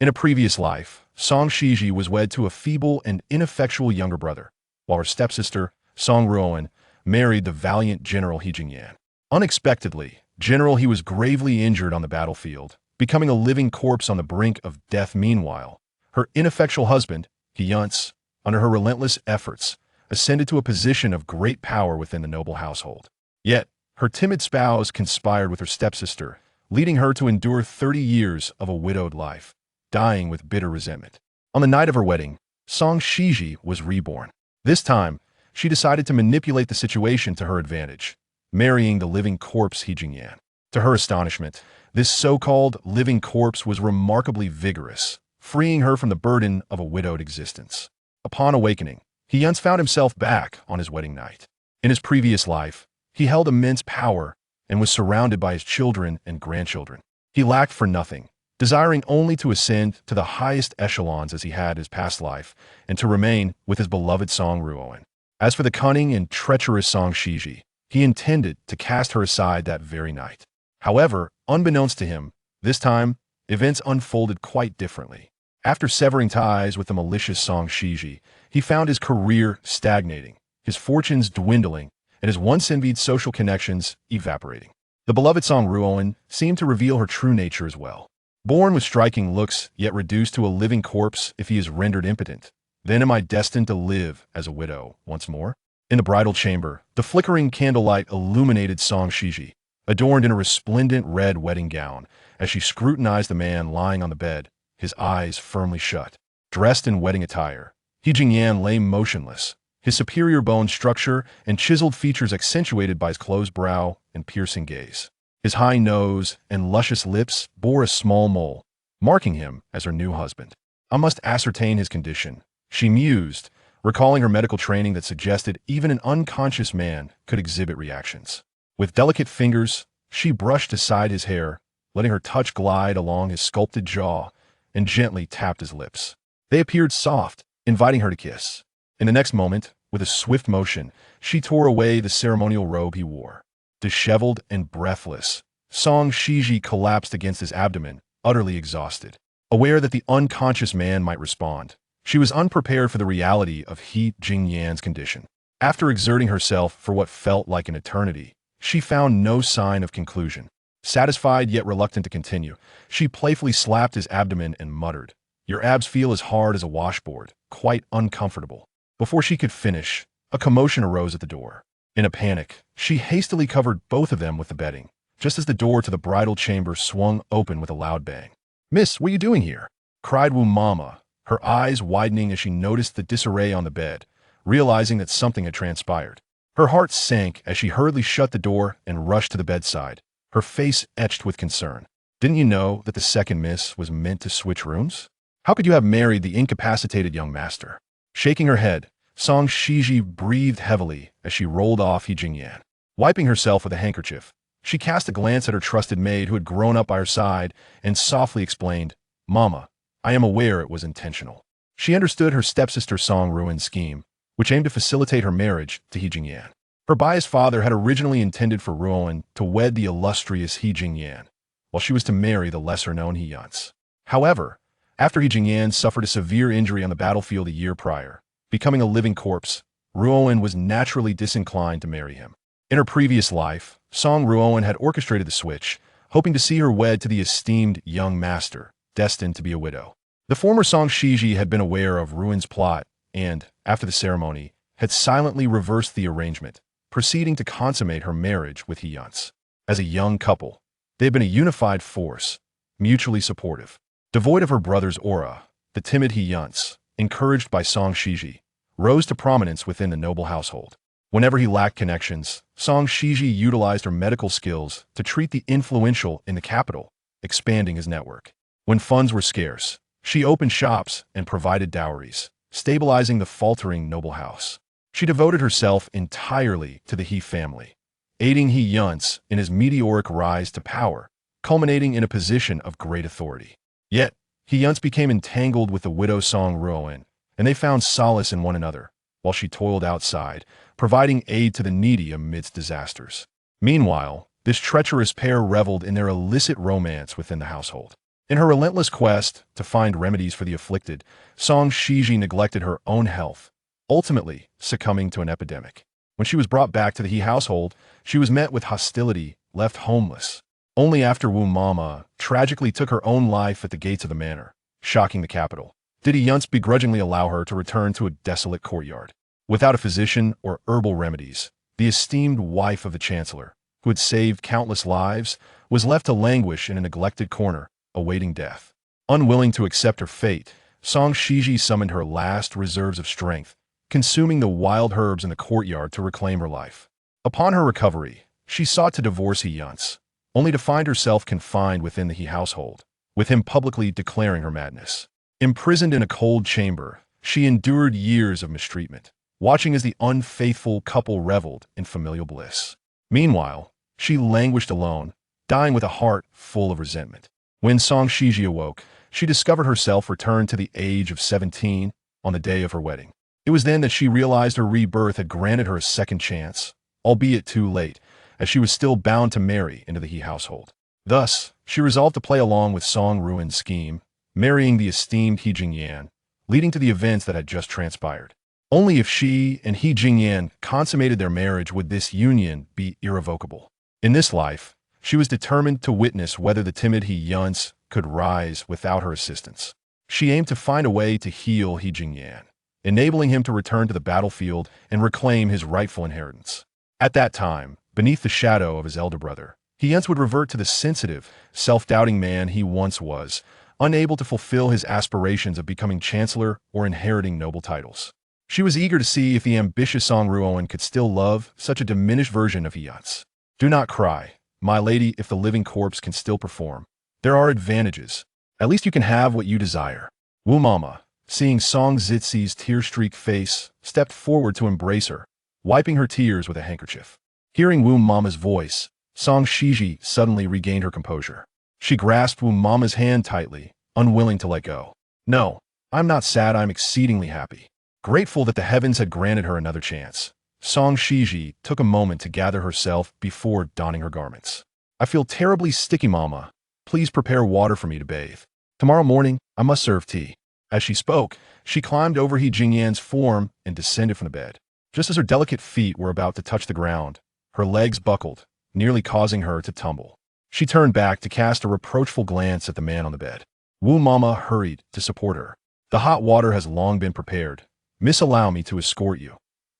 In a previous life, Xizhi was wed to a feeble and ineffectual younger brother, while her stepsister, Ruoan, married the valiant General He Jingyan. Unexpectedly, General He was gravely injured on the battlefield, becoming a living corpse on the brink of death. Meanwhile, her ineffectual husband, He Yunce, under her relentless efforts, ascended to a position of great power within the noble household. Yet, her timid spouse conspired with her stepsister, leading her to endure 30 years of a widowed life, dying with bitter resentment. On the night of her wedding, Xizhi was reborn. This time, she decided to manipulate the situation to her advantage, marrying the living corpse He Jingyan. To her astonishment, this so-called living corpse was remarkably vigorous, freeing her from the burden of a widowed existence. Upon awakening, He Yunce found himself back on his wedding night. In his previous life, he held immense power and was surrounded by his children and grandchildren. He lacked for nothing, desiring only to ascend to the highest echelons as he had his past life, and to remain with his beloved Ruoan. As for the cunning and treacherous Xizhi, he intended to cast her aside that very night. However, unbeknownst to him, this time, events unfolded quite differently. After severing ties with the malicious Xizhi, he found his career stagnating, his fortunes dwindling, and his once envied social connections evaporating. The beloved Ruoan seemed to reveal her true nature as well. Born with striking looks, yet reduced to a living corpse if he is rendered impotent, then am I destined to live as a widow once more? In the bridal chamber, the flickering candlelight illuminated Xizhi, adorned in a resplendent red wedding gown, as she scrutinized the man lying on the bed, his eyes firmly shut. Dressed in wedding attire, He Jingyan lay motionless, his superior bone structure and chiseled features accentuated by his closed brow and piercing gaze. His high nose and luscious lips bore a small mole, marking him as her new husband. I must ascertain his condition, she mused, recalling her medical training that suggested even an unconscious man could exhibit reactions. With delicate fingers, she brushed aside his hair, letting her touch glide along his sculpted jaw, and gently tapped his lips. They appeared soft, inviting her to kiss. In the next moment, with a swift motion, she tore away the ceremonial robe he wore. Disheveled and breathless, Xizhi collapsed against his abdomen, utterly exhausted. Aware that the unconscious man might respond, she was unprepared for the reality of He Jingyan's condition. After exerting herself for what felt like an eternity, she found no sign of conclusion. Satisfied yet reluctant to continue, she playfully slapped his abdomen and muttered, "Your abs feel as hard as a washboard, quite uncomfortable." Before she could finish, a commotion arose at the door. In a panic, she hastily covered both of them with the bedding, just as the door to the bridal chamber swung open with a loud bang. "Miss, what are you doing here?" cried Wu Mama, her eyes widening as she noticed the disarray on the bed, realizing that something had transpired. Her heart sank as she hurriedly shut the door and rushed to the bedside, her face etched with concern. "Didn't you know that the second miss was meant to switch rooms? How could you have married the incapacitated young master?" Shaking her head, Xizhi breathed heavily as she rolled off He Jingyan. Wiping herself with a handkerchief, she cast a glance at her trusted maid who had grown up by her side and softly explained, "Mama, I am aware it was intentional." She understood her stepsister Ruoan's scheme, which aimed to facilitate her marriage to He Jingyan. Her biased father had originally intended for Ruoan to wed the illustrious He Jingyan, while she was to marry the lesser-known He Yunce. However, after He Jingyan suffered a severe injury on the battlefield a year prior, becoming a living corpse, Ruoan was naturally disinclined to marry him. In her previous life, Ruoan had orchestrated the switch, hoping to see her wed to the esteemed young master, destined to be a widow. The former Xizhi had been aware of Ruoan's plot and, after the ceremony, had silently reversed the arrangement, proceeding to consummate her marriage with He Yunce. As a young couple, they had been a unified force, mutually supportive. Devoid of her brother's aura, the timid He Yunce, encouraged by Xizhi, rose to prominence within the noble household. Whenever he lacked connections, Xizhi utilized her medical skills to treat the influential in the capital, expanding his network. When funds were scarce, she opened shops and provided dowries, stabilizing the faltering noble house. She devoted herself entirely to the He family, aiding He Yunce in his meteoric rise to power, culminating in a position of great authority. Yet, He Yunce became entangled with the widow Ruoan, and they found solace in one another, while she toiled outside, providing aid to the needy amidst disasters. Meanwhile, this treacherous pair reveled in their illicit romance within the household. In her relentless quest to find remedies for the afflicted, Song Xizhi neglected her own health, ultimately succumbing to an epidemic. When she was brought back to the He household, she was met with hostility, left homeless. Only after Wu Mama tragically took her own life at the gates of the manor, shocking the capital, did He Yunce begrudgingly allow her to return to a desolate courtyard. Without a physician or herbal remedies, the esteemed wife of the chancellor, who had saved countless lives, was left to languish in a neglected corner, awaiting death. Unwilling to accept her fate, Song Xizhi summoned her last reserves of strength, consuming the wild herbs in the courtyard to reclaim her life. Upon her recovery, she sought to divorce He Yunce, only to find herself confined within the He household, with him publicly declaring her madness. Imprisoned in a cold chamber, she endured years of mistreatment, watching as the unfaithful couple reveled in familial bliss. Meanwhile, she languished alone, dying with a heart full of resentment. When Song Xizhi awoke, she discovered herself returned to the age of 17 on the day of her wedding. It was then that she realized her rebirth had granted her a second chance, albeit too late, as she was still bound to marry into the He household. Thus, she resolved to play along with Song Ruoan's scheme, marrying the esteemed He Jingyan, leading to the events that had just transpired. Only if she and He Jingyan consummated their marriage would this union be irrevocable. In this life, she was determined to witness whether the timid He Yunce could rise without her assistance. She aimed to find a way to heal He Jingyan, enabling him to return to the battlefield and reclaim his rightful inheritance. At that time, beneath the shadow of his elder brother, He Yunce would revert to the sensitive, self-doubting man he once was, unable to fulfill his aspirations of becoming chancellor or inheriting noble titles. She was eager to see if the ambitious Song Ruoan could still love such a diminished version of He Yunce. Do not cry, my lady, if the living corpse can still perform. There are advantages. At least you can have what you desire. Wu Mama, seeing Song Xizhi's tear-streaked face, stepped forward to embrace her, wiping her tears with a handkerchief. Hearing Wu Mama's voice, Song Xizhi suddenly regained her composure. She grasped Wu Mama's hand tightly, unwilling to let go. No, I'm not sad, I'm exceedingly happy. Grateful that the heavens had granted her another chance, Song Xizhi took a moment to gather herself before donning her garments. I feel terribly sticky, Mama. Please prepare water for me to bathe. Tomorrow morning, I must serve tea. As she spoke, she climbed over He Jingyan's form and descended from the bed. Just as her delicate feet were about to touch the ground, her legs buckled, nearly causing her to tumble. She turned back to cast a reproachful glance at the man on the bed. Wu Mama hurried to support her. The hot water has long been prepared. Miss, allow me to escort you.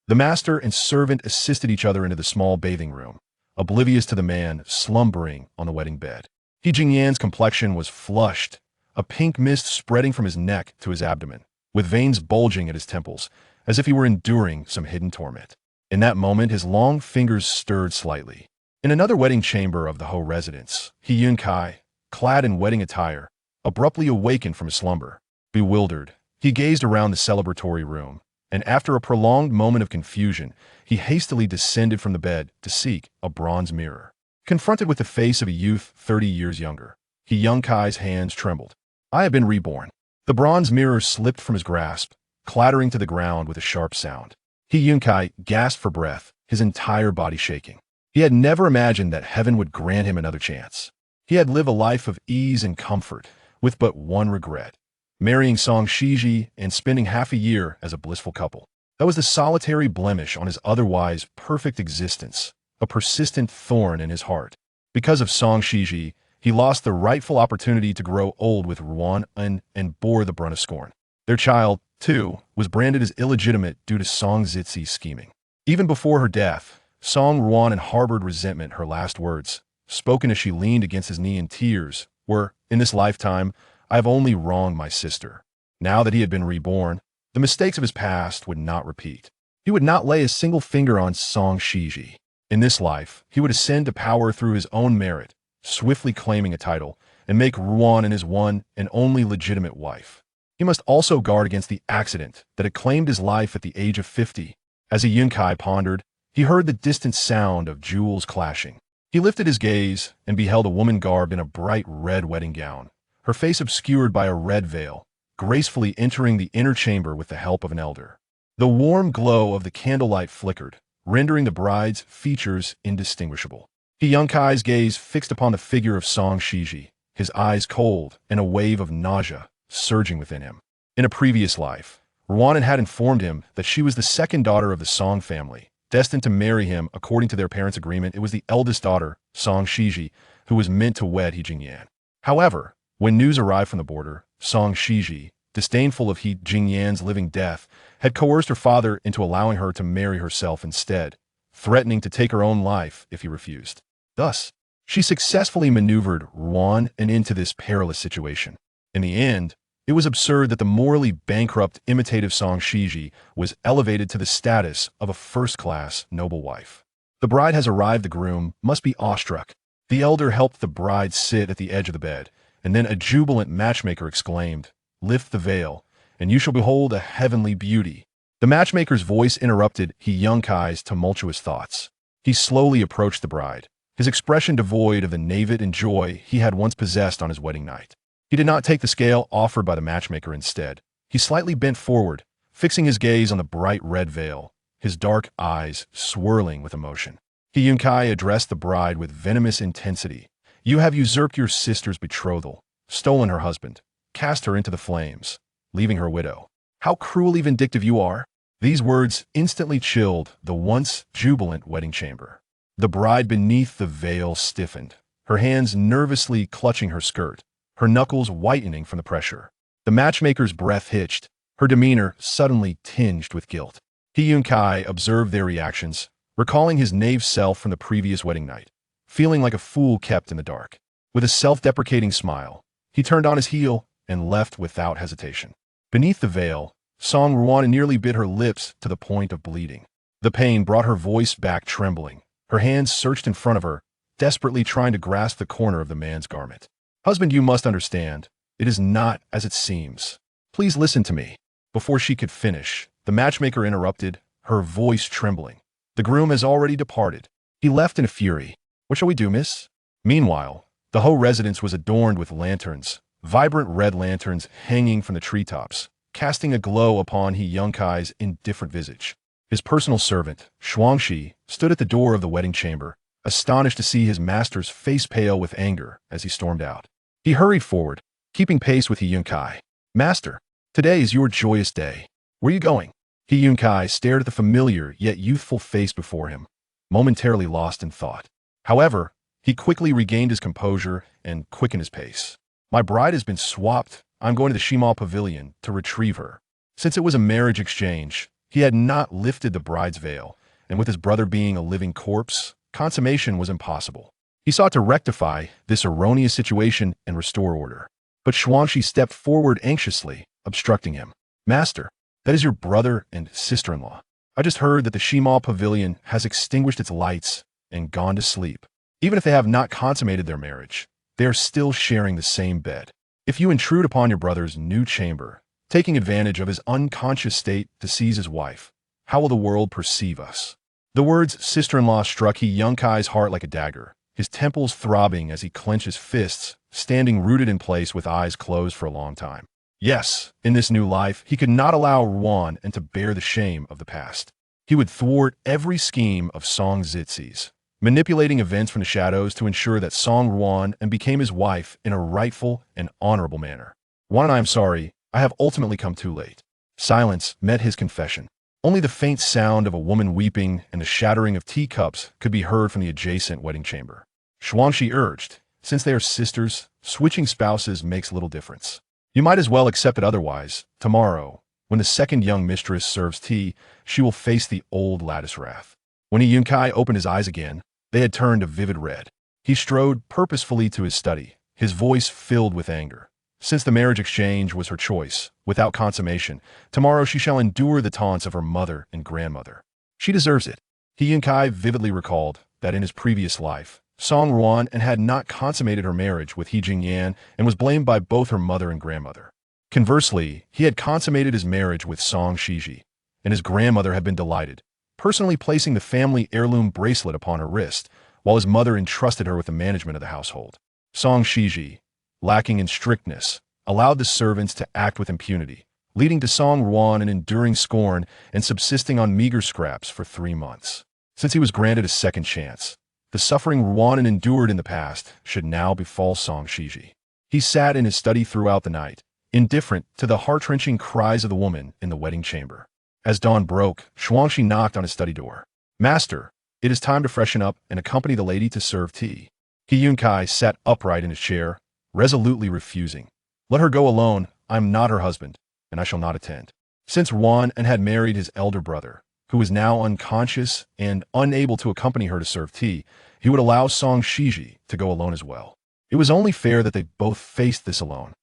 The master and servant assisted each other into the small bathing room, oblivious to the man slumbering on the wedding bed. He Jingyan's complexion was flushed, a pink mist spreading from his neck to his abdomen, with veins bulging at his temples, as if he were enduring some hidden torment. In that moment, his long fingers stirred slightly. In another wedding chamber of the Ho residence, He Yunce, clad in wedding attire, abruptly awakened from his slumber. Bewildered, he gazed around the celebratory room, and after a prolonged moment of confusion, he hastily descended from the bed to seek a bronze mirror. Confronted with the face of a youth 30 years younger, He Yunce's hands trembled. I have been reborn. The bronze mirror slipped from his grasp, clattering to the ground with a sharp sound. He Yunce gasped for breath, his entire body shaking. He had never imagined that heaven would grant him another chance. He had lived a life of ease and comfort, with but one regret: marrying Song Xizhi and spending half a year as a blissful couple. That was the solitary blemish on his otherwise perfect existence, a persistent thorn in his heart. Because of Song Xizhi, he lost the rightful opportunity to grow old with Ruoan and bore the brunt of scorn. Their child, too, was branded as illegitimate due to Song Xizhi's scheming. Even before her death, Song Ruoan harbored resentment. Her last words, spoken as she leaned against his knee in tears, were, in this lifetime, I have only wronged my sister. Now that he had been reborn, the mistakes of his past would not repeat. He would not lay a single finger on Song Xizhi. In this life, he would ascend to power through his own merit, swiftly claiming a title, and make Ruoan his one and only legitimate wife. He must also guard against the accident that had claimed his life at the age of 50. As He Yunce pondered, he heard the distant sound of jewels clashing. He lifted his gaze and beheld a woman garbed in a bright red wedding gown, her face obscured by a red veil, gracefully entering the inner chamber with the help of an elder. The warm glow of the candlelight flickered, rendering the bride's features indistinguishable. He Yunce's gaze fixed upon the figure of Song Xizhi, his eyes cold and a wave of nausea surging within him. In a previous life, Ruoan had informed him that she was the second daughter of the Song family, destined to marry him according to their parents' agreement. It was the eldest daughter, Song Xizhi, who was meant to wed He Jingyan. However, when news arrived from the border, Song Xizhi, disdainful of He Jingyan's living death, had coerced her father into allowing her to marry herself instead, threatening to take her own life if he refused. Thus, she successfully maneuvered Ruoan into this perilous situation. In the end, it was absurd that the morally bankrupt imitative Song Xizhi was elevated to the status of a first-class noble wife. The bride has arrived. The groom must be awestruck. The elder helped the bride sit at the edge of the bed, and then a jubilant matchmaker exclaimed, "Lift the veil, and you shall behold a heavenly beauty." The matchmaker's voice interrupted He Yunce's tumultuous thoughts. He slowly approached the bride, his expression devoid of the naivete and joy he had once possessed on his wedding night. He did not take the scale offered by the matchmaker. Instead, he slightly bent forward, fixing his gaze on the bright red veil, his dark eyes swirling with emotion. He Yunce addressed the bride with venomous intensity. "You have usurped your sister's betrothal, stolen her husband, cast her into the flames, leaving her a widow. How cruelly vindictive you are!" These words instantly chilled the once jubilant wedding chamber. The bride beneath the veil stiffened, her hands nervously clutching her skirt, her knuckles whitening from the pressure. The matchmaker's breath hitched, her demeanor suddenly tinged with guilt. He Yunce observed their reactions, recalling his naive self from the previous wedding night, feeling like a fool kept in the dark. With a self-deprecating smile, he turned on his heel and left without hesitation. Beneath the veil, Song Ruoan nearly bit her lips to the point of bleeding. The pain brought her voice back trembling. Her hands searched in front of her, desperately trying to grasp the corner of the man's garment. "Husband, you must understand. It is not as it seems. Please listen to me." Before she could finish, the matchmaker interrupted, her voice trembling. "The groom has already departed. He left in a fury. What shall we do, miss?" Meanwhile, the whole residence was adorned with lanterns, vibrant red lanterns hanging from the treetops, casting a glow upon He Yunce's indifferent visage. His personal servant, Xuangxi, stood at the door of the wedding chamber, astonished to see his master's face pale with anger as he stormed out. He hurried forward, keeping pace with He Yunce. "Master, today is your joyous day. Where are you going?" He Yunce stared at the familiar yet youthful face before him, momentarily lost in thought. However, he quickly regained his composure and quickened his pace. "My bride has been swapped. I'm going to the Shimal Pavilion to retrieve her." Since it was a marriage exchange, he had not lifted the bride's veil, and with his brother being a living corpse, consummation was impossible. He sought to rectify this erroneous situation and restore order. But Xuangxi stepped forward anxiously, obstructing him. "Master, that is your brother and sister-in-law. I just heard that the Shimal Pavilion has extinguished its lights and gone to sleep. Even if they have not consummated their marriage, they are still sharing the same bed. If you intrude upon your brother's new chamber, taking advantage of his unconscious state to seize his wife, how will the world perceive us?" The words sister-in-law struck He Yunce's heart like a dagger, his temples throbbing as he clenched his fists, standing rooted in place with eyes closed for a long time. Yes, in this new life, he could not allow Ruoan to bear the shame of the past. He would thwart every scheme of Song Xizhi's, manipulating events from the shadows to ensure that Song Ruoan became his wife in a rightful and honorable manner. "Ruoan, I am sorry, I have ultimately come too late." Silence met his confession. Only the faint sound of a woman weeping and the shattering of teacups could be heard from the adjacent wedding chamber. Xuangxi urged, "Since they are sisters, switching spouses makes little difference. You might as well accept it otherwise. Tomorrow, when the second young mistress serves tea, she will face the old lattice wrath." When He Yunce opened his eyes again, they had turned a vivid red. He strode purposefully to his study, his voice filled with anger. Since the marriage exchange was her choice, without consummation, tomorrow she shall endure the taunts of her mother and grandmother. She deserves it. He Yunce vividly recalled that in his previous life, Song Ruoan had not consummated her marriage with He Jingyan and was blamed by both her mother and grandmother. Conversely, he had consummated his marriage with Song Xizhi, and his grandmother had been delighted, personally placing the family heirloom bracelet upon her wrist, while his mother entrusted her with the management of the household. Song Xizhi, lacking in strictness, allowed the servants to act with impunity, leading to Song Ruoan enduring scorn and subsisting on meager scraps for 3 months. Since he was granted a second chance, the suffering Ruoan endured in the past should now befall Song Xizhi. He sat in his study throughout the night, indifferent to the heart-wrenching cries of the woman in the wedding chamber. As dawn broke, Xuanxi knocked on his study door. "Master, it is time to freshen up and accompany the lady to serve tea." He Yunce sat upright in his chair, resolutely refusing. "Let her go alone. I am not her husband, and I shall not attend." Since Ruoan had married his elder brother, who was now unconscious and unable to accompany her to serve tea, he would allow Song Xizhi to go alone as well. It was only fair that they both faced this alone.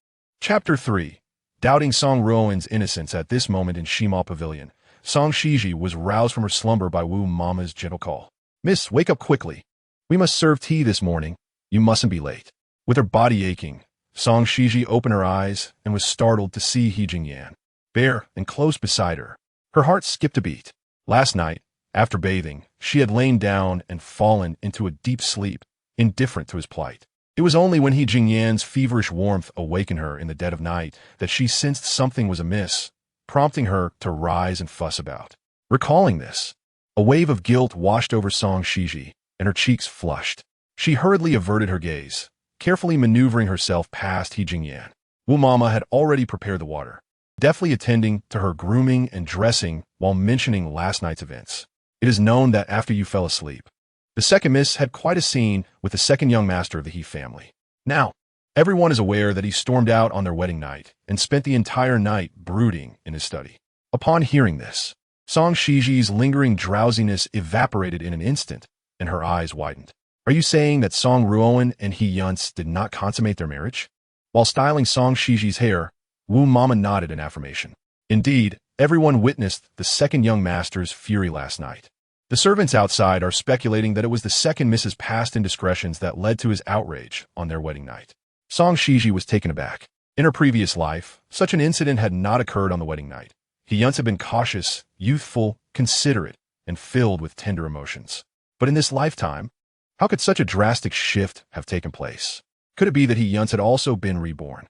Chapter 3. Doubting Song Ruoan's innocence. At this moment in Shima Pavilion, Song Xizhi was roused from her slumber by Wu Mama's gentle call. "Miss, wake up quickly. We must serve tea this morning. You mustn't be late." With her body aching, Song Xizhi opened her eyes and was startled to see He Jingyan, bare and close beside her. Her heart skipped a beat. Last night, after bathing, she had lain down and fallen into a deep sleep, indifferent to his plight. It was only when He Jingyan's feverish warmth awakened her in the dead of night that she sensed something was amiss, prompting her to rise and fuss about. Recalling this, a wave of guilt washed over Song Xizhi, and her cheeks flushed. She hurriedly averted her gaze, carefully maneuvering herself past He Jingyan. Wu Mama had already prepared the water, deftly attending to her grooming and dressing while mentioning last night's events. "It is known that after you fell asleep, the second miss had quite a scene with the second young master of the He family. Now, everyone is aware that he stormed out on their wedding night and spent the entire night brooding in his study." Upon hearing this, Song Xizhi's lingering drowsiness evaporated in an instant, and her eyes widened. "Are you saying that Song Ruoan and He Yunce did not consummate their marriage?" While styling Song Xizhi's hair, Wu Mama nodded in affirmation. "Indeed, everyone witnessed the second young master's fury last night. The servants outside are speculating that it was the second Miss's past indiscretions that led to his outrage on their wedding night." Song Xizhi was taken aback. In her previous life, such an incident had not occurred on the wedding night. He Yunce had been cautious, youthful, considerate, and filled with tender emotions. But in this lifetime, how could such a drastic shift have taken place? Could it be that He Yunce had also been reborn?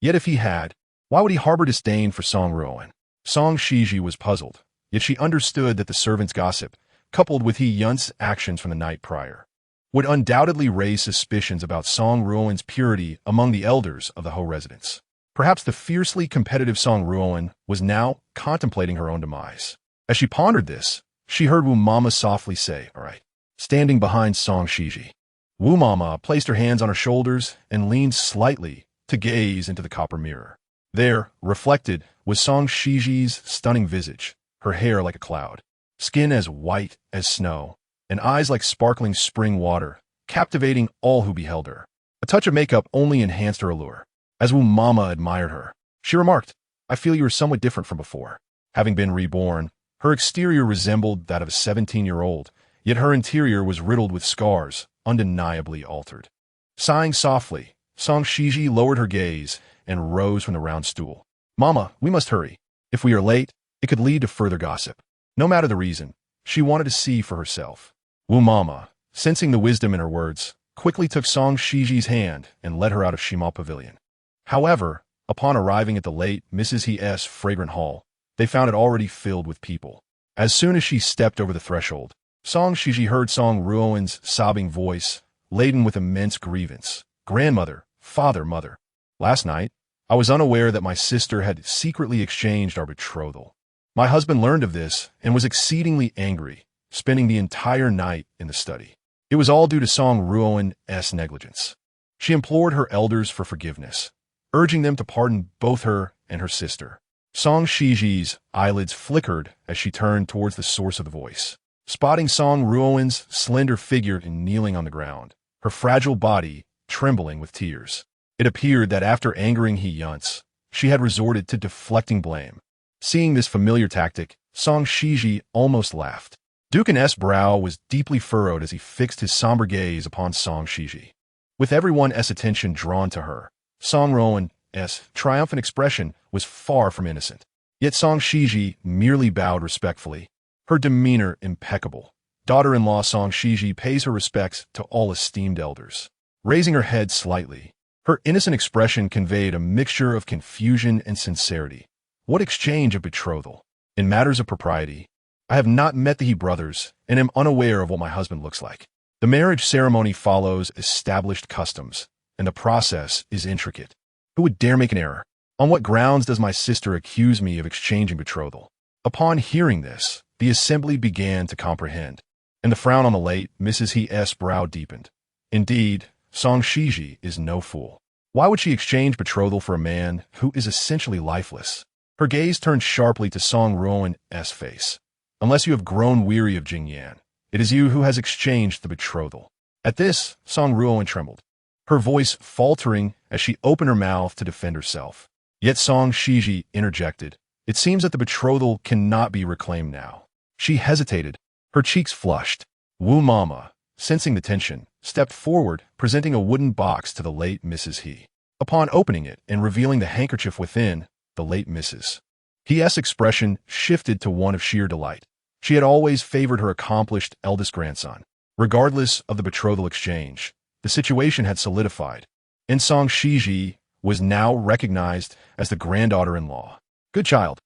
Yet if he had, why would he harbor disdain for Song Ruoan? Song Xizhi was puzzled, yet she understood that the servants' gossip, coupled with He Yunce's actions from the night prior, would undoubtedly raise suspicions about Song Ruoan's purity among the elders of the Ho residence. Perhaps the fiercely competitive Song Ruoan was now contemplating her own demise. As she pondered this, she heard Wu Mama softly say, "All right," standing behind Song Xizhi. Wu Mama placed her hands on her shoulders and leaned slightly to gaze into the copper mirror. There, reflected, was Song Xizhi's stunning visage, her hair like a cloud, skin as white as snow, and eyes like sparkling spring water, captivating all who beheld her. A touch of makeup only enhanced her allure. As Wu Mama admired her, she remarked, "I feel you are somewhat different from before." Having been reborn, her exterior resembled that of a 17-year-old, yet her interior was riddled with scars, undeniably altered. Sighing softly, Song Xizhi lowered her gaze and rose from the round stool. "Mama, we must hurry. If we are late, it could lead to further gossip." No matter the reason, she wanted to see for herself. Wu Mama, sensing the wisdom in her words, quickly took Song Xizhi's hand and led her out of Shima Pavilion. However, upon arriving at the late Mrs. He's fragrant hall, they found it already filled with people. As soon as she stepped over the threshold, Song Xizhi heard Song Ruoan's sobbing voice, laden with immense grievance. "Grandmother, father, mother. Last night, I was unaware that my sister had secretly exchanged our betrothal. My husband learned of this and was exceedingly angry, spending the entire night in the study. It was all due to Song Ruoan's negligence." She implored her elders for forgiveness, urging them to pardon both her and her sister. Song Xizhi's eyelids flickered as she turned towards the source of the voice. Spotting Song Ruoan's slender figure kneeling on the ground, her fragile body trembling with tears, it appeared that after angering He Yunce, she had resorted to deflecting blame. Seeing this familiar tactic, Song Xizhi almost laughed. Dukan's brow was deeply furrowed as he fixed his somber gaze upon Song Xizhi. With everyone's attention drawn to her, Song Ruoan's triumphant expression was far from innocent. Yet Song Xizhi merely bowed respectfully, her demeanor impeccable. Daughter-in-law Song Xizhi pays her respects to all esteemed elders. Raising her head slightly, her innocent expression conveyed a mixture of confusion and sincerity. What exchange of betrothal? In matters of propriety, I have not met the He brothers and am unaware of what my husband looks like. The marriage ceremony follows established customs, and the process is intricate. Who would dare make an error? On what grounds does my sister accuse me of exchanging betrothal? Upon hearing this, the assembly began to comprehend, and the frown on the late Mrs. He's brow deepened. Indeed, Song Xizhi is no fool. Why would she exchange betrothal for a man who is essentially lifeless? Her gaze turned sharply to Song Ruoan's face. Unless you have grown weary of Jingyan, it is you who has exchanged the betrothal. At this, Song Ruoan trembled, her voice faltering as she opened her mouth to defend herself. Yet Song Xizhi interjected, "It seems that the betrothal cannot be reclaimed now." She hesitated, her cheeks flushed. Wu Mama, sensing the tension, stepped forward, presenting a wooden box to the late Mrs. He. Upon opening it and revealing the handkerchief within, the late Mrs. He's expression shifted to one of sheer delight. She had always favored her accomplished eldest grandson. Regardless of the betrothal exchange, the situation had solidified, and Song Xizhi was now recognized as the granddaughter-in-law. Good child,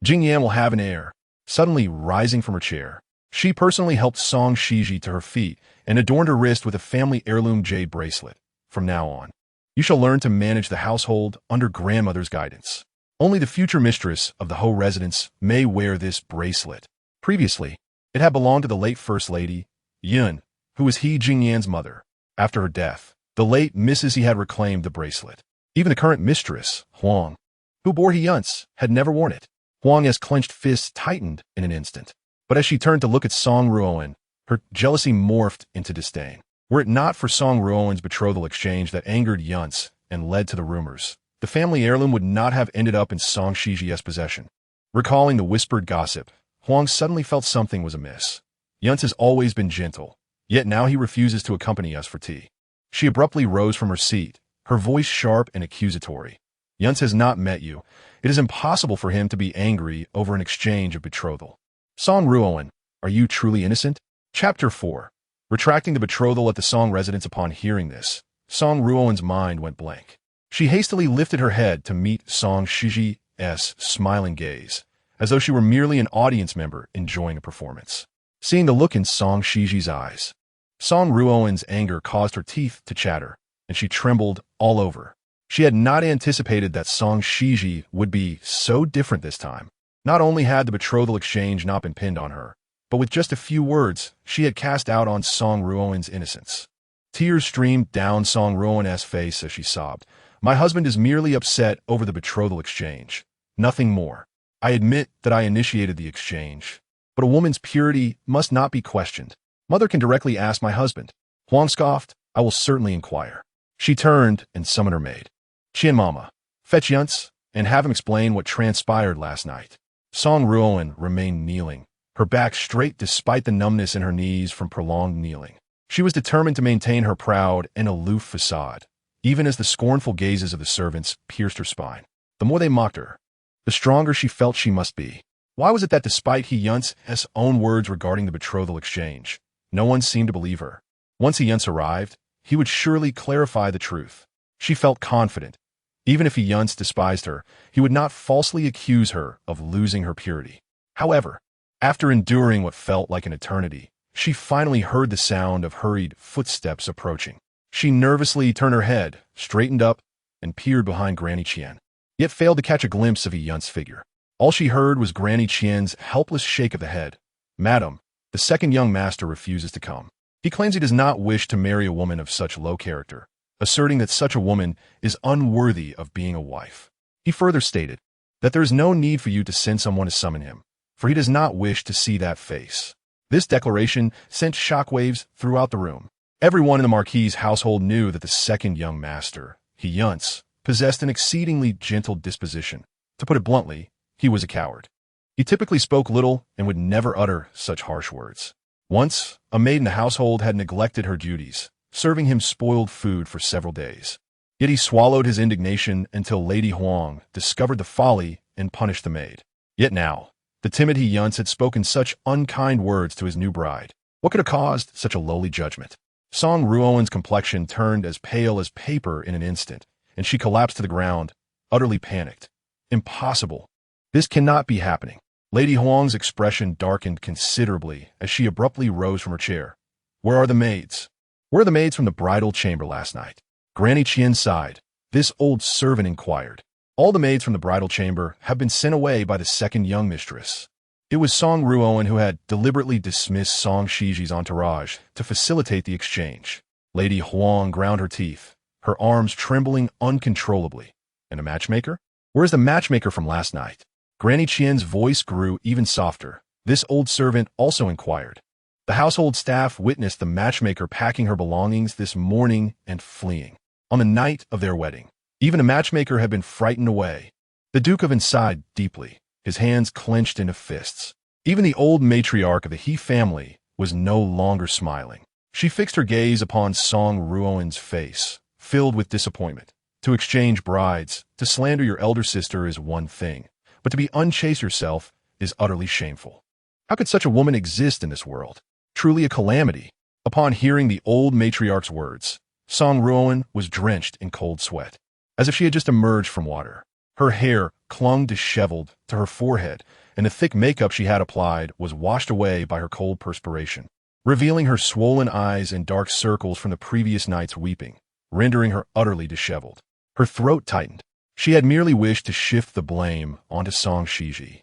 Jingyan will have an heir." Suddenly rising from her chair, she personally helped Song Xizhi to her feet and adorned her wrist with a family heirloom jade bracelet. "From now on, you shall learn to manage the household under grandmother's guidance. Only the future mistress of the Ho residence may wear this bracelet." Previously, it had belonged to the late First Lady, Yun, who was He Jingyan's mother. After her death, the late Mrs. He had reclaimed the bracelet. Even the current mistress, Huang, who bore He Yunce, had never worn it. Huang's clenched fists tightened in an instant, but as she turned to look at Song Ruoan, her jealousy morphed into disdain. Were it not for Song Ruoan's betrothal exchange that angered Yunce and led to the rumors, the family heirloom would not have ended up in Song Xizhi's possession. Recalling the whispered gossip, Huang suddenly felt something was amiss. Yunce has always been gentle, yet now he refuses to accompany us for tea. She abruptly rose from her seat, her voice sharp and accusatory. "Yunce has not met you. It is impossible for him to be angry over an exchange of betrothal." Song Ruoan, are you truly innocent? Chapter 4. Retracting the betrothal at the Song residence. Upon hearing this, Song Ruoan's mind went blank. She hastily lifted her head to meet Song Xizhi's smiling gaze, as though she were merely an audience member enjoying a performance. Seeing the look in Song Xizhi's eyes, Song Ruoan's anger caused her teeth to chatter, and she trembled all over. She had not anticipated that Song Xizhi would be so different this time. Not only had the betrothal exchange not been pinned on her, but with just a few words, she had cast out on Song Ruoan's innocence. Tears streamed down Song Ruoan's face as she sobbed. "My husband is merely upset over the betrothal exchange. Nothing more. I admit that I initiated the exchange, but a woman's purity must not be questioned. Mother can directly ask my husband." Huang scoffed, "I will certainly inquire." She turned and summoned her maid. "Qian Mama, fetch Yunce and have him explain what transpired last night." Song Ruoan remained kneeling, her back straight despite the numbness in her knees from prolonged kneeling. She was determined to maintain her proud and aloof facade, even as the scornful gazes of the servants pierced her spine. The more they mocked her, the stronger she felt she must be. Why was it that despite He Yunce's own words regarding the betrothal exchange, no one seemed to believe her? Once He Yunce arrived, he would surely clarify the truth. She felt confident. Even if He Yunce despised her, he would not falsely accuse her of losing her purity. However, after enduring what felt like an eternity, she finally heard the sound of hurried footsteps approaching. She nervously turned her head, straightened up, and peered behind Granny Qian, yet failed to catch a glimpse of He Yunce's figure. All she heard was Granny Qian's helpless shake of the head. "Madam, the second young master refuses to come. He claims he does not wish to marry a woman of such low character, asserting that such a woman is unworthy of being a wife. He further stated that there is no need for you to send someone to summon him, for he does not wish to see that face." This declaration sent shockwaves throughout the room. Everyone in the Marquis's household knew that the second young master, He Yunce, possessed an exceedingly gentle disposition. To put it bluntly, he was a coward. He typically spoke little and would never utter such harsh words. Once, a maid in the household had neglected her duties, serving him spoiled food for several days. Yet he swallowed his indignation until Lady Huang discovered the folly and punished the maid. Yet now, the timid He Yunce had spoken such unkind words to his new bride. What could have caused such a lowly judgment? Song Ruoan's complexion turned as pale as paper in an instant, and she collapsed to the ground, utterly panicked. Impossible. This cannot be happening. Lady Huang's expression darkened considerably as she abruptly rose from her chair. "Where are the maids? Where are the maids from the bridal chamber last night?" Granny Qian sighed. This old servant inquired. All the maids from the bridal chamber have been sent away by the second young mistress. It was Song Ruoan who had deliberately dismissed Song Shiji's entourage to facilitate the exchange. Lady Huang ground her teeth, her arms trembling uncontrollably. And a matchmaker? Where's the matchmaker from last night? Granny Qian's voice grew even softer. This old servant also inquired. The household staff witnessed the matchmaker packing her belongings this morning and fleeing. On the night of their wedding, even a matchmaker had been frightened away. The Duke of Yin sighed deeply, his hands clenched into fists. Even the old matriarch of the He family was no longer smiling. She fixed her gaze upon Song Ruoan's face, filled with disappointment. To exchange brides, to slander your elder sister is one thing, but to be unchaste yourself is utterly shameful. How could such a woman exist in this world? Truly a calamity. Upon hearing the old matriarch's words, Song Ruoan was drenched in cold sweat, as if she had just emerged from water. Her hair clung disheveled to her forehead, and the thick makeup she had applied was washed away by her cold perspiration, revealing her swollen eyes and dark circles from the previous night's weeping, rendering her utterly disheveled. Her throat tightened. She had merely wished to shift the blame onto Song Xizhi,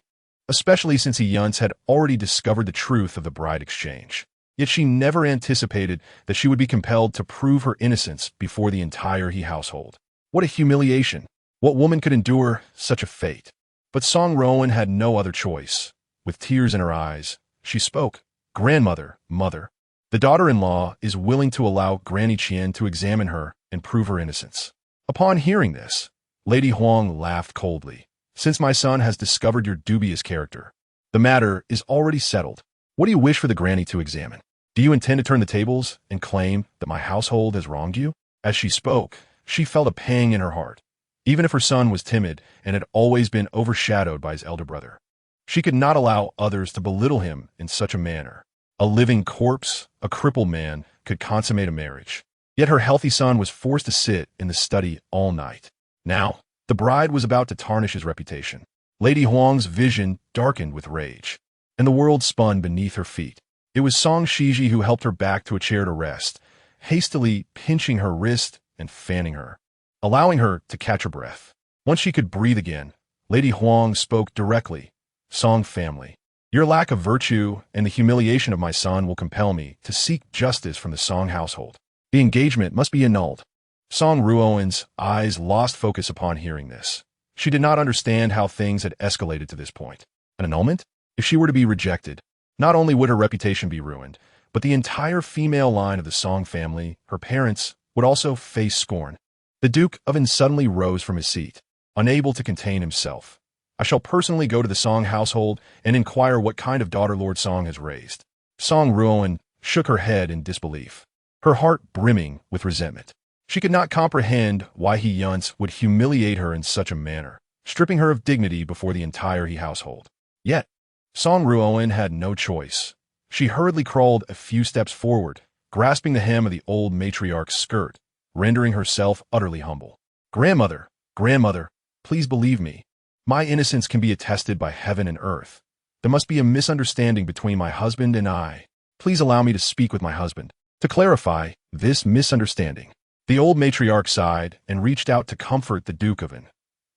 especially since He Yunce had already discovered the truth of the bride exchange. Yet she never anticipated that she would be compelled to prove her innocence before the entire He household. What a humiliation! What woman could endure such a fate? But Song Ruoan had no other choice. With tears in her eyes, she spoke. Grandmother, mother, the daughter-in-law is willing to allow Granny Qian to examine her and prove her innocence. Upon hearing this, Lady Huang laughed coldly. Since my son has discovered your dubious character, the matter is already settled. What do you wish for the granny to examine? Do you intend to turn the tables and claim that my household has wronged you? As she spoke, she felt a pang in her heart. Even if her son was timid and had always been overshadowed by his elder brother, she could not allow others to belittle him in such a manner. A living corpse, a crippled man, could consummate a marriage. Yet her healthy son was forced to sit in the study all night. Now, the bride was about to tarnish his reputation. Lady Huang's vision darkened with rage, and the world spun beneath her feet. It was Song Xizhi who helped her back to a chair to rest, hastily pinching her wrist and fanning her, allowing her to catch her breath. Once she could breathe again, Lady Huang spoke directly. Song family, your lack of virtue and the humiliation of my son will compel me to seek justice from the Song household. The engagement must be annulled. Song Ruoan's eyes lost focus upon hearing this. She did not understand how things had escalated to this point. An annulment? If she were to be rejected, not only would her reputation be ruined, but the entire female line of the Song family, her parents, would also face scorn. The Duke of Yin suddenly rose from his seat, unable to contain himself. I shall personally go to the Song household and inquire what kind of daughter Lord Song has raised. Song Ruoan shook her head in disbelief, her heart brimming with resentment. She could not comprehend why He Yunce would humiliate her in such a manner, stripping her of dignity before the entire He household. Yet, Song Ruoan had no choice. She hurriedly crawled a few steps forward, grasping the hem of the old matriarch's skirt, rendering herself utterly humble. Grandmother, grandmother, please believe me. My innocence can be attested by heaven and earth. There must be a misunderstanding between my husband and I. Please allow me to speak with my husband to clarify this misunderstanding. The old matriarch sighed and reached out to comfort the Duke of Yin.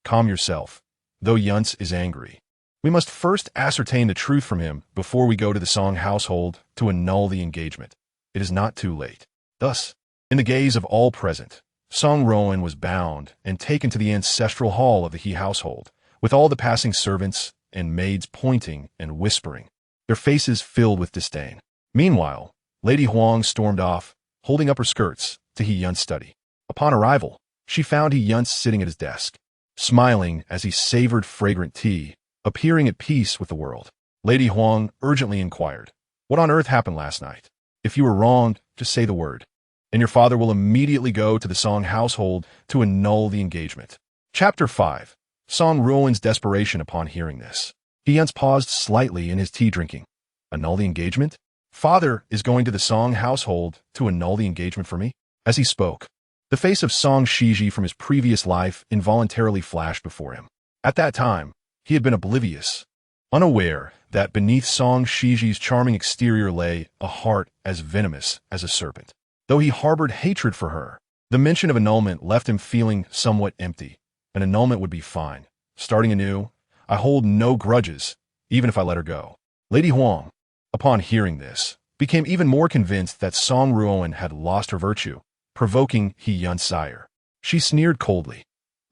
Calm yourself, though Yunce is angry. We must first ascertain the truth from him before we go to the Song household to annul the engagement. It is not too late. Thus, in the gaze of all present, Song Ruoan was bound and taken to the ancestral hall of the He household, with all the passing servants and maids pointing and whispering, their faces filled with disdain. Meanwhile, Lady Huang stormed off, holding up her skirts, to He Yunce's study. Upon arrival, she found He Yunce sitting at his desk, smiling as he savored fragrant tea, appearing at peace with the world. Lady Huang urgently inquired, "What on earth happened last night? If you were wronged, just say the word, and your father will immediately go to the Song household to annul the engagement." Chapter 5. Song Ruoan's desperation upon hearing this. He Yunce paused slightly in his tea drinking. Annul the engagement? Father is going to the Song household to annul the engagement for me? As he spoke, the face of Song Xizhi from his previous life involuntarily flashed before him. At that time, he had been oblivious, unaware that beneath Song Xizhi's charming exterior lay a heart as venomous as a serpent. Though he harbored hatred for her, The mention of annulment left him feeling somewhat empty. An annulment would be fine. Starting anew, I hold no grudges, even if I let her go. Lady Huang, upon hearing this, became even more convinced that Song Ruoan had lost her virtue, provoking He Yunce's ire. She sneered coldly.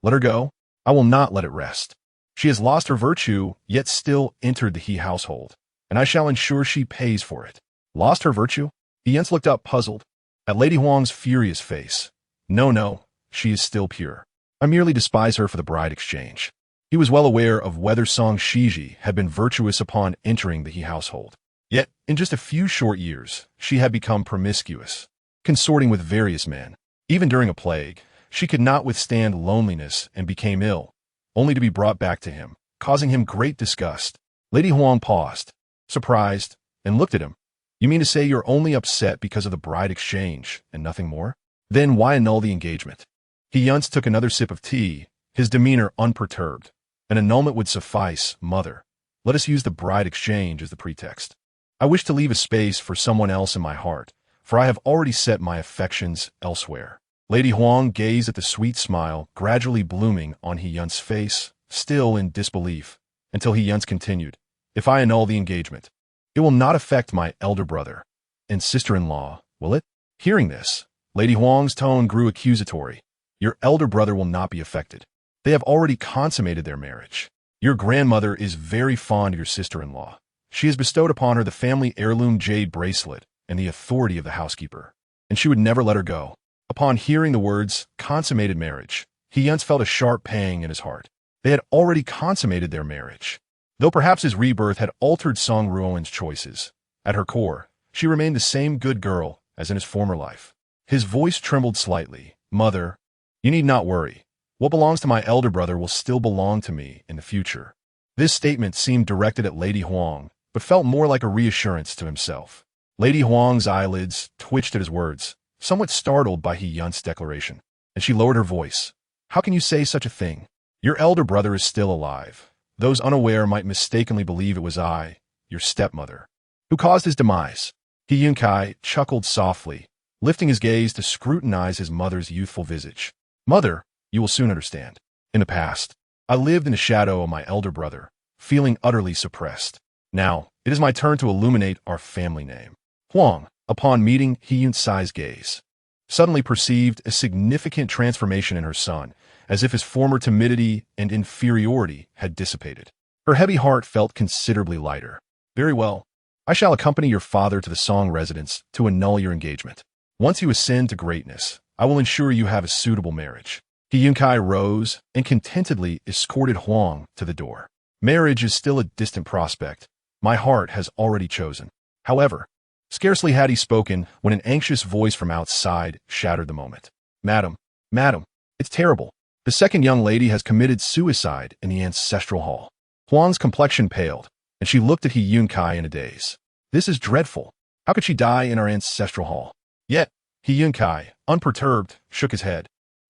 Let her go? I will not let it rest. She has lost her virtue, yet still entered the He household, and I shall ensure she pays for it. Lost her virtue? He Yunce looked up puzzled at Lady Huang's furious face. No, she is still pure. I merely despise her for the bride exchange. He was well aware of whether Song Xizhi had been virtuous upon entering the He household. Yet, in just a few short years, she had become promiscuous, consorting with various men. Even during a plague, she could not withstand loneliness and became ill, only to be brought back to him, causing him great disgust. Lady Huang paused, surprised, and looked at him. You mean to say you're only upset because of the bride exchange and nothing more? Then why annul the engagement? He Yunce took another sip of tea, his demeanor unperturbed. An annulment would suffice, mother. Let us use the bride exchange as the pretext. I wish to leave a space for someone else in my heart, for I have already set my affections elsewhere. Lady Huang gazed at the sweet smile gradually blooming on He Yunce's face, still in disbelief, until He Yunce continued. If I annul the engagement, it will not affect my elder brother and sister-in-law, will it? Hearing this, Lady Huang's tone grew accusatory. Your elder brother will not be affected. They have already consummated their marriage. Your grandmother is very fond of your sister-in-law. She has bestowed upon her the family heirloom jade bracelet and the authority of the housekeeper, and she would never let her go. Upon hearing the words, consummated marriage, He Yunce felt a sharp pang in his heart. They had already consummated their marriage. Though perhaps his rebirth had altered Song Ruoan's choices, at her core, she remained the same good girl as in his former life. His voice trembled slightly. Mother, you need not worry. What belongs to my elder brother will still belong to me in the future. This statement seemed directed at Lady Huang, but felt more like a reassurance to himself. Lady Huang's eyelids twitched at his words, somewhat startled by He Yunce's declaration, and she lowered her voice. How can you say such a thing? Your elder brother is still alive. Those unaware might mistakenly believe it was I, your stepmother, who caused his demise. He Yunce chuckled softly, lifting his gaze to scrutinize his mother's youthful visage. Mother, you will soon understand. In the past, I lived in the shadow of my elder brother, feeling utterly suppressed. Now, it is my turn to illuminate our family name. Huang, upon meeting He Yunce's gaze, suddenly perceived a significant transformation in her son, as if his former timidity and inferiority had dissipated. Her heavy heart felt considerably lighter. Very well. I shall accompany your father to the Song residence to annul your engagement. Once you ascend to greatness, I will ensure you have a suitable marriage. He Yunce rose and contentedly escorted Huang to the door. Marriage is still a distant prospect. My heart has already chosen. However, scarcely had he spoken when an anxious voice from outside shattered the moment. Madam, it's terrible. The second young lady has committed suicide in the ancestral hall. Huang's complexion paled, and she looked at He Yunce in a daze. This is dreadful. How could she die in our ancestral hall? Yet, He Yunce, unperturbed, shook his head,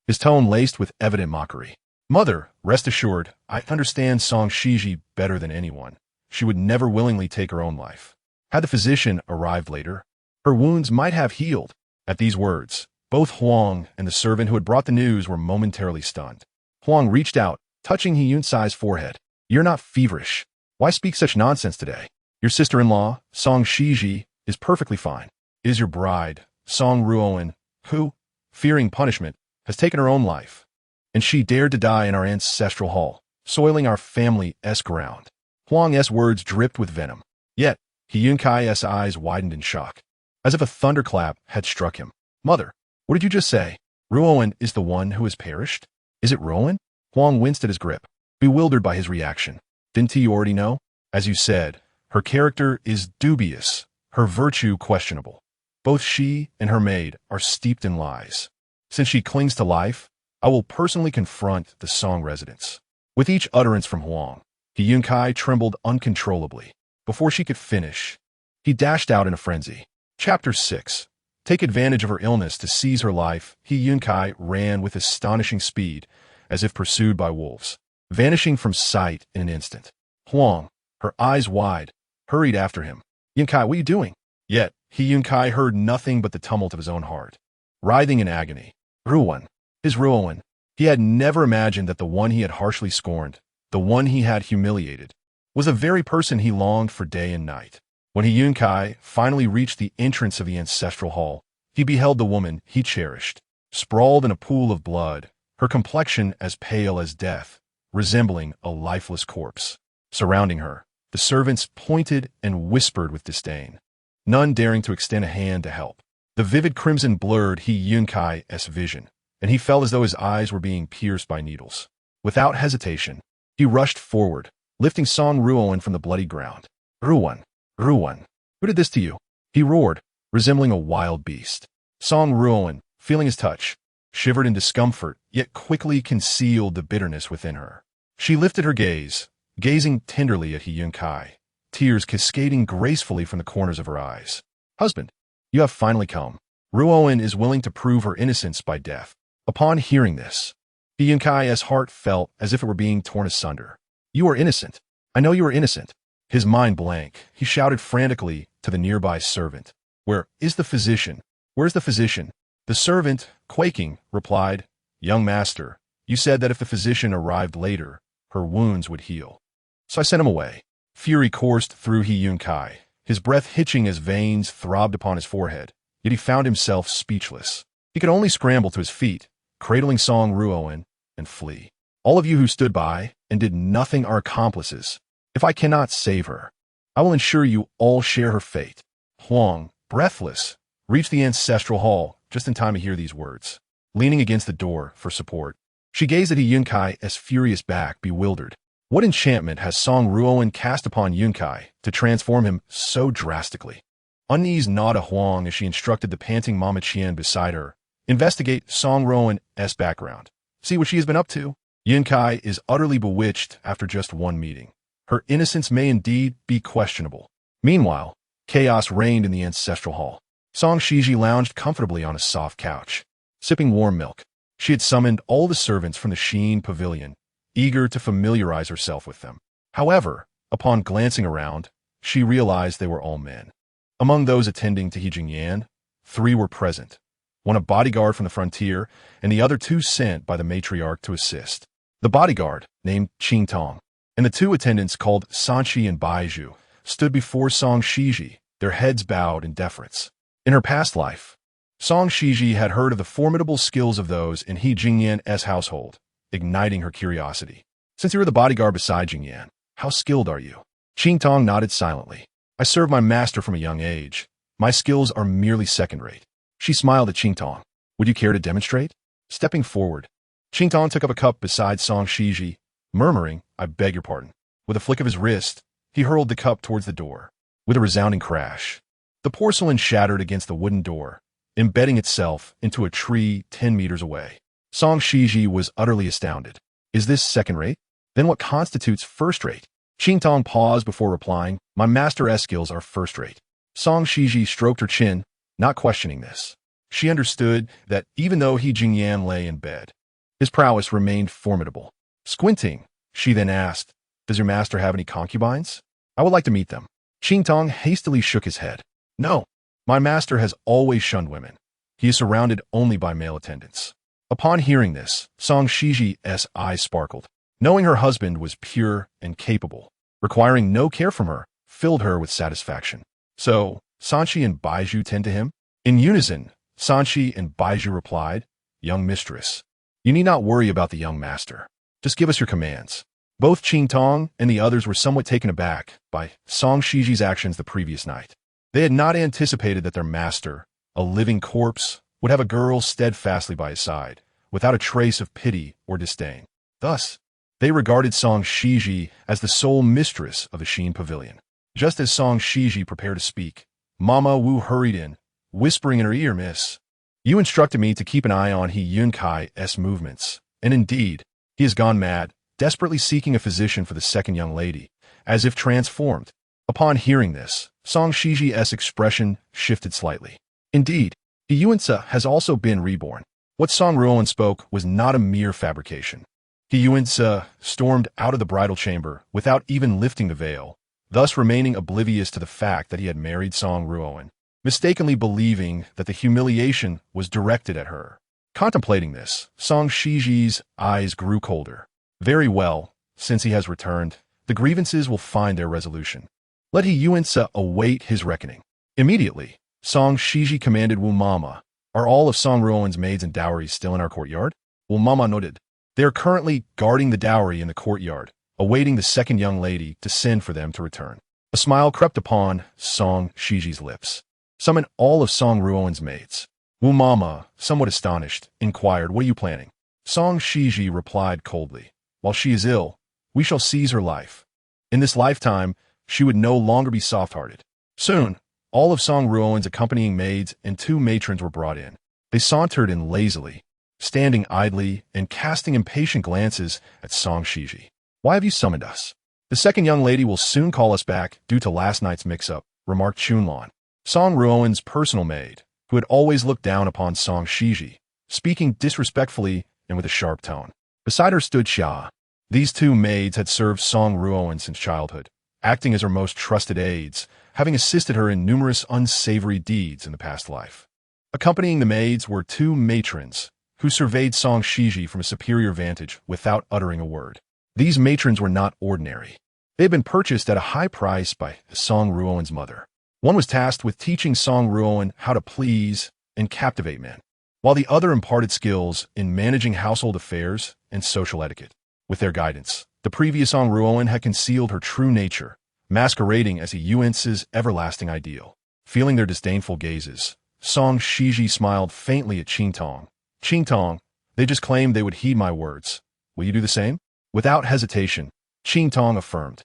his tone laced with evident mockery. Mother, rest assured, I understand Song Xizhi better than anyone. She would never willingly take her own life. Had the physician arrived later, her wounds might have healed. At these words, both Huang and the servant who had brought the news were momentarily stunned. Huang reached out, touching He Yunce's forehead. You're not feverish. Why speak such nonsense today? Your sister-in-law, Song Xizhi, is perfectly fine. It is your bride, Song Ruoan, who, fearing punishment, has taken her own life. And she dared to die in our ancestral hall, soiling our family's ground. Huang's words dripped with venom. Yet, He Yunce's eyes widened in shock, as if a thunderclap had struck him. Mother, what did you just say? Ruoan is the one who has perished? Is it Ruoan? Huang winced at his grip, bewildered by his reaction. Didn't you already know? As you said, her character is dubious, her virtue questionable. Both she and her maid are steeped in lies. Since she clings to life, I will personally confront the Song residents. With each utterance from Huang, He Yunce trembled uncontrollably. Before she could finish, he dashed out in a frenzy. Chapter 6. Take advantage of her illness to seize her life, He Yunce ran with astonishing speed, as if pursued by wolves, vanishing from sight in an instant. Huang, her eyes wide, hurried after him. Yunce, what are you doing? Yet, He Yunce heard nothing but the tumult of his own heart. Writhing in agony, Ruoan. His Ruoan. He had never imagined that the one he had harshly scorned, the one he had humiliated, was the very person he longed for day and night. When He Yunce finally reached the entrance of the ancestral hall, he beheld the woman he cherished, sprawled in a pool of blood, her complexion as pale as death, resembling a lifeless corpse. Surrounding her, the servants pointed and whispered with disdain, none daring to extend a hand to help. The vivid crimson blurred He Yunce's vision, and he felt as though his eyes were being pierced by needles. Without hesitation, he rushed forward, lifting Song Ruoan from the bloody ground. Ruoan, Ruoan, who did this to you? He roared, resembling a wild beast. Song Ruoan, feeling his touch, shivered in discomfort, yet quickly concealed the bitterness within her. She lifted her gaze, gazing tenderly at He Yunce, tears cascading gracefully from the corners of her eyes. Husband, you have finally come. Ruoan is willing to prove her innocence by death. Upon hearing this, He Yunce's heart felt as if it were being torn asunder. You are innocent. I know you are innocent. His mind blank, he shouted frantically to the nearby servant. Where is the physician? Where's the physician? The servant, quaking, replied, Young master, you said that if the physician arrived later, her wounds would heal. So I sent him away. Fury coursed through He Yunce, his breath hitching as veins throbbed upon his forehead, yet he found himself speechless. He could only scramble to his feet, cradling Song Ruoan, and flee. All of you who stood by and did nothing are accomplices. If I cannot save her, I will ensure you all share her fate. Huang, breathless, reached the ancestral hall just in time to hear these words. Leaning against the door for support, she gazed at He Yunce's furious back, bewildered. What enchantment has Song Ruoan cast upon Yunce to transform him so drastically? Unease gnawed at Huang as she instructed the panting Mama Qian beside her. Investigate Song Ruoan's background. See what she has been up to. Yunce is utterly bewitched after just one meeting. Her innocence may indeed be questionable. Meanwhile, chaos reigned in the ancestral hall. Song Xizhi lounged comfortably on a soft couch, sipping warm milk. She had summoned all the servants from the Sheen pavilion, eager to familiarize herself with them. However, upon glancing around, she realized they were all men. Among those attending to He Jingyan, 3 were present, one a bodyguard from the frontier, and the other 2 sent by the matriarch to assist. The bodyguard, named Qingtong, and the 2 attendants called Sanchi and Baizhu, stood before Song Xizhi, their heads bowed in deference. In her past life, Song Xizhi had heard of the formidable skills of those in He Jingyan's household, igniting her curiosity. Since you are the bodyguard beside Jingyan, how skilled are you? Qingtong nodded silently. I served my master from a young age. My skills are merely second-rate. She smiled at Qingtong. Would you care to demonstrate? Stepping forward, Qingtong took up a cup beside Song Xizhi, murmuring, I beg your pardon. With a flick of his wrist, he hurled the cup towards the door. With a resounding crash, the porcelain shattered against the wooden door, embedding itself into a tree 10 meters away. Song Xizhi was utterly astounded. Is this second-rate? Then what constitutes first-rate? Qingtong paused before replying, my master's skills are first-rate. Song Xizhi stroked her chin, not questioning this. She understood that even though He Jingyan lay in bed, his prowess remained formidable. Squinting, she then asked, does your master have any concubines? I would like to meet them. Qingtong hastily shook his head. No, my master has always shunned women. He is surrounded only by male attendants. Upon hearing this, Song Xizhi's eyes sparkled. Knowing her husband was pure and capable, requiring no care from her, filled her with satisfaction. So, Sanchi and Baizhu tend to him? In unison, Sanchi and Baizhu replied, Young mistress, you need not worry about the young master. Just give us your commands. Both Qingtong and the others were somewhat taken aback by Song Xizhi's actions the previous night. They had not anticipated that their master, a living corpse, would have a girl steadfastly by his side, without a trace of pity or disdain. Thus, they regarded Song Xizhi as the sole mistress of the Sheen Pavilion. Just as Song Xizhi prepared to speak, Mama Wu hurried in, whispering in her ear, Miss, you instructed me to keep an eye on He Yunce's movements, and indeed, he has gone mad, desperately seeking a physician for the second young lady, as if transformed. Upon hearing this, Song Xizhi's expression shifted slightly. Indeed, He Yunce has also been reborn. What Song Ruoan spoke was not a mere fabrication. He Yunce stormed out of the bridal chamber without even lifting the veil, thus remaining oblivious to the fact that he had married Song Ruoan, mistakenly believing that the humiliation was directed at her. Contemplating this, Song Xizhi's eyes grew colder. Very well, since he has returned, the grievances will find their resolution. Let He Yunce await his reckoning. Immediately, Song Xizhi commanded Wu Mama, "Are all of Song Ruoan's maids and dowries still in our courtyard?" Wu Mama noted. "They are currently guarding the dowry in the courtyard, awaiting the second young lady to send for them to return." A smile crept upon Song Xizhi's lips. "Summon all of Song Ruoan's maids." Wu Mama, somewhat astonished, inquired, "What are you planning?" Song Xizhi replied coldly, "While she is ill, we shall seize her life. In this lifetime, she would no longer be soft-hearted." Soon, all of Song Ruoan's accompanying maids and 2 matrons were brought in. They sauntered in lazily, standing idly and casting impatient glances at Song Xizhi. "Why have you summoned us?" "The second young lady will soon call us back due to last night's mix-up," remarked Chunlan, Song Ruoan's personal maid, who had always looked down upon Song Xizhi, speaking disrespectfully and with a sharp tone. Beside her stood Xia. These 2 maids had served Song Ruoan since childhood, acting as her most trusted aides, having assisted her in numerous unsavory deeds in the past life. Accompanying the maids were 2 matrons, who surveyed Song Xizhi from a superior vantage without uttering a word. These matrons were not ordinary. They had been purchased at a high price by Song Ruoan's mother. One was tasked with teaching Song Ruoan how to please and captivate men, while the other imparted skills in managing household affairs and social etiquette. With their guidance, the previous Song Ruoan had concealed her true nature, masquerading as He Yunce's everlasting ideal. Feeling their disdainful gazes, Song Xizhi smiled faintly at Qingtong. "Qingtong, they just claimed they would heed my words. Will you do the same?" Without hesitation, Qingtong affirmed,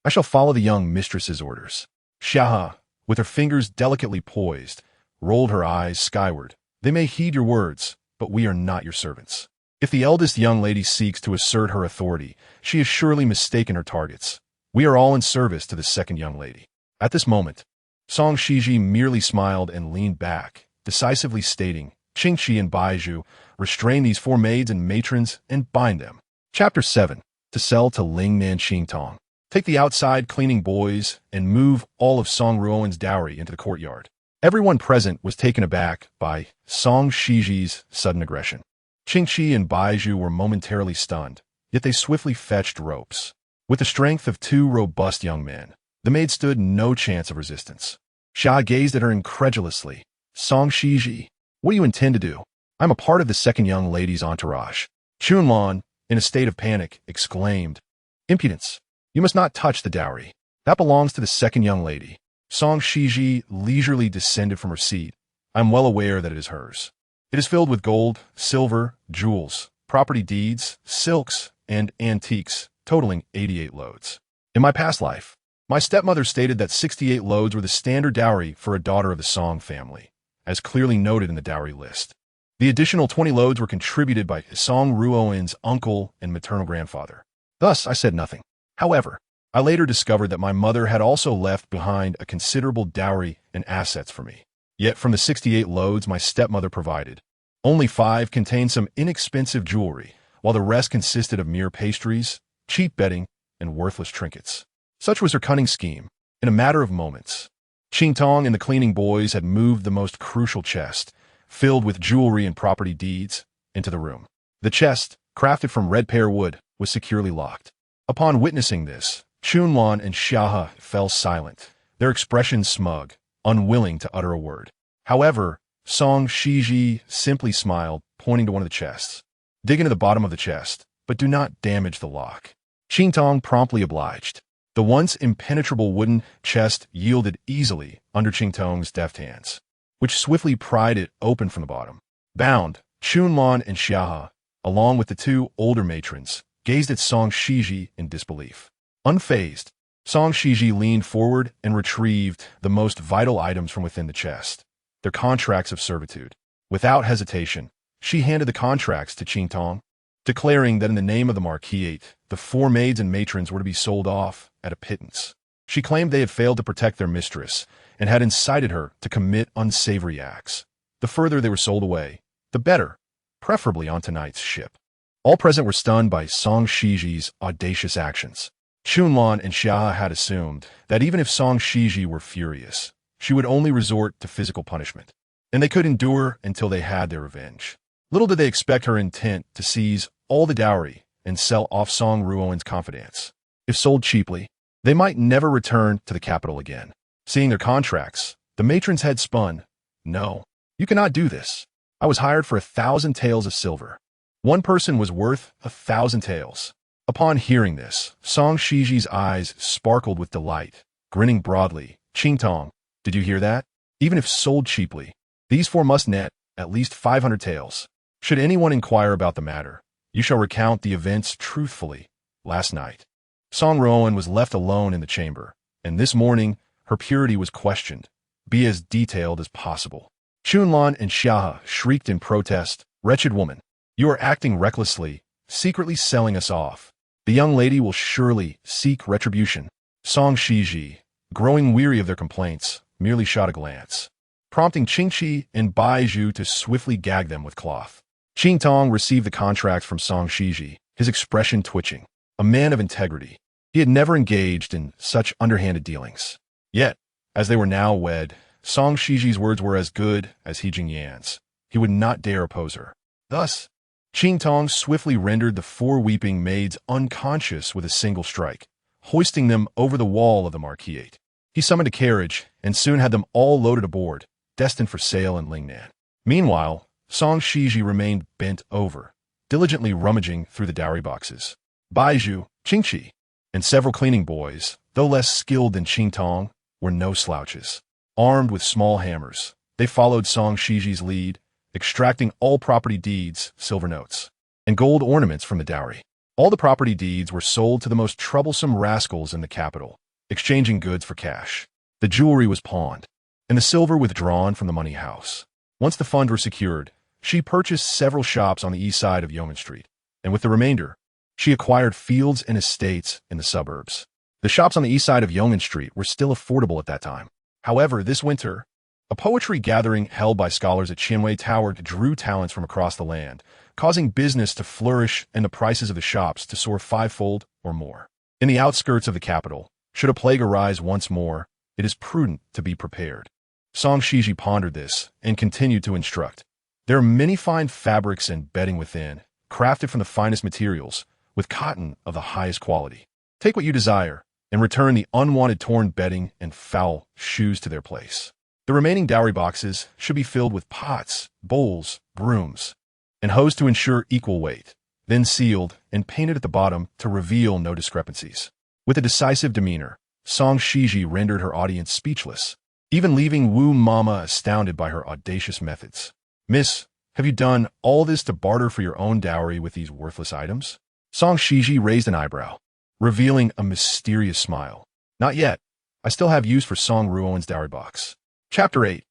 "I shall follow the young mistress's orders." Xia, with her fingers delicately poised, rolled her eyes skyward. "They may heed your words, but we are not your servants. If the eldest young lady seeks to assert her authority, she has surely mistaken her targets. We are all in service to the second young lady." At this moment, Song Xizhi merely smiled and leaned back, decisively stating, "Qingqi and Baizhu, restrain these 4 maids and matrons and bind them." Chapter 7. To sell to Lingnan Qingtong. Take the outside cleaning boys and move all of Song Ruoan's dowry into the courtyard. Everyone present was taken aback by Song Xizhi's sudden aggression. Qingqi and Baizhu were momentarily stunned, yet they swiftly fetched ropes. With the strength of 2 robust young men, the maid stood no chance of resistance. Xia gazed at her incredulously. "Song Xizhi, what do you intend to do?" "I'm a part of the second young lady's entourage." Chunlan, in a state of panic, exclaimed, "Impudence! You must not touch the dowry. That belongs to the second young lady." Song Xizhi leisurely descended from her seat. "I am well aware that it is hers. It is filled with gold, silver, jewels, property deeds, silks, and antiques, totaling 88 loads. In my past life, my stepmother stated that 68 loads were the standard dowry for a daughter of the Song family, as clearly noted in the dowry list. The additional 20 loads were contributed by Song Ruoan's uncle and maternal grandfather. Thus, I said nothing. However, I later discovered that my mother had also left behind a considerable dowry and assets for me. Yet from the 68 loads my stepmother provided, only 5 contained some inexpensive jewelry, while the rest consisted of mere pastries, cheap bedding, and worthless trinkets. Such was her cunning scheme. In a matter of moments, Qingtong and the cleaning boys had moved the most crucial chest, filled with jewelry and property deeds, into the room. The chest, crafted from red pear wood, was securely locked. Upon witnessing this, Chunlan and Xia fell silent, their expressions smug, unwilling to utter a word. However, Song Xizhi simply smiled, pointing to one of the chests. "Dig into the bottom of the chest, but do not damage the lock." Qingtong promptly obliged. The once impenetrable wooden chest yielded easily under Qingtong's deft hands, which swiftly pried it open from the bottom. Bound, Chunlan and Xia, along with the 2 older matrons, gazed at Song Xizhi in disbelief. Unfazed, Song Xizhi leaned forward and retrieved the most vital items from within the chest, their contracts of servitude. Without hesitation, she handed the contracts to Qingtong, declaring that in the name of the marquisate, the 4 maids and matrons were to be sold off at a pittance. She claimed they had failed to protect their mistress and had incited her to commit unsavory acts. The further they were sold away, the better, preferably on tonight's ship. All present were stunned by Song Xizhi's audacious actions. Chunlan and Xia had assumed that even if Song Xizhi were furious, she would only resort to physical punishment, and they could endure until they had their revenge. Little did they expect her intent to seize all the dowry and sell off Song Ruoan's confidence. If sold cheaply, they might never return to the capital again. Seeing their contracts, the matron's head spun. No, you cannot do this. I was hired for 1,000 taels of silver. One person was worth 1,000 taels. Upon hearing this, Song Xizhi's eyes sparkled with delight, grinning broadly. Qingtong, did you hear that? Even if sold cheaply, these four must net at least 500 taels. Should anyone inquire about the matter, you shall recount the events truthfully. Last night, Song Ruoan was left alone in the chamber, and this morning her purity was questioned. Be as detailed as possible. Chunlan and Xiahe shrieked in protest. Wretched woman, you are acting recklessly, secretly selling us off. The young lady will surely seek retribution. Song Xizhi, growing weary of their complaints, merely shot a glance, prompting Qingqi and Baizhu to swiftly gag them with cloth. Qingtong received the contract from Song Xizhi, his expression twitching. A man of integrity, he had never engaged in such underhanded dealings. Yet, as they were now wed, Song Xizhi's words were as good as He Jingyan's. He would not dare oppose her. Thus, Qingtong swiftly rendered the four weeping maids unconscious with a single strike, hoisting them over the wall of the marquise. He summoned a carriage and soon had them all loaded aboard, destined for sale in Lingnan. Meanwhile, Song Xizhi remained bent over, diligently rummaging through the dowry boxes. Baizhu, Qingqi, and several cleaning boys, though less skilled than Qingtong, were no slouches. Armed with small hammers, they followed Song Xizhi's lead, extracting all property deeds, silver notes, and gold ornaments from the dowry. All the property deeds were sold to the most troublesome rascals in the capital, exchanging goods for cash. The jewelry was pawned, and the silver withdrawn from the money house. Once the funds were secured, she purchased several shops on the east side of Yeoman Street, and with the remainder, she acquired fields and estates in the suburbs. The shops on the east side of Yeoman Street were still affordable at that time. However, this winter, a poetry gathering held by scholars at Qianwei Tower drew talents from across the land, causing business to flourish and the prices of the shops to soar fivefold or more. In the outskirts of the capital, should a plague arise once more, it is prudent to be prepared. Song Xizhi pondered this and continued to instruct. There are many fine fabrics and bedding within, crafted from the finest materials, with cotton of the highest quality. Take what you desire, and return the unwanted torn bedding and foul shoes to their place. The remaining dowry boxes should be filled with pots, bowls, brooms, and hosed to ensure equal weight, then sealed and painted at the bottom to reveal no discrepancies. With a decisive demeanor, Song Xizhi rendered her audience speechless, even leaving Wu Mama astounded by her audacious methods. Miss, have you done all this to barter for your own dowry with these worthless items? Song Xizhi raised an eyebrow, revealing a mysterious smile. Not yet. I still have use for Song Ruoan's dowry box. Chapter 8.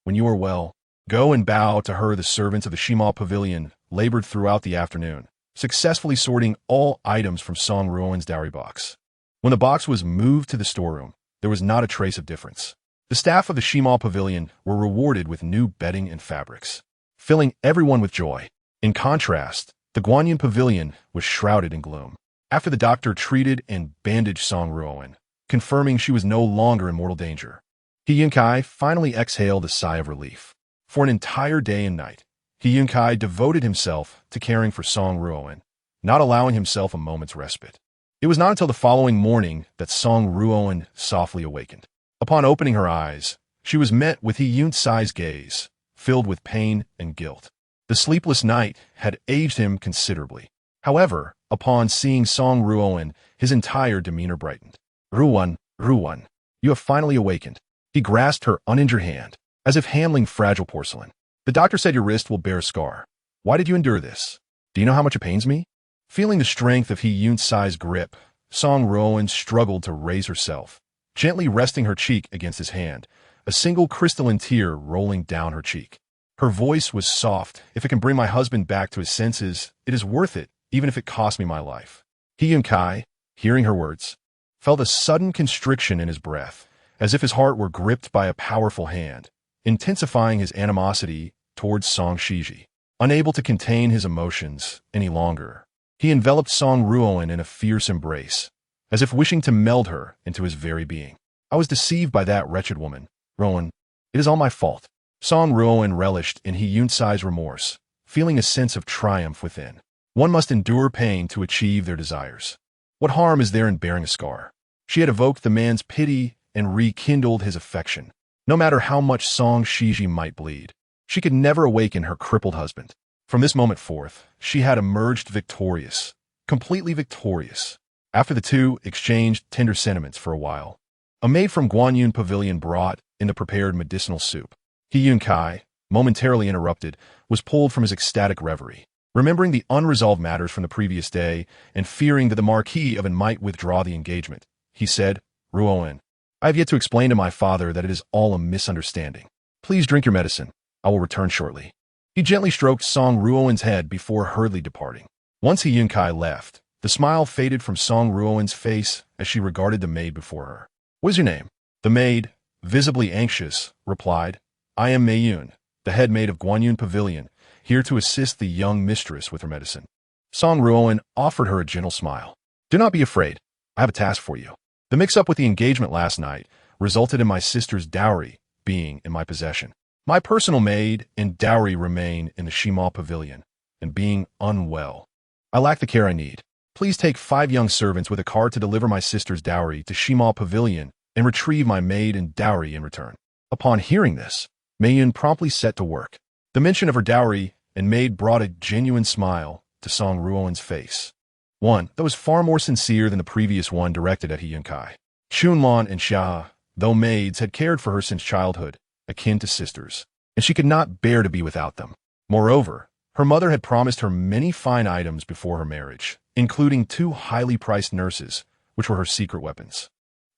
When you are well, go and bow to her. The servants of the Shimal Pavilion labored throughout the afternoon, successfully sorting all items from Song Ruoan's dowry box. When the box was moved to the storeroom, there was not a trace of difference. The staff of the Shimal Pavilion were rewarded with new bedding and fabrics, filling everyone with joy. In contrast, the Guanyin Pavilion was shrouded in gloom. After the doctor treated and bandaged Song Ruoan, confirming she was no longer in mortal danger, He Yunce finally exhaled a sigh of relief. For an entire day and night, He Yunce devoted himself to caring for Song Ruoan, not allowing himself a moment's respite. It was not until the following morning that Song Ruoan softly awakened. Upon opening her eyes, she was met with He Yunce's gaze, filled with pain and guilt. The sleepless night had aged him considerably. However, upon seeing Song Ruoan, his entire demeanor brightened. Ruoan, Ruoan, you have finally awakened. He grasped her uninjured hand, as if handling fragile porcelain. The doctor said your wrist will bear a scar. Why did you endure this? Do you know how much it pains me? Feeling the strength of He Yunce's grip, Song Ruoan struggled to raise herself, gently resting her cheek against his hand, a single crystalline tear rolling down her cheek. Her voice was soft. If it can bring my husband back to his senses, it is worth it, even if it costs me my life. He Yunce, hearing her words, felt a sudden constriction in his breath, as if his heart were gripped by a powerful hand, intensifying his animosity towards Song Xizhi. Unable to contain his emotions any longer, he enveloped Song Ruoan in a fierce embrace, as if wishing to meld her into his very being. I was deceived by that wretched woman, Ruoan. It is all my fault. Song Ruoan relished in He Yunce's remorse, feeling a sense of triumph within. One must endure pain to achieve their desires. What harm is there in bearing a scar? She had evoked the man's pity and rekindled his affection. No matter how much Song Xizhi might bleed, she could never awaken her crippled husband. From this moment forth, she had emerged victorious, completely victorious. After the two exchanged tender sentiments for a while, a maid from Guanyun Pavilion brought in the prepared medicinal soup. He Yunce, momentarily interrupted, was pulled from his ecstatic reverie. Remembering the unresolved matters from the previous day and fearing that the Marquis of An might withdraw the engagement, he said, "Ruoan, I have yet to explain to my father that it is all a misunderstanding. Please drink your medicine. I will return shortly." He gently stroked Song Ruoan's head before hurriedly departing. Once He Yunce left, the smile faded from Song Ruoan's face as she regarded the maid before her. "What is your name?" The maid, visibly anxious, replied, "I am Mayun, the head maid of Guanyun Pavilion, here to assist the young mistress with her medicine." Song Ruoan offered her a gentle smile. "Do not be afraid. I have a task for you. The mix-up with the engagement last night resulted in my sister's dowry being in my possession. My personal maid and dowry remain in the Shimal Pavilion, and being unwell, I lack the care I need. Please take 5 young servants with a cart to deliver my sister's dowry to Shimal Pavilion and retrieve my maid and dowry in return." Upon hearing this, Mayun promptly set to work. The mention of her dowry and maid brought a genuine smile to Song Ruoan's face. One that was far more sincere than the previous one directed at He Yunce. Chunlan and Xia, though maids, had cared for her since childhood, akin to sisters, and she could not bear to be without them. Moreover, her mother had promised her many fine items before her marriage, including 2 highly priced nurses, which were her secret weapons.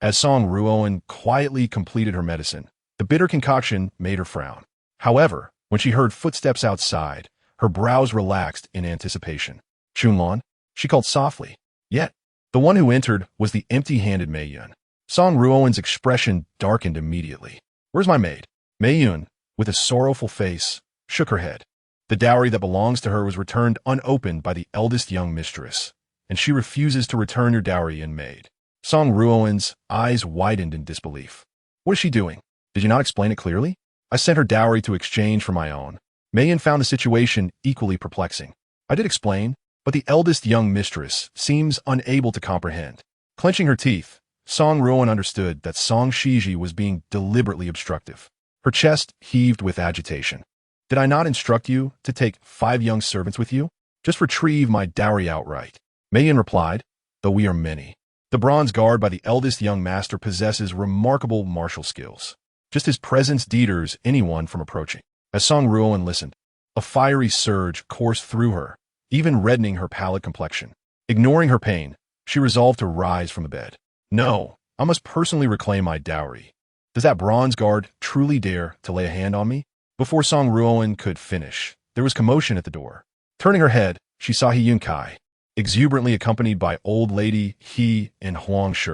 As Song Ruoan quietly completed her medicine, the bitter concoction made her frown. However, when she heard footsteps outside, her brows relaxed in anticipation. "Chunlan," she called softly. Yet, the one who entered was the empty-handed Mayun. Song Ruoan's expression darkened immediately. "Where's my maid?" Mayun, with a sorrowful face, shook her head. The dowry that belongs to her was returned unopened by the eldest young mistress, and she refuses to return your dowry and maid. Song Ruoan's eyes widened in disbelief. "What is she doing? Did you not explain it clearly?" "I sent her dowry to exchange for my own." Mayun found the situation equally perplexing. "I did explain, but the eldest young mistress seems unable to comprehend." Clenching her teeth, Song Ruoan understood that Song Xizhi was being deliberately obstructive. Her chest heaved with agitation. "Did I not instruct you to take 5 young servants with you? Just retrieve my dowry outright." Mayun replied, "Though we are many. The bronze guard by the eldest young master possesses remarkable martial skills. Just his presence deters anyone from approaching." As Song Ruoan listened, a fiery surge coursed through her, even reddening her pallid complexion. Ignoring her pain, she resolved to rise from the bed. "No, I must personally reclaim my dowry. Does that bronze guard truly dare to lay a hand on me?" Before Song Ruoan could finish, there was commotion at the door. Turning her head, she saw He Yunce, exuberantly accompanied by old lady He and Huang Shi,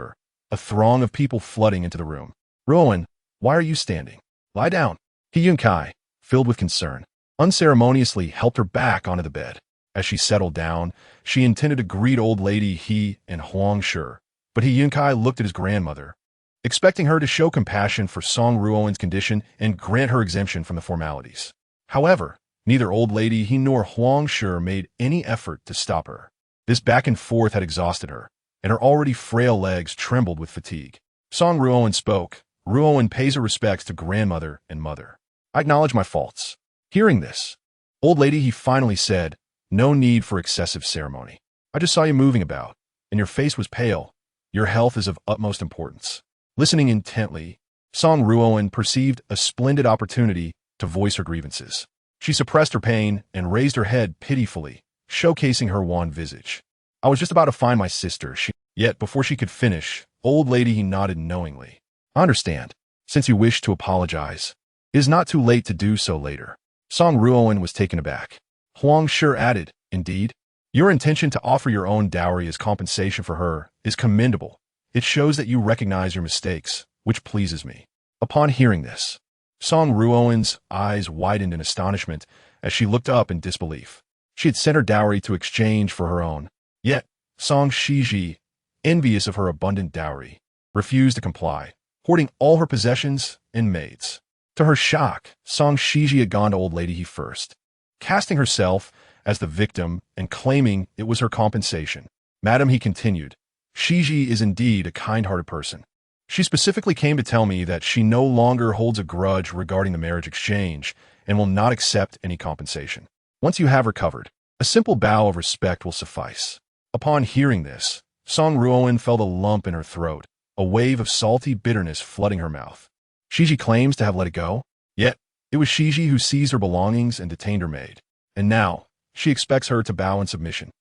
a throng of people flooding into the room. "Ruoan, why are you standing? Lie down." He Yunce, filled with concern, unceremoniously helped her back onto the bed. As she settled down, she intended to greet old lady He and Huang Shi, but He Yunce looked at his grandmother, expecting her to show compassion for Song Ruoan's condition and grant her exemption from the formalities. However, neither old lady He nor Huang Shi made any effort to stop her. This back and forth had exhausted her, and her already frail legs trembled with fatigue. Song Ruoan spoke. "Ruoan pays her respects to grandmother and mother. I acknowledge my faults." Hearing this, old lady He finally said, "No need for excessive ceremony. I just saw you moving about, and your face was pale. Your health is of utmost importance." Listening intently, Song Ruoan perceived a splendid opportunity to voice her grievances. She suppressed her pain and raised her head pitifully, showcasing her wan visage. "I was just about to find my sister." Yet before she could finish, old lady He nodded knowingly. "I understand. Since you wish to apologize, it is not too late to do so later." Song Ruoan was taken aback. Huang Shi added, "Indeed, your intention to offer your own dowry as compensation for her is commendable. It shows that you recognize your mistakes, which pleases me." Upon hearing this, Song Ruoan's eyes widened in astonishment as she looked up in disbelief. She had sent her dowry to exchange for her own. Yet, Song Xizhi, envious of her abundant dowry, refused to comply, hoarding all her possessions and maids. To her shock, Song Xizhi had gone to old lady He first. casting herself as the victim and claiming it was her compensation. Madam, he continued, Xizhi is indeed a kind-hearted person. She specifically came to tell me that she no longer holds a grudge regarding the marriage exchange and will not accept any compensation. Once you have her covered, a simple bow of respect will suffice. Upon hearing this, Song Ruoan felt a lump in her throat, a wave of salty bitterness flooding her mouth. Xizhi claims to have let it go, yet it was Xizhi who seized her belongings and detained her maid. And now, she expects her to bow in submission.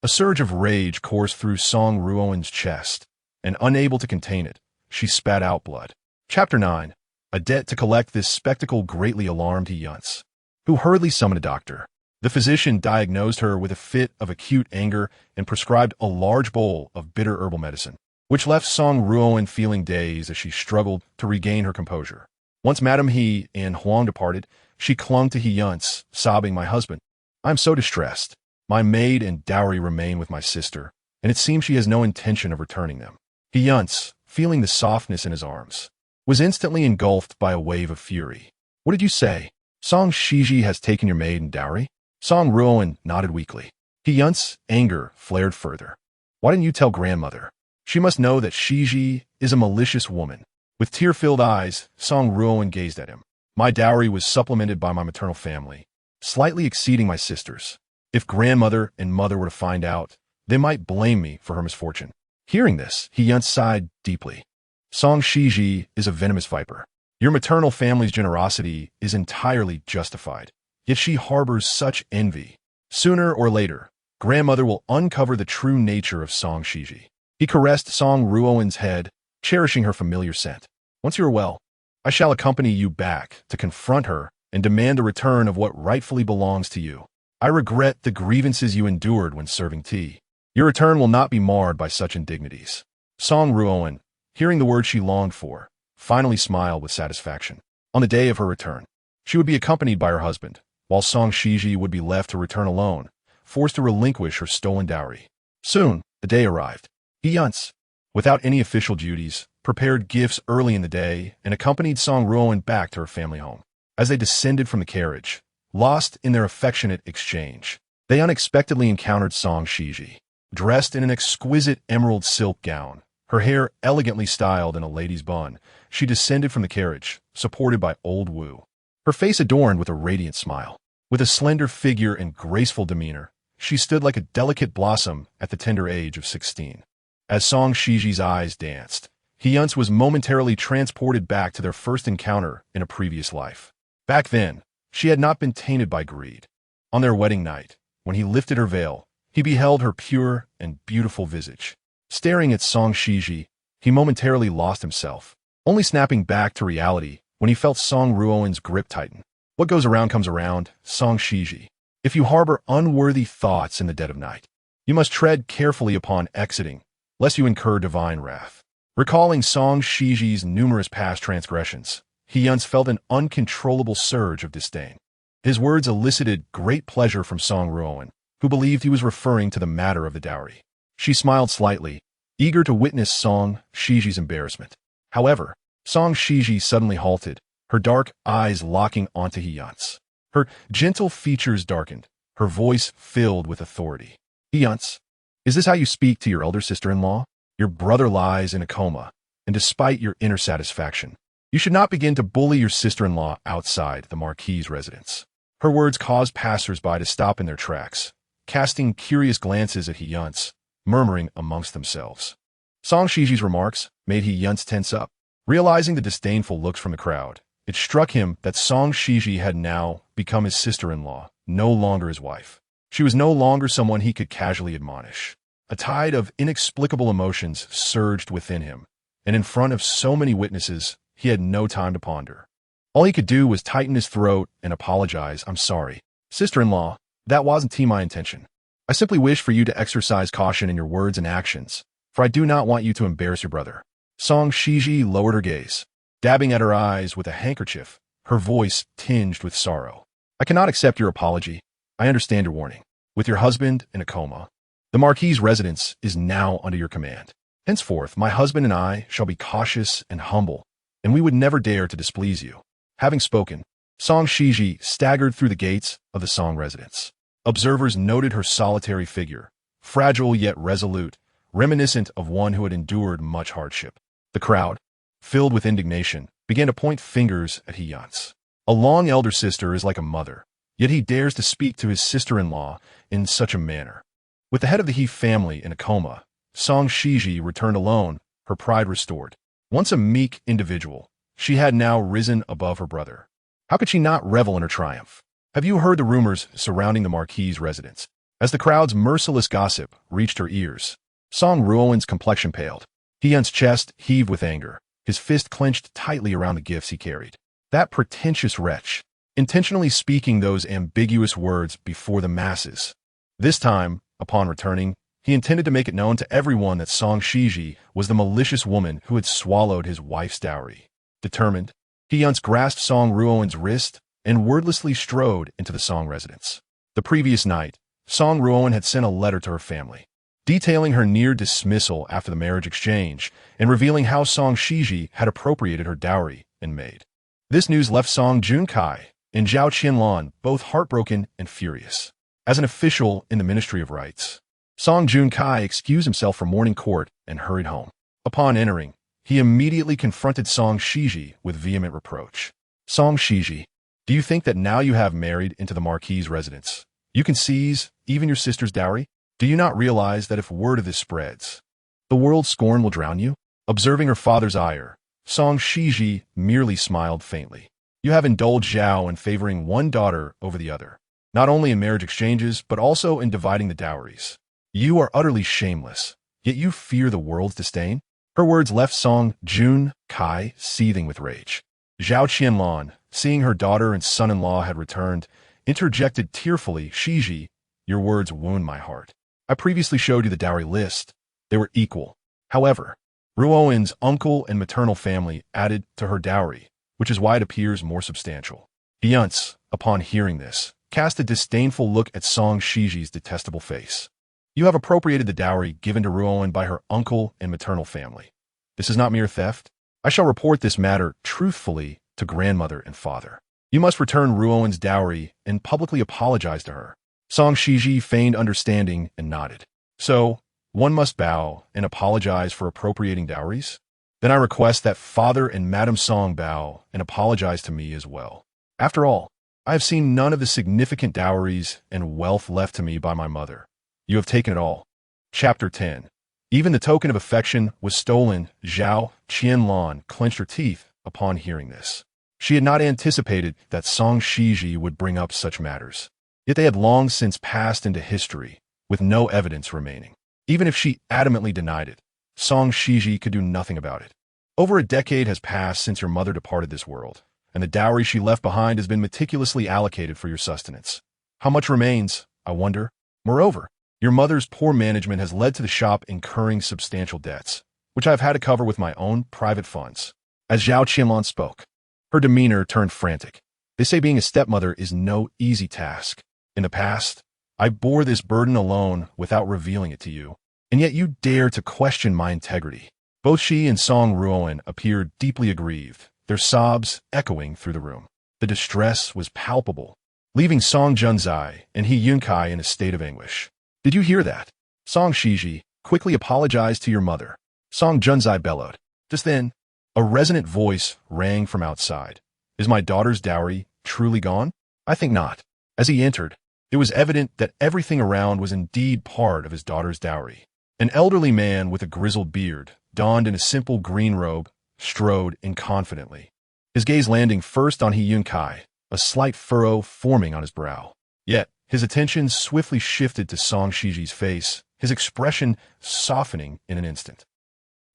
A surge of rage coursed through Song Ruoan's chest, and unable to contain it, she spat out blood. Chapter 9. A debt to collect. This spectacle greatly alarmed He Yunce, who hurriedly summoned a doctor. The physician diagnosed her with a fit of acute anger and prescribed a large bowl of bitter herbal medicine, which left Song Ruoan feeling dazed as she struggled to regain her composure. Once Madame He and Huang departed, she clung to He Yunce, sobbing, "My husband, I am so distressed. My maid and dowry remain with my sister, and it seems she has no intention of returning them." He Yunce, feeling the softness in his arms, was instantly engulfed by a wave of fury. "What did you say? Song Xizhi has taken your maid and dowry?" Song Ruoan nodded weakly. He Yunce's anger flared further. "Why didn't you tell grandmother? She must know that Xizhi is a malicious woman." With tear-filled eyes, Song Ruoan gazed at him. "My dowry was supplemented by my maternal family, slightly exceeding my sister's. If grandmother and mother were to find out, they might blame me for her misfortune." Hearing this, He Yunce sighed deeply. "Song Xizhi is a venomous viper. Your maternal family's generosity is entirely justified, yet she harbors such envy. Sooner or later, grandmother will uncover the true nature of Song Xizhi." He caressed Song Ruoan's head, cherishing her familiar scent. "Once you are well, I shall accompany you back to confront her and demand the return of what rightfully belongs to you. I regret the grievances you endured when serving tea. Your return will not be marred by such indignities." Song Ruoan, hearing the word she longed for, finally smiled with satisfaction. On the day of her return, she would be accompanied by her husband, while Song Xizhi would be left to return alone, forced to relinquish her stolen dowry. Soon, the day arrived. He Yunce, without any official duties, prepared gifts early in the day and accompanied Song Ruoan back to her family home. As they descended from the carriage, lost in their affectionate exchange, they unexpectedly encountered Song Xizhi, dressed in an exquisite emerald silk gown, her hair elegantly styled in a lady's bun. She descended from the carriage, supported by old Wu, her face adorned with a radiant smile. With a slender figure and graceful demeanor, she stood like a delicate blossom at the tender age of 16. As Song Xizhi's eyes danced, He Yunce was momentarily transported back to their first encounter in a previous life. Back then, she had not been tainted by greed. On their wedding night, when he lifted her veil, he beheld her pure and beautiful visage. Staring at Song Xizhi, he momentarily lost himself, only snapping back to reality when he felt Song Ruoan's grip tighten. "What goes around comes around, Song Xizhi. If you harbor unworthy thoughts in the dead of night, you must tread carefully upon exiting, lest you incur divine wrath." Recalling Song Xizhi's numerous past transgressions, He Yunce felt an uncontrollable surge of disdain. His words elicited great pleasure from Song Ruoan, who believed he was referring to the matter of the dowry. She smiled slightly, eager to witness Song Xizhi's embarrassment. However, Song Xizhi suddenly halted, her dark eyes locking onto He Yunce. Her gentle features darkened, her voice filled with authority. "He Yunce, is this how you speak to your elder sister-in-law? Your brother lies in a coma, and despite your inner satisfaction, you should not begin to bully your sister-in-law outside the Marquis's residence." Her words caused passers-by to stop in their tracks, casting curious glances at He Yunce, murmuring amongst themselves. Song Xizhi's remarks made He Yunce tense up. Realizing the disdainful looks from the crowd, it struck him that Song Xizhi had now become his sister-in-law, no longer his wife. She was no longer someone he could casually admonish. A tide of inexplicable emotions surged within him, and in front of so many witnesses, he had no time to ponder. All he could do was tighten his throat and apologize. "I'm sorry, sister-in-law, that wasn't my intention. I simply wish for you to exercise caution in your words and actions, for I do not want you to embarrass your brother." Song Xizhi lowered her gaze, dabbing at her eyes with a handkerchief, her voice tinged with sorrow. "I cannot accept your apology. I understand your warning. With your husband in a coma, the Marquis's residence is now under your command. Henceforth, my husband and I shall be cautious and humble, and we would never dare to displease you." Having spoken, Song Xizhi staggered through the gates of the Song residence. Observers noted her solitary figure, fragile yet resolute, reminiscent of one who had endured much hardship. The crowd, filled with indignation, began to point fingers at He Yunce. A long elder sister is like a mother, yet he dares to speak to his sister-in-law in such a manner. With the head of the He family in a coma, Song Xizhi returned alone, her pride restored. Once a meek individual, she had now risen above her brother. How could she not revel in her triumph? Have you heard the rumors surrounding the Marquis's residence? As the crowd's merciless gossip reached her ears, Song Ruoan's complexion paled. He Yunce's chest heaved with anger, his fist clenched tightly around the gifts he carried. That pretentious wretch, intentionally speaking those ambiguous words before the masses. This time, upon returning, he intended to make it known to everyone that Song Xizhi was the malicious woman who had swallowed his wife's dowry. Determined, He Yunce grasped Song Ruoan's wrist and wordlessly strode into the Song residence. The previous night, Song Ruoan had sent a letter to her family, detailing her near dismissal after the marriage exchange and revealing how Song Xizhi had appropriated her dowry and maid. This news left Song Junkai and Zhao Qianlan both heartbroken and furious. As an official in the Ministry of Rights, Song Junkai excused himself from morning court and hurried home. Upon entering, he immediately confronted Song Xizhi with vehement reproach. Song Xizhi, do you think that now you have married into the Marquis's residence, you can seize even your sister's dowry? Do you not realize that if word of this spreads, the world's scorn will drown you? Observing her father's ire, Song Xizhi merely smiled faintly. You have indulged Zhao in favoring one daughter over the other, not only in marriage exchanges, but also in dividing the dowries. You are utterly shameless, yet you fear the world's disdain? Her words left Song Junkai seething with rage. Zhao Qianlan, seeing her daughter and son-in-law had returned, interjected tearfully, Xizhi, your words wound my heart. I previously showed you the dowry list. They were equal. However, Ruoan's uncle and maternal family added to her dowry, which is why it appears more substantial. He Yunce, upon hearing this, cast a disdainful look at Song Xizhi's detestable face. You have appropriated the dowry given to Ruoan by her uncle and maternal family. This is not mere theft. I shall report this matter truthfully to grandmother and father. You must return Ruoan's dowry and publicly apologize to her. Song Xizhi feigned understanding and nodded. So, one must bow and apologize for appropriating dowries? Then I request that Father and Madame Song bow and apologize to me as well. After all, I have seen none of the significant dowries and wealth left to me by my mother. You have taken it all. Chapter 10. Even the token of affection was stolen. Zhao Qianlan clenched her teeth upon hearing this. She had not anticipated that Song Xizhi would bring up such matters. Yet they had long since passed into history, with no evidence remaining. Even if she adamantly denied it, Song Xizhi could do nothing about it. Over a decade has passed since your mother departed this world, and the dowry she left behind has been meticulously allocated for your sustenance. How much remains, I wonder? Moreover, your mother's poor management has led to the shop incurring substantial debts, which I have had to cover with my own private funds. As Zhao Qianlan spoke, her demeanor turned frantic. They say being a stepmother is no easy task. In the past, I bore this burden alone without revealing it to you, and yet you dare to question my integrity. Both she and Song Ruoan appeared deeply aggrieved, their sobs echoing through the room. The distress was palpable, leaving Song Junzai and He Yunce in a state of anguish. Did you hear that? Song Xizhi, quickly apologize to your mother. Song Junzai bellowed. Just then, a resonant voice rang from outside. Is my daughter's dowry truly gone? I think not. As he entered, it was evident that everything around was indeed part of his daughter's dowry. An elderly man with a grizzled beard, donned in a simple green robe, strode in confidently, his gaze landing first on He Yunce, a slight furrow forming on his brow. Yet, his attention swiftly shifted to Song Xizhi's face, his expression softening in an instant.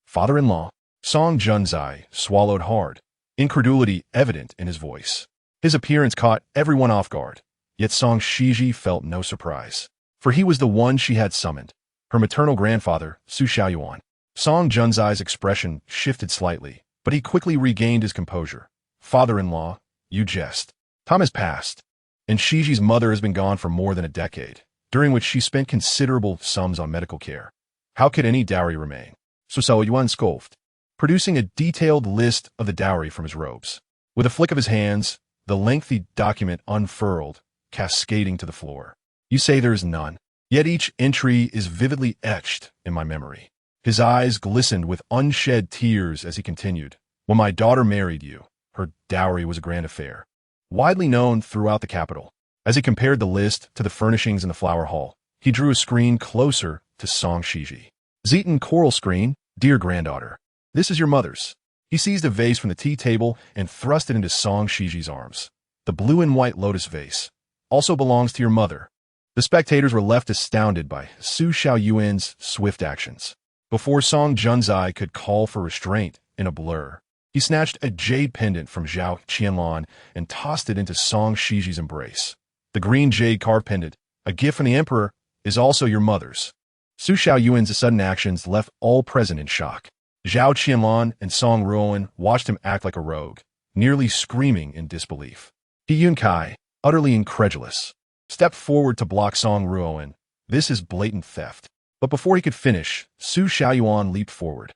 Father-in-law, Song Junzai swallowed hard, incredulity evident in his voice. His appearance caught everyone off guard, yet Song Xizhi felt no surprise, for he was the one she had summoned, her maternal grandfather, Su Xiaoyuan. Song Junzai's expression shifted slightly, but he quickly regained his composure. Father-in-law, you jest. Time has passed, and Xizhi's mother has been gone for more than a decade, during which she spent considerable sums on medical care. How could any dowry remain? Su Xiaoyuan scoffed, producing a detailed list of the dowry from his robes. With a flick of his hands, the lengthy document unfurled, cascading to the floor. You say there is none, yet each entry is vividly etched in my memory. His eyes glistened with unshed tears as he continued. When my daughter married you, her dowry was a grand affair, widely known throughout the capital. As he compared the list to the furnishings in the flower hall, he drew a screen closer to Song Xizhi. Zeton coral screen, dear granddaughter, this is your mother's. He seized a vase from the tea table and thrust it into Song Xizhi's arms. The blue and white lotus vase also belongs to your mother. The spectators were left astounded by Su Xiaoyuan's swift actions. Before Song Junzai could call for restraint in a blur, he snatched a jade pendant from Zhao Qianlan and tossed it into Song Xizhi's embrace. The green jade carved pendant, a gift from the emperor, is also your mother's. Su Xiaoyuan's sudden actions left all present in shock. Zhao Qianlan and Song Ruoan watched him act like a rogue, nearly screaming in disbelief. He Yunce, utterly incredulous, stepped forward to block Song Ruoan. This is blatant theft. But before he could finish, Su Xiaoyuan leaped forward,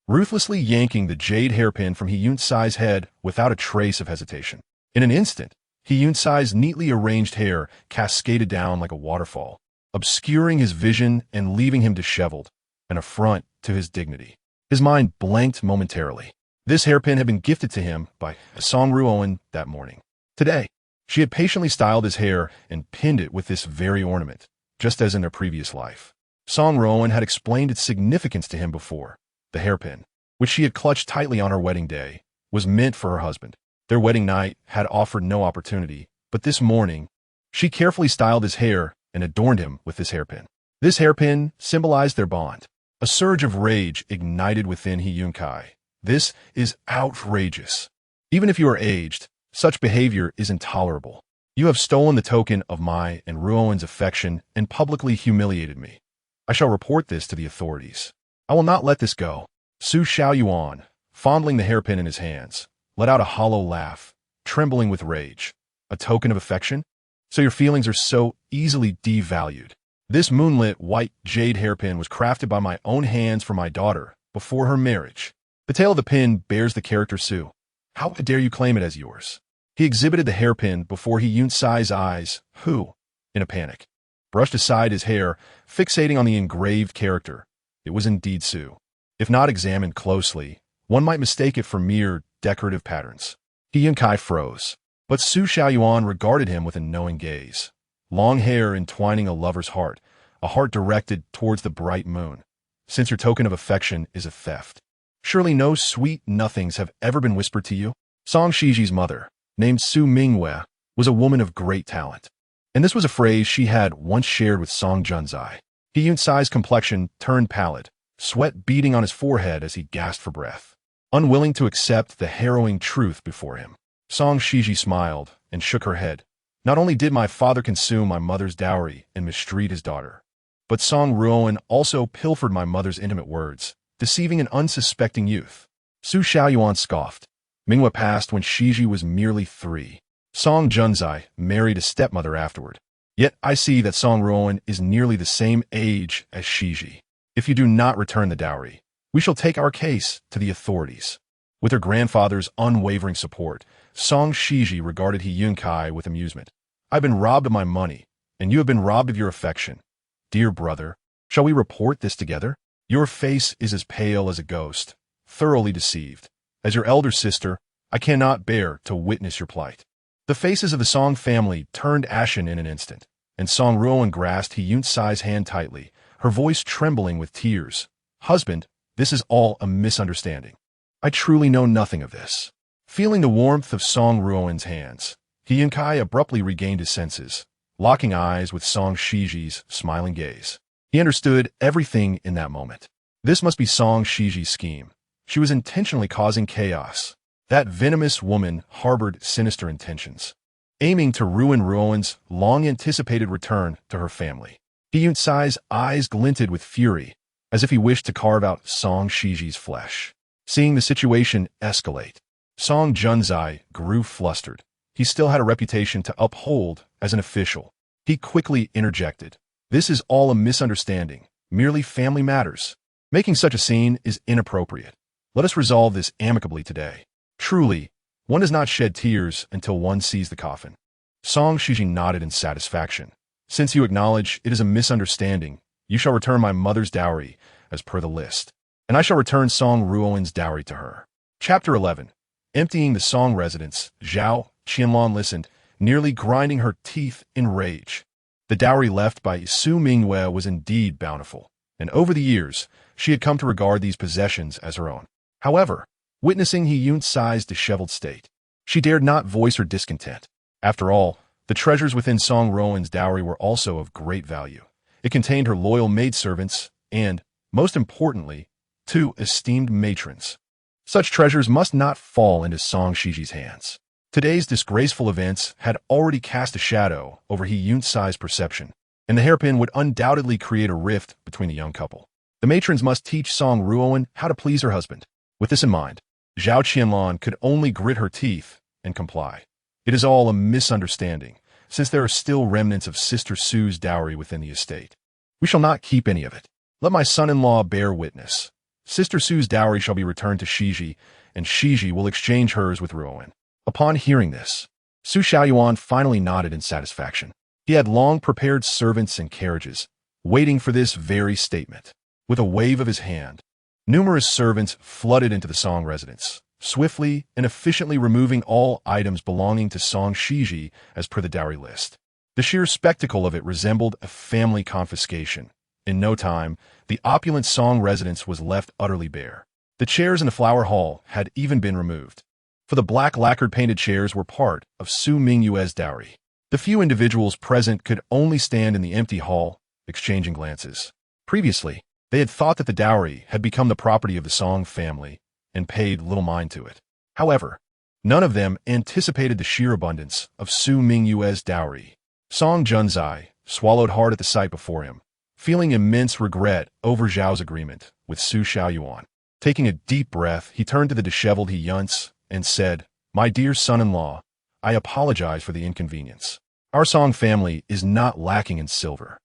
ruthlessly yanking the jade hairpin from He Yunce's head without a trace of hesitation. In an instant, He Yunce's neatly arranged hair cascaded down like a waterfall, obscuring his vision and leaving him disheveled, an affront to his dignity. His mind blanked momentarily. This hairpin had been gifted to him by Song Ruoan that morning. Today, she had patiently styled his hair and pinned it with this very ornament, just as in their previous life. Song Ruoan had explained its significance to him before. The hairpin, which she had clutched tightly on her wedding day, was meant for her husband. Their wedding night had offered no opportunity, but this morning, she carefully styled his hair and adorned him with this hairpin. This hairpin symbolized their bond. A surge of rage ignited within He Yunce. This is outrageous. Even if you are aged, such behavior is intolerable. You have stolen the token of my and Ruoan's affection and publicly humiliated me. I shall report this to the authorities. I will not let this go. Su Xiaoyuan, fondling the hairpin in his hands, let out a hollow laugh, trembling with rage. A token of affection? So your feelings are so easily devalued. This moonlit white jade hairpin was crafted by my own hands for my daughter before her marriage. The tail of the pin bears the character Su. How dare you claim it as yours? He exhibited the hairpin before He Yunce's eyes, who, in a panic, brushed aside his hair, fixating on the engraved character. It was indeed Su. If not examined closely, one might mistake it for mere decorative patterns. He Yunce froze, but Su Xiaoyuan regarded him with a knowing gaze. Long hair entwining a lover's heart, a heart directed towards the bright moon. Since your token of affection is a theft, surely no sweet nothings have ever been whispered to you? Song Xizhi's mother, named Su Mingwe, was a woman of great talent. And this was a phrase she had once shared with Song Junzai. He Yunce's complexion turned pallid, sweat beading on his forehead as he gasped for breath, unwilling to accept the harrowing truth before him. Song Xizhi smiled and shook her head. Not only did my father consume my mother's dowry and mistreat his daughter, but Song Ruoan also pilfered my mother's intimate words, deceiving an unsuspecting youth. Su Xiaoyuan scoffed. Mingwe passed when Xizhi was merely 3. Song Junzai married a stepmother afterward. Yet I see that Song Ruoan is nearly the same age as Xizhi. If you do not return the dowry, we shall take our case to the authorities. With her grandfather's unwavering support, Song Xizhi regarded He Yunce with amusement. I've been robbed of my money, and you have been robbed of your affection. Dear brother, shall we report this together? Your face is as pale as a ghost, thoroughly deceived. As your elder sister, I cannot bear to witness your plight. The faces of the Song family turned ashen in an instant, and Song Ruoan grasped He Yunce's hand tightly, her voice trembling with tears. Husband, this is all a misunderstanding. I truly know nothing of this. Feeling the warmth of Song Ruoan's hands, He Yunce abruptly regained his senses, locking eyes with Song Xizhi's smiling gaze. He understood everything in that moment. This must be Song Xizhi's scheme. She was intentionally causing chaos. That venomous woman harbored sinister intentions, aiming to ruin Ruoan's long-anticipated return to her family. He Yunce's eyes glinted with fury, as if he wished to carve out Song Xizhi's flesh. Seeing the situation escalate, Song Junzai grew flustered. He still had a reputation to uphold as an official. He quickly interjected. This is all a misunderstanding, merely family matters. Making such a scene is inappropriate. Let us resolve this amicably today. Truly, One does not shed tears until one sees the coffin. Song Xizhi nodded in satisfaction. Since you acknowledge it is a misunderstanding, you shall return my mother's dowry, as per the list, and I shall return Song Ruoan's dowry to her. Chapter 11. Emptying the Song residence, Zhao Qianlan listened, nearly grinding her teeth in rage. The dowry left by Su Mingyue was indeed bountiful, and over the years, she had come to regard these possessions as her own. However, witnessing He Yunce's disheveled state, she dared not voice her discontent. After all, the treasures within Song Ruoan's dowry were also of great value. It contained her loyal maidservants and, most importantly, 2 esteemed matrons. Such treasures must not fall into Song Xizhi's hands. Today's disgraceful events had already cast a shadow over He Yunce's perception, and the hairpin would undoubtedly create a rift between the young couple. The matrons must teach Song Ruoan how to please her husband. With this in mind, Zhao Qianlan could only grit her teeth and comply. It is all a misunderstanding, since there are still remnants of Sister Su's dowry within the estate. We shall not keep any of it. Let my son-in-law bear witness. Sister Su's dowry shall be returned to Xizhi, and Xizhi will exchange hers with Ruoan. Upon hearing this, Su Xiaoyuan finally nodded in satisfaction. He had long prepared servants and carriages, waiting for this very statement. With a wave of his hand, numerous servants flooded into the Song residence, swiftly and efficiently removing all items belonging to Song Xizhi as per the dowry list. The sheer spectacle of it resembled a family confiscation. In no time, the opulent Song residence was left utterly bare. The chairs in the flower hall had even been removed, for the black lacquered painted chairs were part of Su Mingyue's dowry. The few individuals present could only stand in the empty hall, exchanging glances. Previously, they had thought that the dowry had become the property of the Song family and paid little mind to it. However, none of them anticipated the sheer abundance of Su Mingyue's dowry. Song Junzai swallowed hard at the sight before him, feeling immense regret over Zhao's agreement with Su Xiaoyuan. Taking a deep breath, he turned to the disheveled He Yunce and said, "My dear son-in-law, I apologize for the inconvenience. Our Song family is not lacking in silver.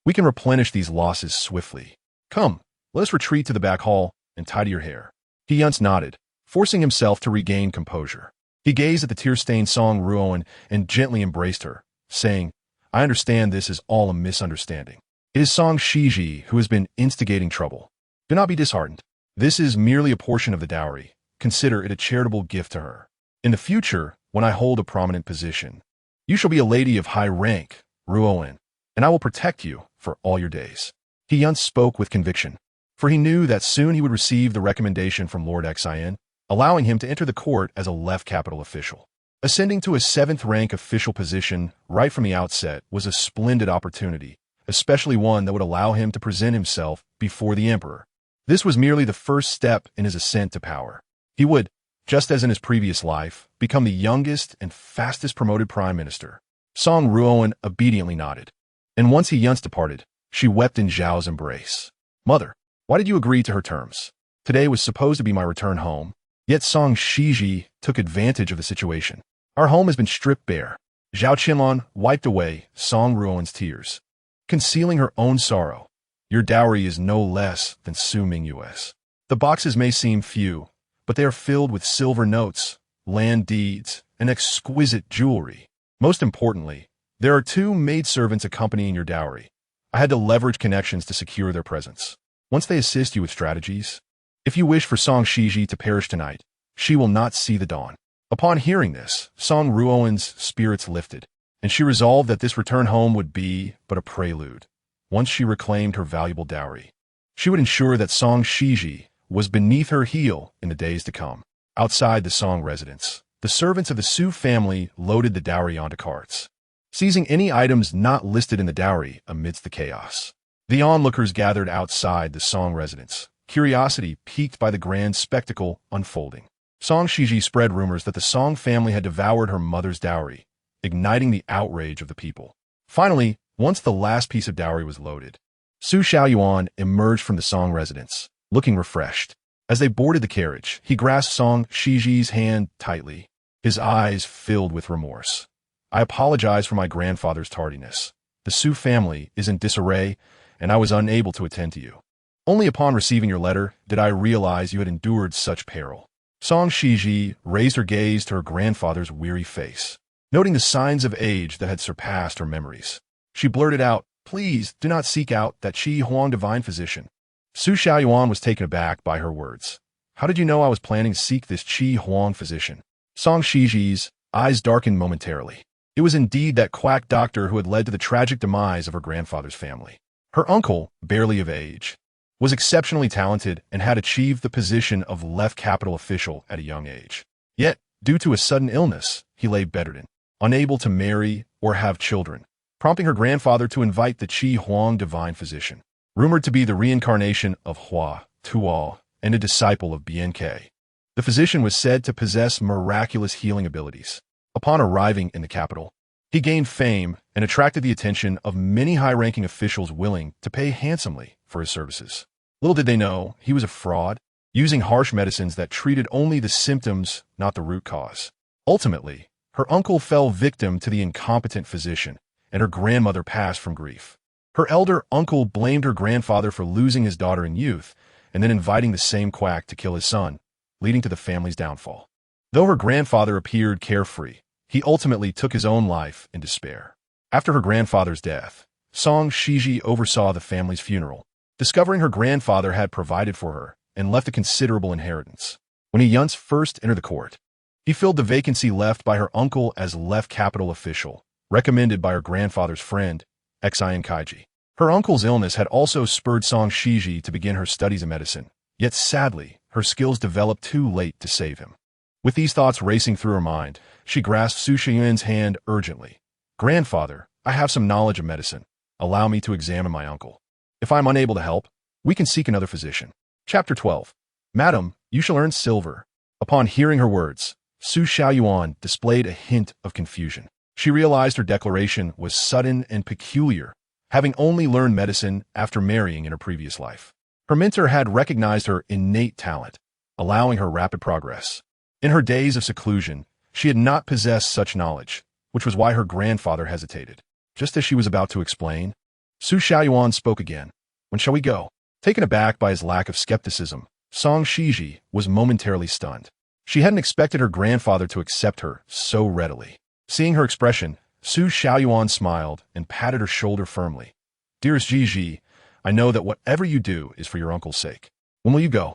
We can replenish these losses swiftly. Come, let us retreat to the back hall and tidy your hair." He Yunce nodded, forcing himself to regain composure. He gazed at the tear-stained Song Ruoan and gently embraced her, saying, "I understand this is all a misunderstanding. It is Song Xizhi who has been instigating trouble. Do not be disheartened. This is merely a portion of the dowry. Consider it a charitable gift to her. In the future, when I hold a prominent position, you shall be a lady of high rank, Ruoan, and I will protect you for all your days." He Yunce spoke with conviction, for he knew that soon he would receive the recommendation from Lord Xizhi, allowing him to enter the court as a left capital official. Ascending to a 7th rank official position right from the outset was a splendid opportunity, especially one that would allow him to present himself before the emperor. This was merely the first step in his ascent to power. He would, just as in his previous life, become the youngest and fastest promoted prime minister. Song Ruoan obediently nodded, and once He Yunce departed, she wept in Zhao's embrace. "Mother, why did you agree to her terms? Today was supposed to be my return home, yet Song Xizhi took advantage of the situation. Our home has been stripped bare." Zhao Qianlan wiped away Song Ruoan's tears, concealing her own sorrow. "Your dowry is no less than Su Mingyue's. The boxes may seem few, but they are filled with silver notes, land deeds, and exquisite jewelry. Most importantly, there are 2 maidservants accompanying your dowry. I had to leverage connections to secure their presence. Once they assist you with strategies, if you wish for Song Xizhi to perish tonight, she will not see the dawn." Upon hearing this, Song Ruoan's spirits lifted, and she resolved that this return home would be but a prelude. Once she reclaimed her valuable dowry, she would ensure that Song Xizhi was beneath her heel in the days to come. Outside the Song residence, the servants of the Su family loaded the dowry onto carts, seizing any items not listed in the dowry amidst the chaos. The onlookers gathered outside the Song residence, curiosity piqued by the grand spectacle unfolding. Song Xizhi spread rumors that the Song family had devoured her mother's dowry, igniting the outrage of the people. Finally, once the last piece of dowry was loaded, Su Xiaoyuan emerged from the Song residence, looking refreshed. As they boarded the carriage, he grasped Song Xizhi's hand tightly, his eyes filled with remorse. "I apologize for my grandfather's tardiness. The Su family is in disarray, and I was unable to attend to you. Only upon receiving your letter did I realize you had endured such peril." Song Xizhi raised her gaze to her grandfather's weary face, noting the signs of age that had surpassed her memories. She blurted out, "Please do not seek out that Qi Huang divine physician." Su Xiaoyuan was taken aback by her words. "How did you know I was planning to seek this Qi Huang physician?" Song Xizhi's eyes darkened momentarily. It was indeed that quack doctor who had led to the tragic demise of her grandfather's family. Her uncle, barely of age, was exceptionally talented and had achieved the position of left capital official at a young age. Yet, due to a sudden illness, he lay bedridden, unable to marry or have children, prompting her grandfather to invite the Qi Huang divine physician, rumored to be the reincarnation of Hua, Tuo, and a disciple of BNK. The physician was said to possess miraculous healing abilities. Upon arriving in the capital, he gained fame and attracted the attention of many high-ranking officials willing to pay handsomely for his services. Little did they know he was a fraud, using harsh medicines that treated only the symptoms, not the root cause. Ultimately, her uncle fell victim to the incompetent physician, and her grandmother passed from grief. Her elder uncle blamed her grandfather for losing his daughter in youth, and then inviting the same quack to kill his son, leading to the family's downfall. Though her grandfather appeared carefree, he ultimately took his own life in despair. After her grandfather's death, Song Xizhi oversaw the family's funeral, discovering her grandfather had provided for her and left a considerable inheritance. When He Yunce first entered the court, he filled the vacancy left by her uncle as left capital official, recommended by her grandfather's friend, Xizhi. Her uncle's illness had also spurred Song Xizhi to begin her studies in medicine, yet sadly, her skills developed too late to save him. With these thoughts racing through her mind, she grasped Su Xianyuan's hand urgently. "Grandfather, I have some knowledge of medicine. Allow me to examine my uncle. If I am unable to help, we can seek another physician." Chapter 12. "Madam, you shall earn silver." Upon hearing her words, Su Xiaoyuan displayed a hint of confusion. She realized her declaration was sudden and peculiar, having only learned medicine after marrying in her previous life. Her mentor had recognized her innate talent, allowing her rapid progress. In her days of seclusion, she had not possessed such knowledge, which was why her grandfather hesitated. Just as she was about to explain, Su Xiaoyuan spoke again. "When shall we go?" Taken aback by his lack of skepticism, Song Xizhi was momentarily stunned. She hadn't expected her grandfather to accept her so readily. Seeing her expression, Su Xiaoyuan smiled and patted her shoulder firmly. "Dearest Xizhi, I know that whatever you do is for your uncle's sake. When will you go?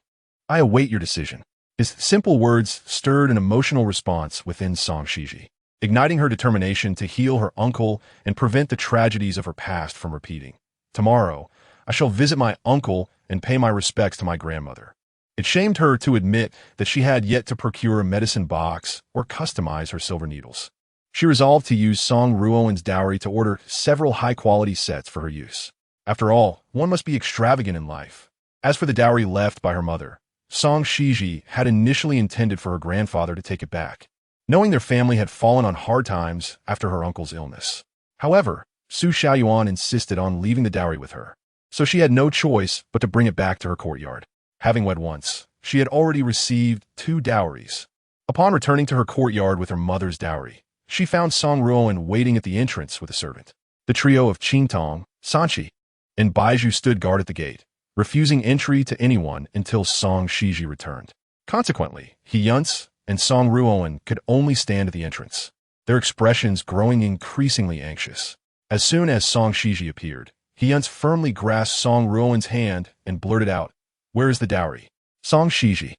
I await your decision." His simple words stirred an emotional response within Song Xizhi, igniting her determination to heal her uncle and prevent the tragedies of her past from repeating. "Tomorrow, I shall visit my uncle and pay my respects to my grandmother." It shamed her to admit that she had yet to procure a medicine box or customize her silver needles. She resolved to use Song Ruoan's dowry to order several high-quality sets for her use. After all, one must be extravagant in life. As for the dowry left by her mother, Song Xizhi had initially intended for her grandfather to take it back, knowing their family had fallen on hard times after her uncle's illness. However, Su Xiaoyuan insisted on leaving the dowry with her, so she had no choice but to bring it back to her courtyard. Having wed once, she had already received 2 dowries. Upon returning to her courtyard with her mother's dowry, she found Song Ruoan waiting at the entrance with a servant. The trio of Qingtong, Sanchi, and Baizhu stood guard at the gate, refusing entry to anyone until Song Xizhi returned. Consequently, He Yunce and Song Ruoan could only stand at the entrance, their expressions growing increasingly anxious. As soon as Song Xizhi appeared, He Yunce firmly grasped Song Ruoan's hand and blurted out, "Where is the dowry?" "Song Xizhi,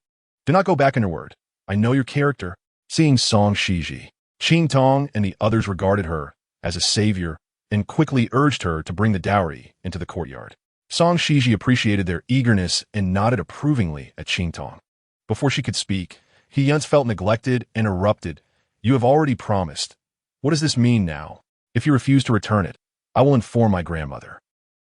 do not go back on your word. I know your character." Seeing Song Xizhi, Qingtong and the others regarded her as a savior and quickly urged her to bring the dowry into the courtyard. Song Xizhi appreciated their eagerness and nodded approvingly at Qingtong. Before she could speak, He Yunce felt neglected and erupted. "You have already promised. What does this mean now? If you refuse to return it, I will inform my grandmother."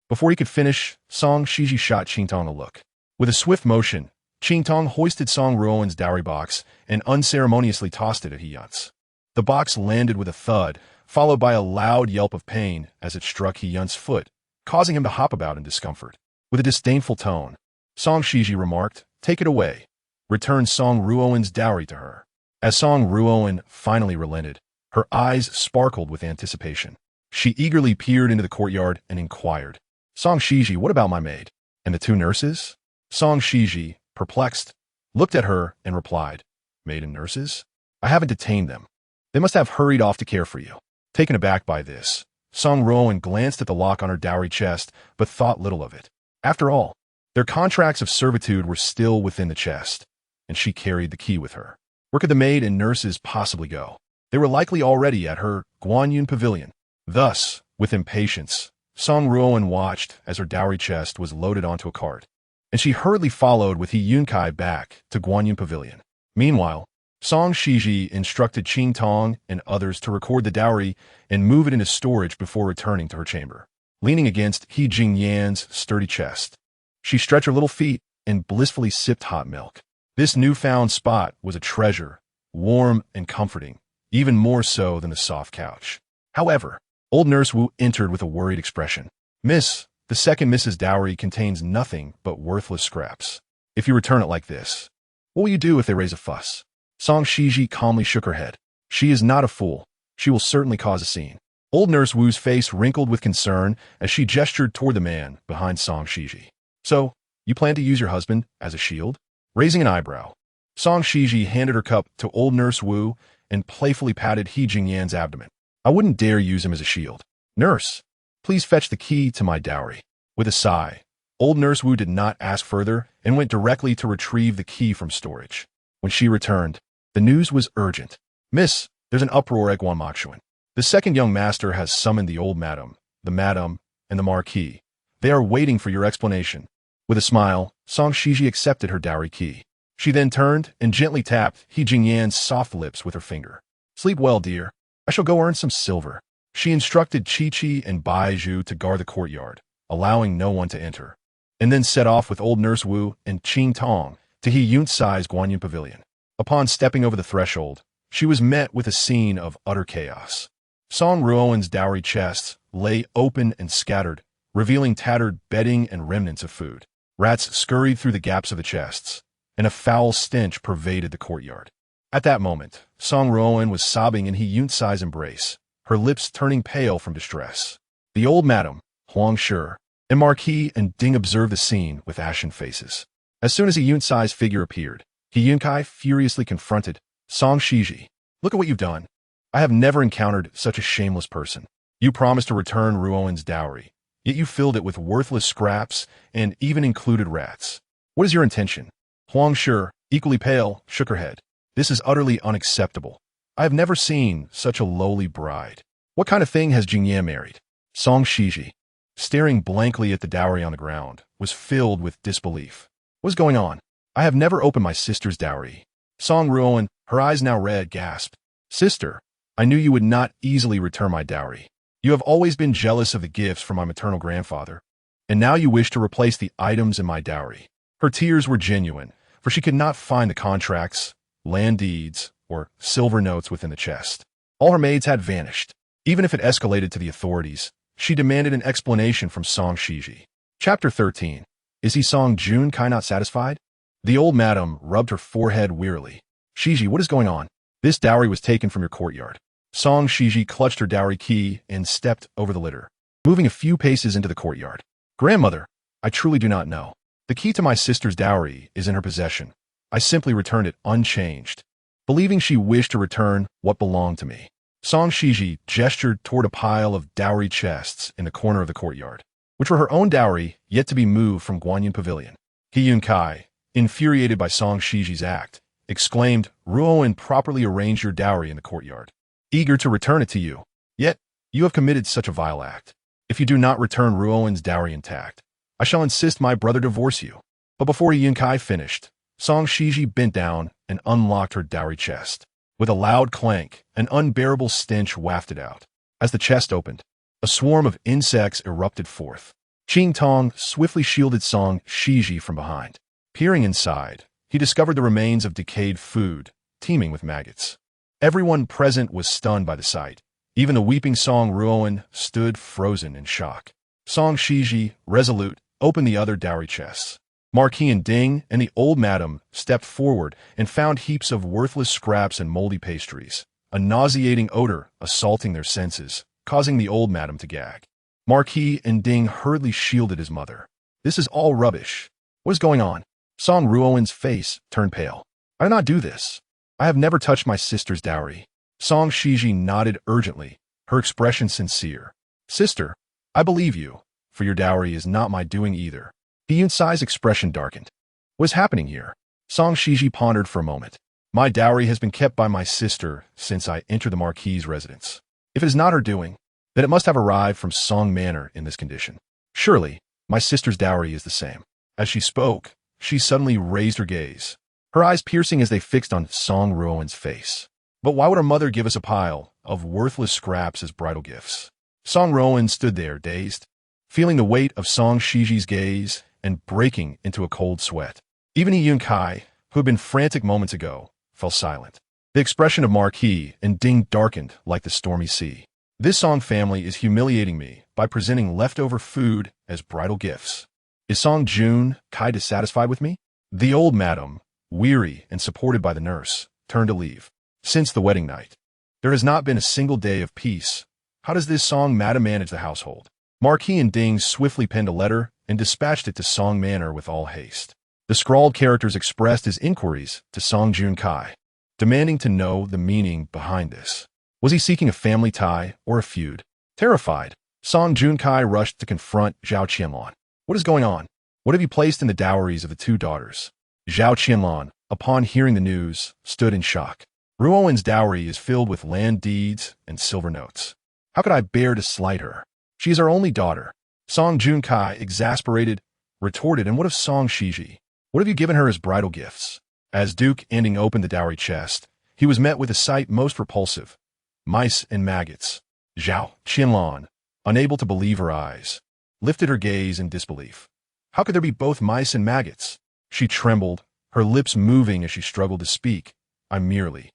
Before he could finish, Song Xizhi shot Qingtong a look. With a swift motion, Qingtong hoisted Song Ruoan's dowry box and unceremoniously tossed it at He Yunce. The box landed with a thud, followed by a loud yelp of pain as it struck He Yunce's foot, causing him to hop about in discomfort. With a disdainful tone, Song Xizhi remarked, "Take it away. Return Song Ruoan's dowry to her." As Song Ruoan finally relented, her eyes sparkled with anticipation. She eagerly peered into the courtyard and inquired, "Song Xizhi, what about my maid? And the 2 nurses?" Song Xizhi, perplexed, looked at her and replied, "Maid and nurses? I haven't detained them. They must have hurried off to care for you." Taken aback by this, Song Ruoan glanced at the lock on her dowry chest, but thought little of it. After all, their contracts of servitude were still within the chest, and she carried the key with her. Where could the maid and nurses possibly go? They were likely already at her Guanyin pavilion. Thus, with impatience, Song Ruoan watched as her dowry chest was loaded onto a cart, and she hurriedly followed with He Yunce back to Guanyin pavilion. Meanwhile, Song Xizhi instructed Qing Tong and others to record the dowry and move it into storage before returning to her chamber. Leaning against He Jingyan's sturdy chest, she stretched her little feet and blissfully sipped hot milk. This newfound spot was a treasure, warm and comforting, even more so than the soft couch. However, old Nurse Wu entered with a worried expression. "Miss, the second Mrs. Dowry contains nothing but worthless scraps. If you return it like this, what will you do if they raise a fuss?" Song Xizhi calmly shook her head. "She is not a fool. She will certainly cause a scene." Old Nurse Wu's face wrinkled with concern as she gestured toward the man behind Song Xizhi. "So, you plan to use your husband as a shield?" Raising an eyebrow, Song Xizhi handed her cup to old Nurse Wu and playfully patted He Jingyan's abdomen. "I wouldn't dare use him as a shield. Nurse, please fetch the key to my dowry." With a sigh, old Nurse Wu did not ask further and went directly to retrieve the key from storage. When she returned, the news was urgent. "Miss, there's an uproar at Guanmachuan. The second young master has summoned the old madam, and the marquis. They are waiting for your explanation." With a smile, Song Xizhi accepted her dowry key. She then turned and gently tapped He Jingyan's soft lips with her finger. "Sleep well, dear. I shall go earn some silver." She instructed Xizhi and Baizhu to guard the courtyard, allowing no one to enter, and then set off with old Nurse Wu and Qing Tong to He Yunce's Guanyin pavilion. Upon stepping over the threshold, she was met with a scene of utter chaos. Song Ruoan's dowry chests lay open and scattered, revealing tattered bedding and remnants of food. Rats scurried through the gaps of the chests, and a foul stench pervaded the courtyard. At that moment, Song Ruoan was sobbing in He Yunce's embrace, her lips turning pale from distress. The old madam, Huang Shi, and Marquis and Ding observed the scene with ashen faces. As soon as He Yunce's figure appeared, He Yunce furiously confronted Song Xizhi. "Look at what you've done. I have never encountered such a shameless person. You promised to return Ruoan's dowry, yet you filled it with worthless scraps and even included rats. What is your intention?" Huang Shi, equally pale, shook her head. "This is utterly unacceptable. I have never seen such a lowly bride. What kind of thing has Jingyan married?" Song Xizhi, staring blankly at the dowry on the ground, was filled with disbelief. "What is going on? I have never opened my sister's dowry." Song Ruoan, her eyes now red, gasped. "Sister, I knew you would not easily return my dowry. You have always been jealous of the gifts from my maternal grandfather, and now you wish to replace the items in my dowry." Her tears were genuine, for she could not find the contracts, land deeds, or silver notes within the chest. All her maids had vanished. Even if it escalated to the authorities, she demanded an explanation from Song Xizhi. Chapter 13. Is he Song Jun Kai not satisfied? The old madam rubbed her forehead wearily. "Xizhi, what is going on? This dowry was taken from your courtyard." Song Xizhi clutched her dowry key and stepped over the litter, moving a few paces into the courtyard. "Grandmother, I truly do not know. The key to my sister's dowry is in her possession. I simply returned it unchanged, believing she wished to return what belonged to me." Song Xizhi gestured toward a pile of dowry chests in the corner of the courtyard, which were her own dowry yet to be moved from Guanyin pavilion. He Yunce, infuriated by Song Xizhi's act, exclaimed, "Ruoan properly arranged your dowry in the courtyard, eager to return it to you. Yet, you have committed such a vile act. If you do not return Ruoan's dowry intact, I shall insist my brother divorce you." But before He Yunce finished, Song Xizhi bent down and unlocked her dowry chest. With a loud clank, an unbearable stench wafted out. As the chest opened, a swarm of insects erupted forth. Qing Tong swiftly shielded Song Xizhi from behind. Peering inside, he discovered the remains of decayed food, teeming with maggots. Everyone present was stunned by the sight. Even the weeping Song Ruoan stood frozen in shock. Song Xizhi, resolute, opened the other dowry chests. Marquis and Ding and the old madam stepped forward and found heaps of worthless scraps and moldy pastries, a nauseating odor assaulting their senses, causing the old madam to gag. Marquis and Ding hurriedly shielded his mother. "This is all rubbish. What is going on?" Song Ruoan's face turned pale. I did not do this. I have never touched my sister's dowry. Song Xizhi nodded urgently, her expression sincere. Sister, I believe you, for your dowry is not my doing either. He Yunce's expression darkened. What is happening here? Song Xizhi pondered for a moment. My dowry has been kept by my sister since I entered the Marquis's residence. If it is not her doing, then it must have arrived from Song Manor in this condition. Surely, my sister's dowry is the same. As she spoke, she suddenly raised her gaze, her eyes piercing as they fixed on Song Ruoan's face. But why would her mother give us a pile of worthless scraps as bridal gifts? Song Ruoan stood there, dazed, feeling the weight of Song Xizhi's gaze and breaking into a cold sweat. Even He Yunce, who had been frantic moments ago, fell silent. The expression of Marquis and Ding darkened like the stormy sea. This Song family is humiliating me by presenting leftover food as bridal gifts. Is Song Jun Kai dissatisfied with me? The old madam, weary and supported by the nurse, turned to leave. Since the wedding night, there has not been a single day of peace. How does this Song madam manage the household? Marquis and Ding swiftly penned a letter and dispatched it to Song Manor with all haste. The scrawled characters expressed his inquiries to Song Jun Kai, demanding to know the meaning behind this. Was he seeking a family tie or a feud? Terrified, Song Jun Kai rushed to confront Zhao Qianlan. What is going on? What have you placed in the dowries of the two daughters? Zhao Qianlan, upon hearing the news, stood in shock. Ruoan's dowry is filled with land deeds and silver notes. How could I bear to slight her? She is our only daughter. Song Jun Kai, exasperated, retorted, and what of Song Xizhi? What have you given her as bridal gifts? As Duke Ending opened the dowry chest, he was met with a sight most repulsive. Mice and maggots. Zhao Qianlan, unable to believe her eyes, lifted her gaze in disbelief. How could there be both mice and maggots? She trembled, her lips moving as she struggled to speak. I merely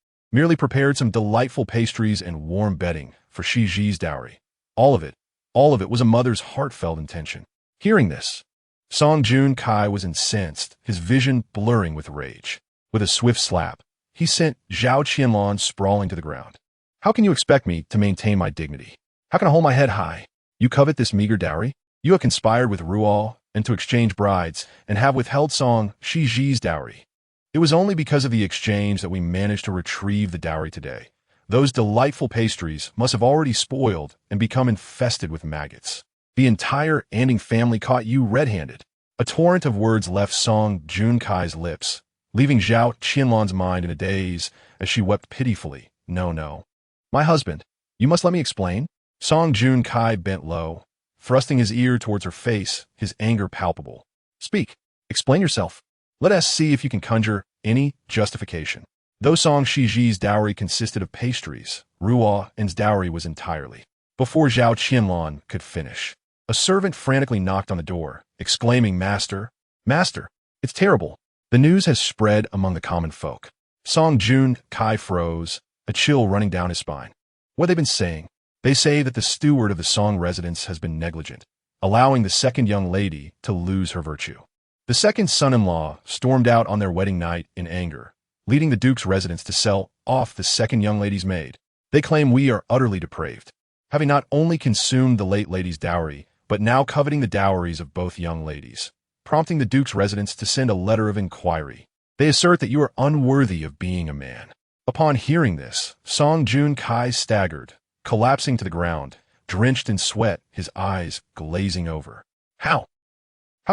prepared some delightful pastries and warm bedding for Xizhi's dowry. All of it was a mother's heartfelt intention. Hearing this, Song Jun Kai was incensed, his vision blurring with rage. With a swift slap, he sent Zhao Qianlan sprawling to the ground. How can you expect me to maintain my dignity? How can I hold my head high? You covet this meager dowry? You have conspired with Ruoan and to exchange brides and have withheld Song Xizhi's dowry. It was only because of the exchange that we managed to retrieve the dowry today. Those delightful pastries must have already spoiled and become infested with maggots. The entire Anding family caught you red-handed. A torrent of words left Song Jun Kai's lips, leaving Zhao Qianlan's mind in a daze as she wept pitifully. No. My husband, you must let me explain. Song Jun Kai bent low, thrusting his ear towards her face, his anger palpable. Speak. Explain yourself. Let us see if you can conjure any justification. Though Song Xizhi's dowry consisted of pastries, Ruoan's dowry was entirely. Before Zhao Qianlan could finish, a servant frantically knocked on the door, exclaiming, Master, it's terrible. The news has spread among the common folk. Song Jun Kai froze, a chill running down his spine. What have they been saying? They say that the steward of the Song residence has been negligent, allowing the second young lady to lose her virtue. The second son-in-law stormed out on their wedding night in anger, leading the Duke's residence to sell off the second young lady's maid. They claim we are utterly depraved, having not only consumed the late lady's dowry, but now coveting the dowries of both young ladies, prompting the Duke's residence to send a letter of inquiry. They assert that you are unworthy of being a man. Upon hearing this, Song Jun Kai staggered, collapsing to the ground, drenched in sweat, his eyes glazing over. How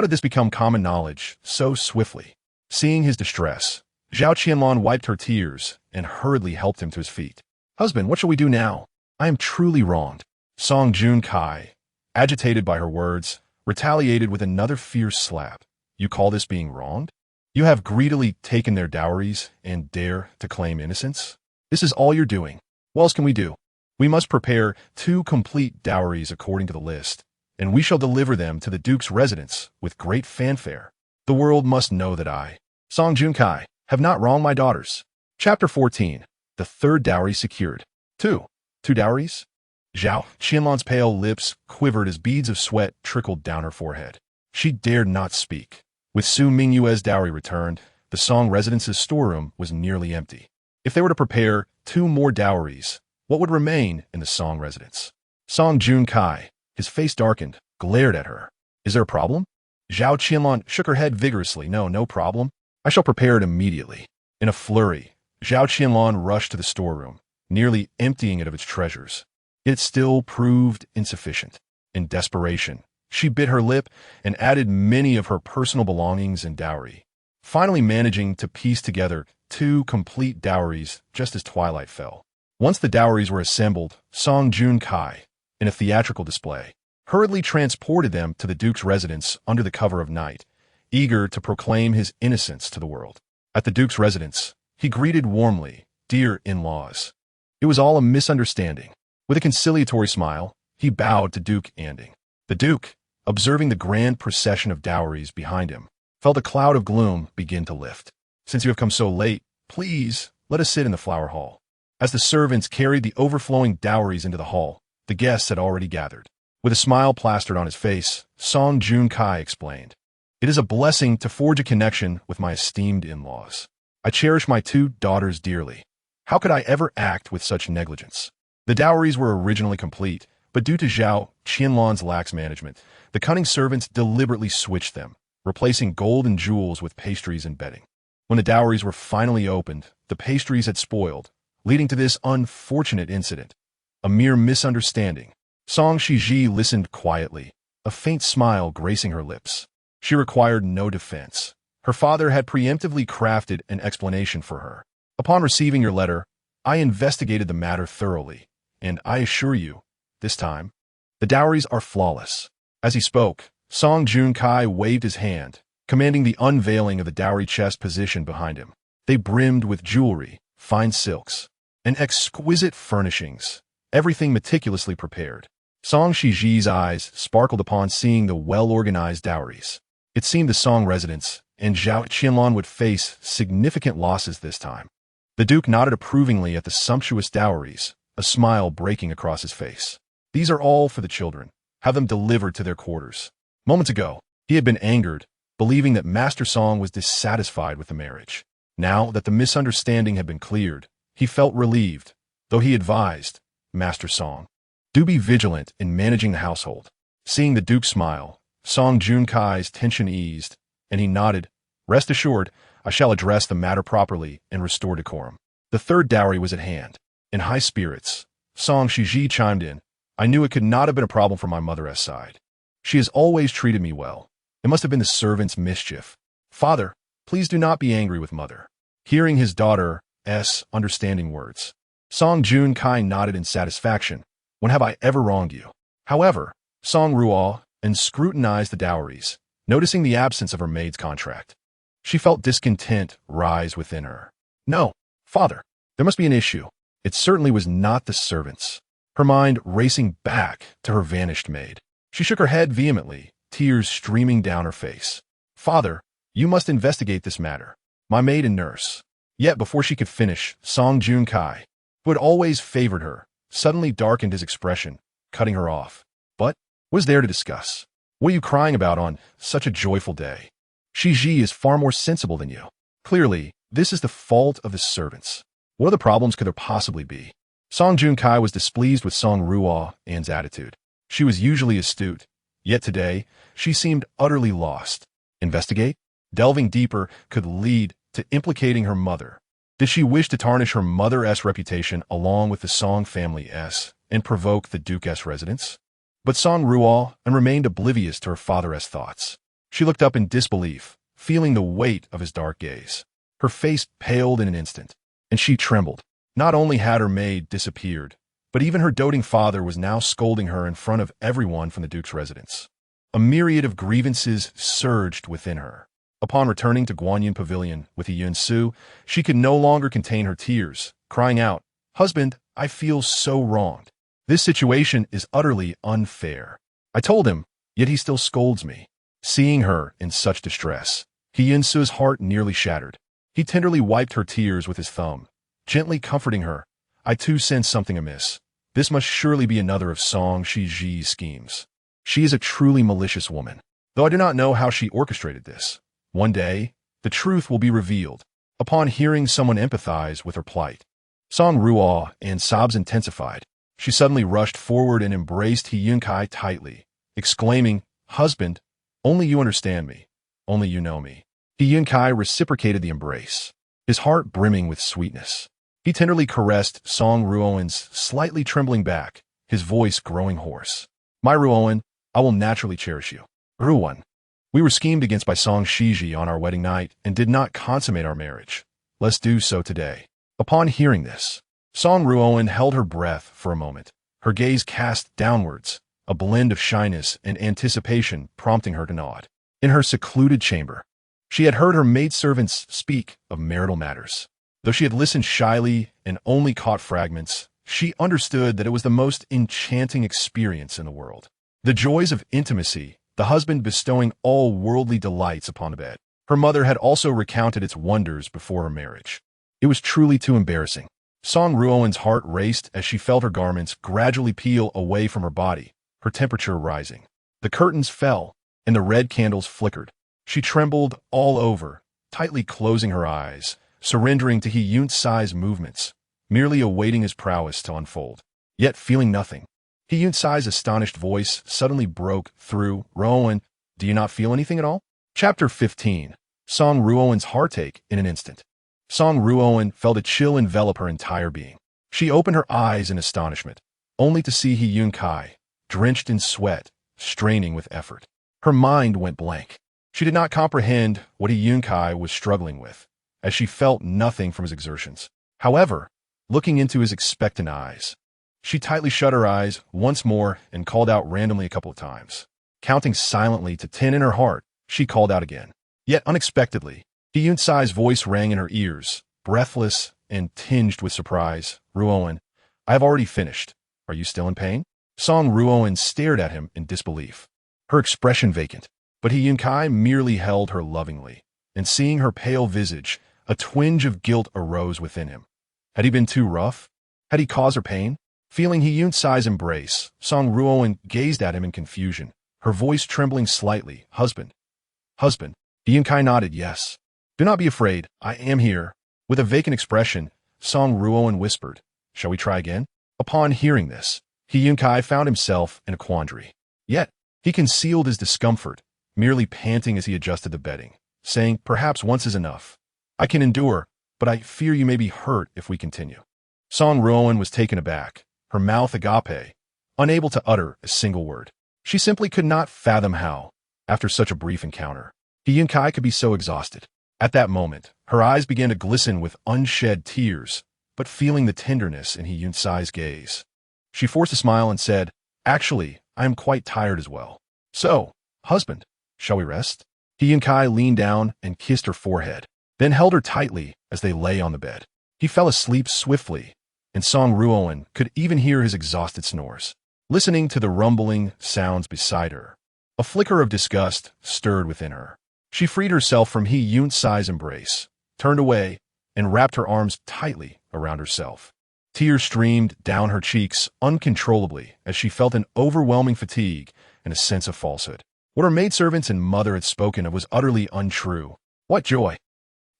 did this become common knowledge so swiftly? Seeing his distress, Zhao Qianlan wiped her tears and hurriedly helped him to his feet. Husband, what shall we do now? I am truly wronged. Song Jun Kai, agitated by her words, retaliated with another fierce slap. You call this being wronged? You have greedily taken their dowries and dare to claim innocence? This is all you're doing. What else can we do? We must prepare 2 complete dowries according to the list, and we shall deliver them to the Duke's residence with great fanfare. The world must know that I, Song Jun Kai, have not wronged my daughters. Chapter 14. The third dowry secured. 2 dowries? Zhao Qianlan's pale lips quivered as beads of sweat trickled down her forehead. She dared not speak. With Su Mingyue's dowry returned, the Song residence's storeroom was nearly empty. If they were to prepare 2 more dowries, what would remain in the Song residence? Song Jun Kai, his face darkened, glared at her. Is there a problem? Zhao Qianlong shook her head vigorously. No problem. I shall prepare it immediately. In a flurry, Zhao Qianlong rushed to the storeroom, nearly emptying it of its treasures. It still proved insufficient. In desperation, she bit her lip and added many of her personal belongings and dowry, finally managing to piece together 2 complete dowries just as twilight fell. Once the dowries were assembled, Song Junkai, in a theatrical display, hurriedly transported them to the Duke's residence under the cover of night, eager to proclaim his innocence to the world. At the Duke's residence, he greeted warmly, "Dear in-laws." It was all a misunderstanding. With a conciliatory smile, he bowed to Duke Anding. The Duke, observing the grand procession of dowries behind him, felt a cloud of gloom begin to lift. "Since you have come so late, please let us sit in the flower hall." As the servants carried the overflowing dowries into the hall, the guests had already gathered. With a smile plastered on his face, Song Junkai explained, "It is a blessing to forge a connection with my esteemed in-laws. I cherish my 2 daughters dearly. How could I ever act with such negligence?" The dowries were originally complete, but due to Zhao Qianlong's lax management, the cunning servants deliberately switched them, replacing gold and jewels with pastries and bedding. When the dowries were finally opened, the pastries had spoiled, leading to this unfortunate incident. A mere misunderstanding. Song Xizhi listened quietly, a faint smile gracing her lips. She required no defense. Her father had preemptively crafted an explanation for her. "Upon receiving your letter, I investigated the matter thoroughly, and I assure you, this time, the dowries are flawless." As he spoke, Song Junkai waved his hand, commanding the unveiling of the dowry chest positioned behind him. They brimmed with jewelry, fine silks, and exquisite furnishings, everything meticulously prepared. Song Xizhi's eyes sparkled upon seeing the well-organized dowries. It seemed the Song residence and Zhao Qianlong would face significant losses this time. The Duke nodded approvingly at the sumptuous dowries, a smile breaking across his face. "These are all for the children. Have them delivered to their quarters." Moments ago, he had been angered, believing that Master Song was dissatisfied with the marriage. Now that the misunderstanding had been cleared, he felt relieved, though he advised, "Master Song, do be vigilant in managing the household." Seeing the Duke smile, Song Junkai's tension eased, and he nodded, "Rest assured, I shall address the matter properly and restore decorum." The 3rd dowry was at hand. In high spirits, Song Xizhi chimed in, "I knew it could not have been a problem from my mother's side. She has always treated me well. It must have been the servant's mischief. Father, please do not be angry with mother." Hearing his daughter's understanding words, Song Junkai nodded in satisfaction. "When have I ever wronged you?" However, Song Ruoan scrutinized the dowries, noticing the absence of her maid's contract. She felt discontent rise within her. "No, father, there must be an issue. It certainly was not the servants." Her mind racing back to her vanished maid. She shook her head vehemently, tears streaming down her face. "Father, you must investigate this matter. My maid and nurse." Yet before she could finish, Song Junkai, who had always favored her, suddenly darkened his expression, cutting her off. "But what is there to discuss? What are you crying about on such a joyful day? Xizhi is far more sensible than you. Clearly, this is the fault of the servants. What other problems could there possibly be?" Song Junkai was displeased with Song Ruoan's attitude. She was usually astute, yet today, she seemed utterly lost. Investigate? Delving deeper could lead to implicating her mother. Did she wish to tarnish her mother's reputation along with the Song family's and provoke the Duke's residence? But Song Ruoan remained oblivious to her father's thoughts. She looked up in disbelief, feeling the weight of his dark gaze. Her face paled in an instant, and she trembled. Not only had her maid disappeared, but even her doting father was now scolding her in front of everyone from the Duke's residence. A myriad of grievances surged within her. Upon returning to Guanyin Pavilion with He Yunce, she could no longer contain her tears, crying out, "Husband, I feel so wronged. This situation is utterly unfair. I told him, yet he still scolds me." Seeing her in such distress, He Yunce's heart nearly shattered. He tenderly wiped her tears with his thumb, gently comforting her. "I too sense something amiss. This must surely be another of Song Xizhi's schemes. She is a truly malicious woman, though I do not know how she orchestrated this. One day, the truth will be revealed." Upon hearing someone empathize with her plight, Song Ruoan's sobs intensified. She suddenly rushed forward and embraced He Yunce tightly, exclaiming, "Husband, Only you understand me. Only you know me. He Yunce reciprocated the embrace, his heart brimming with sweetness. He tenderly caressed Song Ruoan's slightly trembling back, his voice growing hoarse. My Ruoan, I will naturally cherish you. Ruoan. We were schemed against by Song Xizhi on our wedding night and did not consummate our marriage. Let's do so today. Upon hearing this, Song Ruoan held her breath for a moment, her gaze cast downwards, a blend of shyness and anticipation prompting her to nod. In her secluded chamber, she had heard her maidservants speak of marital matters. Though she had listened shyly and only caught fragments, she understood that it was the most enchanting experience in the world. The joys of intimacy, the husband bestowing all worldly delights upon the bed. Her mother had also recounted its wonders before her marriage. It was truly too embarrassing. Song Ruoan's heart raced as she felt her garments gradually peel away from her body, her temperature rising. The curtains fell, and the red candles flickered. She trembled all over, tightly closing her eyes, surrendering to He Yunce's movements, merely awaiting his prowess to unfold, yet feeling nothing. He Yunce's astonished voice suddenly broke through. Ruoan, do you not feel anything at all? Chapter 15. Song Ruoan's heartache in an instant. Song Ruoan felt a chill envelop her entire being. She opened her eyes in astonishment, only to see He Yunce, drenched in sweat, straining with effort. Her mind went blank. She did not comprehend what He Yunce was struggling with, as she felt nothing from his exertions. However, looking into his expectant eyes, she tightly shut her eyes once more and called out randomly a couple of times. Counting silently to 10 in her heart, she called out again. Yet unexpectedly, He Yunce's voice rang in her ears, breathless and tinged with surprise. Ruoan, I have already finished. Are you still in pain? Song Ruoan stared at him in disbelief, her expression vacant, but He Yunce merely held her lovingly, and seeing her pale visage, a twinge of guilt arose within him. Had he been too rough? Had he caused her pain? Feeling He Yunce's embrace, Song Ruoan gazed at him in confusion, her voice trembling slightly. Husband. Husband. He Yunce nodded yes. Do not be afraid, I am here. With a vacant expression, Song Ruoan whispered, shall we try again? Upon hearing this, He Yunce found himself in a quandary. Yet, he concealed his discomfort, merely panting as he adjusted the bedding, saying, perhaps once is enough. I can endure, but I fear you may be hurt if we continue. Song Ruoan was taken aback, her mouth agape, unable to utter a single word. She simply could not fathom how, after such a brief encounter, He Yunce could be so exhausted. At that moment, her eyes began to glisten with unshed tears, but feeling the tenderness in He Yunce's gaze, she forced a smile and said, actually, I am quite tired as well. So, husband, shall we rest? He Yunce leaned down and kissed her forehead, then held her tightly as they lay on the bed. He fell asleep swiftly, and Song Ruoan could even hear his exhausted snores. Listening to the rumbling sounds beside her, a flicker of disgust stirred within her. She freed herself from He Yunce's embrace, turned away, and wrapped her arms tightly around herself. Tears streamed down her cheeks uncontrollably as she felt an overwhelming fatigue and a sense of falsehood. What her maidservants and mother had spoken of was utterly untrue. What joy!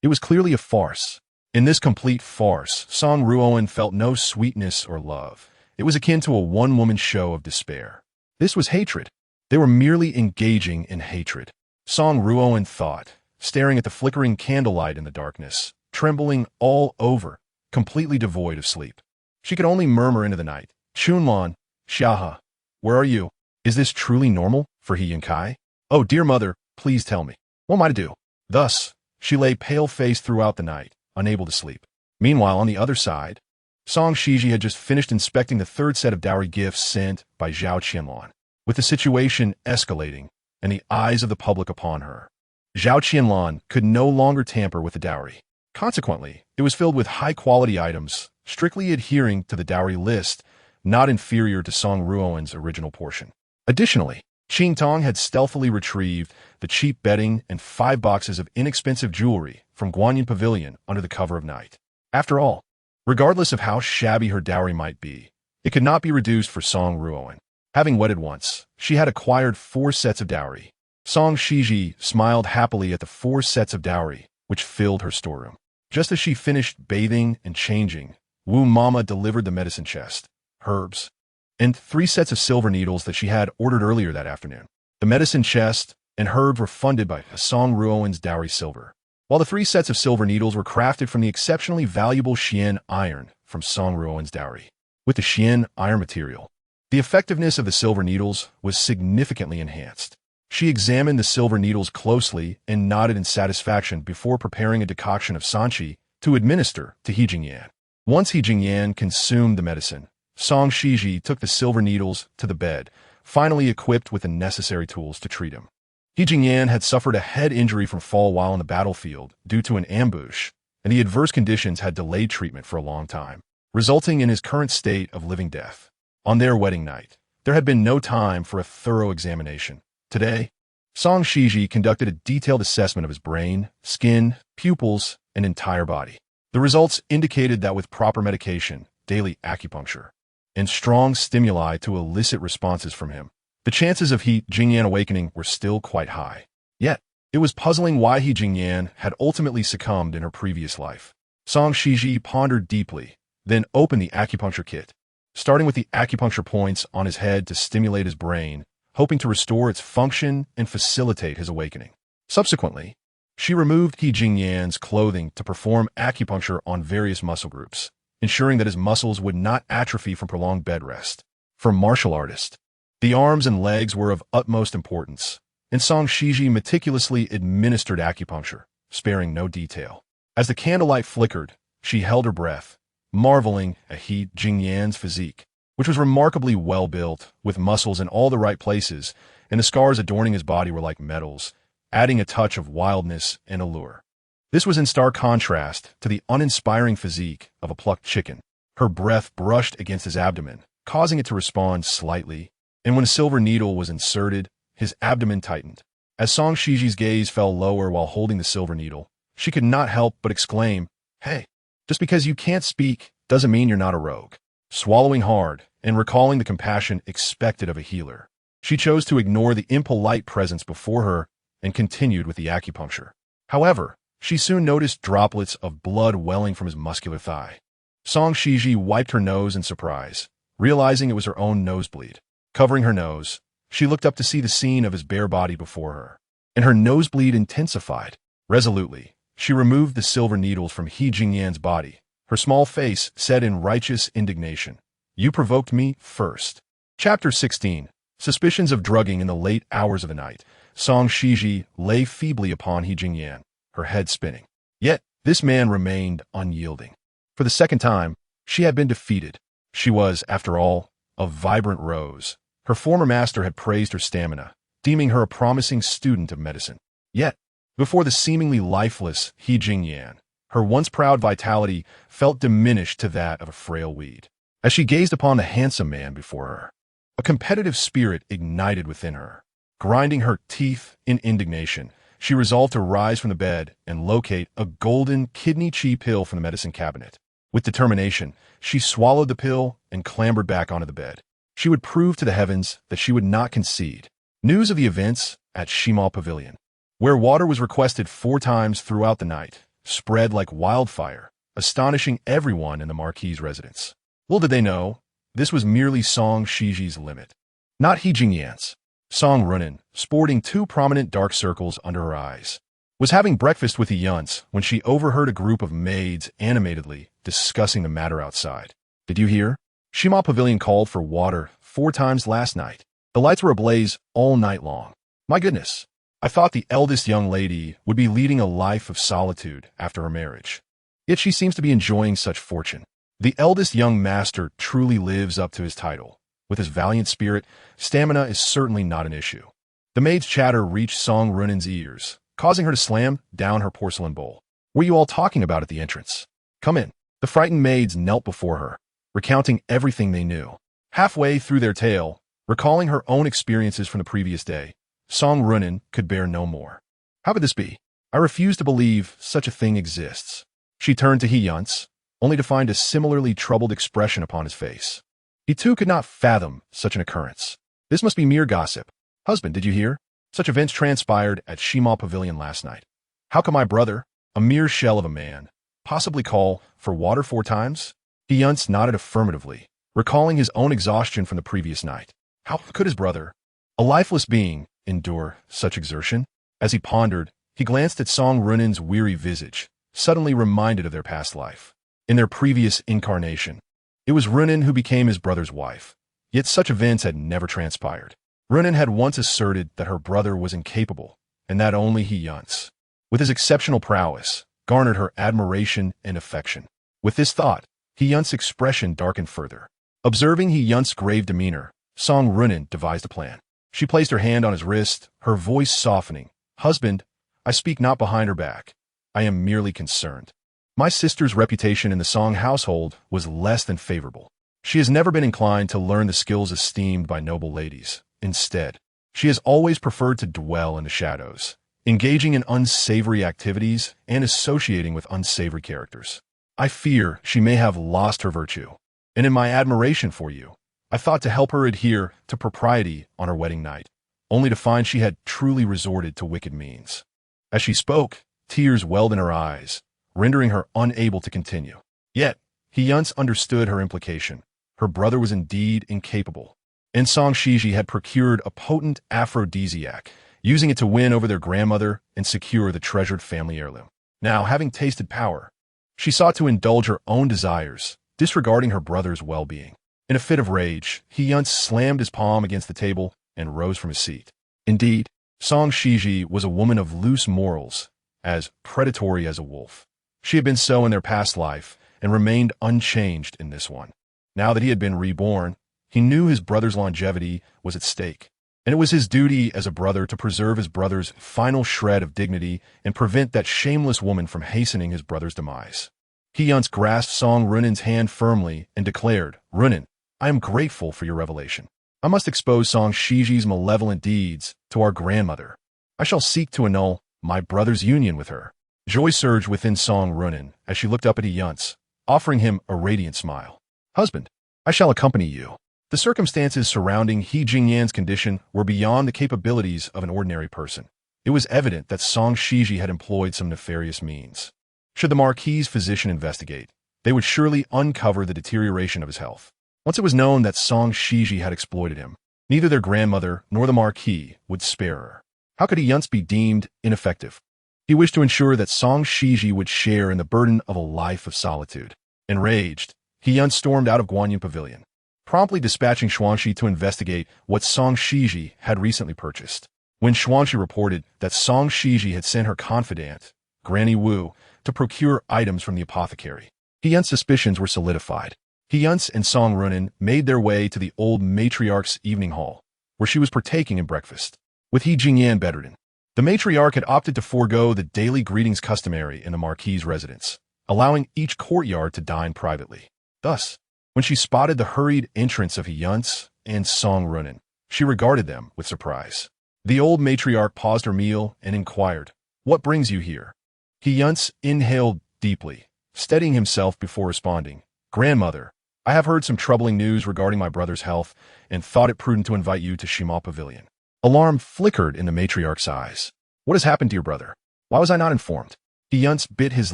It was clearly a farce. In this complete farce, Song Ruoan felt no sweetness or love. It was akin to a one-woman show of despair. This was hatred. They were merely engaging in hatred. Song Ruoan thought, staring at the flickering candlelight in the darkness, trembling all over, completely devoid of sleep. She could only murmur into the night, Chunlan, Xiaha, where are you? Is this truly normal for He Yunce? Oh, dear mother, please tell me. What am I to do? Thus, she lay pale-faced throughout the night, unable to sleep. Meanwhile, on the other side, Song Xizhi had just finished inspecting the third set of dowry gifts sent by Zhao Qianlan. With the situation escalating and the eyes of the public upon her, Zhao Qianlan could no longer tamper with the dowry. Consequently, it was filled with high-quality items, strictly adhering to the dowry list, not inferior to Song Ruoan's original portion. Additionally, Qing Tong had stealthily retrieved the cheap bedding and 5 boxes of inexpensive jewelry from Guanyin Pavilion under the cover of night. After all, regardless of how shabby her dowry might be, it could not be reduced for Song Ruoan. Having wedded once, she had acquired 4 sets of dowry. Song Xizhi smiled happily at the 4 sets of dowry, which filled her storeroom. Just as she finished bathing and changing, Wu Mama delivered the medicine chest, herbs, and 3 sets of silver needles that she had ordered earlier that afternoon. The medicine chest, and herbs were funded by Song Ruoan's dowry silver, while the 3 sets of silver needles were crafted from the exceptionally valuable Xian iron from Song Ruoan's dowry. With the Xian iron material, the effectiveness of the silver needles was significantly enhanced. She examined the silver needles closely and nodded in satisfaction before preparing a decoction of sanqi to administer to He Jingyan. Once He Jingyan consumed the medicine, Song Xizhi took the silver needles to the bed, finally equipped with the necessary tools to treat him. He Jingyan had suffered a head injury from fall while on the battlefield due to an ambush, and the adverse conditions had delayed treatment for a long time, resulting in his current state of living death. On their wedding night, there had been no time for a thorough examination. Today, Song Xizhi conducted a detailed assessment of his brain, skin, pupils, and entire body. The results indicated that with proper medication, daily acupuncture, and strong stimuli to elicit responses from him, the chances of He Jingyan awakening were still quite high. Yet, it was puzzling why He Jingyan had ultimately succumbed in her previous life. Song Xizhi pondered deeply, then opened the acupuncture kit, starting with the acupuncture points on his head to stimulate his brain, hoping to restore its function and facilitate his awakening. Subsequently, she removed He Jingyan's clothing to perform acupuncture on various muscle groups, ensuring that his muscles would not atrophy from prolonged bed rest. For martial artists, the arms and legs were of utmost importance, and Song Xizhi meticulously administered acupuncture, sparing no detail. As the candlelight flickered, she held her breath, marveling at He Jingyan's physique, which was remarkably well-built, with muscles in all the right places, and the scars adorning his body were like medals, adding a touch of wildness and allure. This was in stark contrast to the uninspiring physique of a plucked chicken. Her breath brushed against his abdomen, causing it to respond slightly, and when a silver needle was inserted, his abdomen tightened. As Song Xizhi's gaze fell lower while holding the silver needle, she could not help but exclaim, "Hey, just because you can't speak doesn't mean you're not a rogue." Swallowing hard and recalling the compassion expected of a healer, she chose to ignore the impolite presence before her and continued with the acupuncture. However, she soon noticed droplets of blood welling from his muscular thigh. Song Xizhi wiped her nose in surprise, realizing it was her own nosebleed. Covering her nose, she looked up to see the scene of his bare body before her, and her nosebleed intensified. Resolutely, she removed the silver needles from He Jingyan's body, her small face set in righteous indignation. "You provoked me first." Chapter 16. Suspicions of drugging in the late hours of the night. Song Xizhi lay feebly upon He Jingyan, her head spinning. Yet, this man remained unyielding. For the second time, she had been defeated. She was, after all, a vibrant rose. Her former master had praised her stamina, deeming her a promising student of medicine. Yet, before the seemingly lifeless He Jingyan, her once proud vitality felt diminished to that of a frail weed. As she gazed upon the handsome man before her, a competitive spirit ignited within her. Grinding her teeth in indignation, she resolved to rise from the bed and locate a golden kidney chi pill from the medicine cabinet. With determination, she swallowed the pill and clambered back onto the bed. She would prove to the heavens that she would not concede. News of the events at Shimal Pavilion, where water was requested 4 times throughout the night, spread like wildfire, astonishing everyone in the Marquis's residence. Little did they know, this was merely Song Xizhi's limit, not He Jingyan's. Song Ruoan, sporting 2 prominent dark circles under her eyes, was having breakfast with He Yunce when she overheard a group of maids animatedly discussing the matter outside. "Did you hear? Shimal Pavilion called for water 4 times last night. The lights were ablaze all night long. My goodness, I thought the eldest young lady would be leading a life of solitude after her marriage. Yet she seems to be enjoying such fortune. The eldest young master truly lives up to his title. With his valiant spirit, stamina is certainly not an issue." The maid's chatter reached Song Ruoan's ears, causing her to slam down her porcelain bowl. "What were you all talking about at the entrance? Come in." The frightened maids knelt before her, recounting everything they knew. Halfway through their tale, recalling her own experiences from the previous day, Song Ruoan could bear no more. "How could this be? I refuse to believe such a thing exists." She turned to He Yunce, only to find a similarly troubled expression upon his face. He too could not fathom such an occurrence. "This must be mere gossip. Husband, did you hear? Such events transpired at Shimal Pavilion last night. How can my brother, a mere shell of a man, possibly call for water 4 times? He Yunce nodded affirmatively, recalling his own exhaustion from the previous night. How could his brother, a lifeless being, endure such exertion? As he pondered, he glanced at Song Runen's weary visage, suddenly reminded of their past life. In their previous incarnation, it was Ruoan who became his brother's wife, yet such events had never transpired. Ruoan had once asserted that her brother was incapable, and that only He Yunce, with his exceptional prowess, garnered her admiration and affection. With this thought, He Yunce's expression darkened further. Observing He Yunce's grave demeanor, Song Ruoan devised a plan. She placed her hand on his wrist, her voice softening. "Husband, I speak not behind her back. I am merely concerned. My sister's reputation in the Song household was less than favorable. She has never been inclined to learn the skills esteemed by noble ladies. Instead, she has always preferred to dwell in the shadows, engaging in unsavory activities and associating with unsavory characters. I fear she may have lost her virtue, and in my admiration for you, I thought to help her adhere to propriety on her wedding night, only to find she had truly resorted to wicked means." As she spoke, tears welled in her eyes, rendering her unable to continue. Yet, He Yunce understood her implication. Her brother was indeed incapable, and Song Xizhi had procured a potent aphrodisiac, using it to win over their grandmother and secure the treasured family heirloom. Now, having tasted power, she sought to indulge her own desires, disregarding her brother's well-being. In a fit of rage, He Yunce slammed his palm against the table and rose from his seat. Indeed, Song Xizhi was a woman of loose morals, as predatory as a wolf. She had been so in their past life and remained unchanged in this one. Now that he had been reborn, he knew his brother's longevity was at stake, and it was his duty as a brother to preserve his brother's final shred of dignity and prevent that shameless woman from hastening his brother's demise. He Yunce grasped Song Ruoan's hand firmly and declared, "Ruoan, I am grateful for your revelation. I must expose Song Xizhi's malevolent deeds to our grandmother. I shall seek to annul my brother's union with her." Joy surged within Song Ruoan as she looked up at He Yunce, offering him a radiant smile. "Husband, I shall accompany you." The circumstances surrounding He Jingyan's condition were beyond the capabilities of an ordinary person. It was evident that Song Xizhi had employed some nefarious means. Should the Marquis's physician investigate, they would surely uncover the deterioration of his health. Once it was known that Song Xizhi had exploited him, neither their grandmother nor the Marquis would spare her. How could He Yunce be deemed ineffective? He wished to ensure that Song Xizhi would share in the burden of a life of solitude. Enraged, He Yunce stormed out of Guanyin Pavilion, promptly dispatching Xuanxi to investigate what Song Xizhi had recently purchased. When Xuanxi reported that Song Xizhi had sent her confidant, Granny Wu, to procure items from the apothecary, He Yunce's suspicions were solidified. He Yunce and Song Ruoan made their way to the old matriarch's evening hall, where she was partaking in breakfast, with He Jingyan bedridden. The matriarch had opted to forego the daily greetings customary in the Marquis's residence, allowing each courtyard to dine privately. Thus, when she spotted the hurried entrance of He Yunce and Song Ruoan, she regarded them with surprise. The old matriarch paused her meal and inquired, "What brings you here?" He Yunce inhaled deeply, steadying himself before responding, "Grandmother, I have heard some troubling news regarding my brother's health and thought it prudent to invite you to Shimal Pavilion." Alarm flickered in the matriarch's eyes. "What has happened to your brother? Why was I not informed?" He Yunce bit his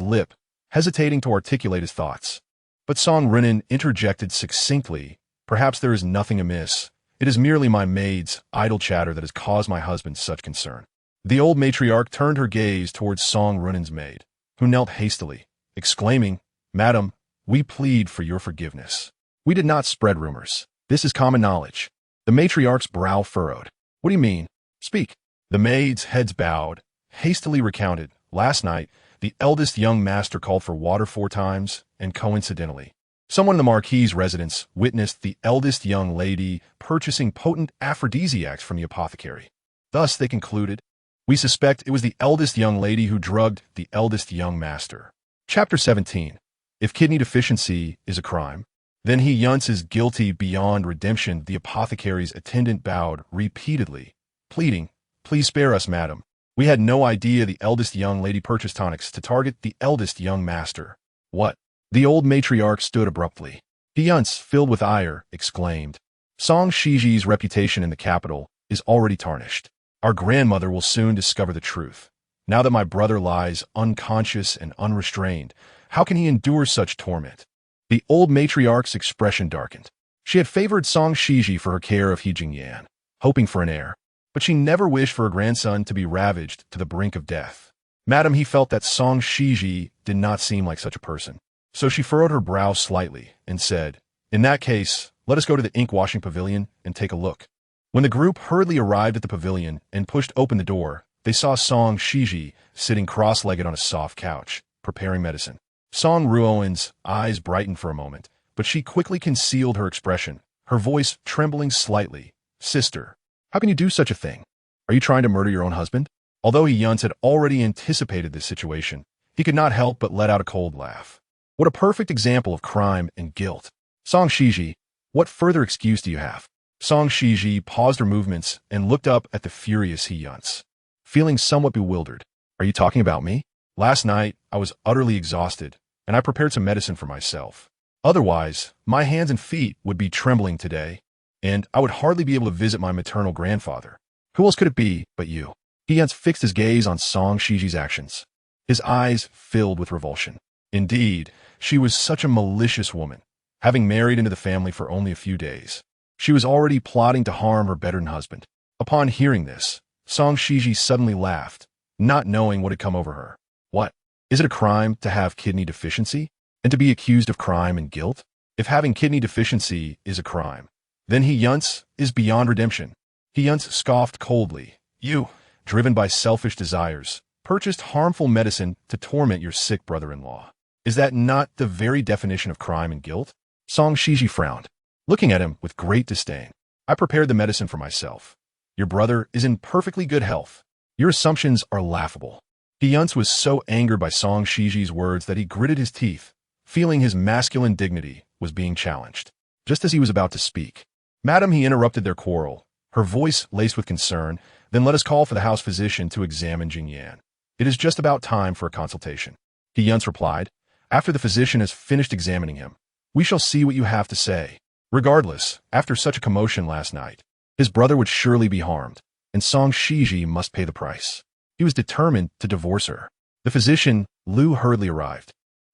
lip, hesitating to articulate his thoughts. But Song Ruoan interjected succinctly, "Perhaps there is nothing amiss. It is merely my maid's idle chatter that has caused my husband such concern." The old matriarch turned her gaze towards Song Ruoan's maid, who knelt hastily, exclaiming, "Madam, we plead for your forgiveness. We did not spread rumors. This is common knowledge." The matriarch's brow furrowed. "What do you mean? Speak." The maids' heads bowed, hastily recounted, "Last night, the eldest young master called for water 4 times, and coincidentally, someone in the Marquis's residence witnessed the eldest young lady purchasing potent aphrodisiacs from the apothecary. Thus, they concluded, we suspect it was the eldest young lady who drugged the eldest young master." Chapter 17. If kidney deficiency is a crime, then He Yunce is guilty beyond redemption. The apothecary's attendant bowed repeatedly, pleading, "Please spare us, madam. We had no idea the eldest young lady purchased tonics to target the eldest young master." "What?" The old matriarch stood abruptly. He Yunce, filled with ire, exclaimed, "Song Xizhi's reputation in the capital is already tarnished. Our grandmother will soon discover the truth. Now that my brother lies unconscious and unrestrained, how can he endure such torment?" The old matriarch's expression darkened. She had favored Song Xizhi for her care of He Jingyan, hoping for an heir. but she never wished for her grandson to be ravaged to the brink of death. Madam, he felt that Song Xizhi did not seem like such a person. So she furrowed her brow slightly and said, "In that case, let us go to the ink-washing pavilion and take a look." When the group hurriedly arrived at the pavilion and pushed open the door, they saw Song Xizhi sitting cross-legged on a soft couch, preparing medicine. Song Ruoan's eyes brightened for a moment, but she quickly concealed her expression, her voice trembling slightly. "Sister, how can you do such a thing? Are you trying to murder your own husband?" Although He Yunce had already anticipated this situation, he could not help but let out a cold laugh. What a perfect example of crime and guilt. Song Xizhi, what further excuse do you have? Song Xizhi paused her movements and looked up at the furious He Yunce, feeling somewhat bewildered. "Are you talking about me? Last night, I was utterly exhausted, and I prepared some medicine for myself. Otherwise, my hands and feet would be trembling today, and I would hardly be able to visit my maternal grandfather. Who else could it be but you?" He Yunce fixed his gaze on Song Xizhi's actions. His eyes filled with revulsion. Indeed, she was such a malicious woman, having married into the family for only a few days. She was already plotting to harm her bedridden husband. Upon hearing this, Song Xizhi suddenly laughed, not knowing what had come over her. What? Is it a crime to have kidney deficiency? And to be accused of crime and guilt? If having kidney deficiency is a crime, then He Yunce is beyond redemption. He Yunce scoffed coldly. "You, driven by selfish desires, purchased harmful medicine to torment your sick brother-in-law. Is that not the very definition of crime and guilt?" Song Xizhi frowned, looking at him with great disdain. "I prepared the medicine for myself. Your brother is in perfectly good health. Your assumptions are laughable." He Yunce was so angered by Song Xizhi's words that he gritted his teeth, feeling his masculine dignity was being challenged. Just as he was about to speak, "Madam," he interrupted their quarrel, her voice laced with concern, "then let us call for the house physician to examine Jingyan. It is just about time for a consultation." He Yunce replied, "After the physician has finished examining him, we shall see what you have to say." Regardless, after such a commotion last night, his brother would surely be harmed, and Song Xizhi must pay the price. He was determined to divorce her. The physician, Lu, hurriedly arrived.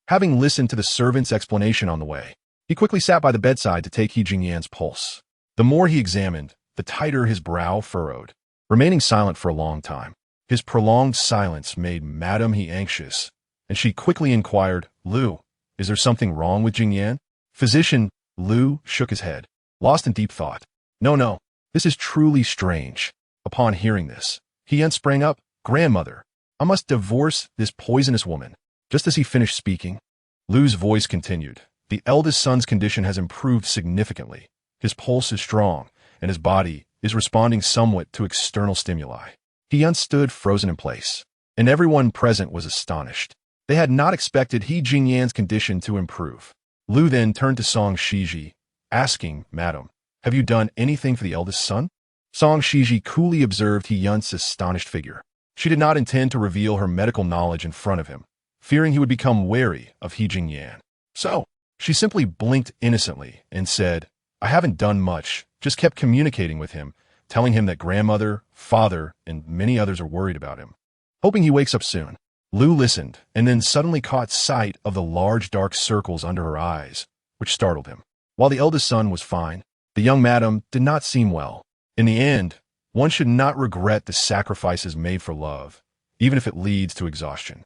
Having listened to the servant's explanation on the way, he quickly sat by the bedside to take He Jingyan's pulse. The more he examined, the tighter his brow furrowed, remaining silent for a long time. His prolonged silence made Madame He anxious, and she quickly inquired, "Lu, is there something wrong with Jingyan?" Physician Lu shook his head, lost in deep thought. No, this is truly strange." Upon hearing this, He Yunce sprang up. "Grandmother, I must divorce this poisonous woman." Just as he finished speaking, Lu's voice continued. "The eldest son's condition has improved significantly. His pulse is strong, and his body is responding somewhat to external stimuli." He Yunce stood frozen in place, and everyone present was astonished. They had not expected He Jingyan's condition to improve. Lu then turned to Song Xizhi, asking, "Madam, have you done anything for the eldest son?" Song Xizhi coolly observed He Yunce's astonished figure. She did not intend to reveal her medical knowledge in front of him, fearing he would become wary of He Jingyan. So, she simply blinked innocently and said, "I haven't done much, just kept communicating with him, telling him that grandmother, father, and many others are worried about him, hoping he wakes up soon." Lu listened, and then suddenly caught sight of the large dark circles under her eyes, which startled him. While the eldest son was fine, the young madam did not seem well. In the end, one should not regret the sacrifices made for love, even if it leads to exhaustion.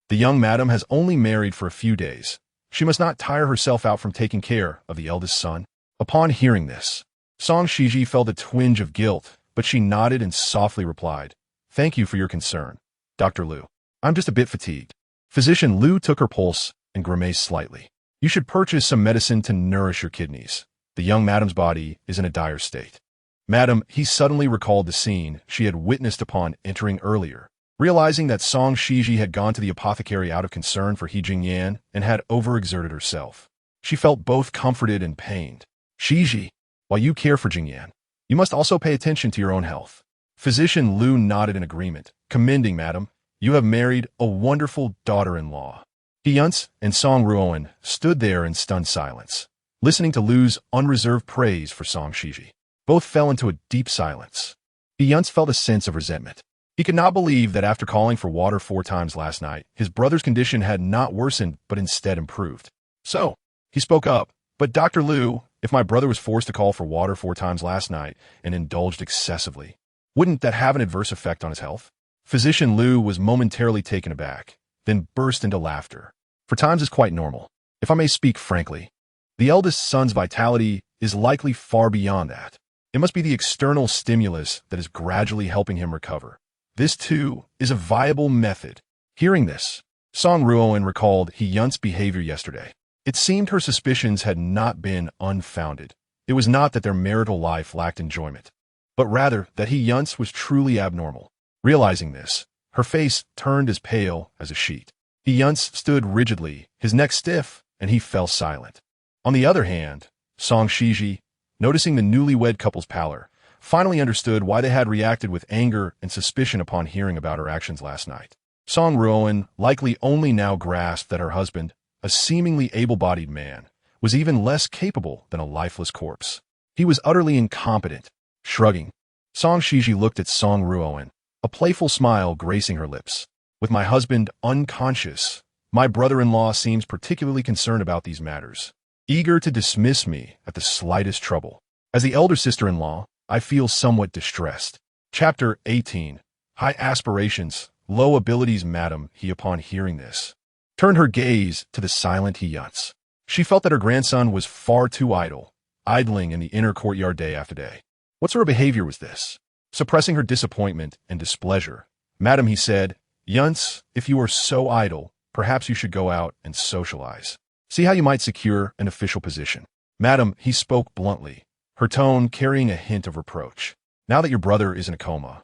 The young madam has only married for a few days. She must not tire herself out from taking care of the eldest son. Upon hearing this, Song Xizhi felt a twinge of guilt, but she nodded and softly replied, "Thank you for your concern, Dr. Lu. I'm just a bit fatigued." Physician Lu took her pulse and grimaced slightly. "You should purchase some medicine to nourish your kidneys. The young madam's body is in a dire state." Madam, he suddenly recalled the scene she had witnessed upon entering earlier, realizing that Song Xizhi had gone to the apothecary out of concern for He Jingyan and had overexerted herself. She felt both comforted and pained. "Xizhi, while you care for Jingyan, you must also pay attention to your own health." Physician Lu nodded in agreement, commending Madam. "You have married a wonderful daughter-in-law." He Yunce and Song Ruoan stood there in stunned silence, listening to Lu's unreserved praise for Song Xizhi. Both fell into a deep silence. He Yunce felt a sense of resentment. He could not believe that after calling for water 4 times last night, his brother's condition had not worsened but instead improved. So, he spoke up, "But Dr. Lu, if my brother was forced to call for water 4 times last night and indulged excessively, Wouldn't that have an adverse effect on his health? Physician Liu was momentarily taken aback, then burst into laughter. For times is quite normal. If I may speak frankly, the eldest son's vitality is likely far beyond that. It must be the external stimulus that is gradually helping him recover. This, too, is a viable method. Hearing this, Song Ruoan recalled He Yunce's behavior yesterday. It seemed her suspicions had not been unfounded. It was not that their marital life lacked enjoyment, but rather that He Yunce was truly abnormal. Realizing this, her face turned as pale as a sheet. He Yunce stood rigidly, his neck stiff, and he fell silent. On the other hand, Song Xizhi, noticing the newlywed couple's pallor, finally understood why they had reacted with anger and suspicion upon hearing about her actions last night. Song Ruoan likely only now grasped that her husband, a seemingly able-bodied man, was even less capable than a lifeless corpse. He was utterly incompetent. Shrugging, Song Xizhi looked at Song Ruoan, a playful smile gracing her lips. With my husband unconscious, my brother-in-law seems particularly concerned about these matters, eager to dismiss me at the slightest trouble. As the elder sister-in-law, I feel somewhat distressed. Chapter 18. High aspirations, low abilities, madam. He, upon hearing this, turned her gaze to the silent He Yunce. She felt that her grandson was far too idle, idling in the inner courtyard day after day. What sort of behavior was this? Suppressing her disappointment and displeasure, "Madam," he said, "Yunce, if you are so idle, perhaps you should go out and socialize. See how you might secure an official position." "Madam," he spoke bluntly, her tone carrying a hint of reproach. "Now that your brother is in a coma,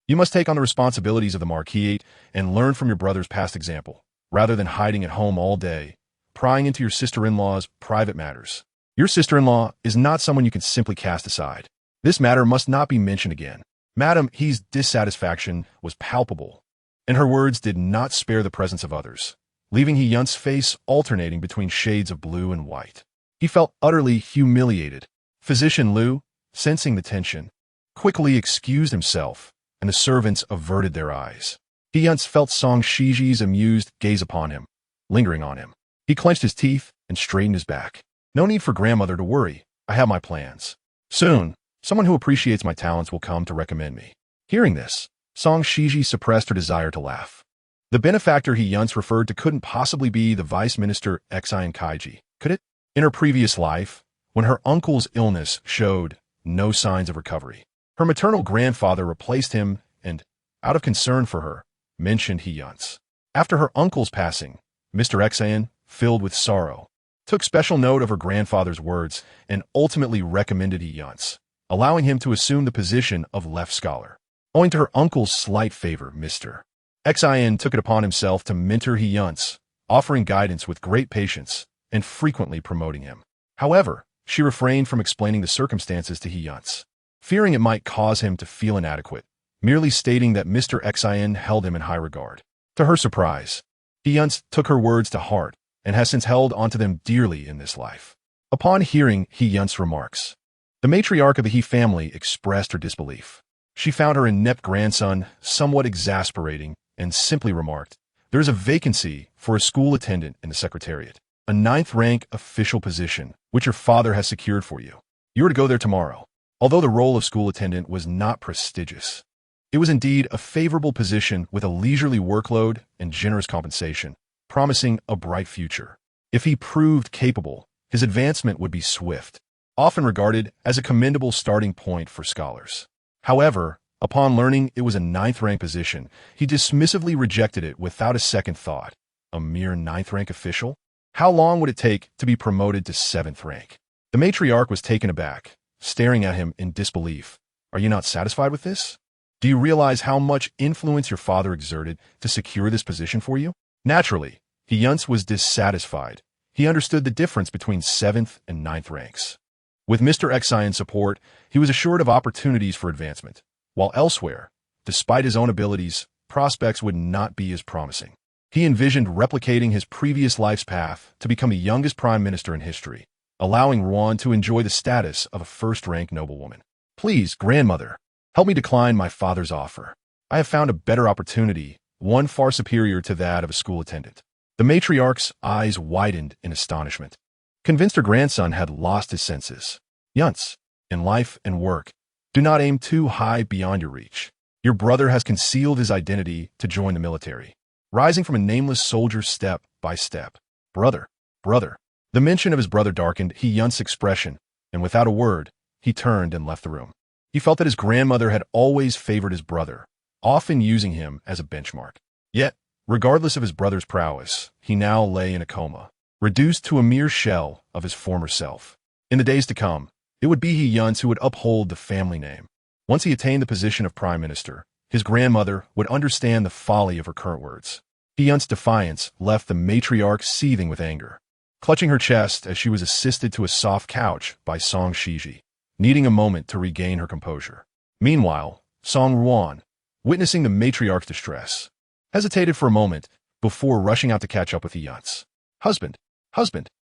you must take on the responsibilities of the marquisate and learn from your brother's past example, rather than hiding at home all day, prying into your sister-in-law's private matters. Your sister-in-law is not someone you can simply cast aside. This matter must not be mentioned again." Madam, his dissatisfaction was palpable, and her words did not spare the presence of others, leaving He Yunce's face alternating between shades of blue and white. He felt utterly humiliated. Physician Liu, sensing the tension, quickly excused himself, and the servants averted their eyes. He Yunce felt Song Xizhi's amused gaze upon him, lingering on him. He clenched his teeth and straightened his back. "No need for grandmother to worry. I have my plans. Soon, someone who appreciates my talents will come to recommend me." Hearing this, Song Xizhi suppressed her desire to laugh. The benefactor He Yunce referred to couldn't possibly be the Vice Minister Xizhi, could it? In her previous life, when her uncle's illness showed no signs of recovery, her maternal grandfather replaced him and, out of concern for her, mentioned He Yunce. After her uncle's passing, Mr. Xizhi, filled with sorrow, took special note of her grandfather's words and ultimately recommended He Yunce, allowing him to assume the position of left scholar. Owing to her uncle's slight favor, Mr. Xizhi took it upon himself to mentor He Yunce, offering guidance with great patience and frequently promoting him. However, she refrained from explaining the circumstances to He Yunce, fearing it might cause him to feel inadequate, merely stating that Mr. Xizhi held him in high regard. To her surprise, He Yunce took her words to heart and has since held onto them dearly in this life. Upon hearing He Yunce's remarks, the matriarch of the He family expressed her disbelief. She found her inept grandson somewhat exasperating and simply remarked, "There is a vacancy for a school attendant in the secretariat, a 9th-rank official position, which your father has secured for you. You are to go there tomorrow." Although the role of school attendant was not prestigious, it was indeed a favorable position with a leisurely workload and generous compensation, promising a bright future. If he proved capable, his advancement would be swift, often regarded as a commendable starting point for scholars. However, upon learning it was a 9th-rank position, he dismissively rejected it without a second thought. A mere 9th-rank official? How long would it take to be promoted to 7th rank? The matriarch was taken aback, staring at him in disbelief. "Are you not satisfied with this? Do you realize how much influence your father exerted to secure this position for you?" Naturally, He Yunce was dissatisfied. He understood the difference between 7th and 9th ranks. With Mr. Xizhi's support, he was assured of opportunities for advancement, while elsewhere, despite his own abilities, prospects would not be as promising. He envisioned replicating his previous life's path to become the youngest prime minister in history, allowing Ruoan to enjoy the status of a first-rank noblewoman. "Please, grandmother, help me decline my father's offer. I have found a better opportunity, one far superior to that of a school attendant." The matriarch's eyes widened in astonishment, convinced her grandson had lost his senses. "Yunce, in life and work, Do not aim too high beyond your reach. Your brother has concealed his identity to join the military, rising from a nameless soldier step by step. Brother, brother. The mention of his brother darkened He Yunce's expression, and without a word, he turned and left the room. He felt that his grandmother had always favored his brother, often using him as a benchmark. Yet, regardless of his brother's prowess, he now lay in a coma, reduced to a mere shell of his former self. In the days to come, it would be He Yunce who would uphold the family name. Once he attained the position of prime minister, his grandmother would understand the folly of her current words. He Yunce's defiance left the matriarch seething with anger, clutching her chest as she was assisted to a soft couch by Song Xizhi, needing a moment to regain her composure. Meanwhile, Song Ruoan, witnessing the matriarch's distress, hesitated for a moment before rushing out to catch up with He Yunce. Husband,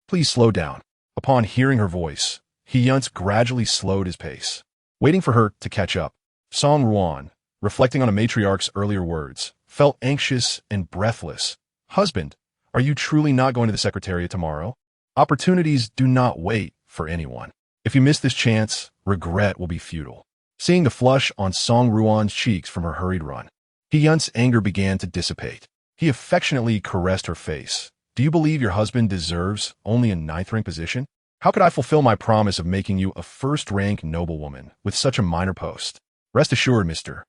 please slow down. Upon hearing her voice, He Yunce gradually slowed his pace, waiting for her to catch up. Song Ruoan, reflecting on a matriarch's earlier words, felt anxious and breathless. Husband, are you truly not going to the secretariat tomorrow? Opportunities do not wait for anyone. If you miss this chance, regret will be futile. Seeing the flush on Song Ruoan's cheeks from her hurried run, He Yunce's anger began to dissipate. He affectionately caressed her face. Do you believe your husband deserves only a ninth-rank position? How could I fulfill my promise of making you a first-rank noblewoman with such a minor post? Rest assured, Mr.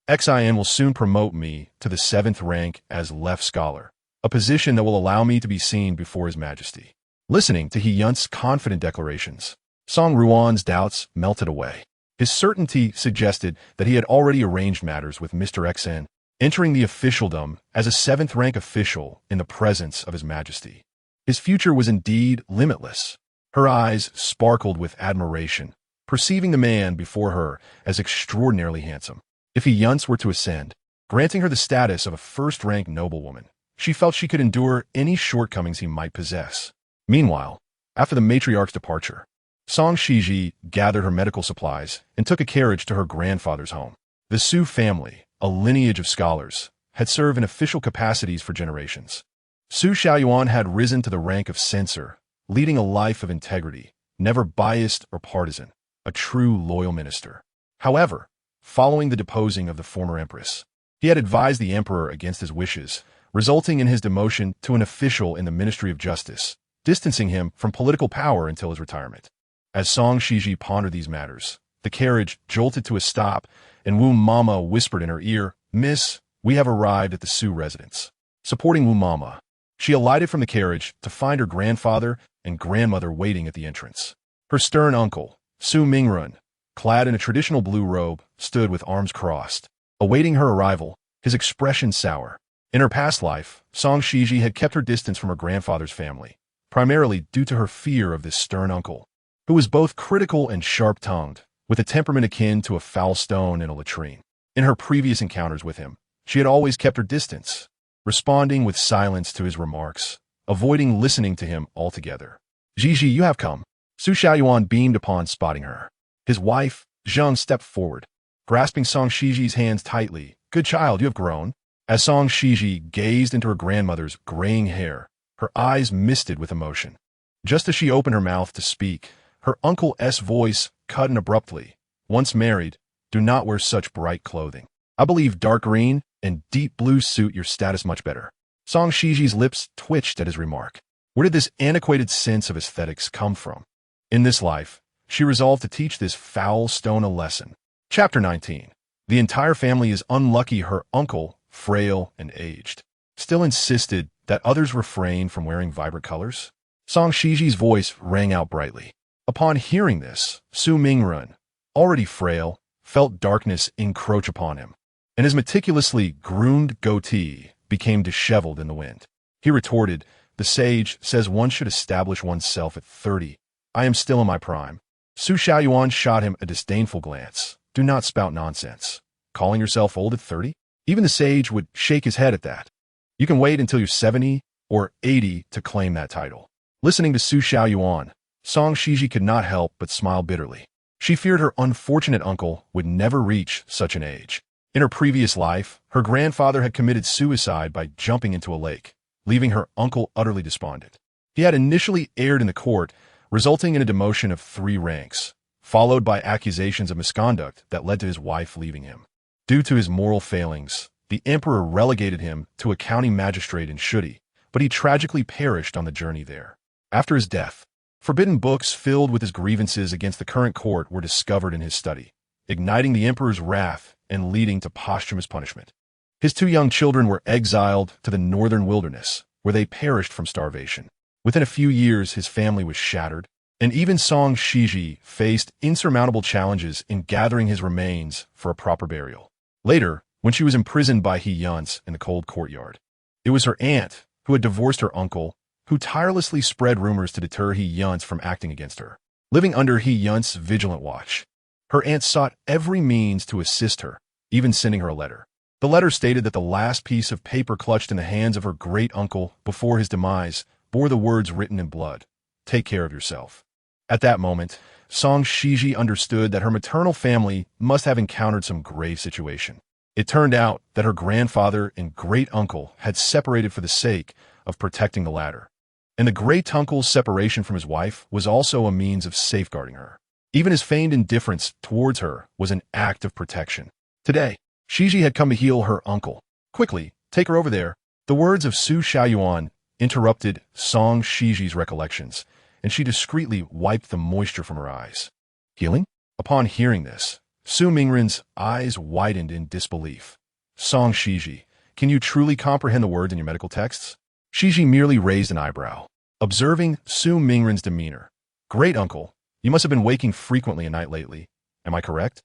Xin will soon promote me to the 7th rank as left scholar, a position that will allow me to be seen before His Majesty. Listening to He Yunce's confident declarations, Song Ruoan's doubts melted away. His certainty suggested that he had already arranged matters with Mr. Xin, entering the officialdom as a 7th-rank official in the presence of His Majesty. His future was indeed limitless. Her eyes sparkled with admiration, perceiving the man before her as extraordinarily handsome. If He Yunce were to ascend, granting her the status of a first-rank noblewoman, she felt she could endure any shortcomings he might possess. Meanwhile, after the matriarch's departure, Song Xizhi gathered her medical supplies and took a carriage to her grandfather's home. The Su family, a lineage of scholars, had served in official capacities for generations. Su Xiaoyuan had risen to the rank of censor, leading a life of integrity, never biased or partisan, a true loyal minister. However, following the deposing of the former empress, he had advised the emperor against his wishes, resulting in his demotion to an official in the Ministry of Justice, distancing him from political power until his retirement. As Song Xizhi pondered these matters, the carriage jolted to a stop, and Wu Mama whispered in her ear, "Miss, we have arrived at the Su residence." Supporting Wu Mama, she alighted from the carriage to find her grandfather and grandmother waiting at the entrance. Her stern uncle, Su Mingrun, clad in a traditional blue robe, stood with arms crossed, awaiting her arrival, his expression sour. In her past life, Song Xizhi had kept her distance from her grandfather's family, primarily due to her fear of this stern uncle, who was both critical and sharp-tongued, with a temperament akin to a foul stone in a latrine. In her previous encounters with him, she had always kept her distance, responding with silence to his remarks, avoiding listening to him altogether. "Xizhi, you have come." Su Xiaoyuan beamed upon spotting her. His wife, Zheng, stepped forward, grasping Song Xizhi's hands tightly. "Good child, you have grown." As Song Xizhi gazed into her grandmother's graying hair, her eyes misted with emotion. Just as she opened her mouth to speak, her uncle's voice cut in abruptly. "Once married, do not wear such bright clothing. I believe dark green and deep blue suit your status much better." Song Xizhi's lips twitched at his remark. Where did this antiquated sense of aesthetics come from? In this life, she resolved to teach this foul stone a lesson. Chapter 19. The entire family is unlucky her uncle, frail and aged, still insisted that others refrain from wearing vibrant colors. Song Xizhi's voice rang out brightly. Upon hearing this, Su Mingrun, already frail, felt darkness encroach upon him, and his meticulously groomed goatee became disheveled in the wind. He retorted, "The sage says one should establish oneself at 30. I am still in my prime." Su Xiaoyuan shot him a disdainful glance. "Do not spout nonsense. Calling yourself old at 30? Even the sage would shake his head at that. You can wait until you're 70 or 80 to claim that title." Listening to Su Xiaoyuan, Song Xizhi could not help but smile bitterly. She feared her unfortunate uncle would never reach such an age. In her previous life, her grandfather had committed suicide by jumping into a lake, leaving her uncle utterly despondent. He had initially erred in the court, resulting in a demotion of 3 ranks, followed by accusations of misconduct that led to his wife leaving him. Due to his moral failings, the emperor relegated him to a county magistrate in Xizhi, but he tragically perished on the journey there. After his death, forbidden books filled with his grievances against the current court were discovered in his study, igniting the emperor's wrath and leading to posthumous punishment. His 2 young children were exiled to the northern wilderness, where they perished from starvation. Within a few years, his family was shattered, and even Song Xizhi faced insurmountable challenges in gathering his remains for a proper burial. Later, when she was imprisoned by He Yunce in the cold courtyard, it was her aunt, who had divorced her uncle, who tirelessly spread rumors to deter He Yunce from acting against her. Living under He Yunce's vigilant watch, her aunt sought every means to assist her, even sending her a letter. The letter stated that the last piece of paper clutched in the hands of her great-uncle before his demise bore the words written in blood, "Take care of yourself." At that moment, Song Xizhi understood that her maternal family must have encountered some grave situation. It turned out that her grandfather and great-uncle had separated for the sake of protecting the latter. And the great-uncle's separation from his wife was also a means of safeguarding her. Even his feigned indifference towards her was an act of protection. Today, Xizhi had come to heal her uncle. "Quickly, take her over there." The words of Su Xiaoyuan interrupted Song Xizhi's recollections, and she discreetly wiped the moisture from her eyes. "Healing?" Upon hearing this, Su Mingren's eyes widened in disbelief. "Song Xizhi, can you truly comprehend the words in your medical texts?" Xizhi merely raised an eyebrow, observing Su Mingren's demeanor. "Great uncle, you must have been waking frequently at night lately. Am I correct?"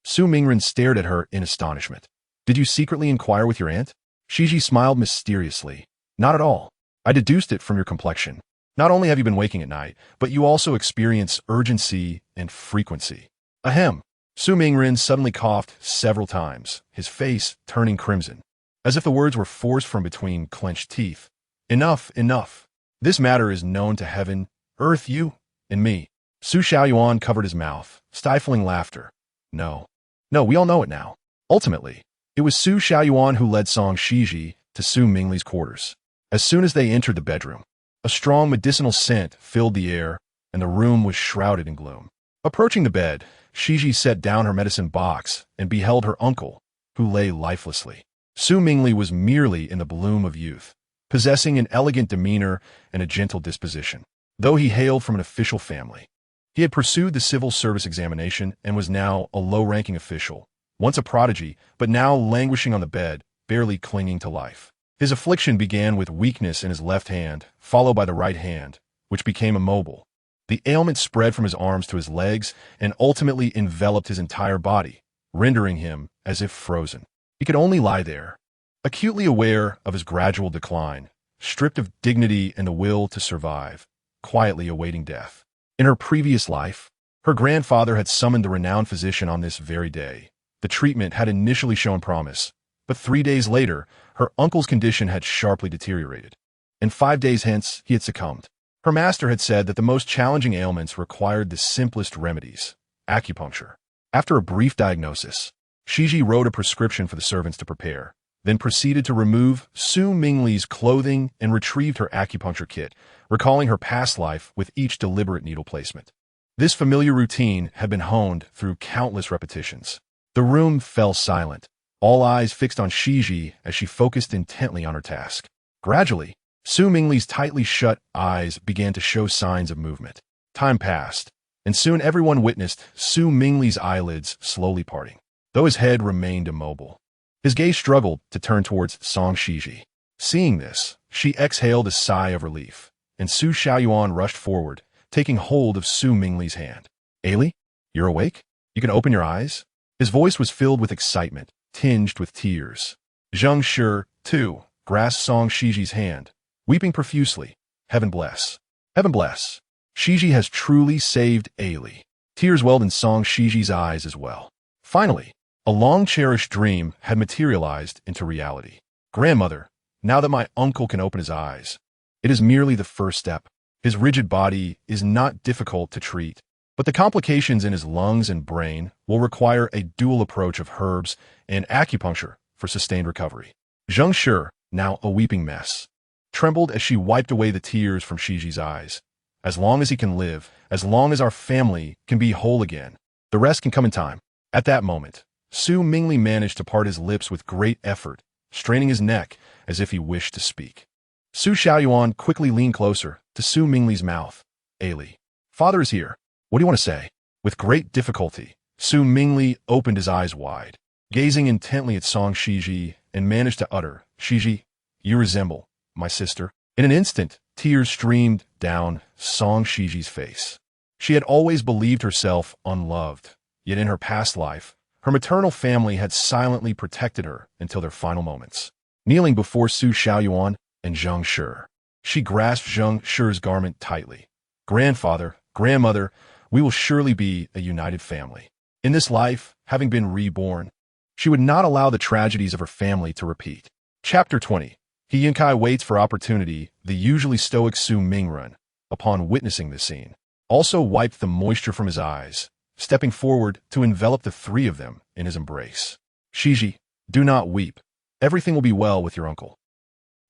Su Mingren stared at her in astonishment. "Did you secretly inquire with your aunt?" Xizhi smiled mysteriously. "Not at all. I deduced it from your complexion. Not only have you been waking at night, but you also experience urgency and frequency." Ahem. Su Mingren suddenly coughed several times, his face turning crimson, as if the words were forced from between clenched teeth. "Enough, enough. This matter is known to heaven, earth, you, and me." Su Xiaoyuan covered his mouth, stifling laughter. No, we all know it now. Ultimately, it was Su Xiaoyuan who led Song Xizhi to Su Mingli's quarters. As soon as they entered the bedroom, a strong medicinal scent filled the air, and the room was shrouded in gloom. Approaching the bed, Xizhi set down her medicine box and beheld her uncle, who lay lifelessly. Su Mingli was merely in the bloom of youth, possessing an elegant demeanor and a gentle disposition. Though he hailed from an official family, he had pursued the civil service examination and was now a low-ranking official, once a prodigy, but now languishing on the bed, barely clinging to life. His affliction began with weakness in his left hand, followed by the right hand, which became immobile. The ailment spread from his arms to his legs and ultimately enveloped his entire body, rendering him as if frozen. He could only lie there, acutely aware of his gradual decline, stripped of dignity and the will to survive, quietly awaiting death. In her previous life, her grandfather had summoned the renowned physician on this very day. The treatment had initially shown promise, but 3 days later, her uncle's condition had sharply deteriorated, and 5 days hence he had succumbed. Her master had said that the most challenging ailments required the simplest remedies, acupuncture. After a brief diagnosis, Xizhi wrote a prescription for the servants to prepare, then proceeded to remove Su Mingli's clothing and retrieved her acupuncture kit, recalling her past life with each deliberate needle placement. This familiar routine had been honed through countless repetitions. The room fell silent, all eyes fixed on Xizhi as she focused intently on her task. Gradually, Su Mingli's tightly shut eyes began to show signs of movement. Time passed, and soon everyone witnessed Su Mingli's eyelids slowly parting, though his head remained immobile. His gaze struggled to turn towards Song Xizhi. Seeing this, she exhaled a sigh of relief, and Su Xiaoyuan rushed forward, taking hold of Su Mingli's hand. "Ailey, you're awake? You can open your eyes?" His voice was filled with excitement, tinged with tears. Zheng Shi, too, grasped Song Xizhi's hand, weeping profusely. "Heaven bless. Heaven bless. Xizhi has truly saved Ailey." Tears welled in Song Xizhi's eyes as well. Finally, a long-cherished dream had materialized into reality. "Grandmother, now that my uncle can open his eyes, it is merely the first step. His rigid body is not difficult to treat, but the complications in his lungs and brain will require a dual approach of herbs and acupuncture for sustained recovery." Zheng Shi, now a weeping mess, trembled as she wiped away the tears from Xizhi's eyes. As long as he can live, as long as our family can be whole again, the rest can come in time. At that moment, Su Mingli managed to part his lips with great effort, straining his neck as if he wished to speak. Su Xiaoyuan quickly leaned closer to Su Mingli's mouth. Ali, father is here. What do you want to say? With great difficulty, Su Mingli opened his eyes wide, gazing intently at Song Xizhi, and managed to utter, Xizhi, you resemble my sister. In an instant, tears streamed down Song Xizhi's face. She had always believed herself unloved, yet in her past life, her maternal family had silently protected her until their final moments. Kneeling before Su Xiaoyuan and Zheng Shi, she grasped Zheng Shi's garment tightly. Grandfather, grandmother, we will surely be a united family. In this life, having been reborn, she would not allow the tragedies of her family to repeat. Chapter 20. He Yunce waits for opportunity. The usually stoic Su Mingren, upon witnessing this scene, also wiped the moisture from his eyes, stepping forward to envelop the three of them in his embrace. Xizhi, do not weep. Everything will be well with your uncle.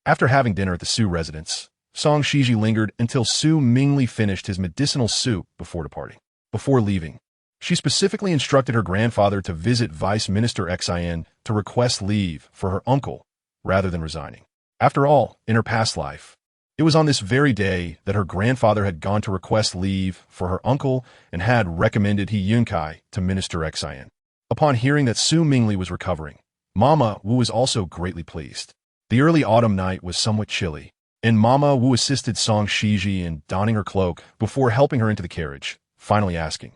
After having dinner at the Su residence, Song Xizhi lingered until Su Mingli finished his medicinal soup before departing. Before leaving, she specifically instructed her grandfather to visit Vice Minister Xizhi to request leave for her uncle rather than resigning. After all, in her past life, it was on this very day that her grandfather had gone to request leave for her uncle and had recommended He Yunce to Minister Xizhi. Upon hearing that Su Mingli was recovering, Mama Wu was also greatly pleased. The early autumn night was somewhat chilly, and Mama Wu assisted Song Xizhi in donning her cloak before helping her into the carriage, finally asking,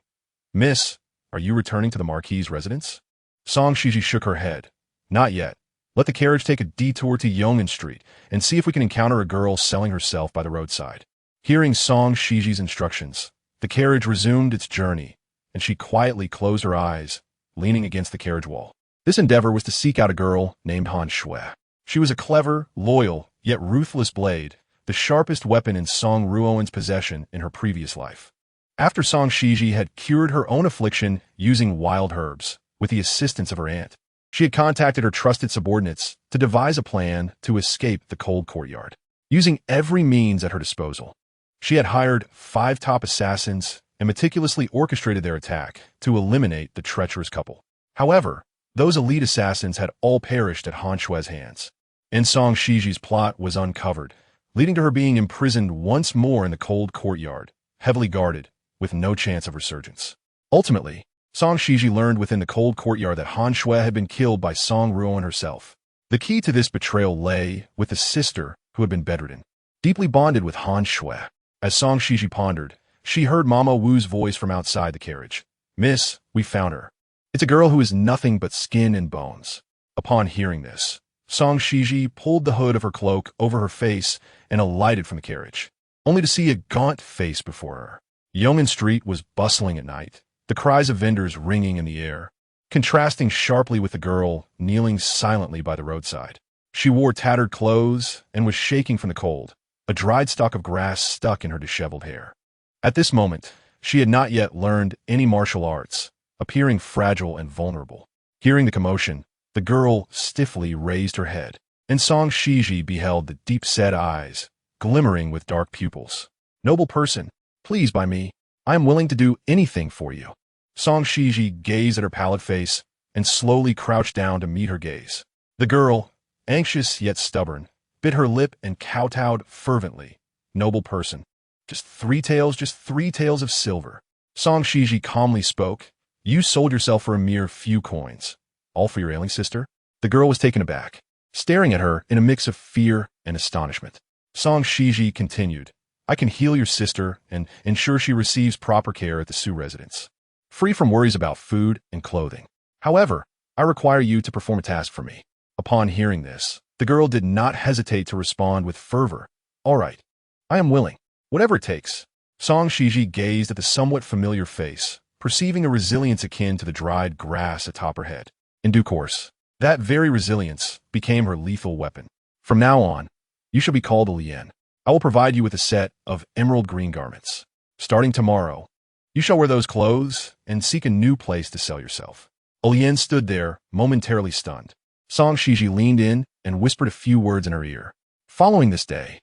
Miss, are you returning to the Marquis's residence? Song Xizhi shook her head. Not yet. Let the carriage take a detour to Yong'an Street and see if we can encounter a girl selling herself by the roadside. Hearing Song Xizhi's instructions, the carriage resumed its journey, and she quietly closed her eyes, leaning against the carriage wall. This endeavor was to seek out a girl named Han Shui. She was a clever, loyal, yet ruthless blade, the sharpest weapon in Song Ruoan's possession in her previous life. After Song Xizhi had cured her own affliction using wild herbs, with the assistance of her aunt, she had contacted her trusted subordinates to devise a plan to escape the cold courtyard. Using every means at her disposal, she had hired 5 top assassins and meticulously orchestrated their attack to eliminate the treacherous couple. However, those elite assassins had all perished at Han Shui's hands, and Song Xizhi's plot was uncovered, leading to her being imprisoned once more in the cold courtyard, heavily guarded, with no chance of resurgence. Ultimately, Song Xizhi learned within the cold courtyard that Han Shui had been killed by Song Ruoan herself. The key to this betrayal lay with the sister who had been bedridden, deeply bonded with Han Shui. As Song Xizhi pondered, she heard Mama Wu's voice from outside the carriage. Miss, we found her. It's a girl who is nothing but skin and bones. Upon hearing this, Song Xizhi pulled the hood of her cloak over her face and alighted from the carriage, only to see a gaunt face before her. Yong'an Street was bustling at night, the cries of vendors ringing in the air, contrasting sharply with the girl kneeling silently by the roadside. She wore tattered clothes and was shaking from the cold, a dried stalk of grass stuck in her disheveled hair. At this moment, she had not yet learned any martial arts, appearing fragile and vulnerable. Hearing the commotion, the girl stiffly raised her head, and Song Xizhi beheld the deep-set eyes, glimmering with dark pupils. Noble person, please by me, I am willing to do anything for you. Song Xizhi gazed at her pallid face and slowly crouched down to meet her gaze. The girl, anxious yet stubborn, bit her lip and kowtowed fervently. Noble person, just three taels of silver. Song Xizhi calmly spoke. You sold yourself for a mere few coins. All for your ailing sister? The girl was taken aback, staring at her in a mix of fear and astonishment. Song Xizhi continued. I can heal your sister and ensure she receives proper care at the Su residence, free from worries about food and clothing. However, I require you to perform a task for me. Upon hearing this, the girl did not hesitate to respond with fervor. All right, I am willing. Whatever it takes. Song Xizhi gazed at the somewhat familiar face, perceiving a resilience akin to the dried grass atop her head. In due course, that very resilience became her lethal weapon. From now on, you shall be called a Lien. I will provide you with a set of emerald green garments. Starting tomorrow, you shall wear those clothes and seek a new place to sell yourself. Lien stood there, momentarily stunned. Song Xizhi leaned in and whispered a few words in her ear. Following this day,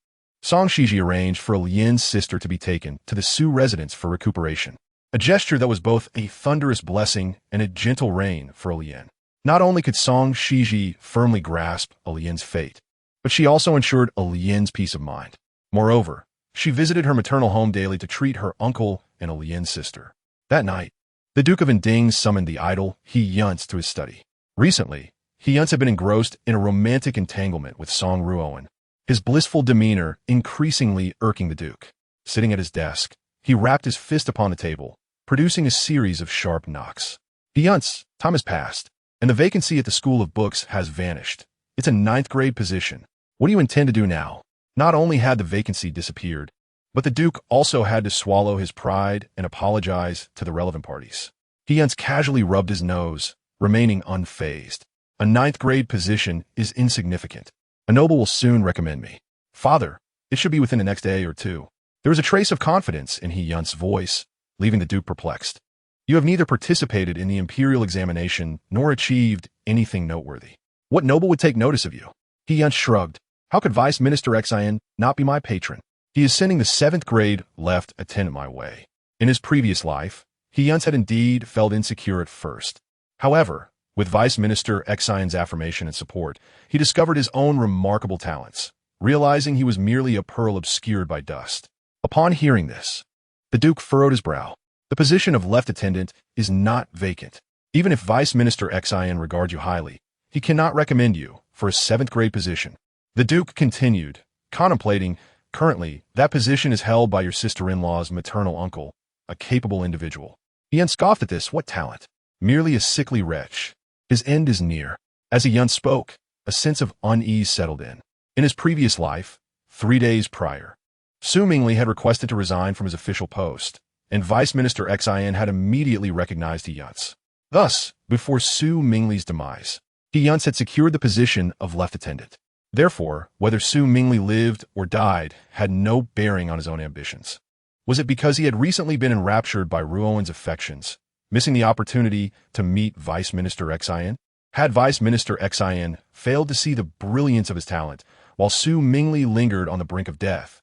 Song Xizhi arranged for Lian's sister to be taken to the Su residence for recuperation, a gesture that was both a thunderous blessing and a gentle rain for Lian. Not only could Song Xizhi firmly grasp Lian's fate, but she also ensured Lian's peace of mind. Moreover, she visited her maternal home daily to treat her uncle and Lian's sister. That night, the Duke of Ending summoned the idol He Yunce to his study. Recently, He Yunce had been engrossed in a romantic entanglement with Song Ruoan, his blissful demeanor increasingly irking the Duke. Sitting at his desk, he rapped his fist upon the table, producing a series of sharp knocks. He Yunce, time has passed, and the vacancy at the School of Books has vanished. It's a 9th grade position. What do you intend to do now? Not only had the vacancy disappeared, but the Duke also had to swallow his pride and apologize to the relevant parties. He Yunce casually rubbed his nose, remaining unfazed. A 9th grade position is insignificant. A noble will soon recommend me. Father, it should be within the next day or two. There was a trace of confidence in He Yunce's voice, leaving the Duke perplexed. You have neither participated in the imperial examination nor achieved anything noteworthy. What noble would take notice of you? He Yunce shrugged. How could Vice Minister Xizhi not be my patron? He is sending the 7th grade left attendant my way. In his previous life, He Yunce had indeed felt insecure at first. However, with Vice Minister Xizhi's affirmation and support, he discovered his own remarkable talents, realizing he was merely a pearl obscured by dust. Upon hearing this, the Duke furrowed his brow. The position of left attendant is not vacant. Even if Vice Minister Xizhi regards you highly, he cannot recommend you for a 7th grade position. The Duke continued, contemplating. Currently, that position is held by your sister-in-law's maternal uncle, a capable individual. He Yunce scoffed at this. What talent? Merely a sickly wretch. His end is near. As He Yunce spoke, a sense of unease settled in. In his previous life, 3 days prior, Su Mingli had requested to resign from his official post, and Vice Minister Xizhi had immediately recognized He Yunce. Thus, before Su Mingli's demise, He Yunce had secured the position of left attendant. Therefore, whether Su Mingli lived or died had no bearing on his own ambitions. Was it because he had recently been enraptured by Ruoan's affections, missing the opportunity to meet Vice Minister Xizhi? Had Vice Minister Xizhi failed to see the brilliance of his talent, while Su Mingli lingered on the brink of death,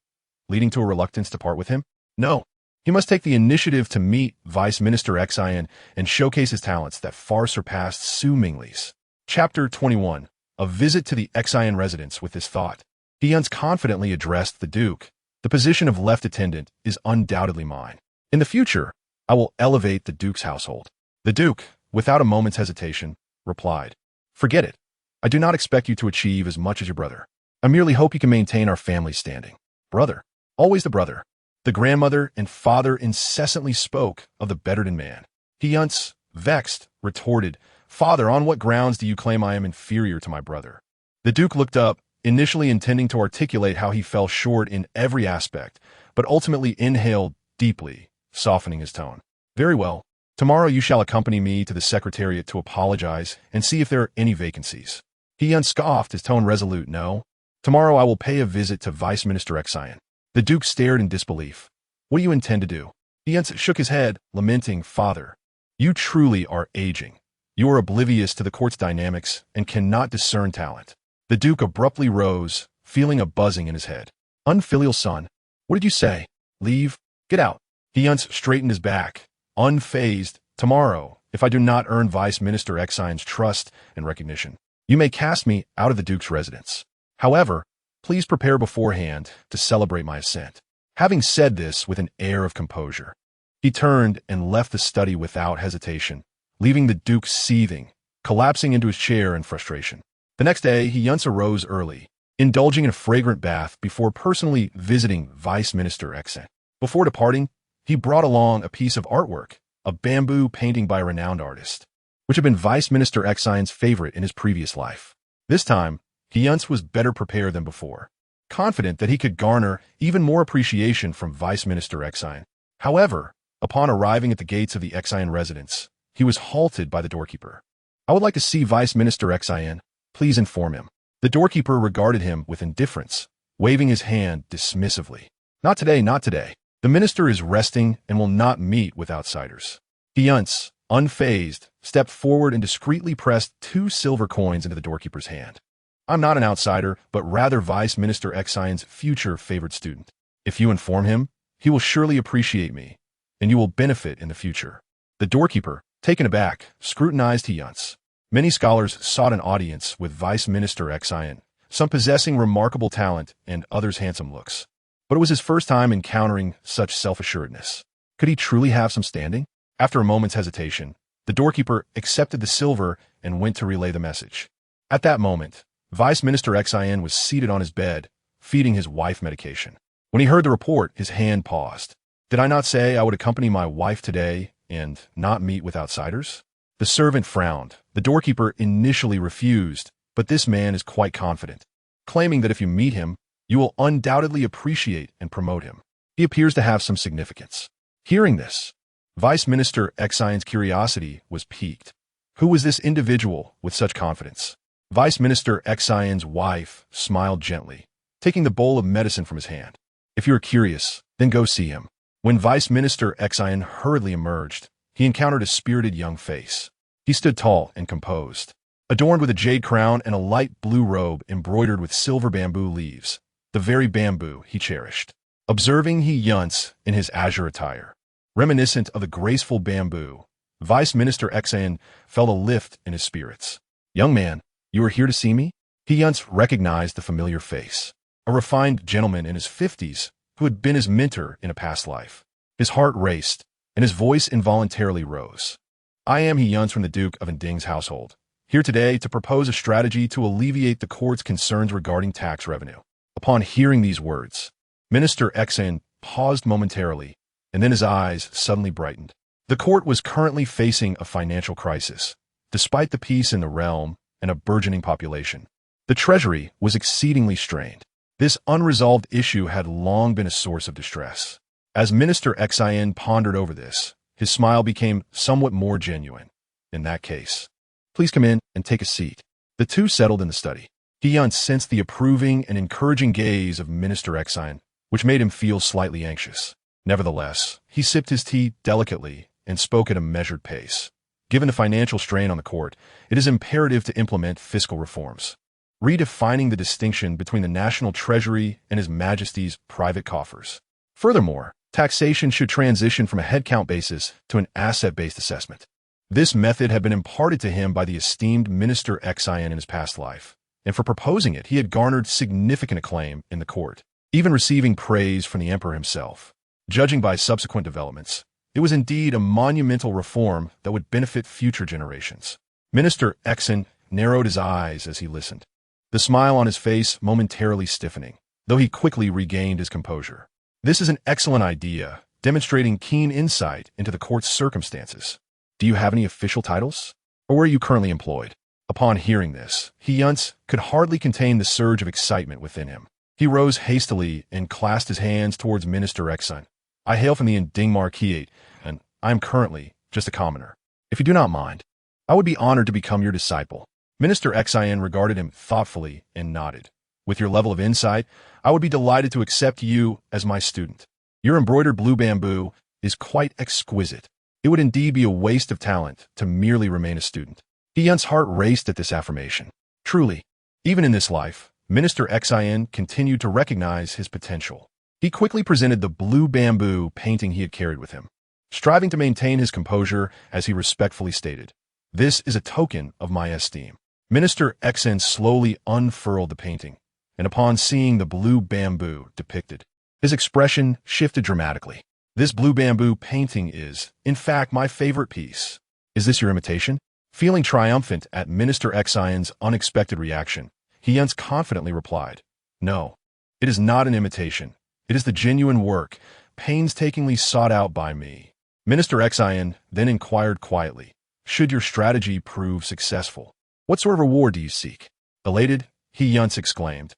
leading to a reluctance to part with him? No. He must take the initiative to meet Vice Minister Xizhi and showcase his talents that far surpassed Su Mingli's. Chapter 21. A visit to the Xizhi residence. With this thought, He Yunce confidently addressed the Duke. The position of left attendant is undoubtedly mine. In the future, I will elevate the Duke's household. The Duke, without a moment's hesitation, replied, Forget it. I do not expect you to achieve as much as your brother. I merely hope you can maintain our family standing. Brother. Always the brother. The grandmother and father incessantly spoke of the bettered in man. He Yunce, vexed, retorted, Father, on what grounds do you claim I am inferior to my brother? The Duke looked up, initially intending to articulate how he fell short in every aspect, but ultimately inhaled deeply, softening his tone. Very well. Tomorrow you shall accompany me to the Secretariat to apologize and see if there are any vacancies. He Yunce scoffed, his tone resolute. No. Tomorrow I will pay a visit to Vice Minister Xizhi. The Duke stared in disbelief. What do you intend to do? He Yunce shook his head, lamenting, Father, you truly are aging. You are oblivious to the court's dynamics and cannot discern talent. The Duke abruptly rose, feeling a buzzing in his head. Unfilial son. What did you say? Leave? Get out. He Yunce straightened his back, unfazed. Tomorrow, if I do not earn Vice Minister Xizhi's trust and recognition, you may cast me out of the Duke's residence. However, please prepare beforehand to celebrate my ascent. Having said this with an air of composure, he turned and left the study without hesitation, leaving the Duke seething, collapsing into his chair in frustration. The next day, He Yunce arose early, indulging in a fragrant bath before personally visiting Vice Minister Xizhi. Before departing, he brought along a piece of artwork, a bamboo painting by a renowned artist, which had been Vice Minister Xizhi's favorite in his previous life. This time, He Yunce was better prepared than before, confident that he could garner even more appreciation from Vice Minister Xizhi. However, upon arriving at the gates of the Xizhi residence, he was halted by the doorkeeper. I would like to see Vice Minister Xizhi. Please inform him. The doorkeeper regarded him with indifference, waving his hand dismissively. Not today, not today. The minister is resting and will not meet with outsiders. He Yunce, unfazed, stepped forward and discreetly pressed 2 silver coins into the doorkeeper's hand. I'm not an outsider, but rather Vice Minister Xion's future favorite student. If you inform him, he will surely appreciate me, and you will benefit in the future." The doorkeeper, taken aback, scrutinized He Yunce. Many scholars sought an audience with Vice Minister Xion, some possessing remarkable talent and others handsome looks. But it was his first time encountering such self-assuredness. Could he truly have some standing? After a moment's hesitation, the doorkeeper accepted the silver and went to relay the message. At that moment, Vice Minister Xion was seated on his bed, feeding his wife medication. When he heard the report, his hand paused. "Did I not say I would accompany my wife today and not meet with outsiders?" The servant frowned. The doorkeeper initially refused, but this man is quite confident, claiming that if you meet him, you will undoubtedly appreciate and promote him. He appears to have some significance. Hearing this, Vice Minister Xion's curiosity was piqued. Who was this individual with such confidence? Vice Minister Xion's wife smiled gently, taking the bowl of medicine from his hand. "If you are curious, then go see him." When Vice Minister Xion hurriedly emerged, he encountered a spirited young face. He stood tall and composed, adorned with a jade crown and a light blue robe embroidered with silver bamboo leaves, the very bamboo he cherished. Observing He Yunce in his azure attire, reminiscent of the graceful bamboo, Vice Minister Xion felt a lift in his spirits. "Young man, you are here to see me?" He Yunce recognized the familiar face, a refined gentleman in his 50s who had been his mentor in a past life. His heart raced, and his voice involuntarily rose. "I am He Yunce from the Duke of Nding's household, here today to propose a strategy to alleviate the court's concerns regarding tax revenue." Upon hearing these words, Minister Xion paused momentarily, and then his eyes suddenly brightened. The court was currently facing a financial crisis, despite the peace in the realm and a burgeoning population. The treasury was exceedingly strained. This unresolved issue had long been a source of distress. As Minister Xion pondered over this, his smile became somewhat more genuine. "In that case, please come in and take a seat." The two settled in the study. He Yunce sensed the approving and encouraging gaze of Minister Xion, which made him feel slightly anxious. Nevertheless, he sipped his tea delicately and spoke at a measured pace. Given the financial strain on the court, it is imperative to implement fiscal reforms, redefining the distinction between the national treasury and His Majesty's private coffers. Furthermore, taxation should transition from a headcount basis to an asset-based assessment. This method had been imparted to him by the esteemed Minister Xion in his past life, and for proposing it, he had garnered significant acclaim in the court, even receiving praise from the emperor himself. Judging by subsequent developments, it was indeed a monumental reform that would benefit future generations. Minister Xion narrowed his eyes as he listened, the smile on his face momentarily stiffening, though he quickly regained his composure. "This is an excellent idea, demonstrating keen insight into the court's circumstances. Do you have any official titles? Or where are you currently employed?" Upon hearing this, He Yunce could hardly contain the surge of excitement within him. He rose hastily and clasped his hands towards Minister Xion. "I hail from the Nding Marquisate, and I am currently just a commoner. If you do not mind, I would be honored to become your disciple." Minister Xion regarded him thoughtfully and nodded. "With your level of insight, I would be delighted to accept you as my student. Your embroidered blue bamboo is quite exquisite. It would indeed be a waste of talent to merely remain a student." He Yunce's heart raced at this affirmation. Truly, even in this life, Minister Xion continued to recognize his potential. He quickly presented the blue bamboo painting he had carried with him, striving to maintain his composure as he respectfully stated, "This is a token of my esteem." Minister Xion slowly unfurled the painting, and upon seeing the blue bamboo depicted, his expression shifted dramatically. "This blue bamboo painting is, in fact, my favorite piece. Is this your imitation?" Feeling triumphant at Minister Xion's unexpected reaction, He Yunce confidently replied, "No, it is not an imitation. It is the genuine work, painstakingly sought out by me." Minister Xion then inquired quietly, "Should your strategy prove successful, what sort of reward do you seek?" Elated, He Yunce exclaimed,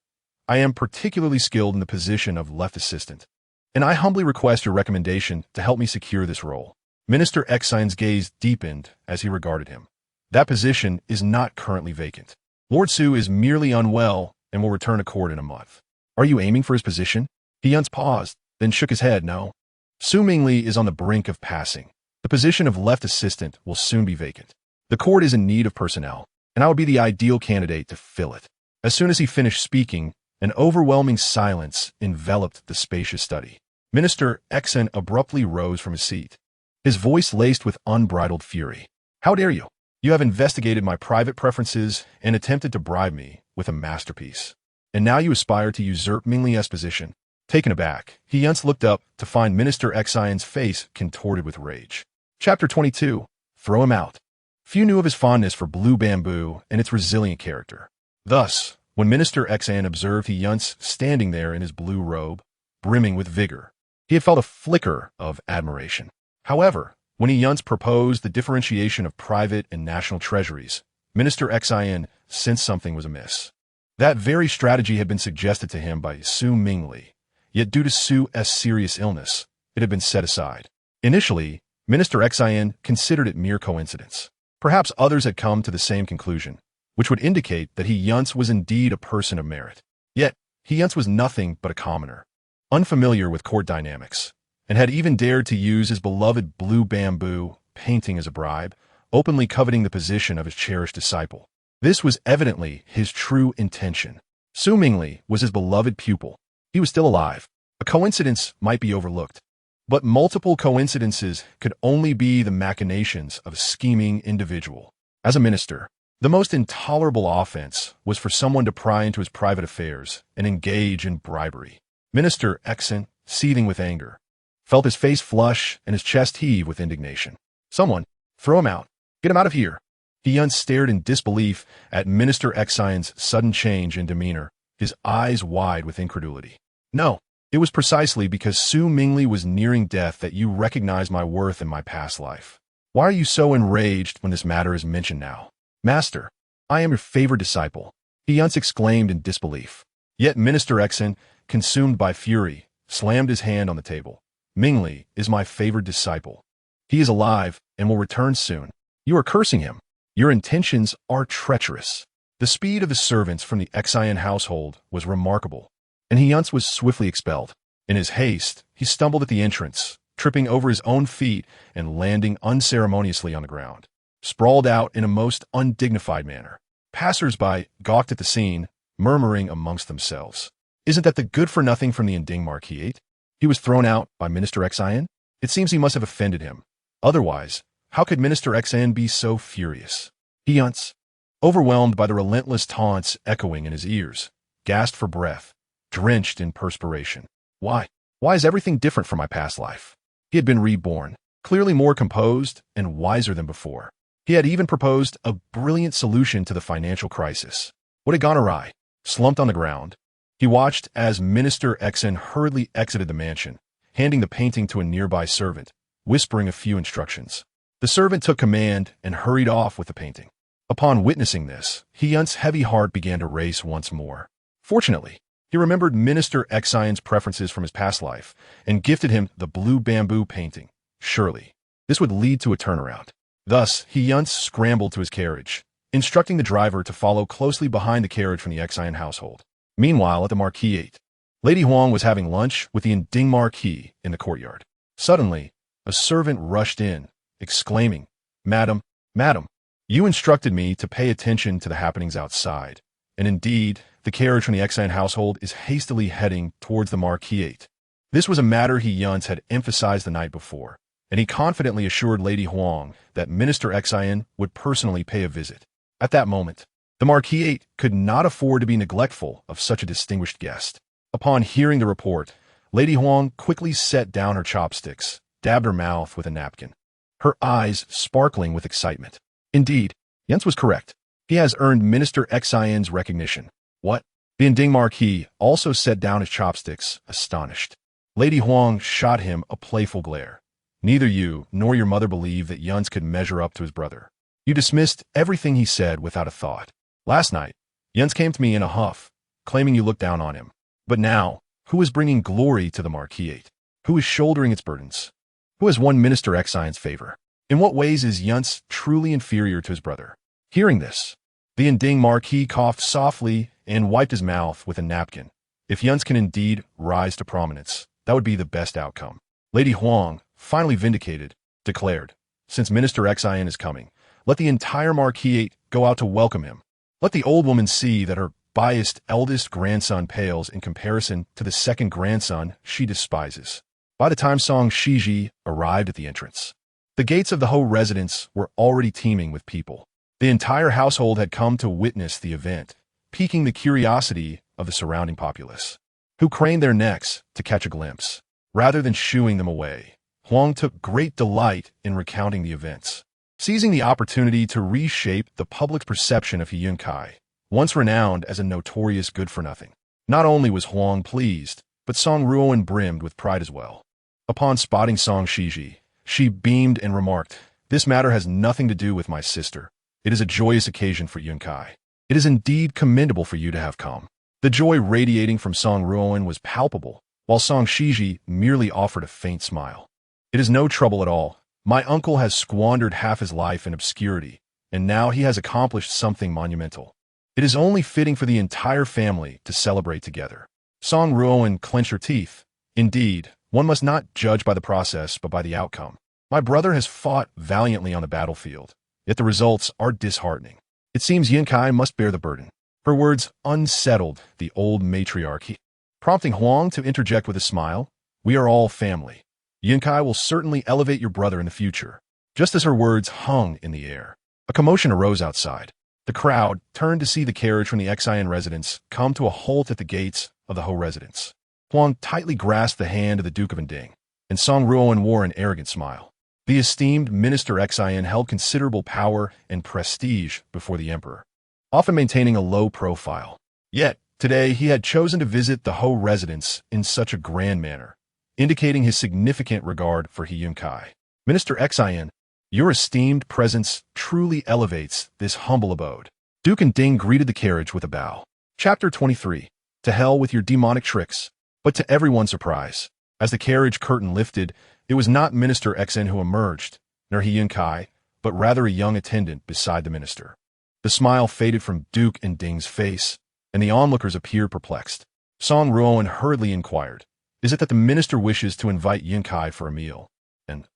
"I am particularly skilled in the position of left assistant, and I humbly request your recommendation to help me secure this role." Minister Xion's gaze deepened as he regarded him. "That position is not currently vacant. Lord Su is merely unwell and will return to court in a month. Are you aiming for his position?" He Yunce paused, then shook his head. "No. Su Mingli is on the brink of passing. The position of left assistant will soon be vacant. The court is in need of personnel, and I would be the ideal candidate to fill it." As soon as he finished speaking, an overwhelming silence enveloped the spacious study. Minister Xen abruptly rose from his seat, his voice laced with unbridled fury. "How dare you? You have investigated my private preferences and attempted to bribe me with a masterpiece. And now you aspire to usurp Minglie's position." Taken aback, He Yunce looked up to find Minister Xian's face contorted with rage. Chapter 22. Throw him out. Few knew of his fondness for blue bamboo and its resilient character. Thus, when Minister Xian observed He Yunce standing there in his blue robe, brimming with vigor, he had felt a flicker of admiration. However, when He Yunce proposed the differentiation of private and national treasuries, Minister Xian sensed something was amiss. That very strategy had been suggested to him by Su Mingli, yet due to Su's serious illness, it had been set aside. Initially, Minister Xian considered it mere coincidence. Perhaps others had come to the same conclusion, which would indicate that He Yunce was indeed a person of merit. Yet, He Yunce was nothing but a commoner, unfamiliar with court dynamics, and had even dared to use his beloved blue bamboo painting as a bribe, openly coveting the position of his cherished disciple. This was evidently his true intention. Su Mingli was his beloved pupil. He was still alive. A coincidence might be overlooked, but multiple coincidences could only be the machinations of a scheming individual. As a minister, the most intolerable offense was for someone to pry into his private affairs and engage in bribery. Minister Xen, seething with anger, felt his face flush and his chest heave with indignation. "Someone, throw him out. Get him out of here." He Yunce stared in disbelief at Minister Xian's sudden change in demeanor, his eyes wide with incredulity. "No, it was precisely because Su Mingli was nearing death that you recognized my worth in my past life. Why are you so enraged when this matter is mentioned now?" "Master, I am your favored disciple," He Yunce exclaimed in disbelief. Yet Minister Xen, consumed by fury, slammed his hand on the table. "Mingli is my favored disciple. He is alive and will return soon. You are cursing him. Your intentions are treacherous." The speed of the servants from the Xian household was remarkable, and He Yunce was swiftly expelled. In his haste, he stumbled at the entrance, tripping over his own feet and landing unceremoniously on the ground, sprawled out in a most undignified manner. Passers-by gawked at the scene, murmuring amongst themselves, "Isn't that the good-for-nothing from the Inding Marquis? He was thrown out by Minister Xian? It seems he must have offended him. Otherwise, how could Minister Xian be so furious?" He Yunce, overwhelmed by the relentless taunts echoing in his ears, gasped for breath, drenched in perspiration. Why is everything different from my past life? He had been reborn, clearly more composed and wiser than before. He had even proposed a brilliant solution to the financial crisis. What had gone awry? Slumped on the ground, he watched as Minister Xen hurriedly exited the mansion, handing the painting to a nearby servant, whispering a few instructions. The servant took command and hurried off with the painting. Upon witnessing this, He Yunce's heavy heart began to race once more. Fortunately, he remembered Minister Xian's preferences from his past life and gifted him the blue bamboo painting. Surely, this would lead to a turnaround. Thus, He Yunce scrambled to his carriage, instructing the driver to follow closely behind the carriage from the Xian household. Meanwhile, at the Marquis, Lady Huang was having lunch with the Inding Marquis in the courtyard. Suddenly, a servant rushed in, exclaiming, Madam, you instructed me to pay attention to the happenings outside, and indeed, the carriage from the Xian household is hastily heading towards the Marquis. This was a matter He Yunce had emphasized the night before, and he confidently assured Lady Huang that Minister Xian would personally pay a visit. At that moment, the Marquis could not afford to be neglectful of such a distinguished guest. Upon hearing the report, Lady Huang quickly set down her chopsticks, dabbed her mouth with a napkin, her eyes sparkling with excitement. Indeed, Yunce was correct. He has earned Minister Xian's recognition. What? The Inding Marquis also set down his chopsticks, astonished. Lady Huang shot him a playful glare. Neither you nor your mother believe that Yunce could measure up to his brother. You dismissed everything he said without a thought. Last night, Yunce came to me in a huff, claiming you looked down on him. But now, who is bringing glory to the Marquis? Who is shouldering its burdens? Who has won Minister Xian's favor? In what ways is Yunce truly inferior to his brother? Hearing this, the Inding Marquis coughed softly and wiped his mouth with a napkin. If Yunce can indeed rise to prominence, that would be the best outcome. Lady Huang, finally vindicated, declared, Since Minister Xian is coming, let the entire Marquis go out to welcome him. Let the old woman see that her biased eldest grandson pales in comparison to the second grandson she despises. By the time Song Xizhi arrived at the entrance, the gates of the He residence were already teeming with people. The entire household had come to witness the event, piquing the curiosity of the surrounding populace, who craned their necks to catch a glimpse. Rather than shooing them away, Huang took great delight in recounting the events, seizing the opportunity to reshape the public's perception of He Yunce, once renowned as a notorious good-for-nothing. Not only was Huang pleased, but Song Ruoan brimmed with pride as well. Upon spotting Song Xizhi, she beamed and remarked, "This matter has nothing to do with my sister. It is a joyous occasion for Yunce. It is indeed commendable for you to have come." The joy radiating from Song Ruoan was palpable, while Song Xizhi merely offered a faint smile. "It is no trouble at all. My uncle has squandered half his life in obscurity, and now he has accomplished something monumental. It is only fitting for the entire family to celebrate together." Song Ruoan clenched her teeth. "Indeed, one must not judge by the process but by the outcome. My brother has fought valiantly on the battlefield, yet the results are disheartening. It seems Yunce must bear the burden." Her words unsettled the old matriarch, prompting Huang to interject with a smile. "We are all family. Yunce will certainly elevate your brother in the future." Just as her words hung in the air, a commotion arose outside. The crowd turned to see the carriage from the Xizhi residence come to a halt at the gates of the He residence. Huang tightly grasped the hand of the Duke of Nding, and Song Ruoan wore an arrogant smile. The esteemed Minister Xizhi held considerable power and prestige before the emperor, often maintaining a low profile. Yet, today he had chosen to visit the He residence in such a grand manner, indicating his significant regard for He Yunce. "Minister Xizhi, your esteemed presence truly elevates this humble abode." Duke Nding greeted the carriage with a bow. Chapter 23. To hell with your demonic tricks. But to everyone's surprise, as the carriage curtain lifted, it was not Minister Xizhi who emerged, nor He Yunce, but rather a young attendant beside the minister. The smile faded from Duke Nding's face, and the onlookers appeared perplexed. Song Ruoan hurriedly inquired, "Is it that the minister wishes to invite Yunce for a meal? And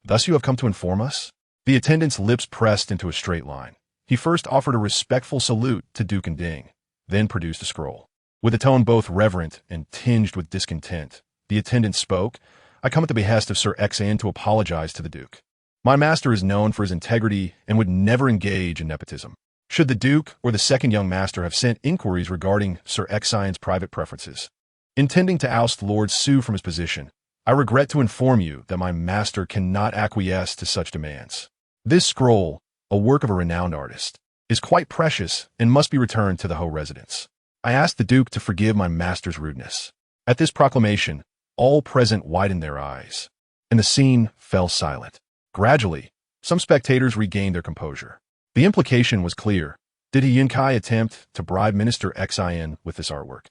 thus you have come to inform us?" The attendant's lips pressed into a straight line. He first offered a respectful salute to Duke Nding, then produced a scroll. With a tone both reverent and tinged with discontent, the attendant spoke, "I come at the behest of Sir Xizhi to apologize to the Duke. My master is known for his integrity and would never engage in nepotism. Should the Duke or the second young master have sent inquiries regarding Sir Xizhi's private preferences, intending to oust Lord Su from his position, I regret to inform you that my master cannot acquiesce to such demands. This scroll, a work of a renowned artist, is quite precious and must be returned to the He residence. I ask the Duke to forgive my master's rudeness." At this proclamation, all present widened their eyes, and the scene fell silent. Gradually, some spectators regained their composure. The implication was clear. Did He Yunce attempt to bribe Minister Xizhi with this artwork,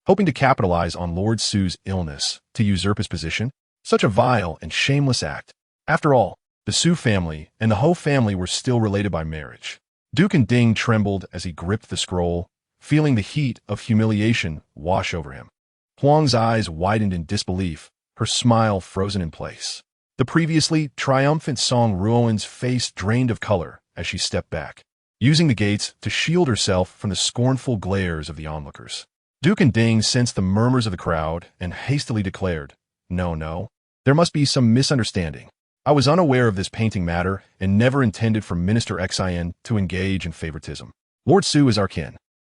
hoping to capitalize on Lord Su's illness to usurp his position? Such a vile and shameless act. After all, the Su family and the He family were still related by marriage. Duke Nding trembled as he gripped the scroll, feeling the heat of humiliation wash over him. Huang's eyes widened in disbelief, her smile frozen in place. The previously triumphant Song Ruoan's face drained of color as she stepped back, using the gates to shield herself from the scornful glares of the onlookers. Duke Nding sensed the murmurs of the crowd and hastily declared, No, there must be some misunderstanding. I was unaware of this painting matter and never intended for Minister Xizhi to engage in favoritism. Lord Su is our kin,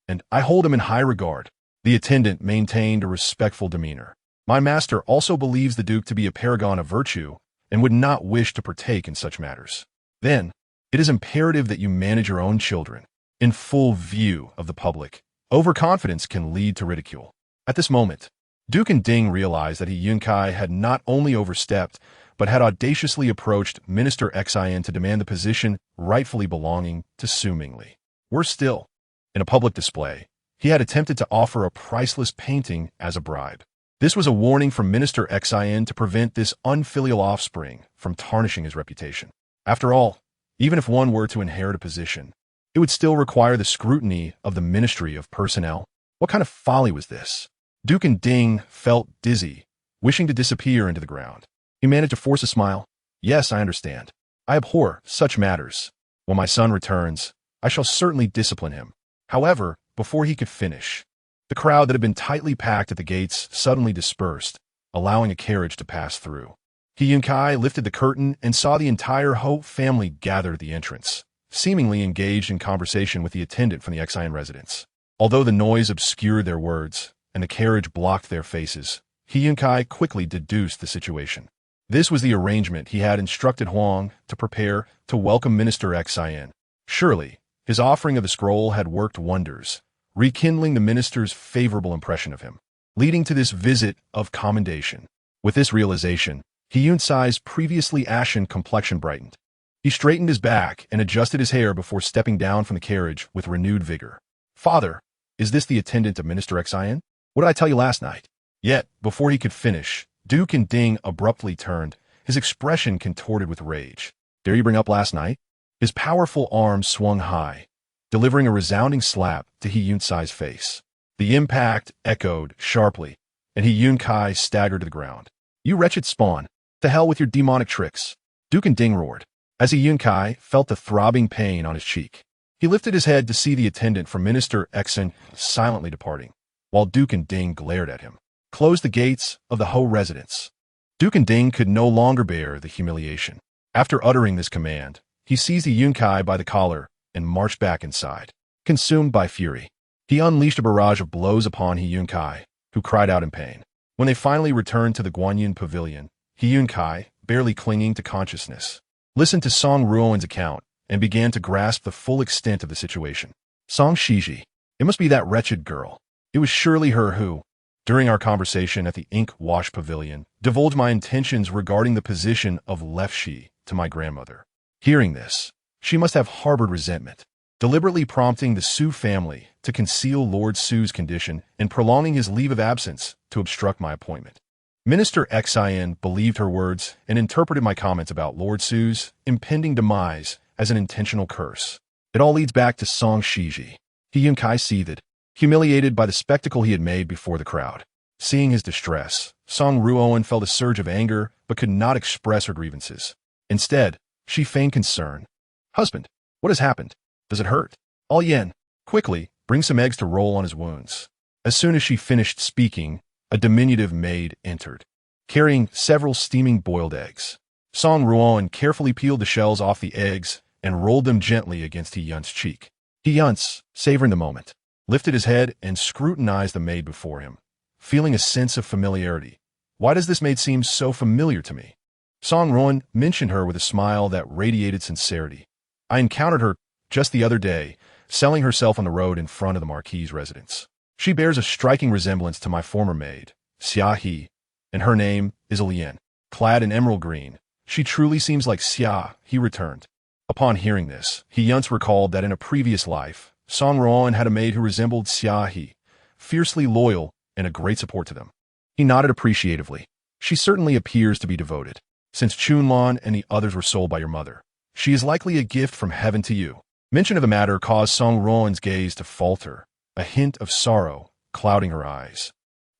and I hold him in high regard." The attendant maintained a respectful demeanor. "My master also believes the Duke to be a paragon of virtue and would not wish to partake in such matters. Then, it is imperative that you manage your own children in full view of the public. Overconfidence can lead to ridicule." At this moment, Duke Nding realized that He Yunce had not only overstepped, but had audaciously approached Minister Xizhi to demand the position rightfully belonging to Su Mingli. Worse still, in a public display, he had attempted to offer a priceless painting as a bribe. This was a warning from Minister Xizhi to prevent this unfilial offspring from tarnishing his reputation. After all, even if one were to inherit a position, it would still require the scrutiny of the Ministry of Personnel. What kind of folly was this? Duke Nding felt dizzy, wishing to disappear into the ground. He managed to force a smile. "Yes, I understand. I abhor such matters. When my son returns, I shall certainly discipline him. However, before he could finish. The crowd that had been tightly packed at the gates suddenly dispersed, allowing a carriage to pass through. He Yunce lifted the curtain and saw the entire Ho family gathered at the entrance, seemingly engaged in conversation with the attendant from the Xizhi residence. Although the noise obscured their words and the carriage blocked their faces, He Yunce quickly deduced the situation. This was the arrangement he had instructed Ruoan to prepare to welcome Minister Xizhi. Surely, his offering of the scroll had worked wonders, rekindling the minister's favorable impression of him, leading to this visit of commendation. With this realization, He Yunce's previously ashen complexion brightened. He straightened his back and adjusted his hair before stepping down from the carriage with renewed vigor. "Father, is this the attendant of Minister Xizhi? What did I tell you last night?" Yet, before he could finish, Duke and Ding abruptly turned, his expression contorted with rage. "Dare you bring up last night?" His powerful arms swung high, delivering a resounding slap to He Yunce's face. The impact echoed sharply, and He Yunce staggered to the ground. "You wretched spawn! To hell with your demonic tricks!" Duke and Ding roared, as He Yunce felt the throbbing pain on his cheek. He lifted his head to see the attendant from Minister Xizhi silently departing, while Duke and Ding glared at him. "Close the gates of the Ho residence." Duke and Ding could no longer bear the humiliation. After uttering this command, he seized He Yunce by the collar and marched back inside. Consumed by fury, he unleashed a barrage of blows upon He Yunce, who cried out in pain. When they finally returned to the Guanyin pavilion, He Yunce, barely clinging to consciousness, listened to Song Ruoan's account and began to grasp the full extent of the situation. Song Xizhi, it must be that wretched girl. It was surely her who, during our conversation at the ink wash pavilion, divulged my intentions regarding the position of Xizhi to my grandmother. Hearing this, she must have harbored resentment, deliberately prompting the Su family to conceal Lord Su's condition and prolonging his leave of absence to obstruct my appointment. Minister Xizhi believed her words and interpreted my comments about Lord Su's impending demise as an intentional curse. It all leads back to Song Xizhi. He Yunce seethed, humiliated by the spectacle he had made before the crowd. Seeing his distress, Song Ruoan felt a surge of anger but could not express her grievances. Instead, she feigned concern. "Husband, what has happened? Does it hurt?" "All yen, quickly, bring some eggs to roll on his wounds." As soon as she finished speaking, a diminutive maid entered, carrying several steaming boiled eggs. Song Ruoan carefully peeled the shells off the eggs and rolled them gently against He Yunce's cheek. He Yunce, savoring the moment, lifted his head and scrutinized the maid before him, feeling a sense of familiarity. Why does this maid seem so familiar to me? Song Ruoan mentioned her with a smile that radiated sincerity. "I encountered her just the other day, selling herself on the road in front of the Marquis's residence. She bears a striking resemblance to my former maid, Xia, and her name is Lian. Clad in emerald green, she truly seems like Xia," he returned. Upon hearing this, He Yunce recalled that in a previous life, Song Ruoan had a maid who resembled Xia, fiercely loyal and a great support to them. He nodded appreciatively. "She certainly appears to be devoted. Since Chunlan and the others were sold by your mother, she is likely a gift from heaven to you." Mention of the matter caused Song Ruoan's gaze to falter, a hint of sorrow clouding her eyes.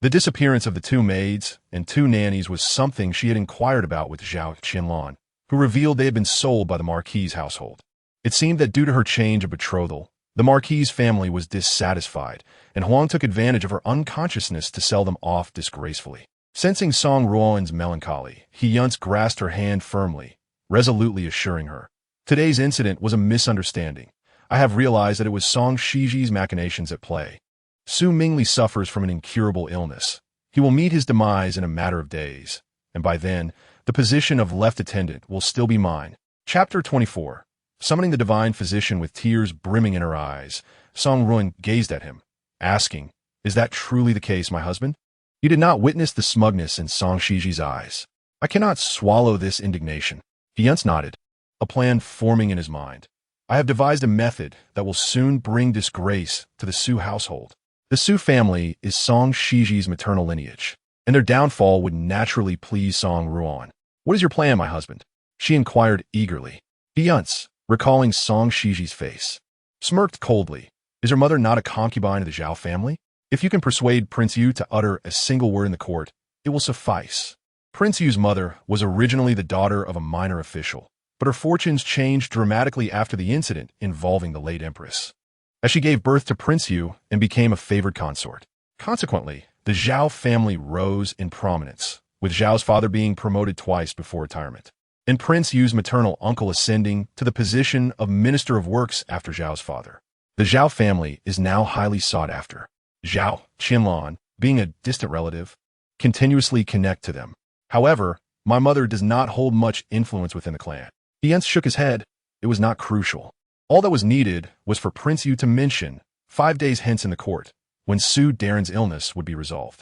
The disappearance of the two maids and two nannies was something she had inquired about with Zhao Qianlan, who revealed they had been sold by the Marquis's household. It seemed that due to her change of betrothal, the Marquis's family was dissatisfied, and Huang took advantage of her unconsciousness to sell them off disgracefully. Sensing Song Ruoan's melancholy, He Yunce grasped her hand firmly, resolutely assuring her, "Today's incident was a misunderstanding. I have realized that it was Song Xizhi's machinations at play. Su Mingli suffers from an incurable illness. He will meet his demise in a matter of days, and by then, the position of left attendant will still be mine." Chapter 24. Summoning the divine physician with tears brimming in her eyes, Song Ruoan gazed at him, asking, "Is that truly the case, my husband?" He did not witness the smugness in Song Xizhi's eyes. "I cannot swallow this indignation." He Yunce nodded, a plan forming in his mind. "I have devised a method that will soon bring disgrace to the Su household. The Su family is Song Xizhi's maternal lineage, and their downfall would naturally please Song Ruoan." "What is your plan, my husband?" she inquired eagerly. He Yunce, recalling Song Xizhi's face, smirked coldly. "Is her mother not a concubine of the Zhao family? If you can persuade Prince Yu to utter a single word in the court, it will suffice." Prince Yu's mother was originally the daughter of a minor official, but her fortunes changed dramatically after the incident involving the late empress. as she gave birth to Prince Yu and became a favored consort. Consequently, the Zhao family rose in prominence, with Zhao's father being promoted twice before retirement, and Prince Yu's maternal uncle ascending to the position of Minister of Works after Zhao's father. The Zhao family is now highly sought after. Zhao, Qinlan, being a distant relative, continuously connect to them. However, my mother does not hold much influence within the clan. He Yunce shook his head. It was not crucial. All that was needed was for Prince Yu to mention 5 days hence in the court, when Su Darren's illness would be resolved.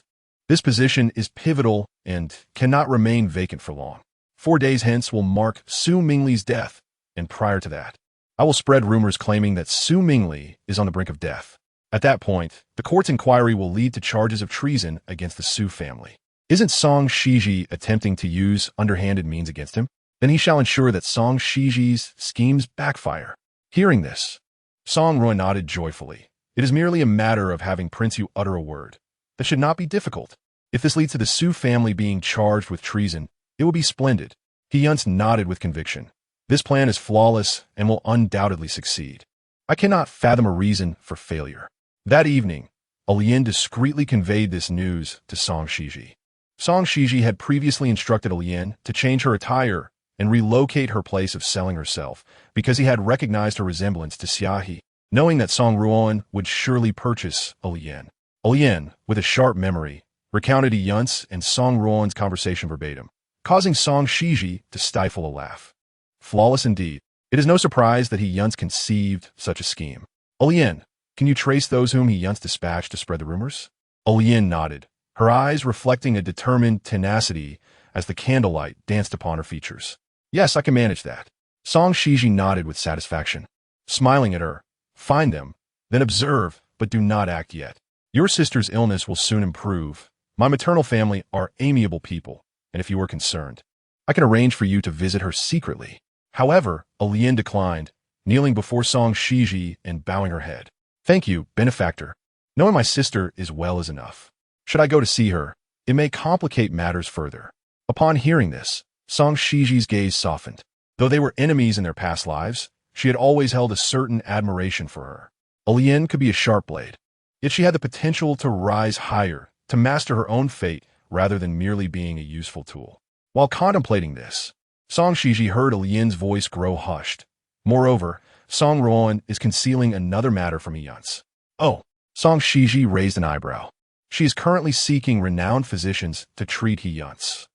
This position is pivotal and cannot remain vacant for long. 4 days hence will mark Su Mingli's death, and prior to that, I will spread rumors claiming that Su Mingli is on the brink of death. At that point, the court's inquiry will lead to charges of treason against the Su family. Isn't Song Xizhi attempting to use underhanded means against him? Then he shall ensure that Song Xizhi's schemes backfire. Hearing this, Song Ruoan nodded joyfully. It is merely a matter of having Prince Yu utter a word. That should not be difficult. If this leads to the Su family being charged with treason, it will be splendid. He Yunce nodded with conviction. This plan is flawless and will undoubtedly succeed. I cannot fathom a reason for failure. That evening, Lian discreetly conveyed this news to Song Xizhi. Song Xizhi had previously instructed Lian to change her attire and relocate her place of selling herself because he had recognized her resemblance to Xizhi, knowing that Song Ruoan would surely purchase Lian. Lian, with a sharp memory, recounted He Yunce and Song Ruoan's conversation verbatim, causing Song Xizhi to stifle a laugh. Flawless indeed. It is no surprise that He Yunce conceived such a scheme. Lian, can you trace those whom He Yunce dispatched to spread the rumors? Lian nodded, her eyes reflecting a determined tenacity as the candlelight danced upon her features. Yes, I can manage that. Song Xizhi nodded with satisfaction, smiling at her. Find them, then observe, but do not act yet. Your sister's illness will soon improve. My maternal family are amiable people, and if you are concerned, I can arrange for you to visit her secretly. However, Lian declined, kneeling before Song Xizhi and bowing her head. Thank you, benefactor. Knowing my sister is well is enough. Should I go to see her, it may complicate matters further. Upon hearing this, Song Xizhi's gaze softened. Though they were enemies in their past lives, she had always held a certain admiration for her. Lian could be a sharp blade, yet she had the potential to rise higher, to master her own fate rather than merely being a useful tool. While contemplating this, Song Xizhi heard Lian's voice grow hushed. Moreover, Song Ruoan is concealing another matter from He Yunce. Oh, Song Xizhi raised an eyebrow. She is currently seeking renowned physicians to treat He Yunce.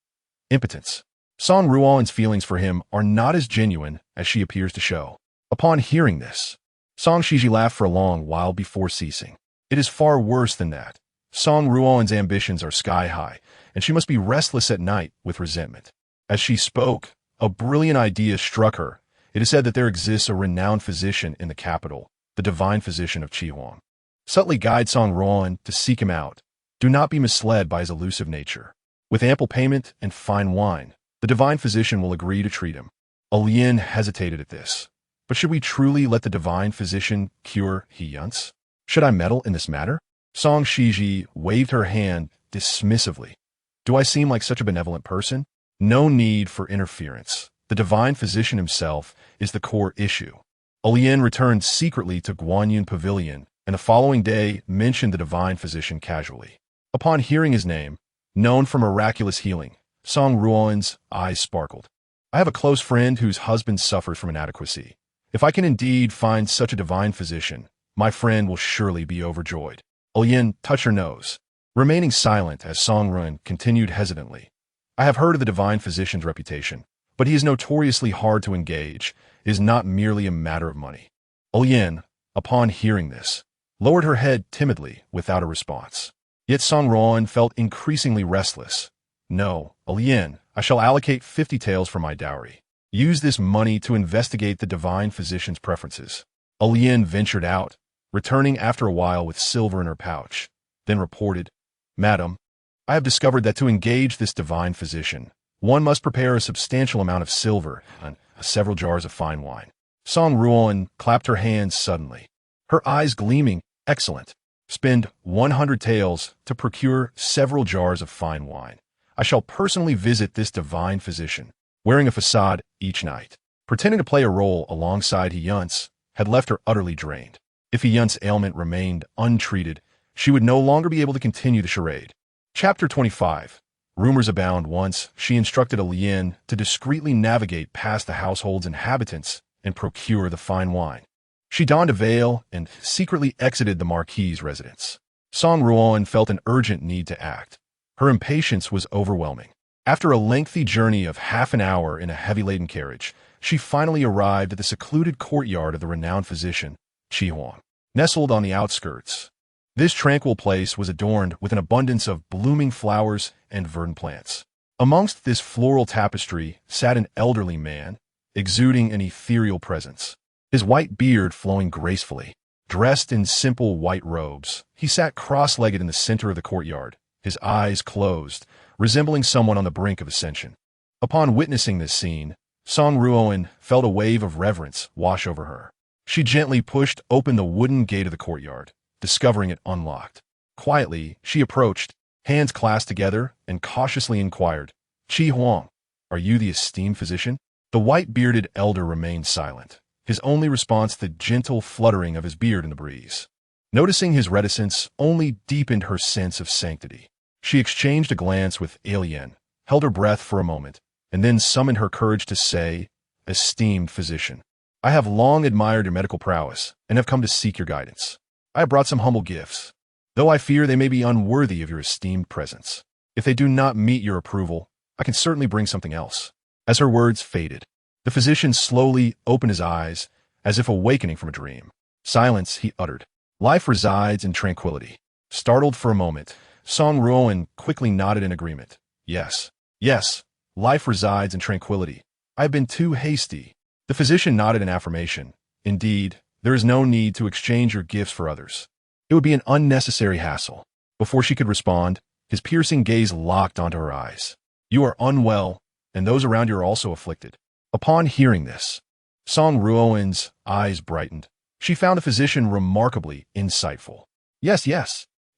Impotence. Song Ruoan's feelings for him are not as genuine as she appears to show. Upon hearing this, Song Xizhi laughed for a long while before ceasing. It is far worse than that. Song Ruoan's ambitions are sky high, and she must be restless at night with resentment. As she spoke, a brilliant idea struck her. It is said that there exists a renowned physician in the capital, the divine physician of Qihong. Subtly guide Song Ruoan to seek him out. Do not be misled by his elusive nature. With ample payment and fine wine, the divine physician will agree to treat him. Lian hesitated at this. But should we truly let the divine physician cure He Yunce? Should I meddle in this matter? Song Xizhi waved her hand dismissively. Do I seem like such a benevolent person? No need for interference. The divine physician himself is the core issue. Lian returned secretly to Guanyun Pavilion, and the following day mentioned the divine physician casually. Upon hearing his name, known for miraculous healing, Song Ruoan's eyes sparkled. I have a close friend whose husband suffers from inadequacy. If I can indeed find such a divine physician, my friend will surely be overjoyed. Lian touched her nose, remaining silent as Song Ruoan continued hesitantly. I have heard of the divine physician's reputation, but he is notoriously hard to engage. It is not merely a matter of money. Lian, upon hearing this, lowered her head timidly without a response. Yet Song Ruoan felt increasingly restless. No, Lian, I shall allocate 50 taels for my dowry. Use this money to investigate the divine physician's preferences. Lian ventured out, returning after a while with silver in her pouch, then reported, Madam, I have discovered that to engage this divine physician, one must prepare a substantial amount of silver and several jars of fine wine. Song Ruoan clapped her hands suddenly, her eyes gleaming. Excellent. Spend 100 taels to procure several jars of fine wine. I shall personally visit this divine physician, wearing a facade each night. Pretending to play a role alongside He Yunce had left her utterly drained. If He Yunce's ailment remained untreated, she would no longer be able to continue the charade. Chapter 25. Rumors abound. Once, she instructed a Lian to discreetly navigate past the household's inhabitants and procure the fine wine. She donned a veil and secretly exited the Marquis's residence. Song Ruoan felt an urgent need to act. Her impatience was overwhelming. After a lengthy journey of half an hour in a heavy-laden carriage, she finally arrived at the secluded courtyard of the renowned physician, He Yunce. Nestled on the outskirts, this tranquil place was adorned with an abundance of blooming flowers and verdant plants. Amongst this floral tapestry sat an elderly man, exuding an ethereal presence. His white beard flowing gracefully. Dressed in simple white robes, he sat cross-legged in the center of the courtyard, his eyes closed, resembling someone on the brink of ascension. Upon witnessing this scene, Song Ruoan felt a wave of reverence wash over her. She gently pushed open the wooden gate of the courtyard, discovering it unlocked. Quietly, she approached, hands clasped together, and cautiously inquired, "He Yunce, are you the esteemed physician?" The white-bearded elder remained silent, his only response the gentle fluttering of his beard in the breeze. Noticing his reticence only deepened her sense of sanctity. She exchanged a glance with Alien, held her breath for a moment, and then summoned her courage to say, "Esteemed physician, I have long admired your medical prowess and have come to seek your guidance. I have brought some humble gifts, though I fear they may be unworthy of your esteemed presence. If they do not meet your approval, I can certainly bring something else." As her words faded, the physician slowly opened his eyes, as if awakening from a dream. "Silence," he uttered. "Life resides in tranquility." Startled for a moment, Song Ruoan quickly nodded in agreement. Yes, life resides in tranquility. I have been too hasty." The physician nodded in affirmation. "Indeed, there is no need to exchange your gifts for others. It would be an unnecessary hassle." Before she could respond, his piercing gaze locked onto her eyes. "You are unwell, and those around you are also afflicted." Upon hearing this, Song Ruoan's eyes brightened. She found the physician remarkably insightful. Yes,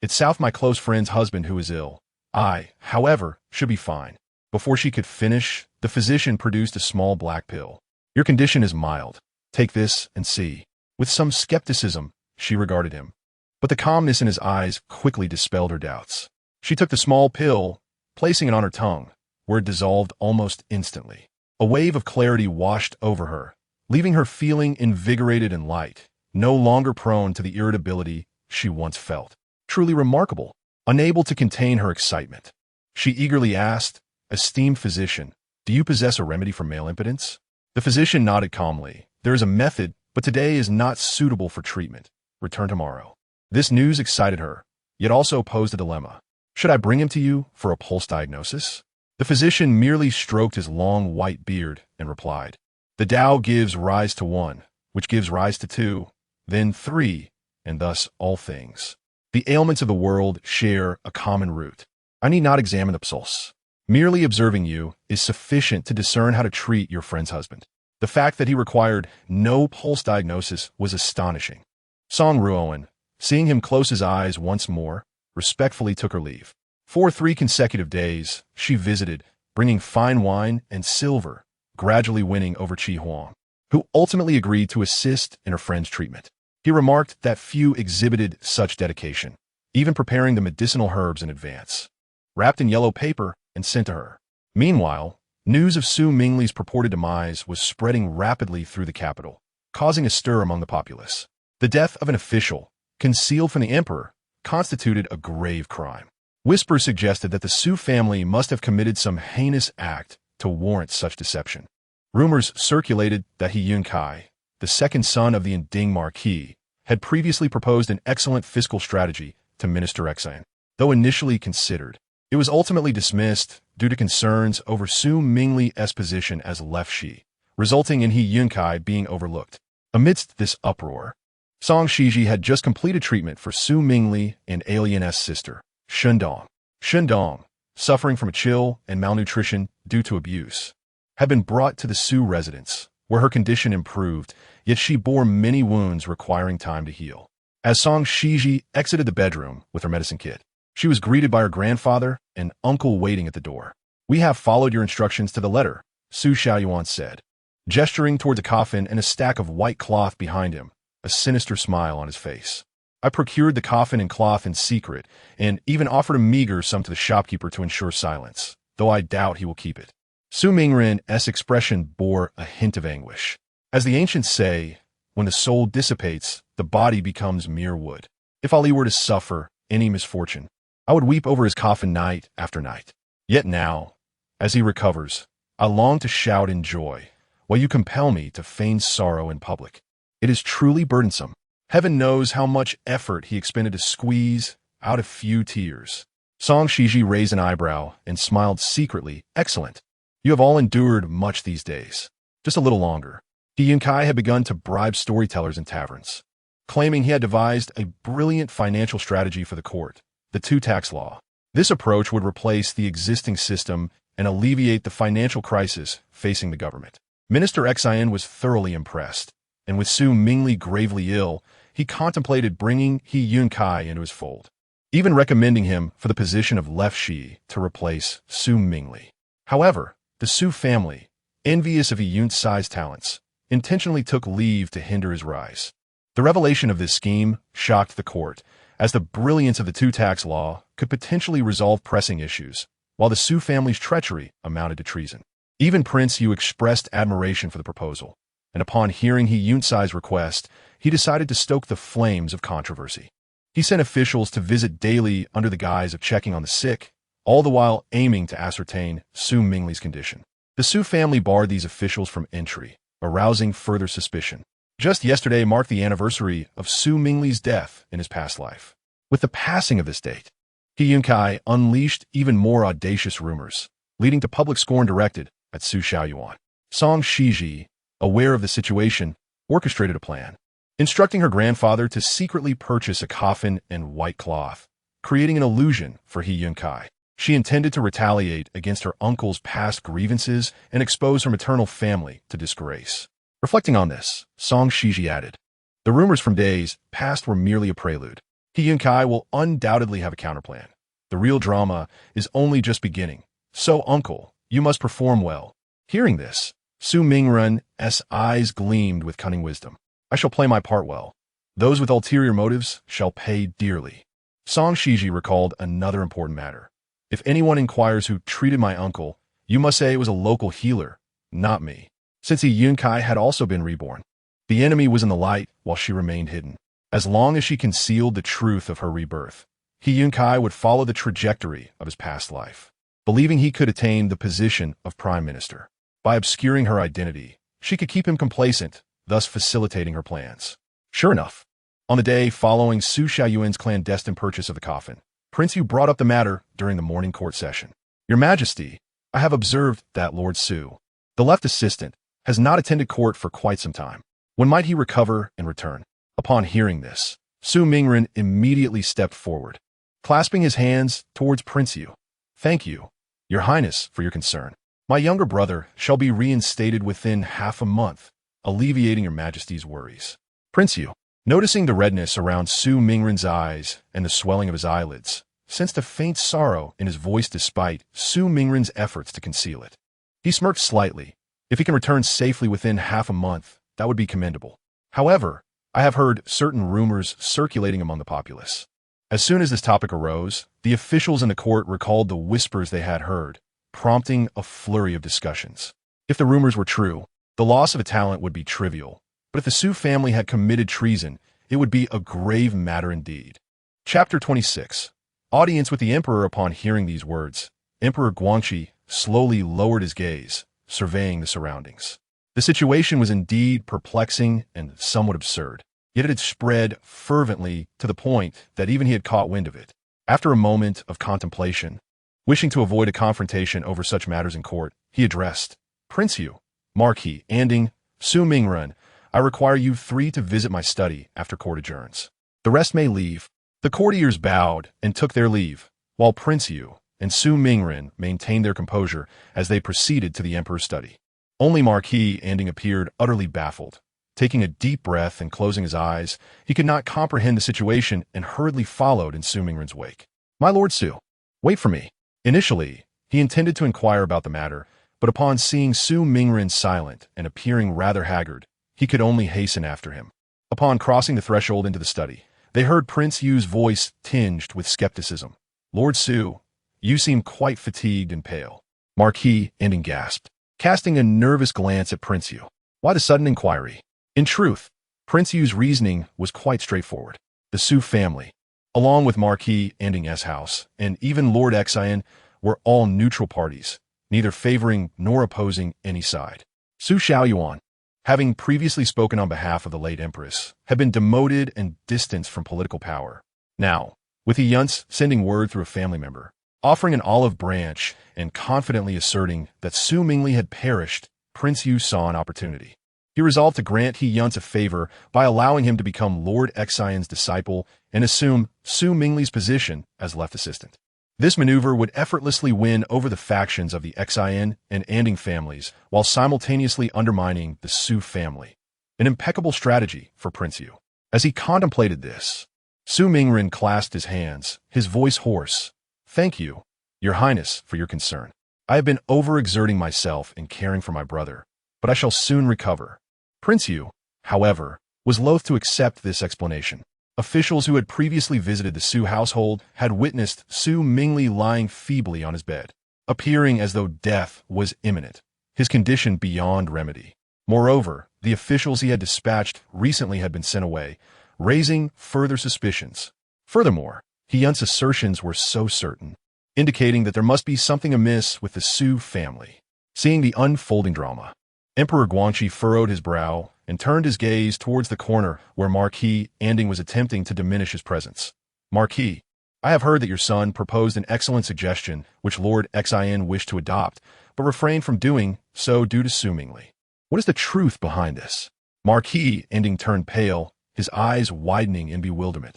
it's South, my close friend's husband, who is ill. I, however, should be fine." Before she could finish, the physician produced a small black pill. "Your condition is mild. Take this and see." With some skepticism, she regarded him, but the calmness in his eyes quickly dispelled her doubts. She took the small pill, placing it on her tongue, where it dissolved almost instantly. A wave of clarity washed over her, leaving her feeling invigorated and light, no longer prone to the irritability she once felt. Truly remarkable. Unable to contain her excitement, she eagerly asked, "Esteemed physician, do you possess a remedy for male impotence?" The physician nodded calmly. "There is a method, but today is not suitable for treatment. Return tomorrow." This news excited her, yet also posed a dilemma. Should I bring him to you for a pulse diagnosis? The physician merely stroked his long white beard and replied, "The Tao gives rise to one, which gives rise to two, then three, and thus all things. The ailments of the world share a common root. I need not examine the pulse. Merely observing you is sufficient to discern how to treat your friend's husband." The fact that he required no pulse diagnosis was astonishing. Song Ruoan, seeing him close his eyes once more, respectfully took her leave. For 3 consecutive days, she visited, bringing fine wine and silver, gradually winning over He Yunce, who ultimately agreed to assist in her friend's treatment. He remarked that few exhibited such dedication, even preparing the medicinal herbs in advance, wrapped in yellow paper and sent to her. Meanwhile, news of Su Mingli's purported demise was spreading rapidly through the capital, causing a stir among the populace. The death of an official, concealed from the emperor, constituted a grave crime. Whispers suggested that the Su family must have committed some heinous act to warrant such deception. Rumors circulated that He Yunce, the second son of the Inding Marquis, had previously proposed an excellent fiscal strategy to Minister Xizhi. Though initially considered, it was ultimately dismissed due to concerns over Su Mingli's position as left-shi, resulting in He Yunce being overlooked. Amidst this uproar, Song Xizhi had just completed treatment for Su Mingli and Alien's sister, Shundong. Shundong, suffering from a chill and malnutrition due to abuse, had been brought to the Su residence, where her condition improved, yet she bore many wounds requiring time to heal. As Song Xizhi exited the bedroom with her medicine kit, she was greeted by her grandfather and uncle waiting at the door. "We have followed your instructions to the letter," Su Xiaoyuan said, gesturing towards a coffin and a stack of white cloth behind him, a sinister smile on his face. I procured the coffin and cloth in secret, and even offered a meager sum to the shopkeeper to ensure silence, though I doubt he will keep it. Su Mingren's expression bore a hint of anguish. As the ancients say, when the soul dissipates, the body becomes mere wood. If Ali were to suffer any misfortune, I would weep over his coffin night after night. Yet now, as he recovers, I long to shout in joy, while you compel me to feign sorrow in public. It is truly burdensome. Heaven knows how much effort he expended to squeeze out a few tears. Xizhi raised an eyebrow and smiled secretly. Excellent. You have all endured much these days. Just a little longer. He Yunce had begun to bribe storytellers in taverns, claiming he had devised a brilliant financial strategy for the court, the two-tax law. This approach would replace the existing system and alleviate the financial crisis facing the government. Minister Xizhi was thoroughly impressed, and with Su Mingli gravely ill, he contemplated bringing He Yunce into his fold, even recommending him for the position of left Shi to replace Su Mingli. However, the Su family, envious of He Yunce's talents, intentionally took leave to hinder his rise. The revelation of this scheme shocked the court, as the brilliance of the two-tax law could potentially resolve pressing issues, while the Su family's treachery amounted to treason. Even Prince Yu expressed admiration for the proposal, and upon hearing He Yunce's request, he decided to stoke the flames of controversy. He sent officials to visit daily under the guise of checking on the sick, all the while aiming to ascertain Su Mingli's condition. The Su family barred these officials from entry, arousing further suspicion. Just yesterday marked the anniversary of Su Mingli's death in his past life. With the passing of this date, He Yunce unleashed even more audacious rumors, leading to public scorn directed at Su Xiaoyuan. Xizhi, aware of the situation, orchestrated a plan, instructing her grandfather to secretly purchase a coffin and white cloth, creating an illusion for He Yunce. She intended to retaliate against her uncle's past grievances and expose her maternal family to disgrace. Reflecting on this, Xizhi added, "The rumors from days past were merely a prelude. He Yunce will undoubtedly have a counterplan. The real drama is only just beginning. So, uncle, you must perform well." Hearing this, Su Mingren's eyes gleamed with cunning wisdom. "I shall play my part well. Those with ulterior motives shall pay dearly." Xizhi recalled another important matter. "If anyone inquires who treated my uncle, you must say it was a local healer, not me." Since He Yunce had also been reborn, the enemy was in the light while she remained hidden. As long as she concealed the truth of her rebirth, He Yunce would follow the trajectory of his past life, believing he could attain the position of prime minister. By obscuring her identity, she could keep him complacent, thus facilitating her plans. Sure enough, on the day following Su Xiaoyuan's clandestine purchase of the coffin, Prince Yu brought up the matter during the morning court session. "Your Majesty, I have observed that Lord Su, the left assistant, has not attended court for quite some time. When might he recover and return?" Upon hearing this, Su Mingren immediately stepped forward, clasping his hands towards Prince Yu. "Thank you, Your Highness, for your concern. My younger brother shall be reinstated within half a month, alleviating Your Majesty's worries." Prince Yu, noticing the redness around Su Mingren's eyes and the swelling of his eyelids, sensed a faint sorrow in his voice despite Su Mingren's efforts to conceal it. He smirked slightly. "If he can return safely within half a month, that would be commendable. However, I have heard certain rumors circulating among the populace." As soon as this topic arose, the officials in the court recalled the whispers they had heard, prompting a flurry of discussions. If the rumors were true, the loss of a talent would be trivial, but if the Su family had committed treason, it would be a grave matter indeed. Chapter 26. Audience with the Emperor. Upon hearing these words, Emperor Guangxi slowly lowered his gaze, surveying the surroundings. The situation was indeed perplexing and somewhat absurd, yet it had spread fervently to the point that even he had caught wind of it. After a moment of contemplation, wishing to avoid a confrontation over such matters in court, he addressed, "Prince Yu, Marquis, Anding, Su Mingren, I require you three to visit my study after court adjourns. The rest may leave." The courtiers bowed and took their leave, while Prince Yu and Su Mingren maintained their composure as they proceeded to the emperor's study. Only Marquis Anding appeared utterly baffled. Taking a deep breath and closing his eyes, he could not comprehend the situation and hurriedly followed in Su Mingren's wake. "My Lord Su, wait for me." Initially, he intended to inquire about the matter, but upon seeing Su Mingren silent and appearing rather haggard, he could only hasten after him. Upon crossing the threshold into the study, they heard Prince Yu's voice tinged with skepticism. Lord Su, you seem quite fatigued and pale. Marquis Ending gasped, casting a nervous glance at Prince Yu. Why the sudden inquiry? In truth, Prince Yu's reasoning was quite straightforward. The Su family, along with Marquis Ending's house, and even Lord Xizhi, were all neutral parties, neither favoring nor opposing any side. Su Xiaoyuan, having previously spoken on behalf of the late empress, had been demoted and distanced from political power. Now, with He Yunce sending word through a family member, offering an olive branch and confidently asserting that Su Mingli had perished, Prince Yu saw an opportunity. He resolved to grant He Yunce a favor by allowing him to become Lord Xizhi's disciple and assume Su Mingli's position as left assistant. This maneuver would effortlessly win over the factions of the Xizhi and Anding families while simultaneously undermining the Su family. An impeccable strategy for Prince Yu. As he contemplated this, Su Mingren clasped his hands, his voice hoarse. Thank you, Your Highness, for your concern. I have been overexerting myself in caring for my brother, but I shall soon recover. Prince Yu, however, was loath to accept this explanation. Officials who had previously visited the Su household had witnessed Su Mingli lying feebly on his bed, appearing as though death was imminent, his condition beyond remedy. Moreover, the officials he had dispatched recently had been sent away, raising further suspicions. Furthermore, He Yunce's assertions were so certain, indicating that there must be something amiss with the Su family. Seeing the unfolding drama, Emperor Guangxi furrowed his brow and turned his gaze towards the corner where Marquis Anding was attempting to diminish his presence. Marquis, I have heard that your son proposed an excellent suggestion which Lord Xizhi wished to adopt, but refrained from doing so due to Su Mingli. What is the truth behind this? Marquis Anding turned pale, his eyes widening in bewilderment.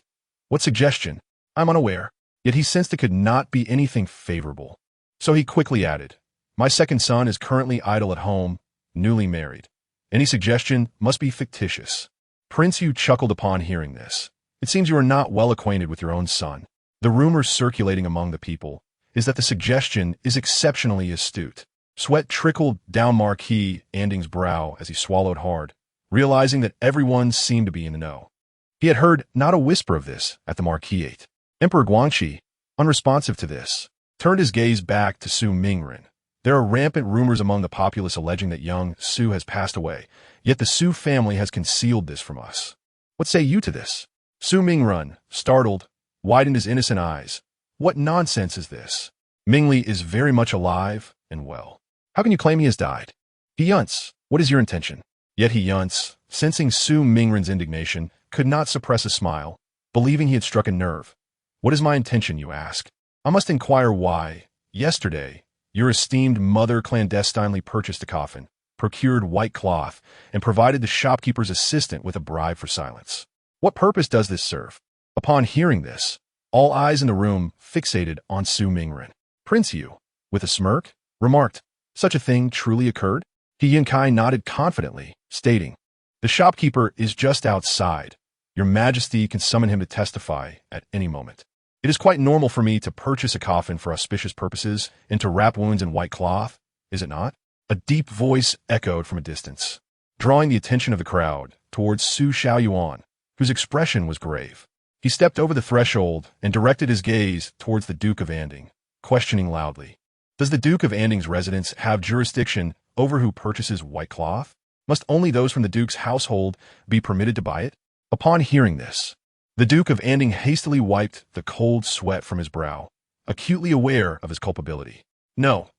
What suggestion? I'm unaware. Yet he sensed it could not be anything favorable. So he quickly added, my second son is currently idle at home, newly married. Any suggestion must be fictitious. Prince Yu chuckled upon hearing this. It seems you are not well acquainted with your own son. The rumor circulating among the people is that the suggestion is exceptionally astute. Sweat trickled down Marquis Anding's brow as he swallowed hard, realizing that everyone seemed to be in the know. He had heard not a whisper of this at the Marquisate. Emperor Guangxi, unresponsive to this, turned his gaze back to Su Mingren. There are rampant rumors among the populace alleging that young Su has passed away, yet the Su family has concealed this from us. What say you to this? Su Mingren, startled, widened his innocent eyes. What nonsense is this? Mingli is very much alive and well. How can you claim he has died? He Yunce, what is your intention? Yet He Yunce, sensing Su Mingren's indignation, could not suppress a smile, believing he had struck a nerve. What is my intention, you ask? I must inquire why, yesterday, your esteemed mother clandestinely purchased a coffin, procured white cloth, and provided the shopkeeper's assistant with a bribe for silence. What purpose does this serve? Upon hearing this, all eyes in the room fixated on Su Mingren. Prince Yu, with a smirk, remarked, such a thing truly occurred? He Yunce nodded confidently, stating, the shopkeeper is just outside. Your Majesty can summon him to testify at any moment. It is quite normal for me to purchase a coffin for auspicious purposes and to wrap wounds in white cloth, is it not? A deep voice echoed from a distance, drawing the attention of the crowd towards Su Xiaoyuan, whose expression was grave. He stepped over the threshold and directed his gaze towards the Duke of Anding, questioning loudly. Does the Duke of Anding's residence have jurisdiction over who purchases white cloth? Must only those from the Duke's household be permitted to buy it? Upon hearing this, the Duke of Anding hastily wiped the cold sweat from his brow, acutely aware of his culpability. No,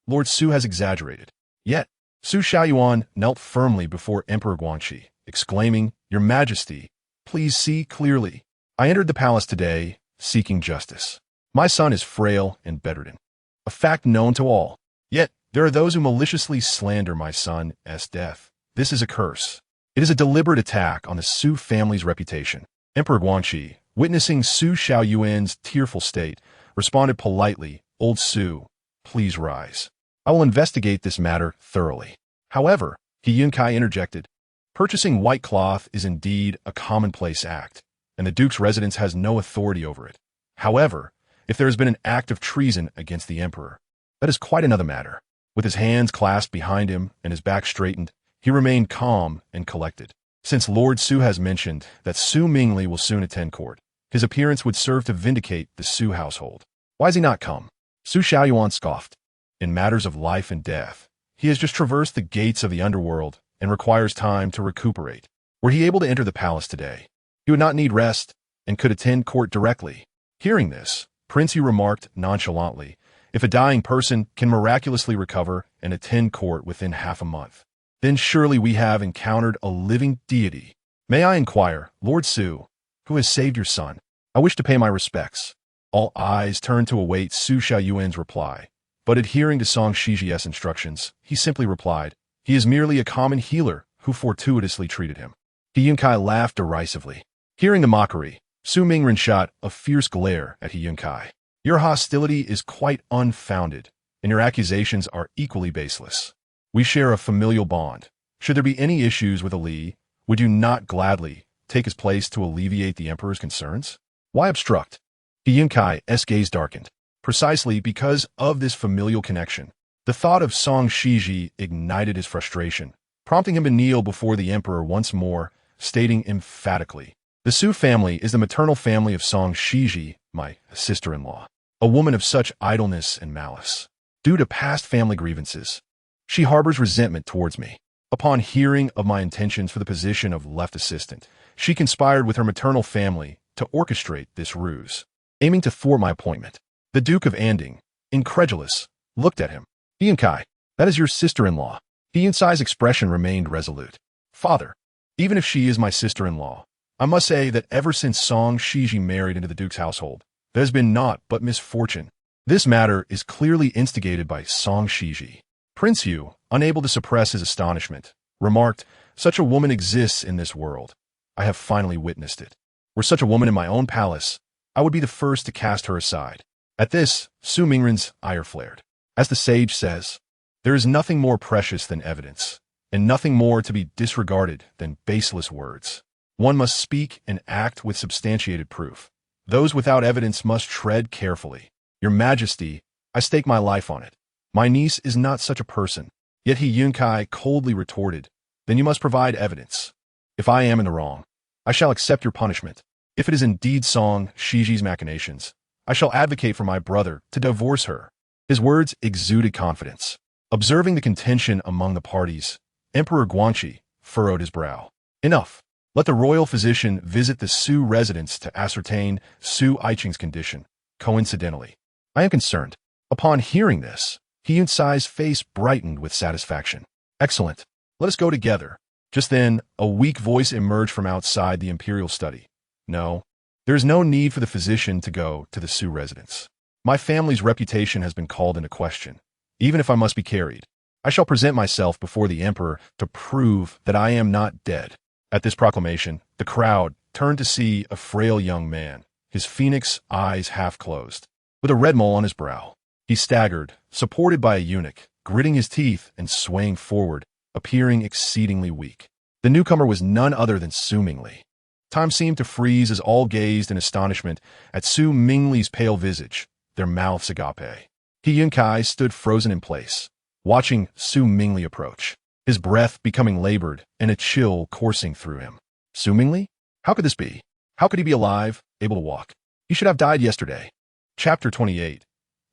Lord Su has exaggerated. Yet, Su Xiaoyuan knelt firmly before Emperor Guangxi, exclaiming, Your Majesty, please see clearly. I entered the palace today, seeking justice. My son is frail and bedridden, a fact known to all. Yet, there are those who maliciously slander my son's death. This is a curse. It is a deliberate attack on the Su family's reputation. Emperor Guangxi, witnessing Su Xiaoyuan's tearful state, responded politely, Old Su, please rise. I will investigate this matter thoroughly. However, He Yunce interjected, purchasing white cloth is indeed a commonplace act, and the Duke's residence has no authority over it. However, if there has been an act of treason against the Emperor, that is quite another matter. With his hands clasped behind him and his back straightened, he remained calm and collected. Since Lord Su has mentioned that Su Mingli will soon attend court, his appearance would serve to vindicate the Su household. Why has he not come? Su Xiaoyuan scoffed. In matters of life and death, he has just traversed the gates of the underworld and requires time to recuperate. Were he able to enter the palace today, he would not need rest and could attend court directly. Hearing this, Prince Yu remarked nonchalantly, if a dying person can miraculously recover and attend court within half a month, then surely we have encountered a living deity. May I inquire, Lord Su, who has saved your son? I wish to pay my respects. All eyes turned to await Su Xiaoyuan's reply, but adhering to Song Xizhi's instructions, he simply replied, he is merely a common healer who fortuitously treated him. He Yunce laughed derisively. Hearing the mockery, Su Mingren shot a fierce glare at He Yunce. Your hostility is quite unfounded, and your accusations are equally baseless. We share a familial bond. Should there be any issues with Ali, would you not gladly take his place to alleviate the emperor's concerns? Why obstruct? He Yunce's gaze darkened. Precisely because of this familial connection, the thought of Song Xizhi ignited his frustration, prompting him to kneel before the emperor once more, stating emphatically, the Su family is the maternal family of Song Xizhi, my sister-in-law, a woman of such idleness and malice. Due to past family grievances, she harbors resentment towards me. Upon hearing of my intentions for the position of left assistant, she conspired with her maternal family to orchestrate this ruse, aiming to thwart my appointment. The Duke of Anding, incredulous, looked at him. He Yunce, that is your sister-in-law. He Yunce's expression remained resolute. Father, even if she is my sister-in-law, I must say that ever since Song Xizhi married into the Duke's household, there has been naught but misfortune. This matter is clearly instigated by Song Xizhi. Prince Yu, unable to suppress his astonishment, remarked, such a woman exists in this world. I have finally witnessed it. Were such a woman in my own palace, I would be the first to cast her aside. At this, Su Mingren's ire flared. As the sage says, there is nothing more precious than evidence, and nothing more to be disregarded than baseless words. One must speak and act with substantiated proof. Those without evidence must tread carefully. Your Majesty, I stake my life on it. My niece is not such a person. Yet He Yunce coldly retorted, then you must provide evidence. If I am in the wrong, I shall accept your punishment. If it is indeed Song Xizhi's machinations, I shall advocate for my brother to divorce her. His words exuded confidence. Observing the contention among the parties, Emperor Guanxi furrowed his brow. Enough. Let the royal physician visit the Su residence to ascertain Su Aiqing's condition. Coincidentally, I am concerned. Upon hearing this, He Yunce's face brightened with satisfaction. Excellent. Let us go together. Just then, a weak voice emerged from outside the imperial study. No, there is no need for the physician to go to the Su residence. My family's reputation has been called into question. Even if I must be carried, I shall present myself before the emperor to prove that I am not dead. At this proclamation, the crowd turned to see a frail young man, his phoenix eyes half closed, with a red mole on his brow. He staggered, supported by a eunuch, gritting his teeth and swaying forward, appearing exceedingly weak. The newcomer was none other than Su Mingli. Time seemed to freeze as all gazed in astonishment at Su Mingli's pale visage, their mouths agape. He Yunce stood frozen in place, watching Su Mingli approach, his breath becoming labored and a chill coursing through him. Su Mingli? How could this be? How could he be alive, able to walk? He should have died yesterday. Chapter 28.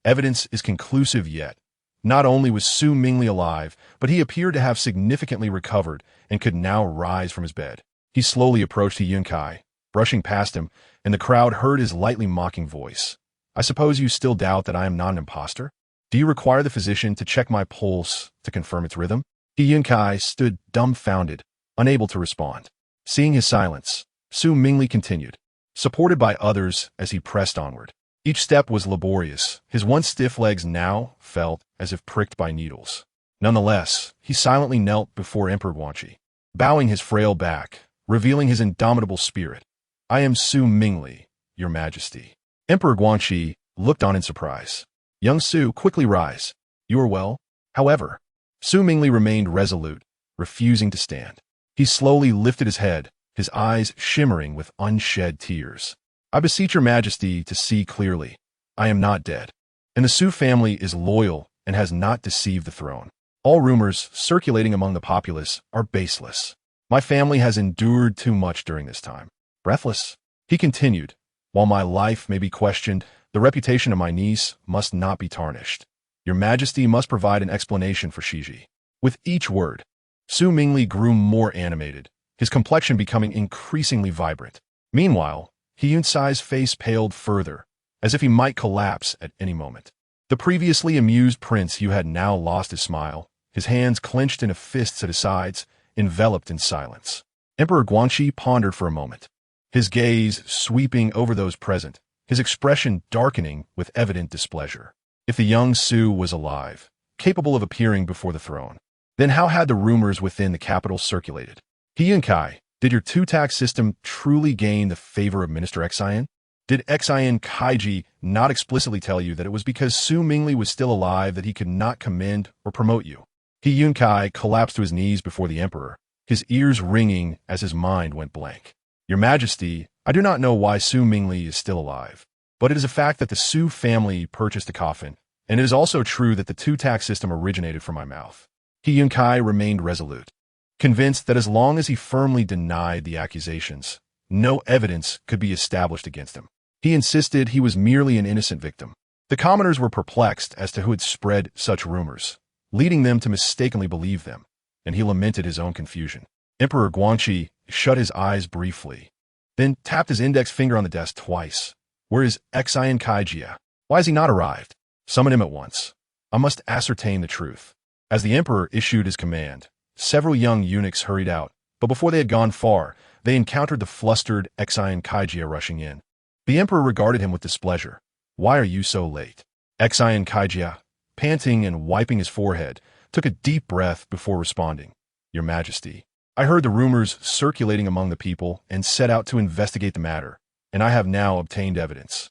Evidence is conclusive yet. Not only was Su Mingli alive, but he appeared to have significantly recovered and could now rise from his bed. He slowly approached He Yunce, brushing past him, and the crowd heard his lightly mocking voice. I suppose you still doubt that I am not an imposter? Do you require the physician to check my pulse to confirm its rhythm? He Yunce stood dumbfounded, unable to respond. Seeing his silence, Su Mingli continued, supported by others as he pressed onward. Each step was laborious. His once stiff legs now felt as if pricked by needles. Nonetheless, he silently knelt before Emperor Guanxi, bowing his frail back, revealing his indomitable spirit. I am Su Mingli, your Majesty. Emperor Guanxi looked on in surprise. Young Su, quickly rise. You are well? However, Su Mingli remained resolute, refusing to stand. He slowly lifted his head, his eyes shimmering with unshed tears. I beseech your Majesty to see clearly. I am not dead, and the Su family is loyal and has not deceived the throne. All rumors circulating among the populace are baseless. My family has endured too much during this time. Breathless, he continued, while my life may be questioned, the reputation of my niece must not be tarnished. Your Majesty must provide an explanation for Xizhi. With each word, Su Mingli grew more animated, his complexion becoming increasingly vibrant. Meanwhile, He Yunce's face paled further, as if he might collapse at any moment. The previously amused prince Yu had now lost his smile, his hands clenched into fists at his sides, enveloped in silence. Emperor Guanxi pondered for a moment, his gaze sweeping over those present, his expression darkening with evident displeasure. If the young Su was alive, capable of appearing before the throne, then how had the rumors within the capital circulated? He Yunce, did your two-tax system truly gain the favor of Minister Xizhi? Did Xizhi not explicitly tell you that it was because Su Mingli was still alive that he could not commend or promote you? He Yunce collapsed to his knees before the emperor, his ears ringing as his mind went blank. Your Majesty, I do not know why Su Mingli is still alive, but it is a fact that the Su family purchased a coffin, and it is also true that the two-tax system originated from my mouth. He Yunce remained resolute, convinced that as long as he firmly denied the accusations, no evidence could be established against him. He insisted he was merely an innocent victim. The commoners were perplexed as to who had spread such rumors, leading them to mistakenly believe them, and he lamented his own confusion. Emperor Guanxi shut his eyes briefly, then tapped his index finger on the desk twice. Where is Xizhi? Why has he not arrived? Summon him at once. I must ascertain the truth. As the emperor issued his command, several young eunuchs hurried out, but before they had gone far, they encountered the flustered Xizhi rushing in. The emperor regarded him with displeasure. Why are you so late? Xizhi, panting and wiping his forehead, took a deep breath before responding. Your Majesty, I heard the rumors circulating among the people and set out to investigate the matter, and I have now obtained evidence.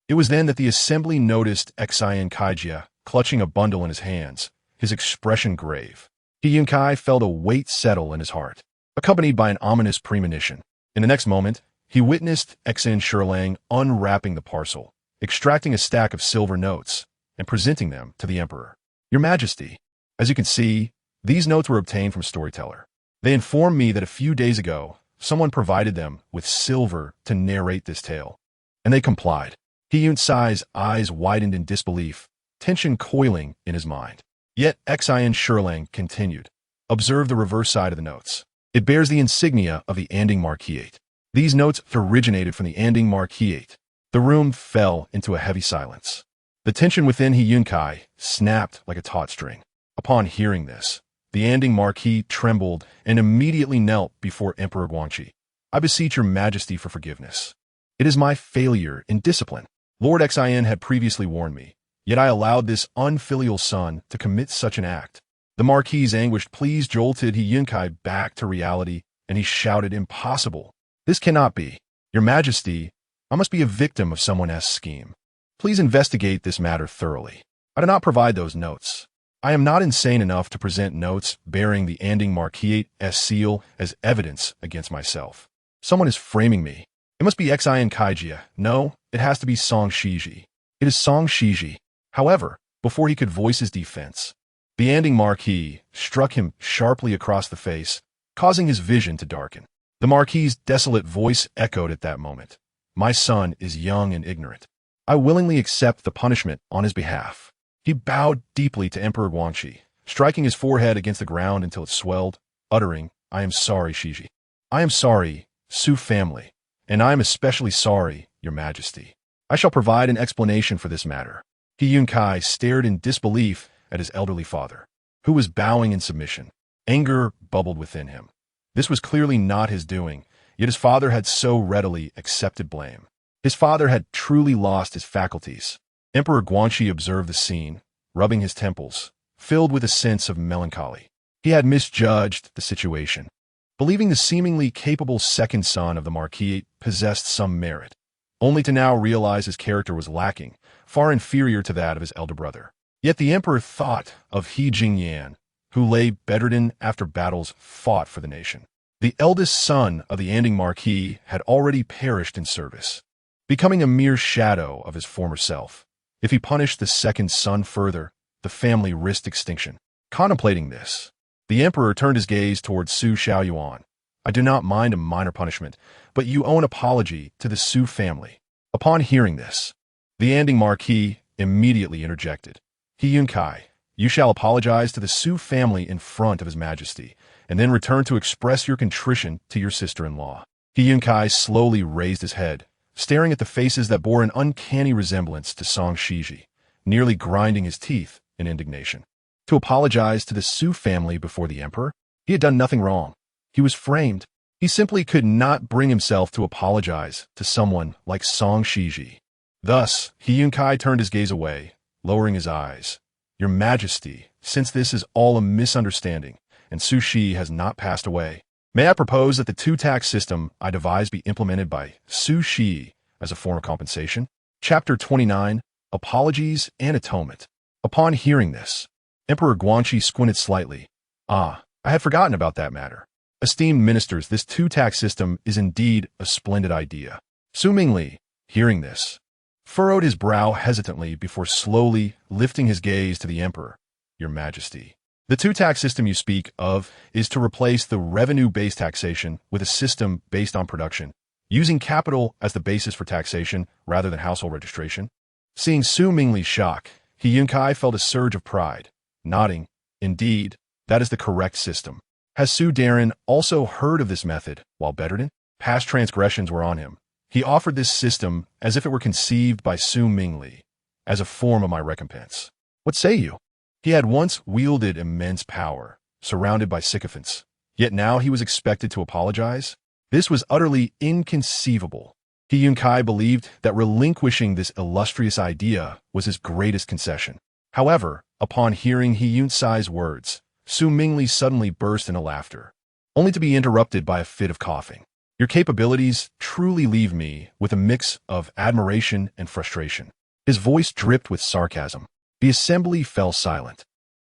It was then that the assembly noticed Xizhi clutching a bundle in his hands, his expression grave. He Yunce felt a weight settle in his heart, accompanied by an ominous premonition. In the next moment, he witnessed Xizhi unwrapping the parcel, extracting a stack of silver notes, and presenting them to the emperor. Your Majesty, as you can see, these notes were obtained from Storyteller. They informed me that a few days ago, someone provided them with silver to narrate this tale, and they complied. He Yunce's eyes widened in disbelief, tension coiling in his mind. Yet Xizhi continued. Observe the reverse side of the notes. It bears the insignia of the Anding Marquisate. These notes originated from the Anding Marquisate. The room fell into a heavy silence. The tension within He Yunce snapped like a taut string. Upon hearing this, the Anding Marquis trembled and immediately knelt before Emperor Guanxi. I beseech your Majesty for forgiveness. It is my failure in discipline. Lord Xizhi had previously warned me, yet I allowed this unfilial son to commit such an act. The Marquis's anguished pleas jolted He Yunce back to reality, and he shouted, Impossible! This cannot be. Your Majesty, I must be a victim of someone else's scheme. Please investigate this matter thoroughly. I do not provide those notes. I am not insane enough to present notes bearing the Anding Marquisate's seal as evidence against myself. Someone is framing me. It must be Xizhi. No, it has to be Song Xizhi. It is Song Xizhi. However, before he could voice his defense, the Anding Marquis struck him sharply across the face, causing his vision to darken. The Marquis's desolate voice echoed at that moment. My son is young and ignorant. I willingly accept the punishment on his behalf. He bowed deeply to Emperor Guanxi, striking his forehead against the ground until it swelled, uttering, I am sorry, Xizhi. I am sorry, Su family, and I am especially sorry, your Majesty. I shall provide an explanation for this matter. He Yunce stared in disbelief at his elderly father, who was bowing in submission. Anger bubbled within him. This was clearly not his doing, yet his father had so readily accepted blame. His father had truly lost his faculties. Emperor Guanxi observed the scene, rubbing his temples, filled with a sense of melancholy. He had misjudged the situation, believing the seemingly capable second son of the Marquis possessed some merit, only to now realize his character was lacking, far inferior to that of his elder brother. Yet the emperor thought of He Jingyan, who lay bedridden after battles fought for the nation. The eldest son of the Anding Marquis had already perished in service, becoming a mere shadow of his former self. If he punished the second son further, the family risked extinction. Contemplating this, the emperor turned his gaze towards Su Shaoyuan, I do not mind a minor punishment, but you owe an apology to the Su family." Upon hearing this, the Anding Marquis immediately interjected. "He Yunce, you shall apologize to the Su family in front of His Majesty, and then return to express your contrition to your sister-in-law." He Yunce slowly raised his head, staring at the faces that bore an uncanny resemblance to Song Xizhi, nearly grinding his teeth in indignation. To apologize to the Su family before the emperor? He had done nothing wrong. He was framed. He simply could not bring himself to apologize to someone like Song Xizhi. Thus, He Yunce turned his gaze away, lowering his eyes. "Your Majesty, since this is all a misunderstanding, and Su Shi has not passed away, may I propose that the two-tax system I devised be implemented by Su Shi as a form of compensation?" Chapter 29, Apologies and Atonement. Upon hearing this, Emperor Guanxi squinted slightly. "Ah, I had forgotten about that matter. Esteemed ministers, this two-tax system is indeed a splendid idea." Su Mingli, hearing this, furrowed his brow hesitantly before slowly lifting his gaze to the emperor. "Your Majesty, the two-tax system you speak of is to replace the revenue-based taxation with a system based on production, using capital as the basis for taxation rather than household registration." Seeing Su Mingli's shock, He Yunce felt a surge of pride, nodding. "Indeed, that is the correct system. Has Su Darren also heard of this method while Bedridden? Past transgressions were on him. He offered this system as if it were conceived by Su Mingli, as a form of my recompense. What say you?" He had once wielded immense power, surrounded by sycophants, yet now he was expected to apologize? This was utterly inconceivable. He Yunce believed that relinquishing this illustrious idea was his greatest concession. However, upon hearing He Yunce's words, Su Mingli suddenly burst into laughter, only to be interrupted by a fit of coughing. "Your capabilities truly leave me with a mix of admiration and frustration." His voice dripped with sarcasm. The assembly fell silent.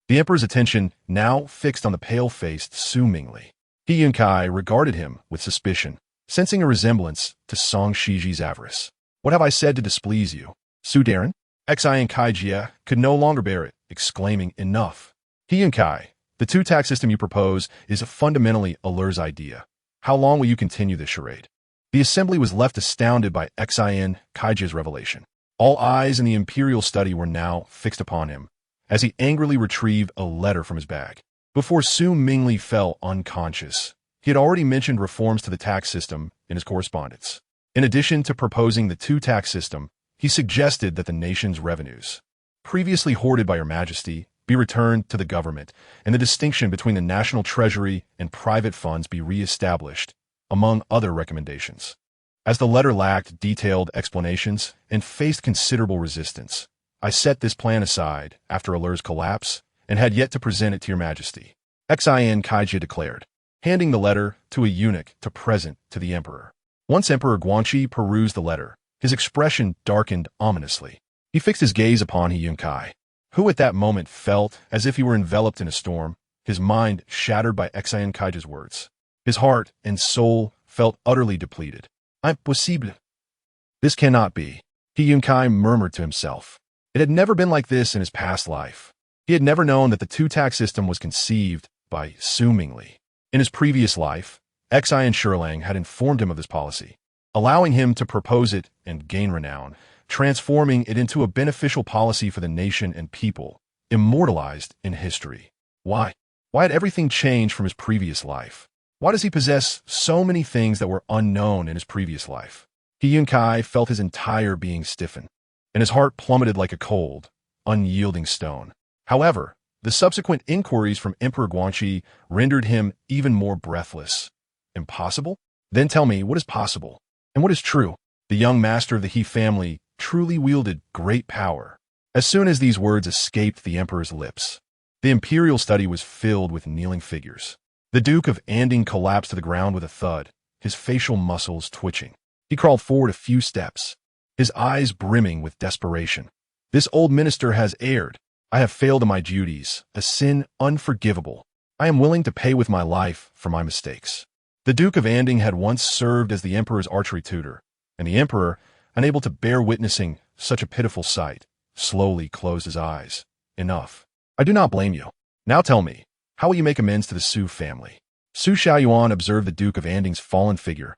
The emperor's attention now fixed on the pale-faced Su Mingli. He Yunce regarded him with suspicion, sensing a resemblance to Song Shiji's avarice. "What have I said to displease you, Su Darren?" Xizhi Kaijia could no longer bear it, exclaiming, "Enough! He Yunce, the two-tax system you propose is fundamentally a lur's idea. How long will you continue this charade?" The assembly was left astounded by Xizhi Kaijia's revelation. All eyes in the imperial study were now fixed upon him, as he angrily retrieved a letter from his bag. Before Su Mingli fell unconscious, he had already mentioned reforms to the tax system in his correspondence. In addition to proposing the two-tax system, he suggested that the nation's revenues, previously hoarded by Your Majesty, be returned to the government, and the distinction between the national treasury and private funds be re-established, among other recommendations. As the letter lacked detailed explanations and faced considerable resistance, I set this plan aside after Allur's collapse and had yet to present it to Your Majesty, Xizhi Kaijia declared, handing the letter to a eunuch to present to the emperor. Once Emperor Guanxi perused the letter, his expression darkened ominously. He fixed his gaze upon He Yunce, who at that moment felt as if he were enveloped in a storm, his mind shattered by Xizhi Kaijia's words. His heart and soul felt utterly depleted. "Impossible. This cannot be," He Yunce murmured to himself. It had never been like this in his past life. He had never known that the two-tax system was conceived by Su Mingli. In his previous life, Xizhi Shurlang had informed him of this policy, allowing him to propose it and gain renown, transforming it into a beneficial policy for the nation and people, immortalized in history. Why? Why had everything changed from his previous life? Why does he possess so many things that were unknown in his previous life? He Yunce felt his entire being stiffen, and his heart plummeted like a cold, unyielding stone. However, the subsequent inquiries from Emperor Guanxi rendered him even more breathless. Impossible? Then tell me what is possible, and what is true. The young master of the He family truly wielded great power. As soon as these words escaped the emperor's lips, the imperial study was filled with kneeling figures. The Duke of Anding collapsed to the ground with a thud, his facial muscles twitching. He crawled forward a few steps, his eyes brimming with desperation. "This old minister has erred. I have failed in my duties, a sin unforgivable. I am willing to pay with my life for my mistakes." The Duke of Anding had once served as the emperor's archery tutor, and the emperor, unable to bear witnessing such a pitiful sight, slowly closed his eyes. "Enough. I do not blame you. Now tell me, how will you make amends to the Su family?" Su Xiaoyuan observed the Duke of Anding's fallen figure,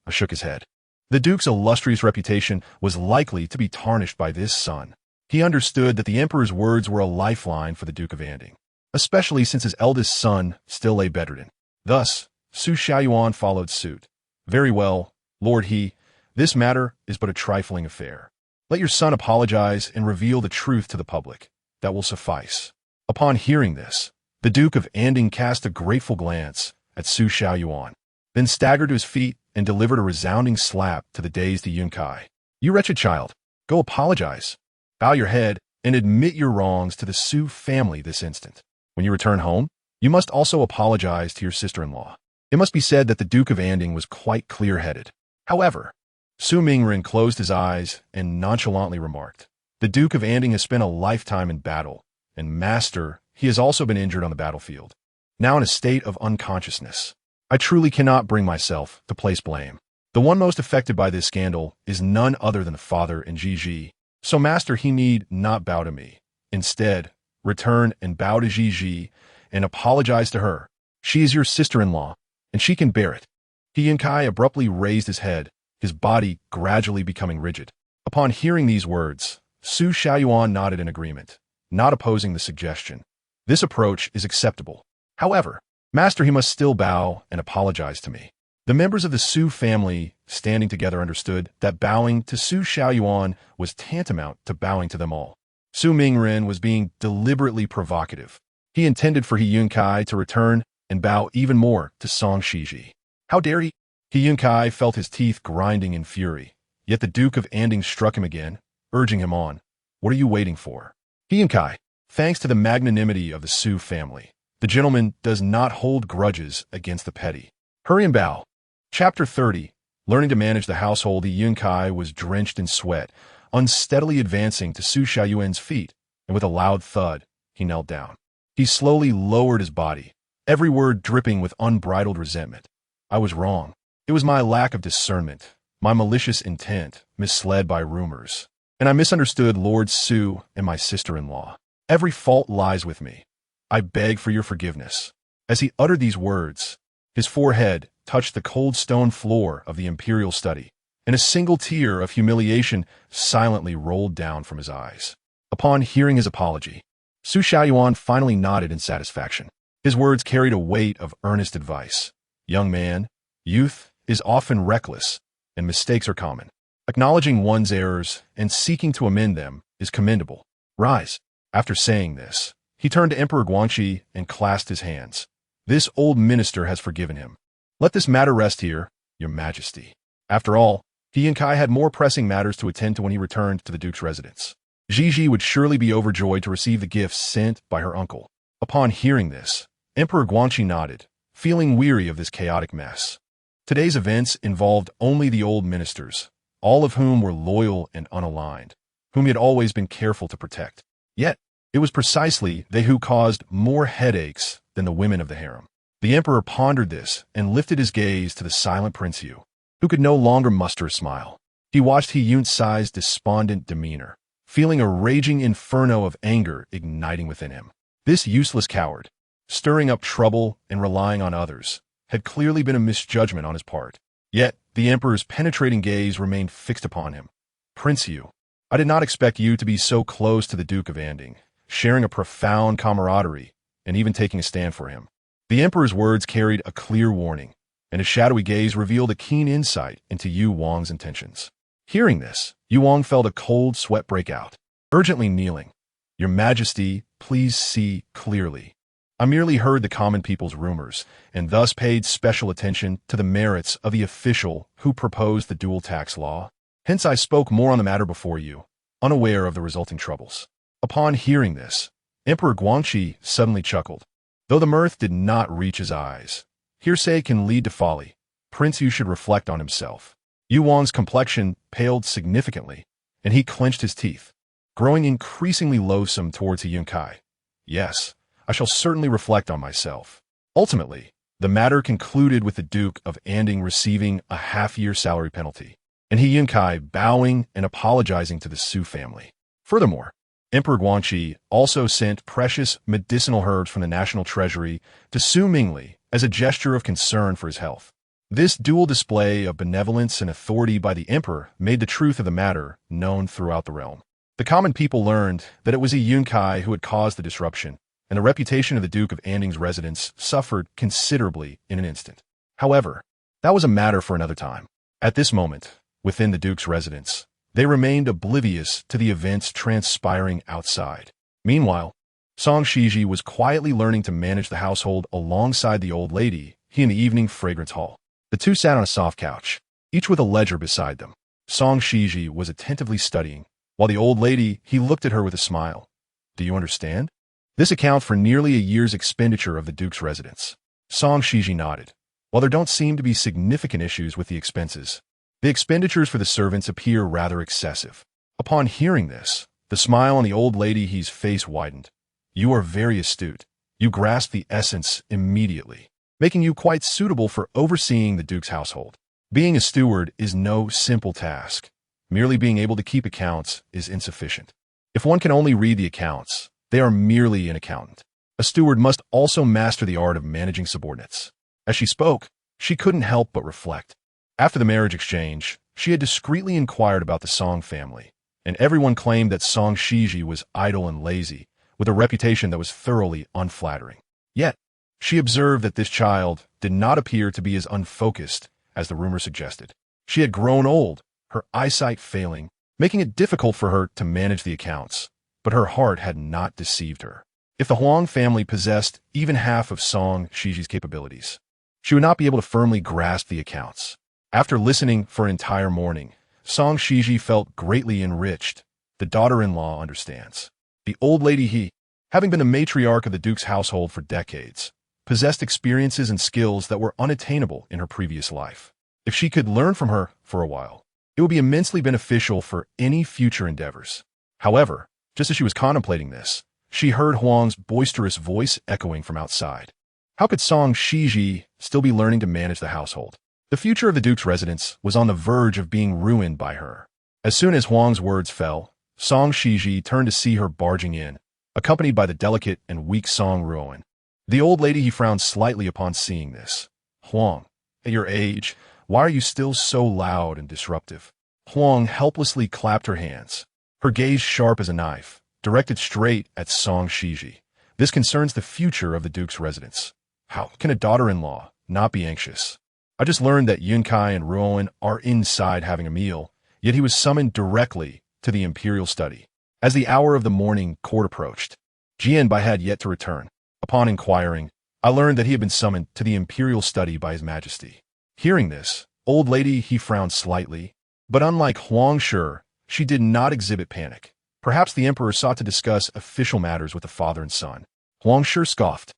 shook his head. The Duke's illustrious reputation was likely to be tarnished by this son. He understood that the Emperor's words were a lifeline for the Duke of Anding, especially since his eldest son still lay bedridden. Thus, Su Xiaoyuan followed suit. Very well, Lord He, this matter is but a trifling affair. Let your son apologize and reveal the truth to the public. That will suffice. Upon hearing this, the Duke of Anding cast a grateful glance at Su Xiaoyuan, then staggered to his feet and delivered a resounding slap to the dazed He Yunce. You wretched child, go apologize. Bow your head and admit your wrongs to the Su family this instant. When you return home, you must also apologize to your sister-in-law. It must be said that the Duke of Anding was quite clear-headed. However, Su Mingren closed his eyes and nonchalantly remarked, the Duke of Anding has spent a lifetime in battle, and master, he has also been injured on the battlefield, now in a state of unconsciousness. I truly cannot bring myself to place blame. The one most affected by this scandal is none other than the father and Xizhi. So master, he need not bow to me. Instead, return and bow to Xizhi and apologize to her. She is your sister-in-law, and she can bear it. He Yunce abruptly raised his head, his body gradually becoming rigid. Upon hearing these words, Su Xiaoyuan nodded in agreement, not opposing the suggestion. This approach is acceptable. However, master, he must still bow and apologize to me. The members of the Su family, standing together, understood that bowing to Su Xiaoyuan was tantamount to bowing to them all. Su Mingren was being deliberately provocative. He intended for He Yunce to return and bow even more to Song Xizhi. How dare he? He Yunce felt his teeth grinding in fury, yet the Duke of Anding struck him again, urging him on. What are you waiting for? He Yunce, thanks to the magnanimity of the Su family, the gentleman does not hold grudges against the petty. Hurry and bow. Chapter 30. Learning to manage the household. He Yunce was drenched in sweat, unsteadily advancing to Su Xiaoyuan's feet, and with a loud thud, he knelt down. He slowly lowered his body, every word dripping with unbridled resentment. I was wrong. It was my lack of discernment, my malicious intent, misled by rumors, and I misunderstood Lord Su and my sister-in-law. Every fault lies with me. I beg for your forgiveness. As he uttered these words, his forehead touched the cold stone floor of the imperial study, and a single tear of humiliation silently rolled down from his eyes. Upon hearing his apology, Su Xiaoyuan finally nodded in satisfaction. His words carried a weight of earnest advice. Young man, youth is often reckless, and mistakes are common. Acknowledging one's errors and seeking to amend them is commendable. Rise. After saying this, he turned to Emperor Guangxi and clasped his hands. This old minister has forgiven him. Let this matter rest here, your majesty. After all, He Yunce had more pressing matters to attend to when he returned to the duke's residence. Xizhi would surely be overjoyed to receive the gifts sent by her uncle. Upon hearing this, Emperor Guangxi nodded, feeling weary of this chaotic mess. Today's events involved only the old ministers, all of whom were loyal and unaligned, whom he had always been careful to protect. Yet, it was precisely they who caused more headaches than the women of the harem. The emperor pondered this and lifted his gaze to the silent Prince Yu, who could no longer muster a smile. He watched He Yunce's despondent demeanor, feeling a raging inferno of anger igniting within him. This useless coward, stirring up trouble and relying on others, had clearly been a misjudgment on his part. Yet, the emperor's penetrating gaze remained fixed upon him. Prince Yu, I did not expect you to be so close to the Duke of Anding, sharing a profound camaraderie, and even taking a stand for him. The emperor's words carried a clear warning, and his shadowy gaze revealed a keen insight into Yu Wang's intentions. Hearing this, Yu Wang felt a cold sweat break out. Urgently kneeling, Your Majesty, please see clearly. I merely heard the common people's rumors, and thus paid special attention to the merits of the official who proposed the dual tax law. Hence I spoke more on the matter before you, unaware of the resulting troubles. Upon hearing this, Emperor Guangxi suddenly chuckled. Though the mirth did not reach his eyes, hearsay can lead to folly. Prince Yu should reflect on himself. Yu Wang's complexion paled significantly, and he clenched his teeth, growing increasingly loathsome towards He Yunce. Yes, I shall certainly reflect on myself. Ultimately, the matter concluded with the Duke of Anding receiving a half-year salary penalty, and He Yunce bowing and apologizing to the Su family. Furthermore, Emperor Guangxi also sent precious medicinal herbs from the national treasury to Su Mingli as a gesture of concern for his health. This dual display of benevolence and authority by the emperor made the truth of the matter known throughout the realm. The common people learned that it was He Yunce who had caused the disruption, and the reputation of the Duke of Anding's residence suffered considerably in an instant. However, that was a matter for another time. At this moment, within the Duke's residence, they remained oblivious to the events transpiring outside. Meanwhile, Xizhi was quietly learning to manage the household alongside the old lady, he in the evening fragrance hall. The two sat on a soft couch, each with a ledger beside them. Xizhi was attentively studying, while the old lady, he looked at her with a smile. Do you understand? This accounts for nearly a year's expenditure of the Duke's residence. Xizhi nodded. While there don't seem to be significant issues with the expenses, the expenditures for the servants appear rather excessive. Upon hearing this, the smile on the old lady's face widened. You are very astute. You grasp the essence immediately, making you quite suitable for overseeing the Duke's household. Being a steward is no simple task. Merely being able to keep accounts is insufficient. If one can only read the accounts, they are merely an accountant. A steward must also master the art of managing subordinates. As she spoke, she couldn't help but reflect. After the marriage exchange, she had discreetly inquired about the Song family, and everyone claimed that Xizhi was idle and lazy, with a reputation that was thoroughly unflattering. Yet, she observed that this child did not appear to be as unfocused as the rumor suggested. She had grown old, her eyesight failing, making it difficult for her to manage the accounts, but her heart had not deceived her. If the Huang family possessed even half of Xizhi's capabilities, she would not be able to firmly grasp the accounts. After listening for an entire morning, Xizhi felt greatly enriched. The daughter-in-law understands. The old lady having been the matriarch of the Duke's household for decades, possessed experiences and skills that were unattainable in her previous life. If she could learn from her for a while, it would be immensely beneficial for any future endeavors. However, just as she was contemplating this, she heard Huang's boisterous voice echoing from outside. How could Xizhi still be learning to manage the household? The future of the Duke's residence was on the verge of being ruined by her. As soon as Huang's words fell, Xizhi turned to see her barging in, accompanied by the delicate and weak Ruoan. The old lady frowned slightly upon seeing this. Huang, at your age, why are you still so loud and disruptive? Huang helplessly clapped her hands, her gaze sharp as a knife, directed straight at Xizhi. This concerns the future of the Duke's residence. How can a daughter-in-law not be anxious? I just learned that Yunce and Ruoan are inside having a meal, yet he was summoned directly to the imperial study. As the hour of the morning court approached, Jianbai had yet to return. Upon inquiring, I learned that he had been summoned to the imperial study by His Majesty. Hearing this, old lady frowned slightly, but unlike Huang Shi, she did not exhibit panic. Perhaps the emperor sought to discuss official matters with the father and son. Huang Shi scoffed,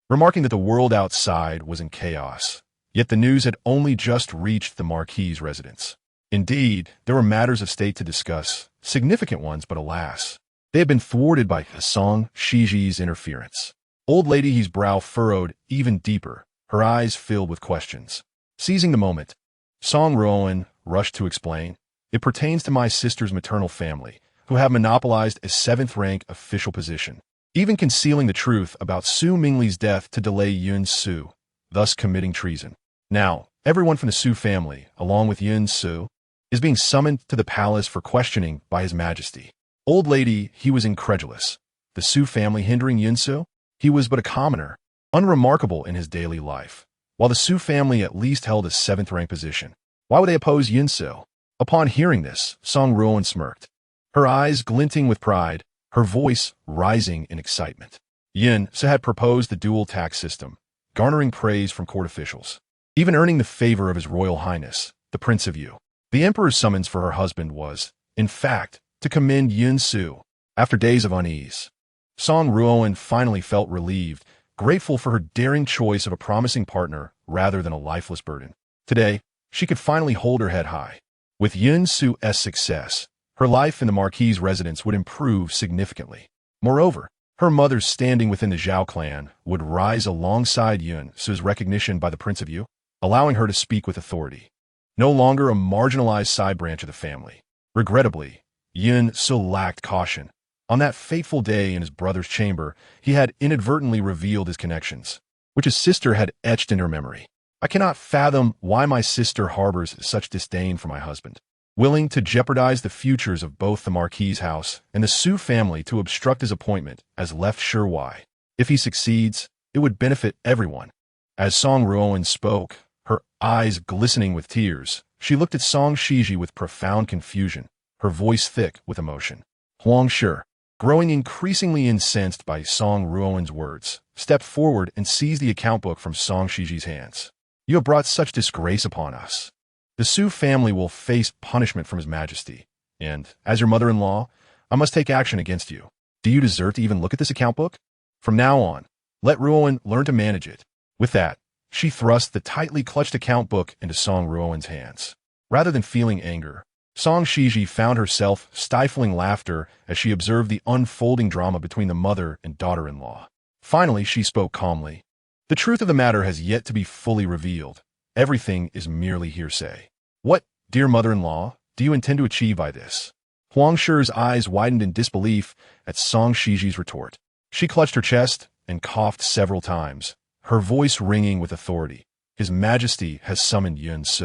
remarking that the world outside was in chaos. Yet the news had only just reached the Marquis's residence. Indeed, there were matters of state to discuss, significant ones, but alas, they had been thwarted by Xizhi's interference. Old lady's brow furrowed even deeper, her eyes filled with questions. Seizing the moment, Ruoan rushed to explain, it pertains to my sister's maternal family, who have monopolized a 7th-rank official position, even concealing the truth about Su Mingli's death to delay Yun's Su, thus committing treason. Now, everyone from the Su family, along with Yun's Su, is being summoned to the palace for questioning by His Majesty. Old lady, he was incredulous. The Su family hindering Yun's Su? He was but a commoner, unremarkable in his daily life, while the Su family at least held a 7th-rank position. Why would they oppose Yun's Su? Upon hearing this, Ruoan smirked, her eyes glinting with pride, her voice rising in excitement. Yunce had proposed the dual tax system, garnering praise from court officials, even earning the favor of His Royal Highness, the Prince of Yu. The emperor's summons for her husband was, in fact, to commend Yun's Su. After days of unease, Ruoan finally felt relieved, grateful for her daring choice of a promising partner rather than a lifeless burden. Today, she could finally hold her head high. With Yun's Su's success, her life in the Marquis's residence would improve significantly. Moreover, her mother's standing within the Zhao clan would rise alongside Yunce's recognition by the Prince of Yu, allowing her to speak with authority. No longer a marginalized side branch of the family. Regrettably, Yunce lacked caution. On that fateful day in his brother's chamber, he had inadvertently revealed his connections. which his sister had etched in her memory. I cannot fathom why my sister harbors such disdain for my husband, willing to jeopardize the futures of both the Marquis's house and the Su family to obstruct his appointment as left sure why. If he succeeds, it would benefit everyone. As Song Ruoan spoke, her eyes glistening with tears, she looked at Song Xizhi with profound confusion, her voice thick with emotion. Huang Shi, growing increasingly incensed by Song Ruoan's words, stepped forward and seized the account book from Song Xizhi's hands. You have brought such disgrace upon us. The Su family will face punishment from His Majesty, and, as your mother-in-law, I must take action against you. Do you deserve to even look at this account book? From now on, let Ruoan learn to manage it. With that, she thrust the tightly clutched account book into Song Ruoan's hands. Rather than feeling anger, Song Xizhi found herself stifling laughter as she observed the unfolding drama between the mother and daughter-in-law. Finally, she spoke calmly. The truth of the matter has yet to be fully revealed. Everything is merely hearsay. What, dear mother-in-law, do you intend to achieve by this? Huang Shi's eyes widened in disbelief at Song Xizhi's retort. She clutched her chest and coughed several times, her voice ringing with authority. His Majesty has summoned Yunce.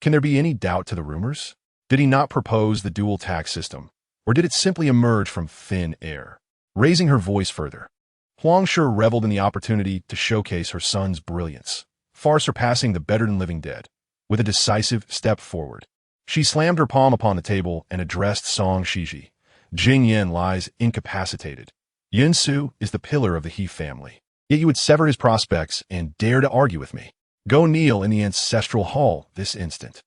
Can there be any doubt to the rumors? Did he not propose the dual tax system, or did it simply emerge from thin air? Raising her voice further, Huang Shi reveled in the opportunity to showcase her son's brilliance, far surpassing the better-than-living dead. With a decisive step forward, she slammed her palm upon the table and addressed Song Xizhi. Jingyan lies incapacitated. Yunce is the pillar of the He family. Yet you would sever his prospects and dare to argue with me. Go kneel in the ancestral hall this instant.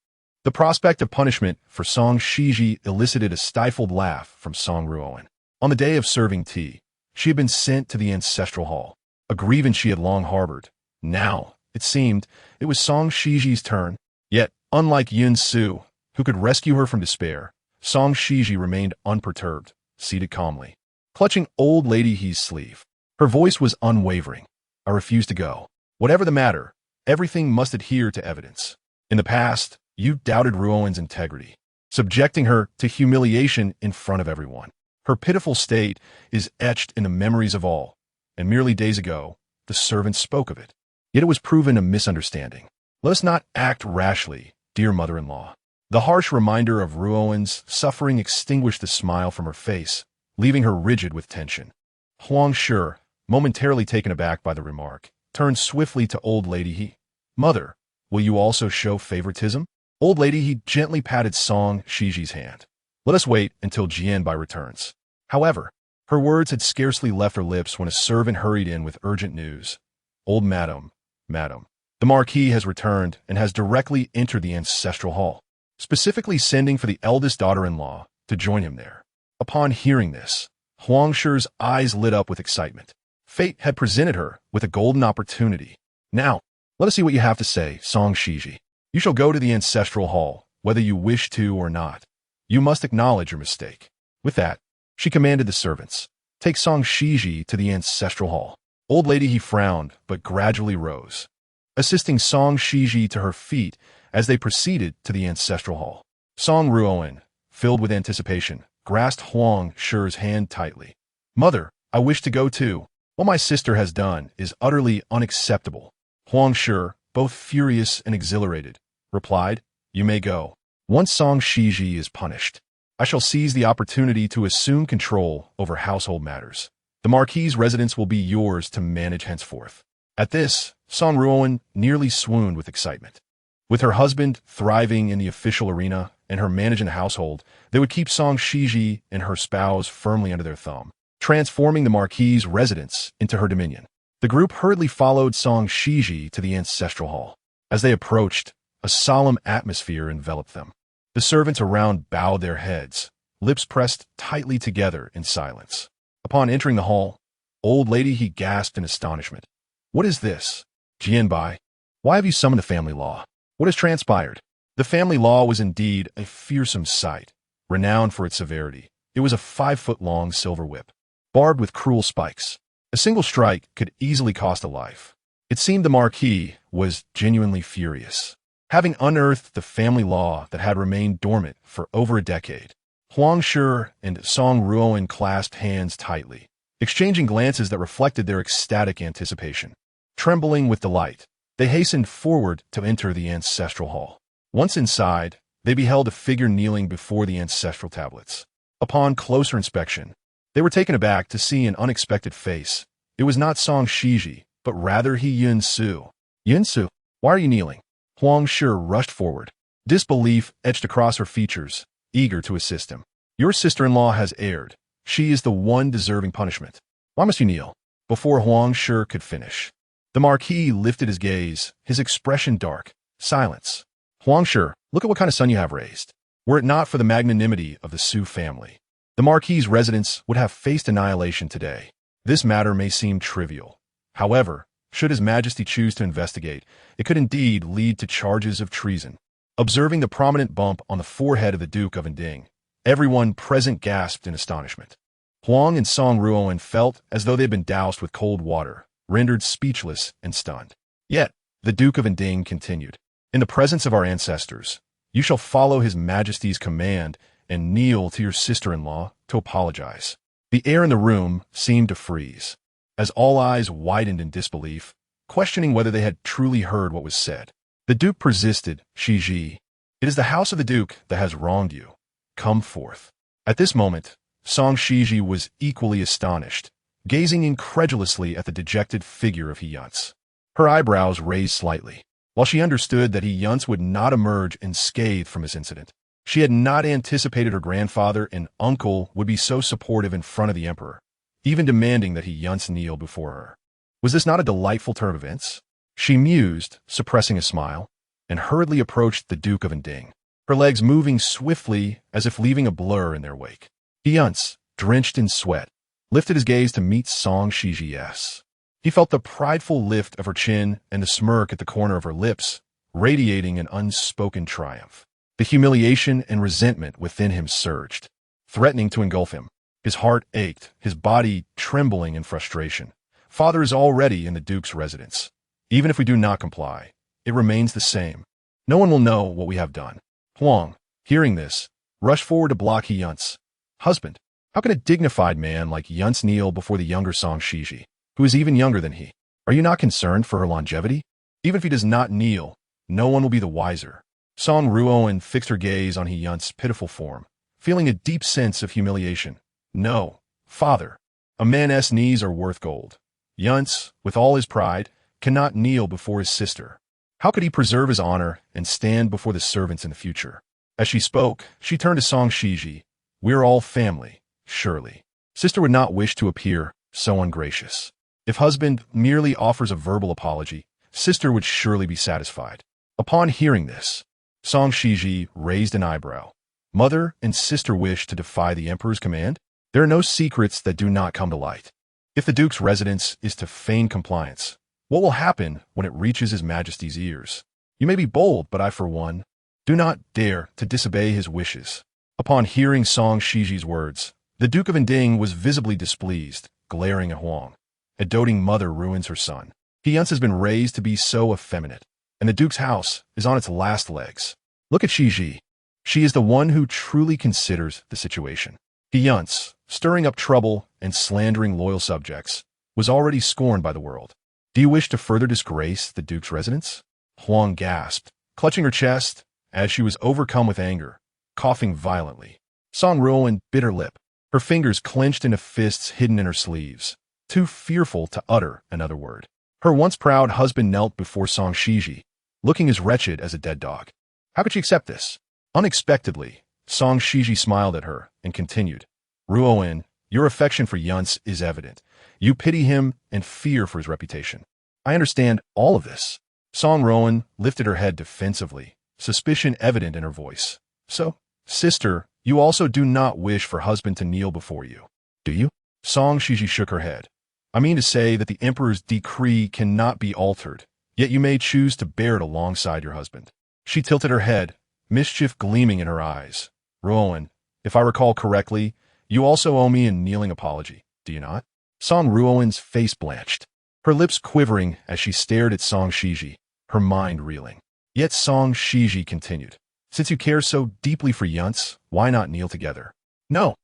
The prospect of punishment for Song Xizhi elicited a stifled laugh from Song Ruoan. On the day of serving tea, she had been sent to the ancestral hall, a grievance she had long harbored. Now, it seemed, it was Song Xizhi's turn. Yet, unlike Yunce, who could rescue her from despair, Song Xizhi remained unperturbed, seated calmly, clutching old lady He's sleeve. Her voice was unwavering. I refuse to go. Whatever the matter, everything must adhere to evidence. In the past, you doubted Ruoan's integrity, subjecting her to humiliation in front of everyone. Her pitiful state is etched in the memories of all, and merely days ago, the servants spoke of it. Yet it was proven a misunderstanding. Let us not act rashly, dear mother-in-law. The harsh reminder of Ruoan's suffering extinguished the smile from her face, leaving her rigid with tension. Huang Shi, momentarily taken aback by the remark, turned swiftly to old lady He. Mother, will you also show favoritism? Old lady He gently patted Song Xizhi's hand. Let us wait until Jianbai returns. However, her words had scarcely left her lips when a servant hurried in with urgent news. Old madam, the Marquis has returned and has directly entered the ancestral hall, specifically sending for the eldest daughter-in-law to join him there. Upon hearing this, Huang Shi's eyes lit up with excitement. Fate had presented her with a golden opportunity. Now, let us see what you have to say, Song Xizhi. You shall go to the ancestral hall, whether you wish to or not. You must acknowledge your mistake. With that, she commanded the servants, take Song Xizhi to the ancestral hall. Old lady He frowned, but gradually rose, assisting Song Xizhi to her feet as they proceeded to the ancestral hall. Song Ruoan, filled with anticipation, grasped Huang Shi's hand tightly. Mother, I wish to go too. What my sister has done is utterly unacceptable. Huang Shi, both furious and exhilarated, replied, You may go. Once Song Xizhi is punished, I shall seize the opportunity to assume control over household matters. The Marquis's residence will be yours to manage henceforth. At this, Song Ruoan nearly swooned with excitement. With her husband thriving in the official arena and her managing the household, they would keep Song Xizhi and her spouse firmly under their thumb, transforming the Marquis's residence into her dominion. The group hurriedly followed Song Xizhi to the ancestral hall. As they approached, a solemn atmosphere enveloped them. The servants around bowed their heads, lips pressed tightly together in silence. Upon entering the hall, old lady He gasped in astonishment. What is this? Jianbai, why have you summoned the family law? What has transpired? The family law was indeed a fearsome sight, renowned for its severity. It was a 5-foot-long silver whip, barbed with cruel spikes. A single strike could easily cost a life. It seemed the Marquis was genuinely furious. Having unearthed the family law that had remained dormant for over a decade, Huang Shi and Song Ruoan clasped hands tightly, exchanging glances that reflected their ecstatic anticipation. Trembling with delight, they hastened forward to enter the ancestral hall. Once inside, they beheld a figure kneeling before the ancestral tablets. Upon closer inspection, they were taken aback to see an unexpected face. It was not Song Xizhi, but rather He Yunce. Yunce, why are you kneeling? Huang Shi rushed forward. Disbelief etched across her features, eager to assist him. Your sister-in-law has erred. She is the one deserving punishment. Why must you kneel? Before Huang Shi could finish, the Marquis lifted his gaze, his expression dark. Silence. Huang Shi, look at what kind of son you have raised. Were it not for the magnanimity of the Su family, the Marquis's residence would have faced annihilation today. This matter may seem trivial. However, should His Majesty choose to investigate, it could indeed lead to charges of treason. Observing the prominent bump on the forehead of the Duke of Nding, everyone present gasped in astonishment. Huang and Song Ruoan felt as though they had been doused with cold water, rendered speechless and stunned. Yet, the Duke of Nding continued. In the presence of our ancestors, you shall follow His Majesty's command and kneel to your sister-in-law to apologize. The air in the room seemed to freeze, as all eyes widened in disbelief, questioning whether they had truly heard what was said. The Duke persisted. Xizhi, it is the house of the Duke that has wronged you. Come forth. At this moment, Song Xizhi was equally astonished, gazing incredulously at the dejected figure of He Yunce. Her eyebrows raised slightly. While she understood that He Yunce would not emerge unscathed from this incident, she had not anticipated her grandfather and uncle would be so supportive in front of the emperor, even demanding that He Yunce kneel before her. Was this not a delightful turn of events? She mused, suppressing a smile, and hurriedly approached the Duke of Nding, her legs moving swiftly as if leaving a blur in their wake. He Yunce, drenched in sweat, lifted his gaze to meet Song Xizhi's. He felt the prideful lift of her chin and the smirk at the corner of her lips, radiating an unspoken triumph. The humiliation and resentment within him surged, threatening to engulf him. His heart ached, his body trembling in frustration. Father is already in the Duke's residence. Even if we do not comply, it remains the same. No one will know what we have done. Huang, hearing this, rushed forward to block He Yunce. Husband, how can a dignified man like Yunce kneel before the younger Song Xizhi, who is even younger than he? Are you not concerned for her longevity? Even if he does not kneel, no one will be the wiser. Song Ruoan fixed her gaze on He Yunce's pitiful form, feeling a deep sense of humiliation. No, father, a man's knees are worth gold. Yunce, with all his pride, cannot kneel before his sister. How could he preserve his honor and stand before the servants in the future? As she spoke, she turned to Song Xizhi. We're all family, surely. Sister would not wish to appear so ungracious. If husband merely offers a verbal apology, sister would surely be satisfied. Upon hearing this, Song Xizhi raised an eyebrow. Mother and sister wish to defy the emperor's command? There are no secrets that do not come to light. If the Duke's residence is to feign compliance, what will happen when it reaches His Majesty's ears? You may be bold, but I, for one, do not dare to disobey his wishes. Upon hearing Song Xizhi's words, the Duke of Nding was visibly displeased, glaring at Huang. A doting mother ruins her son. He Yunce has been raised to be so effeminate, and the Duke's house is on its last legs. Look at Xizhi. She is the one who truly considers the situation. He Yunce, stirring up trouble and slandering loyal subjects, was already scorned by the world. Do you wish to further disgrace the Duke's residence? Huang gasped, clutching her chest, as she was overcome with anger, coughing violently. Song Ruoan bit her lip, her fingers clenched into fists hidden in her sleeves, too fearful to utter another word. Her once proud husband knelt before Song Xizhi, looking as wretched as a dead dog. How could she accept this? Unexpectedly, Song Xizhi smiled at her and continued, Ruoan, your affection for Yunce is evident. You pity him and fear for his reputation. I understand all of this. Song Ruoan lifted her head defensively, suspicion evident in her voice. So, sister, you also do not wish for husband to kneel before you, do you? Song Xizhi shook her head. I mean to say that the emperor's decree cannot be altered, yet you may choose to bear it alongside your husband. She tilted her head, mischief gleaming in her eyes. Ruoan, if I recall correctly, you also owe me a kneeling apology, do you not? Song Ruoan's face blanched, her lips quivering as she stared at Song Xizhi, her mind reeling. Yet Song Xizhi continued, since you care so deeply for Yunce, why not kneel together? No.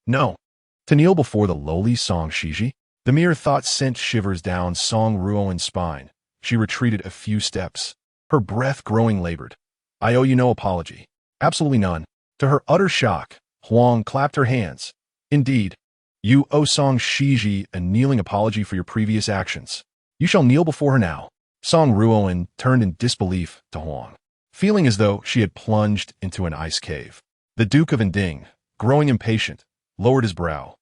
To kneel before the lowly Song Xizhi? The mere thought sent shivers down Song Ruoan's spine. She retreated a few steps, her breath growing labored. I owe you no apology. Absolutely none. To her utter shock, Huang clapped her hands. Indeed, you owe Song Xizhi a kneeling apology for your previous actions. You shall kneel before her now. Song Ruoan turned in disbelief to Huang, feeling as though she had plunged into an ice cave. The Duke of Ending, growing impatient, lowered his brow.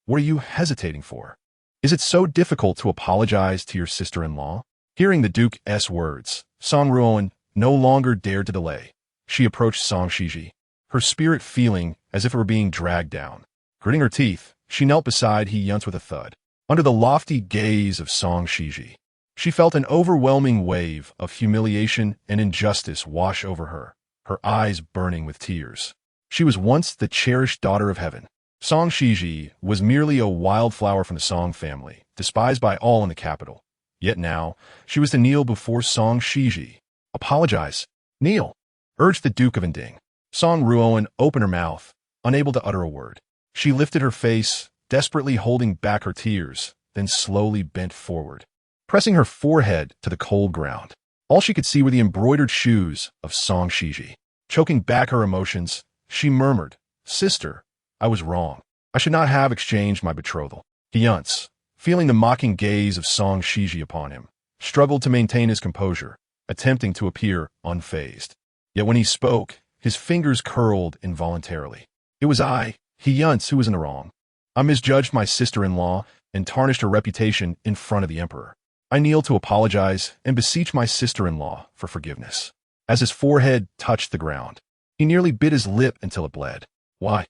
What are you hesitating for? Is it so difficult to apologize to your sister-in-law? Hearing the Duke's words, Song Ruoan no longer dared to delay. She approached Song Xizhi, her spirit feeling as if it were being dragged down. Gritting her teeth, she knelt beside He Yunce with a thud. Under the lofty gaze of Song Xizhi, she felt an overwhelming wave of humiliation and injustice wash over her, her eyes burning with tears. She was once the cherished daughter of heaven. Song Xizhi was merely a wildflower from the Song family, despised by all in the capital. Yet now, she was to kneel before Song Xizhi. Apologize. Kneel, urged the Duke of Ending. Song Ruoan opened her mouth, unable to utter a word. She lifted her face, desperately holding back her tears, then slowly bent forward, pressing her forehead to the cold ground. All she could see were the embroidered shoes of Song Xizhi. Choking back her emotions, she murmured, Sister, I was wrong. I should not have exchanged my betrothal. He Yunce, feeling the mocking gaze of Song Xizhi upon him, struggled to maintain his composure, attempting to appear unfazed. Yet when he spoke, his fingers curled involuntarily. It was I, He Yunce, who was in the wrong. I misjudged my sister-in-law and tarnished her reputation in front of the emperor. I kneel to apologize and beseech my sister-in-law for forgiveness. As his forehead touched the ground, he nearly bit his lip until it bled. Why?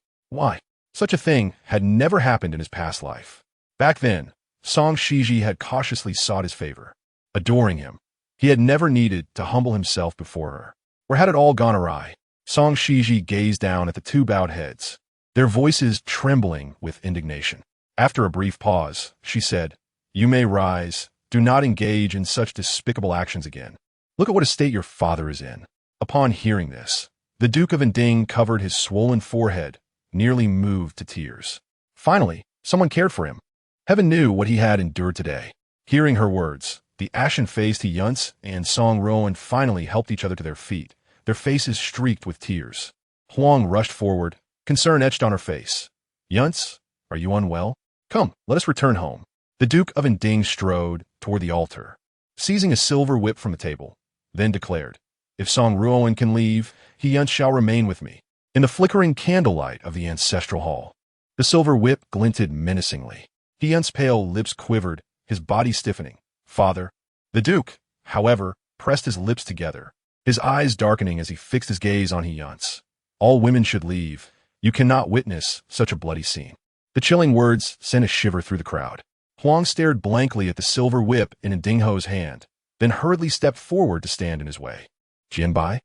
Such a thing had never happened in his past life. Back then, Song Xizhi had cautiously sought his favor, adoring him. He had never needed to humble himself before her. Or had it all gone awry? Song Xizhi gazed down at the two bowed heads, their voices trembling with indignation. After a brief pause, she said, You may rise. Do not engage in such despicable actions again. Look at what a state your father is in. Upon hearing this, the Duke of Ending covered his swollen forehead, nearly moved to tears. Finally, someone cared for him. Heaven knew what he had endured today. Hearing her words, the ashen-faced He Yunce and Song Ruoan finally helped each other to their feet, their faces streaked with tears. Huang rushed forward, concern etched on her face. Yunce, are you unwell? Come, let us return home. The Duke of Ending strode toward the altar, seizing a silver whip from the table, then declared, If Song Ruoan can leave, He Yunce shall remain with me. In the flickering candlelight of the ancestral hall, the silver whip glinted menacingly. He Yunce's pale lips quivered, his body stiffening. Father. The Duke, however, pressed his lips together, his eyes darkening as he fixed his gaze on He Yunce. All women should leave. You cannot witness such a bloody scene. The chilling words sent a shiver through the crowd. Huang stared blankly at the silver whip in Dingho's hand, then hurriedly stepped forward to stand in his way. Jianbai,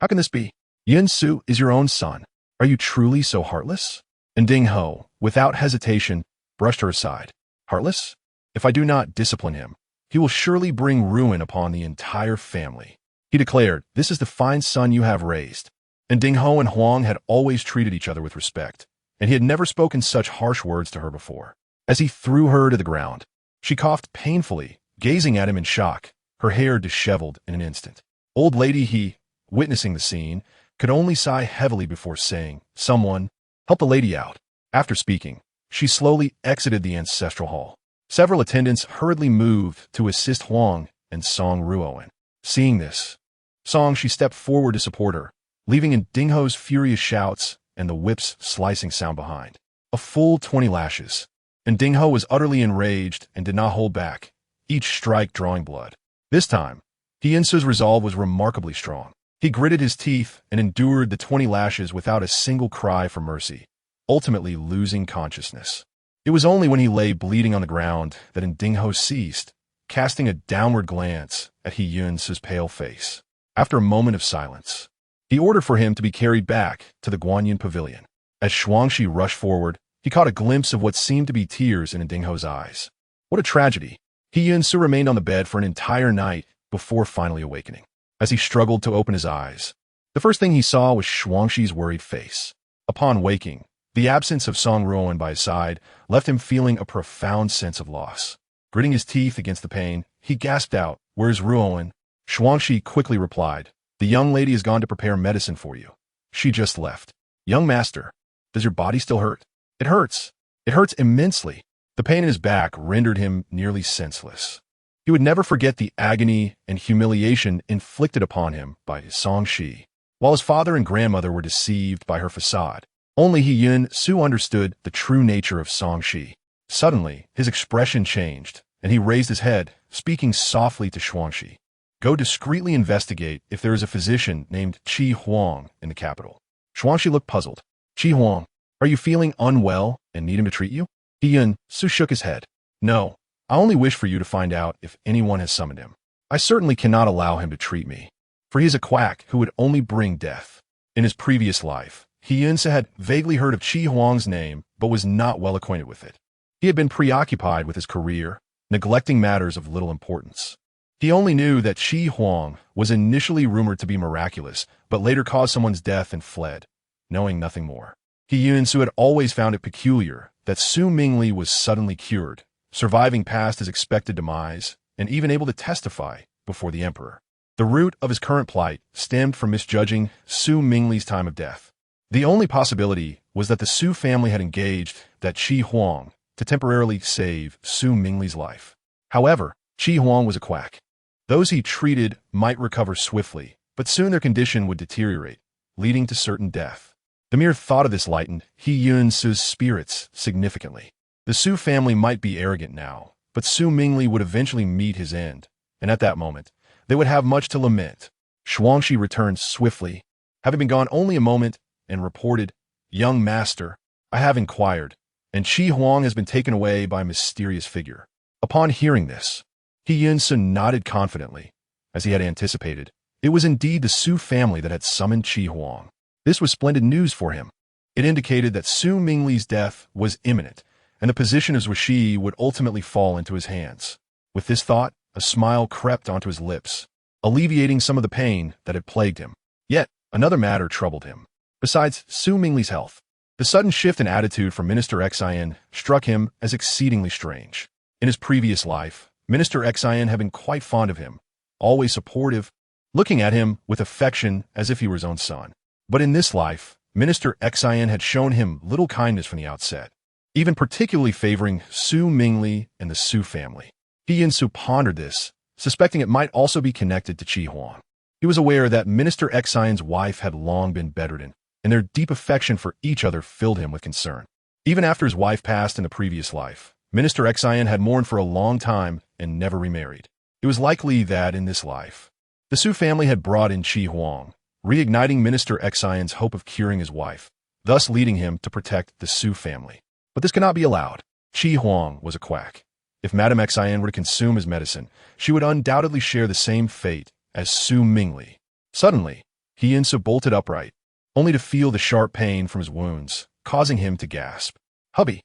how can this be? Yunce is your own son. Are you truly so heartless? And Dingho, without hesitation, brushed her aside. Heartless? If I do not discipline him, he will surely bring ruin upon the entire family. He declared, This is the fine son you have raised. And Dingho and Huang had always treated each other with respect, and he had never spoken such harsh words to her before. As he threw her to the ground, she coughed painfully, gazing at him in shock, her hair disheveled in an instant. Old Lady He, witnessing the scene, could only sigh heavily before saying, Someone, help the lady out. After speaking, she slowly exited the ancestral hall. Several attendants hurriedly moved to assist Huang and Song Ruoan. Seeing this, she stepped forward to support her, leaving in Dingho's furious shouts and the whip's slicing sound behind. A full 20 lashes, and Dingho was utterly enraged and did not hold back, each strike drawing blood. This time, He Yunce's resolve was remarkably strong. He gritted his teeth and endured the 20 lashes without a single cry for mercy, ultimately losing consciousness. It was only when he lay bleeding on the ground that Dingho ceased, casting a downward glance at He Yunce's pale face. After a moment of silence, he ordered for him to be carried back to the Guanyin pavilion. As Shuangxi rushed forward, he caught a glimpse of what seemed to be tears in Dingho's eyes. What a tragedy! He Yunce remained on the bed for an entire night before finally awakening. As he struggled to open his eyes, the first thing he saw was Shuangxi's worried face. Upon waking, The absence of Song Ruoan by his side left him feeling a profound sense of loss. Gritting his teeth against the pain, he gasped out, "Where's Ruoan?" Xuanxi quickly replied, "The young lady has gone to prepare medicine for you. She just left." "Young master, does your body still hurt?" "It hurts. It hurts immensely." The pain in his back rendered him nearly senseless. He would never forget the agony and humiliation inflicted upon him by Songxi. While his father and grandmother were deceived by her facade, only He Yunce understood the true nature of Songxi. Suddenly, his expression changed, and he raised his head, speaking softly to Xuanxi. "Go discreetly investigate if there is a physician named Qi Huang in the capital." Xuanxi looked puzzled. "Qi Huang, are you feeling unwell and need him to treat you?" He Yunce shook his head. "No, I only wish for you to find out if anyone has summoned him. I certainly cannot allow him to treat me, for he is a quack who would only bring death." In his previous life, He Yunce had vaguely heard of Qi Huang's name, but was not well acquainted with it. He had been preoccupied with his career, neglecting matters of little importance. He only knew that Qi Huang was initially rumored to be miraculous, but later caused someone's death and fled, knowing nothing more. He Yunce had always found it peculiar that Su Mingli was suddenly cured, surviving past his expected demise, and even able to testify before the emperor. The root of his current plight stemmed from misjudging Su Mingli's time of death. The only possibility was that the Su family had engaged that Qi Huang to temporarily save Su Mingli's life. However, Qi Huang was a quack. Those he treated might recover swiftly, but soon their condition would deteriorate, leading to certain death. The mere thought of this lightened He Yunce's spirits significantly. The Su family might be arrogant now, but Su Mingli would eventually meet his end, and at that moment, they would have much to lament. Xuanxi returned swiftly, having been gone only a moment, and reported, "Young master, I have inquired, and Qi Huang has been taken away by a mysterious figure." Upon hearing this, He Yunce nodded confidently. As he had anticipated, it was indeed the Su family that had summoned Qi Huang. This was splendid news for him. It indicated that Su Mingli's death was imminent, and the position of Xizhi would ultimately fall into his hands. With this thought, a smile crept onto his lips, alleviating some of the pain that had plagued him. Yet, another matter troubled him. Besides Su Mingli's health, the sudden shift in attitude from Minister Xizhi struck him as exceedingly strange. In his previous life, Minister Xizhi had been quite fond of him, always supportive, looking at him with affection as if he were his own son. But in this life, Minister Xizhi had shown him little kindness from the outset, even particularly favoring Su Mingli and the Su family. He Yunce pondered this, suspecting it might also be connected to Qi Huang. He was aware that Minister Xizhi's wife had long been bedridden, and their deep affection for each other filled him with concern. Even after his wife passed in the previous life, Minister Xizhi had mourned for a long time and never remarried. It was likely that in this life, the Su family had brought in Qi Huang, reigniting Minister Xizhi's hope of curing his wife, thus leading him to protect the Su family. But this could not be allowed. Qi Huang was a quack. If Madame Xizhi were to consume his medicine, she would undoubtedly share the same fate as Su Mingli. Suddenly, He Yunce bolted upright, only to feel the sharp pain from his wounds, causing him to gasp. Hubby,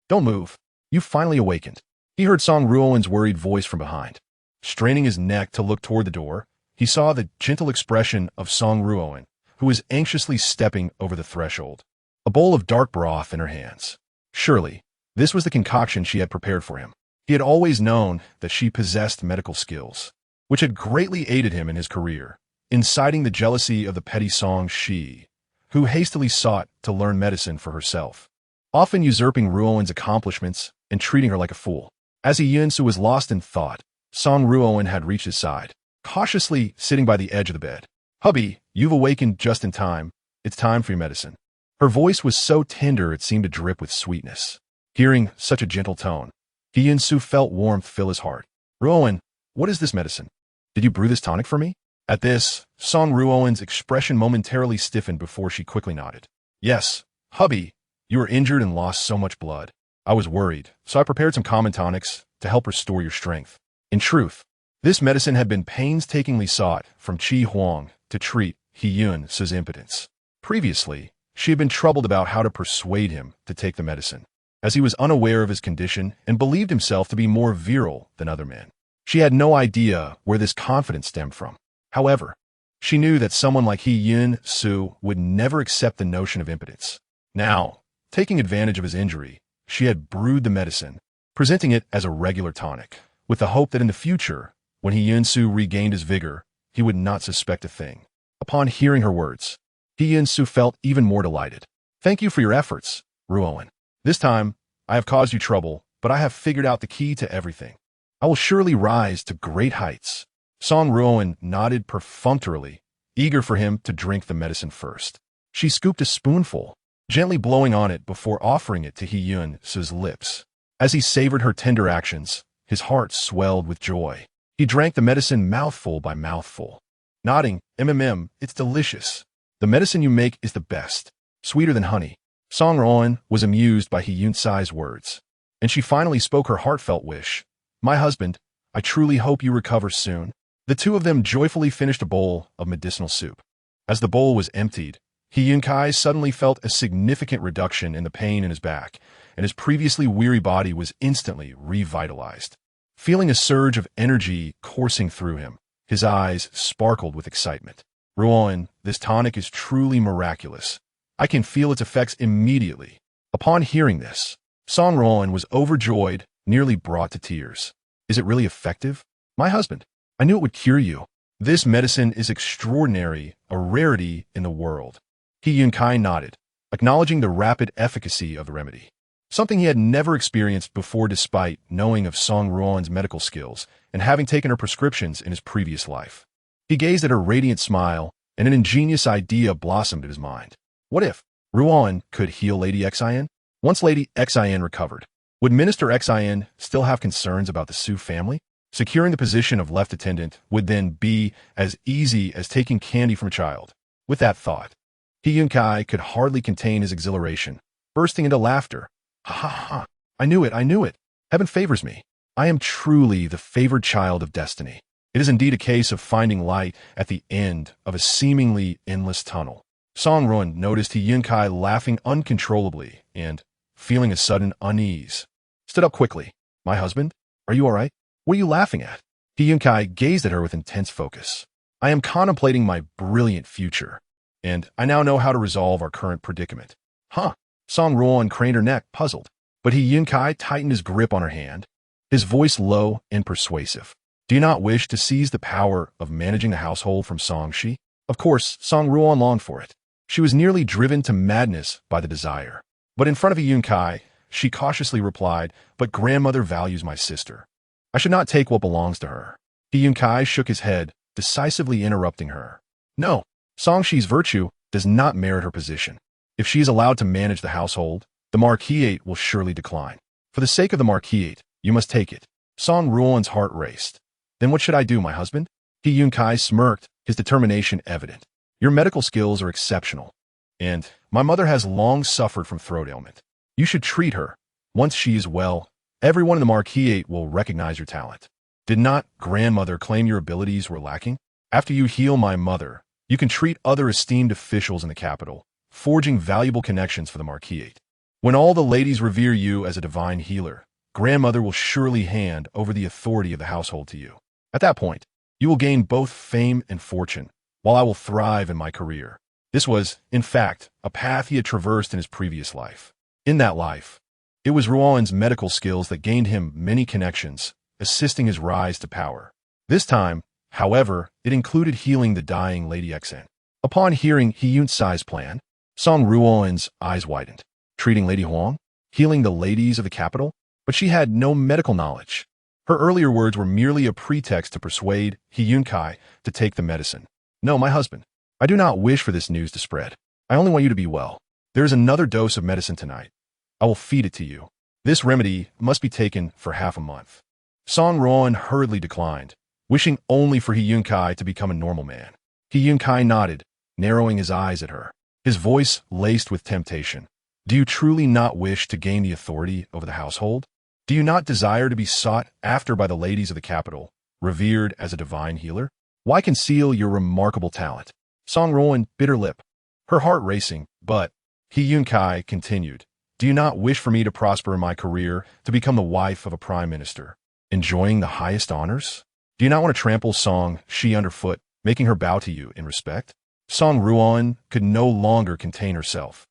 don't move. You've finally awakened." He heard Song Ruoan's worried voice from behind. Straining his neck to look toward the door, he saw the gentle expression of Song Ruoan, who was anxiously stepping over the threshold, a bowl of dark broth in her hands. Surely, this was the concoction she had prepared for him. He had always known that she possessed medical skills, which had greatly aided him in his career, inciting the jealousy of the petty Songxi, who hastily sought to learn medicine for herself, often usurping Ruoan's accomplishments and treating her like a fool. As He Yunce was lost in thought, Song Ruoan had reached his side, cautiously sitting by the edge of the bed. "Hubby, you've awakened just in time. It's time for your medicine." Her voice was so tender it seemed to drip with sweetness. Hearing such a gentle tone, He Yunce felt warmth fill his heart. "Ruoan, what is this medicine? Did you brew this tonic for me?" At this, Song Ruoan's expression momentarily stiffened before she quickly nodded. "Yes, hubby, you were injured and lost so much blood. I was worried, so I prepared some common tonics to help restore your strength." In truth, this medicine had been painstakingly sought from Qi Huang to treat He Yunce's impotence. Previously, she had been troubled about how to persuade him to take the medicine, as he was unaware of his condition and believed himself to be more virile than other men. She had no idea where this confidence stemmed from. However, she knew that someone like He Yunce would never accept the notion of impotence. Now, taking advantage of his injury, she had brewed the medicine, presenting it as a regular tonic, with the hope that in the future, when He Yunce regained his vigor, he would not suspect a thing. Upon hearing her words, He Yunce felt even more delighted. "Thank you for your efforts, Ruoan. This time, I have caused you trouble, but I have figured out the key to everything. I will surely rise to great heights." Song Ruoan nodded perfunctorily, eager for him to drink the medicine first. She scooped a spoonful, gently blowing on it before offering it to He Yunce's lips. As he savored her tender actions, his heart swelled with joy. He drank the medicine mouthful by mouthful, nodding, it's delicious. The medicine you make is the best, sweeter than honey." Song Ruoan was amused by He Yunce's words, and she finally spoke her heartfelt wish. "My husband, I truly hope you recover soon." The two of them joyfully finished a bowl of medicinal soup. As the bowl was emptied, He Yunce suddenly felt a significant reduction in the pain in his back, and his previously weary body was instantly revitalized. Feeling a surge of energy coursing through him, his eyes sparkled with excitement. "Ruoan, this tonic is truly miraculous. I can feel its effects immediately." Upon hearing this, Song Ruoan was overjoyed, nearly brought to tears. "Is it really effective? My husband, I knew it would cure you. This medicine is extraordinary, a rarity in the world." He Yunce nodded, acknowledging the rapid efficacy of the remedy, something he had never experienced before despite knowing of Song Ruoan's medical skills and having taken her prescriptions in his previous life. He gazed at her radiant smile, and an ingenious idea blossomed in his mind. What if Ruoan could heal Lady Xizhi? Once Lady Xizhi recovered, would Minister Xizhi still have concerns about the Su family? Securing the position of left attendant would then be as easy as taking candy from a child. With that thought, He Yunce could hardly contain his exhilaration, bursting into laughter. "Ha ha ha! I knew it! Heaven favors me. I am truly the favored child of destiny." It is indeed a case of finding light at the end of a seemingly endless tunnel. Song Ruoan noticed He Yunce laughing uncontrollably and, feeling a sudden unease, stood up quickly. "My husband, are you all right? What are you laughing at?" He Yunce gazed at her with intense focus. "I am contemplating my brilliant future, and I now know how to resolve our current predicament." "Huh?" Song Ruoan craned her neck, puzzled, but He Yunce tightened his grip on her hand, his voice low and persuasive. "Do you not wish to seize the power of managing the household from Xizhi?" Of course, Song Ruoan longed for it. She was nearly driven to madness by the desire. But in front of He Yunce, she cautiously replied, "But grandmother values my sister. I should not take what belongs to her." He Yunce shook his head, decisively interrupting her. "No, Xizhi's virtue does not merit her position. If she is allowed to manage the household, the marquisate will surely decline. For the sake of the marquisate, you must take it." Song Ruoan's heart raced. "Then what should I do, my husband?" He Yunce smirked, his determination evident. "Your medical skills are exceptional, and my mother has long suffered from throat ailment. You should treat her. Once she is well, everyone in the marquisate will recognize your talent. Did not grandmother claim your abilities were lacking? After you heal my mother, you can treat other esteemed officials in the capital, forging valuable connections for the marquisate. When all the ladies revere you as a divine healer, grandmother will surely hand over the authority of the household to you. At that point, you will gain both fame and fortune, while I will thrive in my career." This was, in fact, a path he had traversed in his previous life. In that life, it was Ruoan's medical skills that gained him many connections, assisting his rise to power. This time, however, it included healing the dying Lady Xizhi. Upon hearing He Yunce's plan, Song Ruoan's eyes widened. Treating Lady Huang? Healing the ladies of the capital? But she had no medical knowledge. Her earlier words were merely a pretext to persuade He Yunce to take the medicine. "No, my husband, I do not wish for this news to spread. I only want you to be well. There is another dose of medicine tonight. I will feed it to you. This remedy must be taken for half a month." Song Ruoan hurriedly declined, wishing only for He Yunce to become a normal man. He Yunce nodded, narrowing his eyes at her, his voice laced with temptation. "Do you truly not wish to gain the authority over the household? Do you not desire to be sought after by the ladies of the capital, revered as a divine healer? Why conceal your remarkable talent?" Song Ruoan bit her lip, her heart racing, but He Yunce continued, "Do you not wish for me to prosper in my career, to become the wife of a prime minister, enjoying the highest honors? Do you not want to trample Xizhi underfoot, making her bow to you in respect?" Song Ruoan could no longer contain herself.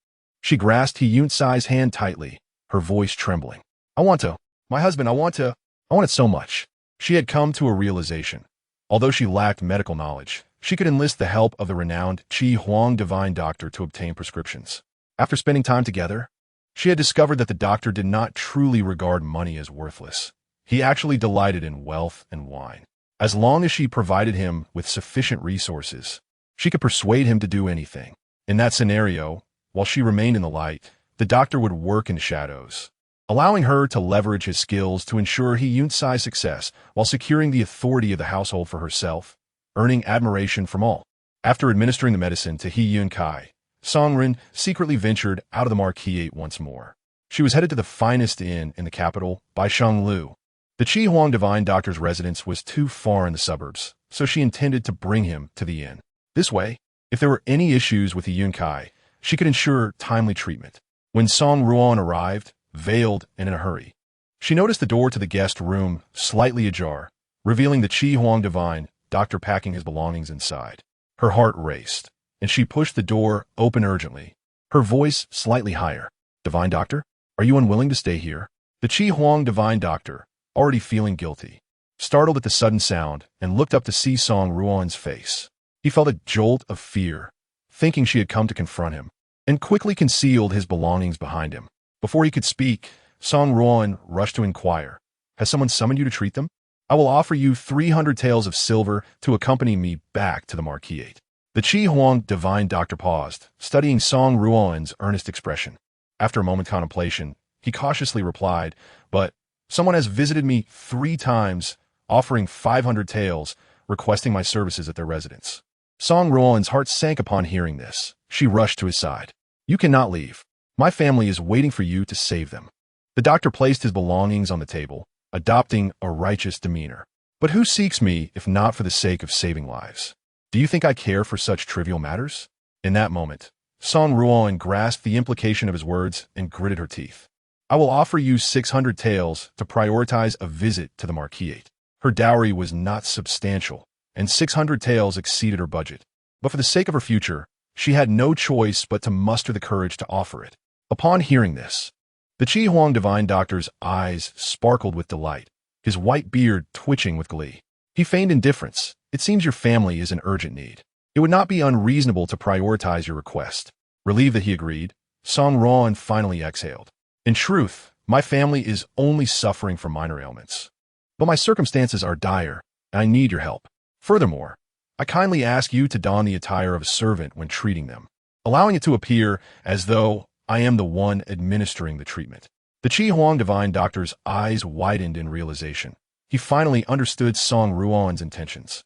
She grasped He Yunce's hand tightly, her voice trembling. I want to. My husband, I want it so much. She had come to a realization. Although she lacked medical knowledge, she could enlist the help of the renowned Qi Huang divine doctor to obtain prescriptions. After spending time together, she had discovered that the doctor did not truly regard money as worthless. He actually delighted in wealth and wine. As long as she provided him with sufficient resources, she could persuade him to do anything. In that scenario, while she remained in the light, the doctor would work in the shadows, allowing her to leverage his skills to ensure He Yunce's success while securing the authority of the household for herself, earning admiration from all. After administering the medicine to He Yunce, Songren secretly ventured out of the marquee once more. She was headed to the finest inn in the capital, Baishenglu. The Qi Huang divine doctor's residence was too far in the suburbs, so she intended to bring him to the inn. This way, if there were any issues with He Yunce, she could ensure timely treatment. When Song Ruoan arrived, veiled and in a hurry, she noticed the door to the guest room slightly ajar, revealing the Qi Huang divine doctor packing his belongings inside. Her heart raced, and she pushed the door open urgently, her voice slightly higher. Divine doctor, are you unwilling to stay here? The Qi Huang divine doctor, already feeling guilty, startled at the sudden sound and looked up to see Song Ruoan's face. He felt a jolt of fear, thinking she had come to confront him, and quickly concealed his belongings behind him. Before he could speak, Song Ruoan rushed to inquire, has someone summoned you to treat them? I will offer you 300 taels of silver to accompany me back to the marquee. The Qi Huang divine doctor paused, studying Song Ruoan's earnest expression. After a moment's contemplation, he cautiously replied, but someone has visited me 3 times, offering 500 taels, requesting my services at their residence. Song Ruoan's heart sank upon hearing this. She rushed to his side. You cannot leave. My family is waiting for you to save them. The doctor placed his belongings on the table, adopting a righteous demeanor. But who seeks me if not for the sake of saving lives? Do you think I care for such trivial matters? In that moment, Song Ruoan grasped the implication of his words and gritted her teeth. I will offer you 600 taels to prioritize a visit to the marquee. Her dowry was not substantial, and 600 taels exceeded her budget. But for the sake of her future, she had no choice but to muster the courage to offer it. Upon hearing this, the Qi Huang divine doctor's eyes sparkled with delight, his white beard twitching with glee. He feigned indifference. It seems your family is in urgent need. It would not be unreasonable to prioritize your request. Relieved that he agreed, Song Ruoan finally exhaled. In truth, my family is only suffering from minor ailments. But my circumstances are dire, and I need your help. Furthermore, I kindly ask you to don the attire of a servant when treating them, allowing it to appear as though I am the one administering the treatment. The Qi Huang divine doctor's eyes widened in realization. He finally understood Song Ruoan's intentions.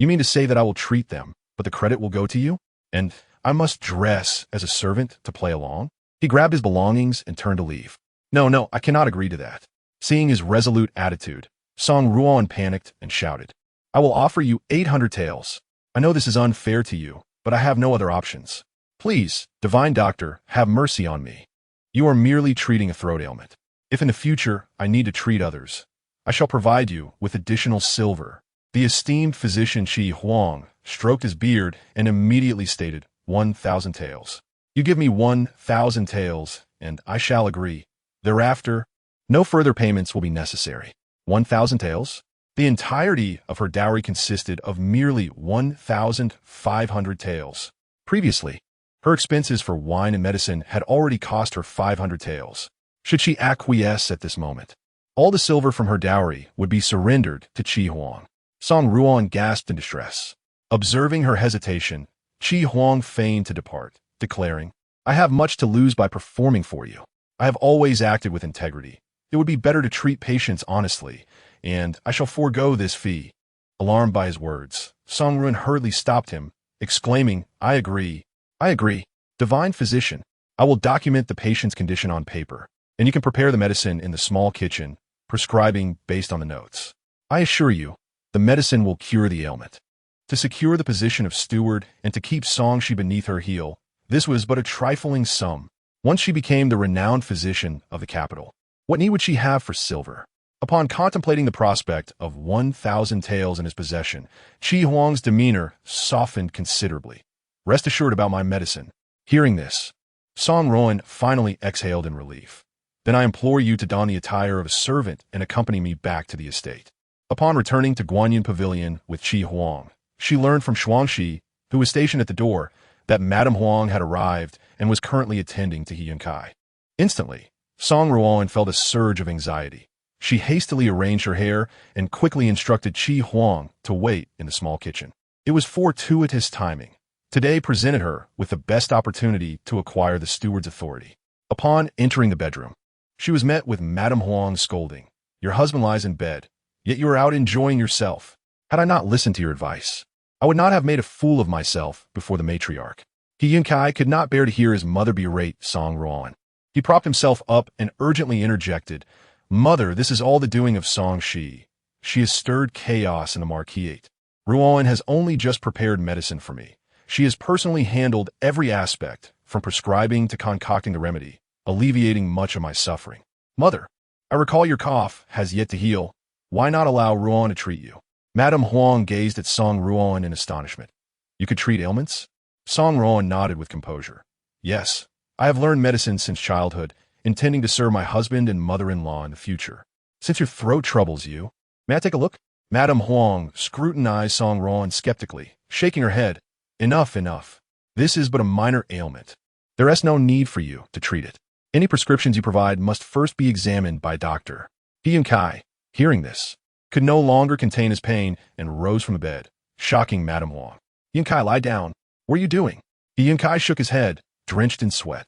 You mean to say that I will treat them, but the credit will go to you? And I must dress as a servant to play along? He grabbed his belongings and turned to leave. No, I cannot agree to that. Seeing his resolute attitude, Song Ruoan panicked and shouted, I will offer you 800 taels. I know this is unfair to you, but I have no other options. Please, divine doctor, have mercy on me. You are merely treating a throat ailment. If in the future I need to treat others, I shall provide you with additional silver. The esteemed physician Qi Huang stroked his beard and immediately stated 1,000 taels. You give me 1,000 taels, and I shall agree. Thereafter, no further payments will be necessary. 1,000 taels? The entirety of her dowry consisted of merely 1,500 taels. Previously, her expenses for wine and medicine had already cost her 500 taels. Should she acquiesce at this moment, all the silver from her dowry would be surrendered to Qi Huang. Song Ruoan gasped in distress. Observing her hesitation, Qi Huang feigned to depart, declaring, I have much to lose by performing for you. I have always acted with integrity. It would be better to treat patients honestly, and I shall forego this fee. Alarmed by his words, Song Ruoan hurriedly stopped him, exclaiming, I agree. Divine physician, I will document the patient's condition on paper, and you can prepare the medicine in the small kitchen, prescribing based on the notes. I assure you, the medicine will cure the ailment. To secure the position of steward and to keep Songshi beneath her heel, this was but a trifling sum. Once she became the renowned physician of the capital, what need would she have for silver? Upon contemplating the prospect of 1,000 taels in his possession, Qi Huang's demeanor softened considerably. Rest assured about my medicine. Hearing this, Song Ruoan finally exhaled in relief. Then I implore you to don the attire of a servant and accompany me back to the estate. Upon returning to Guanyin Pavilion with Qi Huang, she learned from Shuangxi, who was stationed at the door, that Madame Huang had arrived and was currently attending to He Yunce. Instantly, Song Ruoan felt a surge of anxiety. She hastily arranged her hair and quickly instructed Qi Huang to wait in the small kitchen. It was fortuitous timing. Today presented her with the best opportunity to acquire the steward's authority. Upon entering the bedroom, she was met with Madame Huang scolding. Your husband lies in bed, yet you are out enjoying yourself. Had I not listened to your advice, I would not have made a fool of myself before the matriarch. He Yunce could not bear to hear his mother berate Song Ruoan. He propped himself up and urgently interjected, Mother, this is all the doing of Song Shi. She has stirred chaos in the marquisate. Ruoan has only just prepared medicine for me. She has personally handled every aspect, from prescribing to concocting the remedy, alleviating much of my suffering. Mother, I recall your cough has yet to heal. Why not allow Ruoan to treat you? Madame Huang gazed at Song Ruoan in astonishment. You could treat ailments? Song Ruoan nodded with composure. Yes, I have learned medicine since childhood, intending to serve my husband and mother-in-law in the future. Since your throat troubles you, may I take a look? Madame Huang scrutinized Song Ruoan skeptically, shaking her head. Enough, enough. This is but a minor ailment. There is no need for you to treat it. Any prescriptions you provide must first be examined by a doctor. He Yunce, hearing this, could no longer contain his pain and rose from the bed, shocking Madame Huang. Yunce, lie down. What are you doing? He Yunce shook his head, drenched in sweat.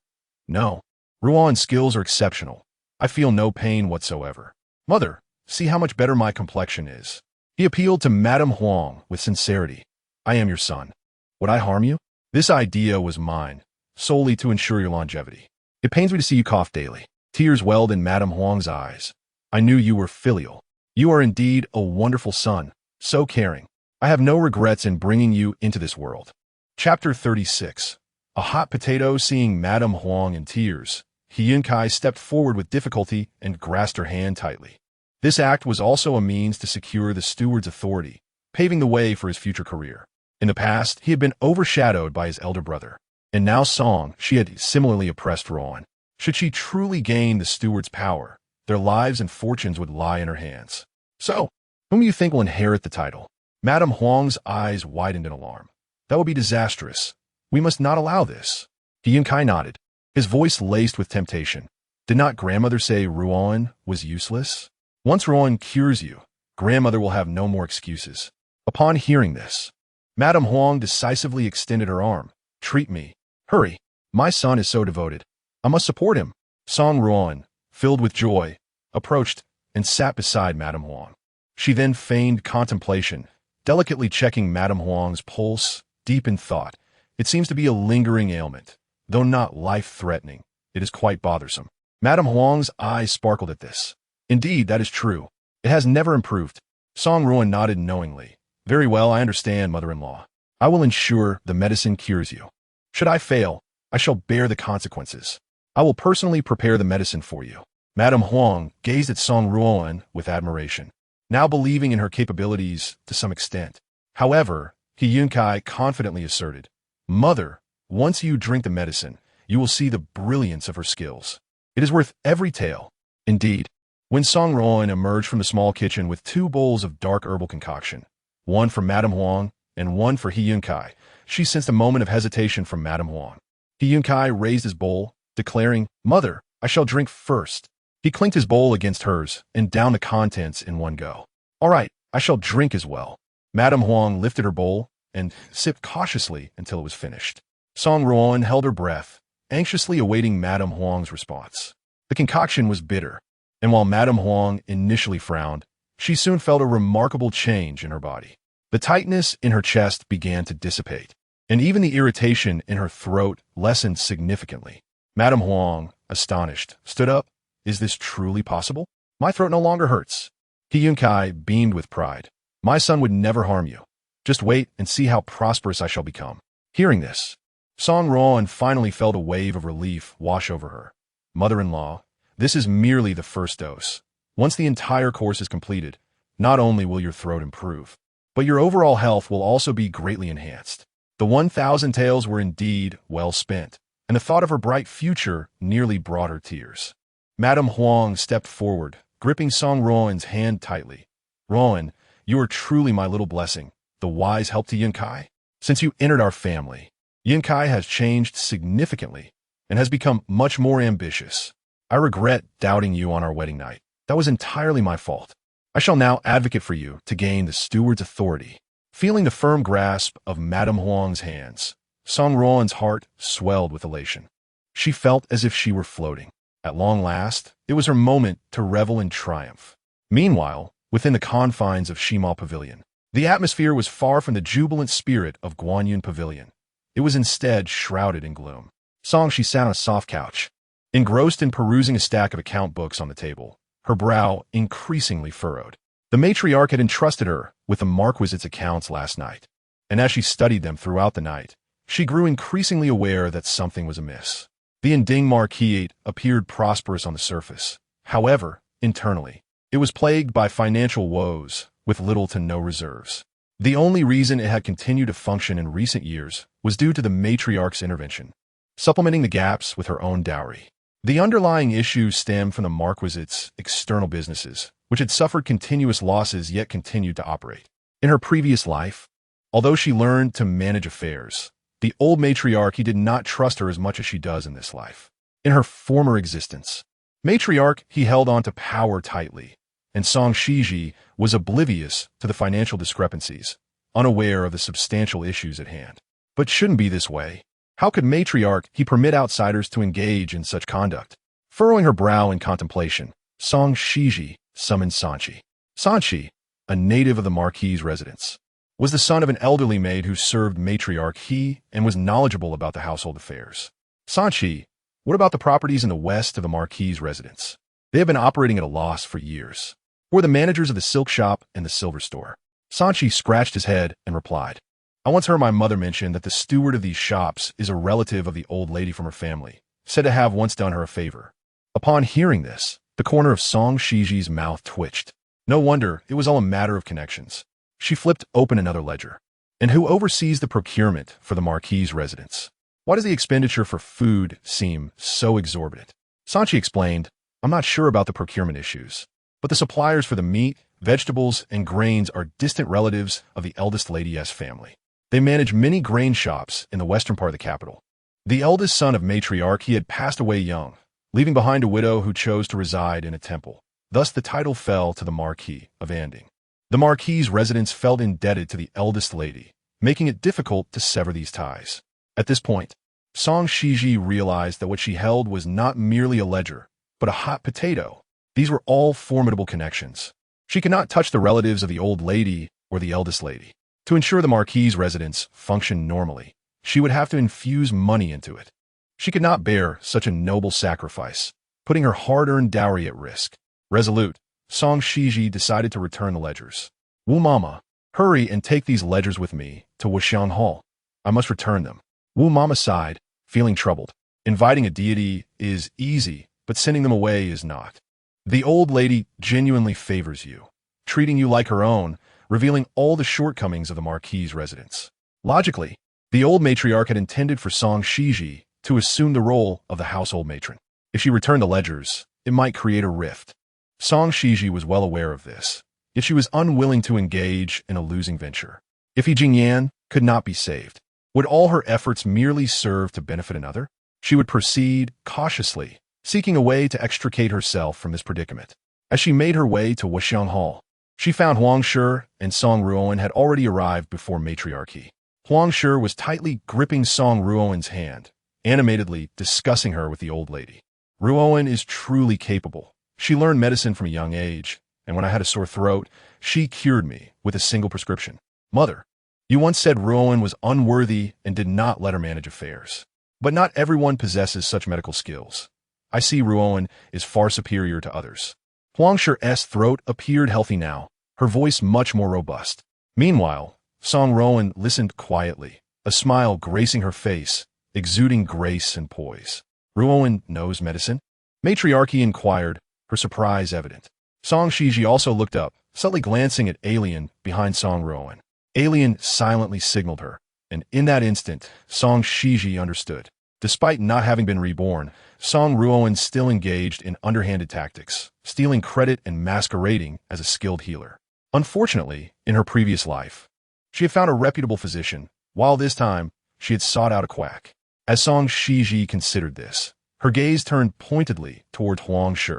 No, Ruoan's skills are exceptional. I feel no pain whatsoever. Mother, see how much better my complexion is. He appealed to Madame Huang with sincerity. I am your son. Would I harm you? This idea was mine, solely to ensure your longevity. It pains me to see you cough daily. Tears welled in Madame Huang's eyes. I knew you were filial. You are indeed a wonderful son, so caring. I have no regrets in bringing you into this world. Chapter 36. A hot potato. Seeing Madame Huang in tears, He Yunce stepped forward with difficulty and grasped her hand tightly. This act was also a means to secure the steward's authority, paving the way for his future career. In the past, he had been overshadowed by his elder brother, and now Song, she had similarly oppressed Ruoan. Should she truly gain the steward's power, their lives and fortunes would lie in her hands. So, whom do you think will inherit the title? Madame Huang's eyes widened in alarm. That would be disastrous. We must not allow this. He Yunce nodded, his voice laced with temptation. Did not grandmother say Ruoan was useless? Once Ruoan cures you, grandmother will have no more excuses. Upon hearing this, Madame Huang decisively extended her arm. Treat me. Hurry. My son is so devoted. I must support him. Song Ruoan, filled with joy, approached and sat beside Madame Huang. She then feigned contemplation, delicately checking Madame Huang's pulse, deep in thought. It seems to be a lingering ailment. Though not life-threatening, it is quite bothersome. Madame Huang's eyes sparkled at this. Indeed, that is true. It has never improved. Song Ruoan nodded knowingly. Very well, I understand, mother-in-law. I will ensure the medicine cures you. Should I fail, I shall bear the consequences. I will personally prepare the medicine for you. Madame Huang gazed at Song Ruoan with admiration, now believing in her capabilities to some extent. However, He Yunce confidently asserted, Mother, once you drink the medicine, you will see the brilliance of her skills. It is worth every tale. Indeed, when Song Ruoan emerged from the small kitchen with 2 bowls of dark herbal concoction, one for Madame Huang and one for He Yunce, she sensed a moment of hesitation from Madame Huang. He Yunce raised his bowl, declaring, Mother, I shall drink first. He clinked his bowl against hers and downed the contents in one go. All right, I shall drink as well. Madame Huang lifted her bowl and sipped cautiously until it was finished. Song Ruoan held her breath, anxiously awaiting Madame Huang's response. The concoction was bitter, and while Madame Huang initially frowned, she soon felt a remarkable change in her body. The tightness in her chest began to dissipate, and even the irritation in her throat lessened significantly. Madame Huang, astonished, stood up. Is this truly possible? My throat no longer hurts. He Yunce beamed with pride. My son would never harm you. Just wait and see how prosperous I shall become. Hearing this, Song Ruoan finally felt a wave of relief wash over her. Mother-in-law, this is merely the first dose. Once the entire course is completed, not only will your throat improve, but your overall health will also be greatly enhanced. The 1,000 taels were indeed well spent. and the thought of her bright future nearly brought her tears. Madame Huang stepped forward, gripping Song Ruoan's hand tightly. "Ruoan, you are truly my little blessing, the wise help to Yunkai. Since you entered our family, Yunkai has changed significantly and has become much more ambitious. I regret doubting you on our wedding night. That was entirely my fault. I shall now advocate for you to gain the steward's authority." Feeling the firm grasp of Madame Huang's hands, Song Ruoan's heart swelled with elation. She felt as if she were floating. At long last, it was her moment to revel in triumph. Meanwhile, within the confines of Shima Pavilion, the atmosphere was far from the jubilant spirit of Guanyun Pavilion. It was instead shrouded in gloom. She sat on a soft couch, engrossed in perusing a stack of account books on the table, her brow increasingly furrowed. The matriarch had entrusted her with the Marquisite's accounts last night, and as she studied them throughout the night, she grew increasingly aware that something was amiss. The Inding Marquisate appeared prosperous on the surface. However, internally, it was plagued by financial woes, with little to no reserves. The only reason it had continued to function in recent years was due to the matriarch's intervention, supplementing the gaps with her own dowry. The underlying issues stemmed from the Marquisite's external businesses, which had suffered continuous losses yet continued to operate. In her previous life, although she learned to manage affairs, the old matriarch did not trust her as much as she does in this life. In her former existence, matriarch held on to power tightly, and Xizhi was oblivious to the financial discrepancies, unaware of the substantial issues at hand. But shouldn't be this way. How could matriarch permit outsiders to engage in such conduct? Furrowing her brow in contemplation, Xizhi summoned Sanchi. Sanchi, a native of the Marquis's residence, was the son of an elderly maid who served matriarch He and was knowledgeable about the household affairs. "Sanchi, what about the properties in the west of the Marquis's residence? They have been operating at a loss for years. Or the managers of the silk shop and the silver store?" Sanchi scratched his head and replied, "I once heard my mother mention that the steward of these shops is a relative of the old lady from her family, said to have once done her a favor." Upon hearing this, the corner of Xizhi's mouth twitched. No wonder, it was all a matter of connections. She flipped open another ledger. "And who oversees the procurement for the Marquis's residence? Why does the expenditure for food seem so exorbitant?" Sanchi explained, "I'm not sure about the procurement issues, but the suppliers for the meat, vegetables, and grains are distant relatives of the eldest lady's family. They manage many grain shops in the western part of the capital. The eldest son of matriarch had passed away young, leaving behind a widow who chose to reside in a temple. Thus the title fell to the Marquis of Anding. The Marquis's residence felt indebted to the eldest lady, making it difficult to sever these ties. At this point, Xizhi realized that what she held was not merely a ledger, but a hot potato. These were all formidable connections. She could not touch the relatives of the old lady or the eldest lady. To ensure the Marquis's residence functioned normally, she would have to infuse money into it. She could not bear such a noble sacrifice, putting her hard-earned dowry at risk. Resolute, Xizhi decided to return the ledgers. "Wu Mama, hurry and take these ledgers with me to Wuxiang Hall. I must return them." Wu Mama sighed, feeling troubled. Inviting a deity is easy, but sending them away is not. The old lady genuinely favors you, treating you like her own, revealing all the shortcomings of the Marquis's residence. Logically, the old matriarch had intended for Xizhi to assume the role of the household matron. If she returned the ledgers, it might create a rift. Xizhi was well aware of this, yet she was unwilling to engage in a losing venture. If He Jingyan could not be saved, would all her efforts merely serve to benefit another? She would proceed cautiously, seeking a way to extricate herself from this predicament. As she made her way to Wuxiang Hall, she found Huang Shi and Song Ruoan had already arrived before matriarchy. Huang Shi was tightly gripping Song Ruoan's hand, animatedly discussing her with the old lady. "Ruoan is truly capable. She learned medicine from a young age, and when I had a sore throat, she cured me with a single prescription. Mother, you once said Ruoan was unworthy and did not let her manage affairs. But not everyone possesses such medical skills. I see Ruoan is far superior to others." Huang Shi's throat appeared healthy now, her voice much more robust. Meanwhile, Song Ruoan listened quietly, a smile gracing her face, exuding grace and poise. "Ruoan knows medicine?" Matriarchy inquired, her surprise evident. Xizhi also looked up, subtly glancing at Alien behind Song Ruoan. Alien silently signaled her, and in that instant, Xizhi understood. Despite not having been reborn, Song Ruoan still engaged in underhanded tactics, stealing credit and masquerading as a skilled healer. Unfortunately, in her previous life, she had found a reputable physician, while this time she had sought out a quack. As Song Xizhi considered this, her gaze turned pointedly toward Huang Shi.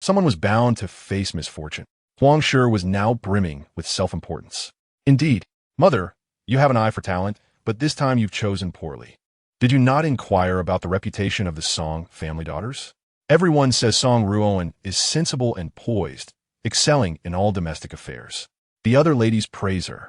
Someone was bound to face misfortune. Huang Shi was now brimming with self-importance. Indeed, mother, you have an eye for talent, but this time you've chosen poorly. Did you not inquire about the reputation of the Song family daughters? Everyone says Song Ruoan is sensible and poised, excelling in all domestic affairs. The other ladies praise her.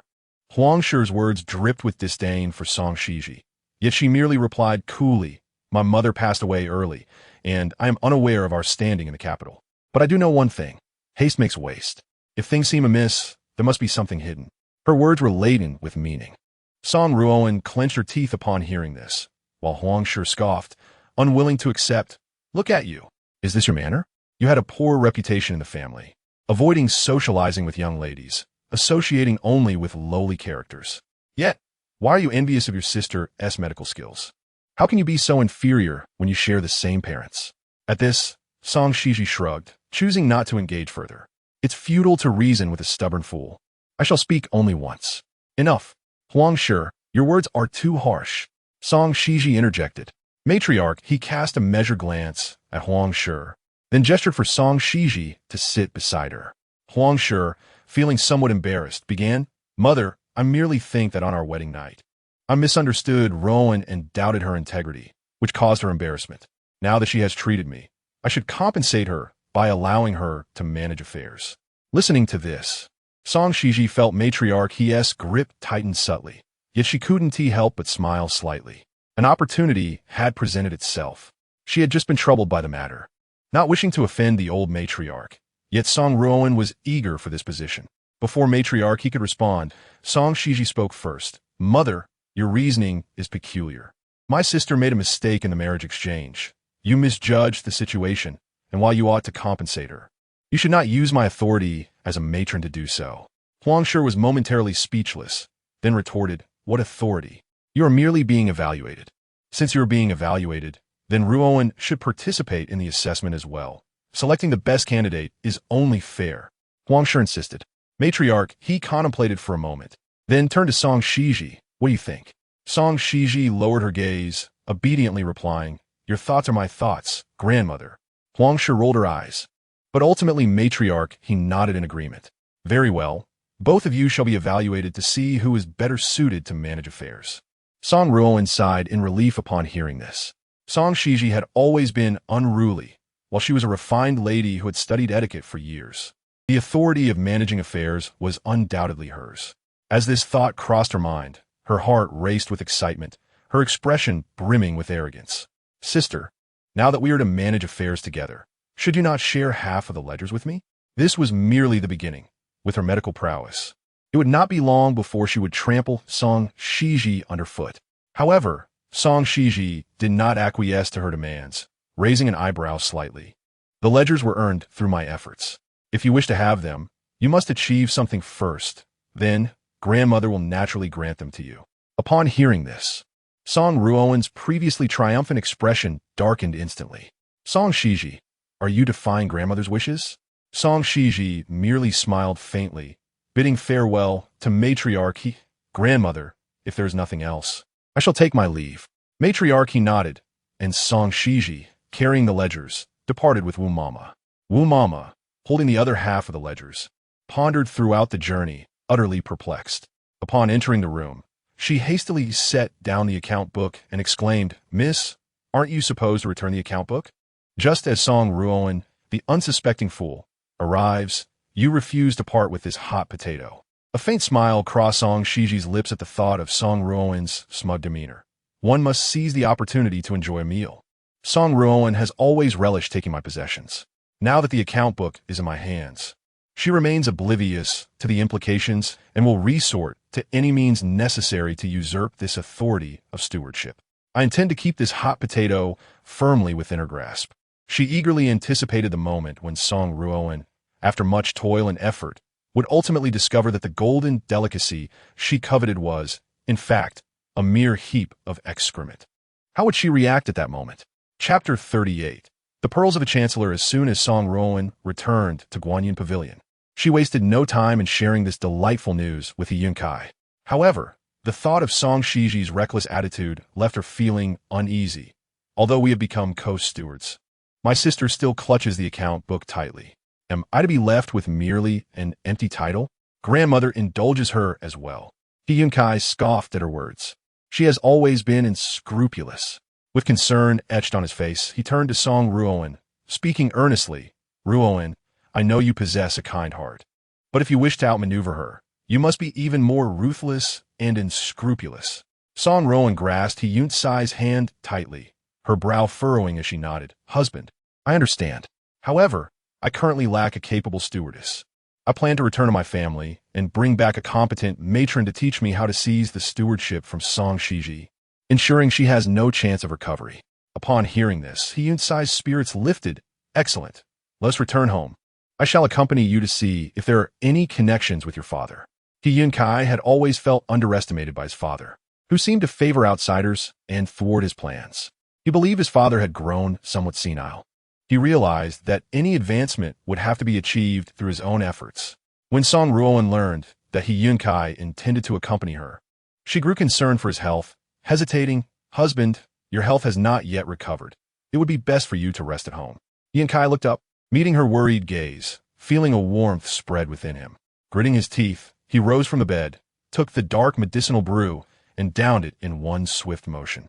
Huang Shi's words dripped with disdain for Song Xizhi, yet she merely replied coolly, "My mother passed away early, and I am unaware of our standing in the capital. But I do know one thing. Haste makes waste. If things seem amiss, there must be something hidden." Her words were laden with meaning. Song Ruoan clenched her teeth upon hearing this, while Huang Shi scoffed, unwilling to accept. "Look at you. Is this your manner? You had a poor reputation in the family, avoiding socializing with young ladies, associating only with lowly characters. Yet, why are you envious of your sister's medical skills? How can you be so inferior when you share the same parents?" At this, Song Xizhi shrugged, choosing not to engage further. "It's futile to reason with a stubborn fool. I shall speak only once." "Enough. Huang Shi, your words are too harsh." Song Xizhi interjected. Matriarch, he cast a measured glance at Huang Shi, then gestured for Song Xizhi to sit beside her. Huang Shi, feeling somewhat embarrassed, began, "Mother, I merely think that on our wedding night, I misunderstood Ruoan and doubted her integrity, which caused her embarrassment. Now that she has treated me, I should compensate her by allowing her to manage affairs." Listening to this, Song Xizhi felt Matriarch He's grip tighten subtly, yet she couldn't help but smile slightly. An opportunity had presented itself. She had just been troubled by the matter, not wishing to offend the old matriarch, yet Song Ruoan was eager for this position. Before Matriarch he could respond, Song Xizhi spoke first. "Mother, your reasoning is peculiar. My sister made a mistake in the marriage exchange. You misjudged the situation, and while you ought to compensate her, you should not use my authority as a matron to do so." Huang Shi was momentarily speechless, then retorted, "What authority? You are merely being evaluated. Since you are being evaluated, then Ruoan should participate in the assessment as well. Selecting the best candidate is only fair." Huang Shi insisted. Matriarch, he contemplated for a moment, then turned to Song Xizhi. "What do you think?" Song Xizhi lowered her gaze, obediently replying, "Your thoughts are my thoughts, grandmother." Huang Shi rolled her eyes, but ultimately Matriarch, he nodded in agreement. "Very well. Both of you shall be evaluated to see who is better suited to manage affairs." Song Ruoan sighed in relief upon hearing this. Song Xizhi had always been unruly, while she was a refined lady who had studied etiquette for years. The authority of managing affairs was undoubtedly hers. As this thought crossed her mind, her heart raced with excitement, her expression brimming with arrogance. "Sister, now that we are to manage affairs together, should you not share half of the ledgers with me?" This was merely the beginning. With her medical prowess, it would not be long before she would trample Song Xizhi underfoot. However, Song Xizhi did not acquiesce to her demands, raising an eyebrow slightly. "The ledgers were earned through my efforts. If you wish to have them, you must achieve something first. Then, grandmother will naturally grant them to you." Upon hearing this, Song Ruoan's previously triumphant expression darkened instantly. "Song Xizhi, are you defying grandmother's wishes?" Song Xizhi merely smiled faintly, bidding farewell to Matriarch. "Grandmother, if there is nothing else, I shall take my leave." Matriarch he nodded, and Song Xizhi, carrying the ledgers, departed with Wu Mama. Wu Mama, holding the other half of the ledgers, pondered throughout the journey, utterly perplexed. Upon entering the room, she hastily set down the account book and exclaimed, "Miss, aren't you supposed to return the account book? Just as Song Ruoan, the unsuspecting fool, arrives, you refuse to part with this hot potato." A faint smile crossed Song Xizhi's lips at the thought of Song Ruoan's smug demeanor. One must seize the opportunity to enjoy a meal. Song Ruoan has always relished taking my possessions. Now that the account book is in my hands, she remains oblivious to the implications and will resort to any means necessary to usurp this authority of stewardship. I intend to keep this hot potato firmly within her grasp. She eagerly anticipated the moment when Song Ruoan, after much toil and effort, would ultimately discover that the golden delicacy she coveted was, in fact, a mere heap of excrement. How would she react at that moment? Chapter 38. The Pearls of the Chancellor. As soon as Song Ruoan returned to Guanyin Pavilion, she wasted no time in sharing this delightful news with He Yunce. However, the thought of Song Xizhi's reckless attitude left her feeling uneasy. Although we have become co-stewards, my sister still clutches the account book tightly. Am I to be left with merely an empty title? Grandmother indulges her as well. He Yunce scoffed at her words. She has always been unscrupulous. With concern etched on his face, he turned to Song Ruoan, speaking earnestly. Ruoan, I know you possess a kind heart, but if you wish to outmaneuver her, you must be even more ruthless and unscrupulous. Song Ruoan grasped He Yunce's hand tightly, her brow furrowing as she nodded. Husband, I understand. However, I currently lack a capable stewardess. I plan to return to my family and bring back a competent matron to teach me how to seize the stewardship from Song Xizhi, ensuring she has no chance of recovery. Upon hearing this, He Yunce's spirits lifted. Excellent. Let's return home. I shall accompany you to see if there are any connections with your father. He Yunce had always felt underestimated by his father, who seemed to favor outsiders and thwart his plans. He believed his father had grown somewhat senile. He realized that any advancement would have to be achieved through his own efforts. When Song Ruoan learned that He Yunce intended to accompany her, she grew concerned for his health, hesitating. Husband, your health has not yet recovered. It would be best for you to rest at home. He Yunce looked up, meeting her worried gaze, feeling a warmth spread within him. Gritting his teeth, he rose from the bed, took the dark medicinal brew, and downed it in one swift motion.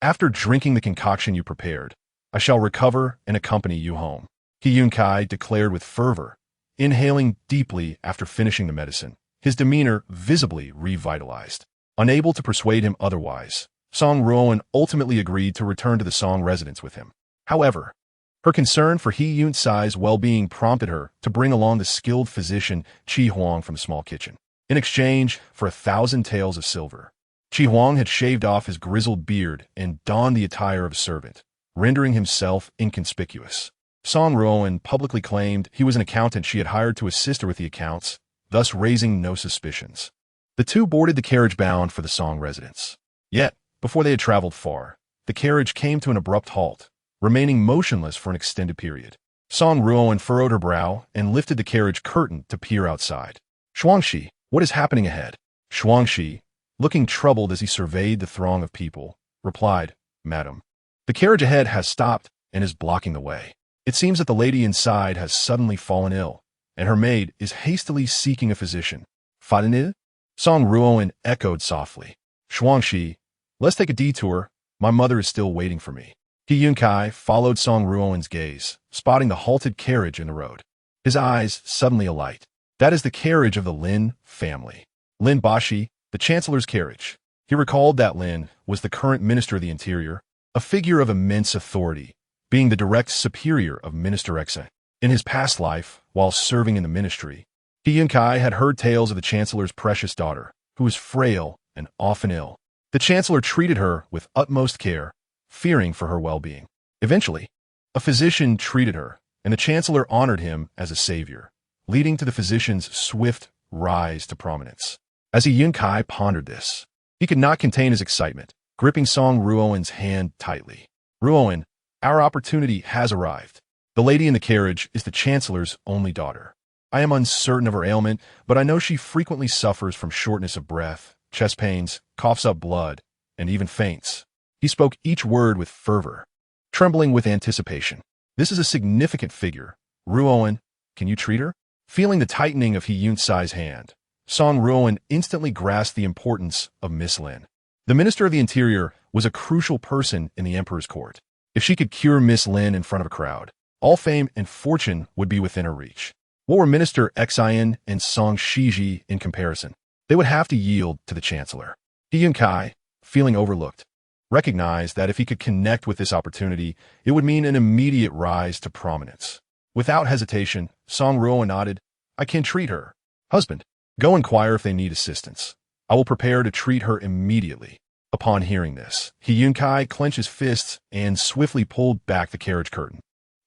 After drinking the concoction you prepared, I shall recover and accompany you home, He Yunce declared with fervor, inhaling deeply after finishing the medicine, his demeanor visibly revitalized. Unable to persuade him otherwise, Song Ruoan ultimately agreed to return to the Song residence with him. However, her concern for He Yunce's well-being prompted her to bring along the skilled physician Qi Huang from the small kitchen, in exchange for 1,000 taels of silver. Qi Huang had shaved off his grizzled beard and donned the attire of a servant, rendering himself inconspicuous. Song Ruoan publicly claimed he was an accountant she had hired to assist her with the accounts, thus raising no suspicions. The two boarded the carriage bound for the Song residence. Yet, before they had traveled far, the carriage came to an abrupt halt, remaining motionless for an extended period. Song Ruoan furrowed her brow and lifted the carriage curtain to peer outside. Shuangxi, what is happening ahead? Shuangxi, looking troubled as he surveyed the throng of people, replied, Madam, the carriage ahead has stopped and is blocking the way. It seems that the lady inside has suddenly fallen ill, and her maid is hastily seeking a physician. Fallen ill? Song Ruoan echoed softly. Shuangxi, let's take a detour. My mother is still waiting for me. He Yunce followed Song Ruoan's gaze, spotting the halted carriage in the road. His eyes suddenly alight. That is the carriage of the Lin family. Lin Bashi, the Chancellor's carriage. He recalled that Lin was the current Minister of the Interior, a figure of immense authority, being the direct superior of Minister Xizhi. In his past life, while serving in the ministry, He Yunce had heard tales of the Chancellor's precious daughter, who was frail and often ill. The Chancellor treated her with utmost care, fearing for her well-being. Eventually, a physician treated her, and the Chancellor honored him as a savior, leading to the physician's swift rise to prominence. As He Yunce pondered this, he could not contain his excitement, gripping Song Ruoan's hand tightly. Ruoan, our opportunity has arrived. The lady in the carriage is the Chancellor's only daughter. I am uncertain of her ailment, but I know she frequently suffers from shortness of breath, chest pains, coughs up blood, and even faints. He spoke each word with fervor, trembling with anticipation. This is a significant figure. Ruoan, can you treat her? Feeling the tightening of He Yunce's hand, Song Ruoan instantly grasped the importance of Miss Lin. The Minister of the Interior was a crucial person in the Emperor's court. If she could cure Miss Lin in front of a crowd, all fame and fortune would be within her reach. What were Minister Xizhi and Song Xizhi in comparison? They would have to yield to the Chancellor. He Yunce, feeling overlooked, recognized that if he could connect with this opportunity, it would mean an immediate rise to prominence. Without hesitation, Song Ruoan nodded. I can treat her. Husband, go inquire if they need assistance. I will prepare to treat her immediately. Upon hearing this, He Yunce clenched his fists and swiftly pulled back the carriage curtain.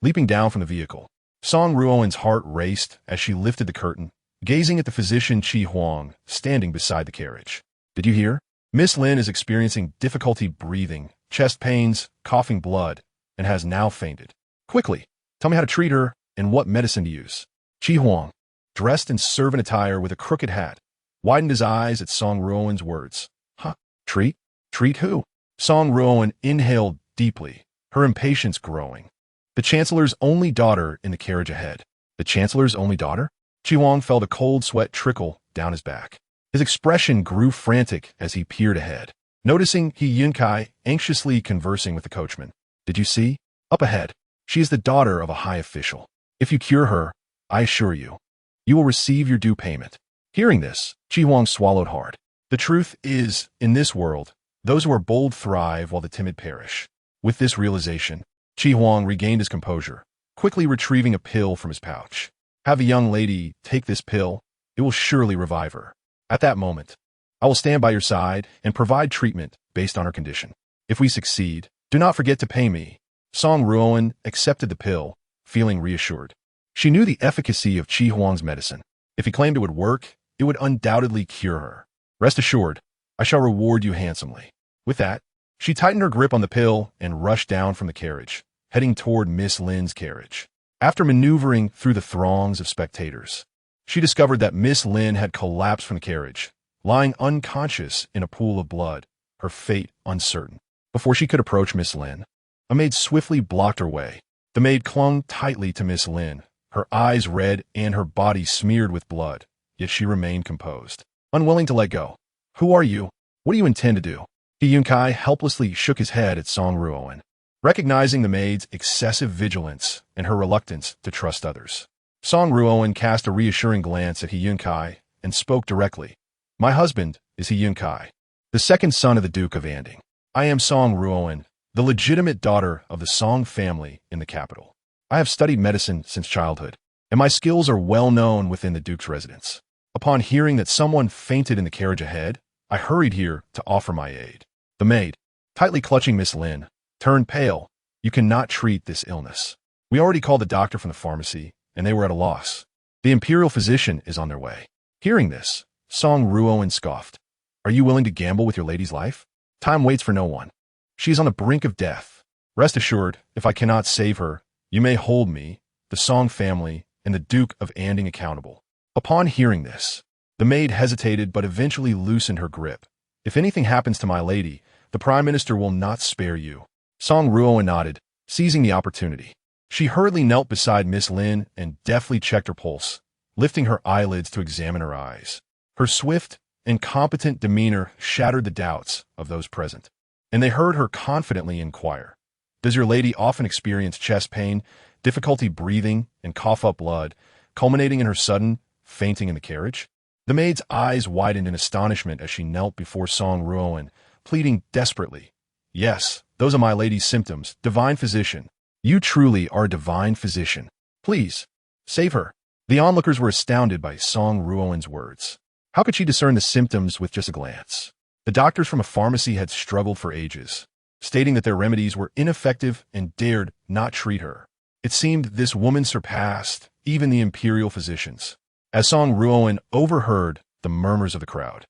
Leaping down from the vehicle, Song Ruoan's heart raced as she lifted the curtain, gazing at the physician Qi Huang standing beside the carriage. Did you hear? Miss Lin is experiencing difficulty breathing, chest pains, coughing blood, and has now fainted. Quickly, tell me how to treat her and what medicine to use. Qi Huang, dressed in servant attire with a crooked hat, widened his eyes at Song Ruoan's words. Huh? Treat? Treat who? Song Ruoan inhaled deeply, her impatience growing. The Chancellor's only daughter in the carriage ahead. The Chancellor's only daughter? Qi Huang felt a cold sweat trickle down his back. His expression grew frantic as he peered ahead, noticing He Yunce anxiously conversing with the coachman. Did you see? Up ahead. She is the daughter of a high official. If you cure her, I assure you, you will receive your due payment. Hearing this, Qi Huang swallowed hard. The truth is, in this world, those who are bold thrive while the timid perish. With this realization, Qi Huang regained his composure, quickly retrieving a pill from his pouch. Have the young lady take this pill. It will surely revive her. At that moment, I will stand by your side and provide treatment based on her condition. If we succeed, do not forget to pay me. Song Ruoan accepted the pill, feeling reassured. She knew the efficacy of Qi Huang's medicine. If he claimed it would work, it would undoubtedly cure her. Rest assured, I shall reward you handsomely. With that, she tightened her grip on the pill and rushed down from the carriage, heading toward Miss Lin's carriage. After maneuvering through the throngs of spectators, she discovered that Miss Lin had collapsed from the carriage, lying unconscious in a pool of blood, her fate uncertain. Before she could approach Miss Lin, a maid swiftly blocked her way. The maid clung tightly to Miss Lin, her eyes red and her body smeared with blood, yet she remained composed, unwilling to let go. Who are you? What do you intend to do? He Yunce helplessly shook his head at Song Ruoan, recognizing the maid's excessive vigilance and her reluctance to trust others. Song Ruoan cast a reassuring glance at He Yunce and spoke directly. My husband is He Yunce, the second son of the Duke of Anding. I am Song Ruoan, the legitimate daughter of the Song family in the capital. I have studied medicine since childhood, and my skills are well known within the Duke's residence. Upon hearing that someone fainted in the carriage ahead, I hurried here to offer my aid. The maid, tightly clutching Miss Lin, turned pale. You cannot treat this illness. We already called the doctor from the pharmacy, and they were at a loss. The imperial physician is on their way. Hearing this, Song Ruoan scoffed. Are you willing to gamble with your lady's life? Time waits for no one. She is on the brink of death. Rest assured, if I cannot save her, you may hold me, the Song family, and the Duke of Anding accountable. Upon hearing this, the maid hesitated but eventually loosened her grip. If anything happens to my lady, the Prime Minister will not spare you. Song Ruoan nodded, seizing the opportunity. She hurriedly knelt beside Miss Lin and deftly checked her pulse, lifting her eyelids to examine her eyes. Her swift and competent demeanor shattered the doubts of those present, and they heard her confidently inquire, Does your lady often experience chest pain, difficulty breathing, and cough up blood, culminating in her sudden fainting in the carriage? The maid's eyes widened in astonishment as she knelt before Song Ruoan, pleading desperately. Yes, those are my lady's symptoms, divine physician. You truly are a divine physician. Please, save her. The onlookers were astounded by Song Ruoan's words. How could she discern the symptoms with just a glance? The doctors from a pharmacy had struggled for ages, stating that their remedies were ineffective and dared not treat her. It seemed this woman surpassed even the imperial physicians. As Song Ruoan overheard the murmurs of the crowd,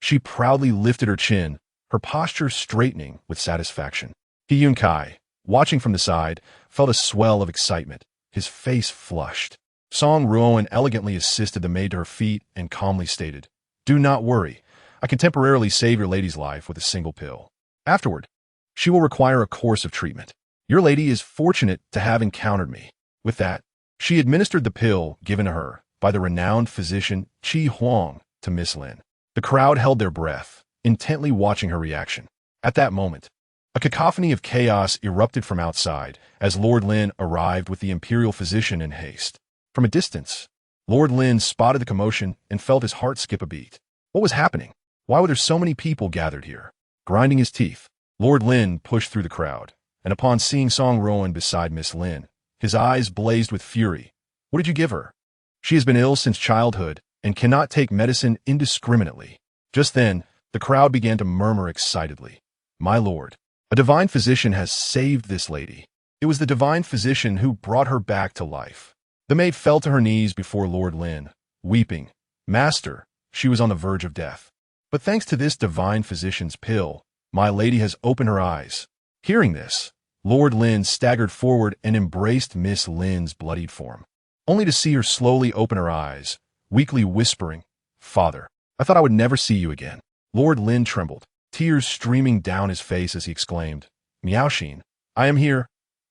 she proudly lifted her chin, her posture straightening with satisfaction. He Yunce, watching from the side, felt a swell of excitement. His face flushed. Song Ruoan elegantly assisted the maid to her feet and calmly stated, Do not worry. I can temporarily save your lady's life with a single pill. Afterward, she will require a course of treatment. Your lady is fortunate to have encountered me. With that, she administered the pill given to her by the renowned physician Qi Huang to Miss Lin. The crowd held their breath, intently watching her reaction. At that moment, a cacophony of chaos erupted from outside as Lord Lin arrived with the imperial physician in haste. From a distance, Lord Lin spotted the commotion and felt his heart skip a beat. What was happening? Why were there so many people gathered here? Grinding his teeth, Lord Lin pushed through the crowd, and upon seeing Song Ruoan beside Miss Lin, his eyes blazed with fury. What did you give her? She has been ill since childhood and cannot take medicine indiscriminately. Just then, the crowd began to murmur excitedly. My lord, a divine physician has saved this lady. It was the divine physician who brought her back to life. The maid fell to her knees before Lord Lin, weeping. Master, she was on the verge of death. But thanks to this divine physician's pill, my lady has opened her eyes. Hearing this, Lord Lin staggered forward and embraced Miss Lin's bloodied form, only to see her slowly open her eyes, weakly whispering, "Father, I thought I would never see you again." Lord Lin trembled, tears streaming down his face as he exclaimed, "Miaoxin, I am here.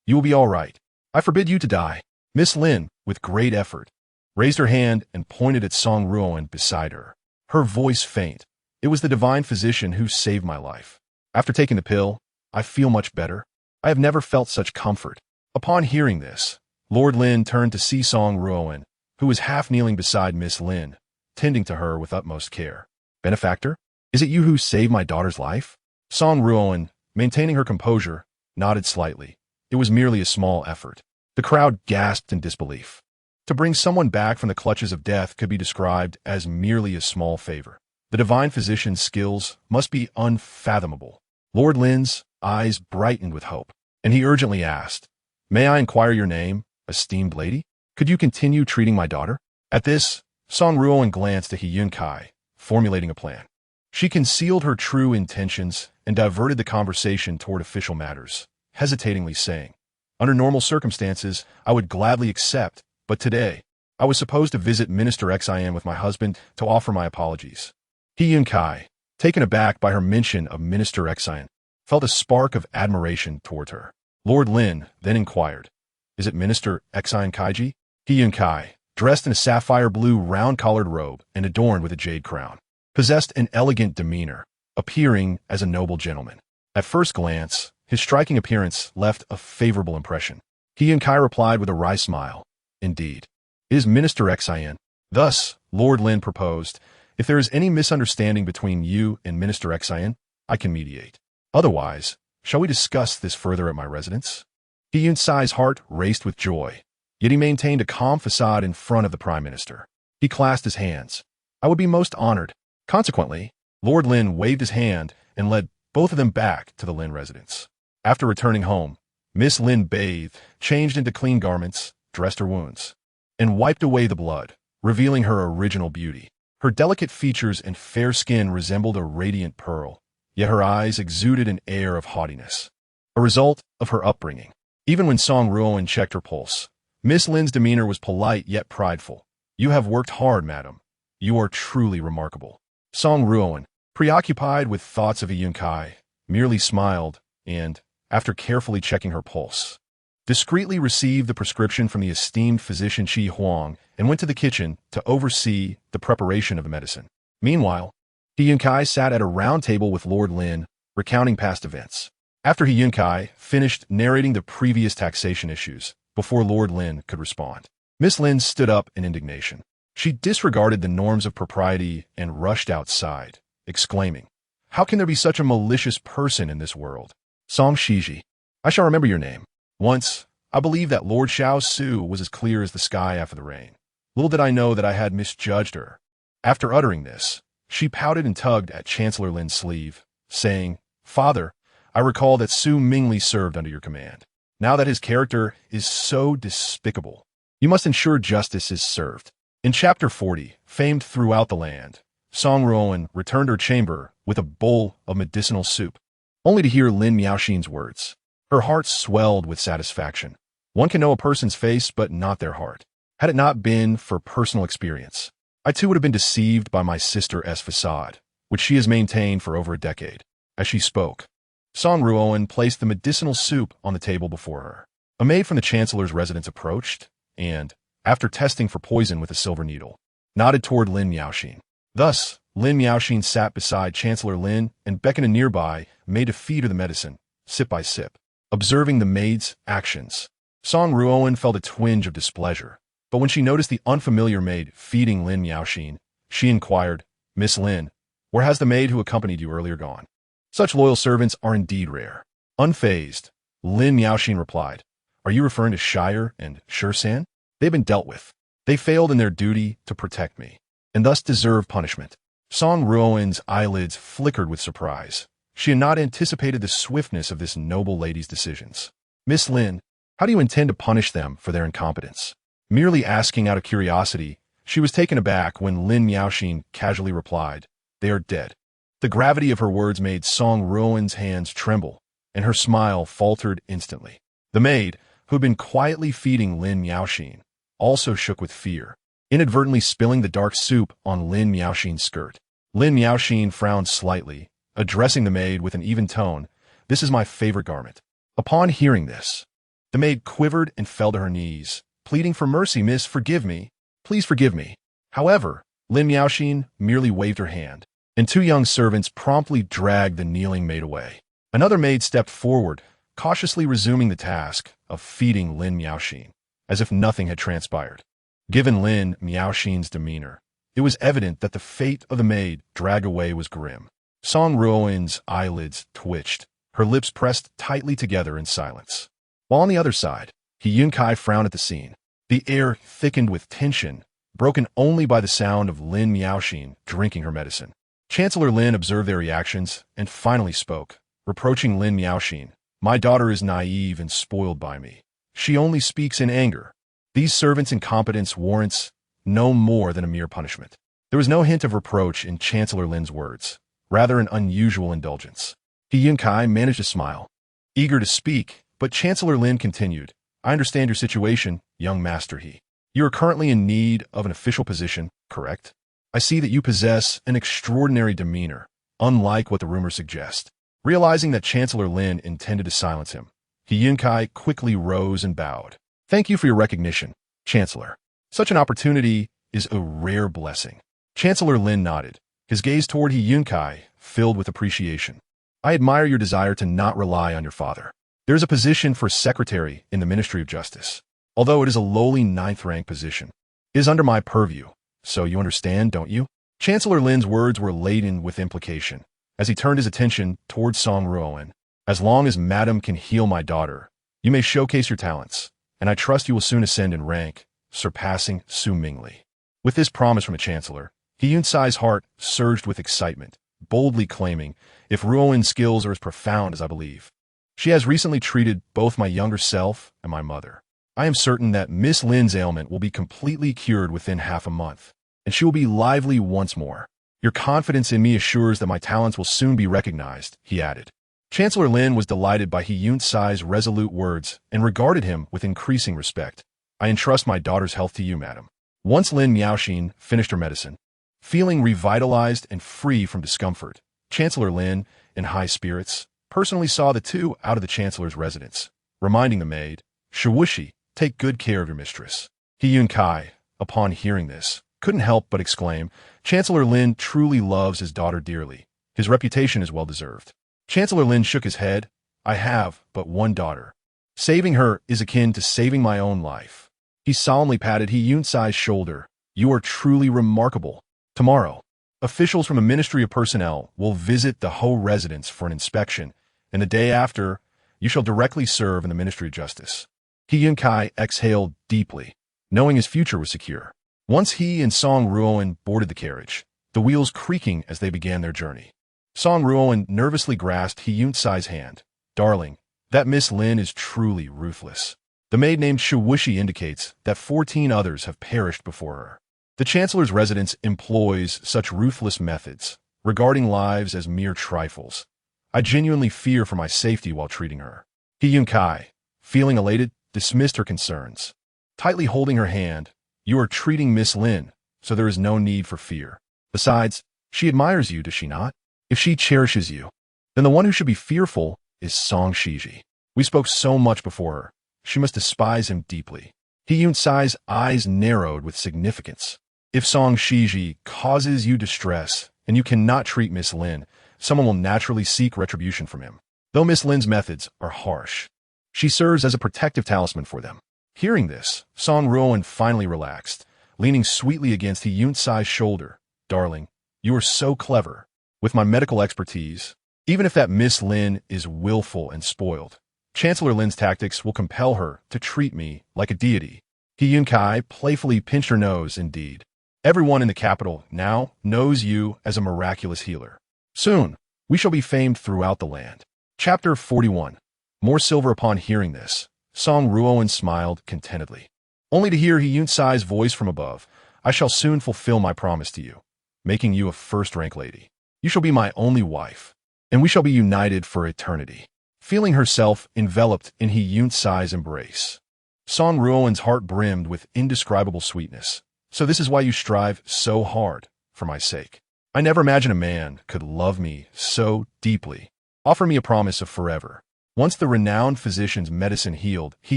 You will be all right. I forbid you to die." Miss Lin, with great effort, raised her hand and pointed at Song Ruoan beside her, her voice faint. "It was the divine physician who saved my life. After taking the pill, I feel much better. I have never felt such comfort." Upon hearing this, Lord Lin turned to see Song Ruoan, who was half kneeling beside Miss Lin, tending to her with utmost care. "Benefactor, is it you who saved my daughter's life?" Song Ruoan, maintaining her composure, nodded slightly. It was merely a small effort. The crowd gasped in disbelief. To bring someone back from the clutches of death could be described as merely a small favor. The divine physician's skills must be unfathomable. Lord Lin's eyes brightened with hope, and he urgently asked, "May I inquire your name, esteemed lady? Could you continue treating my daughter?" At this, Song Ruoan glanced at He Yunce, formulating a plan. She concealed her true intentions and diverted the conversation toward official matters, hesitatingly saying, "Under normal circumstances, I would gladly accept, but today, I was supposed to visit Minister Xizhi with my husband to offer my apologies." He Yunce, taken aback by her mention of Minister Xizhi, felt a spark of admiration toward her. Lord Lin then inquired, "Is it Minister Xizhi Kaiji?" He Yunce, dressed in a sapphire blue round-collared robe and adorned with a jade crown, possessed an elegant demeanor, appearing as a noble gentleman. At first glance, his striking appearance left a favorable impression. He Yunce replied with a wry smile, "Indeed, it is Minister Xizhi." Thus, Lord Lin proposed, "If there is any misunderstanding between you and Minister Xizhi, I can mediate. Otherwise, shall we discuss this further at my residence?" He Yunce's heart raced with joy, yet he maintained a calm facade in front of the Prime Minister. He clasped his hands. "I would be most honored." Consequently, Lord Lin waved his hand and led both of them back to the Lin residence. After returning home, Miss Lin bathed, changed into clean garments, dressed her wounds, and wiped away the blood, revealing her original beauty. Her delicate features and fair skin resembled a radiant pearl, yet her eyes exuded an air of haughtiness, a result of her upbringing. Even when Song Ruoan checked her pulse, Miss Lin's demeanor was polite yet prideful. "You have worked hard, madam. You are truly remarkable." Song Ruoan, preoccupied with thoughts of He Yunce, merely smiled and, after carefully checking her pulse, discreetly received the prescription from the esteemed physician Shi Huang and went to the kitchen to oversee the preparation of the medicine. Meanwhile, He Yunce sat at a round table with Lord Lin, recounting past events. After He Yunce finished narrating the previous taxation issues, before Lord Lin could respond, Miss Lin stood up in indignation. She disregarded the norms of propriety and rushed outside, exclaiming, "How can there be such a malicious person in this world? Song Xizhi, I shall remember your name. Once, I believed that Lord Xiao's Su was as clear as the sky after the rain. Little did I know that I had misjudged her." After uttering this, she pouted and tugged at Chancellor Lin's sleeve, saying, "Father, I recall that Su Mingli served under your command. Now that his character is so despicable, you must ensure justice is served." In Chapter 40, famed throughout the land, Song Ruoan returned to her chamber with a bowl of medicinal soup, only to hear Lin Miaoxin's words. Her heart swelled with satisfaction. One can know a person's face but not their heart. Had it not been for personal experience, I too would have been deceived by my sister's facade, which she has maintained for over a decade. As she spoke, Song Ruoan placed the medicinal soup on the table before her. A maid from the Chancellor's residence approached, and, after testing for poison with a silver needle, nodded toward Lin Miaoxin. Thus, Lin Miaoxin sat beside Chancellor Lin and beckoned a nearby maid to feed her the medicine, sip by sip. Observing the maid's actions, Song Ruoan felt a twinge of displeasure, but when she noticed the unfamiliar maid feeding Lin Miaoxin, she inquired, "Miss Lin, where has the maid who accompanied you earlier gone?" Such loyal servants are indeed rare. Unfazed, Lin Miaoxin replied, "Are you referring to Shire and Shursan? They've been dealt with. They failed in their duty to protect me, and thus deserve punishment." Song Ruoan's eyelids flickered with surprise. She had not anticipated the swiftness of this noble lady's decisions. "Miss Lin, how do you intend to punish them for their incompetence?" Merely asking out of curiosity, she was taken aback when Lin Miaoxin casually replied, "They are dead." The gravity of her words made Song Ruoan's hands tremble, and her smile faltered instantly. The maid, who had been quietly feeding Lin Miaoxin, also shook with fear, inadvertently spilling the dark soup on Lin Miaoxin's skirt. Lin Miaoxin frowned slightly, addressing the maid with an even tone. "This is my favorite garment." Upon hearing this, the maid quivered and fell to her knees, pleading for mercy. "Miss, forgive me. Please forgive me." However, Lin Miaoxin merely waved her hand, and two young servants promptly dragged the kneeling maid away. Another maid stepped forward, cautiously resuming the task of feeding Lin Miaoxin, as if nothing had transpired. Given Lin Miaoxin's demeanor, it was evident that the fate of the maid dragged away was grim. Song Ruoan's eyelids twitched, her lips pressed tightly together in silence. While on the other side, He Yunce frowned at the scene. The air thickened with tension, broken only by the sound of Lin Miaoxin drinking her medicine. Chancellor Lin observed their reactions and finally spoke, reproaching Lin Miaoxin. "My daughter is naive and spoiled by me. She only speaks in anger. These servants' incompetence warrants no more than a mere punishment." There was no hint of reproach in Chancellor Lin's words, rather an unusual indulgence. He Yunce managed a smile, eager to speak, but Chancellor Lin continued. "I understand your situation, young Master He. You are currently in need of an official position, correct? I see that you possess an extraordinary demeanor, unlike what the rumors suggest." Realizing that Chancellor Lin intended to silence him, He Yunce quickly rose and bowed. "Thank you for your recognition, Chancellor. Such an opportunity is a rare blessing." Chancellor Lin nodded, his gaze toward He Yunce filled with appreciation. "I admire your desire to not rely on your father. There is a position for secretary in the Ministry of Justice. Although it is a lowly 9th-rank position, it is under my purview, so you understand, don't you?" Chancellor Lin's words were laden with implication, as he turned his attention towards Song Ruoan. "As long as Madam can heal my daughter, you may showcase your talents, and I trust you will soon ascend in rank, surpassing Su Mingli." With this promise from a chancellor, He Yunce's heart surged with excitement, boldly claiming, "If Ruoan's skills are as profound as I believe, she has recently treated both my younger self and my mother. I am certain that Miss Lin's ailment will be completely cured within half a month, and she will be lively once more. Your confidence in me assures that my talents will soon be recognized," he added. Chancellor Lin was delighted by He Yunce's resolute words and regarded him with increasing respect. "I entrust my daughter's health to you, madam." Once Lin Miaoxin finished her medicine, feeling revitalized and free from discomfort, Chancellor Lin, in high spirits, personally saw the two out of the Chancellor's residence, reminding the maid, "Shiwushi, take good care of your mistress." He Yunce, upon hearing this, couldn't help but exclaim, "Chancellor Lin truly loves his daughter dearly. His reputation is well deserved." Chancellor Lin shook his head. "I have but one daughter. Saving her is akin to saving my own life." He solemnly patted He Yunce's shoulder. "You are truly remarkable. Tomorrow, officials from the Ministry of Personnel will visit the Ho residence for an inspection, and the day after, you shall directly serve in the Ministry of Justice." He Yunce exhaled deeply, knowing his future was secure. Once he and Song Ruoan boarded the carriage, the wheels creaking as they began their journey, Song Ruoan nervously grasped He Yunce's hand. "Darling, that Miss Lin is truly ruthless. The maid named Shiwushi indicates that 14 others have perished before her. The Chancellor's residence employs such ruthless methods, regarding lives as mere trifles. I genuinely fear for my safety while treating her." He Yunce, feeling elated, dismissed her concerns. Tightly holding her hand, "You are treating Miss Lin, so there is no need for fear. Besides, she admires you, does she not? If she cherishes you, then the one who should be fearful is Song Xizhi. We spoke so much before her. She must despise him deeply." He Yunce's eyes narrowed with significance. "If Song Xizhi causes you distress and you cannot treat Miss Lin, someone will naturally seek retribution from him. Though Miss Lin's methods are harsh, she serves as a protective talisman for them." Hearing this, Song Ruoan finally relaxed, leaning sweetly against He Yunce's shoulder. "Darling, you are so clever. With my medical expertise, even if that Miss Lin is willful and spoiled, Chancellor Lin's tactics will compel her to treat me like a deity." He Yunce playfully pinched her nose. "Indeed, everyone in the capital now knows you as a miraculous healer. Soon, we shall be famed throughout the land." Chapter 41. More silver. Upon hearing this, Song Ruoan smiled contentedly, only to hear He Yunce's voice from above. "I shall soon fulfill my promise to you, making you a first-rank lady. You shall be my only wife, and we shall be united for eternity. Feeling herself enveloped in He Yunce's embrace, Song Ruoan's heart brimmed with indescribable sweetness. So this is why you strive so hard for my sake. I never imagined a man could love me so deeply. Offer me a promise of forever. Once the renowned physician's medicine healed He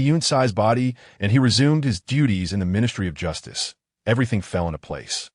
Yunce's body and he resumed his duties in the Ministry of Justice, everything fell into place.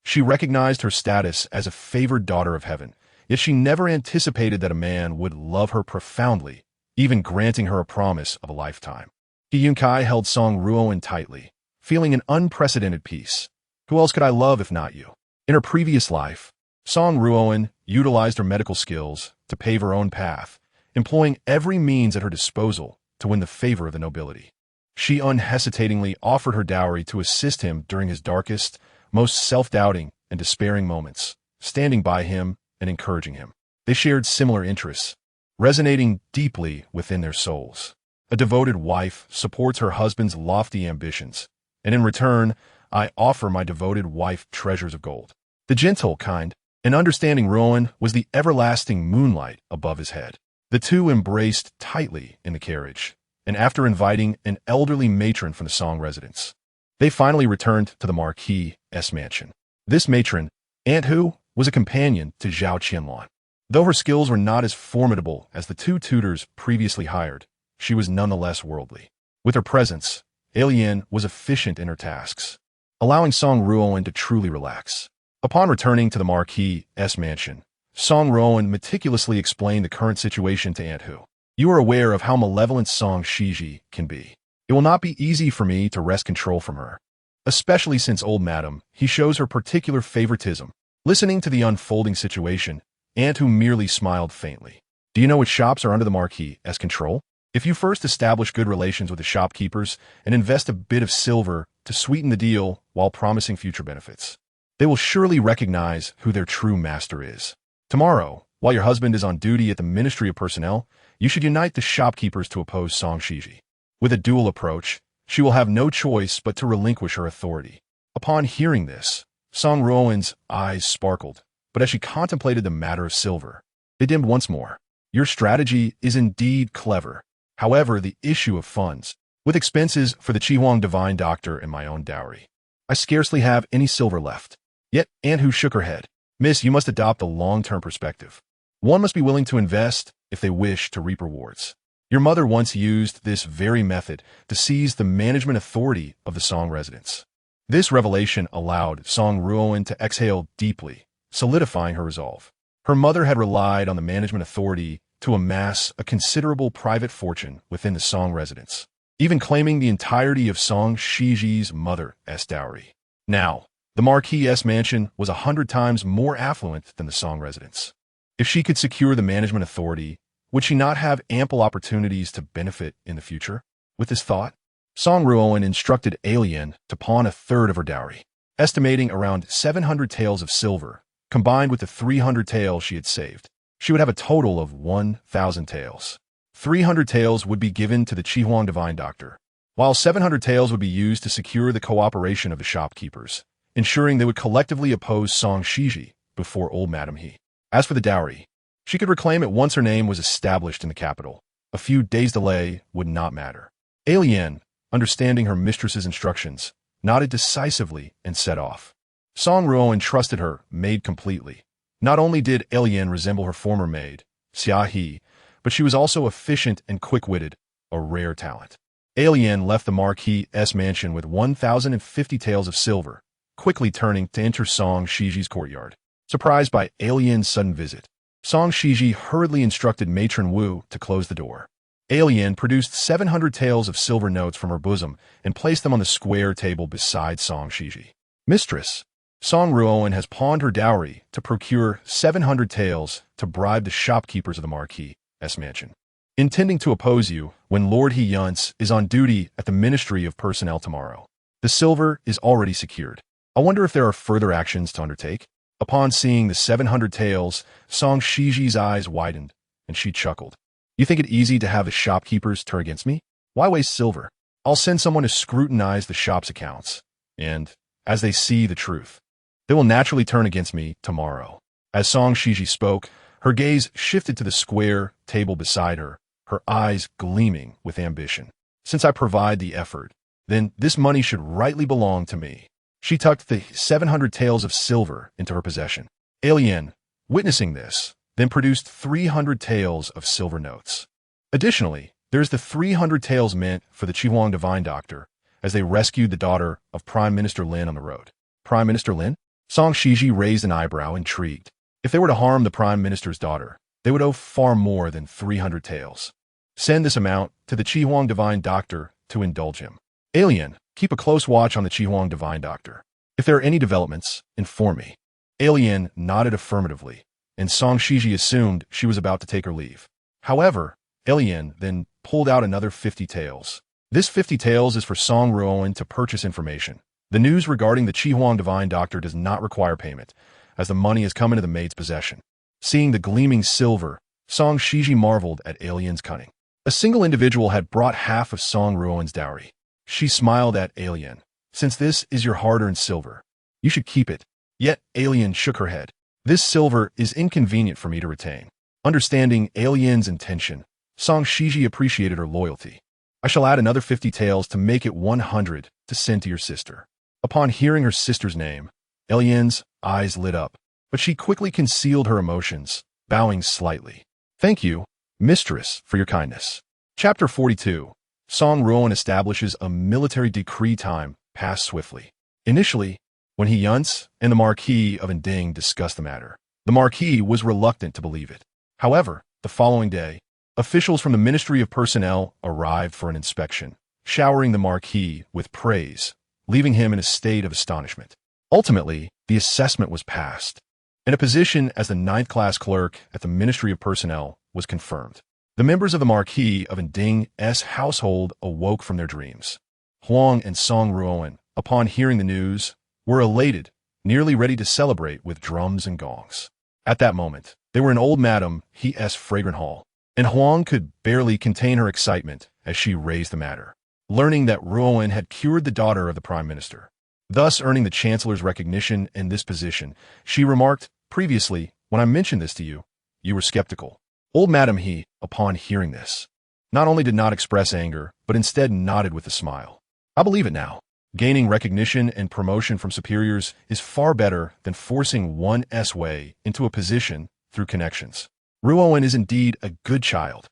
She recognized her status as a favored daughter of heaven, yet she never anticipated that a man would love her profoundly, even granting her a promise of a lifetime. He Yunce held Song Ruoan tightly, feeling an unprecedented peace. Who else could I love if not you? In her previous life, Song Ruoan utilized her medical skills to pave her own path, employing every means at her disposal to win the favor of the nobility. She unhesitatingly offered her dowry to assist him during his darkest, most self-doubting and despairing moments, standing by him and encouraging him. They shared similar interests, resonating deeply within their souls. A devoted wife supports her husband's lofty ambitions, and in return, I offer my devoted wife treasures of gold. The gentle, kind, and understanding Ruoan was the everlasting moonlight above his head. The two embraced tightly in the carriage, and after inviting an elderly matron from the Song residence, they finally returned to the Marquis's mansion. This matron, Aunt Hu, was a companion to Zhao Qianluan. Though her skills were not as formidable as the two tutors previously hired, she was nonetheless worldly. With her presence, Alien was efficient in her tasks, allowing Song Ruoan to truly relax. Upon returning to the Marquis's mansion, Song Ruoan meticulously explained the current situation to Aunt Hu. You are aware of how malevolent Song Xizhi can be. It will not be easy for me to wrest control from her, especially since old madam, he shows her particular favoritism. Listening to the unfolding situation, Aunt Hu merely smiled faintly. Do you know which shops are under the Marquis's control? If you first establish good relations with the shopkeepers and invest a bit of silver to sweeten the deal while promising future benefits, they will surely recognize who their true master is. Tomorrow, while your husband is on duty at the Ministry of Personnel, you should unite the shopkeepers to oppose Song Xizhi. With a dual approach, she will have no choice but to relinquish her authority. Upon hearing this, Song Ruoan's eyes sparkled, but as she contemplated the matter of silver, they dimmed once more. Your strategy is indeed clever. However, the issue of funds, with expenses for the Qihong divine doctor and my own dowry, I scarcely have any silver left. Yet Aunt Hu shook her head. Miss, you must adopt a long-term perspective. One must be willing to invest if they wish to reap rewards. Your mother once used this very method to seize the management authority of the Song residence. This revelation allowed Song Ruoan to exhale deeply, solidifying her resolve. Her mother had relied on the management authority to amass a considerable private fortune within the Song residence, even claiming the entirety of Song Xizhi's mother's dowry. Now, the Marquis's mansion was 100 times more affluent than the Song residence. If she could secure the management authority, would she not have ample opportunities to benefit in the future? With this thought, Song Ruoan instructed Alien to pawn a third of her dowry, estimating around 700 taels of silver, combined with the 300 taels she had saved. She would have a total of 1,000 taels. 300 taels would be given to the Qihong divine doctor, while 700 taels would be used to secure the cooperation of the shopkeepers, ensuring they would collectively oppose Song Xizhi before old Madam He. As for the dowry, she could reclaim it once her name was established in the capital. A few days' delay would not matter. Alien, understanding her mistress's instructions, nodded decisively and set off. Song Ruoan trusted her maid completely. Not only did Alien resemble her former maid, Xia, but she was also efficient and quick-witted, a rare talent. Alien left the Marquis's mansion with 1,050 taels of silver, quickly turning to enter Song Xizhi's courtyard. Surprised by Alien's sudden visit, Song Xizhi hurriedly instructed Matron Wu to close the door. Alien produced 700 taels of silver notes from her bosom and placed them on the square table beside Song Xizhi. Mistress, Song Ruoan has pawned her dowry to procure 700 taels to bribe the shopkeepers of the Marquis's mansion, intending to oppose you when Lord He Yunce is on duty at the Ministry of Personnel tomorrow. The silver is already secured. I wonder if there are further actions to undertake? Upon seeing the 700 taels, Song Xizhi's eyes widened, and she chuckled. You think it easy to have the shopkeepers turn against me? Why waste silver? I'll send someone to scrutinize the shop's accounts, and, as they see the truth, they will naturally turn against me tomorrow. As Song Xizhi spoke, her gaze shifted to the square table beside her, her eyes gleaming with ambition. Since I provide the effort, then this money should rightly belong to me. She tucked the 700 taels of silver into her possession. Alien, witnessing this, then produced 300 taels of silver notes. Additionally, there is the 300 taels meant for the Chihuang divine doctor, as they rescued the daughter of Prime Minister Lin on the road. Prime Minister Lin? Song Xizhi raised an eyebrow, intrigued. If they were to harm the Prime Minister's daughter, they would owe far more than 300 taels. Send this amount to the Chihuang divine doctor to indulge him. Alien, keep a close watch on the Chihuang divine doctor. If there are any developments, inform me. Alien nodded affirmatively, and Song Xizhi assumed she was about to take her leave. However, Alien then pulled out another 50 taels. This 50 taels is for Song Ruoan to purchase information. The news regarding the Chihuang divine doctor does not require payment, as the money has come into the maid's possession. Seeing the gleaming silver, Song Xizhi marveled at Alien's cunning. A single individual had brought half of Song Ruoan's dowry. She smiled at Alien. Since this is your hard-earned silver, you should keep it. Yet Alien shook her head. This silver is inconvenient for me to retain. Understanding Alien's intention, Song Xizhi appreciated her loyalty. I shall add another 50 taels to make it 100 to send to your sister. Upon hearing her sister's name, Alien's eyes lit up, but she quickly concealed her emotions, bowing slightly. Thank you, mistress, for your kindness. Chapter 42. Song Ruoan establishes a military decree. Time passed swiftly. Initially, when He Yunce and the Marquis of Ending discussed the matter, the Marquis was reluctant to believe it. However, the following day, officials from the Ministry of Personnel arrived for an inspection, showering the Marquis with praise, leaving him in a state of astonishment. Ultimately, the assessment was passed, and a position as the 9th-class clerk at the Ministry of Personnel was confirmed. The members of the Marquis of Ending's household awoke from their dreams. Huang and Song Ruoan, upon hearing the news, were elated, nearly ready to celebrate with drums and gongs. At that moment, they were in old Madame He's fragrant hall, and Huang could barely contain her excitement as she raised the matter, learning that Ruoan had cured the daughter of the Prime Minister, thus earning the Chancellor's recognition in this position. She remarked, previously, when I mentioned this to you, you were skeptical. Old Madame He, upon hearing this, not only did not express anger, but instead nodded with a smile. I believe it now. Gaining recognition and promotion from superiors is far better than forcing one's way into a position through connections. Ruoan is indeed a good child.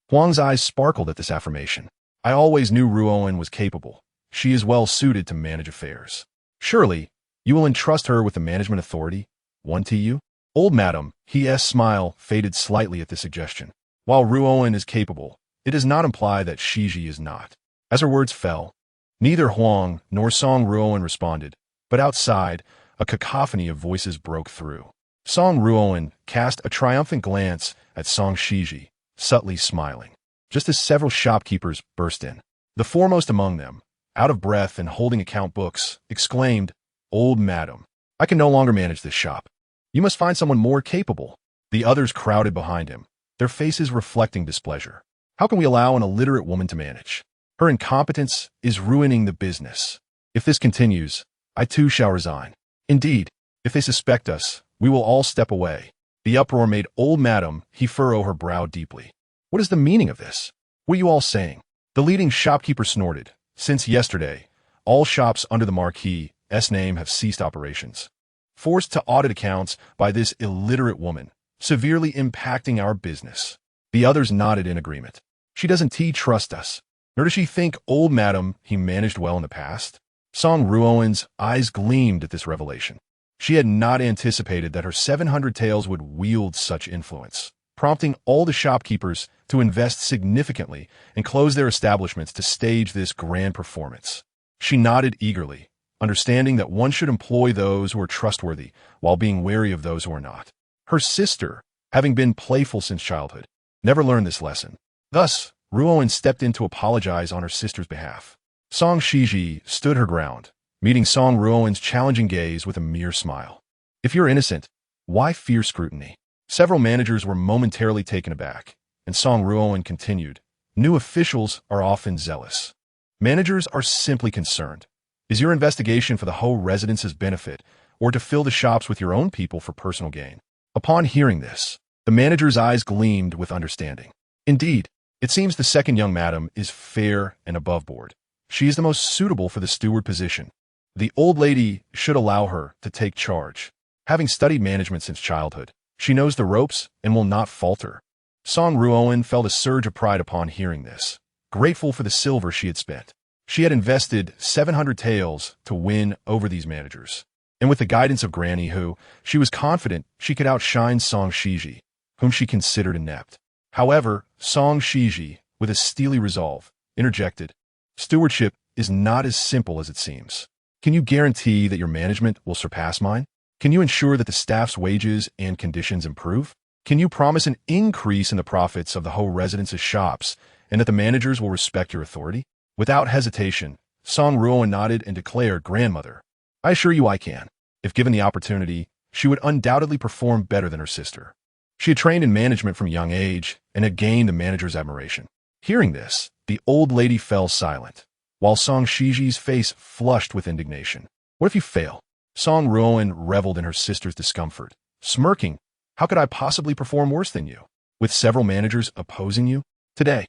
Huang's eyes sparkled at this affirmation. I always knew Ruoan was capable. She is well suited to manage affairs. Surely, you will entrust her with the management authority? One to you? Old Madame He's smile faded slightly at this suggestion. While Ruoan is capable, it does not imply that Xizhi is not. As her words fell, neither Huang nor Song Ruoan responded, but outside, a cacophony of voices broke through. Song Ruoan cast a triumphant glance at Song Xizhi, subtly smiling, just as several shopkeepers burst in. The foremost among them, out of breath and holding account books, exclaimed, Old Madam, I can no longer manage this shop. You must find someone more capable. The others crowded behind him, their faces reflecting displeasure. How can we allow an illiterate woman to manage? Her incompetence is ruining the business. If this continues, I too shall resign. Indeed, if they suspect us, we will all step away. The uproar made Old Madame He furrow her brow deeply. What is the meaning of this? What are you all saying? The leading shopkeeper snorted. Since yesterday, all shops under the Marquis's name have ceased operations, forced to audit accounts by this illiterate woman, severely impacting our business. The others nodded in agreement. She doesn't trust us, nor does she think Old Madame He managed well in the past. Song Ruoan's eyes gleamed at this revelation. She had not anticipated that her 700 taels would wield such influence, prompting all the shopkeepers to invest significantly and close their establishments to stage this grand performance. She nodded eagerly, understanding that one should employ those who are trustworthy while being wary of those who are not. Her sister, having been playful since childhood, never learned this lesson. Thus, Ruoan stepped in to apologize on her sister's behalf. Song Xizhi stood her ground, meeting Song Ruoan's challenging gaze with a mere smile. If you're innocent, why fear scrutiny? Several managers were momentarily taken aback, and Song Ruoan continued, New officials are often zealous. Managers are simply concerned. Is your investigation for the whole residence's benefit, or to fill the shops with your own people for personal gain? Upon hearing this, the manager's eyes gleamed with understanding. Indeed, it seems the second young madam is fair and above board. She is the most suitable for the steward position. The old lady should allow her to take charge. Having studied management since childhood, she knows the ropes and will not falter. Song Ruoan felt a surge of pride upon hearing this, grateful for the silver she had spent. She had invested 700 taels to win over these managers. And with the guidance of Granny Hu, she was confident she could outshine Song Xizhi, whom she considered inept. However, Song Xizhi, with a steely resolve, interjected, "Stewardship is not as simple as it seems. Can you guarantee that your management will surpass mine? Can you ensure that the staff's wages and conditions improve? Can you promise an increase in the profits of the Ho residence's shops and that the managers will respect your authority?" Without hesitation, Song Ruoan nodded and declared, "Grandmother, I assure you I can." If given the opportunity, she would undoubtedly perform better than her sister. She had trained in management from a young age and had gained the manager's admiration. Hearing this, the old lady fell silent, while Song Xizhi's face flushed with indignation. "What if you fail?" Song Ruoan reveled in her sister's discomfort, smirking. "How could I possibly perform worse than you, with several managers opposing you? Today,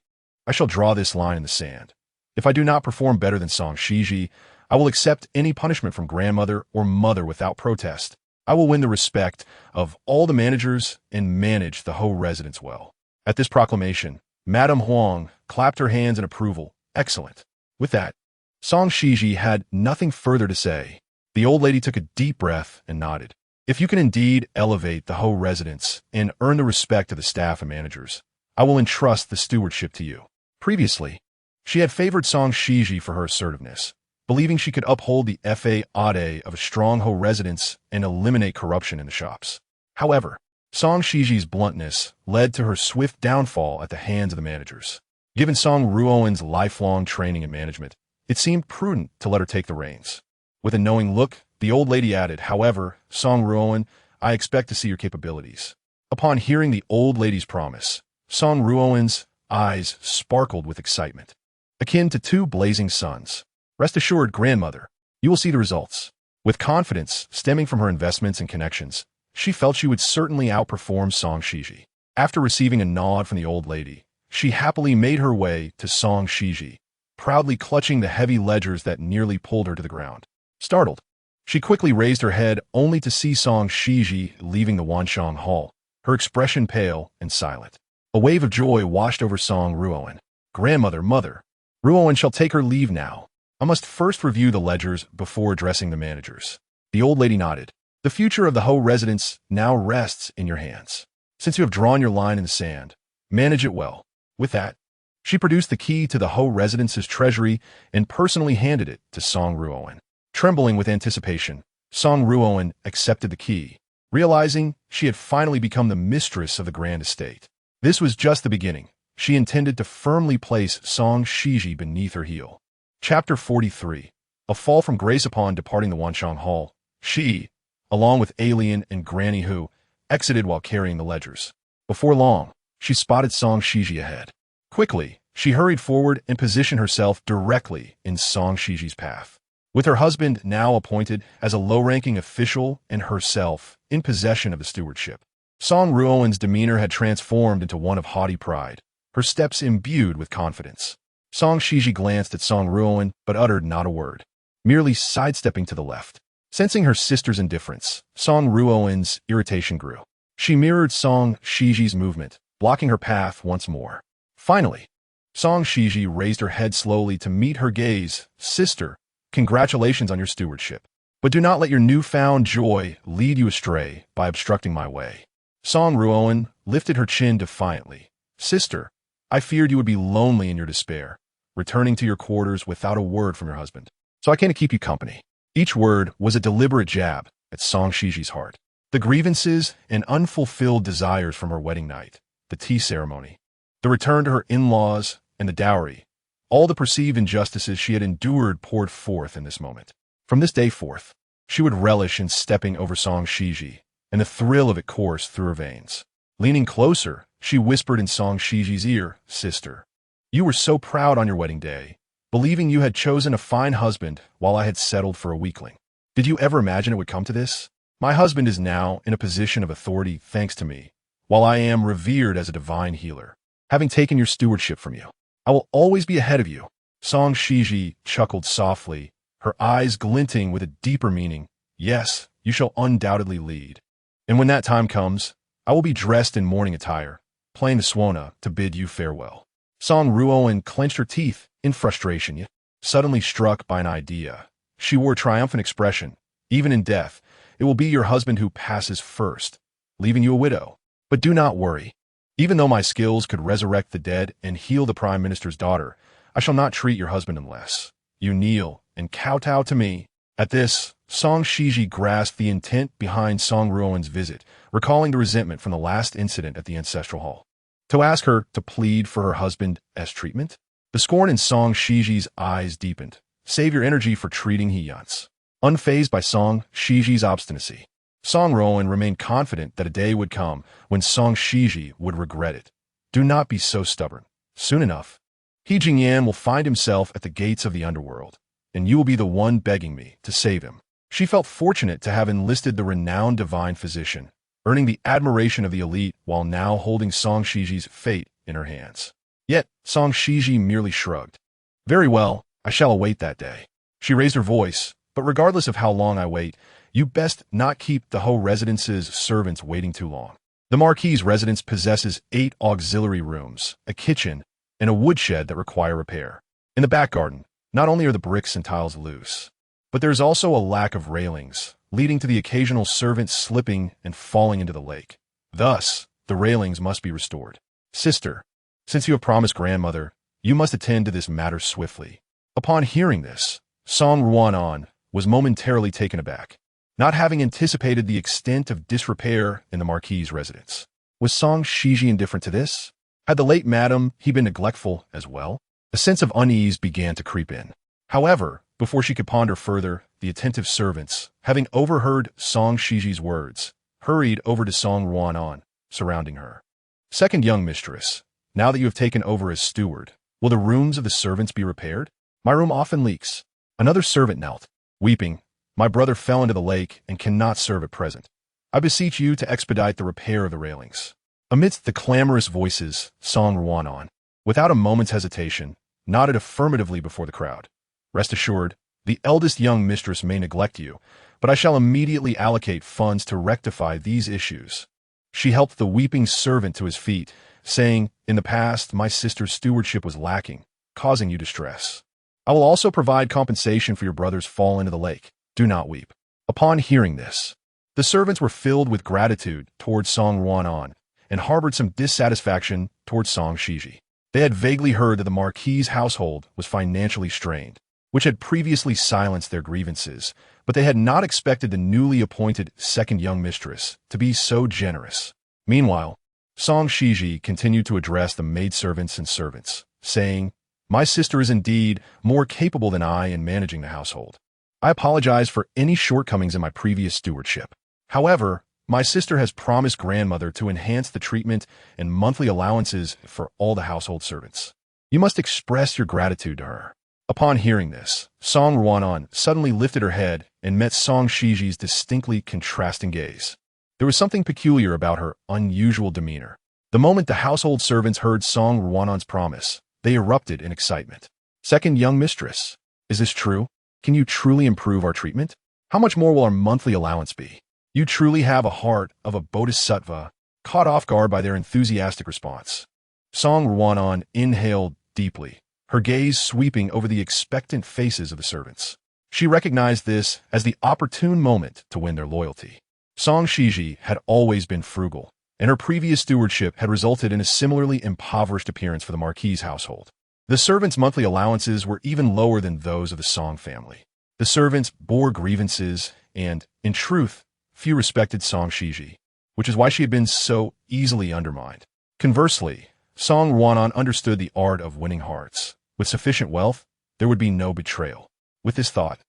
I shall draw this line in the sand. If I do not perform better than Song Xizhi, I will accept any punishment from grandmother or mother without protest. I will win the respect of all the managers and manage the Ho residence well." At this proclamation, Madame Huang clapped her hands in approval. "Excellent." With that, Song Xizhi had nothing further to say. The old lady took a deep breath and nodded. "If you can indeed elevate the Ho residence and earn the respect of the staff and managers, I will entrust the stewardship to you." Previously, she had favored Song Xizhi for her assertiveness, believing she could uphold the fade of a strong Ho residence and eliminate corruption in the shops. However, Song Xizhi's bluntness led to her swift downfall at the hands of the managers. Given Song Ruoan's lifelong training in management, it seemed prudent to let her take the reins. With a knowing look, the old lady added, "However, Song Ruoan, I expect to see your capabilities." Upon hearing the old lady's promise, Song Ruoan's eyes sparkled with excitement, akin to two blazing suns. "Rest assured, grandmother, you will see the results." With confidence stemming from her investments and connections, she felt she would certainly outperform Song Xizhi. After receiving a nod from the old lady, she happily made her way to Song Xizhi, proudly clutching the heavy ledgers that nearly pulled her to the ground. Startled, she quickly raised her head only to see Song Xizhi leaving the Wanshang Hall, her expression pale and silent. A wave of joy washed over Song Ruoan. "Grandmother, mother, Ruoan shall take her leave now. I must first review the ledgers before addressing the managers." The old lady nodded. "The future of the Ho residence now rests in your hands. Since you have drawn your line in the sand, manage it well." With that, she produced the key to the Ho residence's treasury and personally handed it to Song Ruoan. Trembling with anticipation, Song Ruoan accepted the key, realizing she had finally become the mistress of the grand estate. This was just the beginning. She intended to firmly place Song Xizhi beneath her heel. Chapter 43. A fall from grace. Upon departing the Wanshang Hall, she, along with Alien and Granny Hu, exited while carrying the ledgers. Before long, she spotted Song Xizhi ahead. Quickly, she hurried forward and positioned herself directly in Song Xizhi's path. With her husband now appointed as a low-ranking official and herself in possession of the stewardship, Song Ruoan's demeanor had transformed into one of haughty pride, her steps imbued with confidence. Song Xizhi glanced at Song Ruoan but uttered not a word, merely sidestepping to the left. Sensing her sister's indifference, Song Ruoan's irritation grew. She mirrored Song Xizhi's movement, blocking her path once more. Finally, Song Xizhi raised her head slowly to meet her gaze. "Sister, congratulations on your stewardship. But do not let your newfound joy lead you astray by obstructing my way." Song Ruoan lifted her chin defiantly. "Sister, I feared you would be lonely in your despair, returning to your quarters without a word from your husband. So I came to keep you company." Each word was a deliberate jab at Song Xizhi's heart. The grievances and unfulfilled desires from her wedding night, the tea ceremony, the return to her in-laws, and the dowry, all the perceived injustices she had endured poured forth in this moment. From this day forth, she would relish in stepping over Song Xizhi, and the thrill of it coursed through her veins. Leaning closer, she whispered in Song Xizhi's ear, "Sister, you were so proud on your wedding day, believing you had chosen a fine husband while I had settled for a weakling. Did you ever imagine it would come to this? My husband is now in a position of authority thanks to me, while I am revered as a divine healer. Having taken your stewardship from you, I will always be ahead of you. Song Xizhi chuckled softly, her eyes glinting with a deeper meaning. Yes, you shall undoubtedly lead. And when that time comes, I will be dressed in mourning attire, playing the Suona to bid you farewell. Song Ruoan clenched her teeth in frustration, yet suddenly struck by an idea. She wore a triumphant expression. Even in death, it will be your husband who passes first, leaving you a widow. But do not worry. Even though my skills could resurrect the dead and heal the prime minister's daughter, I shall not treat your husband unless you kneel and kowtow to me. At this, Song Xizhi grasped the intent behind Song Ruoan's visit, recalling the resentment from the last incident at the ancestral hall. To ask her to plead for her husband as treatment? The scorn in Song Xizhi's eyes deepened. Save your energy for treating He Yunce. Unfazed by Song Xizhi's obstinacy, Song Ruoan remained confident that a day would come when Song Xizhi would regret it. Do not be so stubborn. Soon enough, He Jingyan will find himself at the gates of the underworld, and you will be the one begging me to save him. She felt fortunate to have enlisted the renowned divine physician, earning the admiration of the elite while now holding Song Xizhi's fate in her hands. Yet, Song Xizhi merely shrugged. Very well, I shall await that day. She raised her voice, but regardless of how long I wait, you best not keep the Ho residence's servants waiting too long. The Marquis's residence possesses 8 auxiliary rooms, a kitchen, and a woodshed that require repair. In the back garden, not only are the bricks and tiles loose, but there's also a lack of railings, leading to the occasional servant slipping and falling into the lake. Thus, the railings must be restored. Sister, since you have promised grandmother, you must attend to this matter swiftly. Upon hearing this, Song Ruoan was momentarily taken aback, not having anticipated the extent of disrepair in the Marquis's residence. Was Song Xizhi indifferent to this? Had the late madam he been neglectful as well? A sense of unease began to creep in. However, before she could ponder further, the attentive servants, having overheard Song Xizhi's words, hurried over to Song Ruoan, surrounding her. Second young mistress, now that you have taken over as steward, will the rooms of the servants be repaired? My room often leaks. Another servant knelt, weeping. My brother fell into the lake and cannot serve at present. I beseech you to expedite the repair of the railings. Amidst the clamorous voices, Song Ruoan, without a moment's hesitation, nodded affirmatively before the crowd. Rest assured, the eldest young mistress may neglect you, but I shall immediately allocate funds to rectify these issues. She helped the weeping servant to his feet, saying, in the past, my sister's stewardship was lacking, causing you distress. I will also provide compensation for your brother's fall into the lake. Do not weep. Upon hearing this, the servants were filled with gratitude towards Song Ruoan and harbored some dissatisfaction towards Song Xizhi. They had vaguely heard that the Marquis's household was financially strained, which had previously silenced their grievances, but they had not expected the newly appointed second young mistress to be so generous. Meanwhile, Song Xizhi continued to address the maidservants and servants, saying, my sister is indeed more capable than I in managing the household. I apologize for any shortcomings in my previous stewardship. However, my sister has promised grandmother to enhance the treatment and monthly allowances for all the household servants. You must express your gratitude to her. Upon hearing this, Song Ruoan suddenly lifted her head and met Song Xizhi's distinctly contrasting gaze. There was something peculiar about her unusual demeanor. The moment the household servants heard Song Ruoan's promise, they erupted in excitement. Second young mistress, is this true? Can you truly improve our treatment? How much more will our monthly allowance be? You truly have a heart of a bodhisattva, caught off guard by their enthusiastic response. Song Ruoan inhaled deeply, her gaze sweeping over the expectant faces of the servants. She recognized this as the opportune moment to win their loyalty. Song Xizhi had always been frugal, and her previous stewardship had resulted in a similarly impoverished appearance for the Marquis's household. The servants' monthly allowances were even lower than those of the Song family. The servants bore grievances, and, in truth, few respected Song Xizhi, which is why she had been so easily undermined. Conversely, Song Ruoan understood the art of winning hearts. With sufficient wealth, there would be no betrayal. With this thought,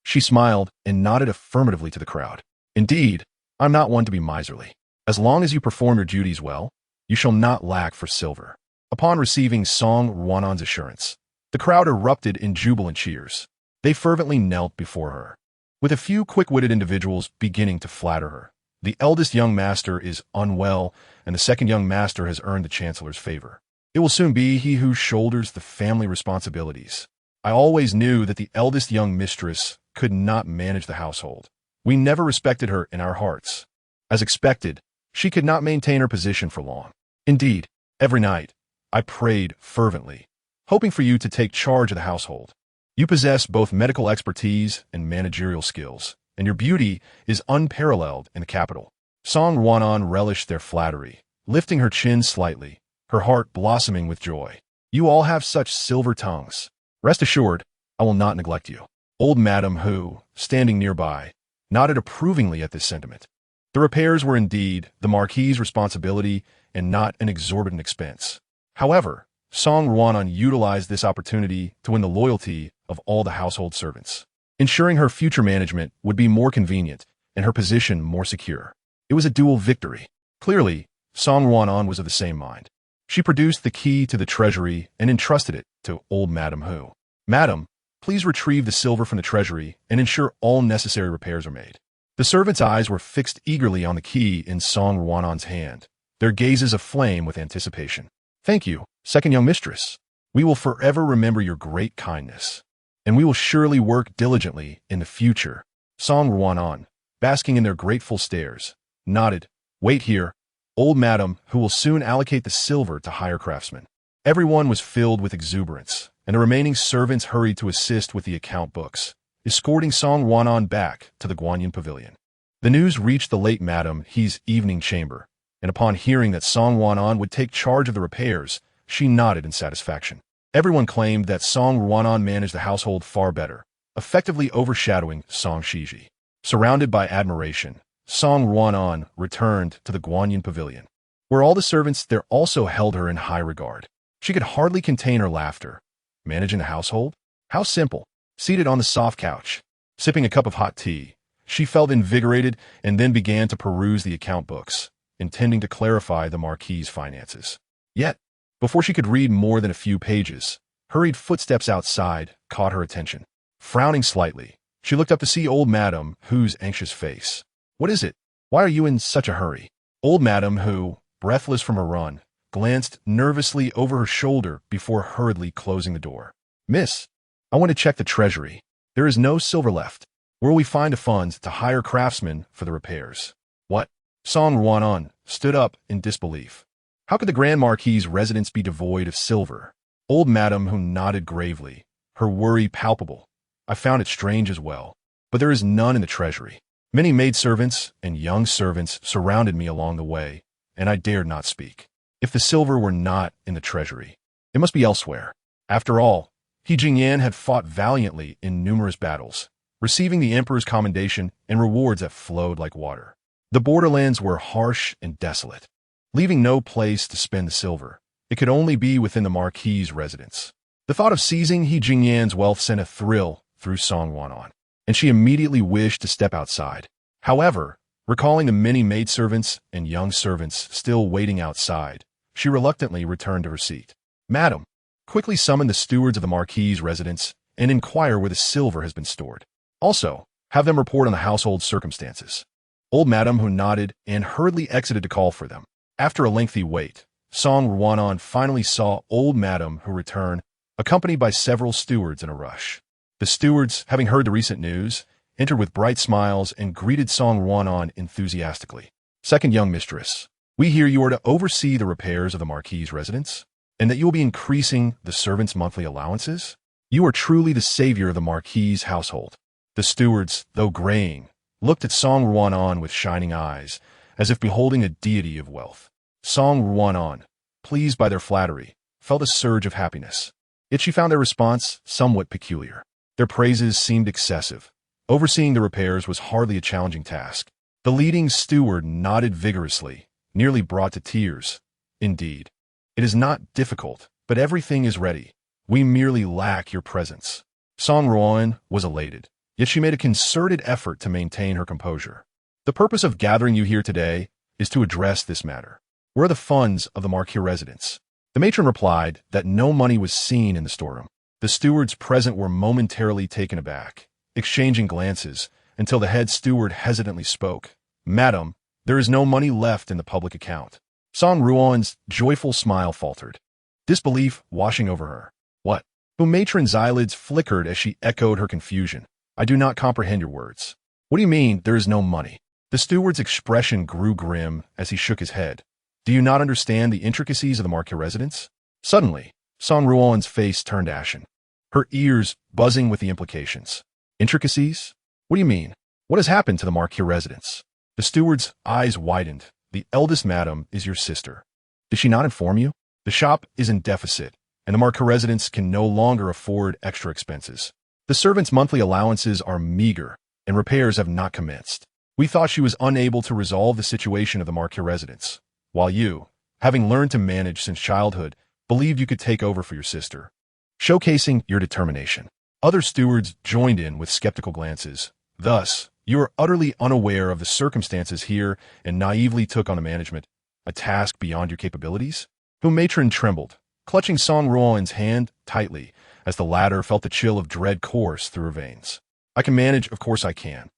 she smiled and nodded affirmatively to the crowd. Indeed, I'm not one to be miserly. As long as you perform your duties well, you shall not lack for silver. Upon receiving Song Ruoan's assurance, the crowd erupted in jubilant cheers. They fervently knelt before her. with a few quick-witted individuals beginning to flatter her. The eldest young master is unwell, and the second young master has earned the chancellor's favor. It will soon be he who shoulders the family responsibilities. I always knew that the eldest young mistress could not manage the household. We never respected her in our hearts. As expected, she could not maintain her position for long. Indeed, every night, I prayed fervently, hoping for you to take charge of the household. You possess both medical expertise and managerial skills, and your beauty is unparalleled in the capital. Song Ruoan relished their flattery, lifting her chin slightly, her heart blossoming with joy. You all have such silver tongues. Rest assured, I will not neglect you. Old Madam Hu, standing nearby, nodded approvingly at this sentiment. The repairs were indeed the Marquis's responsibility and not an exorbitant expense. However, Song Ruoan utilized this opportunity to win the loyalty of all the household servants, ensuring her future management would be more convenient and her position more secure. It was a dual victory. Clearly, Song Ruoan was of the same mind. She produced the key to the treasury and entrusted it to old Madam Hu. Madam, please retrieve the silver from the treasury and ensure all necessary repairs are made. The servants' eyes were fixed eagerly on the key in Song Ruoan's hand, their gazes aflame with anticipation. Thank you, second young mistress. We will forever remember your great kindness, and we will surely work diligently in the future. Song Ruoan, basking in their grateful stares, nodded. Wait here, old Madam, who will soon allocate the silver to hire craftsmen. Everyone was filled with exuberance, and the remaining servants hurried to assist with the account books, escorting Song Ruoan back to the Guanyin pavilion. The news reached the late Madam He's evening chamber, and upon hearing that Song Ruoan would take charge of the repairs, she nodded in satisfaction. Everyone claimed that Song Ruoan managed the household far better, effectively overshadowing Song Xizhi. Surrounded by admiration, Song Ruoan returned to the Guanyin pavilion, where all the servants there also held her in high regard. She could hardly contain her laughter. Managing the household? How simple. Seated on the soft couch, sipping a cup of hot tea, she felt invigorated and then began to peruse the account books, intending to clarify the Marquis's finances. Yet, before she could read more than a few pages, hurried footsteps outside caught her attention. Frowning slightly, she looked up to see old Madam Hu's anxious face. What is it? Why are you in such a hurry? Old Madam Hu, breathless from her run, glanced nervously over her shoulder before hurriedly closing the door. Miss, I want to check the treasury. There is no silver left. Where will we find the funds to hire craftsmen for the repairs? What? Song Ruoan stood up in disbelief. How could the Grand Marquis's residence be devoid of silver? Old Madam Hu nodded gravely, her worry palpable. I found it strange as well, but there is none in the treasury. Many maidservants and young servants surrounded me along the way, and I dared not speak. If the silver were not in the treasury, it must be elsewhere. After all, He Jingyan had fought valiantly in numerous battles, receiving the emperor's commendation and rewards that flowed like water. The borderlands were harsh and desolate, leaving no place to spend the silver. It could only be within the Marquis's residence. The thought of seizing He Jingyan's wealth sent a thrill through Song Ruoan, and she immediately wished to step outside. However, recalling the many maidservants and young servants still waiting outside, she reluctantly returned to her seat. Madam, quickly summon the stewards of the Marquis's residence and inquire where the silver has been stored. Also, have them report on the household circumstances. Old Madam Hu nodded and hurriedly exited to call for them. After a lengthy wait, Song Ruoan finally saw Old Madam Hu return, accompanied by several stewards in a rush. The stewards, having heard the recent news, entered with bright smiles and greeted Song Ruoan enthusiastically. Second young mistress, we hear you are to oversee the repairs of the Marquis's residence, and that you will be increasing the servants' monthly allowances? You are truly the savior of the Marquis's household. The stewards, though graying, looked at Song Ruoan with shining eyes, as if beholding a deity of wealth. Song Ruoan, pleased by their flattery, felt a surge of happiness. Yet she found their response somewhat peculiar. Their praises seemed excessive. Overseeing the repairs was hardly a challenging task. The leading steward nodded vigorously, nearly brought to tears. Indeed, it is not difficult, but everything is ready. We merely lack your presence. Song Ruoan was elated, yet she made a concerted effort to maintain her composure. The purpose of gathering you here today is to address this matter. Where are the funds of the Marquis residence? The matron replied that no money was seen in the storeroom. The stewards present were momentarily taken aback, exchanging glances, until the head steward hesitantly spoke. "Madam, there is no money left in the public account." Song Ruoan's joyful smile faltered, disbelief washing over her. "What?" Her matron's eyelids flickered as she echoed her confusion. "I do not comprehend your words. What do you mean, there is no money?" The steward's expression grew grim as he shook his head. "Do you not understand the intricacies of the Marquis residence?" Suddenly, Song Ruoan's face turned ashen, her ears buzzing with the implications. "Intricacies? What do you mean? What has happened to the Marquis residence?" The steward's eyes widened. "The eldest madam is your sister. Did she not inform you? The shop is in deficit, and the Marquis residence can no longer afford extra expenses. The servants' monthly allowances are meager, and repairs have not commenced. We thought she was unable to resolve the situation of the Marquis residence, while you, having learned to manage since childhood, believed you could take over for your sister, showcasing your determination." Other stewards joined in with skeptical glances. "Thus, you are utterly unaware of the circumstances here and naively took on a task beyond your capabilities?" Her matron trembled, clutching Song Ruoan's hand tightly as the latter felt the chill of dread course through her veins. "I can manage, of course I can."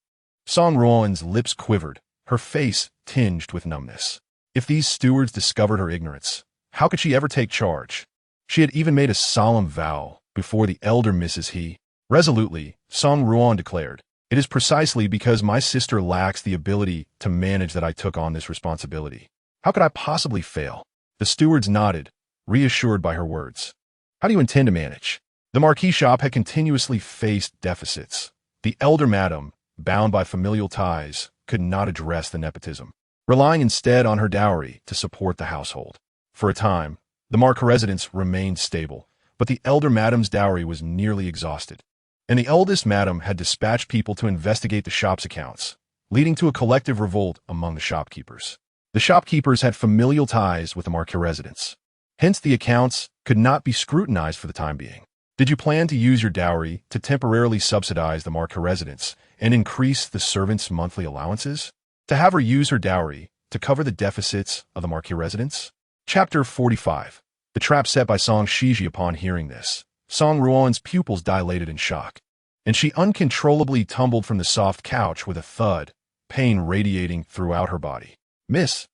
Song Ruoan's lips quivered, her face tinged with numbness. If these stewards discovered her ignorance, how could she ever take charge? She had even made a solemn vow before the elder Mrs. He. Resolutely, Song Ruoan declared, "It is precisely because my sister lacks the ability to manage that I took on this responsibility. How could I possibly fail?" The stewards nodded, reassured by her words. "How do you intend to manage?" The Marquis shop had continuously faced deficits. The elder madam, bound by familial ties, could not address the nepotism, relying instead on her dowry to support the household. For a time, the Marquis residence remained stable, but the elder madam's dowry was nearly exhausted, and the eldest madam had dispatched people to investigate the shop's accounts, leading to a collective revolt among the shopkeepers. The shopkeepers had familial ties with the Marquis residence. Hence, the accounts could not be scrutinized for the time being. "Did you plan to use your dowry to temporarily subsidize the Marquis residence and increase the servants' monthly allowances? To have her use her dowry to cover the deficits of the Marquis residence?" Chapter 45. The trap set by Song Xizhi. Upon hearing this, Song Ruoan's pupils dilated in shock, and she uncontrollably tumbled from the soft couch with a thud, pain radiating throughout her body. Miss!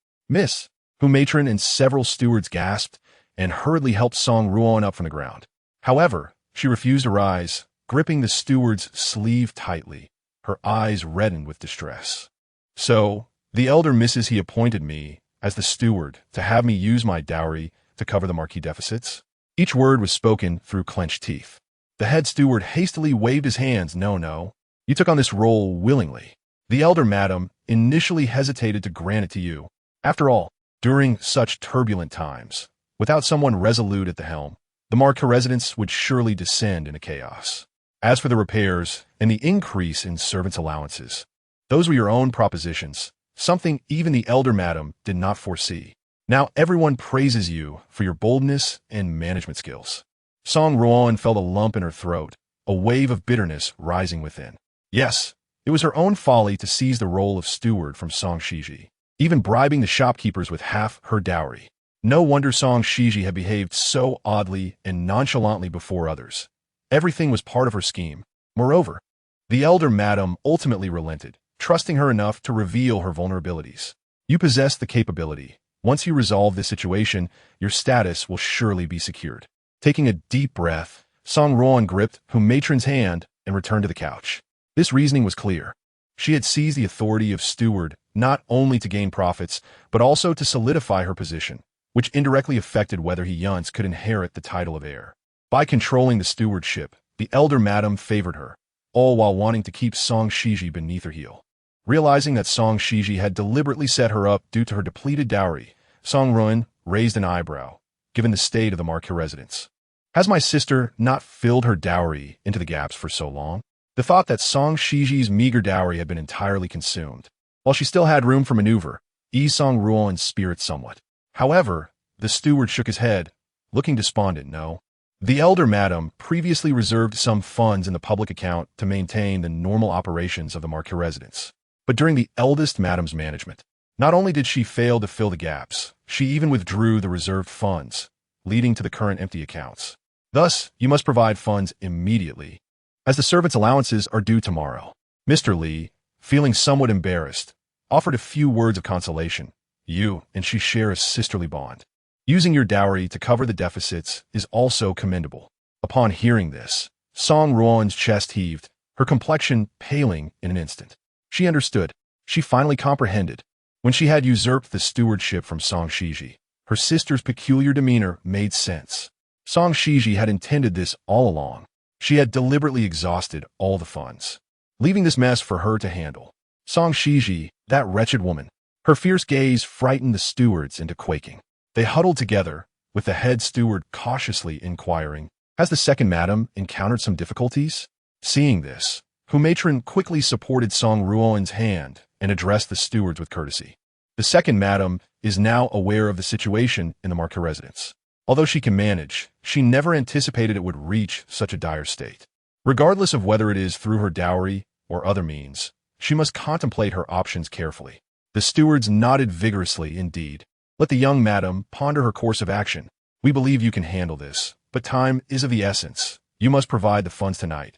Her matron and several stewards gasped and hurriedly helped Song Ruoan up from the ground. However, she refused to rise, gripping the steward's sleeve tightly, her eyes reddened with distress. "So, the elder Mrs. He appointed me, as the steward, to have me use my dowry to cover the Marquis deficits?" Each word was spoken through clenched teeth. The head steward hastily waved his hands. No. You took on this role willingly. The elder madam initially hesitated to grant it to you. After all, during such turbulent times, without someone resolute at the helm, the Marquis residence would surely descend into chaos. As for the repairs and the increase in servants' allowances, those were your own propositions, something even the elder madam did not foresee. Now everyone praises you for your boldness and management skills. Song Ruoan felt a lump in her throat, a wave of bitterness rising within. Yes, it was her own folly to seize the role of steward from Song Xizhi, even bribing the shopkeepers with half her dowry. No wonder Song Xizhi had behaved so oddly and nonchalantly before others. Everything was part of her scheme. Moreover, the elder madam ultimately relented, trusting her enough to reveal her vulnerabilities. You possess the capability. Once you resolve this situation, your status will surely be secured. Taking a deep breath, Song Ruoan gripped her matron's hand and returned to the couch. This reasoning was clear. She had seized the authority of steward not only to gain profits, but also to solidify her position, which indirectly affected whether He Yunce could inherit the title of heir. By controlling the stewardship, the elder madam favored her, all while wanting to keep Song Xizhi beneath her heel. Realizing that Song Xizhi had deliberately set her up due to her depleted dowry, Song Ruoan raised an eyebrow, given the state of the Marquis residence. Has my sister not filled her dowry into the gaps for so long? The thought that Song Xizhi's meager dowry had been entirely consumed, while she still had room for maneuver, eased Song Ruoan's spirit somewhat. However, the steward shook his head, looking despondent. No. The elder madam previously reserved some funds in the public account to maintain the normal operations of the Marquis residence. But during the eldest madam's management, not only did she fail to fill the gaps, she even withdrew the reserved funds, leading to the current empty accounts. Thus, you must provide funds immediately, as the servants' allowances are due tomorrow. Mr. Li, feeling somewhat embarrassed, offered a few words of consolation. You and she share a sisterly bond. Using your dowry to cover the deficits is also commendable. Upon hearing this, Song Ruoan's chest heaved, her complexion paling in an instant. She understood. She finally comprehended. When she had usurped the stewardship from Song Xizhi, her sister's peculiar demeanor made sense. Song Xizhi had intended this all along. She had deliberately exhausted all the funds, leaving this mess for her to handle. Song Xizhi, that wretched woman. Her fierce gaze frightened the stewards into quaking. They huddled together, with the head steward cautiously inquiring, "Has the second madam encountered some difficulties?" Seeing this, He Matron quickly supported Song Ruoan's hand and addressed the stewards with courtesy. The second madam is now aware of the situation in the Marquis residence. Although she can manage, she never anticipated it would reach such a dire state. Regardless of whether it is through her dowry or other means, she must contemplate her options carefully. The stewards nodded vigorously indeed. Let the young madam ponder her course of action. We believe you can handle this, but time is of the essence. You must provide the funds tonight,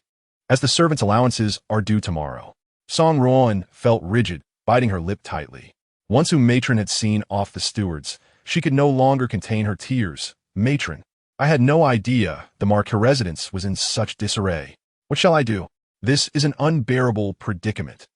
as the servants' allowances are due tomorrow. Song Ruoan felt rigid, biting her lip tightly. Once He Matron had seen off the stewards, she could no longer contain her tears. "Matron, I had no idea the Marquis residence was in such disarray. What shall I do? This is an unbearable predicament."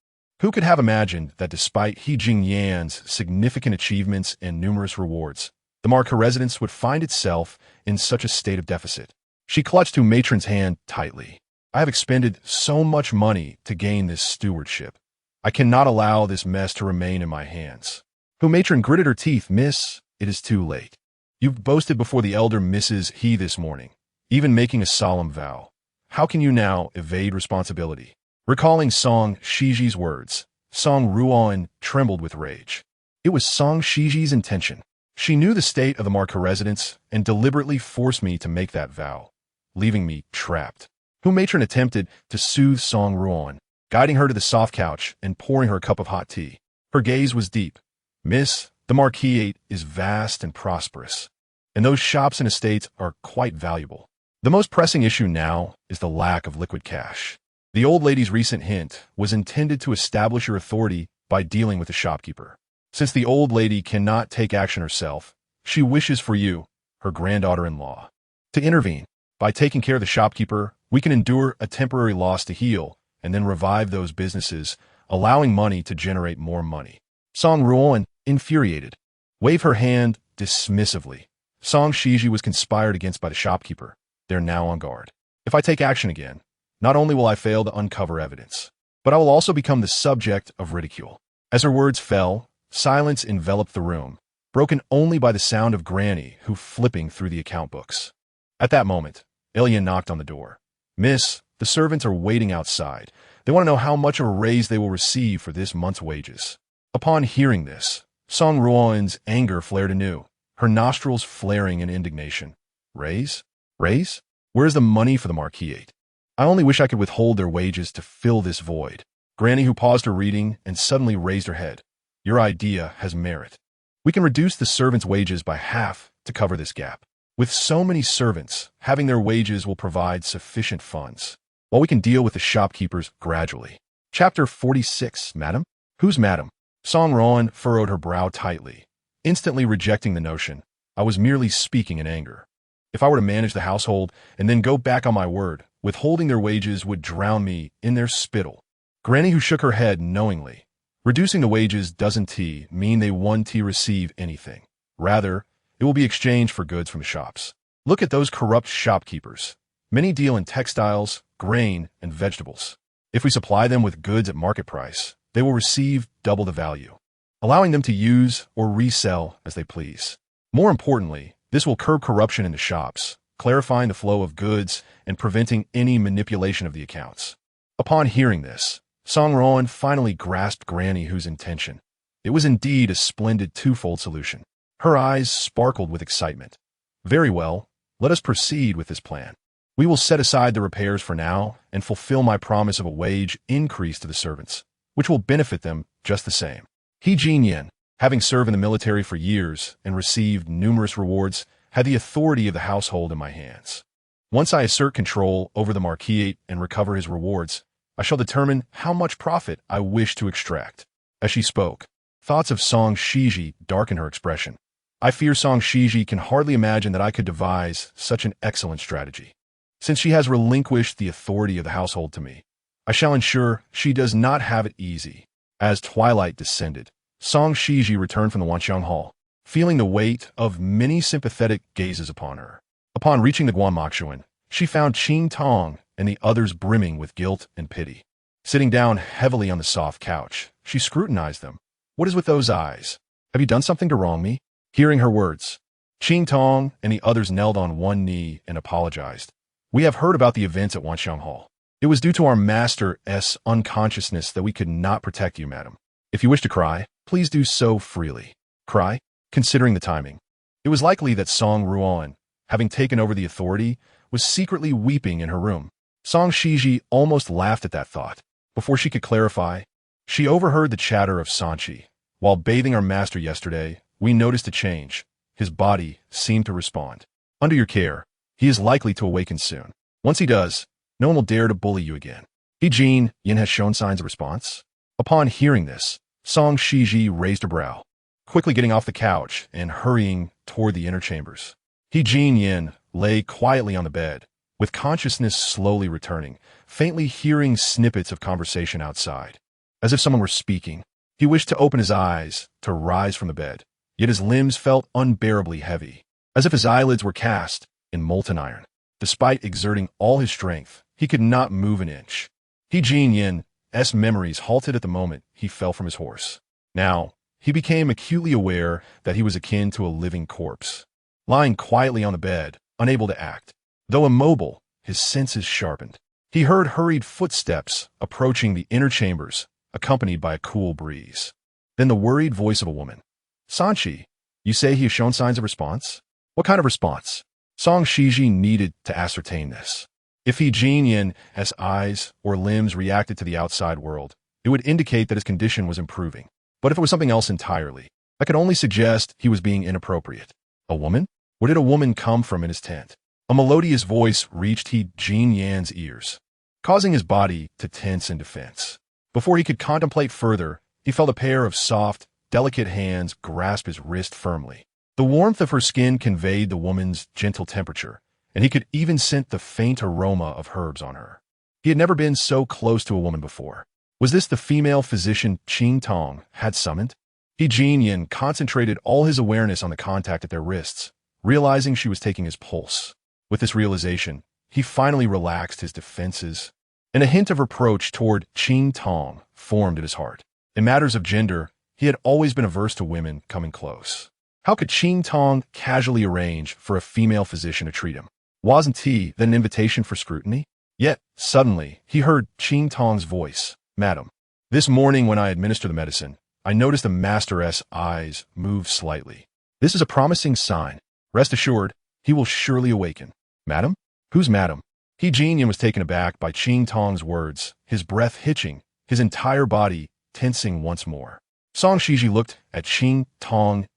Who could have imagined that despite He Jingyan's significant achievements and numerous rewards, the Marquis residence would find itself in such a state of deficit? She clutched He Matron's hand tightly. "I have expended so much money to gain this stewardship. I cannot allow this mess to remain in my hands." He Matron gritted her teeth. "Miss, it is too late. You've boasted before the elder Mrs. He this morning, even making a solemn vow. How can you now evade responsibility?" Recalling Song Xizhi's words, Song Ruoan trembled with rage. It was Song Xizhi's intention. She knew the state of the Marquis residence and deliberately forced me to make that vow, leaving me trapped. He Matron attempted to soothe Song Ruoan, guiding her to the soft couch and pouring her a cup of hot tea. Her gaze was deep. "Miss, the Marquis is vast and prosperous, and those shops and estates are quite valuable. The most pressing issue now is the lack of liquid cash. The old lady's recent hint was intended to establish your authority by dealing with the shopkeeper. Since the old lady cannot take action herself, she wishes for you, her granddaughter-in-law, to intervene. By taking care of the shopkeeper, we can endure a temporary loss to heal and then revive those businesses, allowing money to generate more money." Song Ruoan, infuriated, waved her hand dismissively. Song Xizhi was conspired against by the shopkeeper. They're now on guard. If I take action again, not only will I fail to uncover evidence, but I will also become the subject of ridicule. As her words fell, silence enveloped the room, broken only by the sound of Granny who flipping through the account books. At that moment, Ilya knocked on the door. "Miss, the servants are waiting outside. They want to know how much of a raise they will receive for this month's wages." Upon hearing this, Song Ruoan's anger flared anew, her nostrils flaring in indignation. "Raise? Raise? Where's the money for the Marquis? I only wish I could withhold their wages to fill this void." Granny, who paused her reading and suddenly raised her head. "Your idea has merit. We can reduce the servants' wages by half to cover this gap. With so many servants, having their wages will provide sufficient funds, while we can deal with the shopkeepers gradually." Chapter 46, Madam? Who's Madam? Song Ruoan furrowed her brow tightly, instantly rejecting the notion. I was merely speaking in anger. If I were to manage the household and then go back on my word, withholding their wages would drown me in their spittle. Granny, who shook her head knowingly. Reducing the wages doesn't mean they won't receive anything. Rather, it will be exchanged for goods from the shops. Look at those corrupt shopkeepers. Many deal in textiles, grain, and vegetables. If we supply them with goods at market price, they will receive double the value, allowing them to use or resell as they please. More importantly, this will curb corruption in the shops, clarifying the flow of goods and preventing any manipulation of the accounts. Upon hearing this, Song Ruoan finally grasped Granny Hu's intention. It was indeed a splendid twofold solution. Her eyes sparkled with excitement. "Very well, let us proceed with this plan. We will set aside the repairs for now and fulfill my promise of a wage increase to the servants, which will benefit them just the same." He Jingyan, having served in the military for years and received numerous rewards, had the authority of the household in my hands. Once I assert control over the Marquis and recover his rewards, I shall determine how much profit I wish to extract." As she spoke, thoughts of Song Xizhi darkened her expression. I fear Song Xizhi can hardly imagine that I could devise such an excellent strategy. Since she has relinquished the authority of the household to me, I shall ensure she does not have it easy. As twilight descended, Song Xizhi returned from the Wanxiang Hall, feeling the weight of many sympathetic gazes upon her. Upon reaching the Guanmoxuan, she found Qing Tong and the others brimming with guilt and pity. Sitting down heavily on the soft couch, she scrutinized them. "What is with those eyes? Have you done something to wrong me?" Hearing her words, Qing Tong and the others knelt on one knee and apologized. "We have heard about the events at Wanxiang Hall. It was due to our master's unconsciousness that we could not protect you, madam. If you wish to cry, please do so freely." Cry? Considering the timing. It was likely that Song Ruoan, having taken over the authority, was secretly weeping in her room. Song Xizhi almost laughed at that thought. Before she could clarify, she overheard the chatter of Sanchi. "While bathing our master yesterday, we noticed a change. His body seemed to respond. Under your care, he is likely to awaken soon. Once he does, no one will dare to bully you again." He Jingyan has shown signs of response? Upon hearing this, Song Xizhi raised her brow, quickly getting off the couch and hurrying toward the inner chambers. He Jingyan lay quietly on the bed, with consciousness slowly returning, faintly hearing snippets of conversation outside. As if someone were speaking, he wished to open his eyes, to rise from the bed, yet his limbs felt unbearably heavy, as if his eyelids were cast in molten iron. Despite exerting all his strength, he could not move an inch. He Jingyan's memories halted at the moment he fell from his horse. Now, he became acutely aware that he was akin to a living corpse. Lying quietly on the bed, unable to act, though immobile, his senses sharpened. He heard hurried footsteps approaching the inner chambers, accompanied by a cool breeze. Then the worried voice of a woman. "Sanchi, you say he has shown signs of response? What kind of response?" Song Xizhi needed to ascertain this. If He Jingyan's eyes or limbs reacted to the outside world, it would indicate that his condition was improving. But if it was something else entirely, that could only suggest he was being inappropriate. A woman? Where did a woman come from in his tent? A melodious voice reached He Jingyan's ears, causing his body to tense in defense. Before he could contemplate further, he felt a pair of soft, delicate hands grasp his wrist firmly. The warmth of her skin conveyed the woman's gentle temperature, and he could even scent the faint aroma of herbs on her. He had never been so close to a woman before. Was this the female physician Qing Tong had summoned? He Jingyan concentrated all his awareness on the contact at their wrists, realizing she was taking his pulse. With this realization, he finally relaxed his defenses, and a hint of reproach toward Qing Tong formed in his heart. In matters of gender, he had always been averse to women coming close. How could Qing Tong casually arrange for a female physician to treat him? Wasn't he then an invitation for scrutiny? Yet, suddenly, he heard Qing Tong's voice. "Madam, this morning when I administer the medicine, I noticed the master's eyes move slightly. This is a promising sign. Rest assured, he will surely awaken." "Madam? Who's madam?" He Jingyan was taken aback by Qing Tong's words, his breath hitching, his entire body tensing once more. Song Xizhi looked at Qing Tong's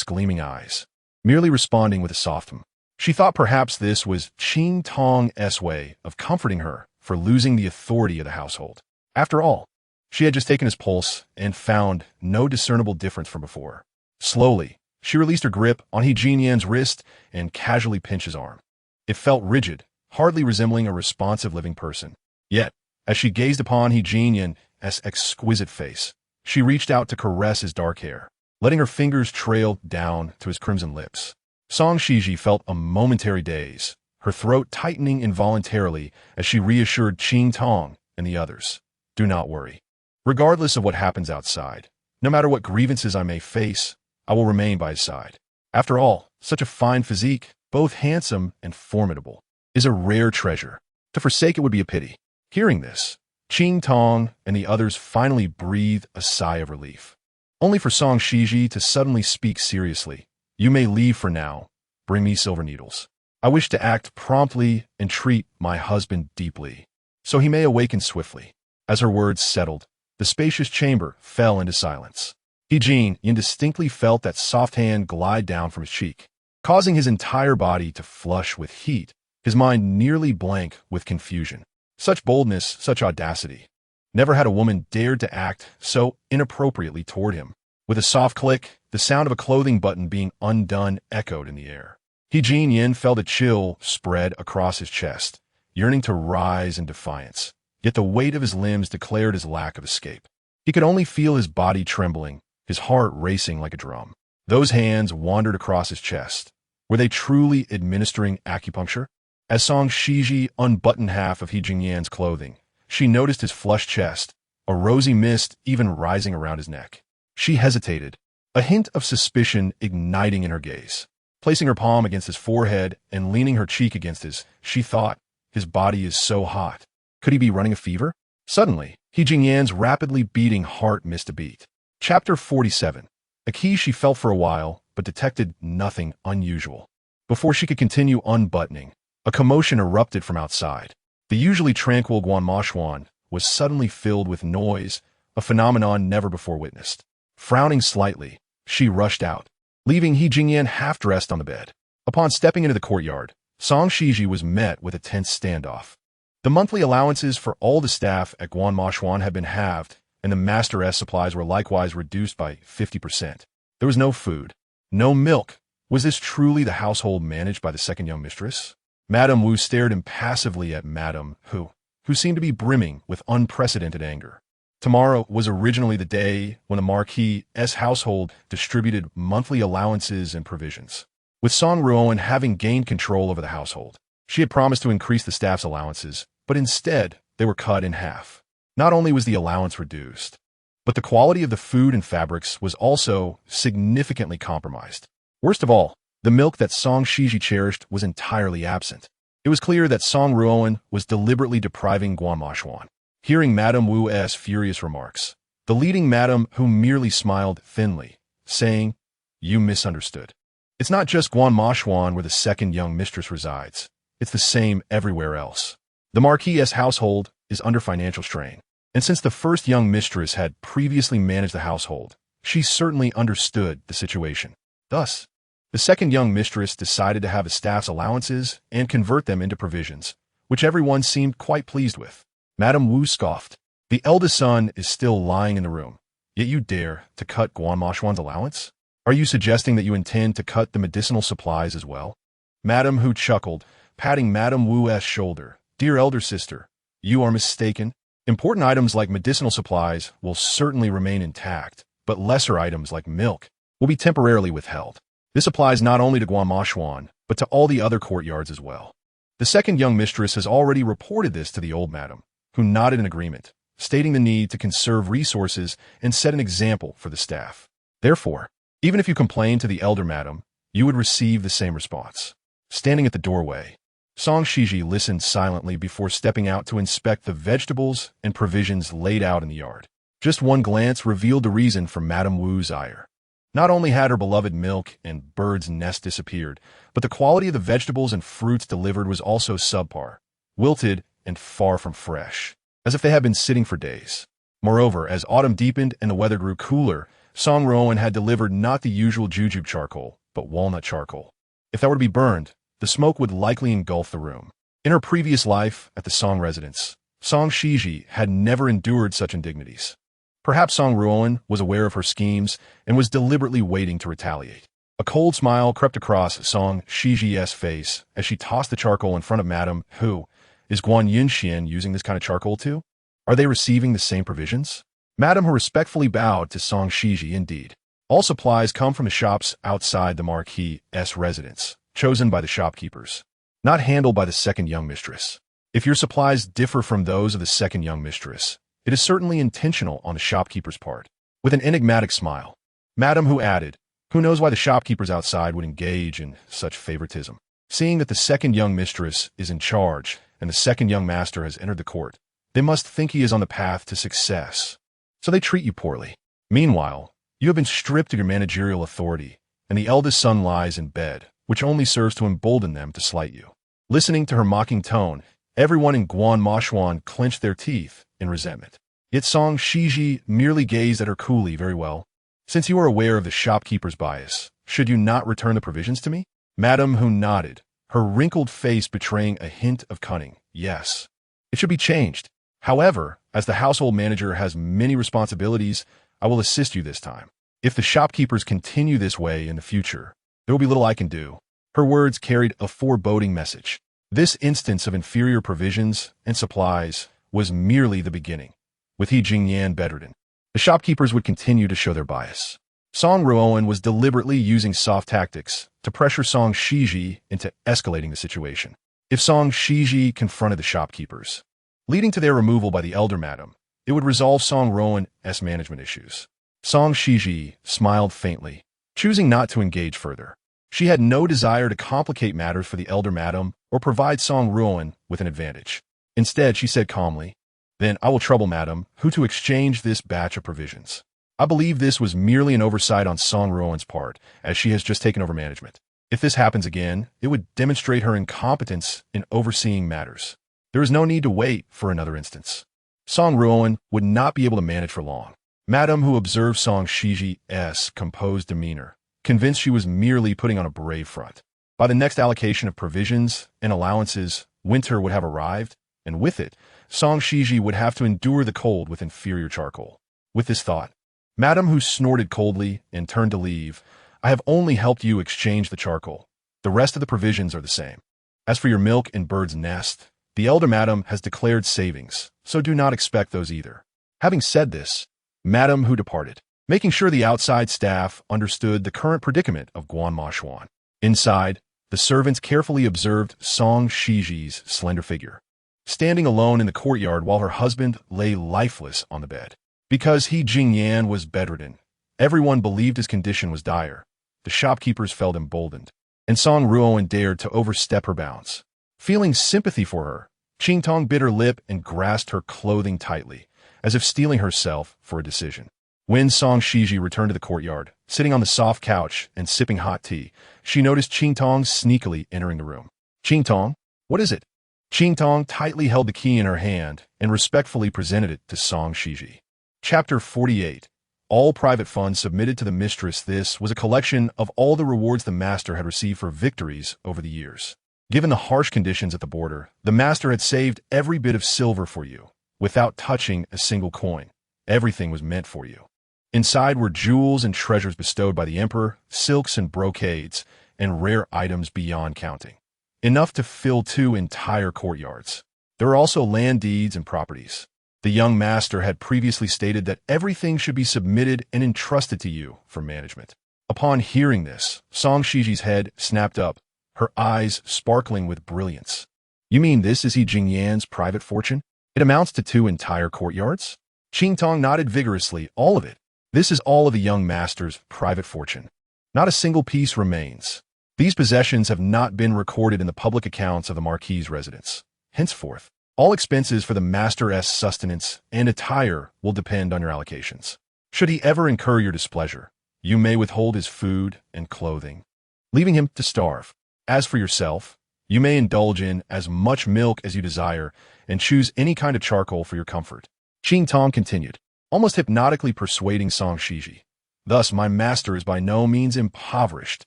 gleaming eyes, merely responding with a soft hum. She thought perhaps this was Qing Tong's way of comforting her for losing the authority of the household. After all, she had just taken his pulse and found no discernible difference from before. Slowly, she released her grip on He Jingyan's wrist and casually pinched his arm. It felt rigid, hardly resembling a responsive living person. Yet, as she gazed upon He Jingyan's exquisite face, she reached out to caress his dark hair, letting her fingers trail down to his crimson lips. Song Xizhi felt a momentary daze, her throat tightening involuntarily as she reassured Qing Tong and the others. "Do not worry. Regardless of what happens outside, no matter what grievances I may face, I will remain by his side. After all, such a fine physique, both handsome and formidable, is a rare treasure. To forsake it would be a pity." Hearing this, Qing Tong and the others finally breathed a sigh of relief, only for Song Xizhi to suddenly speak seriously. "You may leave for now. Bring me silver needles. I wish to act promptly and treat my husband deeply, so he may awaken swiftly." As her words settled, the spacious chamber fell into silence. He Jingyan distinctly felt that soft hand glide down from his cheek, causing his entire body to flush with heat, his mind nearly blank with confusion. Such boldness, such audacity. Never had a woman dared to act so inappropriately toward him. With a soft click, the sound of a clothing button being undone echoed in the air. He Jingyan felt a chill spread across his chest, yearning to rise in defiance. Yet the weight of his limbs declared his lack of escape. He could only feel his body trembling, his heart racing like a drum. Those hands wandered across his chest. Were they truly administering acupuncture? As Song Xizhi unbuttoned half of He Jingyan's clothing, she noticed his flushed chest, a rosy mist even rising around his neck. She hesitated, a hint of suspicion igniting in her gaze. Placing her palm against his forehead and leaning her cheek against his, she thought, his body is so hot. Could he be running a fever? Suddenly, He Jingyan's rapidly beating heart missed a beat. Chapter 47. A key she felt for a while, but detected nothing unusual. Before she could continue unbuttoning, a commotion erupted from outside. The usually tranquil Guanmashuan was suddenly filled with noise, a phenomenon never before witnessed. Frowning slightly, she rushed out, leaving He Jingyan half-dressed on the bed. Upon stepping into the courtyard, Song Xizhi was met with a tense standoff. The monthly allowances for all the staff at Guanmashuan had been halved, and the master's supplies were likewise reduced by 50%. There was no food, no milk. Was this truly the household managed by the second young mistress? Madame Wu stared impassively at Madame Hu, who seemed to be brimming with unprecedented anger. Tomorrow was originally the day when the Marquis's household distributed monthly allowances and provisions. With Song Ruoan having gained control over the household, she had promised to increase the staff's allowances, but instead they were cut in half. Not only was the allowance reduced, but the quality of the food and fabrics was also significantly compromised. Worst of all, the milk that Song Xizhi cherished was entirely absent. It was clear that Song Ruoan was deliberately depriving Guanmashuan. Hearing Madame Wu's furious remarks, the leading madam who merely smiled thinly, saying, "You misunderstood. It's not just Guanmashuan where the second young mistress resides. It's the same everywhere else. The Marquis's household is under financial strain, and since the first young mistress had previously managed the household, she certainly understood the situation. Thus, the second young mistress decided to have the staff's allowances and convert them into provisions, which everyone seemed quite pleased with." Madame Wu scoffed. "The eldest son is still lying in the room, yet you dare to cut Guanmashuan's allowance? Are you suggesting that you intend to cut the medicinal supplies as well?" Madame Hu chuckled, patting Madame Wu's shoulder. "Dear elder sister, you are mistaken. Important items like medicinal supplies will certainly remain intact, but lesser items like milk will be temporarily withheld. This applies not only to Guanmashuan, but to all the other courtyards as well." The second young mistress has already reported this to the old madam, who nodded in agreement, stating the need to conserve resources and set an example for the staff. Therefore, even if you complain to the elder madam, you would receive the same response. Standing at the doorway, Song Xizhi listened silently before stepping out to inspect the vegetables and provisions laid out in the yard. Just one glance revealed the reason for Madame Wu's ire. Not only had her beloved milk and bird's nest disappeared, but the quality of the vegetables and fruits delivered was also subpar, wilted, and far from fresh, as if they had been sitting for days. Moreover, as autumn deepened and the weather grew cooler, Song Ruoan had delivered not the usual jujube charcoal, but walnut charcoal. If that were to be burned, the smoke would likely engulf the room. In her previous life at the Song residence, Song Xizhi had never endured such indignities. Perhaps Song Ruoan was aware of her schemes and was deliberately waiting to retaliate. A cold smile crept across Song Xizhi's face as she tossed the charcoal in front of Madame Hu. Is Guan Yunxian using this kind of charcoal too? Are they receiving the same provisions? Madame Hu respectfully bowed to Song Xizhi. Indeed, all supplies come from the shops outside the Marquis's residence, chosen by the shopkeepers, not handled by the second young mistress. If your supplies differ from those of the second young mistress, it is certainly intentional on the shopkeeper's part. With an enigmatic smile, Madame Hu added, "Who knows why the shopkeepers outside would engage in such favoritism? Seeing that the second young mistress is in charge and the second young master has entered the court, they must think he is on the path to success. So they treat you poorly. Meanwhile, you have been stripped of your managerial authority, and the eldest son lies in bed, which only serves to embolden them to slight you." Listening to her mocking tone, everyone in Guanmashuan clenched their teeth in resentment. Yet Song Xizhi merely gazed at her coolly. "Very well. Since you are aware of the shopkeeper's bias, should you not return the provisions to me?" Madame Hu nodded, her wrinkled face betraying a hint of cunning. "Yes. It should be changed. However, as the household manager has many responsibilities, I will assist you this time. If the shopkeepers continue this way in the future, there will be little I can do." Her words carried a foreboding message. This instance of inferior provisions and supplies was merely the beginning. With He Jingyan bedridden, the shopkeepers would continue to show their bias. Song Ruoan was deliberately using soft tactics to pressure Song Xizhi into escalating the situation. If Song Xizhi confronted the shopkeepers, leading to their removal by the elder madam, it would resolve Song Ruoan's management issues. Song Xizhi smiled faintly, choosing not to engage further. She had no desire to complicate matters for the elder madam or provide Song Ruoan with an advantage. Instead, she said calmly, "Then I will trouble madam who to exchange this batch of provisions." I believe this was merely an oversight on Song Ruoan's part, as she has just taken over management. If this happens again, it would demonstrate her incompetence in overseeing matters. There is no need to wait for another instance. Song Ruoan would not be able to manage for long. Madam, who observed Song Xizhi's composed demeanor, convinced she was merely putting on a brave front. By the next allocation of provisions and allowances, winter would have arrived, and with it, Song Xizhi would have to endure the cold with inferior charcoal. With this thought, Madam, who snorted coldly and turned to leave, "I have only helped you exchange the charcoal. The rest of the provisions are the same. As for your milk and bird's nest, the elder madam has declared savings, so do not expect those either." Having said this, Madam who departed, making sure the outside staff understood the current predicament of Guanma Xuan. Inside, the servants carefully observed Song Xizhi's slender figure, standing alone in the courtyard while her husband lay lifeless on the bed. Because He Jingyan was bedridden, everyone believed his condition was dire. The shopkeepers felt emboldened, and Song Ruoan dared to overstep her bounds. Feeling sympathy for her, Qingtong bit her lip and grasped her clothing tightly, as if steeling herself for a decision. When Song Xizhi returned to the courtyard, sitting on the soft couch and sipping hot tea, she noticed Qingtong sneakily entering the room. "Qingtong, what is it?" Qingtong tightly held the key in her hand and respectfully presented it to Song Xizhi. Chapter 48. All private funds submitted to the mistress. This was a collection of all the rewards the master had received for victories over the years. Given the harsh conditions at the border, the master had saved every bit of silver for you, without touching a single coin. Everything was meant for you. Inside were jewels and treasures bestowed by the emperor, silks and brocades, and rare items beyond counting. Enough to fill 2 entire courtyards. There were also land deeds and properties. The young master had previously stated that everything should be submitted and entrusted to you for management. Upon hearing this, Song Xizhi's head snapped up, her eyes sparkling with brilliance. "You mean this is He Jingyan's private fortune? It amounts to 2 entire courtyards?" Qingtong nodded vigorously. "All of it. This is all of the young master's private fortune. Not a single piece remains. These possessions have not been recorded in the public accounts of the Marquis's residence. Henceforth, all expenses for the master's sustenance and attire will depend on your allocations. Should he ever incur your displeasure, you may withhold his food and clothing, leaving him to starve. As for yourself, you may indulge in as much milk as you desire and choose any kind of charcoal for your comfort." Qingtong continued, almost hypnotically persuading Song Xizhi. "Thus, my master is by no means impoverished.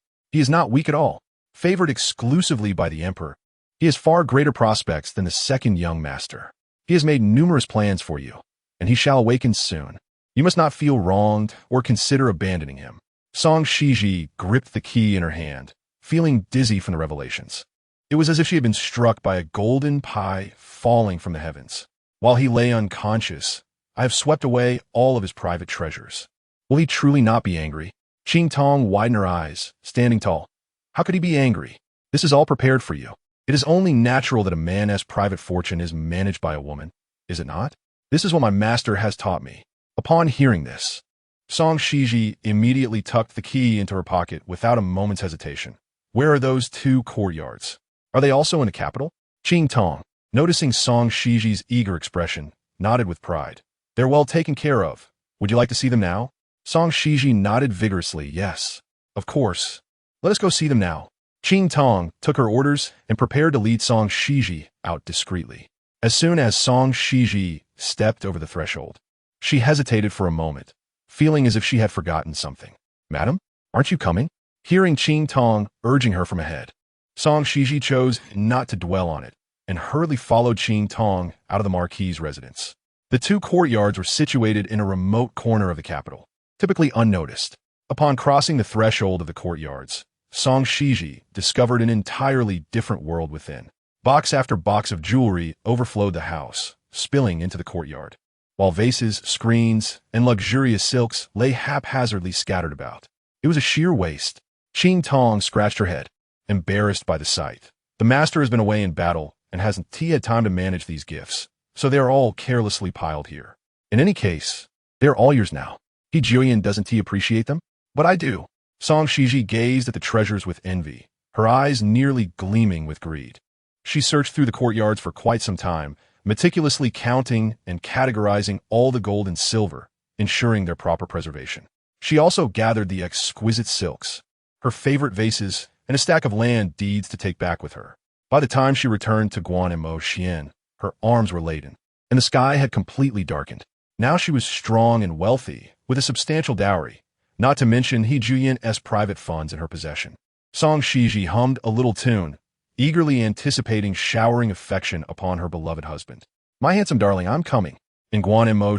He is not weak at all. Favored exclusively by the emperor, he has far greater prospects than the second young master. He has made numerous plans for you, and he shall awaken soon. You must not feel wronged or consider abandoning him." Song Xizhi gripped the key in her hand, feeling dizzy from the revelations. It was as if she had been struck by a golden pie falling from the heavens. While he lay unconscious, I have swept away all of his private treasures. Will he truly not be angry? Qingtong widened her eyes, standing tall. How could he be angry? This is all prepared for you. It is only natural that a man's private fortune is managed by a woman, is it not? This is what my master has taught me. Upon hearing this, Song Xizhi immediately tucked the key into her pocket without a moment's hesitation. Where are those 2 courtyards? Are they also in the capital? Qingtong, noticing Song Xizhi's eager expression, nodded with pride. They're well taken care of. Would you like to see them now? Song Xizhi nodded vigorously. Yes, of course. Let us go see them now. Qingtong took her orders and prepared to lead Song Xizhi out discreetly. As soon as Song Xizhi stepped over the threshold, she hesitated for a moment, feeling as if she had forgotten something. Madam, aren't you coming? Hearing Qingtong urging her from ahead, Song Xizhi chose not to dwell on it, and hurriedly followed Qing Tong out of the Marquis's residence. The two courtyards were situated in a remote corner of the capital, typically unnoticed. Upon crossing the threshold of the courtyards, Song Xizhi discovered an entirely different world within. Box after box of jewelry overflowed the house, spilling into the courtyard, while vases, screens, and luxurious silks lay haphazardly scattered about. It was a sheer waste. Qing Tong scratched her head, embarrassed by the sight. The master has been away in battle and hasn't had time to manage these gifts, so they are all carelessly piled here. In any case, they are all yours now. He Jingyan doesn't appreciate them? But I do. Song Xizhi gazed at the treasures with envy, her eyes nearly gleaming with greed. She searched through the courtyards for quite some time, meticulously counting and categorizing all the gold and silver, ensuring their proper preservation. She also gathered the exquisite silks, her favorite vases, and a stack of land deeds to take back with her. By the time she returned to Guanemo, her arms were laden, and the sky had completely darkened. Now she was strong and wealthy, with a substantial dowry, not to mention He Jingyan's private funds in her possession. Song Xizhi hummed a little tune, eagerly anticipating showering affection upon her beloved husband. My handsome darling, I'm coming. In Guanemo,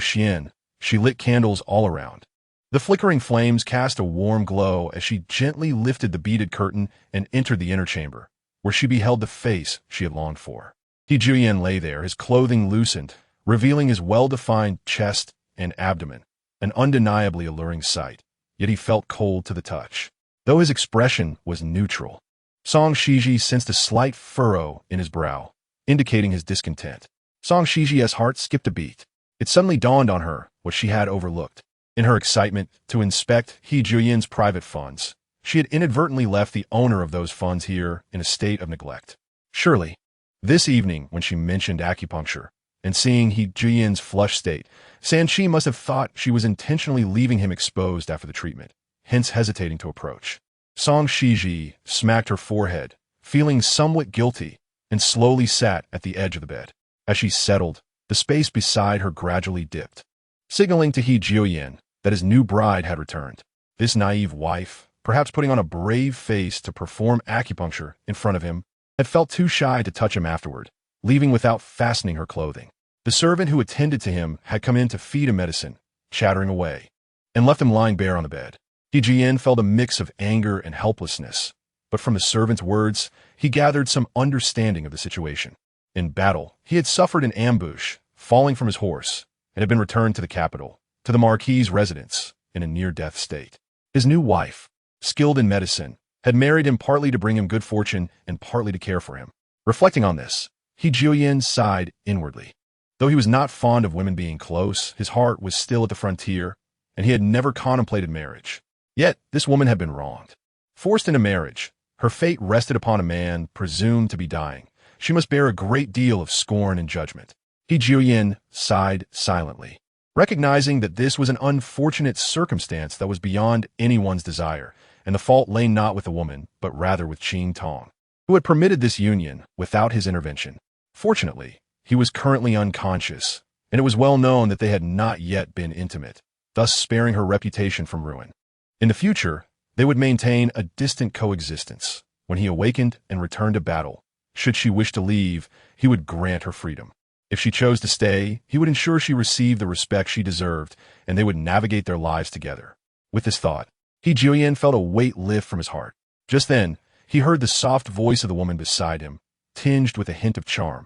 she lit candles all around. The flickering flames cast a warm glow as she gently lifted the beaded curtain and entered the inner chamber, where she beheld the face she had longed for. He Jingyan lay there, his clothing loosened, revealing his well-defined chest and abdomen, an undeniably alluring sight, yet he felt cold to the touch, though his expression was neutral. Song Xizhi sensed a slight furrow in his brow, indicating his discontent. Song Xiji's heart skipped a beat. It suddenly dawned on her what she had overlooked. In her excitement to inspect He Jingyan's private funds, she had inadvertently left the owner of those funds here in a state of neglect. Surely, this evening when she mentioned acupuncture, and seeing He Jingyan's flushed state, Sanchi must have thought she was intentionally leaving him exposed after the treatment, hence hesitating to approach. Song Xizhi smacked her forehead, feeling somewhat guilty, and slowly sat at the edge of the bed. As she settled, the space beside her gradually dipped, signaling to He Jingyan that his new bride had returned. This naive wife, perhaps putting on a brave face to perform acupuncture in front of him, had felt too shy to touch him afterward, leaving without fastening her clothing. The servant who attended to him had come in to feed him medicine, chattering away, and left him lying bare on the bed. He Jingyan felt a mix of anger and helplessness, but from the servant's words, he gathered some understanding of the situation. In battle, he had suffered an ambush, falling from his horse, and had been returned to the capital, to the Marquis's residence, in a near-death state. His new wife, skilled in medicine, had married him partly to bring him good fortune and partly to care for him. Reflecting on this, He Jingyan sighed inwardly. Though he was not fond of women being close, his heart was still at the frontier, and he had never contemplated marriage. Yet, this woman had been wronged. Forced into marriage, her fate rested upon a man presumed to be dying. She must bear a great deal of scorn and judgment. He Jingyan sighed silently, recognizing that this was an unfortunate circumstance that was beyond anyone's desire, and the fault lay not with the woman, but rather with Qing Tong, who had permitted this union without his intervention. Fortunately, he was currently unconscious, and it was well known that they had not yet been intimate, thus sparing her reputation from ruin. In the future, they would maintain a distant coexistence. When he awakened and returned to battle, should she wish to leave, he would grant her freedom. If she chose to stay, he would ensure she received the respect she deserved, and they would navigate their lives together. With this thought, He Jingyan felt a weight lift from his heart. Just then, he heard the soft voice of the woman beside him, tinged with a hint of charm.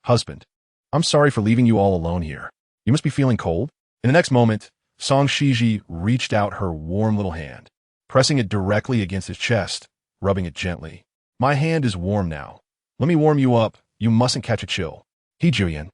Husband, I'm sorry for leaving you all alone here. You must be feeling cold. In the next moment, Song Xizhi reached out her warm little hand, pressing it directly against his chest, rubbing it gently. My hand is warm now. Let me warm you up. You mustn't catch a chill. He Jingyan.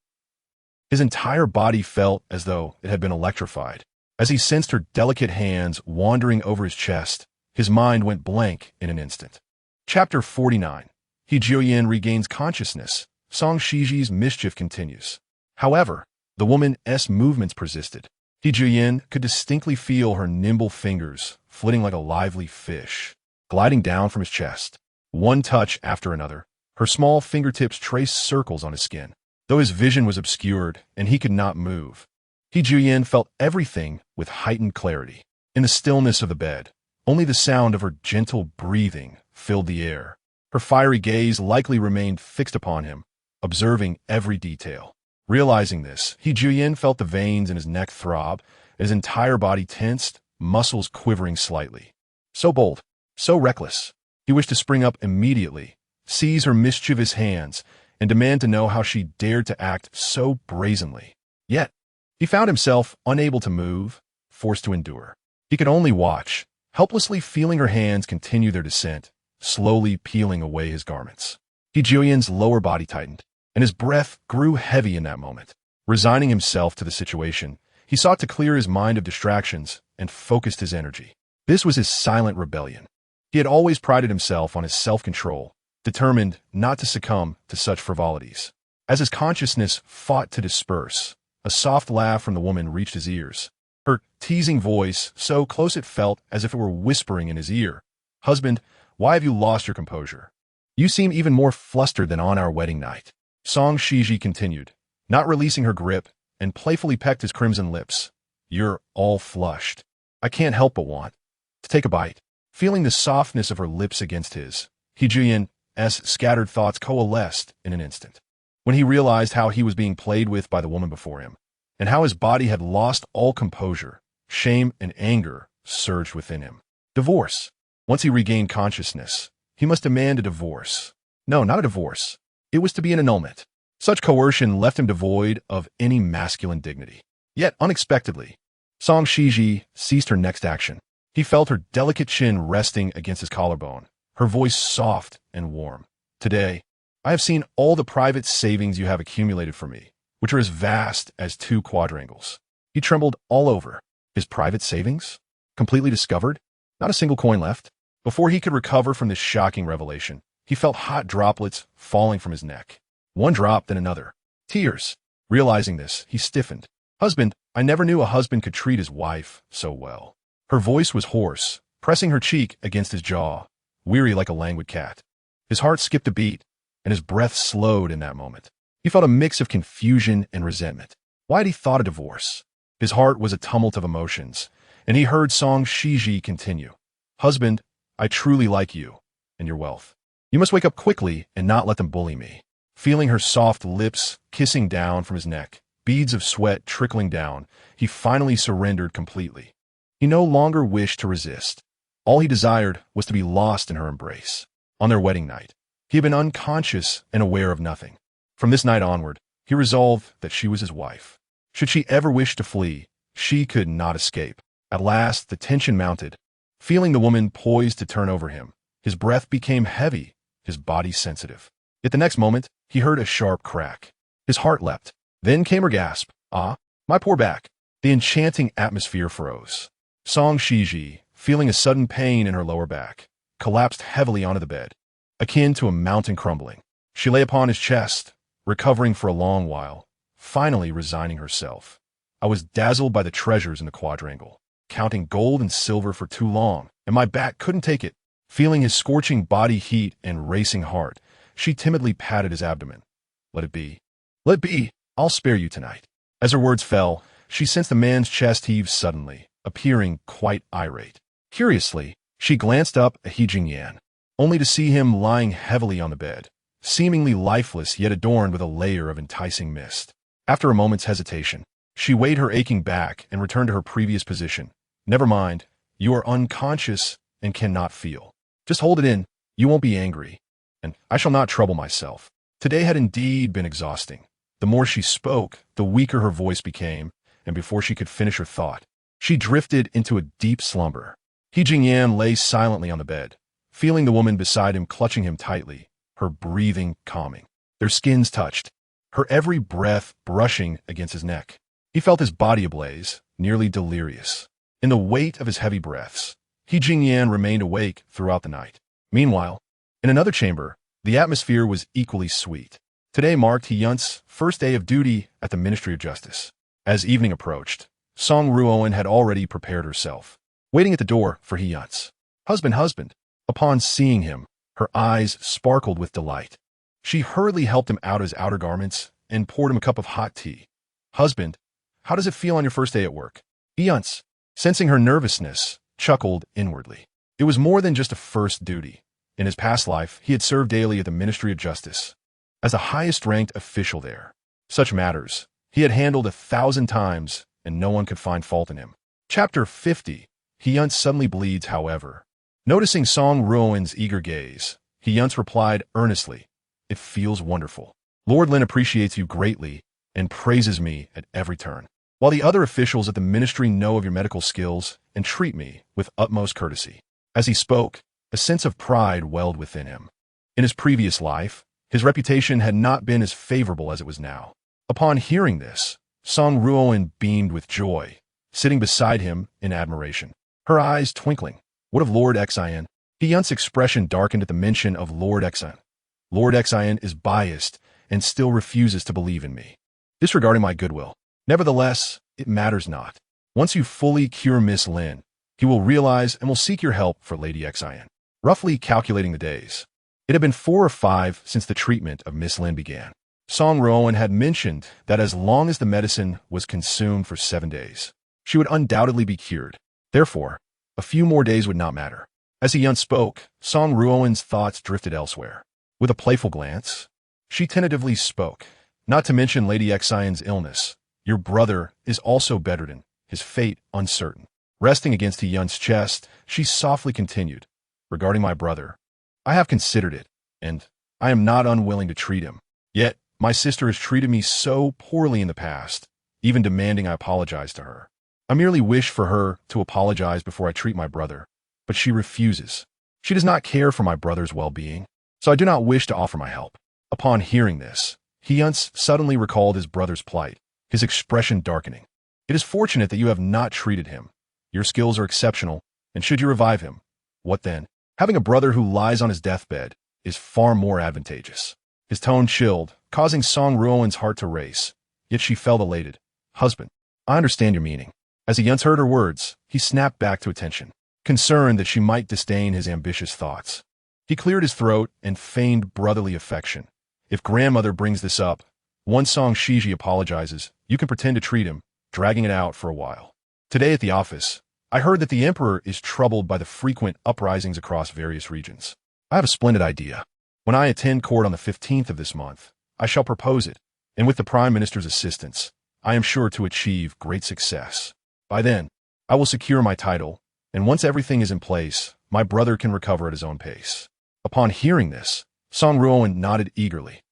His entire body felt as though it had been electrified. As he sensed her delicate hands wandering over his chest, his mind went blank in an instant. Chapter 49. He Jingyan regains consciousness. Song Xizhi's mischief continues. However, the woman's movements persisted. He Jingyan could distinctly feel her nimble fingers flitting like a lively fish, gliding down from his chest. One touch after another, her small fingertips traced circles on his skin. Though his vision was obscured and he could not move, He Jingyan felt everything with heightened clarity. In the stillness of the bed, only the sound of her gentle breathing filled the air. Her fiery gaze likely remained fixed upon him, observing every detail. Realizing this, He Jingyan felt the veins in his neck throb, his entire body tensed, muscles quivering slightly. So bold, so reckless. He wished to spring up immediately, seize her mischievous hands, and demand to know how she dared to act so brazenly. Yet, he found himself unable to move, forced to endure. He could only watch, helplessly feeling her hands continue their descent, slowly peeling away his garments. He Jingyan's lower body tightened, and his breath grew heavy in that moment. Resigning himself to the situation, he sought to clear his mind of distractions and focused his energy. This was his silent rebellion. He had always prided himself on his self-control, determined not to succumb to such frivolities. As his consciousness fought to disperse, a soft laugh from the woman reached his ears. Her teasing voice, so close it felt as if it were whispering in his ear. "Husband, why have you lost your composure? You seem even more flustered than on our wedding night." Xizhi continued, not releasing her grip, and playfully pecked his crimson lips. "You're all flushed. I can't help but want to take a bite." Feeling the softness of her lips against his, He Jingyan's scattered thoughts coalesced in an instant. When he realized how he was being played with by the woman before him, and how his body had lost all composure, shame and anger surged within him. Divorce. Once he regained consciousness, he must demand a divorce. No, not a divorce. It was to be an annulment. Such coercion left him devoid of any masculine dignity. Yet, unexpectedly, Xizhi ceased her next action. He felt her delicate chin resting against his collarbone, her voice soft and warm. "Today, I have seen all the private savings you have accumulated for me, which are as vast as 2 quadrangles." He trembled all over. His private savings? Completely discovered? Not a single coin left? Before he could recover from this shocking revelation, he felt hot droplets falling from his neck. One drop, then another. Tears. Realizing this, he stiffened. "Husband, I never knew a husband could treat his wife so well." Her voice was hoarse, pressing her cheek against his jaw, weary like a languid cat. His heart skipped a beat, and his breath slowed in that moment. He felt a mix of confusion and resentment. Why had he thought of divorce? His heart was a tumult of emotions, and he heard Xizhi continue. "Husband, I truly like you and your wealth. You must wake up quickly and not let them bully me." Feeling her soft lips kissing down from his neck, beads of sweat trickling down, he finally surrendered completely. He no longer wished to resist. All he desired was to be lost in her embrace. On their wedding night, he had been unconscious and aware of nothing. From this night onward, he resolved that she was his wife. Should she ever wish to flee, she could not escape. At last, the tension mounted. Feeling the woman poised to turn over him, his breath became heavy, his body sensitive. Yet the next moment, he heard a sharp crack. His heart leapt. Then came her gasp. "Ah, my poor back." The enchanting atmosphere froze. Xizhi, feeling a sudden pain in her lower back, collapsed heavily onto the bed, akin to a mountain crumbling. She lay upon his chest, recovering for a long while, finally resigning herself. "I was dazzled by the treasures in the quadrangle, counting gold and silver for too long, and my back couldn't take it." Feeling his scorching body heat and racing heart, she timidly patted his abdomen. "Let it be. Let it be. I'll spare you tonight." As her words fell, she sensed the man's chest heave suddenly, appearing quite irate. Curiously, she glanced up at He Jingyan, only to see him lying heavily on the bed, seemingly lifeless yet adorned with a layer of enticing mist. After a moment's hesitation, she weighed her aching back and returned to her previous position. "Never mind, you are unconscious and cannot feel. Just hold it in, you won't be angry, and I shall not trouble myself." Today had indeed been exhausting. The more she spoke, the weaker her voice became, and before she could finish her thought, she drifted into a deep slumber. He Jingyan lay silently on the bed, feeling the woman beside him clutching him tightly, her breathing calming. Their skins touched, her every breath brushing against his neck. He felt his body ablaze, nearly delirious. In the weight of his heavy breaths, He Jingyan remained awake throughout the night. Meanwhile, in another chamber, the atmosphere was equally sweet. Today marked He Yunce's first day of duty at the Ministry of Justice. As evening approached, Ruoan had already prepared herself, waiting at the door for He Yunce. Husband." Upon seeing him, her eyes sparkled with delight. She hurriedly helped him out of his outer garments and poured him a cup of hot tea. "Husband, how does it feel on your first day at work?" He Yunce, sensing her nervousness, chuckled inwardly. It was more than just a first duty. In his past life, he had served daily at the Ministry of Justice. as the highest-ranked official there. Such matters he had handled 1,000 times, and no one could find fault in him. Chapter 50. He Yunce suddenly bleeds, however. Noticing Song Ruoan's eager gaze, He Yunce replied earnestly, "It feels wonderful. Lord Lin appreciates you greatly and praises me at every turn, while the other officials at the ministry know of your medical skills and treat me with utmost courtesy." As he spoke, a sense of pride welled within him. In his previous life, his reputation had not been as favorable as it was now. Upon hearing this, Song Ruoan beamed with joy, sitting beside him in admiration, her eyes twinkling. "What of Lord Xizhi?" He Yunce's expression darkened at the mention of Lord Xizhi. "Lord Xizhi is biased and still refuses to believe in me, disregarding my goodwill. Nevertheless, it matters not. Once you fully cure Miss Lin, he will realize and will seek your help for Lady Xizhi." Roughly calculating the days, it had been 4 or 5 since the treatment of Miss Lin began. Song Ruoan had mentioned that as long as the medicine was consumed for 7 days, she would undoubtedly be cured. Therefore, a few more days would not matter. As He Yunce spoke, Song Ruoan's thoughts drifted elsewhere. With a playful glance, she tentatively spoke, "Not to mention Lady Xizhi's illness. Your brother is also bedridden, his fate uncertain." Resting against He Yunce's chest, she softly continued, "Regarding my brother, I have considered it, and I am not unwilling to treat him. Yet, my sister has treated me so poorly in the past, even demanding I apologize to her. I merely wish for her to apologize before I treat my brother, but she refuses. She does not care for my brother's well-being, so I do not wish to offer my help." Upon hearing this, He Yunce suddenly recalled his brother's plight, his expression darkening. "It is fortunate that you have not treated him. Your skills are exceptional, and should you revive him, what then? Having a brother who lies on his deathbed is far more advantageous." His tone chilled, causing Song Ruoan's heart to race, yet she felt elated. "Husband, I understand your meaning." As He Yunce heard her words, he snapped back to attention, concerned that she might disdain his ambitious thoughts. He cleared his throat and feigned brotherly affection. "If grandmother brings this up, once Song Xizhi apologizes, you can pretend to treat him, dragging it out for a while. Today at the office, I heard that the emperor is troubled by the frequent uprisings across various regions. I have a splendid idea. When I attend court on the 15th of this month, I shall propose it, and with the Prime Minister's assistance, I am sure to achieve great success. By then, I will secure my title, and once everything is in place, my brother can recover at his own pace." Upon hearing this, Song Ruoan nodded eagerly.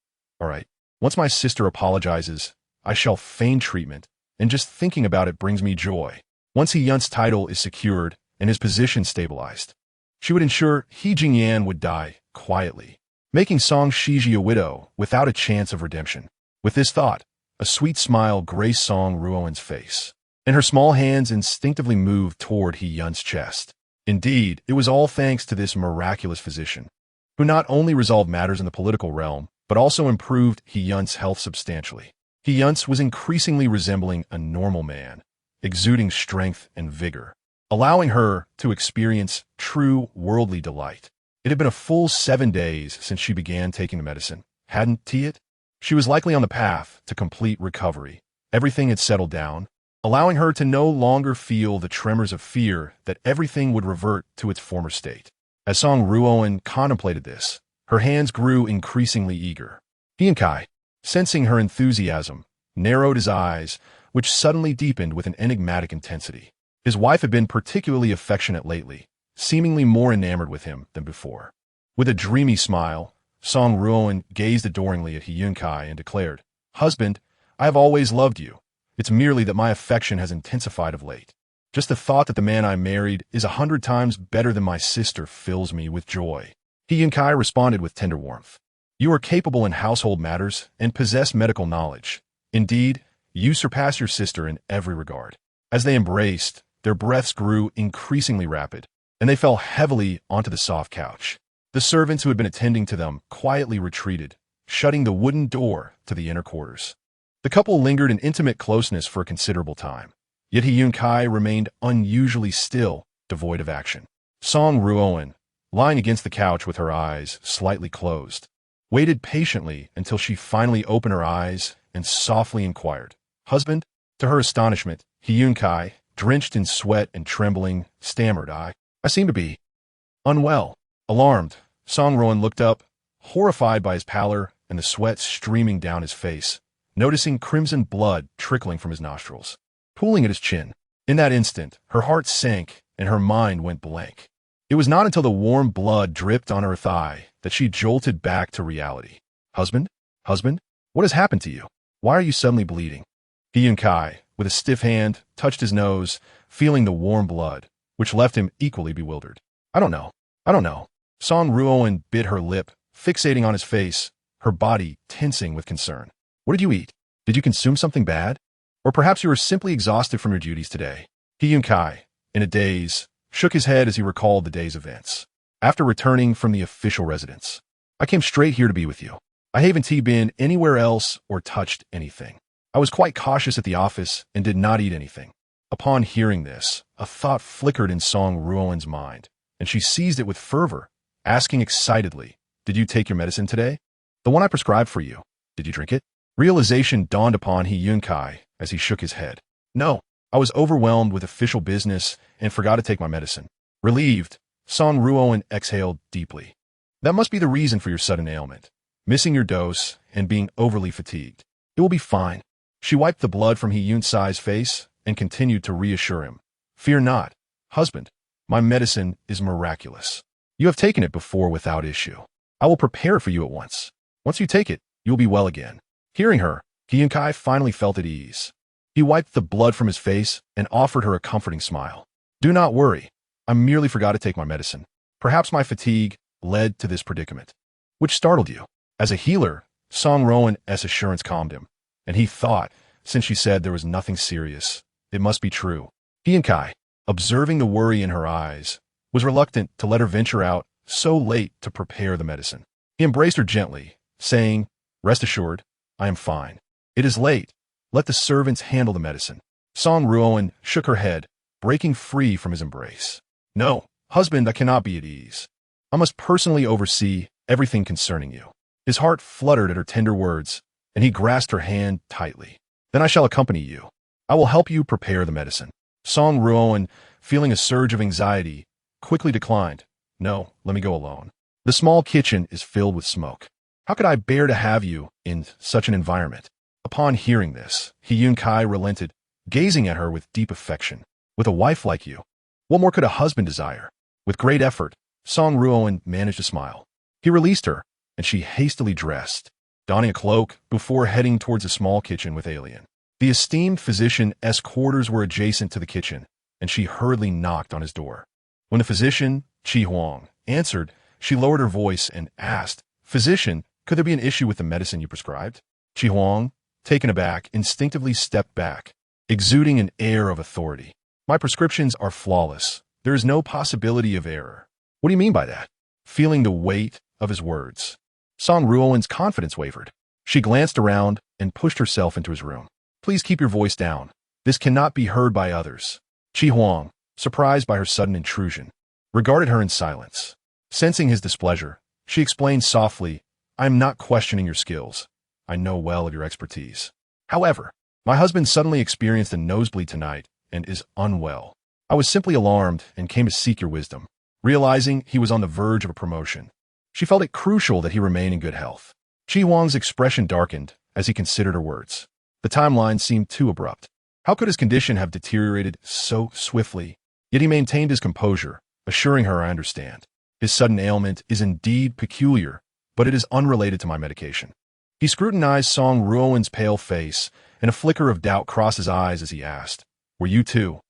"All right, once my sister apologizes, I shall feign treatment, and just thinking about it brings me joy. Once He Yunce's title is secured and his position stabilized, she would ensure He Jingyan would die quietly, making Song Xizhi a widow without a chance of redemption." With this thought, a sweet smile graced Song Ruoan's face, and her small hands instinctively moved toward He Yunce's chest. Indeed, it was all thanks to this miraculous physician, who not only resolved matters in the political realm, but also improved He Yunce's health substantially. He Yunce was increasingly resembling a normal man, exuding strength and vigor, allowing her to experience true worldly delight. It had been a full 7 days since she began taking the medicine, hadn't it? She was likely on the path to complete recovery. Everything had settled down, allowing her to no longer feel the tremors of fear that everything would revert to its former state. As Song Ruoan contemplated this, her hands grew increasingly eager. He Yunce, sensing her enthusiasm, narrowed his eyes, which suddenly deepened with an enigmatic intensity. His wife had been particularly affectionate lately, seemingly more enamored with him than before. With a dreamy smile, Song Ruoan gazed adoringly at He Yunce and declared, "Husband, I have always loved you. It's merely that my affection has intensified of late. Just the thought that the man I married is 100 times better than my sister fills me with joy." He Yunce responded with tender warmth. "You are capable in household matters and possess medical knowledge. Indeed, you surpass your sister in every regard." As they embraced, their breaths grew increasingly rapid, and they fell heavily onto the soft couch. The servants who had been attending to them quietly retreated, shutting the wooden door to the inner quarters. The couple lingered in intimate closeness for a considerable time, yet He Yunce remained unusually still, devoid of action. Song Ruoan, lying against the couch with her eyes slightly closed, waited patiently until she finally opened her eyes and softly inquired, "Husband?" To her astonishment, He Yunce, drenched in sweat and trembling, stammered, I seem to be unwell." Alarmed, Song Ruoan looked up, horrified by his pallor and the sweat streaming down his face, noticing crimson blood trickling from his nostrils, pooling at his chin. In that instant, her heart sank and her mind went blank. It was not until the warm blood dripped on her thigh that she jolted back to reality. Husband? Husband? What has happened to you? Why are you suddenly bleeding? He Yunce, with a stiff hand, touched his nose, feeling the warm blood, which left him equally bewildered. I don't know. Song Ruoan bit her lip, fixating on his face, her body tensing with concern. What did you eat? Did you consume something bad? Or perhaps you were simply exhausted from your duties today. He Yunce, in a daze, shook his head as he recalled the day's events. After returning from the official residence, I came straight here to be with you. I haven't been anywhere else or touched anything. I was quite cautious at the office and did not eat anything. Upon hearing this, a thought flickered in Song Ruoan's mind, and she seized it with fervor, asking excitedly, Did you take your medicine today? The one I prescribed for you. Did you drink it? Realization dawned upon He Yunce as he shook his head. No, I was overwhelmed with official business and forgot to take my medicine. Relieved, Song Ruoan exhaled deeply. That must be the reason for your sudden ailment. Missing your dose and being overly fatigued. It will be fine. She wiped the blood from He Yunce's face and continued to reassure him. Fear not, husband. My medicine is miraculous. You have taken it before without issue. I will prepare it for you at once. Once you take it, you will be well again. Hearing her, He Yunce finally felt at ease. He wiped the blood from his face and offered her a comforting smile. Do not worry. I merely forgot to take my medicine. Perhaps my fatigue led to this predicament. Which startled you. As a healer, Song Ruoan's assurance calmed him, and he thought, since she said there was nothing serious, it must be true. He Yunce, observing the worry in her eyes, was reluctant to let her venture out so late to prepare the medicine. He embraced her gently, saying, Rest assured, I am fine. It is late. Let the servants handle the medicine. Song Ruoan shook her head, breaking free from his embrace. No, husband, I cannot be at ease. I must personally oversee everything concerning you. His heart fluttered at her tender words, and he grasped her hand tightly. Then I shall accompany you. I will help you prepare the medicine. Song Ruoan, feeling a surge of anxiety, quickly declined. No, let me go alone. The small kitchen is filled with smoke. How could I bear to have you in such an environment? Upon hearing this, He Yunce relented, gazing at her with deep affection. With a wife like you, what more could a husband desire? With great effort, Song Ruoan managed to smile. He released her, and she hastily dressed, donning a cloak before heading towards a small kitchen with Alien. The esteemed physician's quarters were adjacent to the kitchen, and she hurriedly knocked on his door. When the physician, Chi Huang, answered, she lowered her voice and asked, Physician, could there be an issue with the medicine you prescribed? Chi Huang, taken aback, instinctively stepped back, exuding an air of authority. My prescriptions are flawless. There is no possibility of error. What do you mean by that? Feeling the weight of his words, Song Ruoan's confidence wavered. She glanced around and pushed herself into his room. Please keep your voice down. This cannot be heard by others. Chi Huang, surprised by her sudden intrusion, regarded her in silence. Sensing his displeasure, she explained softly, I am not questioning your skills. I know well of your expertise. However, my husband suddenly experienced a nosebleed tonight and is unwell. I was simply alarmed and came to seek your wisdom. Realizing he was on the verge of a promotion, she felt it crucial that he remain in good health. Chi Huang's expression darkened as he considered her words. The timeline seemed too abrupt. How could his condition have deteriorated so swiftly? Yet he maintained his composure, assuring her I understand. His sudden ailment is indeed peculiar, but it is unrelated to my medication. He scrutinized Song Ruoan's pale face, and a flicker of doubt crossed his eyes as he asked, Were you two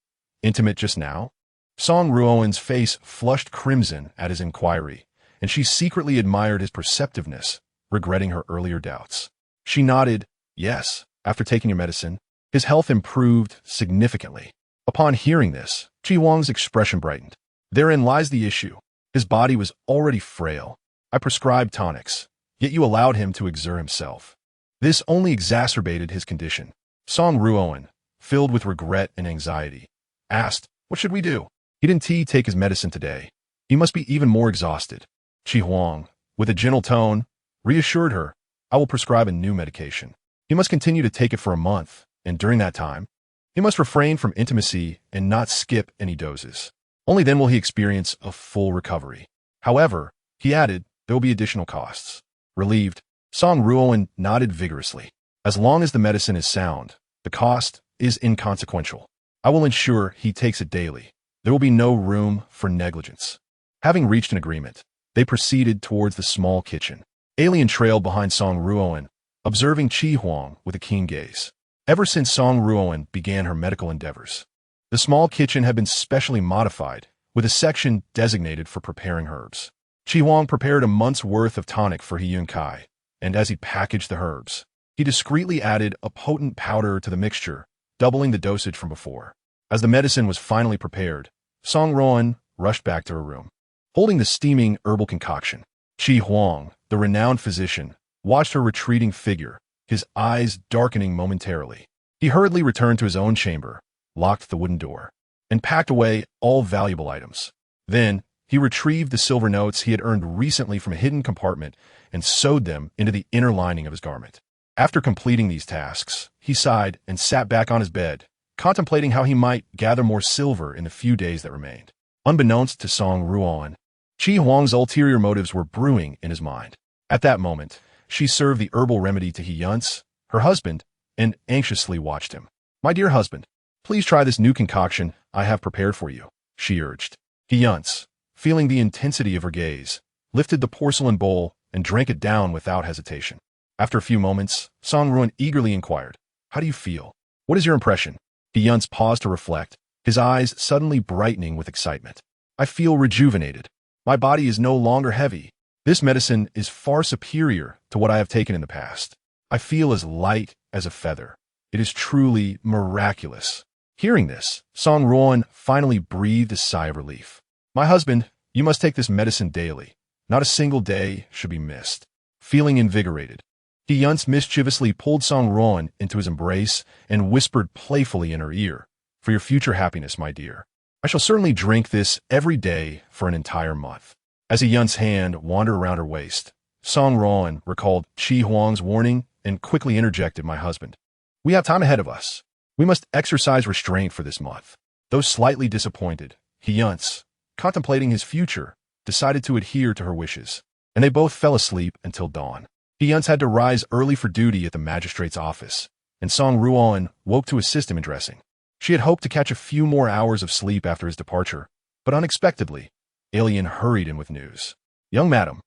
intimate just now? Song Ruoan's face flushed crimson at his inquiry, and she secretly admired his perceptiveness, regretting her earlier doubts. She nodded, Yes, after taking your medicine, his health improved significantly. Upon hearing this, Chi Huang's expression brightened. Therein lies the issue. His body was already frail. I prescribed tonics, yet you allowed him to exert himself. This only exacerbated his condition. Song Ruoan, filled with regret and anxiety, asked, What should we do? He didn't take his medicine today. He must be even more exhausted. Chi Huang, with a gentle tone, reassured her, I will prescribe a new medication. He must continue to take it for a month, and during that time, he must refrain from intimacy and not skip any doses. Only then will he experience a full recovery. However, he added, there will be additional costs. Relieved, Song Ruoan nodded vigorously. As long as the medicine is sound, the cost is inconsequential. I will ensure he takes it daily. There will be no room for negligence. Having reached an agreement, they proceeded towards the small kitchen. Alien trailed behind Song Ruoan, observing Qi Huang with a keen gaze. Ever since Song Ruoan began her medical endeavors, the small kitchen had been specially modified, with a section designated for preparing herbs. Qi Huang prepared a month's worth of tonic for He Yunce, and as he packaged the herbs, he discreetly added a potent powder to the mixture, doubling the dosage from before. As the medicine was finally prepared, Song Ruoan rushed back to her room. Holding the steaming herbal concoction, Qi Huang, the renowned physician, watched her retreating figure, his eyes darkening momentarily. He hurriedly returned to his own chamber, locked the wooden door, and packed away all valuable items. Then, he retrieved the silver notes he had earned recently from a hidden compartment and sewed them into the inner lining of his garment. After completing these tasks, he sighed and sat back on his bed, contemplating how he might gather more silver in the few days that remained. Unbeknownst to Song Ruoan, Qi Huang's ulterior motives were brewing in his mind. At that moment, she served the herbal remedy to He Yunce, her husband, and anxiously watched him. "My dear husband, please try this new concoction I have prepared for you," she urged. He Yunce, feeling the intensity of her gaze, lifted the porcelain bowl and drank it down without hesitation. After a few moments, Song Ruoan eagerly inquired, "How do you feel? What is your impression?" He Yunce paused to reflect, his eyes suddenly brightening with excitement. "I feel rejuvenated. My body is no longer heavy. This medicine is far superior to what I have taken in the past. I feel as light as a feather. It is truly miraculous." Hearing this, Song Ruoan finally breathed a sigh of relief. "My husband, you must take this medicine daily. Not a single day should be missed." Feeling invigorated, He Yunce mischievously pulled Song Ruoan into his embrace and whispered playfully in her ear, "For your future happiness, my dear, I shall certainly drink this every day for an entire month." As He Yunce's hand wandered around her waist, Song Ruoan recalled Qi Huang's warning and quickly interjected, "My husband, we have time ahead of us. We must exercise restraint for this month." Though slightly disappointed, He Yunce, contemplating his future, decided to adhere to her wishes, and they both fell asleep until dawn. He Yunce had to rise early for duty at the magistrate's office, and Song Ruoan woke to assist him in dressing. She had hoped to catch a few more hours of sleep after his departure, but unexpectedly, Alien hurried in with news. "Young madam,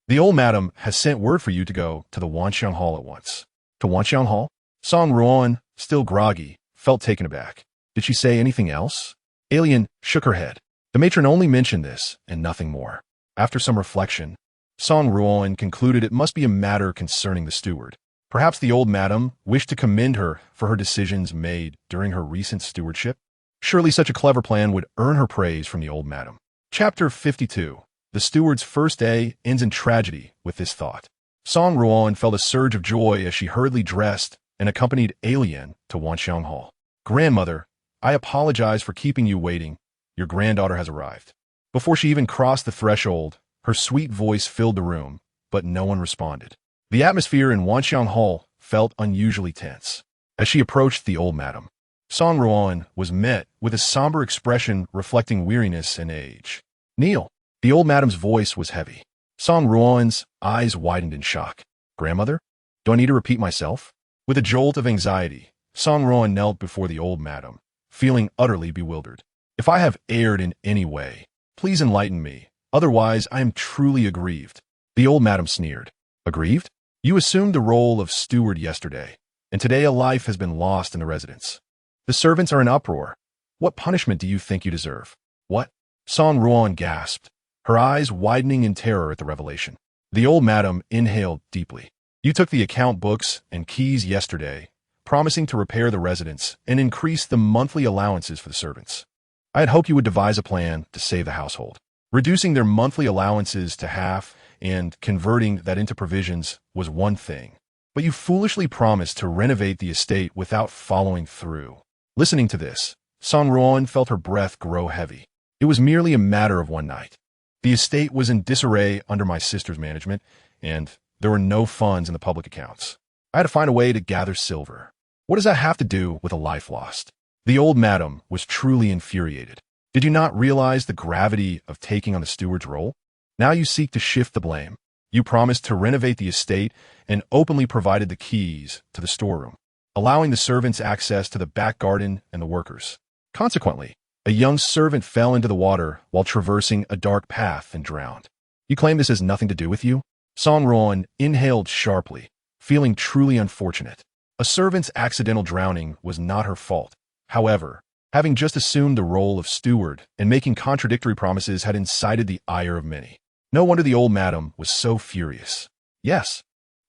the old madam has sent word for you to go to the Wanxiang Hall at once." "To Wanxiang Hall?" Song Ruoan, still groggy, felt taken aback. "Did she say anything else?" Alien shook her head. The matron only mentioned this and nothing more. After some reflection, Song Ruoan concluded it must be a matter concerning the steward. Perhaps the old madam wished to commend her for her decisions made during her recent stewardship. Surely such a clever plan would earn her praise from the old madam. Chapter 52. The steward's first day ends in tragedy with this thought. Song Ruoan felt a surge of joy as she hurriedly dressed and accompanied Alien to Wanxiang Hall. "Grandmother, I apologize for keeping you waiting. Your granddaughter has arrived." Before she even crossed the threshold, her sweet voice filled the room, but no one responded. The atmosphere in Wanxiang Hall felt unusually tense. As she approached the old madam, Song Ruoan was met with a somber expression reflecting weariness and age. "Kneel." The old madam's voice was heavy. Song Ruoan's eyes widened in shock. "Grandmother? Do I need to repeat myself?" With a jolt of anxiety, Song Ruoan knelt before the old madam, feeling utterly bewildered. "If I have erred in any way, please enlighten me. Otherwise, I am truly aggrieved." The old madam sneered. "Aggrieved? You assumed the role of steward yesterday, and today a life has been lost in the residence. The servants are in uproar. What punishment do you think you deserve?" "What?" Song Ruoan gasped, her eyes widening in terror at the revelation. The old madam inhaled deeply. "You took the account books and keys yesterday, promising to repair the residence and increase the monthly allowances for the servants. I had hoped you would devise a plan to save the household. Reducing their monthly allowances to half and converting that into provisions was one thing, but you foolishly promised to renovate the estate without following through." Listening to this, Song Ruoan felt her breath grow heavy. It was merely a matter of one night. The estate was in disarray under my sister's management, and there were no funds in the public accounts. I had to find a way to gather silver. What does that have to do with a life lost? The old madam was truly infuriated. "Did you not realize the gravity of taking on the steward's role? Now you seek to shift the blame." You promised to renovate the estate and openly provided the keys to the storeroom, allowing the servants access to the back garden and the workers. Consequently, a young servant fell into the water while traversing a dark path and drowned. You claim this has nothing to do with you? Song Ruoan inhaled sharply, feeling truly unfortunate. A servant's accidental drowning was not her fault. However, having just assumed the role of steward and making contradictory promises had incited the ire of many. No wonder the old madam was so furious. Yes,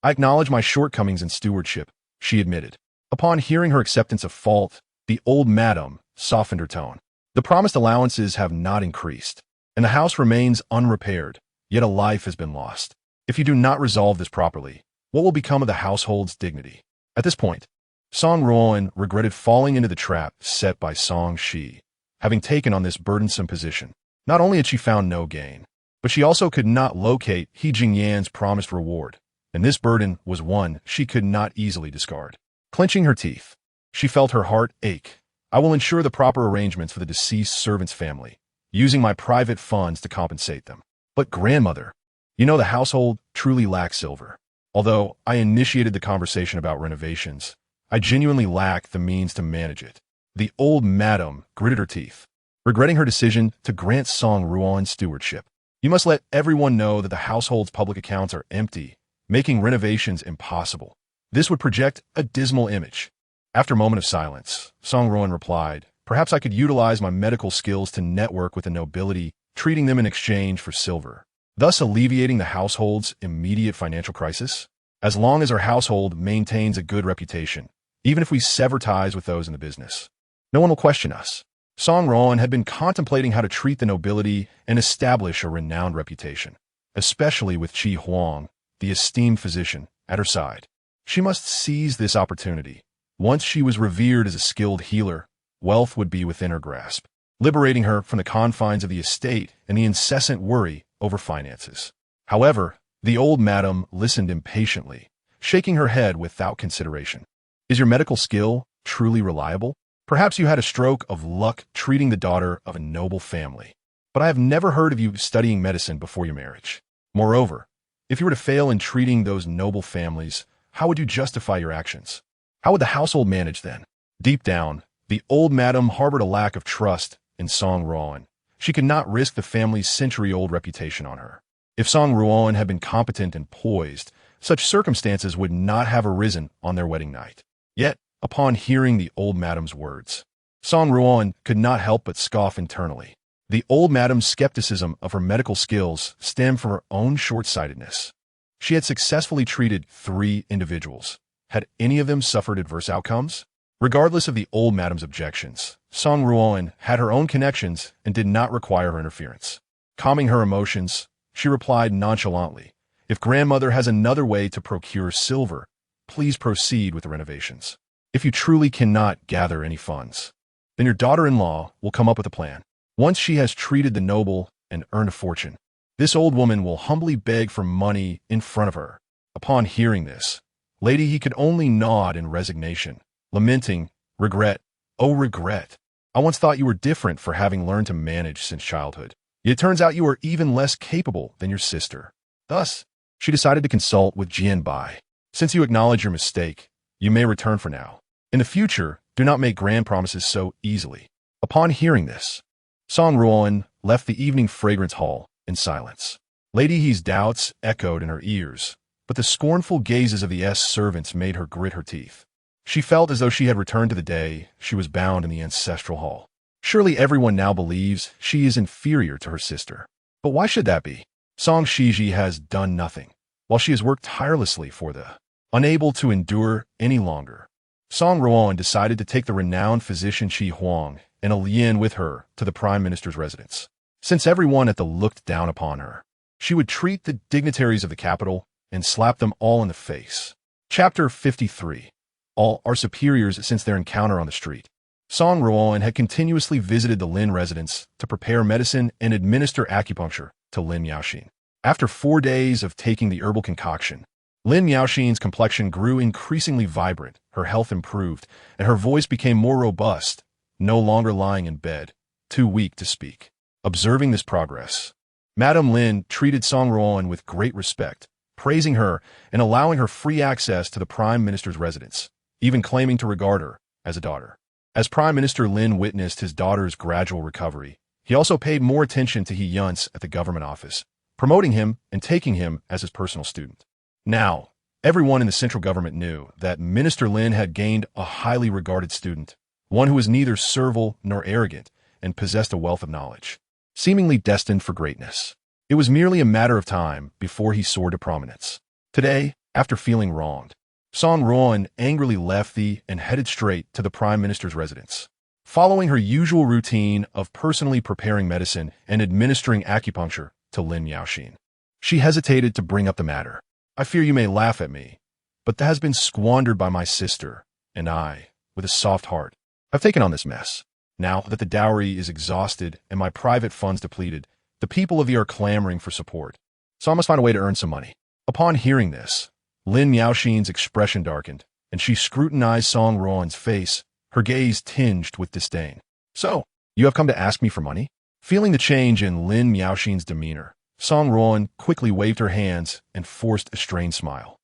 I acknowledge my shortcomings in stewardship, she admitted. Upon hearing her acceptance of fault, the old madam softened her tone. The promised allowances have not increased, and the house remains unrepaired, yet a life has been lost. If you do not resolve this properly, what will become of the household's dignity? At this point, Song Ruoan regretted falling into the trap set by Song Shi, having taken on this burdensome position. Not only had she found no gain, but she also could not locate He Jingyan's promised reward, and this burden was one she could not easily discard. Clenching her teeth, she felt her heart ache. I will ensure the proper arrangements for the deceased servant's family, using my private funds to compensate them. But grandmother, you know the household truly lacks silver. Although I initiated the conversation about renovations, I genuinely lack the means to manage it. The old madam gritted her teeth, regretting her decision to grant Song Ruoan stewardship. You must let everyone know that the household's public accounts are empty, making renovations impossible. This would project a dismal image. After a moment of silence, Song Ruoan replied, perhaps I could utilize my medical skills to network with the nobility, treating them in exchange for silver, thus alleviating the household's immediate financial crisis. As long as our household maintains a good reputation, even if we sever ties with those in the business, no one will question us. Song Ruoan had been contemplating how to treat the nobility and establish a renowned reputation, especially with Qi Huang, the esteemed physician, at her side. She must seize this opportunity. Once she was revered as a skilled healer, wealth would be within her grasp, liberating her from the confines of the estate and the incessant worry over finances. However, the old madam listened impatiently, shaking her head without consideration. Is your medical skill truly reliable? Perhaps you had a stroke of luck treating the daughter of a noble family, but I have never heard of you studying medicine before your marriage. Moreover, if you were to fail in treating those noble families, how would you justify your actions? How would the household manage then? Deep down, the old madam harbored a lack of trust in Song Ruoan. She could not risk the family's century-old reputation on her. If Song Ruoan had been competent and poised, such circumstances would not have arisen on their wedding night. Yet, upon hearing the old madam's words, Song Ruoan could not help but scoff internally. The old madam's skepticism of her medical skills stemmed from her own short-sightedness. She had successfully treated 3 individuals. Had any of them suffered adverse outcomes? Regardless of the old madam's objections, Song Ruoan had her own connections and did not require her interference. Calming her emotions, she replied nonchalantly, if grandmother has another way to procure silver, please proceed with the renovations. If you truly cannot gather any funds, then your daughter-in-law will come up with a plan. Once she has treated the noble and earned a fortune, this old woman will humbly beg for money in front of her. Upon hearing this, Lady He could only nod in resignation, lamenting, regret, oh regret. I once thought you were different for having learned to manage since childhood. Yet it turns out you are even less capable than your sister. Thus, she decided to consult with Jian Bai. Since you acknowledge your mistake, you may return for now. In the future, do not make grand promises so easily. Upon hearing this, Song Ruoan left the evening fragrance hall in silence. Lady He's doubts echoed in her ears, but the scornful gazes of the servants made her grit her teeth. She felt as though she had returned to the day she was bound in the ancestral hall. Surely everyone now believes she is inferior to her sister. But why should that be? Song Xizhi has done nothing, while she has worked tirelessly for the unable to endure any longer. Song Ruoan decided to take the renowned physician Qi Huang and a Lien with her to the prime minister's residence. Since everyone at the looked down upon her, she would treat the dignitaries of the capital and slap them all in the face. Chapter 53. All are superiors since their encounter on the street. Song Ruoan had continuously visited the Lin residence to prepare medicine and administer acupuncture to Lin Miaoxin. After 4 days of taking the herbal concoction, Lin Miaoxin's complexion grew increasingly vibrant, her health improved, and her voice became more robust, no longer lying in bed, too weak to speak. Observing this progress, Madame Lin treated Song Ruoan with great respect, praising her and allowing her free access to the Prime Minister's residence, even claiming to regard her as a daughter. As Prime Minister Lin witnessed his daughter's gradual recovery, he also paid more attention to He Yunce at the government office, promoting him and taking him as his personal student. Now, everyone in the central government knew that Minister Lin had gained a highly regarded student, one who was neither servile nor arrogant and possessed a wealth of knowledge, seemingly destined for greatness. It was merely a matter of time before he soared to prominence. Today, after feeling wronged, Song Ruoan angrily left and headed straight to the Prime Minister's residence. Following her usual routine of personally preparing medicine and administering acupuncture to Lin Yaoxin, she hesitated to bring up the matter. "I fear you may laugh at me, but that has been squandered by my sister, and I, with a soft heart, have taken on this mess. Now that the dowry is exhausted and my private funds depleted, the people of Yi are clamoring for support, so I must find a way to earn some money." Upon hearing this, Lin Yaoxin's expression darkened, and she scrutinized Song Ruoan's face, her gaze tinged with disdain. "So, you have come to ask me for money?" Feeling the change in Lin Yaoxin's demeanor, Song Ruoan quickly waved her hands and forced a strained smile.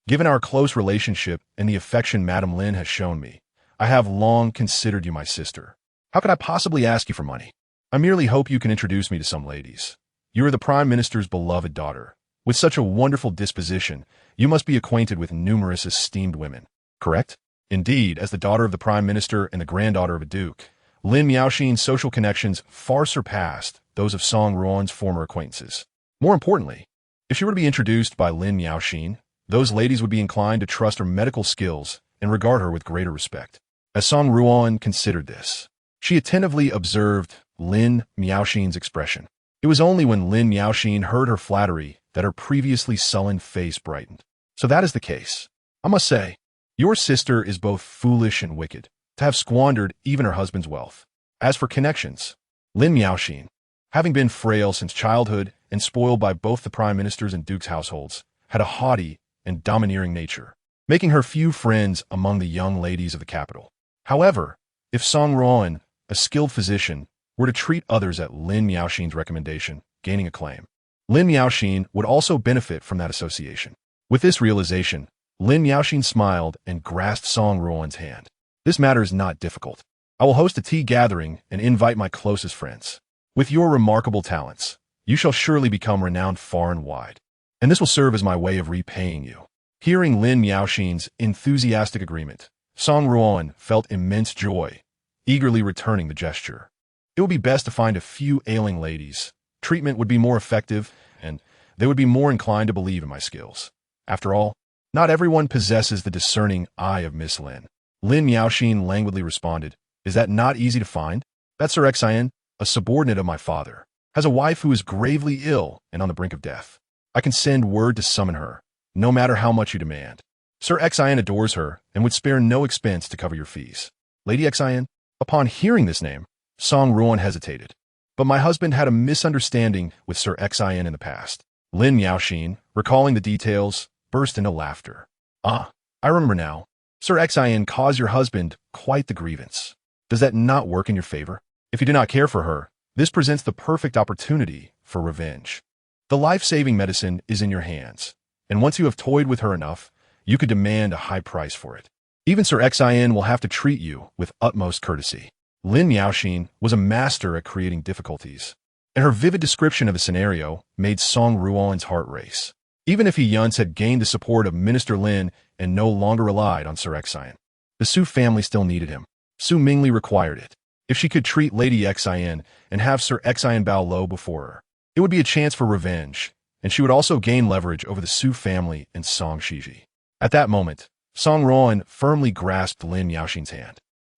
"Given our close relationship and the affection Madame Lin has shown me, I have long considered you my sister. How could I possibly ask you for money? I merely hope you can introduce me to some ladies. You are the Prime Minister's beloved daughter. With such a wonderful disposition, you must be acquainted with numerous esteemed women, correct?" Indeed, as the daughter of the Prime Minister and the granddaughter of a duke, Lin Yaoxin's social connections far surpassed those of Song Ruoan's former acquaintances. More importantly, if she were to be introduced by Lin Yaoxin, those ladies would be inclined to trust her medical skills and regard her with greater respect. As Song Ruoan considered this, she attentively observed Lin Yaoxin's expression. It was only when Lin Yaoxin heard her flattery that her previously sullen face brightened. "So that is the case. I must say, your sister is both foolish and wicked, to have squandered even her husband's wealth. As for connections, Lin Yaoxin, having been frail since childhood and spoiled by both the Prime Minister's and Duke's households, had a haughty and domineering nature, making her few friends among the young ladies of the capital. However, if Song Ruoan, a skilled physician, were to treat others at Lin Yaoxin's recommendation, gaining acclaim, Lin Yaoxin would also benefit from that association." With this realization, Lin Yaoxin smiled and grasped Song Ruoan's hand. "This matter is not difficult. I will host a tea gathering and invite my closest friends. With your remarkable talents, you shall surely become renowned far and wide, and this will serve as my way of repaying you." Hearing Lin Yaoxin's enthusiastic agreement, Song Ruoan felt immense joy, eagerly returning the gesture. It would be best to find a few ailing ladies. Treatment would be more effective, and they would be more inclined to believe in my skills. After all, not everyone possesses the discerning eye of Miss Lin. Lin Yaoxin languidly responded, "Is that not easy to find? That Sir Xizhi, a subordinate of my father, has a wife who is gravely ill and on the brink of death. I can send word to summon her, no matter how much you demand. Sir Xizhi adores her and would spare no expense to cover your fees." Lady Xizhi, upon hearing this name, Song Ruoan hesitated. "But my husband had a misunderstanding with Sir Xizhi in the past." Lin Yaoxin, recalling the details, burst into laughter. "Ah, I remember now. Sir Xizhi caused your husband quite the grievance. Does that not work in your favor? If you do not care for her, this presents the perfect opportunity for revenge. The life-saving medicine is in your hands, and once you have toyed with her enough, you could demand a high price for it. Even Sir Xizhi will have to treat you with utmost courtesy." Lin Yaoxin was a master at creating difficulties, and her vivid description of the scenario made Song Ruoan's heart race. Even if He Yunce had gained the support of Minister Lin and no longer relied on Sir Xizhi, the Su family still needed him. Su Mingli required it. If she could treat Lady Xizhi and have Sir Xizhi bow low before her, it would be a chance for revenge, and she would also gain leverage over the Su family and Song Xizhi. At that moment, Song Ruoan firmly grasped Lin Yaoxin's hand.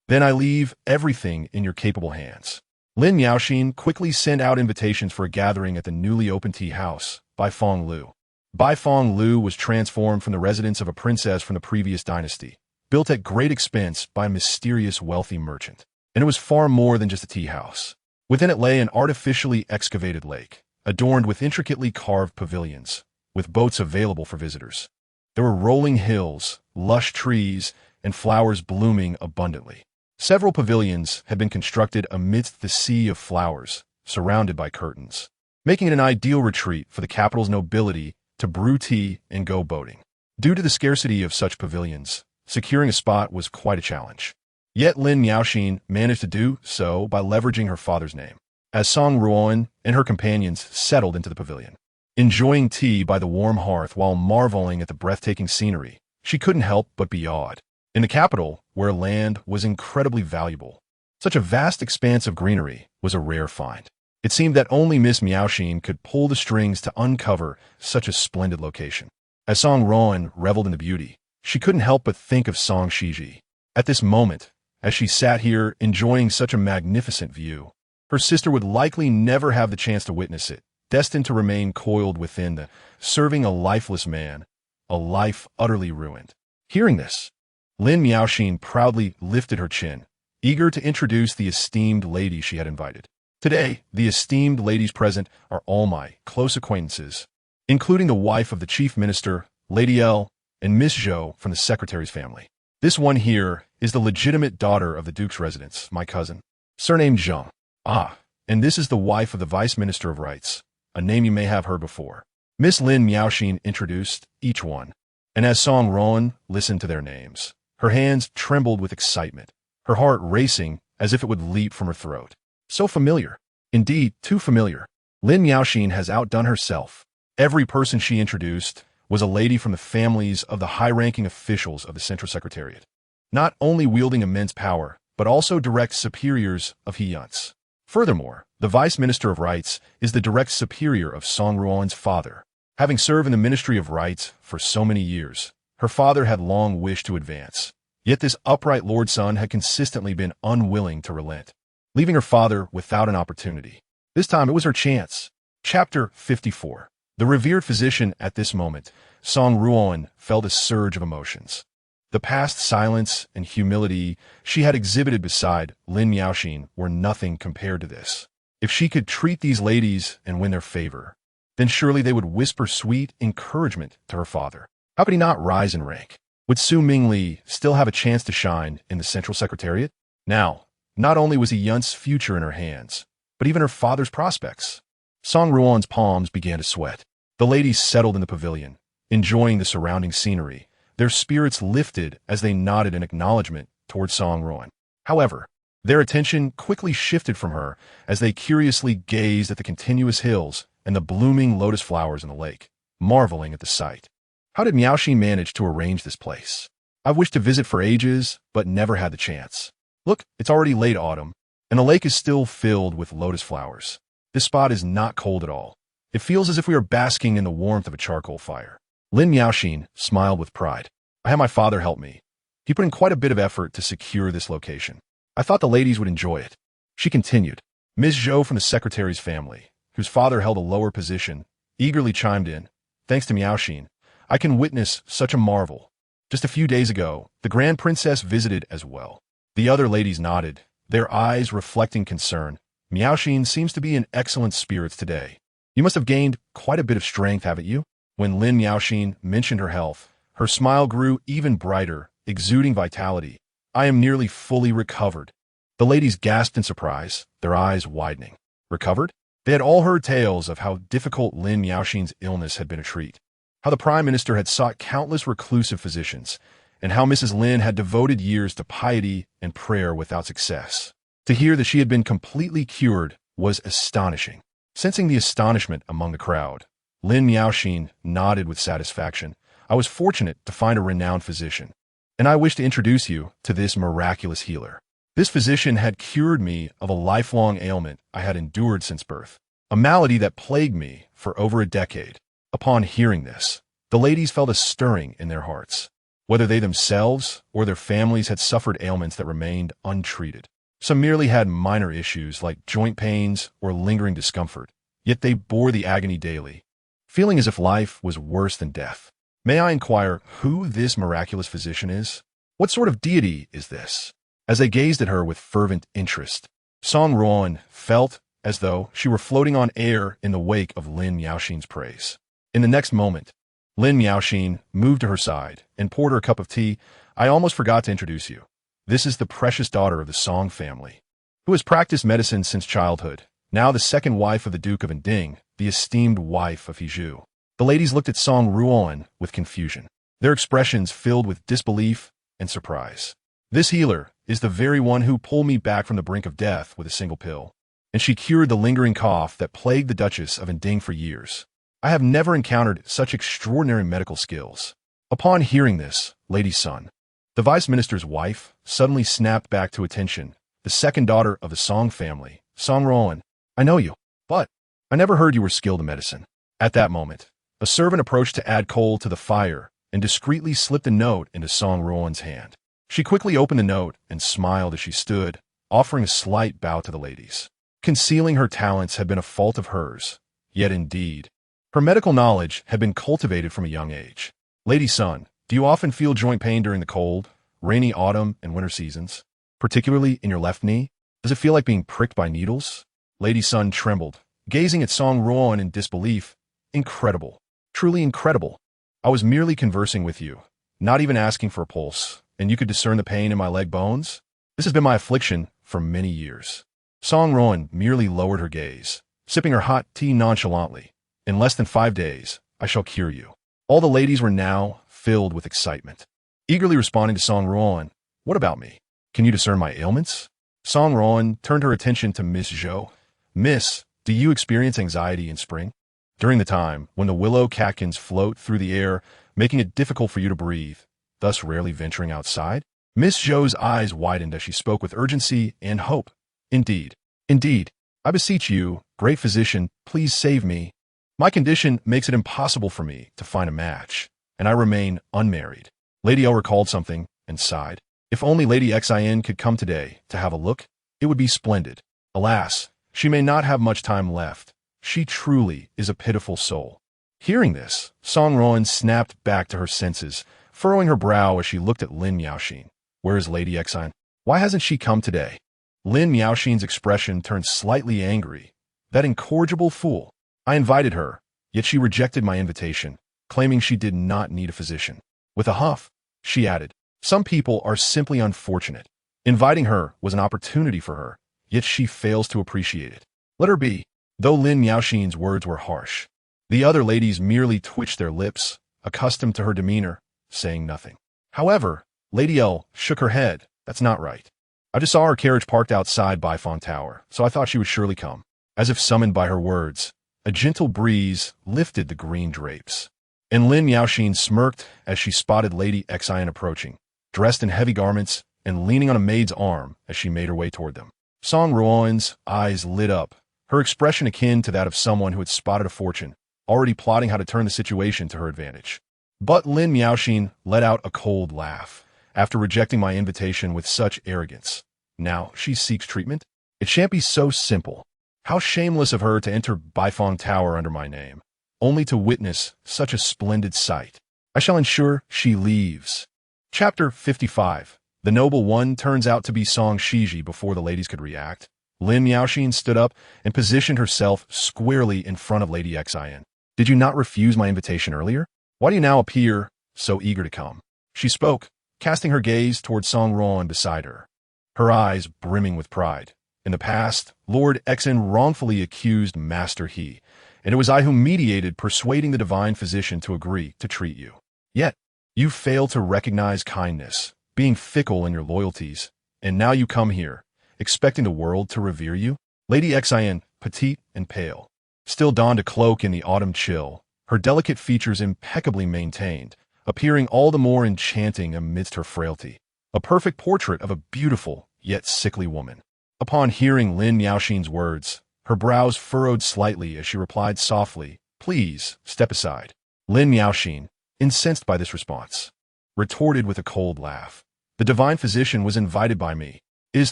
"Then I leave everything in your capable hands." Lin Yaoxin quickly sent out invitations for a gathering at the newly opened tea house, Bai Fong Lu. Bai Fong Lu was transformed from the residence of a princess from the previous dynasty, built at great expense by a mysterious wealthy merchant. And it was far more than just a tea house. Within it lay an artificially excavated lake, adorned with intricately carved pavilions, with boats available for visitors. There were rolling hills, lush trees, and flowers blooming abundantly. Several pavilions had been constructed amidst the sea of flowers, surrounded by curtains, making it an ideal retreat for the capital's nobility to brew tea and go boating. Due to the scarcity of such pavilions, securing a spot was quite a challenge. Yet Lin Miaoxin managed to do so by leveraging her father's name. As Song Ruoan and her companions settled into the pavilion, enjoying tea by the warm hearth while marveling at the breathtaking scenery, she couldn't help but be awed. In the capital, where land was incredibly valuable, such a vast expanse of greenery was a rare find. It seemed that only Miss Miaoxin could pull the strings to uncover such a splendid location. As Song Ruoan reveled in the beauty, she couldn't help but think of Song Xizhi. At this moment, as she sat here enjoying such a magnificent view, her sister would likely never have the chance to witness it, destined to remain coiled within serving a lifeless man, a life utterly ruined. Hearing this, Lin Miaoxin proudly lifted her chin, eager to introduce the esteemed lady she had invited. Today, the esteemed ladies present are all my close acquaintances, including the wife of the chief minister, Lady L, and Miss Zhou from the secretary's family. This one here is the legitimate daughter of the duke's residence, my cousin, surnamed Zheng. Ah, and this is the wife of the vice minister of rights, a name you may have heard before. Miss Lin Miaoxin introduced each one, and as Song Ruoan listened to their names, her hands trembled with excitement, her heart racing as if it would leap from her throat. So familiar. Indeed, too familiar. Lin Miaoxin has outdone herself. Every person she introduced was a lady from the families of the high-ranking officials of the Central Secretariat, not only wielding immense power, but also direct superiors of He Yunce. Furthermore, the Vice Minister of Rights is the direct superior of Song Ruoan's father. Having served in the Ministry of Rights for so many years, her father had long wished to advance. Yet this upright lord son had consistently been unwilling to relent, leaving her father without an opportunity. This time it was her chance. Chapter 54. The revered physician at this moment, Song Ruoan, felt a surge of emotions. The past silence and humility she had exhibited beside Lin Miaoxin were nothing compared to this. If she could treat these ladies and win their favor, then surely they would whisper sweet encouragement to her father. How could he not rise in rank? Would Su Mingli still have a chance to shine in the Central Secretariat? Now, not only was He Yunce's future in her hands, but even her father's prospects. Song Ruoan's palms began to sweat. The ladies settled in the pavilion, enjoying the surrounding scenery. Their spirits lifted as they nodded in acknowledgement towards Song Ruoan. However, their attention quickly shifted from her as they curiously gazed at the continuous hills and the blooming lotus flowers in the lake, marveling at the sight. How did Miaoxin manage to arrange this place? I've wished to visit for ages, but never had the chance. Look, it's already late autumn, and the lake is still filled with lotus flowers. This spot is not cold at all. It feels as if we are basking in the warmth of a charcoal fire. Lin Miaoxin smiled with pride. I had my father help me. He put in quite a bit of effort to secure this location. I thought the ladies would enjoy it. She continued. Ms. Zhou from the secretary's family, whose father held a lower position, eagerly chimed in. Thanks to Miaoxin, I can witness such a marvel. Just a few days ago, the Grand Princess visited as well. The other ladies nodded, their eyes reflecting concern. Miaoxin seems to be in excellent spirits today. You must have gained quite a bit of strength, haven't you? When Lin Miaoxin mentioned her health, her smile grew even brighter, exuding vitality. I am nearly fully recovered. The ladies gasped in surprise, their eyes widening. Recovered? They had all heard tales of how difficult Lin Miaoxin's illness had been to treat, how the Prime Minister had sought countless reclusive physicians, and how Mrs. Lin had devoted years to piety and prayer without success. To hear that she had been completely cured was astonishing. Sensing the astonishment among the crowd, Lin Miaoxin nodded with satisfaction. I was fortunate to find a renowned physician, and I wish to introduce you to this miraculous healer. This physician had cured me of a lifelong ailment I had endured since birth, a malady that plagued me for over a decade. Upon hearing this, the ladies felt a stirring in their hearts. Whether they themselves or their families had suffered ailments that remained untreated. Some merely had minor issues like joint pains or lingering discomfort, yet they bore the agony daily, feeling as if life was worse than death. May I inquire who this miraculous physician is? What sort of deity is this? As they gazed at her with fervent interest, Song Ruoan felt as though she were floating on air in the wake of Lin Miaoxin's praise. In the next moment, Lin Miaoxin moved to her side and poured her a cup of tea. I almost forgot to introduce you. This is the precious daughter of the Song family, who has practiced medicine since childhood, now the second wife of the Duke of Inding, the esteemed wife of He Zhu. The ladies looked at Song Ruoan with confusion, their expressions filled with disbelief and surprise. This healer is the very one who pulled me back from the brink of death with a single pill, and she cured the lingering cough that plagued the Duchess of Nding for years. I have never encountered such extraordinary medical skills. Upon hearing this, Lady Sun, the vice minister's wife, suddenly snapped back to attention, the second daughter of the Song family, Song Ruoan. I know you, but I never heard you were skilled in medicine. At that moment, a servant approached to add coal to the fire and discreetly slipped a note into Song Ruoan's hand. She quickly opened the note and smiled as she stood, offering a slight bow to the ladies. Concealing her talents had been a fault of hers, yet indeed, her medical knowledge had been cultivated from a young age. Lady Sun, do you often feel joint pain during the cold, rainy autumn and winter seasons, particularly in your left knee? Does it feel like being pricked by needles? Lady Sun trembled, gazing at Song Ruoan in disbelief. Incredible. Truly incredible. I was merely conversing with you, not even asking for a pulse, and you could discern the pain in my leg bones? This has been my affliction for many years. Song Ruoan merely lowered her gaze, sipping her hot tea nonchalantly. In less than 5 days, I shall cure you. All the ladies were now filled with excitement, eagerly responding to Song Ruoan. What about me? Can you discern my ailments? Song Ruoan turned her attention to Miss Zhou. Miss, do you experience anxiety in spring? During the time when the willow catkins float through the air, making it difficult for you to breathe, thus rarely venturing outside? Miss Zhou's eyes widened as she spoke with urgency and hope. Indeed, indeed, I beseech you, great physician, please save me. My condition makes it impossible for me to find a match, and I remain unmarried. Lady L recalled something and sighed. If only Lady Xin could come today to have a look, it would be splendid. Alas, she may not have much time left. She truly is a pitiful soul. Hearing this, Song Ruoan snapped back to her senses, furrowing her brow as she looked at Lin Miaoxin. Where is Lady Xin? Why hasn't she come today? Lin Miaoxin's expression turned slightly angry. That incorrigible fool. I invited her, yet she rejected my invitation, claiming she did not need a physician. With a huff, she added, some people are simply unfortunate. Inviting her was an opportunity for her, yet she fails to appreciate it. Let her be. Though Lin Miaoxin's words were harsh, the other ladies merely twitched their lips, accustomed to her demeanor, saying nothing. However, Lady L shook her head. That's not right. I just saw her carriage parked outside Baifeng Tower, so I thought she would surely come. As if summoned by her words, a gentle breeze lifted the green drapes, and Lin Miaoxin smirked as she spotted Lady Xin approaching, dressed in heavy garments and leaning on a maid's arm as she made her way toward them. Song Ruoan's eyes lit up, her expression akin to that of someone who had spotted a fortune, already plotting how to turn the situation to her advantage. But Lin Miaoxin let out a cold laugh, after rejecting my invitation with such arrogance. Now she seeks treatment? It shan't be so simple. How shameless of her to enter Baifeng Tower under my name, only to witness such a splendid sight. I shall ensure she leaves. Chapter 55. The noble one turns out to be Song Xizhi. Before the ladies could react, Lin Miaoxin stood up and positioned herself squarely in front of Lady Xin. Did you not refuse my invitation earlier? Why do you now appear so eager to come? She spoke, casting her gaze toward Song Ruoan beside her, her eyes brimming with pride. In the past, Lord Xin wrongfully accused Master He, and it was I who mediated, persuading the divine physician to agree to treat you. Yet, you failed to recognize kindness, being fickle in your loyalties, and now you come here, expecting the world to revere you? Lady Xin, petite and pale, still donned a cloak in the autumn chill, her delicate features impeccably maintained, appearing all the more enchanting amidst her frailty, a perfect portrait of a beautiful yet sickly woman. Upon hearing Lin Miaoxin's words, her brows furrowed slightly as she replied softly, please, step aside. Lin Miaoxin, incensed by this response, retorted with a cold laugh. The divine physician was invited by me. It is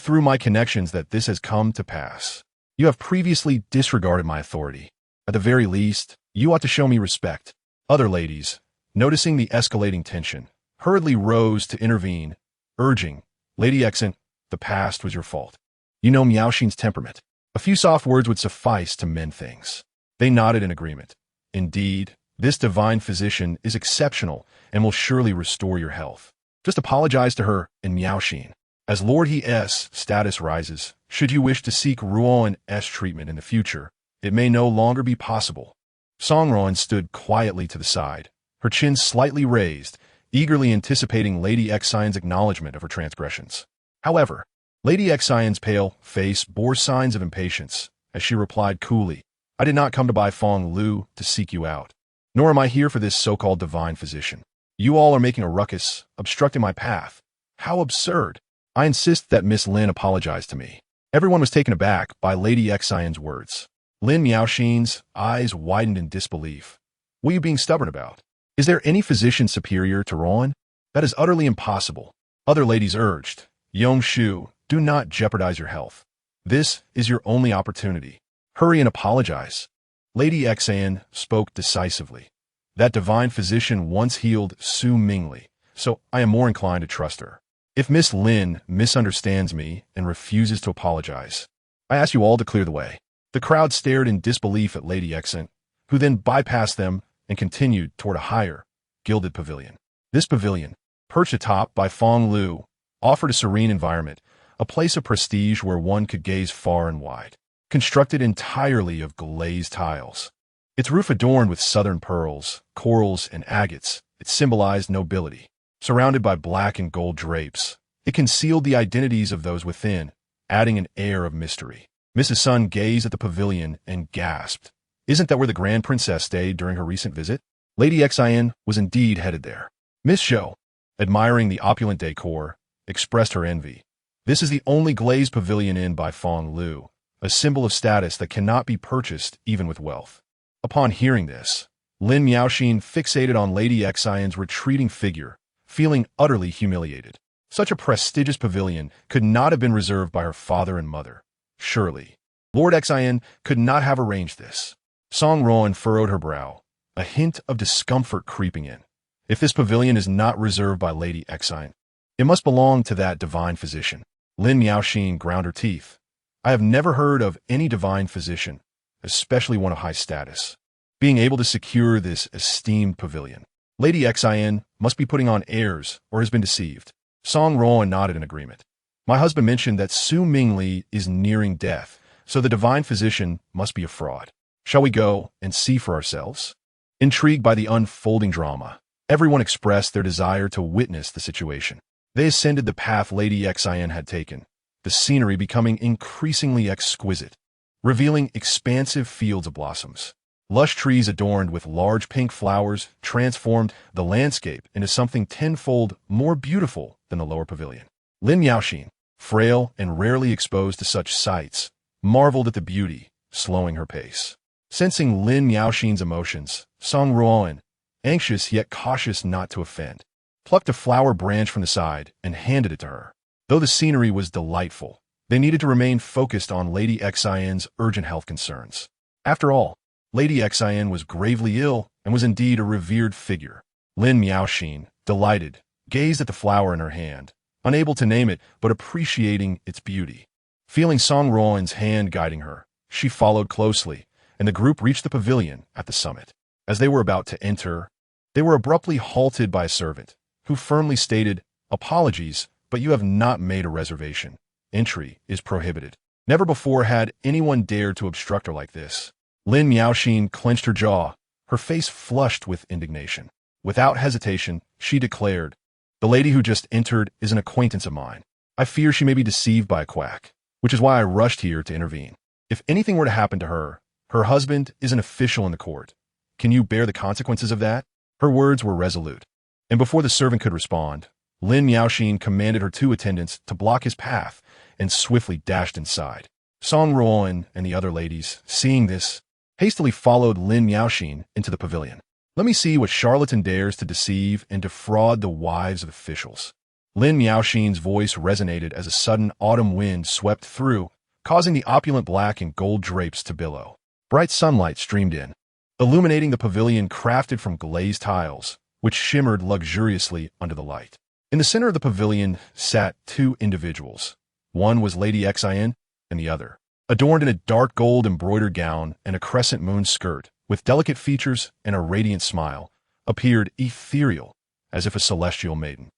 through my connections that this has come to pass. You have previously disregarded my authority. At the very least, you ought to show me respect. Other ladies, noticing the escalating tension, hurriedly rose to intervene, urging, Lady Xin, the past was your fault. You know Miaoxin's temperament. A few soft words would suffice to mend things. They nodded in agreement. Indeed, this divine physician is exceptional and will surely restore your health. Just apologize to her and Miaoxin. As Lord He's status rises, should you wish to seek Ruoan's treatment in the future, it may no longer be possible. Song Ruoan stood quietly to the side, her chin slightly raised, eagerly anticipating Lady Xion's acknowledgement of her transgressions. However, Lady Xion's pale face bore signs of impatience as she replied coolly, "I did not come to Baifeng Lu to seek you out, nor am I here for this so-called divine physician. You all are making a ruckus, obstructing my path. How absurd. I insist that Miss Lin apologize to me." Everyone was taken aback by Lady Xion's words. Lin Miaoxin's eyes widened in disbelief. "What are you being stubborn about? Is there any physician superior to Ruoan? That is utterly impossible." Other ladies urged, "Yongshu, do not jeopardize your health. This is your only opportunity. Hurry and apologize." Lady Xian spoke decisively. "That divine physician once healed Su Mingli, so I am more inclined to trust her. If Miss Lin misunderstands me and refuses to apologize, I ask you all to clear the way." The crowd stared in disbelief at Lady Xian, who then bypassed them and continued toward a higher, gilded pavilion. This pavilion, perched atop Baifeng Lu, offered a serene environment, a place of prestige where one could gaze far and wide. Constructed entirely of glazed tiles, its roof adorned with southern pearls, corals, and agates, it symbolized nobility. Surrounded by black and gold drapes, it concealed the identities of those within, adding an air of mystery. Mrs. Sun gazed at the pavilion and gasped. "Isn't that where the Grand Princess stayed during her recent visit?" Lady Xian was indeed headed there. Miss Shou, admiring the opulent decor, expressed her envy. "This is the only glazed pavilion in Baifeng Lu, a symbol of status that cannot be purchased even with wealth." Upon hearing this, Lin Miaoxin fixated on Lady Xian's retreating figure, feeling utterly humiliated. Such a prestigious pavilion could not have been reserved by her father and mother. Surely, Lord Xian could not have arranged this. Song Ruoan furrowed her brow, a hint of discomfort creeping in. If this pavilion is not reserved by Lady Xian, it must belong to that divine physician. Lin Miaoxin ground her teeth. "I have never heard of any divine physician, especially one of high status, being able to secure this esteemed pavilion. Lady Xian must be putting on airs or has been deceived." Song Ruoan nodded in agreement. "My husband mentioned that Su Mingli is nearing death, so the divine physician must be a fraud. Shall we go and see for ourselves?" Intrigued by the unfolding drama, everyone expressed their desire to witness the situation. They ascended the path Lady Xian had taken, the scenery becoming increasingly exquisite, revealing expansive fields of blossoms. Lush trees adorned with large pink flowers transformed the landscape into something tenfold more beautiful than the lower pavilion. Lin Miaoxin, frail and rarely exposed to such sights, marveled at the beauty, slowing her pace. Sensing Lin Miaoxin's emotions, Song Ruoan, anxious yet cautious not to offend, plucked a flower branch from the side and handed it to her. Though the scenery was delightful, they needed to remain focused on Lady Xian's urgent health concerns. After all, Lady Xian was gravely ill and was indeed a revered figure. Lin Miaoxin, delighted, gazed at the flower in her hand, unable to name it but appreciating its beauty. Feeling Song Ruoan's hand guiding her, she followed closely, and the group reached the pavilion at the summit. As they were about to enter, they were abruptly halted by a servant, who firmly stated, "Apologies, but you have not made a reservation. Entry is prohibited." Never before had anyone dared to obstruct her like this. Lin Miaoxin clenched her jaw, her face flushed with indignation. Without hesitation, she declared, "The lady who just entered is an acquaintance of mine. I fear she may be deceived by a quack, which is why I rushed here to intervene. If anything were to happen to her, her husband is an official in the court. Can you bear the consequences of that?" Her words were resolute, and before the servant could respond, Lin Miaoxin commanded her two attendants to block his path and swiftly dashed inside. Song Ruoan and the other ladies, seeing this, hastily followed Lin Miaoxin into the pavilion. Let me see what charlatan dares to deceive and defraud the wives of officials. Lin Miaoxin's voice resonated as a sudden autumn wind swept through, causing the opulent black and gold drapes to billow. Bright sunlight streamed in, illuminating the pavilion crafted from glazed tiles, which shimmered luxuriously under the light. In the center of the pavilion sat two individuals. One was Lady Xian, and the other, adorned in a dark gold embroidered gown and a crescent moon skirt, with delicate features and a radiant smile, appeared ethereal, as if a celestial maiden.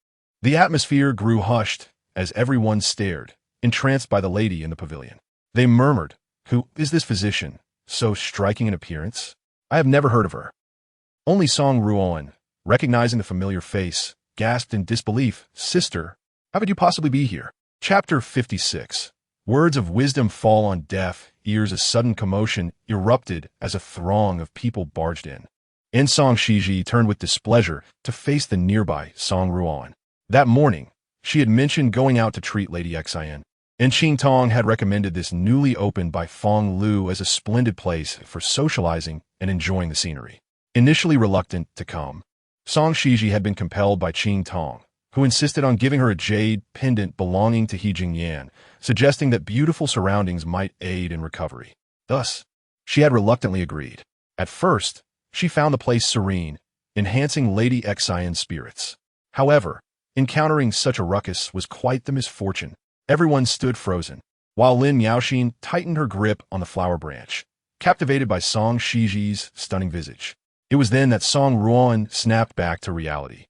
The atmosphere grew hushed as everyone stared, entranced by the lady in the pavilion. They murmured, "Who is this physician, so striking in appearance? I have never heard of her. Only Song Ruoan, recognizing the familiar face, gasped in disbelief. Sister, how could you possibly be here? Chapter 56. Words of wisdom fall on deaf ears. A sudden commotion erupted as a throng of people barged in. And Song Xizhi turned with displeasure to face the nearby Song Ruoan. That morning, she had mentioned going out to treat Lady Xizhi, and Qing Tong had recommended this newly opened by Feng Lu as a splendid place for socializing and enjoying the scenery. Initially reluctant to come, Song Xizhi had been compelled by Qing Tong, who insisted on giving her a jade pendant belonging to He Jingyan, suggesting that beautiful surroundings might aid in recovery. Thus, she had reluctantly agreed. At first, she found the place serene, enhancing Lady Xizhi's spirits. However, encountering such a ruckus was quite the misfortune. Everyone stood frozen, while Lin Yaoxin tightened her grip on the flower branch, captivated by Song Xizhi's stunning visage. It was then that Song Ruoan snapped back to reality,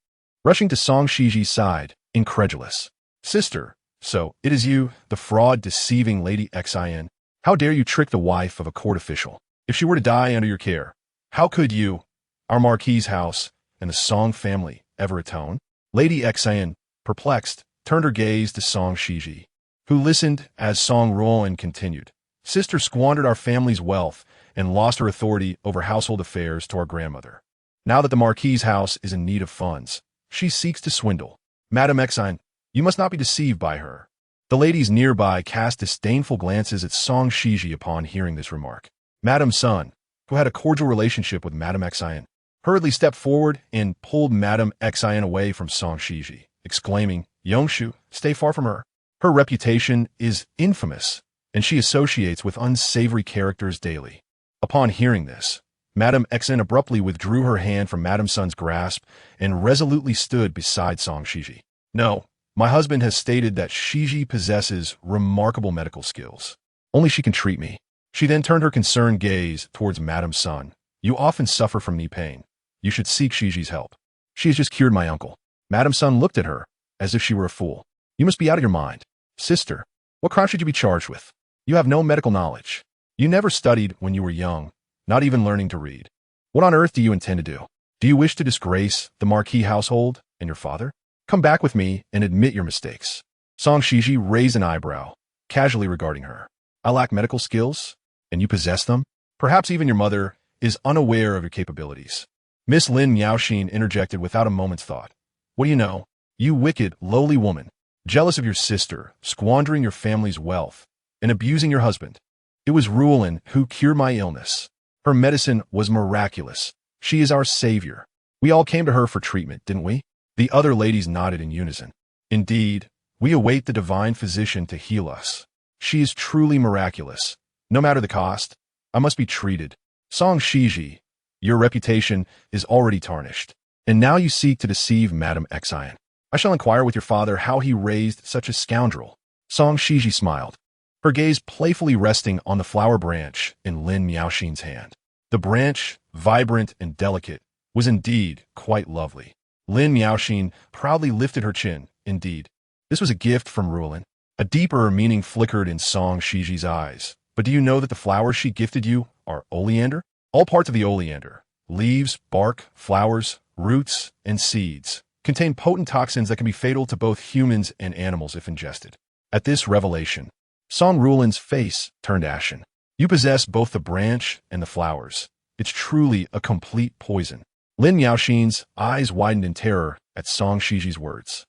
rushing to Song Xizhi's side, incredulous. Sister, so it is you, the fraud deceiving Lady Xizhi. How dare you trick the wife of a court official? If she were to die under your care, how could you, our Marquis's house, and the Song family ever atone? Lady Xizhi, perplexed, turned her gaze to Song Xizhi, who listened as Song Ruoan continued. Sister squandered our family's wealth and lost her authority over household affairs to our grandmother. Now that the Marquis's house is in need of funds, she seeks to swindle. Madame Xizhi, you must not be deceived by her. The ladies nearby cast disdainful glances at Song Xizhi upon hearing this remark. Madame Sun, who had a cordial relationship with Madame Xizhi, hurriedly stepped forward and pulled Madame Xizhi away from Song Xizhi, exclaiming, Yongshu, stay far from her. Her reputation is infamous, and she associates with unsavory characters daily. Upon hearing this, Madame Xizhi abruptly withdrew her hand from Madame Sun's grasp and resolutely stood beside Song Xizhi. No, my husband has stated that Xizhi possesses remarkable medical skills. Only she can treat me. She then turned her concerned gaze towards Madame Sun. You often suffer from knee pain. You should seek Xizhi's help. She has just cured my uncle. Madame Sun looked at her as if she were a fool. You must be out of your mind. Sister, what crime should you be charged with? You have no medical knowledge. You never studied when you were young, not even learning to read. What on earth do you intend to do? Do you wish to disgrace the Marquis household and your father? Come back with me and admit your mistakes. Song Xizhi raised an eyebrow, casually regarding her. I lack medical skills, and you possess them? Perhaps even your mother is unaware of your capabilities. Miss Lin Yaoxin interjected without a moment's thought. What do you know? You wicked, lowly woman, jealous of your sister, squandering your family's wealth, and abusing your husband. It was Ruoan who cured my illness. Her medicine was miraculous. She is our savior. We all came to her for treatment, didn't we? The other ladies nodded in unison. Indeed, we await the divine physician to heal us. She is truly miraculous. No matter the cost, I must be treated. Song Xizhi, your reputation is already tarnished, and now you seek to deceive Madame Xizhi. I shall inquire with your father how he raised such a scoundrel. Song Xizhi smiled, her gaze playfully resting on the flower branch in Lin Yaoxin's hand. The branch, vibrant and delicate, was indeed quite lovely. Lin Yaoxin proudly lifted her chin. Indeed, this was a gift from Ruoan. A deeper meaning flickered in Song Xizhi's eyes. But do you know that the flowers she gifted you are oleander? All parts of the oleander, leaves, bark, flowers, roots, and seeds, contain potent toxins that can be fatal to both humans and animals if ingested. At this revelation, Song Ruoan's face turned ashen. You possess both the branch and the flowers. It's truly a complete poison. Lin Yaoxin's eyes widened in terror at Song Xizhi's words.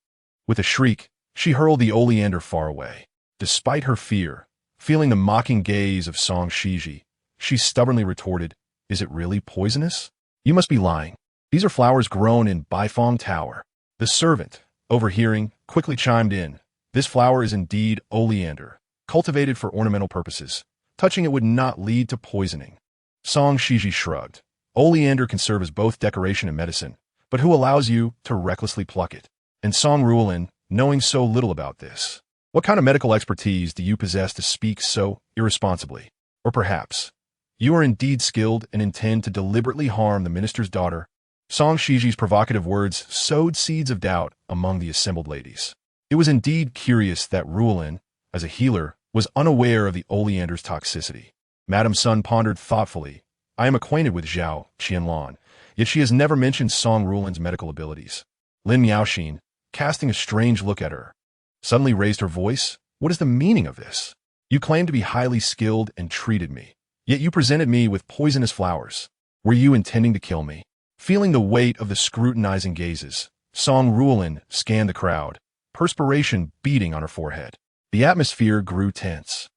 With a shriek, she hurled the oleander far away. Despite her fear, feeling the mocking gaze of Song Xizhi, she stubbornly retorted, Is it really poisonous? You must be lying. These are flowers grown in Baifeng Tower. The servant, overhearing, quickly chimed in. This flower is indeed oleander, cultivated for ornamental purposes. Touching it would not lead to poisoning. Song Xizhi shrugged. Oleander can serve as both decoration and medicine, but who allows you to recklessly pluck it? And Song Ruoan, knowing so little about this, what kind of medical expertise do you possess to speak so irresponsibly? Or perhaps, you are indeed skilled and intend to deliberately harm the minister's daughter? Song Xizhi's provocative words sowed seeds of doubt among the assembled ladies. It was indeed curious that Ruoan, as a healer, was unaware of the oleander's toxicity. Madame Sun pondered thoughtfully, I am acquainted with Zhao Qianlan, yet she has never mentioned Song Ruolan's medical abilities. Lin Miaoxin, casting a strange look at her, suddenly raised her voice. What is the meaning of this? You claim to be highly skilled and treated me, yet you presented me with poisonous flowers. Were you intending to kill me? Feeling the weight of the scrutinizing gazes, Song Ruolan scanned the crowd, perspiration beading on her forehead. The atmosphere grew tense,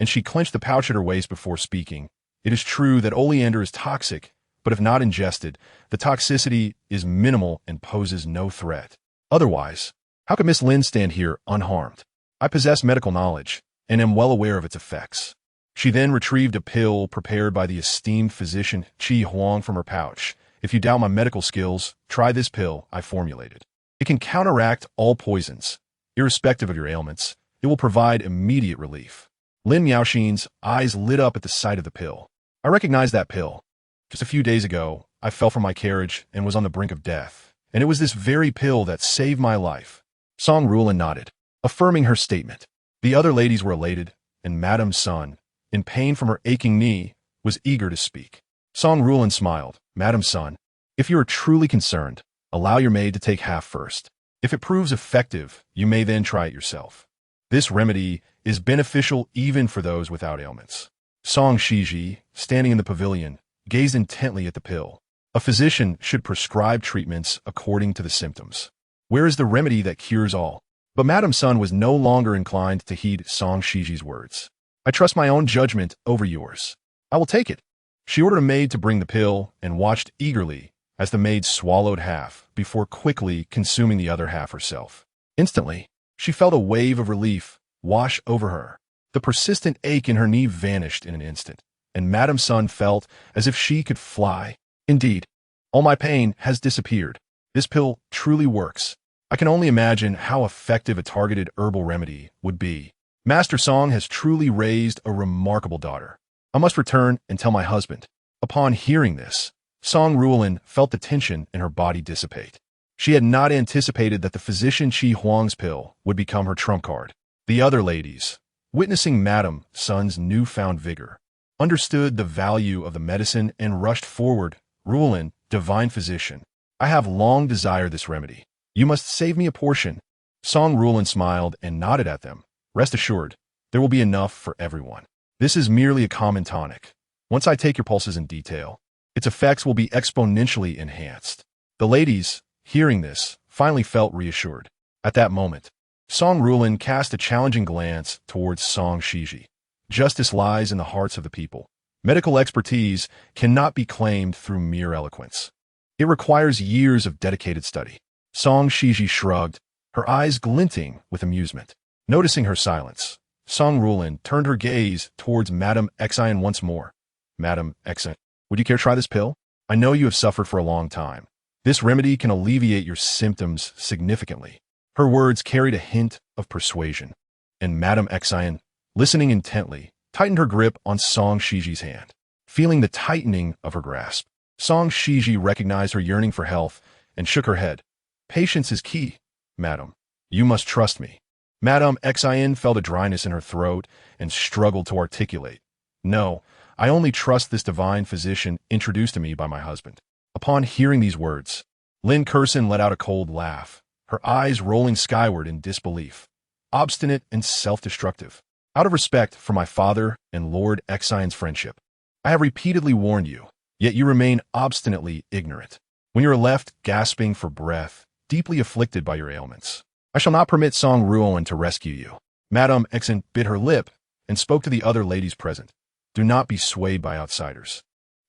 and she clenched the pouch at her waist before speaking. It is true that oleander is toxic, but if not ingested, the toxicity is minimal and poses no threat. Otherwise, how could Miss Lin stand here unharmed? I possess medical knowledge and am well aware of its effects. She then retrieved a pill prepared by the esteemed physician He Huang from her pouch. If you doubt my medical skills, try this pill I formulated. It can counteract all poisons, irrespective of your ailments. It will provide immediate relief. Lin Miaoxin's eyes lit up at the sight of the pill. I recognize that pill. Just a few days ago, I fell from my carriage and was on the brink of death, and it was this very pill that saved my life. Song Ruolan nodded, affirming her statement. The other ladies were elated, and Madame Sun, in pain from her aching knee, was eager to speak. Song Ruolan smiled. Madame Sun, if you are truly concerned, allow your maid to take half first. If it proves effective, you may then try it yourself. This remedy is beneficial even for those without ailments. Song Xizhi, standing in the pavilion, gazed intently at the pill. A physician should prescribe treatments according to the symptoms. Where is the remedy that cures all? But Madame Sun was no longer inclined to heed Song Xizhi's words. I trust my own judgment over yours. I will take it. She ordered a maid to bring the pill and watched eagerly as the maid swallowed half before quickly consuming the other half herself. Instantly, she felt a wave of relief wash over her. The persistent ache in her knee vanished in an instant, and Madame Sun felt as if she could fly. Indeed, all my pain has disappeared. This pill truly works. I can only imagine how effective a targeted herbal remedy would be. Master Song has truly raised a remarkable daughter. I must return and tell my husband. Upon hearing this, Song Ruolan felt the tension in her body dissipate. She had not anticipated that the physician He Huang's pill would become her trump card. The other ladies, witnessing Madame Sun's newfound vigor, understood the value of the medicine and rushed forward. Ruolan, divine physician, I have long desired this remedy. You must save me a portion. Song Ruolan smiled and nodded at them. Rest assured, there will be enough for everyone. This is merely a common tonic. Once I take your pulses in detail, its effects will be exponentially enhanced. The ladies, hearing this, finally felt reassured. At that moment, Song Ruolan cast a challenging glance towards Song Xizhi. Justice lies in the hearts of the people. Medical expertise cannot be claimed through mere eloquence. It requires years of dedicated study. Song Xizhi shrugged, her eyes glinting with amusement. Noticing her silence, Song Ruolan turned her gaze towards Madame Xizhi once more. Madame Xizhi, would you care to try this pill? I know you have suffered for a long time. This remedy can alleviate your symptoms significantly. Her words carried a hint of persuasion, and Madame Xizhi, listening intently, tightened her grip on Song Xizhi's hand. Feeling the tightening of her grasp, Song Xizhi recognized her yearning for health and shook her head. Patience is key, madam. You must trust me. Madame Xizhi felt a dryness in her throat and struggled to articulate. No, I only trust this divine physician introduced to me by my husband. Upon hearing these words, Lin Curson let out a cold laugh, her eyes rolling skyward in disbelief. Obstinate and self-destructive. Out of respect for my father and Lord Xizhi's friendship, I have repeatedly warned you, yet you remain obstinately ignorant. When you are left gasping for breath, deeply afflicted by your ailments, I shall not permit Song Ruoan to rescue you. Madame Xizhi bit her lip and spoke to the other ladies present. Do not be swayed by outsiders.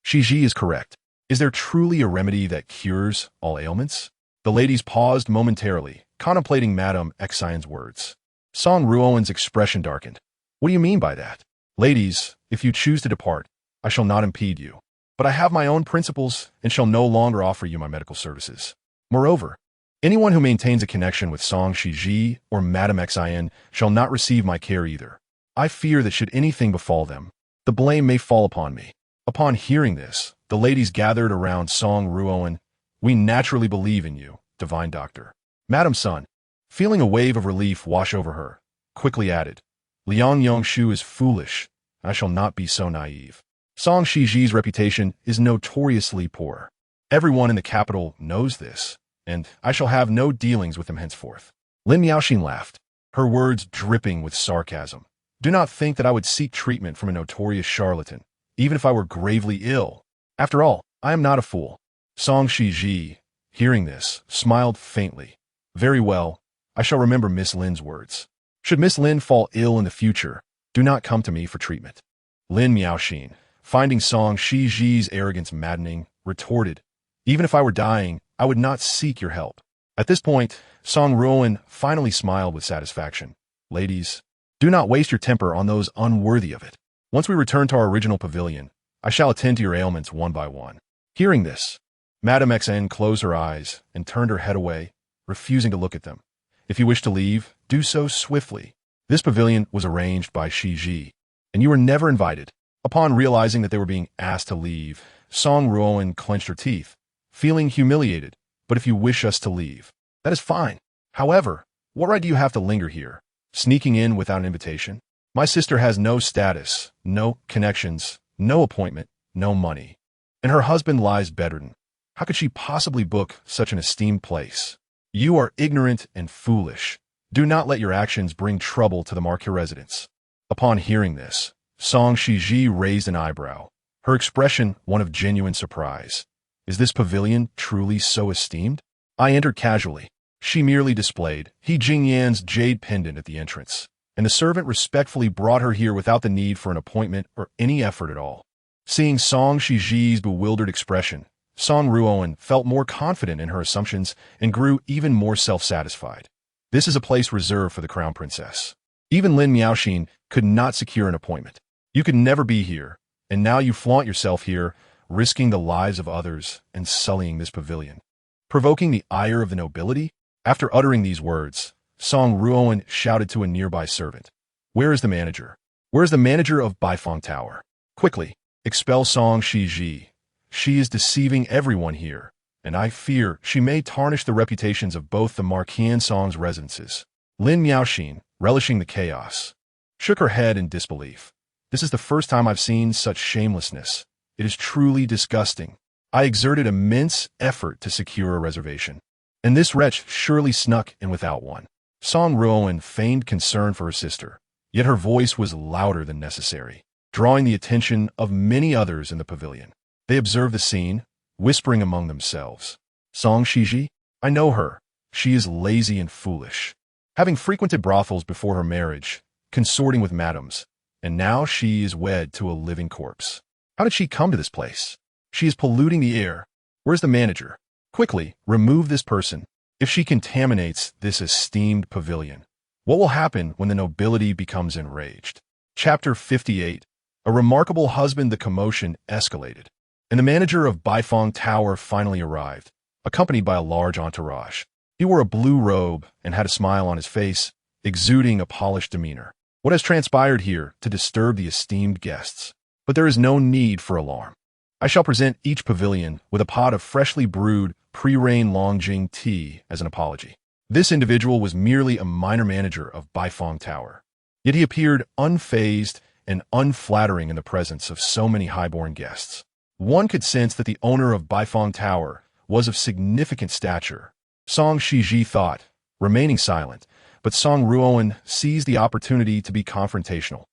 Xizhi is correct. Is there truly a remedy that cures all ailments? The ladies paused momentarily, contemplating Madame Xizhi's words. Song Ruoan's expression darkened. What do you mean by that? Ladies, if you choose to depart, I shall not impede you. But I have my own principles and shall no longer offer you my medical services. Moreover, anyone who maintains a connection with Song Xizhi or Madame Xizhi shall not receive my care either. I fear that should anything befall them, the blame may fall upon me. Upon hearing this, the ladies gathered around Song Ruoan. We naturally believe in you, divine doctor. Madame Sun, feeling a wave of relief wash over her, quickly added, Liang Yongshu is foolish. I shall not be so naive. Song Xizhi's reputation is notoriously poor. Everyone in the capital knows this, and I shall have no dealings with him henceforth. Lin Miaoxin laughed, her words dripping with sarcasm. Do not think that I would seek treatment from a notorious charlatan, even if I were gravely ill. After all, I am not a fool. Song Xizhi, hearing this, smiled faintly. Very well, I shall remember Miss Lin's words. Should Miss Lin fall ill in the future, do not come to me for treatment. Lin Miaoxin, finding Song Xizhi's arrogance maddening, retorted, even if I were dying, I would not seek your help. At this point, Song Ruoan finally smiled with satisfaction. Ladies, do not waste your temper on those unworthy of it. Once we return to our original pavilion, I shall attend to your ailments one by one. Hearing this, Madame Xn closed her eyes and turned her head away, refusing to look at them. If you wish to leave, do so swiftly. This pavilion was arranged by Xizhi, and you were never invited. Upon realizing that they were being asked to leave, Song Ruoan clenched her teeth, feeling humiliated. But if you wish us to leave, that is fine. However, what right do you have to linger here, sneaking in without an invitation? My sister has no status, no connections, no appointment, no money, and her husband lies bedridden. How could she possibly book such an esteemed place? You are ignorant and foolish. Do not let your actions bring trouble to the Marquis residence. Upon hearing this, Song Xizhi raised an eyebrow, her expression one of genuine surprise. Is this pavilion truly so esteemed? I entered casually. She merely displayed He Jingyan's jade pendant at the entrance, and the servant respectfully brought her here without the need for an appointment or any effort at all. Seeing Song Xizhi's bewildered expression, Song Ruoan felt more confident in her assumptions and grew even more self-satisfied. This is a place reserved for the crown princess. Even Lin Miaoxin could not secure an appointment. You could never be here, and now you flaunt yourself here, risking the lives of others and sullying this pavilion. Provoking the ire of the nobility? After uttering these words, Song Ruoan shouted to a nearby servant. Where is the manager? Where is the manager of Baifeng Tower? Quickly, expel Song Xizhi. She is deceiving everyone here, and I fear she may tarnish the reputations of both the Marquis and Song's residences. Lin Miaoxin, relishing the chaos, shook her head in disbelief. This is the first time I've seen such shamelessness. It is truly disgusting. I exerted immense effort to secure a reservation, and this wretch surely snuck in without one. Song Ruoan feigned concern for her sister, yet her voice was louder than necessary, drawing the attention of many others in the pavilion. They observed the scene, whispering among themselves. Song Xizhi? I know her. She is lazy and foolish, having frequented brothels before her marriage, consorting with madams, and now she is wed to a living corpse. How did she come to this place? She is polluting the air. Where's the manager? Quickly, remove this person. If she contaminates this esteemed pavilion, what will happen when the nobility becomes enraged? Chapter 58. A remarkable husband. The commotion escalated, and the manager of Baifeng Tower finally arrived, accompanied by a large entourage. He wore a blue robe and had a smile on his face, exuding a polished demeanor. What has transpired here to disturb the esteemed guests? But there is no need for alarm. I shall present each pavilion with a pot of freshly brewed pre-rain Longjing tea as an apology. This individual was merely a minor manager of Baifeng Tower, yet he appeared unfazed and unflattering in the presence of so many highborn guests. One could sense that the owner of Baifeng Tower was of significant stature. Song Xizhi thought, remaining silent, but Song Ruoan seized the opportunity to be confrontational.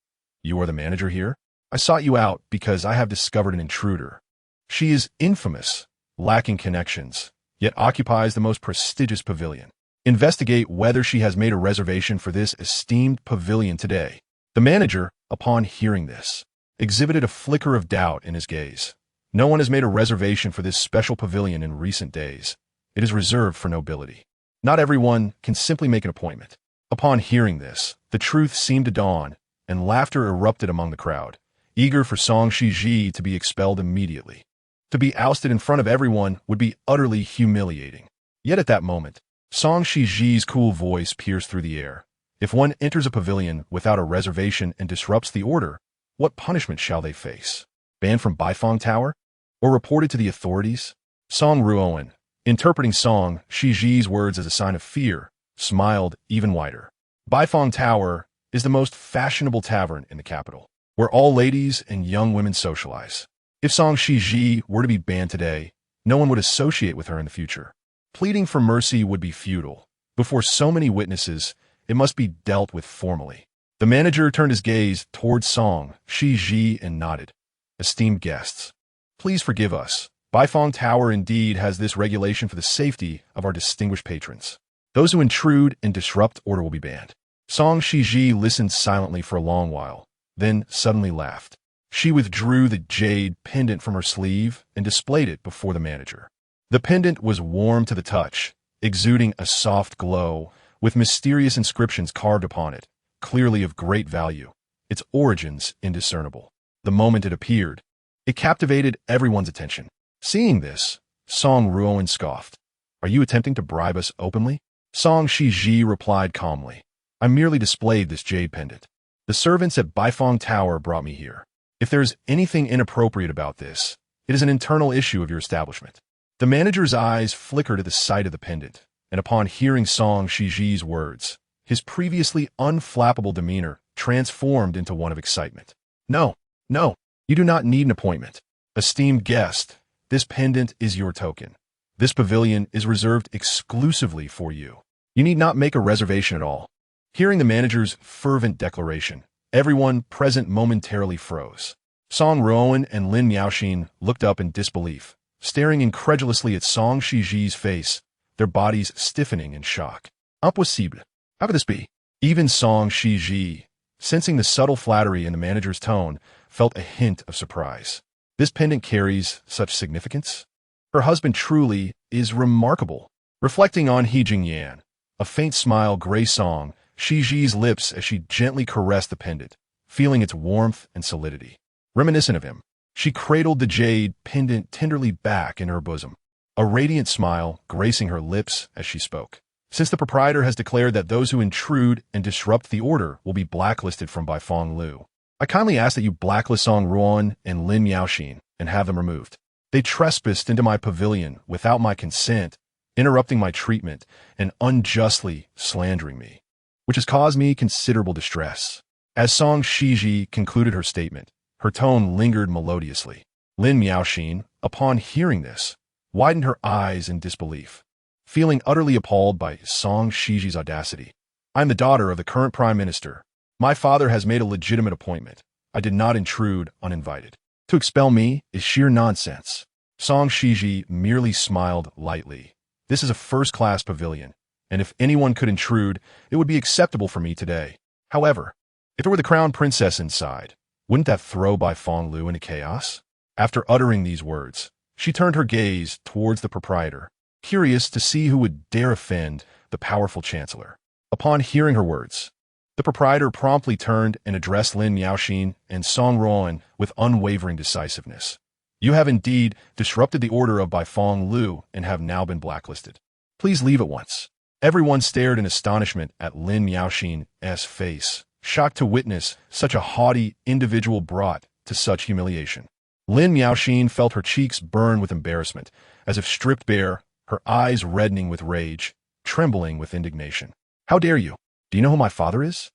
You are the manager here? I sought you out because I have discovered an intruder. She is infamous, lacking connections, yet occupies the most prestigious pavilion. Investigate whether she has made a reservation for this esteemed pavilion today. The manager, upon hearing this, exhibited a flicker of doubt in his gaze. No one has made a reservation for this special pavilion in recent days. It is reserved for nobility. Not everyone can simply make an appointment. Upon hearing this, the truth seemed to dawn, and laughter erupted among the crowd, eager for Song Xizhi to be expelled immediately. To be ousted in front of everyone would be utterly humiliating. Yet at that moment, Song Xizhi's cool voice pierced through the air. If one enters a pavilion without a reservation and disrupts the order, what punishment shall they face? Banned from Baifeng Tower? Or reported to the authorities? Song Ruoan, interpreting Song Xizhi's words as a sign of fear, smiled even wider. Baifeng Tower is the most fashionable tavern in the capital. where all ladies and young women socialize. If Song Xizhi were to be banned today, no one would associate with her in the future. Pleading for mercy would be futile. Before so many witnesses, it must be dealt with formally. The manager turned his gaze towards Song Xizhi and nodded. Esteemed guests, please forgive us. Baifeng Tower indeed has this regulation for the safety of our distinguished patrons. Those who intrude and disrupt order will be banned. Song Xizhi listened silently for a long while, then suddenly laughed. She withdrew the jade pendant from her sleeve and displayed it before the manager. The pendant was warm to the touch, exuding a soft glow, with mysterious inscriptions carved upon it, clearly of great value, its origins indiscernible. The moment it appeared, it captivated everyone's attention. Seeing this, Song Ruoan scoffed. Are you attempting to bribe us openly? Song Xizhi replied calmly. I merely displayed this jade pendant. The servants at Baifeng Tower brought me here. If there is anything inappropriate about this, it is an internal issue of your establishment. The manager's eyes flickered at the sight of the pendant, and upon hearing Song Xizhi's words, his previously unflappable demeanor transformed into one of excitement. No, you do not need an appointment. Esteemed guest, this pendant is your token. This pavilion is reserved exclusively for you. You need not make a reservation at all. Hearing the manager's fervent declaration, everyone present momentarily froze. Song Ruoan and Lin Miaoxin looked up in disbelief, staring incredulously at Song Xizhi's face, their bodies stiffening in shock. Impossible. How could this be? Even Song Xizhi, sensing the subtle flattery in the manager's tone, felt a hint of surprise. This pendant carries such significance? Her husband truly is remarkable. Reflecting on He Jingyan, a faint smile graced Song Xizhi's lips as she gently caressed the pendant, feeling its warmth and solidity. Reminiscent of him, she cradled the jade pendant tenderly back in her bosom, a radiant smile gracing her lips as she spoke. Since the proprietor has declared that those who intrude and disrupt the order will be blacklisted from Baifeng Lu, I kindly ask that you blacklist Song Ruoan and Lin Miaoxin and have them removed. They trespassed into my pavilion without my consent, interrupting my treatment and unjustly slandering me, which has caused me considerable distress. As Song Xizhi concluded her statement, her tone lingered melodiously. Lin Miaoxin, upon hearing this, widened her eyes in disbelief, feeling utterly appalled by Song Xizhi's audacity. I am the daughter of the current prime minister. My father has made a legitimate appointment. I did not intrude uninvited. To expel me is sheer nonsense. Song Xizhi merely smiled lightly. This is a first-class pavilion, and if anyone could intrude, it would be acceptable for me today. However, if there were the crown princess inside, wouldn't that throw Baifeng Lu into chaos? After uttering these words, she turned her gaze towards the proprietor, curious to see who would dare offend the powerful chancellor. Upon hearing her words, the proprietor promptly turned and addressed Lin Miaoxin and Song Ruoan with unwavering decisiveness. You have indeed disrupted the order of Baifeng Lu and have now been blacklisted. Please leave at once. Everyone stared in astonishment at Lin Miaoxin's face, shocked to witness such a haughty individual brought to such humiliation. Lin Miaoxin felt her cheeks burn with embarrassment, as if stripped bare, her eyes reddening with rage, trembling with indignation. How dare you? Do you know who my father is?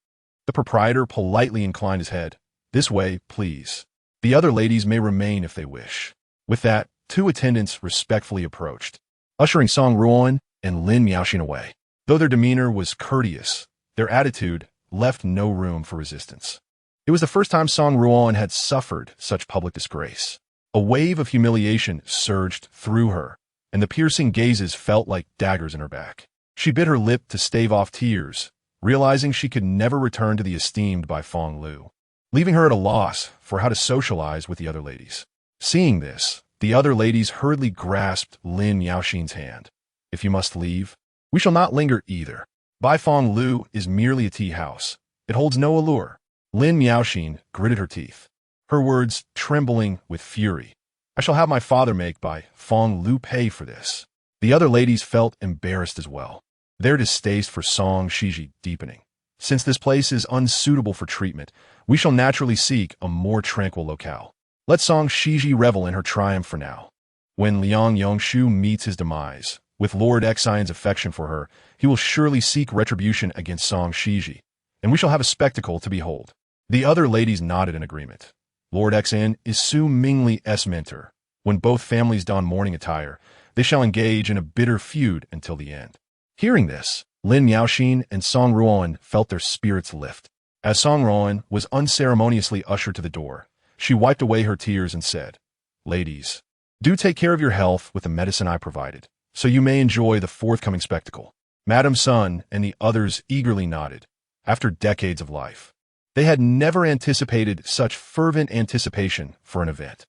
The proprietor politely inclined his head. This way, please. The other ladies may remain if they wish. With that, two attendants respectfully approached, ushering Song Ruoan and Lin Miaoxin away. Though their demeanor was courteous, their attitude left no room for resistance. It was the first time Song Ruoan had suffered such public disgrace. A wave of humiliation surged through her, and the piercing gazes felt like daggers in her back. She bit her lip to stave off tears, realizing she could never return to the esteemed Baifeng Lu, leaving her at a loss for how to socialize with the other ladies. Seeing this, the other ladies hurriedly grasped Lin Miaoxin's hand. If you must leave, we shall not linger either. Baifeng Lu is merely a tea house. It holds no allure. Lin Miaoxin gritted her teeth, her words trembling with fury. I shall have my father make Baifeng Lu pay for this. The other ladies felt embarrassed as well, their distaste for Song Xizhi deepening. Since this place is unsuitable for treatment, we shall naturally seek a more tranquil locale. Let Song Xizhi revel in her triumph for now. When Liang Yongshu meets his demise, with Lord Xion's affection for her, he will surely seek retribution against Song Xizhi, and we shall have a spectacle to behold. The other ladies nodded in agreement. Lord Xn is Su Mingli's mentor. When both families don mourning attire, they shall engage in a bitter feud until the end. Hearing this, Lin Yaoxin and Song Ruoan felt their spirits lift. As Song Ruoan was unceremoniously ushered to the door, she wiped away her tears and said, "Ladies, do take care of your health with the medicine I provided, so you may enjoy the forthcoming spectacle." Madame Sun and the others eagerly nodded. After decades of life, they had never anticipated such fervent anticipation for an event.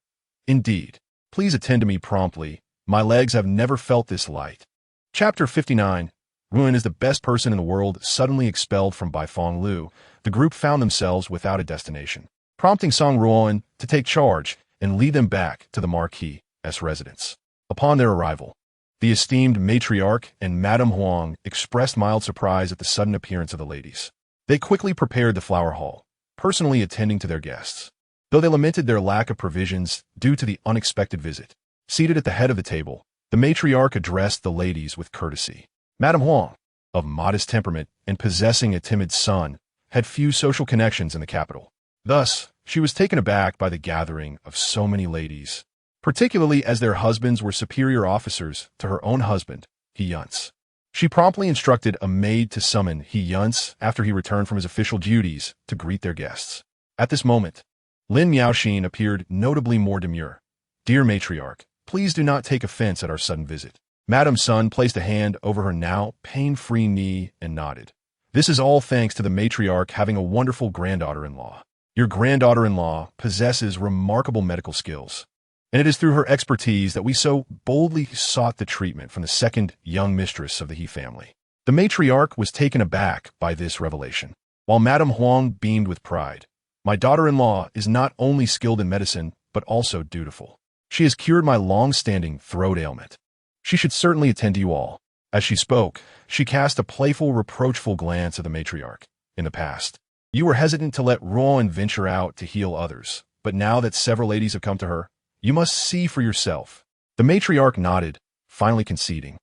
Indeed, please attend to me promptly. My legs have never felt this light. Chapter 59. Ruoan is the best person in the world suddenly expelled from Baifeng Lu. The group found themselves without a destination, prompting Song Ruoan to take charge and lead them back to the Marquis's residence. Upon their arrival, the esteemed matriarch and Madame Huang expressed mild surprise at the sudden appearance of the ladies. They quickly prepared the flower hall, personally attending to their guests, though they lamented their lack of provisions due to the unexpected visit. Seated at the head of the table, the matriarch addressed the ladies with courtesy. Madame Huang, of modest temperament and possessing a timid son, had few social connections in the capital. Thus, she was taken aback by the gathering of so many ladies, particularly as their husbands were superior officers to her own husband, He Yunce. She promptly instructed a maid to summon He Yunce after he returned from his official duties to greet their guests. At this moment, Lin Yaoxin appeared notably more demure. "Dear matriarch, please do not take offense at our sudden visit." Madame Sun placed a hand over her now pain-free knee and nodded. "This is all thanks to the matriarch having a wonderful granddaughter-in-law. Your granddaughter-in-law possesses remarkable medical skills, and it is through her expertise that we so boldly sought the treatment from the second young mistress of the He family." The matriarch was taken aback by this revelation, while Madame Huang beamed with pride. "My daughter-in-law is not only skilled in medicine, but also dutiful. She has cured my long-standing throat ailment. She should certainly attend to you all." As she spoke, she cast a playful, reproachful glance at the matriarch. "In the past, you were hesitant to let Ruoan venture out to heal others, but now that several ladies have come to her, you must see for yourself." The matriarch nodded, finally conceding.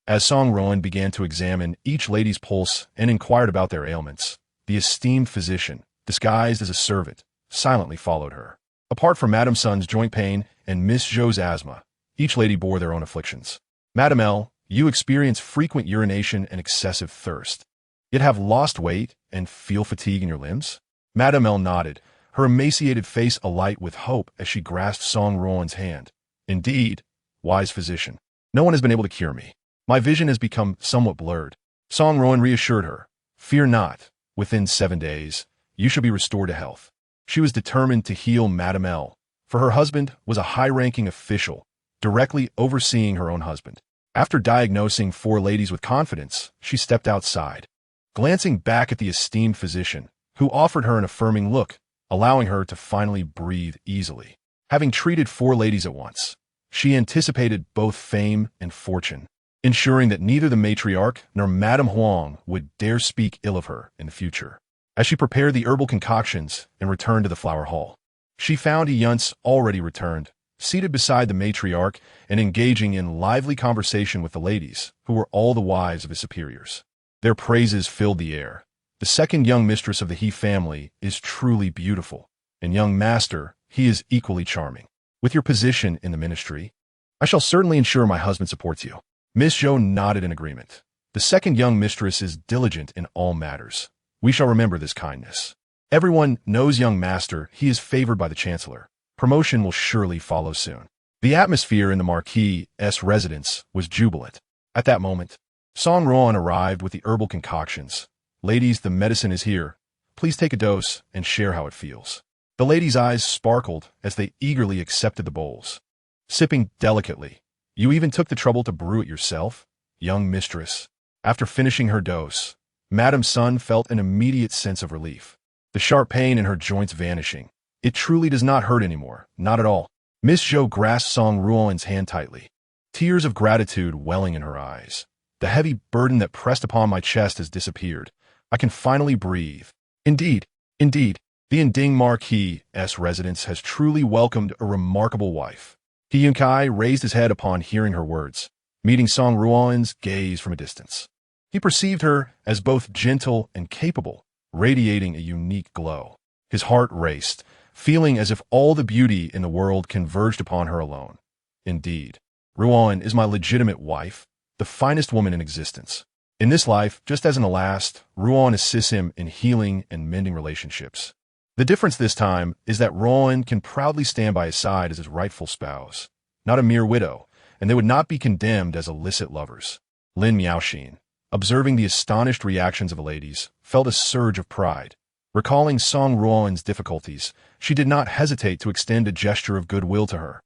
As Song Ruoan began to examine each lady's pulse and inquired about their ailments, the esteemed physician, disguised as a servant, silently followed her. Apart from Madame Sun's joint pain and Miss Zhou's asthma, each lady bore their own afflictions. "Madame L, you experience frequent urination and excessive thirst, yet have lost weight and feel fatigue in your limbs?" Madame L nodded, her emaciated face alight with hope as she grasped Song Ruoan's hand. "Indeed, wise physician, no one has been able to cure me. My vision has become somewhat blurred." Song Ruoan reassured her. "Fear not, within 7 days, you shall be restored to health." She was determined to heal Madame L, for her husband was a high-ranking official, directly overseeing her own husband. After diagnosing 4 ladies with confidence, she stepped outside, glancing back at the esteemed physician, who offered her an affirming look, allowing her to finally breathe easily. Having treated 4 ladies at once, she anticipated both fame and fortune, ensuring that neither the matriarch nor Madame Huang would dare speak ill of her in the future. As she prepared the herbal concoctions and returned to the flower hall, she found He Yunce already returned, seated beside the matriarch and engaging in lively conversation with the ladies, who were all the wives of his superiors. Their praises filled the air. "The second young mistress of the He family is truly beautiful, and young master, he is equally charming. With your position in the ministry, I shall certainly ensure my husband supports you." Miss Zhou nodded in agreement. "The second young mistress is diligent in all matters. We shall remember this kindness. Everyone knows young master, he is favored by the chancellor. Promotion will surely follow soon." The atmosphere in the Marquis's residence was jubilant. At that moment, Song Ruoan arrived with the herbal concoctions. "Ladies, the medicine is here. Please take a dose and share how it feels." The ladies' eyes sparkled as they eagerly accepted the bowls. Sipping delicately, "You even took the trouble to brew it yourself, young mistress." After finishing her dose, Madame Sun felt an immediate sense of relief, the sharp pain in her joints vanishing. "It truly does not hurt anymore, not at all." Miss Zhou grasped Song Ruoan's hand tightly, tears of gratitude welling in her eyes. "The heavy burden that pressed upon my chest has disappeared. I can finally breathe." Indeed, the Inding Marquis's residence has truly welcomed a remarkable wife. He Yunce raised his head upon hearing her words, meeting Song Ruoan's gaze from a distance. He perceived her as both gentle and capable, radiating a unique glow. His heart raced, feeling as if all the beauty in the world converged upon her alone. Indeed, Ruoan is my legitimate wife, the finest woman in existence. In this life, just as in the last, Ruoan assists him in healing and mending relationships. The difference this time is that Ruoan can proudly stand by his side as his rightful spouse, not a mere widow, and they would not be condemned as illicit lovers. Lin Miaoxin, observing the astonished reactions of the ladies, felt a surge of pride. Recalling Song Ruoan's difficulties, she did not hesitate to extend a gesture of goodwill to her,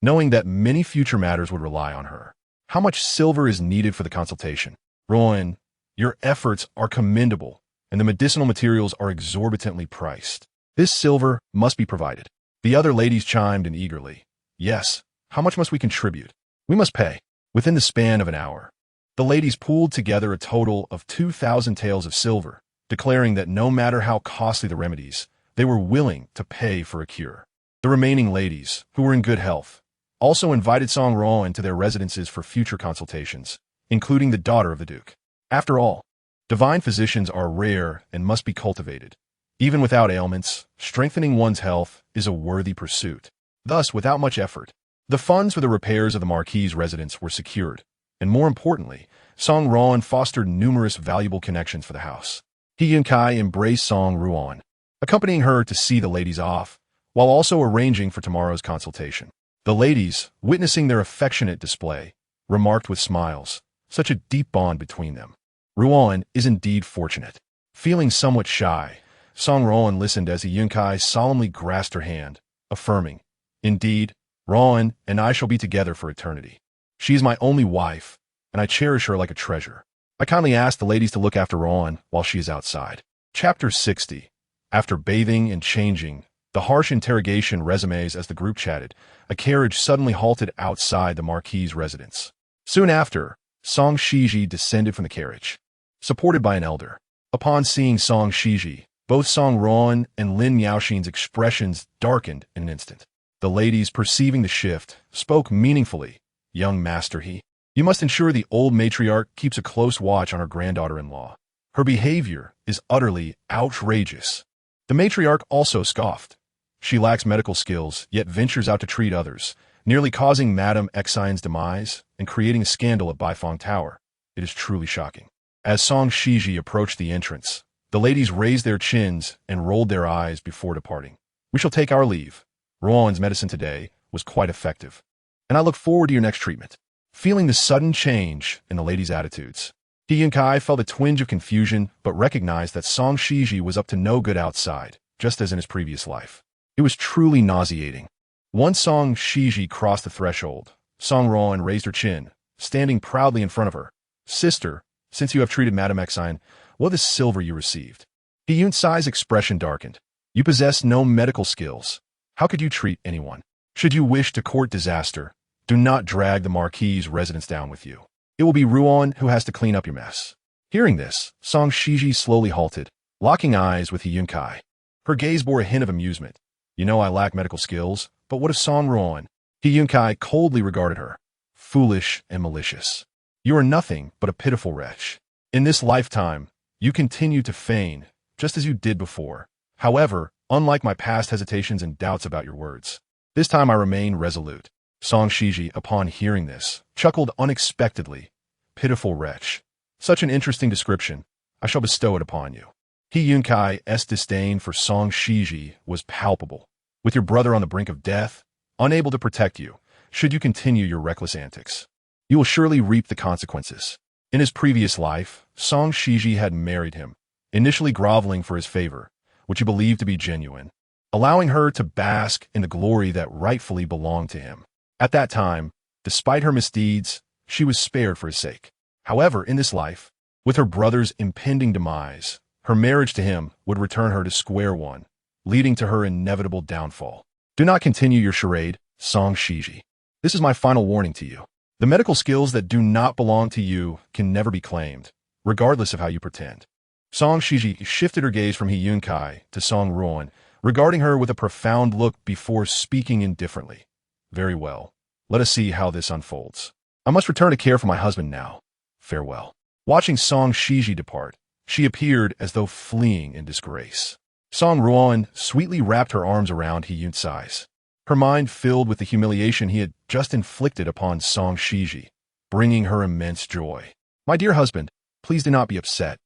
knowing that many future matters would rely on her. How much silver is needed for the consultation? Ruoan, your efforts are commendable, and the medicinal materials are exorbitantly priced. This silver must be provided. The other ladies chimed in eagerly. Yes, how much must we contribute? We must pay. Within the span of an hour, the ladies pooled together a total of 2,000 taels of silver, declaring that no matter how costly the remedies, they were willing to pay for a cure. The remaining ladies, who were in good health, also invited Song Ruoan to their residences for future consultations, including the daughter of the Duke. After all, divine physicians are rare and must be cultivated. Even without ailments, strengthening one's health is a worthy pursuit. Thus, without much effort, the funds for the repairs of the Marquis's residence were secured, and more importantly, Song Ruoan fostered numerous valuable connections for the house. He Yunce embraced Song Ruoan, accompanying her to see the ladies off, while also arranging for tomorrow's consultation. The ladies, witnessing their affectionate display, remarked with smiles, such a deep bond between them. Ruoan is indeed fortunate. Feeling somewhat shy, Song Ruoan listened as He Yunce solemnly grasped her hand, affirming, "Indeed, Ruoan and I shall be together for eternity. She is my only wife, and I cherish her like a treasure." I kindly ask the ladies to look after Ruoan while she is outside. Chapter 60. After bathing and changing, the harsh interrogation resumes as the group chatted, a carriage suddenly halted outside the Marquis's residence. Soon after, Song Xizhi descended from the carriage, supported by an elder. Upon seeing Song Xizhi, both Song Ruoan and Lin Miaoxin's expressions darkened in an instant. The ladies, perceiving the shift, spoke meaningfully. "Young Master He, you must ensure the old matriarch keeps a close watch on her granddaughter-in-law. Her behavior is utterly outrageous." The matriarch also scoffed. "She lacks medical skills, yet ventures out to treat others, nearly causing Madame Xizhi's demise and creating a scandal at Baifeng Tower. It is truly shocking." As Song Xizhi approached the entrance, the ladies raised their chins and rolled their eyes before departing. "We shall take our leave. Ruoan's medicine today was quite effective, and I look forward to your next treatment." Feeling the sudden change in the ladies' attitudes, He Yunce felt a twinge of confusion but recognized that Song Xizhi was up to no good outside, just as in his previous life. It was truly nauseating. Once Song Xizhi crossed the threshold, Song Ruoan raised her chin, standing proudly in front of her. "Sister, since you have treated Madame Xizhi, what is silver you received?" He Yunce's expression darkened. "You possess no medical skills. How could you treat anyone? Should you wish to court disaster, do not drag the Marquis's residence down with you. It will be Ruoan who has to clean up your mess." Hearing this, Song Xizhi slowly halted, locking eyes with He Yunce. Her gaze bore a hint of amusement. "You know I lack medical skills, but what of Song Ruoan?" He Yunce coldly regarded her. "Foolish and malicious. You are nothing but a pitiful wretch. In this lifetime, you continue to feign, just as you did before. However, unlike my past hesitations and doubts about your words, this time I remain resolute." Song Xizhi, upon hearing this, chuckled unexpectedly. "Pitiful wretch. Such an interesting description. I shall bestow it upon you." He Yunce's disdain for Song Xizhi was palpable. With your brother on the brink of death, unable to protect you, should you continue your reckless antics, you will surely reap the consequences. In his previous life, Song Xizhi had married him, initially groveling for his favor, which he believed to be genuine, allowing her to bask in the glory that rightfully belonged to him. At that time, despite her misdeeds, she was spared for his sake. However, in this life, with her brother's impending demise, her marriage to him would return her to square one, leading to her inevitable downfall. Do not continue your charade, Song Xizhi. This is my final warning to you. The medical skills that do not belong to you can never be claimed, regardless of how you pretend. Song Xizhi shifted her gaze from He Yunce to Song Ruoan, regarding her with a profound look before speaking indifferently. "Very well. Let us see how this unfolds. I must return to care for my husband now. Farewell." Watching Song Xizhi depart, she appeared as though fleeing in disgrace. Song Ruoan sweetly wrapped her arms around He Yunce, her mind filled with the humiliation he had just inflicted upon Song Xizhi, bringing her immense joy. My dear husband, please do not be upset.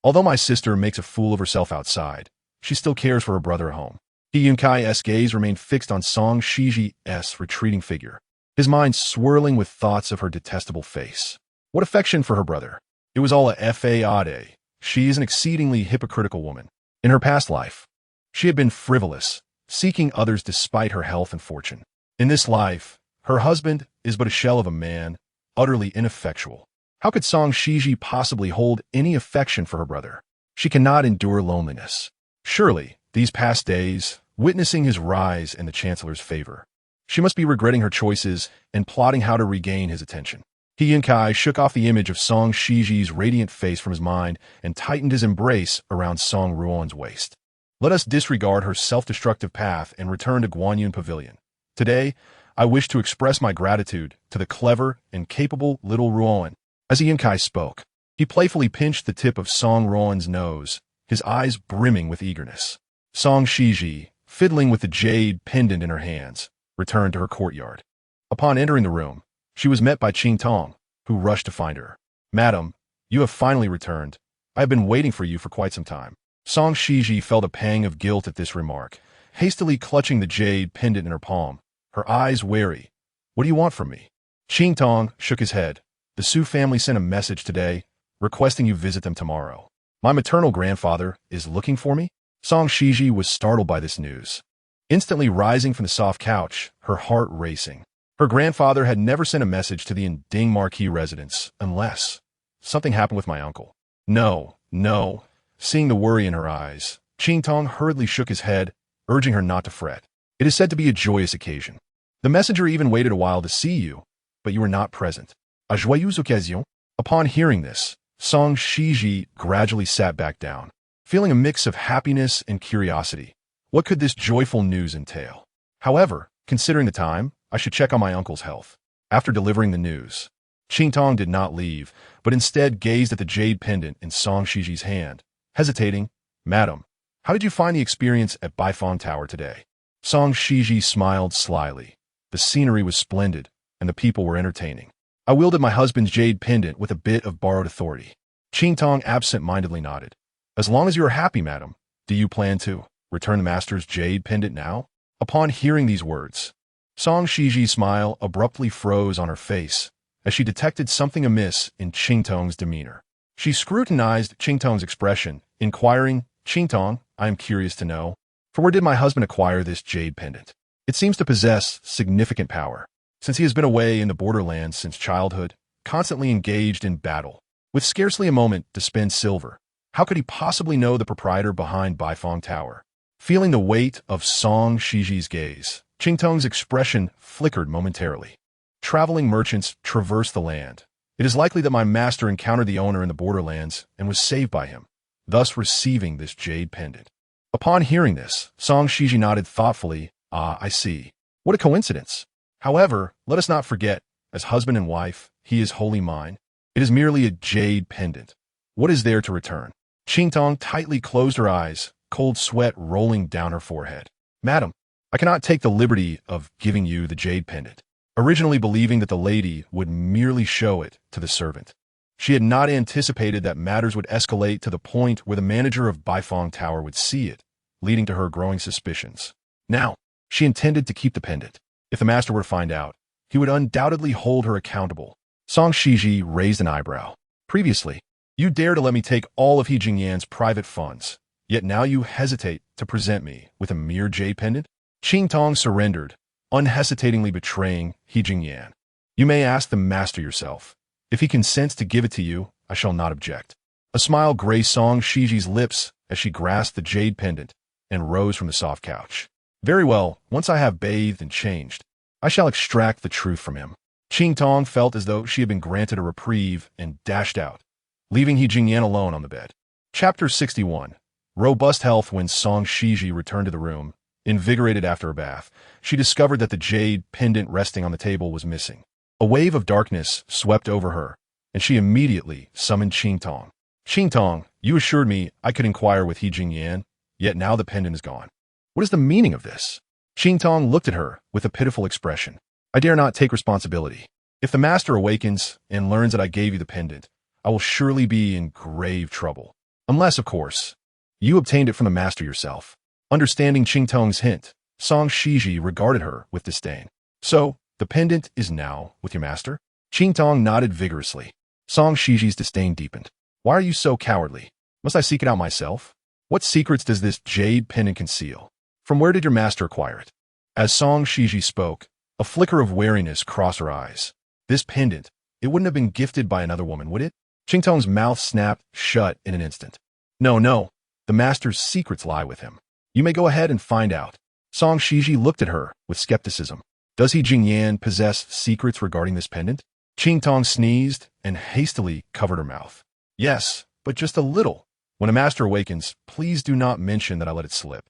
Although my sister makes a fool of herself outside, she still cares for her brother at home. He Yunce's gaze remained fixed on Song Xizhi's retreating figure, his mind swirling with thoughts of her detestable face. What affection for her brother! It was all a fade. She is an exceedingly hypocritical woman. In her past life, she had been frivolous, seeking others despite her health and fortune. In this life, her husband is but a shell of a man, utterly ineffectual. How could Song Xizhi possibly hold any affection for her brother? She cannot endure loneliness. Surely, these past days, witnessing his rise in the Chancellor's favor, she must be regretting her choices and plotting how to regain his attention. He Yunce shook off the image of Song Xizhi's radiant face from his mind and tightened his embrace around Song Ruoan's waist. Let us disregard her self-destructive path and return to Guanyun Pavilion. Today, I wish to express my gratitude to the clever and capable little Ruoan. As He Yunce spoke, he playfully pinched the tip of Song Ruoan's nose, his eyes brimming with eagerness. Song Xizhi, fiddling with the jade pendant in her hands, returned to her courtyard. Upon entering the room, she was met by Qing Tong, who rushed to find her. Madam, you have finally returned. I have been waiting for you for quite some time. Song Xizhi felt a pang of guilt at this remark, hastily clutching the jade pendant in her palm, her eyes wary. What do you want from me? Qing Tong shook his head. The Su family sent a message today, requesting you visit them tomorrow. My maternal grandfather is looking for me? Song Xizhi was startled by this news. Instantly rising from the soft couch, her heart racing. Her grandfather had never sent a message to the Ding Marquis residence, unless something happened with my uncle. No. Seeing the worry in her eyes, Qing Tong hurriedly shook his head, urging her not to fret. It is said to be a joyous occasion. The messenger even waited a while to see you, but you were not present. A joyeuse occasion? Upon hearing this, Song Xizhi gradually sat back down, feeling a mix of happiness and curiosity. What could this joyful news entail? However, considering the time, I should check on my uncle's health. After delivering the news, Qing Tong did not leave, but instead gazed at the jade pendant in Song Xizhi's hand, hesitating. Madam, how did you find the experience at Baifeng Tower today? Song Xizhi smiled slyly. The scenery was splendid, and the people were entertaining. I wielded my husband's jade pendant with a bit of borrowed authority. Qing Tong absent-mindedly nodded. As long as you are happy, madam, do you plan to return the master's jade pendant now? Upon hearing these words, Song Xizhi's smile abruptly froze on her face as she detected something amiss in Qing Tong's demeanor. She scrutinized Qing Tong's expression, inquiring, Qing Tong, I am curious to know, for where did my husband acquire this jade pendant? It seems to possess significant power, since he has been away in the borderlands since childhood, constantly engaged in battle, with scarcely a moment to spend silver. How could he possibly know the proprietor behind Baifeng Tower? Feeling the weight of Song Xizhi's gaze, Qing Tong's expression flickered momentarily. Traveling merchants traverse the land. It is likely that my master encountered the owner in the borderlands and was saved by him, thus receiving this jade pendant. Upon hearing this, Song Xizhi nodded thoughtfully. Ah, I see. What a coincidence. However, let us not forget, as husband and wife, he is wholly mine. It is merely a jade pendant. What is there to return? Qing Tong tightly closed her eyes, cold sweat rolling down her forehead. Madam, I cannot take the liberty of giving you the jade pendant, originally believing that the lady would merely show it to the servant. She had not anticipated that matters would escalate to the point where the manager of Baifeng Tower would see it, leading to her growing suspicions. Now, she intended to keep the pendant. If the master were to find out, he would undoubtedly hold her accountable. Song Xizhi raised an eyebrow. Previously, you dared to let me take all of He Jingyan's private funds, yet now you hesitate to present me with a mere jade pendant? Qing Tong surrendered, unhesitatingly betraying He Jingyan. You may ask the master yourself. If he consents to give it to you, I shall not object. A smile graced Song Xizhi's lips as she grasped the jade pendant and rose from the soft couch. Very well, once I have bathed and changed, I shall extract the truth from him. Qing Tong felt as though she had been granted a reprieve and dashed out, leaving He Jingyan alone on the bed. Chapter 61. Robust health. When Song Xizhi returned to the room, invigorated after a bath, she discovered that the jade pendant resting on the table was missing. A wave of darkness swept over her, and she immediately summoned Qing Tong. Qing Tong, you assured me I could inquire with He Jingyan. yet now the pendant is gone. What is the meaning of this? Qingtong looked at her with a pitiful expression. I dare not take responsibility. If the master awakens and learns that I gave you the pendant, I will surely be in grave trouble. Unless, of course, you obtained it from the master yourself. Understanding Qingtong's hint, Song Xizhi regarded her with disdain. So, the pendant is now with your master? Qingtong nodded vigorously. Song Xizhi's disdain deepened. Why are you so cowardly? Must I seek it out myself? What secrets does this jade pendant conceal? From where did your master acquire it? As Song Xizhi spoke, a flicker of wariness crossed her eyes. This pendant, it wouldn't have been gifted by another woman, would it? Qingtong's mouth snapped shut in an instant. No, the master's secrets lie with him. You may go ahead and find out. Song Xizhi looked at her with skepticism. Does He Jingyan possess secrets regarding this pendant? Qingtong sneezed and hastily covered her mouth. Yes, but just a little. When a master awakens, please do not mention that I let it slip.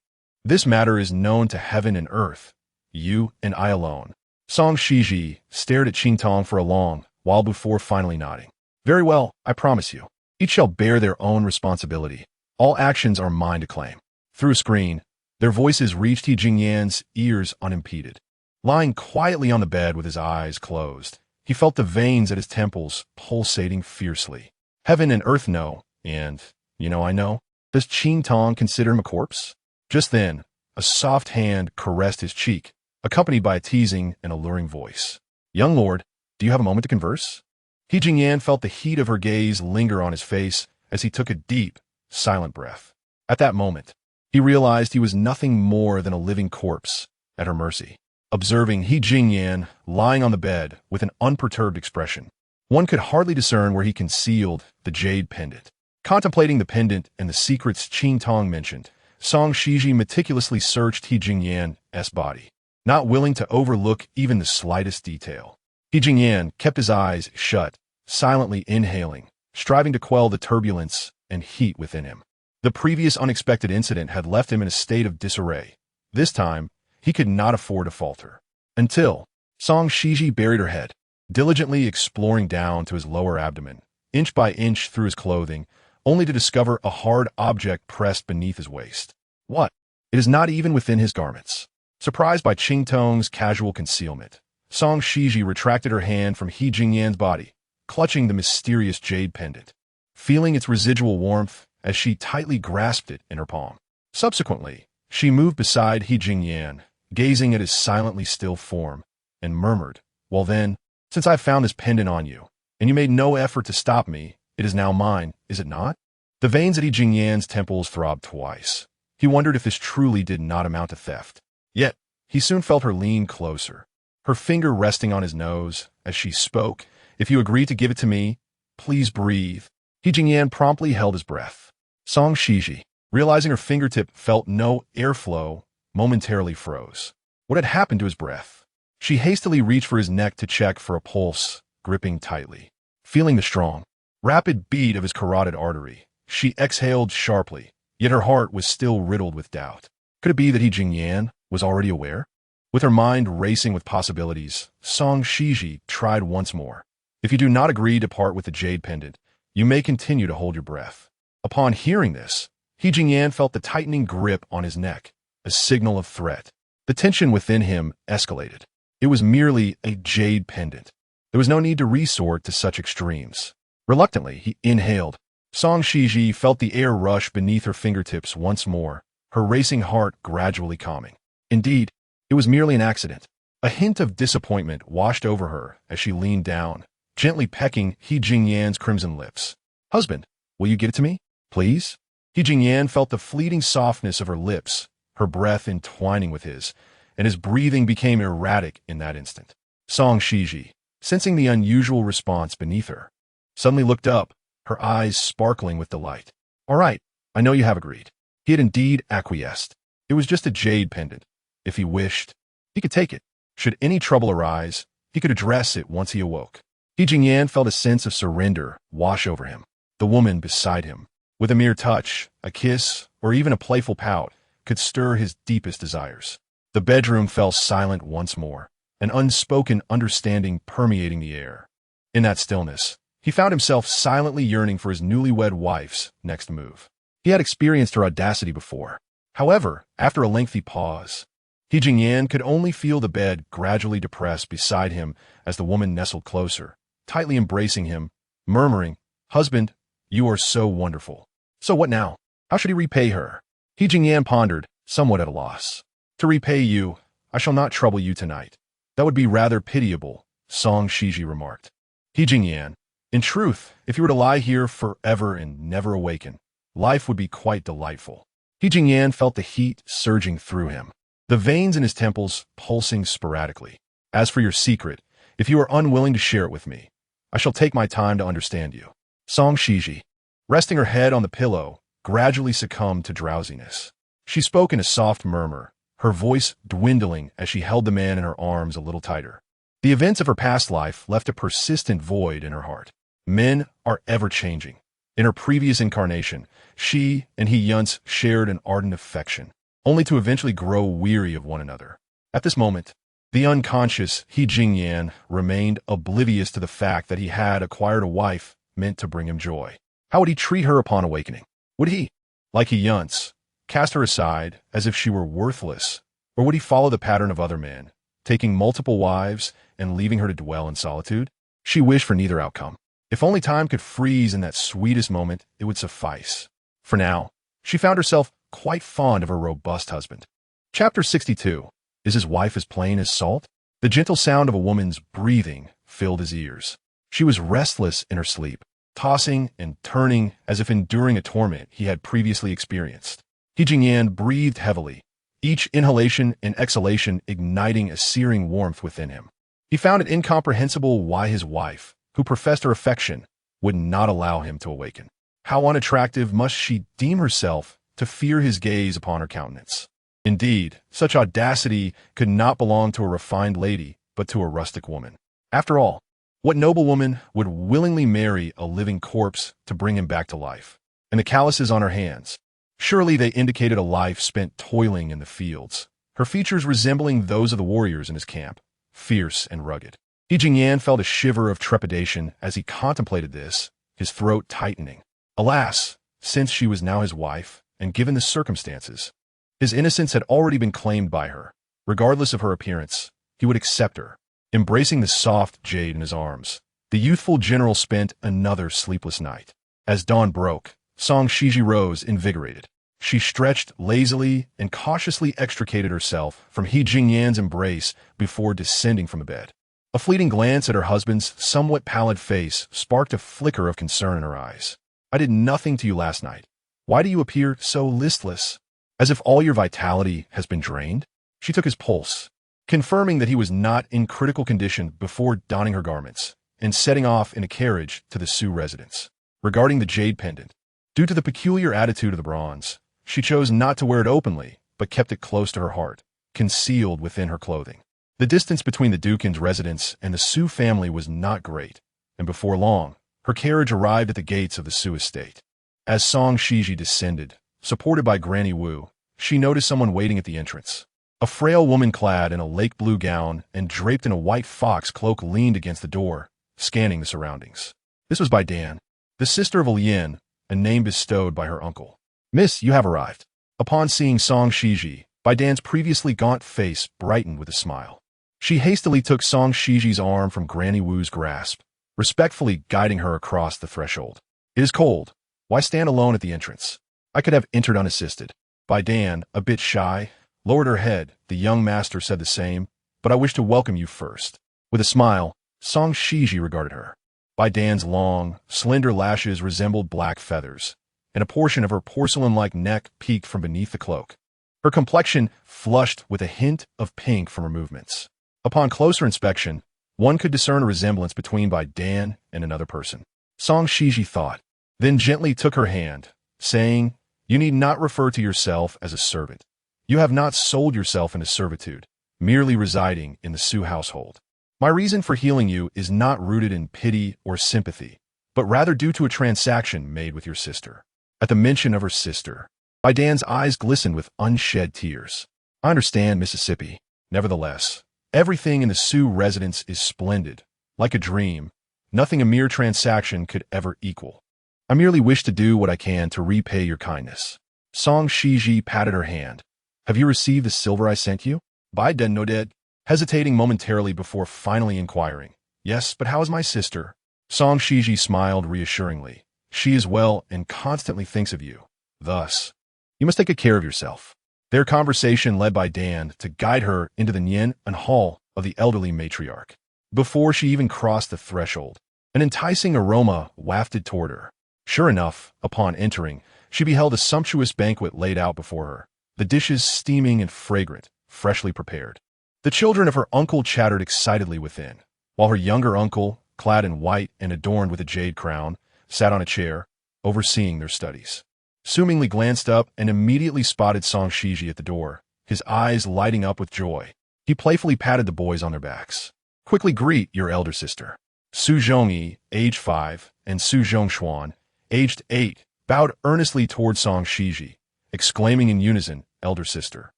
This matter is known to heaven and earth, you and I alone. Song Xizhi stared at Qingtong for a long while before finally nodding. Very well, I promise you. Each shall bear their own responsibility. All actions are mine to claim. Through a screen, their voices reached He Jingyan's ears unimpeded. Lying quietly on the bed with his eyes closed, he felt the veins at his temples pulsating fiercely. Heaven and earth know, and, I know. Does Qingtong consider him a corpse? Just then, a soft hand caressed his cheek, accompanied by a teasing and alluring voice. Young lord, do you have a moment to converse? He Jingyan felt the heat of her gaze linger on his face as he took a deep, silent breath. At that moment, he realized he was nothing more than a living corpse at her mercy. Observing He Jingyan lying on the bed with an unperturbed expression, one could hardly discern where he concealed the jade pendant. Contemplating the pendant and the secrets Qingtong mentioned, Song Xizhi meticulously searched He Jingyan's body, not willing to overlook even the slightest detail. He Jingyan kept his eyes shut, silently inhaling, striving to quell the turbulence and heat within him. The previous unexpected incident had left him in a state of disarray. This time, he could not afford to falter. Until Song Xizhi buried her head, diligently exploring down to his lower abdomen, inch by inch through his clothing, only to discover a hard object pressed beneath his waist. What? It is not even within his garments. Surprised by Qingtong's casual concealment, Song Xizhi retracted her hand from He Jingyan's body, clutching the mysterious jade pendant, feeling its residual warmth as she tightly grasped it in her palm. Subsequently, she moved beside He Jingyan, gazing at his silently still form, and murmured, Well then, since I found this pendant on you, and you made no effort to stop me, it is now mine, is it not? The veins at He Jingyan's temples throbbed twice. He wondered if this truly did not amount to theft. Yet, he soon felt her lean closer, her finger resting on his nose as she spoke. If you agree to give it to me, please breathe. He Jingyan promptly held his breath. Song Xizhi, realizing her fingertip felt no airflow, momentarily froze. What had happened to his breath? She hastily reached for his neck to check for a pulse, gripping tightly. Feeling the strong, rapid beat of his carotid artery, she exhaled sharply, yet her heart was still riddled with doubt. Could it be that He Jingyan was already aware? With her mind racing with possibilities, Song Xizhi tried once more. If you do not agree to part with the jade pendant, you may continue to hold your breath. Upon hearing this, He Jingyan felt the tightening grip on his neck, a signal of threat. The tension within him escalated. It was merely a jade pendant. There was no need to resort to such extremes. Reluctantly, he inhaled. Song Xizhi felt the air rush beneath her fingertips once more, her racing heart gradually calming. Indeed, it was merely an accident. A hint of disappointment washed over her as she leaned down, gently pecking He Jingyan's crimson lips. Husband, will you give it to me, please? He Jingyan felt the fleeting softness of her lips, her breath entwining with his, and his breathing became erratic in that instant. Song Xizhi, sensing the unusual response beneath her, suddenly looked up, her eyes sparkling with delight. All right, I know you have agreed. He had indeed acquiesced. It was just a jade pendant. If he wished, he could take it. Should any trouble arise, he could address it once he awoke. He Jingyan felt a sense of surrender wash over him. The woman beside him, with a mere touch, a kiss, or even a playful pout, could stir his deepest desires. The bedroom fell silent once more, an unspoken understanding permeating the air. In that stillness, he found himself silently yearning for his newlywed wife's next move. He had experienced her audacity before, However, after a lengthy pause, He Jingyan could only feel the bed gradually depress beside him as the woman nestled closer, tightly embracing him, murmuring, "Husband, you are so wonderful." So what now? How should he repay her? He Jingyan pondered, somewhat at a loss. To repay you, I shall not trouble you tonight. That would be rather pitiable, Song Xizhi remarked. He Jingyan, in truth, if you were to lie here forever and never awaken, life would be quite delightful. He Jingyan felt the heat surging through him, the veins in his temples pulsing sporadically. As for your secret, if you are unwilling to share it with me, I shall take my time to understand you. Song Xizhi, resting her head on the pillow, gradually succumbed to drowsiness. She spoke in a soft murmur, her voice dwindling as she held the man in her arms a little tighter. The events of her past life left a persistent void in her heart. Men are ever-changing. In her previous incarnation, she and He Yunce shared an ardent affection, only to eventually grow weary of one another. At this moment, the unconscious He Jingyan remained oblivious to the fact that he had acquired a wife meant to bring him joy. How would he treat her upon awakening? Would he, like He Yunce, cast her aside as if she were worthless, or would he follow the pattern of other men, taking multiple wives and leaving her to dwell in solitude? She wished for neither outcome. If only time could freeze in that sweetest moment, it would suffice. For now, she found herself quite fond of her robust husband. Chapter 62. Is his wife as plain as salt? The gentle sound of a woman's breathing filled his ears. She was restless in her sleep, tossing and turning as if enduring a torment he had previously experienced. He Jingyan breathed heavily, each inhalation and exhalation igniting a searing warmth within him. He found it incomprehensible why his wife, who professed her affection, would not allow him to awaken. How unattractive must she deem herself to fear his gaze upon her countenance? Indeed, such audacity could not belong to a refined lady, but to a rustic woman. After all, what noble woman would willingly marry a living corpse to bring him back to life? And the calluses on her hands, surely they indicated a life spent toiling in the fields, her features resembling those of the warriors in his camp, fierce and rugged. He Jingyan felt a shiver of trepidation as he contemplated this, his throat tightening. Alas, since she was now his wife, and given the circumstances, his innocence had already been claimed by her. Regardless of her appearance, he would accept her. Embracing the soft jade in his arms, the youthful general spent another sleepless night. As dawn broke, Song Xizhi rose invigorated. She stretched lazily and cautiously extricated herself from He Jingyan's embrace before descending from the bed. A fleeting glance at her husband's somewhat pallid face sparked a flicker of concern in her eyes. "I did nothing to you last night. Why do you appear so listless? As if all your vitality has been drained?" She took his pulse, confirming that he was not in critical condition before donning her garments and setting off in a carriage to the Su residence. Regarding the jade pendant, due to the peculiar attitude of the bronze, she chose not to wear it openly, but kept it close to her heart, concealed within her clothing. The distance between the Dukin's residence and the Su family was not great, and before long, her carriage arrived at the gates of the Su estate. As Song Xizhi descended, supported by Granny Wu, she noticed someone waiting at the entrance. A frail woman clad in a lake blue gown and draped in a white fox cloak leaned against the door, scanning the surroundings. This was Bai Dan, the sister of Lien, a name bestowed by her uncle. "Miss, you have arrived." Upon seeing Song Xizhi, Bai Dan's previously gaunt face brightened with a smile. She hastily took Song Xizhi's arm from Granny Wu's grasp, respectfully guiding her across the threshold. "It is cold. Why stand alone at the entrance? I could have entered unassisted." Bai Dan, a bit shy, lowered her head. The young master said the same, "But I wish to welcome you first." With a smile, Song Xizhi regarded her. Bai Dan's long, slender lashes resembled black feathers, and a portion of her porcelain-like neck peeked from beneath the cloak. Her complexion flushed with a hint of pink from her movements. Upon closer inspection, one could discern a resemblance between Bai Dan and another person. Song Xizhi thought, then gently took her hand, saying, "You need not refer to yourself as a servant. You have not sold yourself into servitude, merely residing in the Su household. My reason for healing you is not rooted in pity or sympathy, but rather due to a transaction made with your sister." At the mention of her sister, Bai Dan's eyes glistened with unshed tears. "I understand, Mississippi. Nevertheless, everything in the Su residence is splendid, like a dream, nothing a mere transaction could ever equal. I merely wish to do what I can to repay your kindness." Song Xizhi patted her hand. Have you received the silver I sent you? Bai Den nodded, hesitating momentarily before finally inquiring. Yes, but how is my sister? Song Xizhi smiled reassuringly. She is well and constantly thinks of you. Thus, you must take good care of yourself. Their conversation led by Dan to guide her into the Nien and hall of the elderly matriarch. Before she even crossed the threshold, an enticing aroma wafted toward her. Sure enough, upon entering, she beheld a sumptuous banquet laid out before her, the dishes steaming and fragrant, freshly prepared. The children of her uncle chattered excitedly within, while her younger uncle, clad in white and adorned with a jade crown, sat on a chair, overseeing their studies. Su Mingli glanced up and immediately spotted Song Xizhi at the door, his eyes lighting up with joy. He playfully patted the boys on their backs. Quickly greet your elder sister. Su Zhongyi, age 5, and Su Zhongshuan, aged 8, bowed earnestly toward Song Xizhi, exclaiming in unison, elder sister.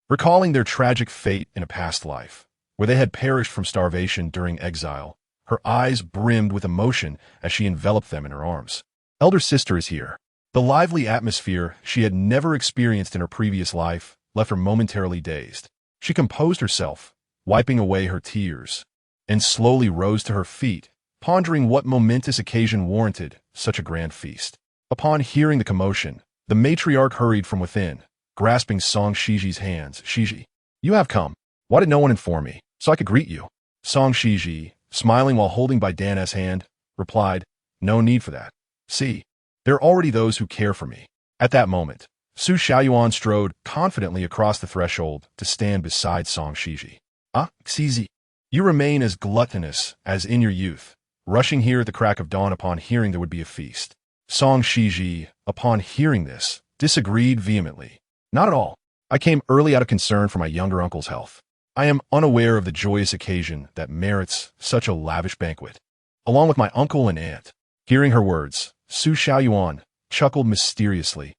Recalling their tragic fate in a past life, where they had perished from starvation during exile, her eyes brimmed with emotion as she enveloped them in her arms. Elder sister is here. The lively atmosphere she had never experienced in her previous life left her momentarily dazed. She composed herself, wiping away her tears, and slowly rose to her feet, pondering what momentous occasion warranted such a grand feast. Upon hearing the commotion, the matriarch hurried from within, grasping Song Xizhi's hands. Xizhi, you have come. Why did no one inform me, so I could greet you? Song Xizhi, smiling while holding by Dana's hand, replied, no need for that. See, there are already those who care for me. At that moment, Su Xiaoyuan strode confidently across the threshold to stand beside Song Xizhi. Ah, Xizhi, you remain as gluttonous as in your youth, rushing here at the crack of dawn upon hearing there would be a feast. Song Xizhi, upon hearing this, disagreed vehemently. Not at all. I came early out of concern for my younger uncle's health. I am unaware of the joyous occasion that merits such a lavish banquet. Along with my uncle and aunt. Hearing her words, Su Xiaoyuan chuckled mysteriously.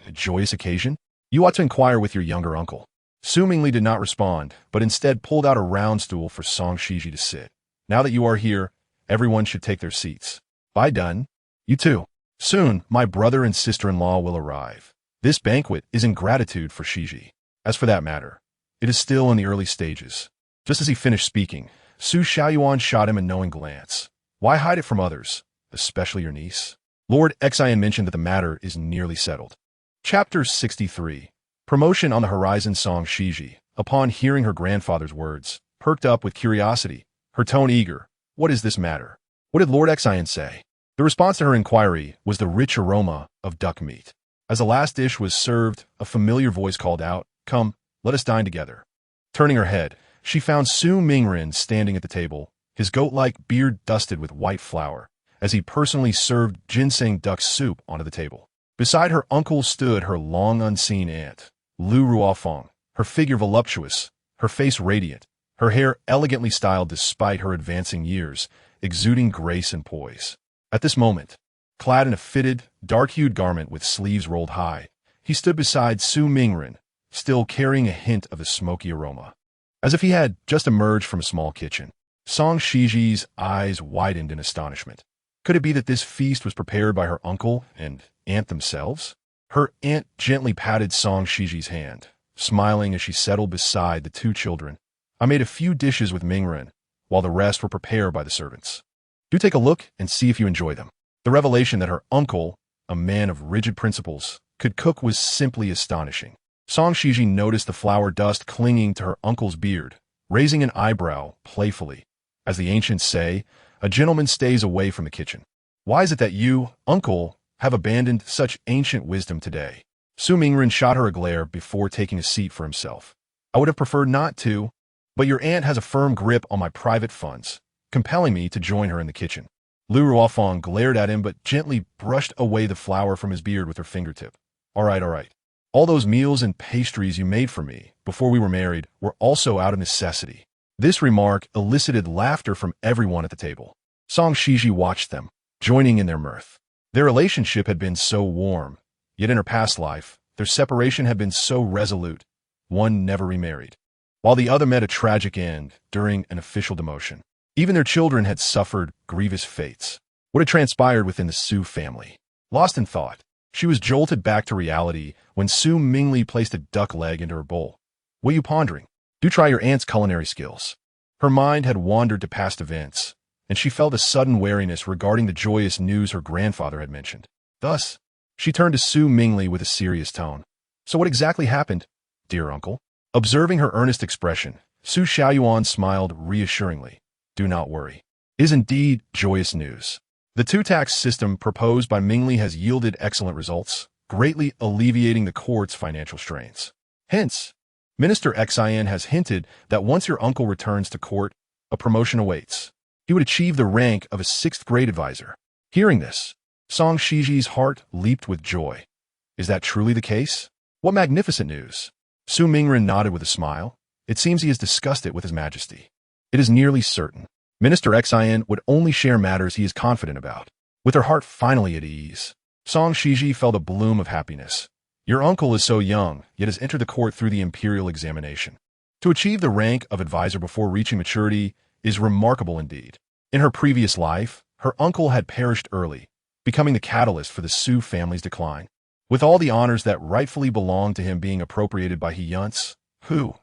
A joyous occasion? You ought to inquire with your younger uncle. Su Mingli did not respond, but instead pulled out a round stool for Song Xizhi to sit. Now that you are here, everyone should take their seats. Bai done. You too. Soon, my brother and sister-in-law will arrive. This banquet is in gratitude for Xizhi. As for that matter, it is still in the early stages. Just as he finished speaking, Su Xiaoyuan shot him a knowing glance. Why hide it from others, especially your niece? Lord Xizhi mentioned that the matter is nearly settled. Chapter 63. Promotion on the horizon. Song Xizhi, upon hearing her grandfather's words, perked up with curiosity, her tone eager. What is this matter? What did Lord Xizhi say? The response to her inquiry was the rich aroma of duck meat. As the last dish was served, a familiar voice called out, Come, let us dine together. Turning her head, she found Su Mingren standing at the table, his goat-like beard dusted with white flour, as he personally served ginseng duck soup onto the table. Beside her uncle stood her long-unseen aunt, Lu Ruoan, her figure voluptuous, her face radiant, her hair elegantly styled despite her advancing years, exuding grace and poise. At this moment, clad in a fitted, dark-hued garment with sleeves rolled high, he stood beside Su Mingren, still carrying a hint of the smoky aroma. As if he had just emerged from a small kitchen, Song Xizhi's eyes widened in astonishment. Could it be that this feast was prepared by her uncle and aunt themselves? Her aunt gently patted Song Xizhi's hand, smiling as she settled beside the two children. I made a few dishes with Mingren, while the rest were prepared by the servants. Do take a look and see if you enjoy them. The revelation that her uncle, a man of rigid principles, could cook was simply astonishing. Song Xizhi noticed the flour dust clinging to her uncle's beard, raising an eyebrow playfully. As the ancients say, a gentleman stays away from the kitchen. Why is it that you, uncle, have abandoned such ancient wisdom today? Su Mingren shot her a glare before taking a seat for himself. I would have preferred not to, but your aunt has a firm grip on my private funds, compelling me to join her in the kitchen. Lu Ruoan glared at him but gently brushed away the flour from his beard with her fingertip. All right. All those meals and pastries you made for me before we were married were also out of necessity. This remark elicited laughter from everyone at the table. Song Xizhi watched them, joining in their mirth. Their relationship had been so warm, yet in her past life, their separation had been so resolute, one never remarried, while the other met a tragic end during an official demotion. Even their children had suffered grievous fates. What had transpired within the Su family? Lost in thought, She was jolted back to reality when Su Mingli placed a duck leg into her bowl. "What are you pondering? Do try your aunt's culinary skills." Her mind had wandered to past events, and she felt a sudden wariness regarding the joyous news her grandfather had mentioned. Thus, she turned to Su Mingli with a serious tone. "So what exactly happened, dear uncle?" Observing her earnest expression, Su Xiaoyuan smiled reassuringly. "Do not worry. It is indeed joyous news. The two-tax system proposed by Mingli has yielded excellent results, greatly alleviating the court's financial strains. Hence, Minister Xizhi has hinted that once your uncle returns to court, a promotion awaits. He would achieve the rank of a 6th-grade advisor." Hearing this, Song Xizhi's heart leaped with joy. "Is that truly the case? What magnificent news!" Su Mingren nodded with a smile. "It seems he has discussed it with His Majesty. It is nearly certain. Minister Xizhi would only share matters he is confident about." With her heart finally at ease, Song Xizhi felt a bloom of happiness. "Your uncle is so young, yet has entered the court through the imperial examination. To achieve the rank of advisor before reaching maturity is remarkable indeed. In her previous life, her uncle had perished early, becoming the catalyst for the Su family's decline, with all the honors that rightfully belonged to him being appropriated by He Yunce, who,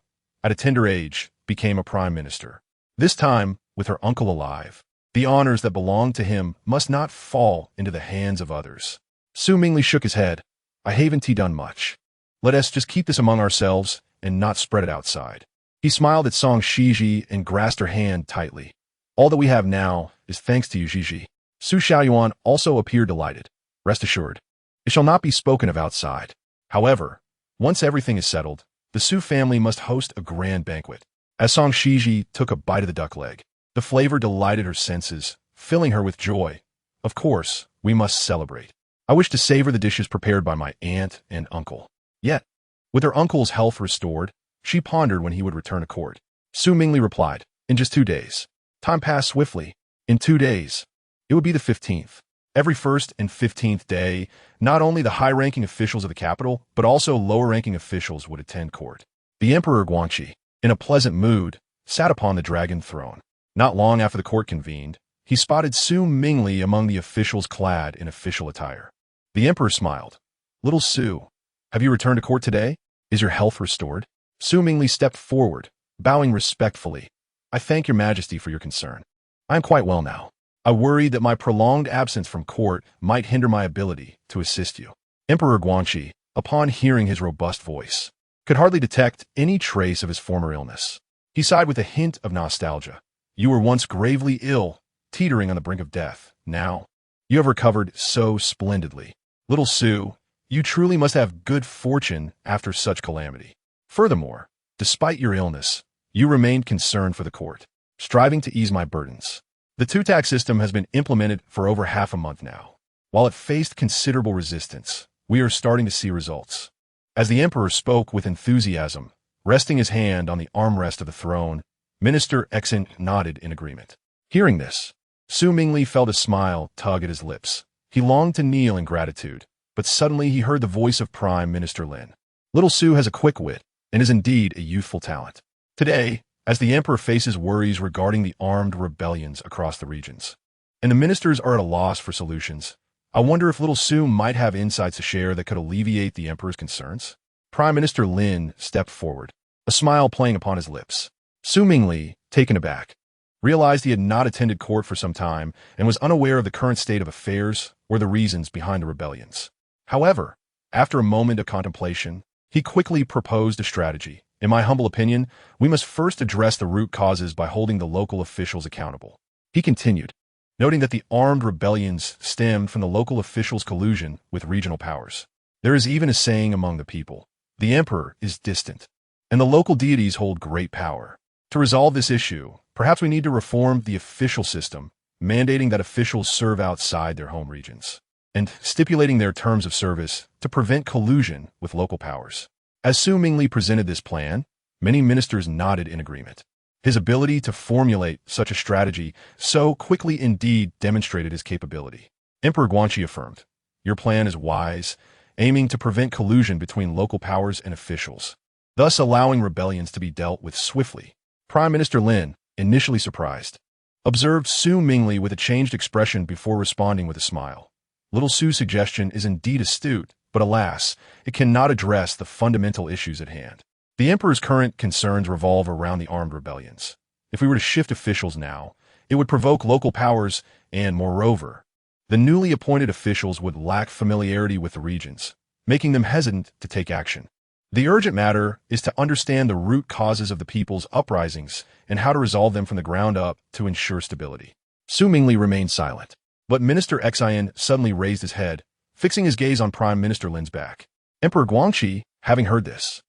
at a tender age, became a prime minister. This time, with her uncle alive, the honors that belonged to him must not fall into the hands of others." Su Mingli shook his head. "I haven't done much. Let us just keep this among ourselves and not spread it outside." He smiled at Song Xizhi and grasped her hand tightly. "All that we have now is thanks to you, Xizhi." Su Xiaoyuan also appeared delighted. "Rest assured, it shall not be spoken of outside. However, once everything is settled, the Su family must host a grand banquet." As Song Xizhi took a bite of the duck leg, the flavor delighted her senses, filling her with joy. "Of course, we must celebrate. I wish to savor the dishes prepared by my aunt and uncle." Yet, with her uncle's health restored, she pondered when he would return to court. Su Mingli replied, "In just 2 days." Time passed swiftly. In 2 days, it would be the 15th. Every 1st and 15th day, not only the high-ranking officials of the capital, but also lower-ranking officials would attend court. The Emperor Guanxi, in a pleasant mood, sat upon the dragon throne. Not long after the court convened, he spotted Su Mingli among the officials clad in official attire. The emperor smiled. "Little Su, have you returned to court today? Is your health restored?" Su Mingli stepped forward, bowing respectfully. "I thank your majesty for your concern. I am quite well now. I worried that my prolonged absence from court might hinder my ability to assist you." Emperor Guanxi, upon hearing his robust voice, could hardly detect any trace of his former illness. He sighed with a hint of nostalgia. "You were once gravely ill, teetering on the brink of death. Now, you have recovered so splendidly. Little Su, you truly must have good fortune after such calamity. Furthermore, despite your illness, you remained concerned for the court, striving to ease my burdens. The two-tax system has been implemented for over half a month now. While it faced considerable resistance, we are starting to see results." As the emperor spoke with enthusiasm, resting his hand on the armrest of the throne, Minister Xizhi nodded in agreement. Hearing this, Su Mingli felt a smile tug at his lips. He longed to kneel in gratitude, but suddenly he heard the voice of Prime Minister Lin. Little Su has a quick wit and is indeed a youthful talent. Today, as the emperor faces worries regarding the armed rebellions across the regions, and the ministers are at a loss for solutions, I wonder if Little Su might have insights to share that could alleviate the emperor's concerns. Prime Minister Lin stepped forward, a smile playing upon his lips. Su Mingli, taken aback, realized he had not attended court for some time and was unaware of the current state of affairs or the reasons behind the rebellions. However, after a moment of contemplation, he quickly proposed a strategy. "In my humble opinion, we must first address the root causes by holding the local officials accountable." He continued, noting that the armed rebellions stemmed from the local officials' collusion with regional powers. "There is even a saying among the people, the emperor is distant, and the local deities hold great power. To resolve this issue, perhaps we need to reform the official system, mandating that officials serve outside their home regions, and stipulating their terms of service to prevent collusion with local powers." As Su Mingli presented this plan, many ministers nodded in agreement. His ability to formulate such a strategy so quickly indeed demonstrated his capability. Emperor Guanxi affirmed, "Your plan is wise, aiming to prevent collusion between local powers and officials, thus allowing rebellions to be dealt with swiftly." Prime Minister Lin, initially surprised, observed Su Mingli with a changed expression before responding with a smile. Little Su's suggestion is indeed astute, but alas, it cannot address the fundamental issues at hand. The emperor's current concerns revolve around the armed rebellions. If we were to shift officials now, it would provoke local powers, and moreover, the newly appointed officials would lack familiarity with the regions, making them hesitant to take action. The urgent matter is to understand the root causes of the people's uprisings and how to resolve them from the ground up to ensure stability. Su Mingli remained silent, but Minister Xizhi suddenly raised his head, fixing his gaze on Prime Minister Lin's back. Emperor Guangxi, having heard this,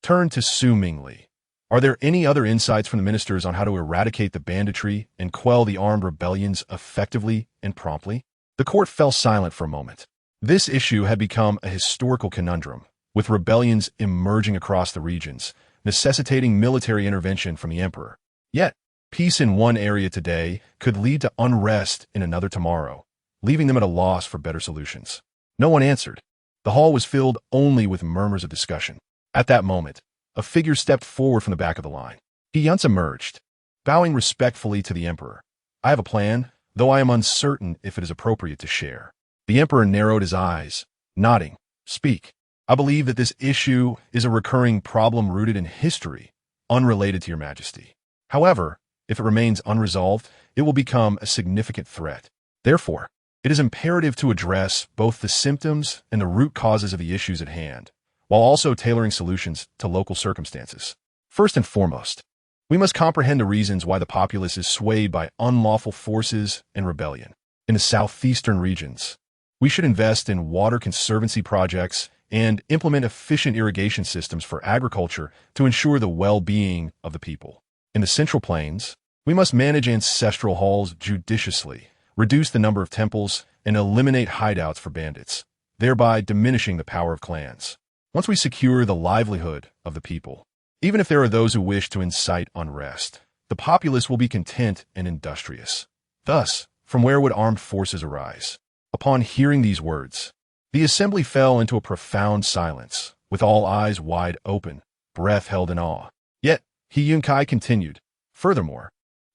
turned to Su Mingli. Are there any other insights from the ministers on how to eradicate the banditry and quell the armed rebellions effectively and promptly? The court fell silent for a moment. This issue had become a historical conundrum, with rebellions emerging across the regions, necessitating military intervention from the emperor. Yet, peace in one area today could lead to unrest in another tomorrow, leaving them at a loss for better solutions. No one answered. The hall was filled only with murmurs of discussion. At that moment, a figure stepped forward from the back of the line. He Yunce emerged, bowing respectfully to the emperor. I have a plan, though I am uncertain if it is appropriate to share. The emperor narrowed his eyes, nodding. Speak. I believe that this issue is a recurring problem rooted in history, unrelated to your majesty. However, if it remains unresolved, it will become a significant threat. Therefore, it is imperative to address both the symptoms and the root causes of the issues at hand, while also tailoring solutions to local circumstances. First and foremost, we must comprehend the reasons why the populace is swayed by unlawful forces and rebellion. In the southeastern regions, we should invest in water conservancy projects and implement efficient irrigation systems for agriculture to ensure the well-being of the people. In the Central Plains, we must manage ancestral halls judiciously, reduce the number of temples, and eliminate hideouts for bandits, thereby diminishing the power of clans. Once we secure the livelihood of the people, even if there are those who wish to incite unrest, the populace will be content and industrious. Thus, from where would armed forces arise? Upon hearing these words, the assembly fell into a profound silence, with all eyes wide open, breath held in awe. Yet, He Yunce continued. Furthermore,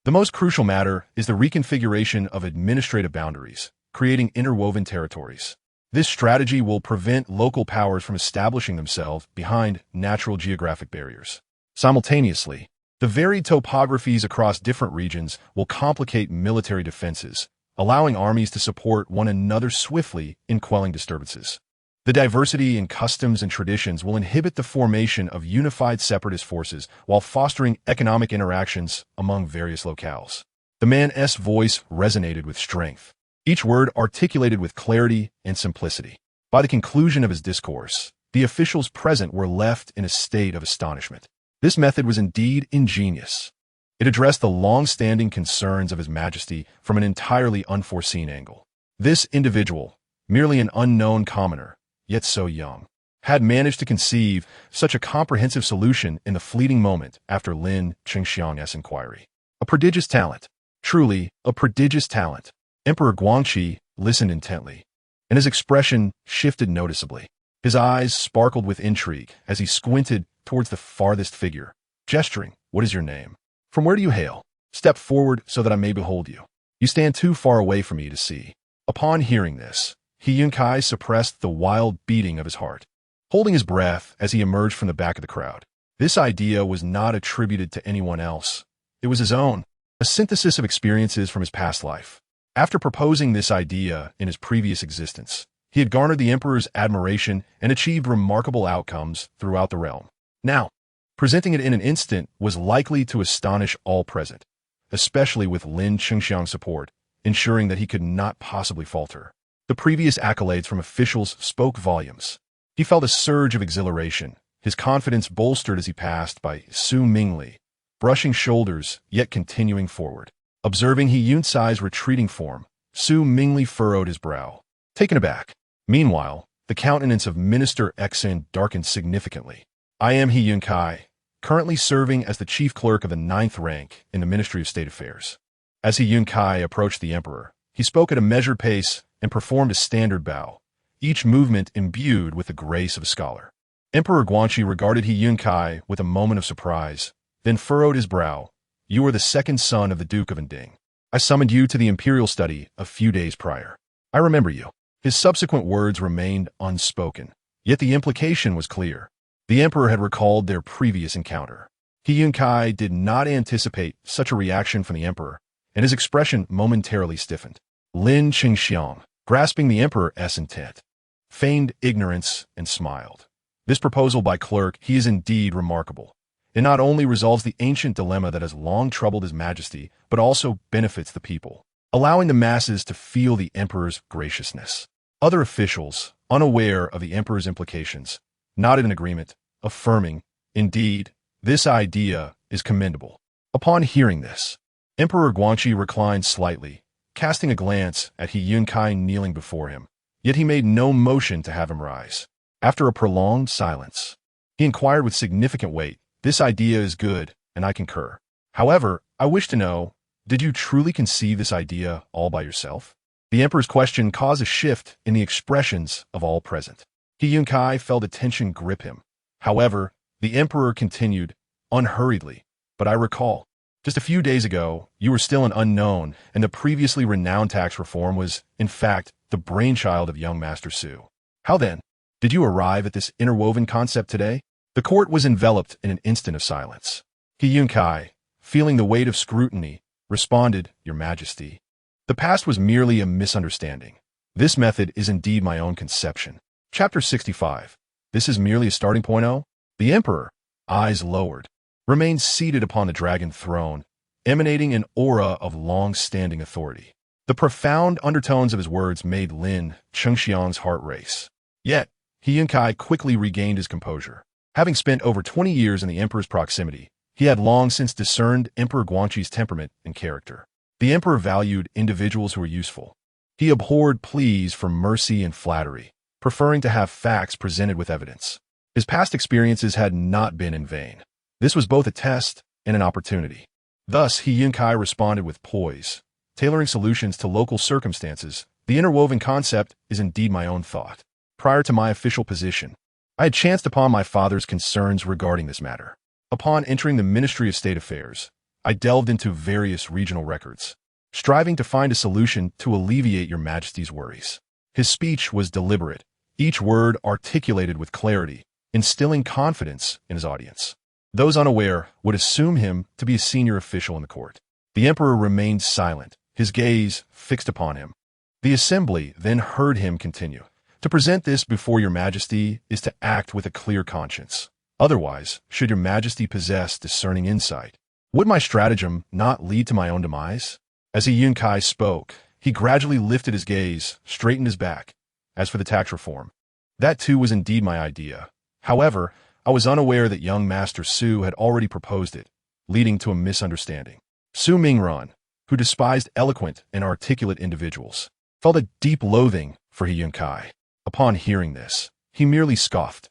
the most crucial matter is the reconfiguration of administrative boundaries, creating interwoven territories. This strategy will prevent local powers from establishing themselves behind natural geographic barriers. Simultaneously, the varied topographies across different regions will complicate military defenses, allowing armies to support one another swiftly in quelling disturbances. The diversity in customs and traditions will inhibit the formation of unified separatist forces while fostering economic interactions among various locales. The man's voice resonated with strength, each word articulated with clarity and simplicity. By the conclusion of his discourse, the officials present were left in a state of astonishment. This method was indeed ingenious. It addressed the long-standing concerns of His Majesty from an entirely unforeseen angle. This individual, merely an unknown commoner, yet so young, had managed to conceive such a comprehensive solution in the fleeting moment after Lin Qingxiang's inquiry. A prodigious talent. Truly, a prodigious talent. Emperor Guangxi listened intently, and his expression shifted noticeably. His eyes sparkled with intrigue as he squinted towards the farthest figure, gesturing, "What is your name? From where do you hail? Step forward so that I may behold you. You stand too far away from me to see." Upon hearing this, He Yunce suppressed the wild beating of his heart, holding his breath as he emerged from the back of the crowd. This idea was not attributed to anyone else. It was his own, a synthesis of experiences from his past life. After proposing this idea in his previous existence, he had garnered the emperor's admiration and achieved remarkable outcomes throughout the realm. Now, presenting it in an instant was likely to astonish all present, especially with Lin Qingxiang's support, ensuring that he could not possibly falter. The previous accolades from officials spoke volumes. He felt a surge of exhilaration, his confidence bolstered as he passed by Su Mingli, brushing shoulders yet continuing forward. Observing He Yunce's retreating form, Su Mingli furrowed his brow, taken aback. Meanwhile, the countenance of Minister Xizhi darkened significantly. I am He Yunce, currently serving as the chief clerk of the 9th rank in the Ministry of State Affairs. As He Yunce approached the emperor, he spoke at a measured pace and performed a standard bow, each movement imbued with the grace of a scholar. Emperor Guangxi regarded He Yunce with a moment of surprise, then furrowed his brow. You are the second son of the Duke of Nding. I summoned you to the imperial study a few days prior. I remember you. His subsequent words remained unspoken, yet the implication was clear. The emperor had recalled their previous encounter. He Yunce did not anticipate such a reaction from the emperor, and his expression momentarily stiffened. Lin Qingxiang, grasping the emperor's intent, feigned ignorance and smiled. This proposal by clerk, he is indeed remarkable. It not only resolves the ancient dilemma that has long troubled His Majesty, but also benefits the people, allowing the masses to feel the emperor's graciousness. Other officials, unaware of the emperor's implications, nodded in agreement, affirming, "Indeed, this idea is commendable." Upon hearing this, Emperor Guangxi reclined slightly, casting a glance at He Yunce kneeling before him, yet he made no motion to have him rise. After a prolonged silence, he inquired with significant weight, "This idea is good, and I concur. However, I wish to know, did you truly conceive this idea all by yourself?" The emperor's question caused a shift in the expressions of all present. He Yunce felt the tension grip him. However, the emperor continued, unhurriedly, "But I recall, just a few days ago, you were still an unknown, and the previously renowned tax reform was, in fact, the brainchild of young Master Su. How then did you arrive at this interwoven concept today?" The court was enveloped in an instant of silence. He Yunce, feeling the weight of scrutiny, responded, "Your Majesty, the past was merely a misunderstanding. This method is indeed my own conception." Chapter 65. This is merely a starting point. The emperor, eyes lowered, remained seated upon the dragon throne, emanating an aura of long-standing authority. The profound undertones of his words made Lin Qingxiang's heart race. Yet, He Yunce quickly regained his composure. Having spent over 20 years in the emperor's proximity, he had long since discerned Emperor Guangxi's temperament and character. The emperor valued individuals who were useful. He abhorred pleas for mercy and flattery, preferring to have facts presented with evidence. His past experiences had not been in vain. This was both a test and an opportunity. Thus, He Yunce responded with poise, tailoring solutions to local circumstances. "The interwoven concept is indeed my own thought. Prior to my official position, I had chanced upon my father's concerns regarding this matter. Upon entering the Ministry of State Affairs, I delved into various regional records, striving to find a solution to alleviate Your Majesty's worries." His speech was deliberate, each word articulated with clarity, instilling confidence in his audience. Those unaware would assume him to be a senior official in the court. The emperor remained silent, his gaze fixed upon him. The assembly then heard him continue. "To present this before Your Majesty is to act with a clear conscience. Otherwise, should Your Majesty possess discerning insight, would my stratagem not lead to my own demise?" As He Yunce spoke, he gradually lifted his gaze, straightened his back. "As for the tax reform, that too was indeed my idea. However, I was unaware that young Master Su had already proposed it, leading to a misunderstanding." Su Mingran, who despised eloquent and articulate individuals, felt a deep loathing for He Yunce. Upon hearing this, he merely scoffed.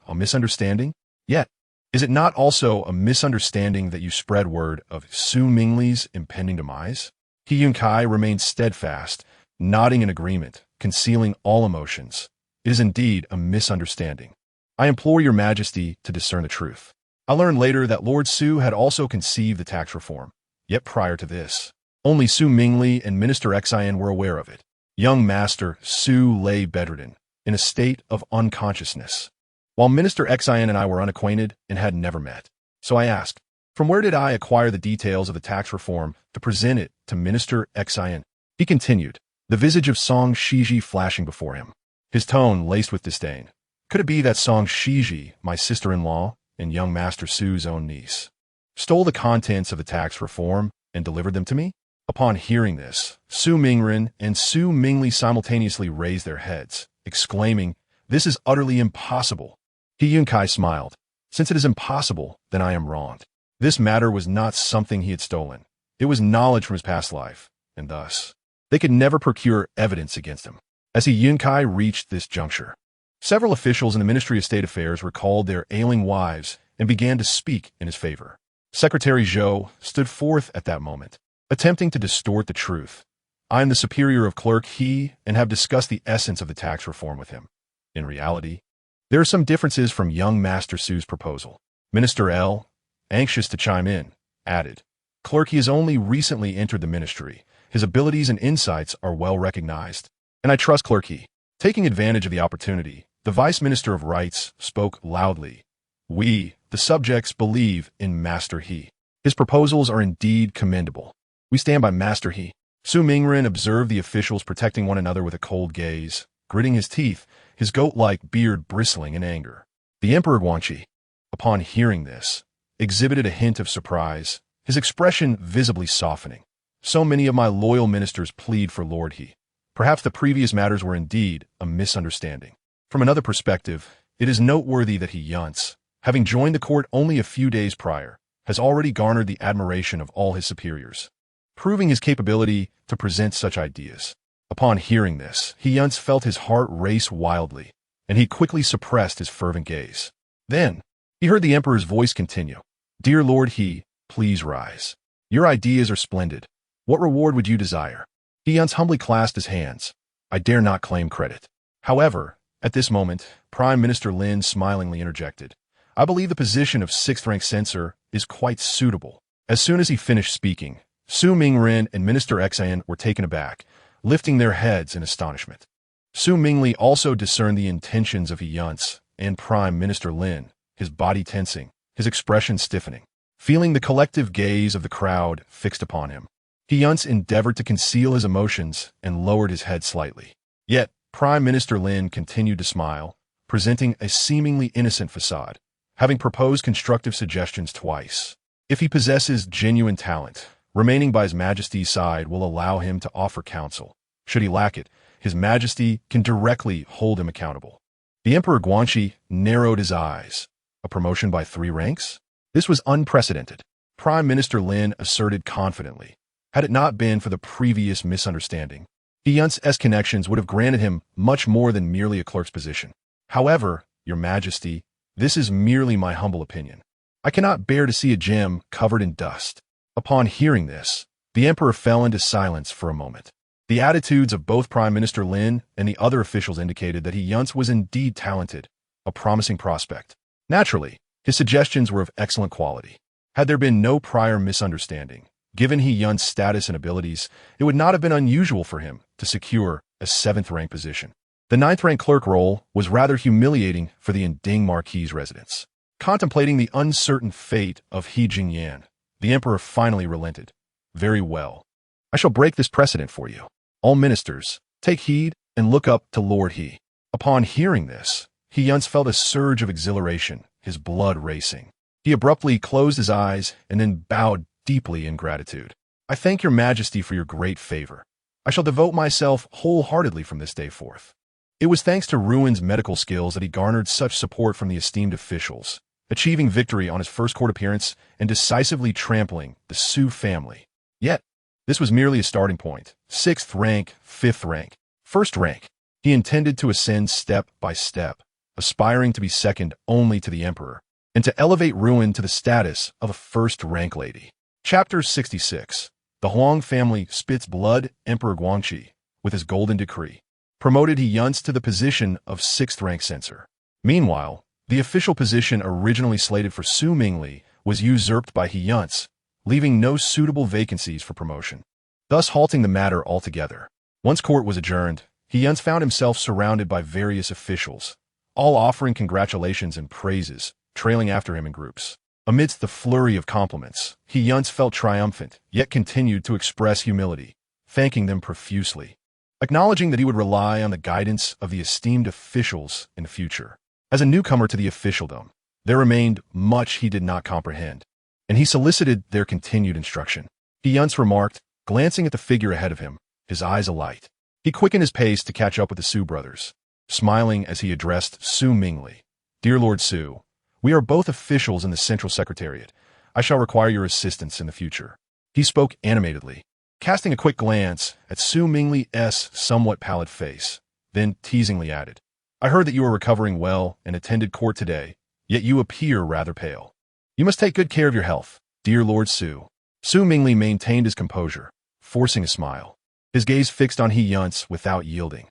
"A misunderstanding? Yet, is it not also a misunderstanding that you spread word of Su Mingli's impending demise?" He Yunce remained steadfast, nodding in agreement, concealing all emotions. "It is indeed a misunderstanding. I implore Your Majesty to discern the truth. I learned later that Lord Su had also conceived the tax reform, yet prior to this, only Su Mingli and Minister Xizhi were aware of it. Young Master Su lay bedridden, in a state of unconsciousness, while Minister Xizhi and I were unacquainted and had never met. So I asked, from where did I acquire the details of the tax reform to present it to Minister Xizhi?" He continued, the visage of Song Xizhi flashing before him, his tone laced with disdain. "Could it be that Song Xizhi, my sister-in-law and young Master Su's own niece, stole the contents of the tax reform and delivered them to me?" Upon hearing this, Su Mingren and Su Mingli simultaneously raised their heads, exclaiming, "This is utterly impossible." He Yunce smiled. "Since it is impossible, then I am wronged." This matter was not something he had stolen. It was knowledge from his past life, and thus, they could never procure evidence against him. As He Yunce reached this juncture, several officials in the Ministry of State Affairs recalled their ailing wives and began to speak in his favor. Secretary Zhou stood forth at that moment, attempting to distort the truth. "I am the superior of Clerk He and have discussed the essence of the tax reform with him. In reality, there are some differences from young Master Su's proposal." Minister L, anxious to chime in, added, "Clerk He has only recently entered the ministry. His abilities and insights are well recognized. And I trust Clerk He. Taking advantage of the opportunity, the Vice Minister of Rights spoke loudly. We, the subjects, believe in Master He. His proposals are indeed commendable. We stand by Master He. Su Mingren observed the officials protecting one another with a cold gaze, gritting his teeth, his goat-like beard bristling in anger. The Emperor Guanxi, upon hearing this, exhibited a hint of surprise, his expression visibly softening. So many of my loyal ministers plead for Lord He. Perhaps the previous matters were indeed a misunderstanding. From another perspective, it is noteworthy that He Yunce, having joined the court only a few days prior, has already garnered the admiration of all his superiors, proving his capability to present such ideas. Upon hearing this, He Yunce felt his heart race wildly, and he quickly suppressed his fervent gaze. Then, he heard the Emperor's voice continue. Dear Lord He, please rise. Your ideas are splendid. What reward would you desire? He Yunce humbly clasped his hands. I dare not claim credit. However, at this moment, Prime Minister Lin smilingly interjected. I believe the position of sixth-rank censor is quite suitable. As soon as he finished speaking, Su Mingren and Minister Xizhi were taken aback, lifting their heads in astonishment. Su Mingli also discerned the intentions of He Yunce and Prime Minister Lin, his body tensing, his expression stiffening. Feeling the collective gaze of the crowd fixed upon him, He Yunce endeavored to conceal his emotions and lowered his head slightly. Yet, Prime Minister Lin continued to smile, presenting a seemingly innocent facade, having proposed constructive suggestions twice. If he possesses genuine talent, remaining by His Majesty's side will allow him to offer counsel. Should he lack it, His Majesty can directly hold him accountable. The Emperor Guanxi narrowed his eyes. A promotion by 3 ranks? This was unprecedented. Prime Minister Lin asserted confidently. Had it not been for the previous misunderstanding, He Yunce's connections would have granted him much more than merely a clerk's position. However, Your Majesty, this is merely my humble opinion. I cannot bear to see a gem covered in dust. Upon hearing this, the Emperor fell into silence for a moment. The attitudes of both Prime Minister Lin and the other officials indicated that He Yunce was indeed talented, a promising prospect. Naturally, his suggestions were of excellent quality. Had there been no prior misunderstanding, given He Yunce's status and abilities, it would not have been unusual for him to secure a 7th-rank position. The 9th-rank clerk role was rather humiliating for the Inding Marquis's residents. Contemplating the uncertain fate of He Jingyan, the Emperor finally relented. Very well. I shall break this precedent for you. All ministers, take heed and look up to Lord He. Upon hearing this, He Yunce felt a surge of exhilaration, his blood racing. He abruptly closed his eyes and then bowed deeply in gratitude. I thank Your Majesty for your great favor. I shall devote myself wholeheartedly from this day forth. It was thanks to Ruoan's medical skills that he garnered such support from the esteemed officials, achieving victory on his first court appearance and decisively trampling the Su family. Yet, this was merely a starting point. 6th rank, 5th rank, 1st rank. He intended to ascend step by step, aspiring to be second only to the Emperor, and to elevate Ruoan to the status of a 1st-rank lady. Chapter 66. The Huang family spits blood. Emperor Guanxi, with his golden decree, promoted He Yunce to the position of 6th-rank censor. Meanwhile, the official position originally slated for Su Mingli was usurped by He Yunce, leaving no suitable vacancies for promotion, thus halting the matter altogether. Once court was adjourned, He Yunce found himself surrounded by various officials, all offering congratulations and praises, trailing after him in groups. Amidst the flurry of compliments, He Yunce felt triumphant, yet continued to express humility, thanking them profusely, acknowledging that he would rely on the guidance of the esteemed officials in the future. As a newcomer to the officialdom, there remained much he did not comprehend, and he solicited their continued instruction. He Yunce remarked, glancing at the figure ahead of him, his eyes alight. He quickened his pace to catch up with the Su brothers, smiling as he addressed Su Mingli. Dear Lord Su, we are both officials in the Central Secretariat. I shall require your assistance in the future. He spoke animatedly, casting a quick glance at Su Mingli's somewhat pallid face, then teasingly added, I heard that you are recovering well and attended court today, yet you appear rather pale. You must take good care of your health, dear Lord Su. Su Mingli maintained his composure, forcing a smile, his gaze fixed on He Yunce without yielding.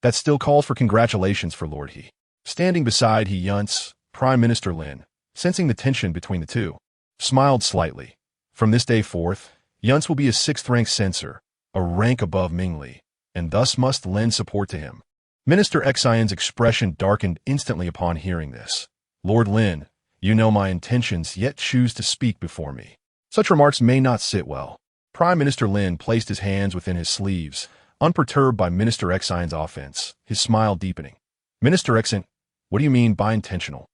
That still calls for congratulations for Lord He. Standing beside He Yunce, Prime Minister Lin, sensing the tension between the two, smiled slightly. From this day forth, Yunce will be a 6th-rank censor, a rank above Mingli, and thus must lend support to him. Minister Xizhi's expression darkened instantly upon hearing this. Lord Lin, you know my intentions, yet choose to speak before me. Such remarks may not sit well. Prime Minister Lin placed his hands within his sleeves, unperturbed by Minister Xizhi's offense, his smile deepening. Minister Xizhi, what do you mean by intentional?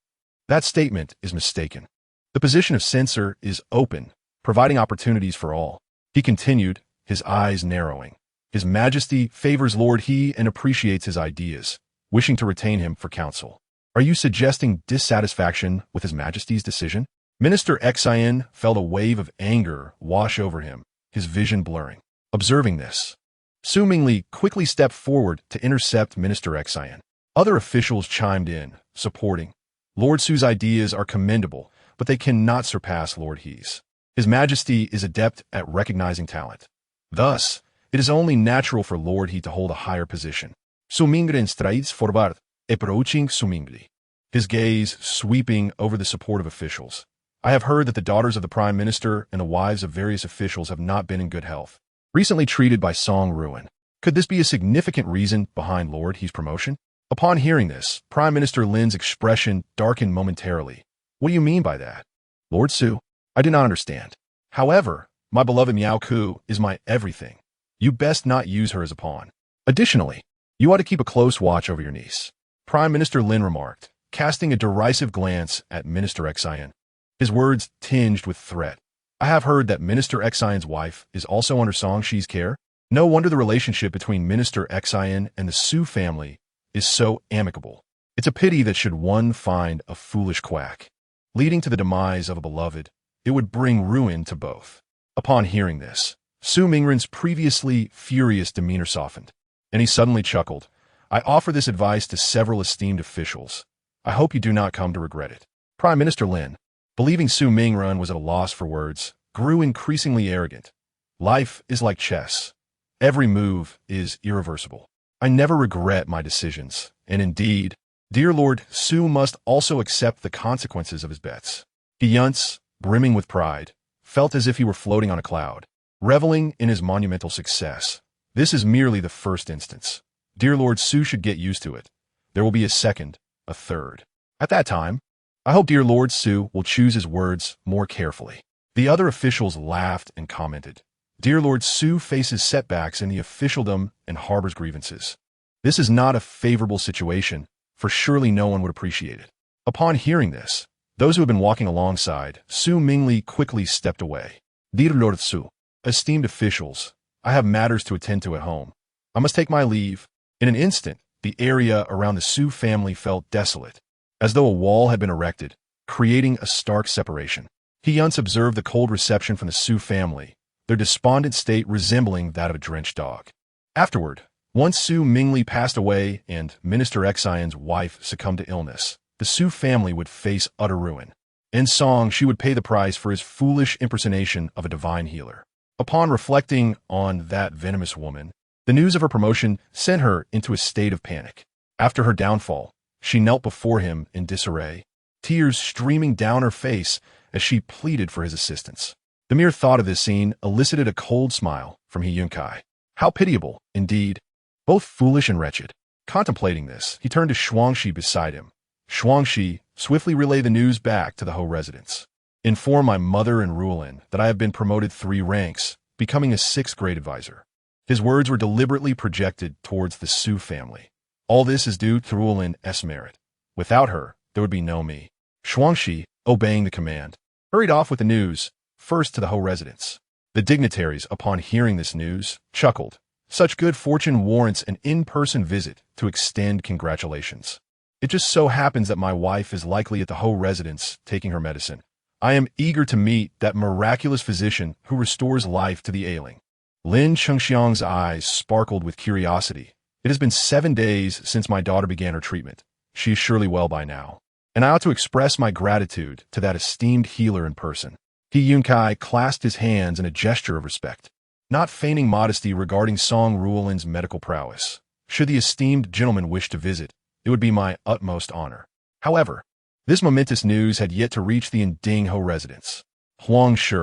That statement is mistaken. The position of censor is open, providing opportunities for all. He continued, his eyes narrowing. His Majesty favors Lord He and appreciates his ideas, wishing to retain him for counsel. Are you suggesting dissatisfaction with His Majesty's decision? Minister Xizhi felt a wave of anger wash over him, his vision blurring. Observing this, Su Mingli quickly stepped forward to intercept Minister Xizhi. Other officials chimed in, supporting. Lord Su's ideas are commendable, but they cannot surpass Lord He's. His Majesty is adept at recognizing talent. Thus, it is only natural for Lord He to hold a higher position. Su Mingli strides forward, approaching Su Mingli, his gaze sweeping over the support of officials. I have heard that the daughters of the Prime Minister and the wives of various officials have not been in good health, recently treated by Song Ruoan. Could this be a significant reason behind Lord He's promotion? Upon hearing this, Prime Minister Lin's expression darkened momentarily. What do you mean by that? Lord Su, I do not understand. However, my beloved Miao Ku is my everything. You best not use her as a pawn. Additionally, you ought to keep a close watch over your niece. Prime Minister Lin remarked, casting a derisive glance at Minister Xizhi. His words tinged with threat. I have heard that Minister Xizhi's wife is also under Song Shi's care. No wonder the relationship between Minister Xizhi and the Su family is so amicable. It's a pity that should one find a foolish quack, leading to the demise of a beloved, it would bring ruin to both. Upon hearing this, Su Mingren's previously furious demeanor softened, and he suddenly chuckled. I offer this advice to several esteemed officials. I hope you do not come to regret it. Prime Minister Lin, believing Su Mingren was at a loss for words, grew increasingly arrogant. Life is like chess. Every move is irreversible. I never regret my decisions, and indeed, dear Lord Su must also accept the consequences of his bets. He Yunce, brimming with pride, felt as if he were floating on a cloud, reveling in his monumental success. This is merely the first instance. Dear Lord Su should get used to it. There will be a second, a third. At that time, I hope dear Lord Su will choose his words more carefully. The other officials laughed and commented. Dear Lord Su faces setbacks in the officialdom and harbors grievances. This is not a favorable situation, for surely no one would appreciate it. Upon hearing this, those who had been walking alongside Su Mingli quickly stepped away. Dear Lord Su, esteemed officials, I have matters to attend to at home. I must take my leave. In an instant, the area around the Su family felt desolate, as though a wall had been erected, creating a stark separation. He Yunce observed the cold reception from the Su family, their despondent state resembling that of a drenched dog. Afterward, once Su Mingli passed away and Minister Xizhi's wife succumbed to illness, the Su family would face utter ruin. In song, she would pay the price for his foolish impersonation of a divine healer. Upon reflecting on that venomous woman, the news of her promotion sent her into a state of panic. After her downfall, she knelt before him in disarray, tears streaming down her face as she pleaded for his assistance. The mere thought of this scene elicited a cold smile from He Yunce. How pitiable, indeed, both foolish and wretched. Contemplating this, he turned to Xuangxi beside him. Xuangxi, swiftly relay the news back to the Ho residence. Inform my mother and Ruoan that I have been promoted 3 ranks, becoming a 6th grade advisor. His words were deliberately projected towards the Su family. All this is due to Ruoan's merit. Without her, there would be no me. Xuangxi, obeying the command, hurried off with the news, first to the Ho residence. The dignitaries, upon hearing this news, chuckled. Such good fortune warrants an in-person visit to extend congratulations. It just so happens that my wife is likely at the Ho residence taking her medicine. I am eager to meet that miraculous physician who restores life to the ailing. Lin Chengxiang's eyes sparkled with curiosity. It has been 7 days since my daughter began her treatment. She is surely well by now, and I ought to express my gratitude to that esteemed healer in person. He Yunce clasped his hands in a gesture of respect, not feigning modesty regarding Song Ruoan's medical prowess. Should the esteemed gentleman wish to visit, it would be my utmost honor. However, this momentous news had yet to reach the Inding Ho residence. Huang Shi,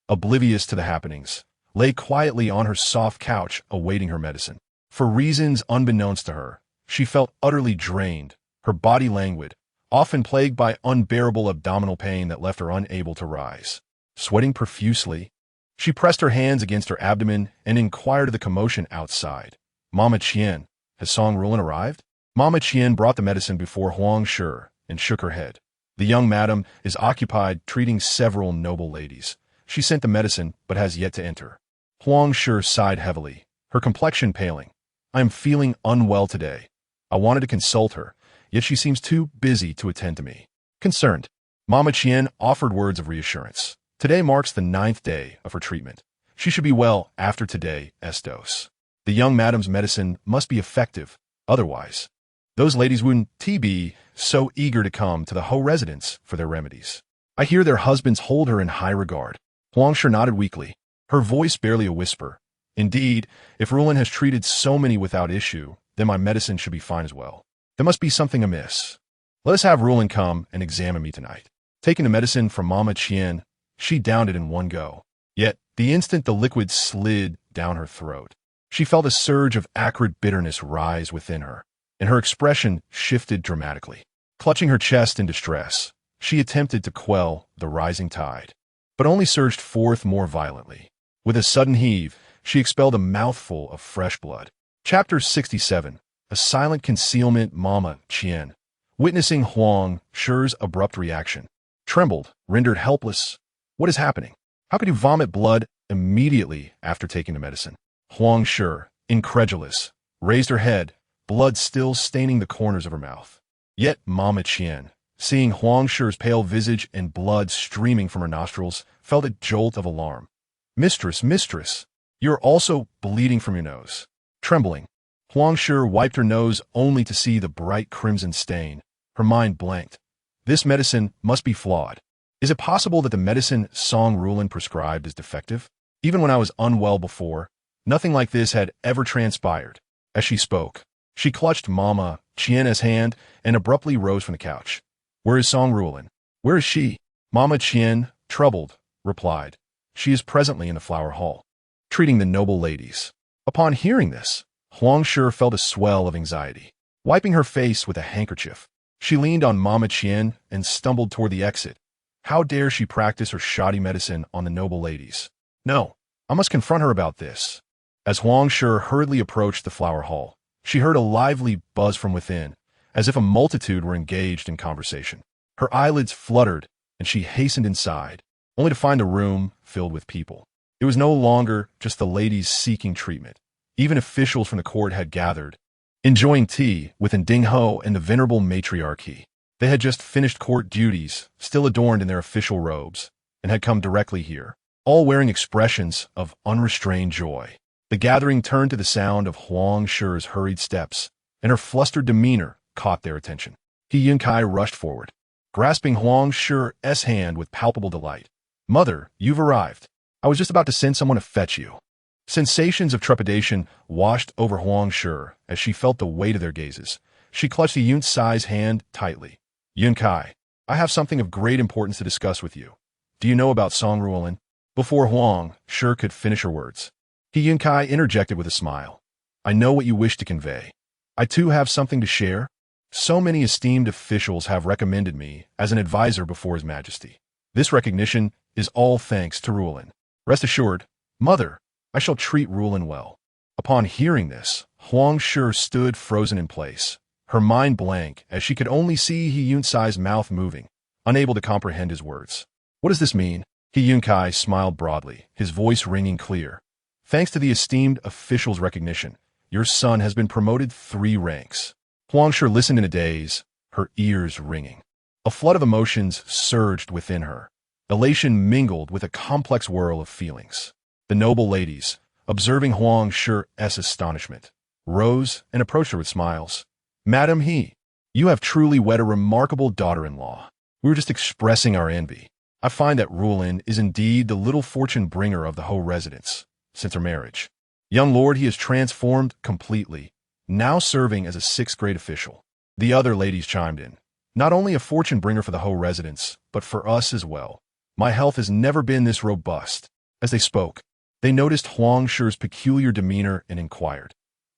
oblivious to the happenings, lay quietly on her soft couch awaiting her medicine. For reasons unbeknownst to her, she felt utterly drained, her body languid, often plagued by unbearable abdominal pain that left her unable to rise. Sweating profusely, she pressed her hands against her abdomen and inquired of the commotion outside. "Mama Qian, has Song Ruoan arrived?" Mama Qian brought the medicine before Huang Shi and shook her head. "The young madam is occupied treating several noble ladies. She sent the medicine but has yet to enter." Huang Shi sighed heavily, her complexion paling. "I am feeling unwell today. I wanted to consult her, yet she seems too busy to attend to me." Concerned, Mama Qian offered words of reassurance. Today marks the 9th day of her treatment. She should be well after today's dose. The young madam's medicine must be effective, otherwise those ladies wouldn't be so eager to come to the Ho residence for their remedies. I hear their husbands hold her in high regard. Huang Shi nodded weakly, her voice barely a whisper. Indeed, if Ruoan has treated so many without issue, then my medicine should be fine as well. There must be something amiss. Let us have Ruoan come and examine me tonight. Taking the medicine from Mama Qian, she downed it in one go. Yet, the instant the liquid slid down her throat, she felt a surge of acrid bitterness rise within her, and her expression shifted dramatically. Clutching her chest in distress, she attempted to quell the rising tide, but only surged forth more violently. With a sudden heave, she expelled a mouthful of fresh blood. Chapter 67. A silent concealment. Mama Qian, witnessing Huang Shi's abrupt reaction, trembled, rendered helpless. What is happening? How could you vomit blood immediately after taking the medicine? Huang Shi, incredulous, raised her head, blood still staining the corners of her mouth. Yet Mama Qian, seeing Huang Shi's pale visage and blood streaming from her nostrils, felt a jolt of alarm. Mistress, you're also bleeding from your nose." Trembling, Huang Shi wiped her nose only to see the bright crimson stain. Her mind blanked. This medicine must be flawed. Is it possible that the medicine Song Ruoan prescribed is defective? Even when I was unwell before, nothing like this had ever transpired. As she spoke, she clutched Mama Qian's hand and abruptly rose from the couch. "Where is Song Ruoan? Where is she?" Mama Qian, troubled, replied, "She is presently in the flower hall, treating the noble ladies." Upon hearing this, Huang Shi felt a swell of anxiety. Wiping her face with a handkerchief, she leaned on Mama Qian and stumbled toward the exit. How dare she practice her shoddy medicine on the noble ladies? No, I must confront her about this. As Huang Shi hurriedly approached the flower hall, she heard a lively buzz from within, as if a multitude were engaged in conversation. Her eyelids fluttered, and she hastened inside, only to find the room filled with people. It was no longer just the ladies seeking treatment. Even officials from the court had gathered, enjoying tea with Ding Ho and the venerable matriarchy. They had just finished court duties, still adorned in their official robes, and had come directly here, all wearing expressions of unrestrained joy. The gathering turned to the sound of Huang Shi's hurried steps, and her flustered demeanor caught their attention. He Yunce rushed forward, grasping Huang Shi's hand with palpable delight. "Mother, you've arrived. I was just about to send someone to fetch you." Sensations of trepidation washed over Huang Shi as she felt the weight of their gazes. She clutched He Yunce's hand tightly. "Yunce, I have something of great importance to discuss with you. Do you know about Song Ruoan?" Before Huang Shi could finish her words, He Yunce interjected with a smile. "I know what you wish to convey. I too have something to share. So many esteemed officials have recommended me as an advisor before His Majesty. This recognition is all thanks to Ruoan. Rest assured, Mother, I shall treat Ruoan well." Upon hearing this, Huang Shi stood frozen in place, her mind blank as she could only see He Yunce's mouth moving, unable to comprehend his words. "What does this mean?" He Yunce smiled broadly, his voice ringing clear. "Thanks to the esteemed official's recognition, your son has been promoted 3 ranks. Huang Shi listened in a daze, her ears ringing. A flood of emotions surged within her. Elation mingled with a complex whirl of feelings. The noble ladies, observing Huang Shi's astonishment, rose and approached her with smiles. "Madam He, you have truly wed a remarkable daughter-in-law. We were just expressing our envy. I find that Ruoan is indeed the little fortune bringer of the Ho residence. Since her marriage, young lord, he is transformed completely, now serving as a 6th grade official." The other ladies chimed in. "Not only a fortune bringer for the Ho residence, but for us as well. My health has never been this robust." As they spoke, they noticed Huang Shi's peculiar demeanor and inquired,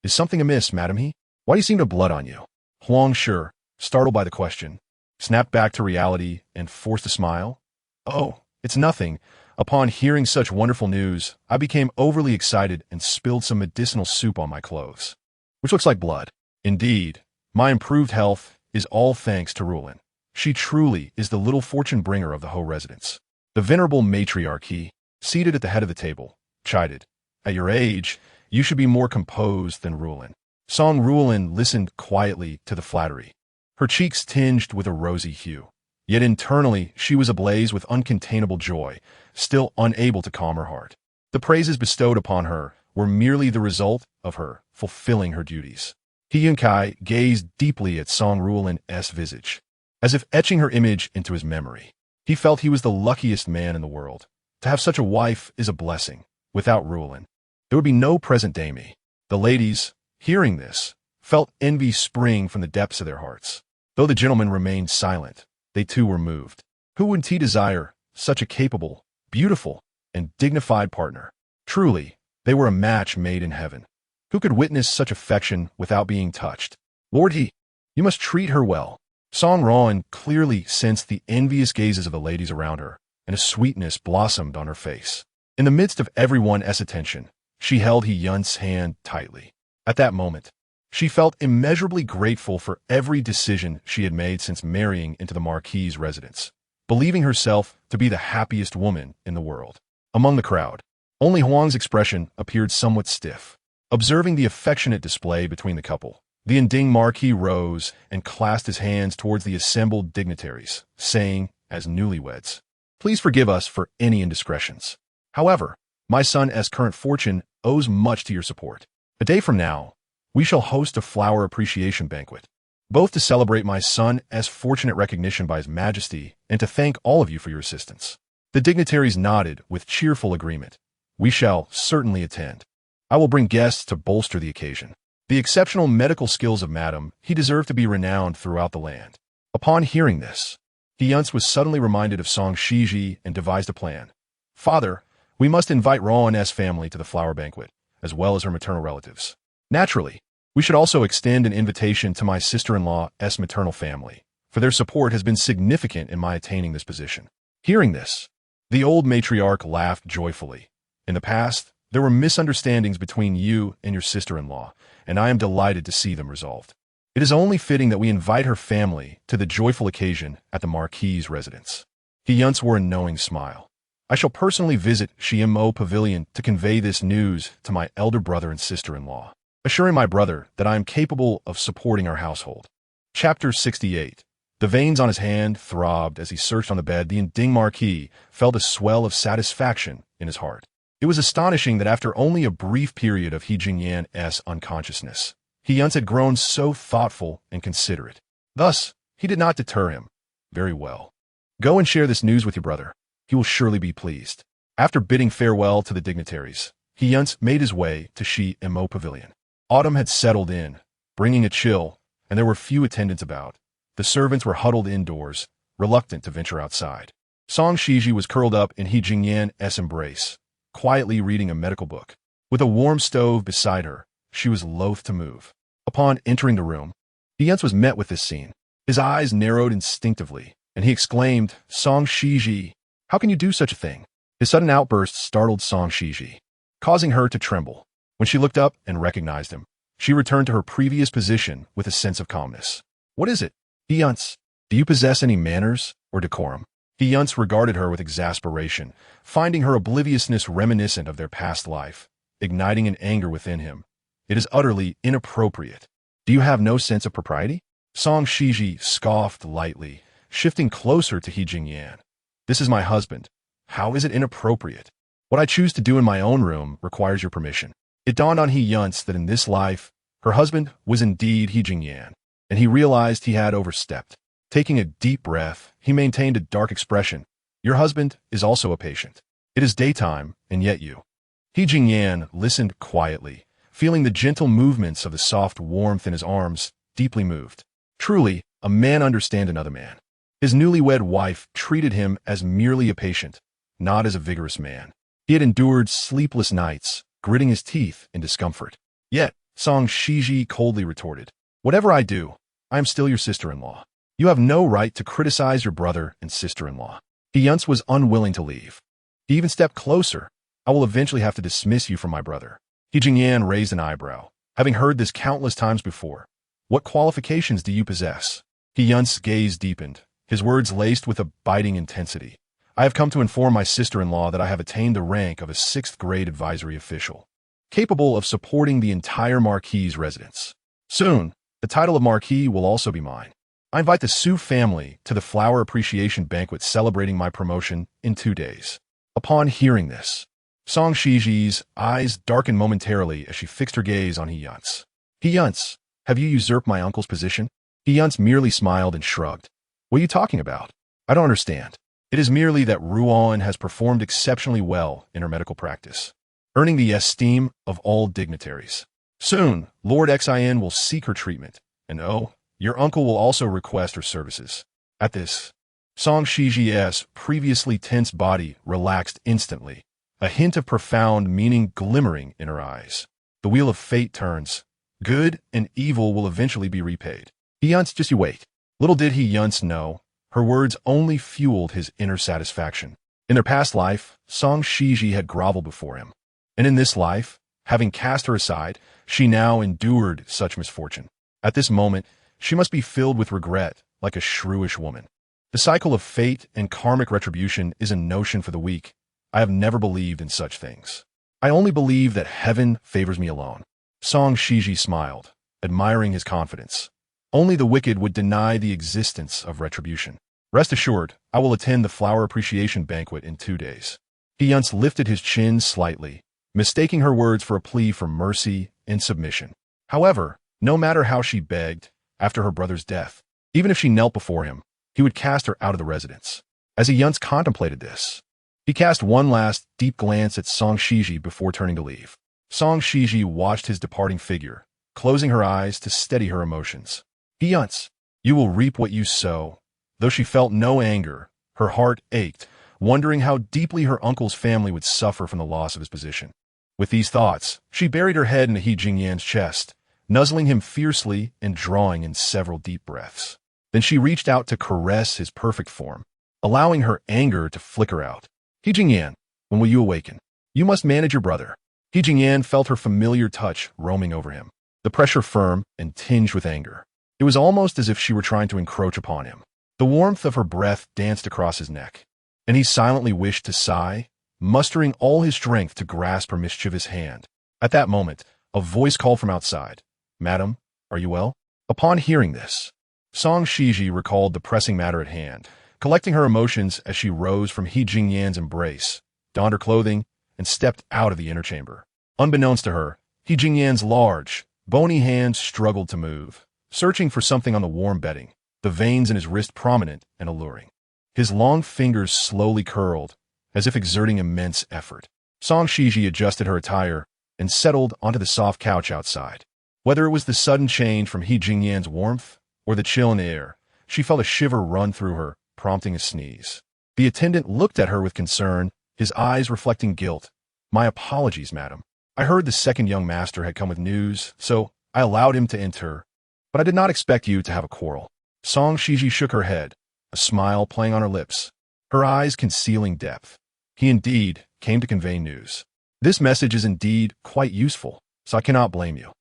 Is something amiss, Madam He? Why do you seem to have blood on you? Huang Shi, startled by the question, snapped back to reality and forced a smile. Oh, it's nothing. Upon hearing such wonderful news, I became overly excited and spilled some medicinal soup on my clothes, which looks like blood. Indeed, my improved health is all thanks to Ruoan. She truly is the little fortune bringer of the Ho residence. The venerable matriarch He, seated at the head of the table, chided. At your age, you should be more composed than Ruoan. Song Ruoan listened quietly to the flattery, her cheeks tinged with a rosy hue. Yet internally, she was ablaze with uncontainable joy, still unable to calm her heart. The praises bestowed upon her were merely the result of her fulfilling her duties. He Yunce gazed deeply at Song Ruoan's visage, as if etching her image into his memory. He felt he was the luckiest man in the world. To have such a wife is a blessing. Without Ruoan, there would be no present Damie. The ladies, hearing this, felt envy spring from the depths of their hearts. Though the gentlemen remained silent, they too were moved. Who wouldn't he desire such a capable, beautiful, and dignified partner? Truly, they were a match made in heaven. Who could witness such affection without being touched? Lord He, you must treat her well. Song Ruoan clearly sensed the envious gazes of the ladies around her, and a sweetness blossomed on her face. In the midst of everyone's attention, she held He Yunce's hand tightly. At that moment, she felt immeasurably grateful for every decision she had made since marrying into the Marquis's residence, believing herself to be the happiest woman in the world. Among the crowd, only Huang's expression appeared somewhat stiff. Observing the affectionate display between the couple, the Inding Marquis rose and clasped his hands towards the assembled dignitaries, saying, as newlyweds, "Please forgive us for any indiscretions. However, my son's current fortune owes much to your support. A day from now, we shall host a flower appreciation banquet, both to celebrate my son's fortunate recognition by His Majesty and to thank all of you for your assistance." The dignitaries nodded with cheerful agreement. "We shall certainly attend. I will bring guests to bolster the occasion." The exceptional medical skills of Madame He deserved to be renowned throughout the land. Upon hearing this, He Yunce was suddenly reminded of Song Xizhi and devised a plan. "Father, we must invite Ruoan's family to the flower banquet, as well as her maternal relatives. Naturally, we should also extend an invitation to my sister-in-law's maternal family, for their support has been significant in my attaining this position." Hearing this, the old matriarch laughed joyfully. "In the past, there were misunderstandings between you and your sister-in-law, and I am delighted to see them resolved. It is only fitting that we invite her family to the joyful occasion at the Marquis's residence." He Yunce wore a knowing smile. "I shall personally visit Xianmo Pavilion to convey this news to my elder brother and sister-in-law, assuring my brother that I am capable of supporting our household." Chapter 68. The veins on his hand throbbed as he searched on the bed. The Inding Marquis felt a swell of satisfaction in his heart. It was astonishing that after only a brief period of He Jingyan's unconsciousness, He Yunce had grown so thoughtful and considerate. Thus, he did not deter him. "Very well. Go and share this news with your brother. He will surely be pleased." After bidding farewell to the dignitaries, He Yunce made his way to Xianmo Pavilion. Autumn had settled in, bringing a chill, and there were few attendants about. The servants were huddled indoors, reluctant to venture outside. Song Xizhi was curled up in He Jingyan's embrace, quietly reading a medical book. With a warm stove beside her, she was loath to move. Upon entering the room, He Yunce was met with this scene. His eyes narrowed instinctively, and he exclaimed, "Song Xizhi, how can you do such a thing?" His sudden outburst startled Song Xizhi, causing her to tremble. When she looked up and recognized him, she returned to her previous position with a sense of calmness. "What is it? He Yunce, do you possess any manners or decorum?" He Yunce regarded her with exasperation, finding her obliviousness reminiscent of their past life, igniting an anger within him. "It is utterly inappropriate. Do you have no sense of propriety?" Song Xizhi scoffed lightly, shifting closer to He Jingyan. "This is my husband. How is it inappropriate? What I choose to do in my own room requires your permission." It dawned on He Yunce that in this life, her husband was indeed He Jingyan, and he realized he had overstepped. Taking a deep breath, he maintained a dark expression. "Your husband is also a patient. It is daytime, and yet you." He Jingyan listened quietly, feeling the gentle movements of the soft warmth in his arms, deeply moved. Truly, a man understands another man. His newlywed wife treated him as merely a patient, not as a vigorous man. He had endured sleepless nights, gritting his teeth in discomfort. Yet, Song Xizhi coldly retorted. Whatever I do, I am still your sister-in-law. You have no right to criticize your brother and sister-in-law. He Yunce was unwilling to leave. He even stepped closer. I will eventually have to dismiss you from my brother. He Jingyan raised an eyebrow. Having heard this countless times before, what qualifications do you possess? He Yunce's gaze deepened, his words laced with a biting intensity. I have come to inform my sister-in-law that I have attained the rank of a 6th-grade advisory official, capable of supporting the entire Marquis' residence. Soon, the title of Marquis will also be mine. I invite the Su family to the flower appreciation banquet celebrating my promotion in 2 days. Upon hearing this, Song Xizhi's eyes darkened momentarily as she fixed her gaze on He Yunce. He Yunce, have you usurped my uncle's position? He Yunce merely smiled and shrugged. What are you talking about? I don't understand. It is merely that Ruoan has performed exceptionally well in her medical practice, earning the esteem of all dignitaries. Soon, Lord Xin will seek her treatment, and oh, your uncle will also request her services. At this, Song Xizhi's previously tense body relaxed instantly, a hint of profound meaning glimmering in her eyes. The wheel of fate turns. Good and evil will eventually be repaid. He Yunce, just you wait. Little did He Yunce know, her words only fueled his inner satisfaction. In their past life, Song Xizhi had groveled before him. And in this life, having cast her aside, she now endured such misfortune. At this moment, she must be filled with regret, like a shrewish woman. The cycle of fate and karmic retribution is a notion for the weak. I have never believed in such things. I only believe that heaven favors me alone. Song Xizhi smiled, admiring his confidence. Only the wicked would deny the existence of retribution. Rest assured, I will attend the flower appreciation banquet in 2 days. He Yunce lifted his chin slightly, mistaking her words for a plea for mercy and submission. However, no matter how she begged, after her brother's death, even if she knelt before him, he would cast her out of the residence. As He Yunce contemplated this, he cast one last deep glance at Song Xizhi before turning to leave. Song Xizhi watched his departing figure, closing her eyes to steady her emotions. He Yunce, you will reap what you sow. Though she felt no anger, her heart ached, wondering how deeply her uncle's family would suffer from the loss of his position. With these thoughts, she buried her head into He Jingyan's chest, nuzzling him fiercely and drawing in several deep breaths. Then she reached out to caress his perfect form, allowing her anger to flicker out. He Jingyan, when will you awaken? You must manage your brother. He Jingyan felt her familiar touch roaming over him, the pressure firm and tinged with anger. It was almost as if she were trying to encroach upon him. The warmth of her breath danced across his neck, and he silently wished to sigh, mustering all his strength to grasp her mischievous hand. At that moment, a voice called from outside. Madam, are you well? Upon hearing this, Song Xizhi recalled the pressing matter at hand, collecting her emotions as she rose from He Jingyan's embrace, donned her clothing, and stepped out of the inner chamber. Unbeknownst to her, He Jingyan's large, bony hands struggled to move, searching for something on the warm bedding, the veins in his wrist prominent and alluring. His long fingers slowly curled, as if exerting immense effort. Song Xizhi adjusted her attire and settled onto the soft couch outside. Whether it was the sudden change from He Jingyan's warmth or the chill in the air, she felt a shiver run through her, prompting a sneeze. The attendant looked at her with concern, his eyes reflecting guilt. My apologies, madam. I heard the second young master had come with news, so I allowed him to enter, but I did not expect you to have a quarrel. Song Xizhi shook her head, a smile playing on her lips, her eyes concealing depth. He indeed came to convey news. This message is indeed quite useful, so I cannot blame you.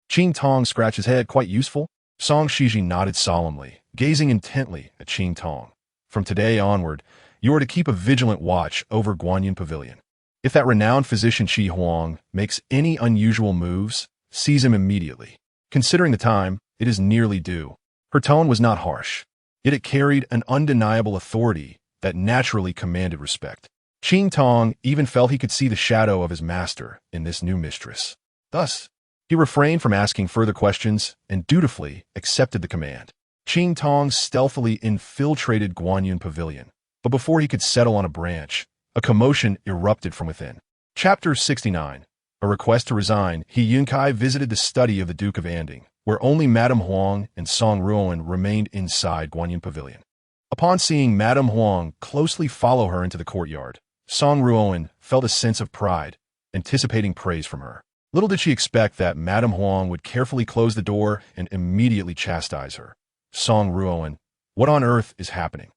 Qing Tong scratched his head. Quite useful? Song Xizhi nodded solemnly, gazing intently at Qing Tong. From today onward, you are to keep a vigilant watch over Guanyin Pavilion. If that renowned physician Shi Huang makes any unusual moves, seize him immediately. Considering the time, it is nearly due. Her tone was not harsh, yet it carried an undeniable authority that naturally commanded respect. Qing Tong even felt he could see the shadow of his master in this new mistress. Thus, he refrained from asking further questions and dutifully accepted the command. Qing Tong stealthily infiltrated Guanyin Pavilion, but before he could settle on a branch, a commotion erupted from within. Chapter 69. A request to resign. He Yunce visited the study of the Duke of Anding, where only Madame Huang and Song Ruoan remained inside Guanyin Pavilion. Upon seeing Madame Huang closely follow her into the courtyard, Song Ruoan felt a sense of pride, anticipating praise from her. Little did she expect that Madame Huang would carefully close the door and immediately chastise her. Song Ruoan, what on earth is happening?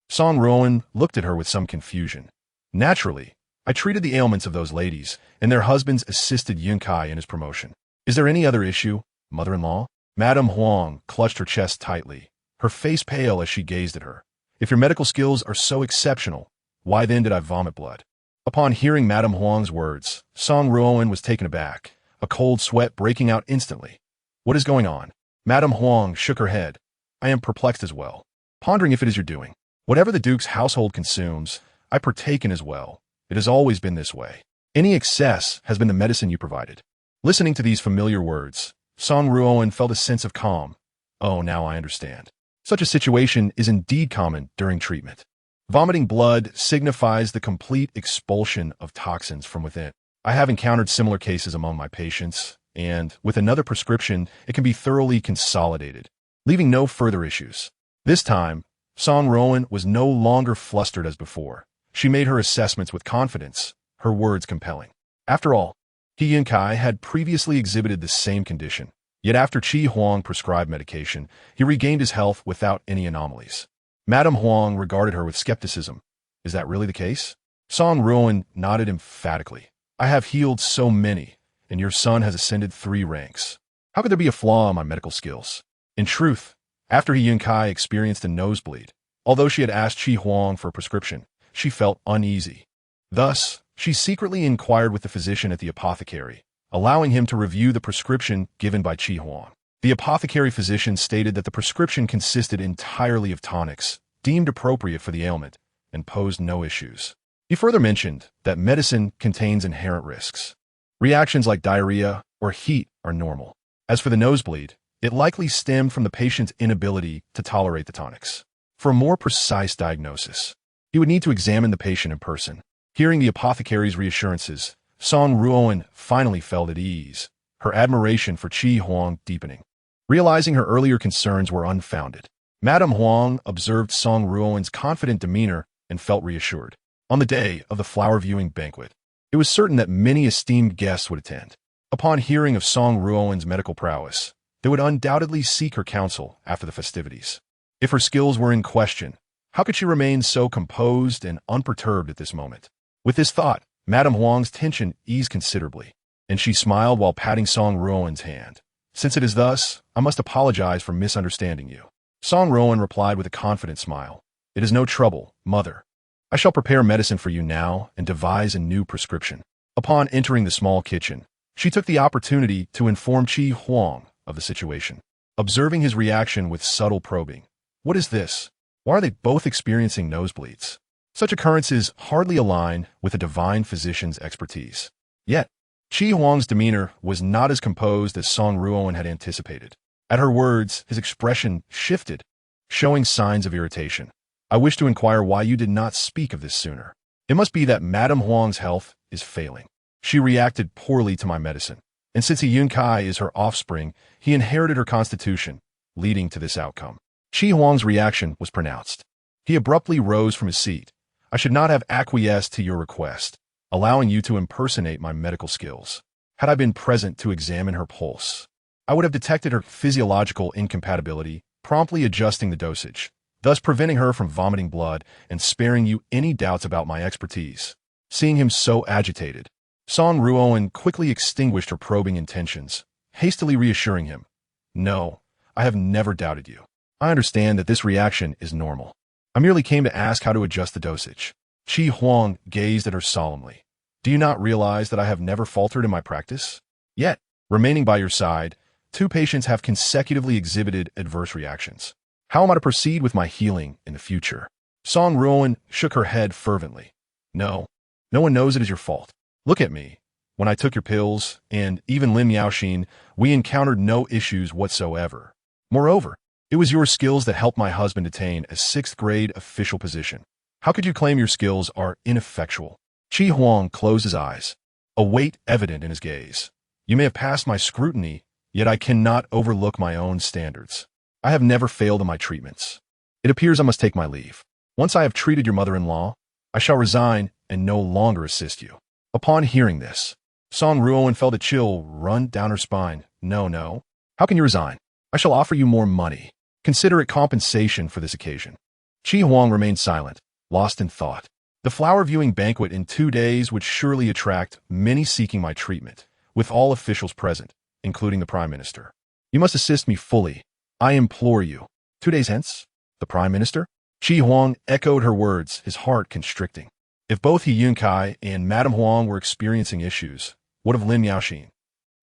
Song Ruoan looked at her with some confusion. Naturally, I treated the ailments of those ladies, and their husbands assisted Yunkai in his promotion. Is there any other issue, mother-in-law? Madame Huang clutched her chest tightly, her face pale as she gazed at her. If your medical skills are so exceptional, why then did I vomit blood? Upon hearing Madame Huang's words, Song Ruoan was taken aback, a cold sweat breaking out instantly. What is going on? Madame Huang shook her head. I am perplexed as well, pondering if it is your doing. Whatever the Duke's household consumes, I partake in as well. It has always been this way. Any excess has been the medicine you provided. Listening to these familiar words, Song Ruoan felt a sense of calm. Oh, now I understand. Such a situation is indeed common during treatment. Vomiting blood signifies the complete expulsion of toxins from within. I have encountered similar cases among my patients, and with another prescription, it can be thoroughly consolidated, leaving no further issues. This time, Song Ruoan was no longer flustered as before. She made her assessments with confidence, her words compelling. After all, He Yunce had previously exhibited the same condition, yet after Qi Huang prescribed medication, he regained his health without any anomalies. Madame Huang regarded her with skepticism. Is that really the case? Song Ruoan nodded emphatically. I have healed so many, and your son has ascended 3 ranks. How could there be a flaw in my medical skills? In truth, after He Yunce experienced a nosebleed, although she had asked Qi Huang for a prescription, she felt uneasy. Thus, she secretly inquired with the physician at the apothecary, allowing him to review the prescription given by Qi Huang. The apothecary physician stated that the prescription consisted entirely of tonics, deemed appropriate for the ailment, and posed no issues. He further mentioned that medicine contains inherent risks. Reactions like diarrhea or heat are normal. As for the nosebleed, it likely stemmed from the patient's inability to tolerate the tonics. For a more precise diagnosis, he would need to examine the patient in person. Hearing the apothecary's reassurances, Song Ruoan finally felt at ease, her admiration for Qi Huang deepening. Realizing her earlier concerns were unfounded, Madame Huang observed Song Ruoan's confident demeanor and felt reassured. On the day of the flower viewing banquet, it was certain that many esteemed guests would attend. Upon hearing of Song Ruoan's medical prowess, they would undoubtedly seek her counsel after the festivities. If her skills were in question, how could she remain so composed and unperturbed at this moment? With this thought, Madame Huang's tension eased considerably, and she smiled while patting Song Ruoan's hand. Since it is thus, I must apologize for misunderstanding you. Song Ruoan replied with a confident smile. It is no trouble, mother. I shall prepare medicine for you now and devise a new prescription. Upon entering the small kitchen, she took the opportunity to inform Qi Huang of the situation, observing his reaction with subtle probing. What is this? Why are they both experiencing nosebleeds? Such occurrences hardly align with a divine physician's expertise. Yet, Qi Huang's demeanor was not as composed as Song Ruoan had anticipated. At her words, his expression shifted, showing signs of irritation. I wish to inquire why you did not speak of this sooner. It must be that Madame Huang's health is failing. She reacted poorly to my medicine, and since He Yunce is her offspring, he inherited her constitution, leading to this outcome. Qi Huang's reaction was pronounced. He abruptly rose from his seat. I should not have acquiesced to your request, allowing you to impersonate my medical skills. Had I been present to examine her pulse, I would have detected her physiological incompatibility, promptly adjusting the dosage, thus preventing her from vomiting blood and sparing you any doubts about my expertise. Seeing him so agitated, Song Ruoan quickly extinguished her probing intentions, hastily reassuring him. No, I have never doubted you. I understand that this reaction is normal. I merely came to ask how to adjust the dosage. Qi Huang gazed at her solemnly. Do you not realize that I have never faltered in my practice? Yet, remaining by your side, 2 patients have consecutively exhibited adverse reactions. How am I to proceed with my healing in the future? Song Ruoan shook her head fervently. No one knows it is your fault. Look at me. When I took your pills, and even Lin Yaoxin, we encountered no issues whatsoever. Moreover, it was your skills that helped my husband attain a 6th grade official position. How could you claim your skills are ineffectual? Qi Huang closed his eyes, a weight evident in his gaze. You may have passed my scrutiny, yet I cannot overlook my own standards. I have never failed in my treatments. It appears I must take my leave. Once I have treated your mother-in-law, I shall resign and no longer assist you. Upon hearing this, Song Ruoan felt a chill run down her spine. No, no. How can you resign? I shall offer you more money. Consider it compensation for this occasion. Qi Huang remained silent, lost in thought. The flower viewing banquet in 2 days would surely attract many seeking my treatment, with all officials present, including the Prime Minister. You must assist me fully. I implore you. 2 days hence? The Prime Minister? Qi Huang echoed her words, his heart constricting. If both He Yunce and Madame Huang were experiencing issues, what of Lin Yaoxin?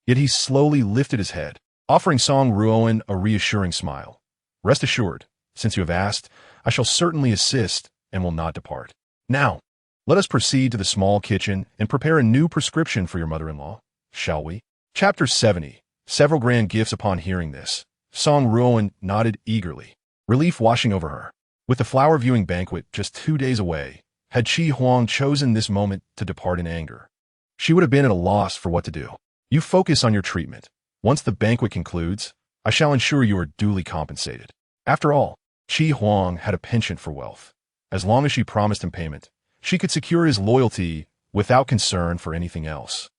Yet he slowly lifted his head, offering Song Ruoan a reassuring smile. Rest assured, since you have asked, I shall certainly assist and will not depart. Now, let us proceed to the small kitchen and prepare a new prescription for your mother-in-law, shall we? Chapter 70. Several grand gifts. Upon hearing this, Song Ruoan nodded eagerly, relief washing over her. With the flower viewing banquet just 2 days away, had Qi Huang chosen this moment to depart in anger, she would have been at a loss for what to do. You focus on your treatment. Once the banquet concludes, I shall ensure you are duly compensated. After all, Qi Huang had a penchant for wealth. As long as she promised him payment, she could secure his loyalty without concern for anything else.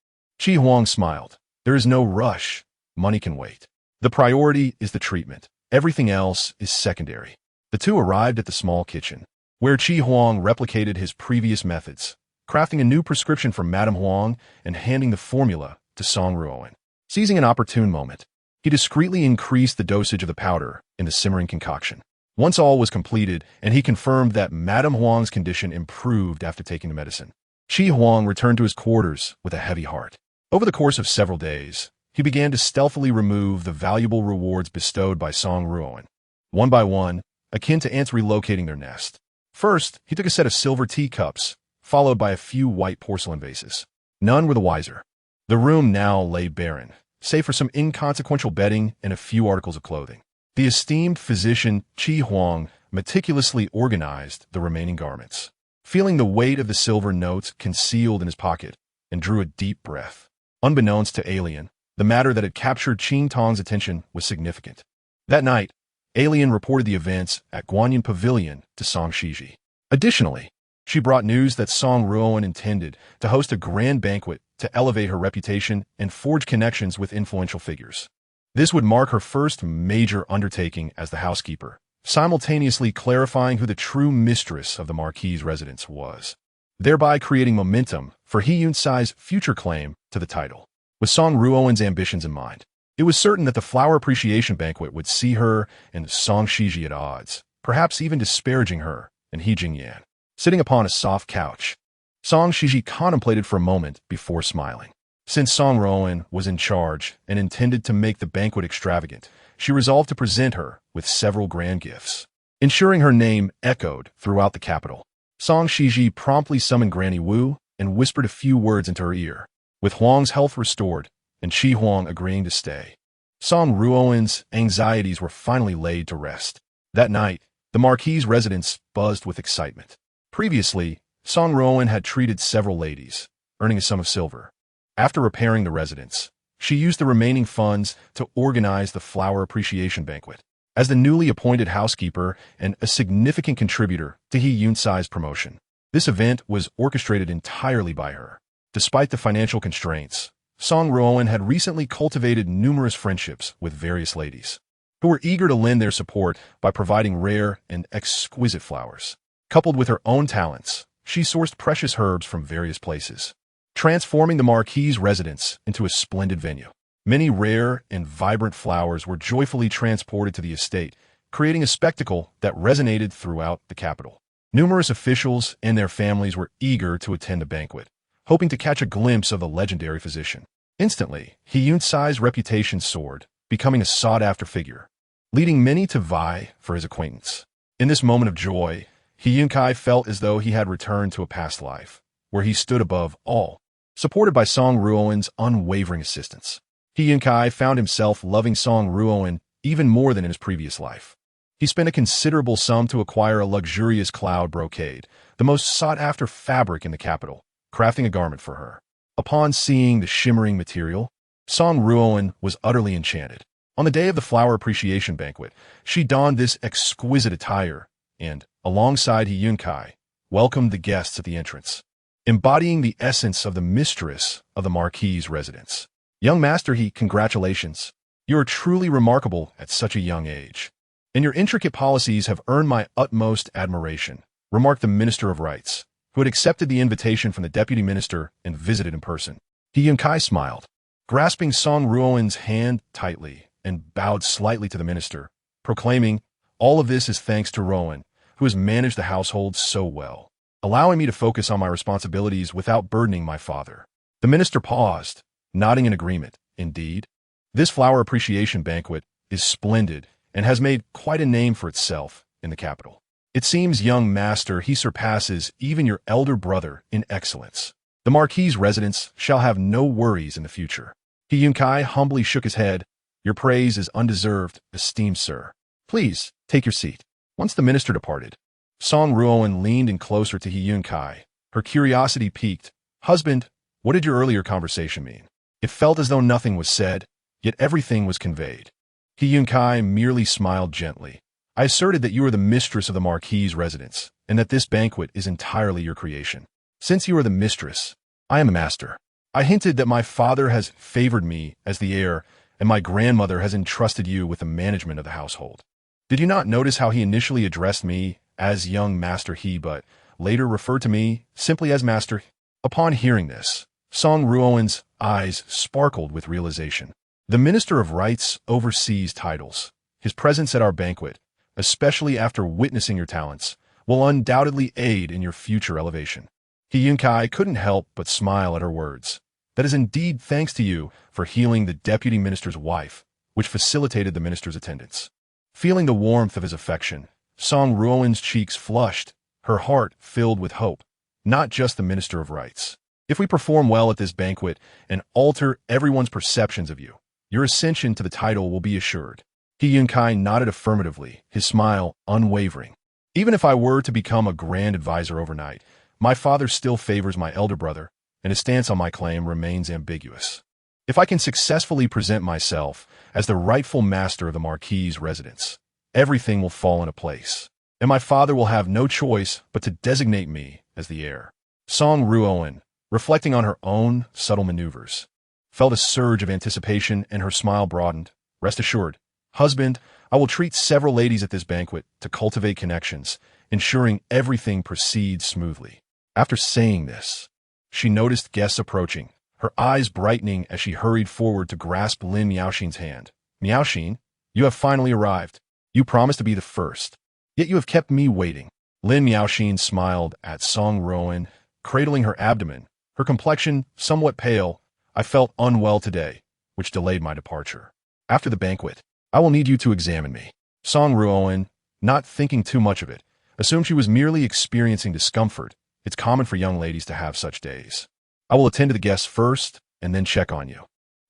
Qi Huang smiled. There is no rush. Money can wait. The priority is the treatment. Everything else is secondary. The two arrived at the small kitchen, where Qi Huang replicated his previous methods, crafting a new prescription for Madame Huang and handing the formula to Song Ruoan. Seizing an opportune moment, he discreetly increased the dosage of the powder in the simmering concoction. Once all was completed, and he confirmed that Madame Huang's condition improved after taking the medicine, Qi Huang returned to his quarters with a heavy heart. Over the course of several days, he began to stealthily remove the valuable rewards bestowed by Song Ruoan, one by one, akin to ants relocating their nest. First, he took a set of silver teacups, followed by a few white porcelain vases. None were the wiser. The room now lay barren, save for some inconsequential bedding and a few articles of clothing. The esteemed physician Qi Huang meticulously organized the remaining garments, feeling the weight of the silver notes concealed in his pocket, and drew a deep breath. Unbeknownst to Alien, the matter that had captured Qing Tong's attention was significant. That night, Alien reported the events at Guanyin Pavilion to Song Xizhi. Additionally, she brought news that Song Ruoan intended to host a grand banquet to elevate her reputation and forge connections with influential figures. This would mark her first major undertaking as the housekeeper, simultaneously clarifying who the true mistress of the Marquis's residence was, thereby creating momentum for He Yunce's future claim to the title. With Song Ruoan's ambitions in mind, it was certain that the flower appreciation banquet would see her and Song Xizhi at odds, perhaps even disparaging her and He Jingyan. Sitting upon a soft couch, Song Xizhi contemplated for a moment before smiling. Since Song Ruoan was in charge and intended to make the banquet extravagant, she resolved to present her with several grand gifts, ensuring her name echoed throughout the capital. Song Xizhi promptly summoned Granny Wu and whispered a few words into her ear. With Huang's health restored and Qi Huang agreeing to stay, Song Ruoan's anxieties were finally laid to rest. That night, the Marquis's residence buzzed with excitement. Previously, Song Ruoan had treated several ladies, earning a sum of silver. After repairing the residence, she used the remaining funds to organize the flower appreciation banquet. As the newly appointed housekeeper and a significant contributor to He Yunce's promotion, this event was orchestrated entirely by her. Despite the financial constraints, Song Ruoan had recently cultivated numerous friendships with various ladies, who were eager to lend their support by providing rare and exquisite flowers. Coupled with her own talents, she sourced precious herbs from various places, transforming the Marquis's residence into a splendid venue. Many rare and vibrant flowers were joyfully transported to the estate, creating a spectacle that resonated throughout the capital. Numerous officials and their families were eager to attend the banquet, hoping to catch a glimpse of the legendary physician. Instantly, He Yunce's reputation soared, becoming a sought-after figure, leading many to vie for his acquaintance. In this moment of joy, He Yunce felt as though he had returned to a past life, where he stood above all. Supported by Song Ruoan's unwavering assistance, He Yunce found himself loving Song Ruoan even more than in his previous life. He spent a considerable sum to acquire a luxurious cloud brocade, the most sought-after fabric in the capital, crafting a garment for her. Upon seeing the shimmering material, Song Ruoan was utterly enchanted. On the day of the flower appreciation banquet, she donned this exquisite attire and, alongside He Yunce, welcomed the guests at the entrance. embodying the essence of the mistress of the Marquis's residence. Young Master He, congratulations. You are truly remarkable at such a young age, and your intricate policies have earned my utmost admiration, remarked the Minister of Rights, who had accepted the invitation from the Deputy Minister and visited in person. He Yunce smiled, grasping Song Ruoan's hand tightly, and bowed slightly to the minister, proclaiming, "All of this is thanks to Ruoan, who has managed the household so well, allowing me to focus on my responsibilities without burdening my father." The minister paused, nodding in agreement. Indeed, this flower appreciation banquet is splendid and has made quite a name for itself in the capital. It seems, young master, he surpasses even your elder brother in excellence. The Marquis's residence shall have no worries in the future. He Yunce humbly shook his head. Your praise is undeserved, esteemed sir. Please, take your seat. Once the minister departed, Song Ruoan leaned in closer to He Yunce, her curiosity piqued. Husband, what did your earlier conversation mean? It felt as though nothing was said, yet everything was conveyed. He Yunce merely smiled gently. I asserted that you are the mistress of the Marquis's residence, and that this banquet is entirely your creation. Since you are the mistress, I am the master. I hinted that my father has favored me as the heir, and my grandmother has entrusted you with the management of the household. Did you not notice how he initially addressed me as young Master He, but later referred to me simply as Master? Upon hearing this, Song Ruoan's eyes sparkled with realization. The Minister of Rights oversees titles. His presence at our banquet, especially after witnessing your talents, will undoubtedly aid in your future elevation. He Yunce couldn't help but smile at her words. That is indeed thanks to you for healing the deputy minister's wife, which facilitated the minister's attendance. Feeling the warmth of his affection, Song Ruoan's cheeks flushed, her heart filled with hope, not just the Minister of Rights. If we perform well at this banquet and alter everyone's perceptions of you, your ascension to the title will be assured. He Yunce nodded affirmatively, his smile unwavering. Even if I were to become a grand advisor overnight, my father still favors my elder brother, and his stance on my claim remains ambiguous. If I can successfully present myself as the rightful master of the Marquis's residence, everything will fall into place, and my father will have no choice but to designate me as the heir. Song Ruoan, reflecting on her own subtle maneuvers, felt a surge of anticipation, and her smile broadened. Rest assured, husband, I will treat several ladies at this banquet to cultivate connections, ensuring everything proceeds smoothly. After saying this, she noticed guests approaching, her eyes brightening as she hurried forward to grasp Lin Miaoxin's hand. Miaoxin, you have finally arrived. You promised to be the first, yet you have kept me waiting. Lin Miaoxin smiled at Song Ruoan, cradling her abdomen, her complexion somewhat pale. I felt unwell today, which delayed my departure. After the banquet, I will need you to examine me. Song Ruoan, not thinking too much of it, assumed she was merely experiencing discomfort. It's common for young ladies to have such days. I will attend to the guests first, and then check on you.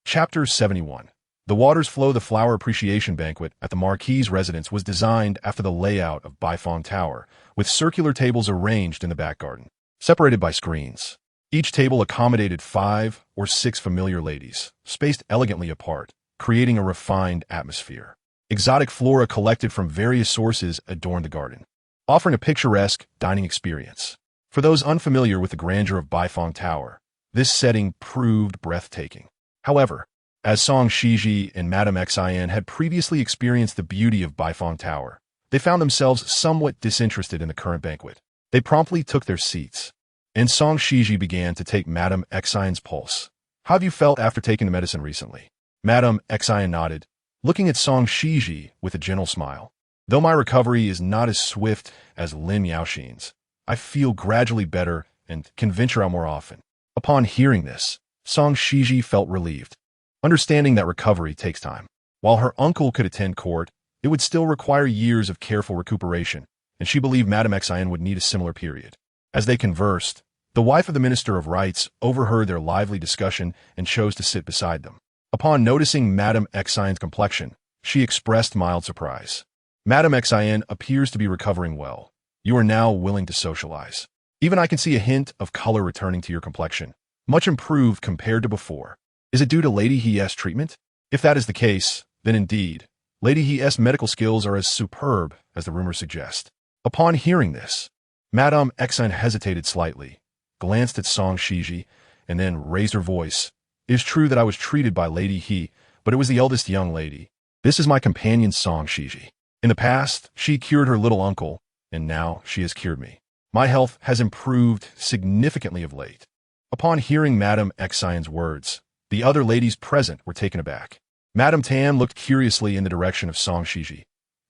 Chapter 71. The Waters Flow. The flower appreciation banquet at the Marquis's residence was designed after the layout of Baifeng Tower, with circular tables arranged in the back garden, separated by screens. Each table accommodated 5 or 6 familiar ladies, spaced elegantly apart, creating a refined atmosphere. Exotic flora collected from various sources adorned the garden, offering a picturesque dining experience. For those unfamiliar with the grandeur of Baifeng Tower, this setting proved breathtaking. However, as Song Xizhi and Madame Xizhi had previously experienced the beauty of Baifeng Tower, they found themselves somewhat disinterested in the current banquet. They promptly took their seats, and Song Xizhi began to take Madame Xizhi's pulse. How have you felt after taking the medicine recently? Madame Xizhi nodded, looking at Song Xizhi with a gentle smile. Though my recovery is not as swift as Lin Miaoxin's, I feel gradually better and can venture out more often. Upon hearing this, Song Xizhi felt relieved, understanding that recovery takes time. While her uncle could attend court, it would still require years of careful recuperation, and she believed Madame Xizhi would need a similar period. As they conversed, the wife of the Minister of Rights overheard their lively discussion and chose to sit beside them. Upon noticing Madame Xizhi's complexion, she expressed mild surprise. Madame Xizhi appears to be recovering well. You are now willing to socialize. Even I can see a hint of color returning to your complexion, much improved compared to before. Is it due to Lady He's treatment? If that is the case, then indeed, Lady He's medical skills are as superb as the rumors suggest. Upon hearing this, Madame Xizhi hesitated slightly, glanced at Song Xizhi, and then raised her voice. It is true that I was treated by Lady He, but it was the eldest young lady. This is my companion Song Xizhi. In the past, she cured her little uncle, and now she has cured me. My health has improved significantly of late. Upon hearing Madame Xizhian's words, the other ladies present were taken aback. Madame Tam looked curiously in the direction of Song Xizhi.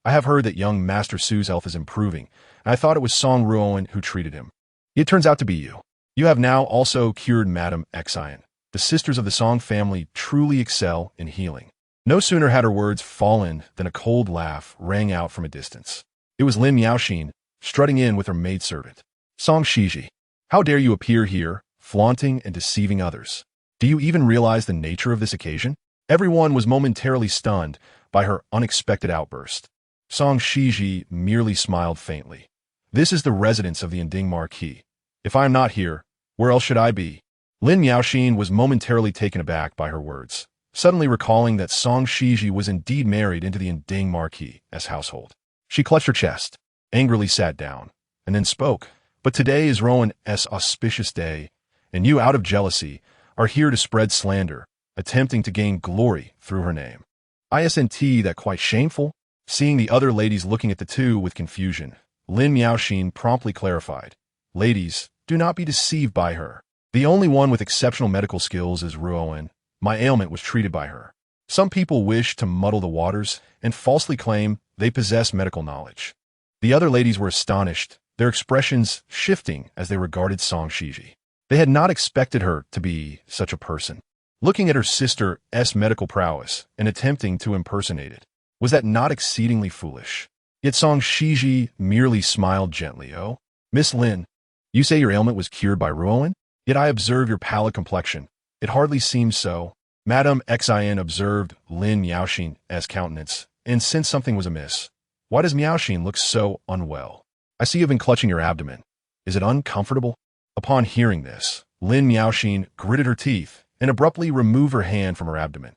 I have heard that young Master Su's health is improving, and I thought it was Song Ruoan who treated him. It turns out to be you. You have now also cured Madame Xizhian. The sisters of the Song family truly excel in healing. No sooner had her words fallen than a cold laugh rang out from a distance. It was Lin Yaoxin, strutting in with her maidservant. Song Xizhi, how dare you appear here, flaunting and deceiving others? Do you even realize the nature of this occasion? Everyone was momentarily stunned by her unexpected outburst. Song Xizhi merely smiled faintly. This is the residence of the Inding Marquis. If I am not here, where else should I be? Lin Yaoxin was momentarily taken aback by her words, suddenly recalling that Song Xizhi was indeed married into the Inding Marquis' household. She clutched her chest, angrily sat down, and then spoke. But today is Ruoan's auspicious day, and you, out of jealousy, are here to spread slander, attempting to gain glory through her name. Isn't that quite shameful? Seeing the other ladies looking at the two with confusion, Lin Yaoxin promptly clarified. Ladies, do not be deceived by her. The only one with exceptional medical skills is Ruoan. My ailment was treated by her. Some people wish to muddle the waters and falsely claim they possess medical knowledge. The other ladies were astonished, their expressions shifting as they regarded Song Xizhi. They had not expected her to be such a person. Looking at her sister's medical prowess and attempting to impersonate it, was that not exceedingly foolish? Yet Song Xizhi merely smiled gently. Oh, Miss Lin, you say your ailment was cured by Ruoan? Yet I observe your pallid complexion. It hardly seems so. Madame Xizhian observed Lin Yaoxin's countenance and sensed something was amiss. Why does Miaoxin look so unwell? I see you've been clutching your abdomen. Is it uncomfortable? Upon hearing this, Lin Yaoxin gritted her teeth and abruptly removed her hand from her abdomen.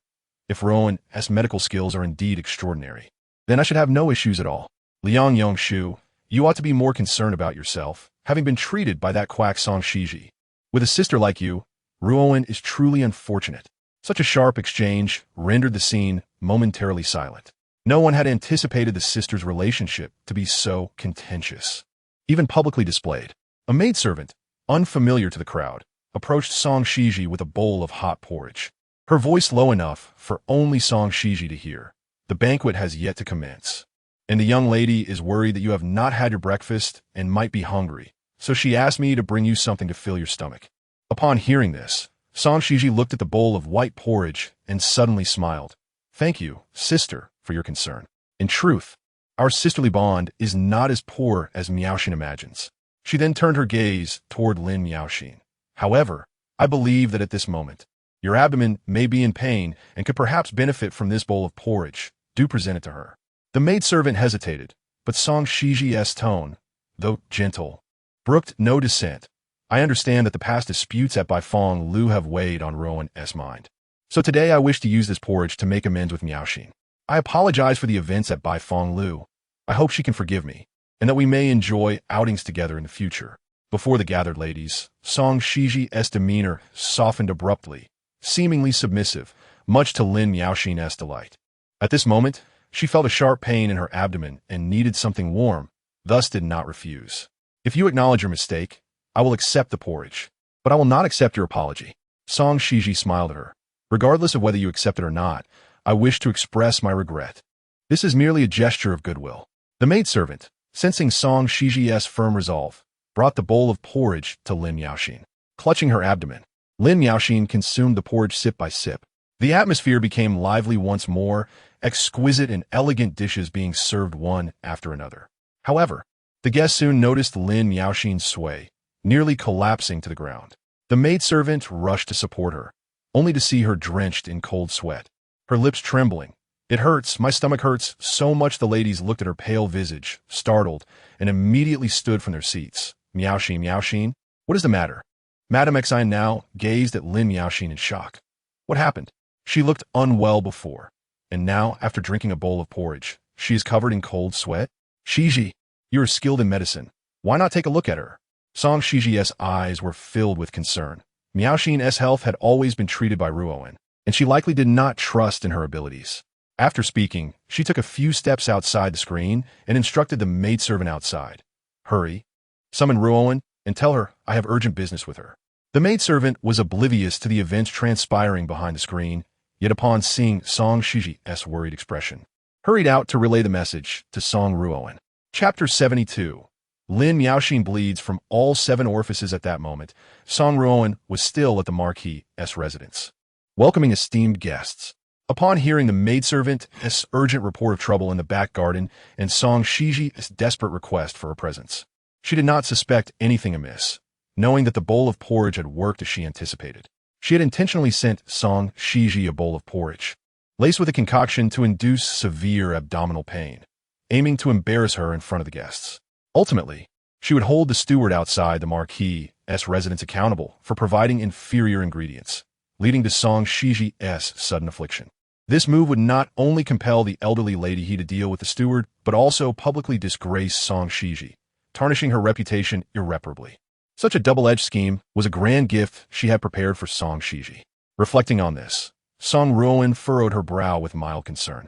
If Ruoan's medical skills are indeed extraordinary, then I should have no issues at all. Liang Yongshu, you ought to be more concerned about yourself, having been treated by that quack Song Xizhi. With a sister like you, Ruoan is truly unfortunate. Such a sharp exchange rendered the scene momentarily silent. No one had anticipated the sisters' relationship to be so contentious, even publicly displayed. A maidservant, unfamiliar to the crowd, approached Song Xizhi with a bowl of hot porridge. Her voice low enough for only Song Xizhi to hear. The banquet has yet to commence, and the young lady is worried that you have not had your breakfast and might be hungry, so she asked me to bring you something to fill your stomach. Upon hearing this, Song Xizhi looked at the bowl of white porridge and suddenly smiled. Thank you, sister, for your concern. In truth, our sisterly bond is not as poor as Miaoxin imagines. She then turned her gaze toward Lin Yaoxin. However, I believe that at this moment, your abdomen may be in pain and could perhaps benefit from this bowl of porridge. Do present it to her. The maidservant hesitated, but Song Xizhi's tone, though gentle, brooked no dissent. I understand that the past disputes at Baifeng Lu have weighed on Ruoan's mind. So today I wish to use this porridge to make amends with Miaoxin. I apologize for the events at Baifeng Lu. I hope she can forgive me, and that we may enjoy outings together in the future. Before the gathered ladies, Song Xizhi's demeanor softened abruptly, seemingly submissive, much to Lin Yaoxin's delight. At this moment, she felt a sharp pain in her abdomen and needed something warm, thus did not refuse. If you acknowledge your mistake, I will accept the porridge, but I will not accept your apology. Song Xizhi smiled at her. Regardless of whether you accept it or not, I wish to express my regret. This is merely a gesture of goodwill. The maidservant, sensing Song Xizhi's firm resolve, brought the bowl of porridge to Lin Yaoxin. Clutching her abdomen, Lin Yaoxin consumed the porridge sip by sip. The atmosphere became lively once more, exquisite and elegant dishes being served one after another. However, the guests soon noticed Lin Yaoxin's sway, nearly collapsing to the ground. The maidservant rushed to support her, only to see her drenched in cold sweat, her lips trembling. It hurts, my stomach hurts, so much the ladies looked at her pale visage, startled, and immediately stood from their seats. Miaoxin, Miaoxin, what is the matter? Madame Xizhian now gazed at Lin Yaoxin in shock. What happened? She looked unwell before, and now, after drinking a bowl of porridge, she is covered in cold sweat? Xizhi, you are skilled in medicine. Why not take a look at her? Song Shiji's eyes were filled with concern. Miaoxin's health had always been treated by Ruoan, and she likely did not trust in her abilities. After speaking, she took a few steps outside the screen and instructed the maidservant outside. Hurry, summon Ruoan, and tell her I have urgent business with her. The maidservant was oblivious to the events transpiring behind the screen, yet upon seeing Song Shiji's worried expression, hurried out to relay the message to Song Ruoan. Chapter 72. Lin Miaoxin bleeds from all 7 orifices at that moment. Song Ruoan was still at the Marquis's residence, welcoming esteemed guests. Upon hearing the maidservant's urgent report of trouble in the back garden and Song Shiji's desperate request for her presence, she did not suspect anything amiss, knowing that the bowl of porridge had worked as she anticipated. She had intentionally sent Song Xizhi a bowl of porridge, laced with a concoction to induce severe abdominal pain, aiming to embarrass her in front of the guests. Ultimately, she would hold the steward outside the Marquis's residence accountable for providing inferior ingredients, leading to Song Shiji's sudden affliction. This move would not only compel the elderly lady He to deal with the steward, but also publicly disgrace Song Xizhi, tarnishing her reputation irreparably. Such a double-edged scheme was a grand gift she had prepared for Song Xizhi. Reflecting on this, Song Ruoan furrowed her brow with mild concern,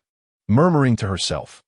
murmuring to herself,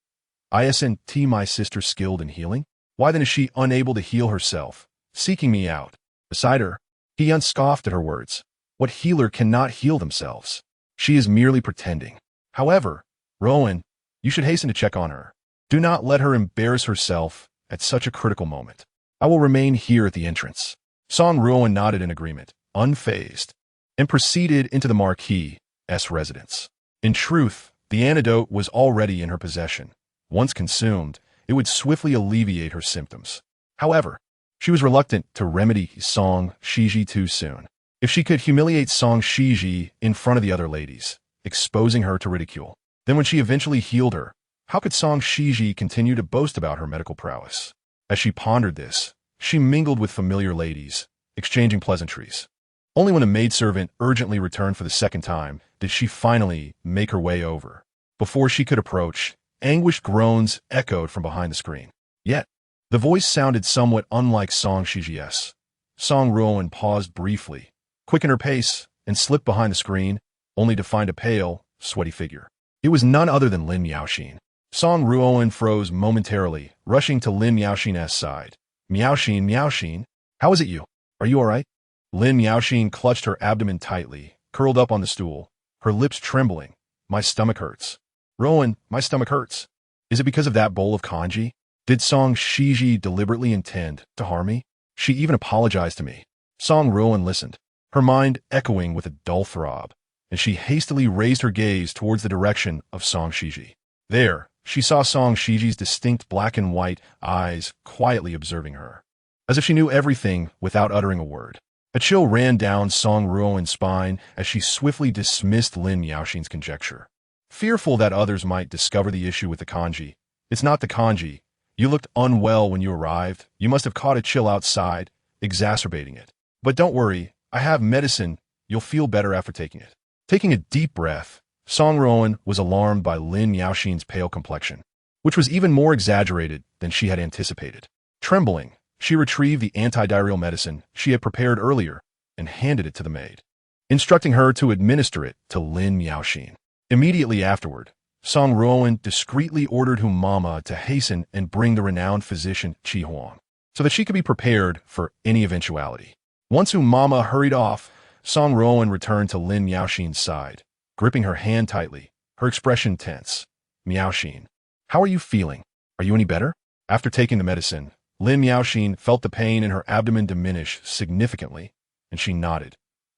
"Isn't my sister skilled in healing? Why then is she unable to heal herself, seeking me out?" Beside her, He Yunce scoffed at her words. What healer cannot heal themselves? She is merely pretending. However, Ruoan, you should hasten to check on her. Do not let her embarrass herself at such a critical moment. I will remain here at the entrance. Song Ruoan nodded in agreement, unfazed, and proceeded into the Marquis's residence. In truth, the antidote was already in her possession. Once consumed, it would swiftly alleviate her symptoms. However, she was reluctant to remedy Song Xizhi too soon. If she could humiliate Song Xizhi in front of the other ladies, exposing her to ridicule, then when she eventually healed her, how could Song Xizhi continue to boast about her medical prowess? As she pondered this, she mingled with familiar ladies, exchanging pleasantries. Only when the maidservant urgently returned for the second time did she finally make her way over. Before she could approach, anguished groans echoed from behind the screen. Yet, the voice sounded somewhat unlike Song Shiji's. Song Ruoan paused briefly, quickened her pace, and slipped behind the screen, only to find a pale, sweaty figure. It was none other than Lin Miaoxin. Song Ruoan froze momentarily, rushing to Lin Miaoxin's side. "Miaoxin, Miaoxin, how is it you? Are you all right?" Lin Miaoxin clutched her abdomen tightly, curled up on the stool, her lips trembling. "My stomach hurts. Ruoan, my stomach hurts. Is it because of that bowl of congee? Did Song Xizhi deliberately intend to harm me? She even apologized to me." Song Ruoan listened, her mind echoing with a dull throb, and she hastily raised her gaze towards the direction of Song Xizhi. There, she saw Song Shiji's distinct black and white eyes quietly observing her, as if she knew everything without uttering a word. A chill ran down Song Ruoan's spine as she swiftly dismissed Lin Miaoxin's conjecture. Fearful that others might discover the issue with the kanji. "It's not the kanji. You looked unwell when you arrived. You must have caught a chill outside, exacerbating it. But don't worry, I have medicine. You'll feel better after taking it." Taking a deep breath, Song Ruoan was alarmed by Lin Miaoxin's pale complexion, which was even more exaggerated than she had anticipated. Trembling, she retrieved the antidiarrheal medicine she had prepared earlier and handed it to the maid, instructing her to administer it to Lin Miaoxin. Immediately afterward, Song Ruoan discreetly ordered her mama to hasten and bring the renowned physician Qi Huang, so that she could be prepared for any eventuality. Once her mama hurried off, Song Ruoan returned to Lin Miaoxin's side, gripping her hand tightly, her expression tense. "Miaoxin, how are you feeling? Are you any better?" After taking the medicine, Lin Miaoxin felt the pain in her abdomen diminish significantly, and she nodded.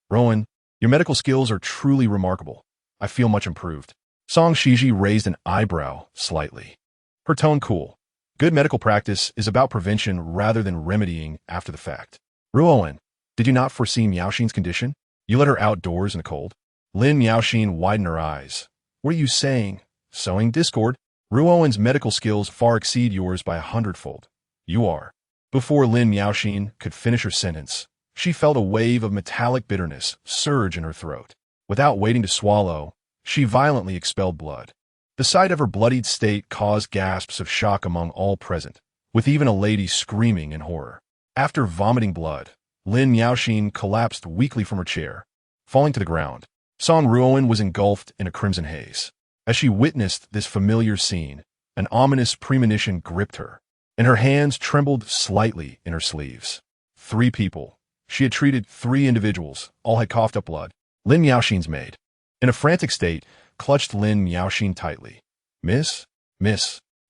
"Ruoan, your medical skills are truly remarkable. I feel much improved." Song Xizhi raised an eyebrow slightly, her tone cool. Good medical practice is about prevention rather than remedying after the fact. "Ruoan, did you not foresee Miaoxin's condition? You let her outdoors in the cold?" Lin Miaoxin widened her eyes. "What are you saying? Sowing discord? Ruoan's medical skills far exceed yours by 100-fold. You are." Before Lin Miaoxin could finish her sentence, she felt a wave of metallic bitterness surge in her throat. Without waiting to swallow, she violently expelled blood. The sight of her bloodied state caused gasps of shock among all present, with even a lady screaming in horror. After vomiting blood, Lin Yaoxin collapsed weakly from her chair, falling to the ground. Song Ruoan was engulfed in a crimson haze. As she witnessed this familiar scene, an ominous premonition gripped her, and her hands trembled slightly in her sleeves. 3 people. She had treated 3 individuals, all had coughed up blood. Lin Yaoxin's maid, in a frantic state, clutched Lin Yaoxin tightly. Miss?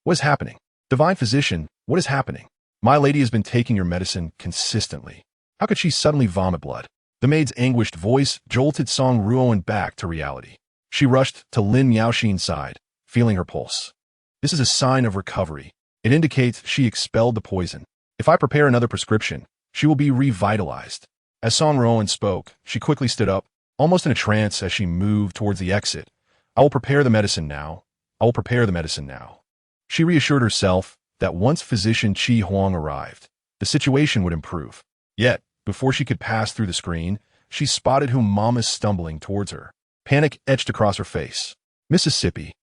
What is happening? Divine physician, what is happening? My lady has been taking your medicine consistently. How could she suddenly vomit blood? The maid's anguished voice jolted Song Ruoan back to reality. She rushed to Lin Yaoxin's side, feeling her pulse. This is a sign of recovery. It indicates she expelled the poison. If I prepare another prescription, she will be revitalized. As Song Ruoan spoke, she quickly stood up, almost in a trance as she moved towards the exit. I will prepare the medicine now. She reassured herself that once physician Qi Huang arrived, the situation would improve. Yet, before she could pass through the screen, she spotted Mama stumbling towards her. Panic etched across her face. Mississippi.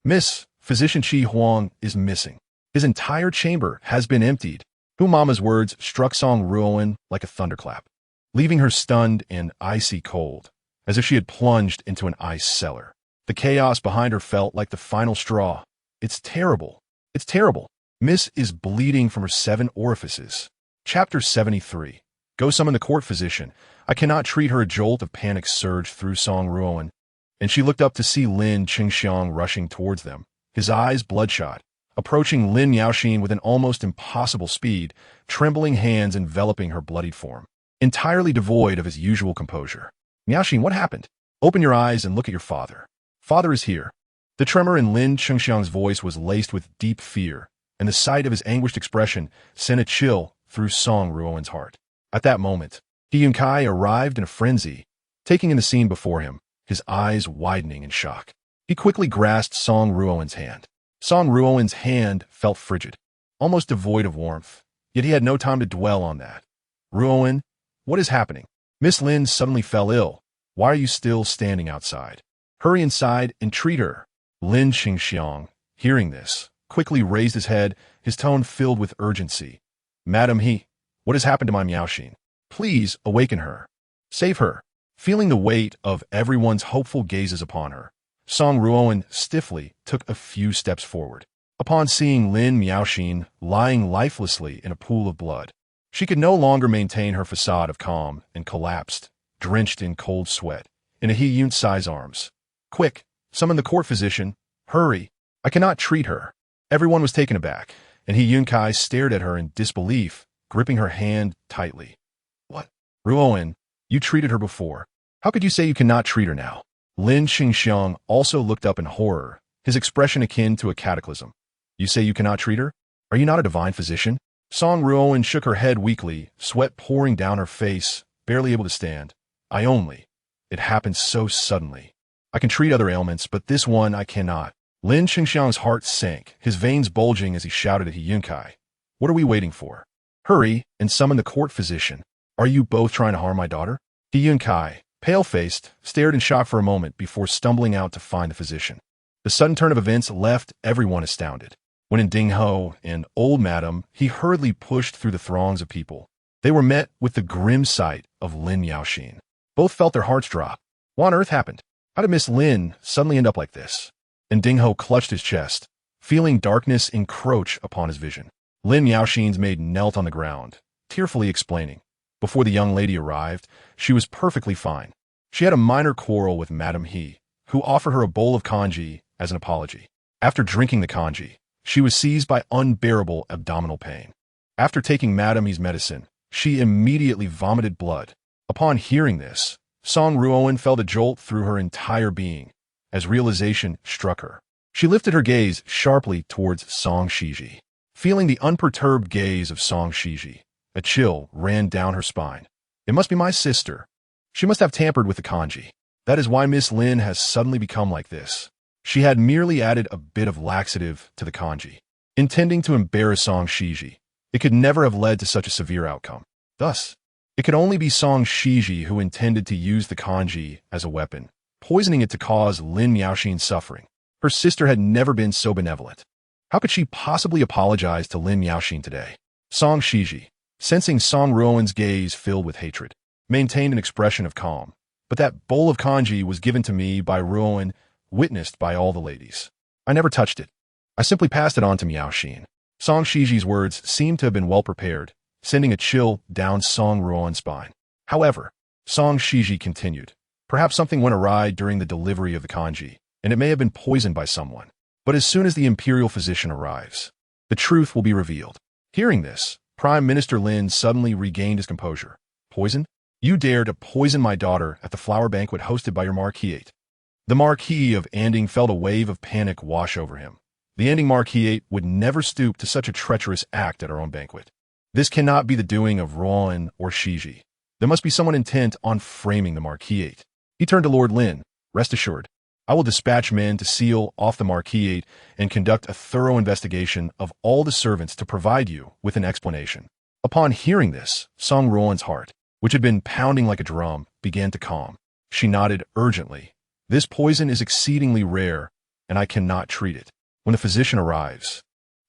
Miss, physician Qi Huang is missing. His entire chamber has been emptied. Mama's words struck Song Ruoan like a thunderclap, leaving her stunned and icy cold, as if she had plunged into an ice cellar. The chaos behind her felt like the final straw. It's terrible. Miss is bleeding from her 7 orifices. Chapter 73. Go summon the court physician. I cannot treat her. A jolt of panic surged through Song Ruoan, and she looked up to see Lin Qingxiang rushing towards them, his eyes bloodshot, approaching Lin Yaoxin with an almost impossible speed, trembling hands enveloping her bloodied form, entirely devoid of his usual composure. Yaoxin, what happened? Open your eyes and look at your father. Father is here. The tremor in Lin Qingxiang's voice was laced with deep fear, and the sight of his anguished expression sent a chill through Song Ruoan's heart. At that moment, He Yunce arrived in a frenzy, taking in the scene before him, his eyes widening in shock. He quickly grasped Song Ruoan's hand. Song Ruoan's hand felt frigid, almost devoid of warmth, yet he had no time to dwell on that. Ruoan, what is happening? Miss Lin suddenly fell ill. Why are you still standing outside? Hurry inside and treat her. Lin Qingxiang, hearing this, quickly raised his head, his tone filled with urgency. Madam He, what has happened to my Miaoxin? Please awaken her. Save her. Feeling the weight of everyone's hopeful gazes upon her, Song Ruoan stiffly took a few steps forward. Upon seeing Lin Miaoxin lying lifelessly in a pool of blood, she could no longer maintain her facade of calm and collapsed, drenched in cold sweat, in a He Yunce's arms. Quick, summon the court physician. Hurry. I cannot treat her. Everyone was taken aback, and He Yunce stared at her in disbelief, gripping her hand tightly. What? Ruoan, you treated her before. How could you say you cannot treat her now? Lin Qingxiang also looked up in horror, his expression akin to a cataclysm. You say you cannot treat her? Are you not a divine physician? Song Ruoan shook her head weakly, sweat pouring down her face, barely able to stand. It happened so suddenly. I can treat other ailments, but this one I cannot. Lin Qingxiang's heart sank, his veins bulging as he shouted at He Yunce. What are we waiting for? Hurry and summon the court physician. Are you both trying to harm my daughter? He Yunce, pale-faced, stared in shock for a moment before stumbling out to find the physician. The sudden turn of events left everyone astounded. When in Ding Ho and old madam, he hurriedly pushed through the throngs of people. They were met with the grim sight of Lin Yaoxin. Both felt their hearts drop. What on earth happened? How did Miss Lin suddenly end up like this? And Ding Ho clutched his chest, feeling darkness encroach upon his vision. Lin Yaoxin's maid knelt on the ground, tearfully explaining. Before the young lady arrived, she was perfectly fine. She had a minor quarrel with Madame He, who offered her a bowl of congee as an apology. After drinking the congee, she was seized by unbearable abdominal pain. After taking Madame He's medicine, she immediately vomited blood. Upon hearing this, Song Ruoan felt a jolt through her entire being, as realization struck her. She lifted her gaze sharply towards Song Xizhi. Feeling the unperturbed gaze of Song Xizhi, a chill ran down her spine. It must be my sister. She must have tampered with the congee. That is why Miss Lin has suddenly become like this. She had merely added a bit of laxative to the congee, intending to embarrass Song Xizhi. It could never have led to such a severe outcome. Thus, it could only be Song Xizhi who intended to use the congee as a weapon, poisoning it to cause Lin Yaoxin suffering. Her sister had never been so benevolent. How could she possibly apologize to Lin Yaoxin today? Song Xizhi, Sensing Song Ruoan's gaze filled with hatred, maintained an expression of calm. But that bowl of kanji was given to me by Ruoan, witnessed by all the ladies. I never touched it. I simply passed it on to Miaoxin. Song Xizhi's words seemed to have been well prepared, sending a chill down Song Ruoan's spine. However, Song Xizhi continued. Perhaps something went awry during the delivery of the kanji, and it may have been poisoned by someone. But as soon as the imperial physician arrives, the truth will be revealed. Hearing this, Prime Minister Lin suddenly regained his composure. Poisoned? You dare to poison my daughter at the flower banquet hosted by your Marquis. The Marquis of Anding felt a wave of panic wash over him. The Anding Marquis would never stoop to such a treacherous act at our own banquet. This cannot be the doing of Ruoan or Xizhi. There must be someone intent on framing the Marquis. He turned to Lord Lin. Rest assured, I will dispatch men to seal off the Marquis and conduct a thorough investigation of all the servants to provide you with an explanation. Upon hearing this, Song Ruoan's heart, which had been pounding like a drum, began to calm. She nodded urgently. This poison is exceedingly rare, and I cannot treat it. When the physician arrives,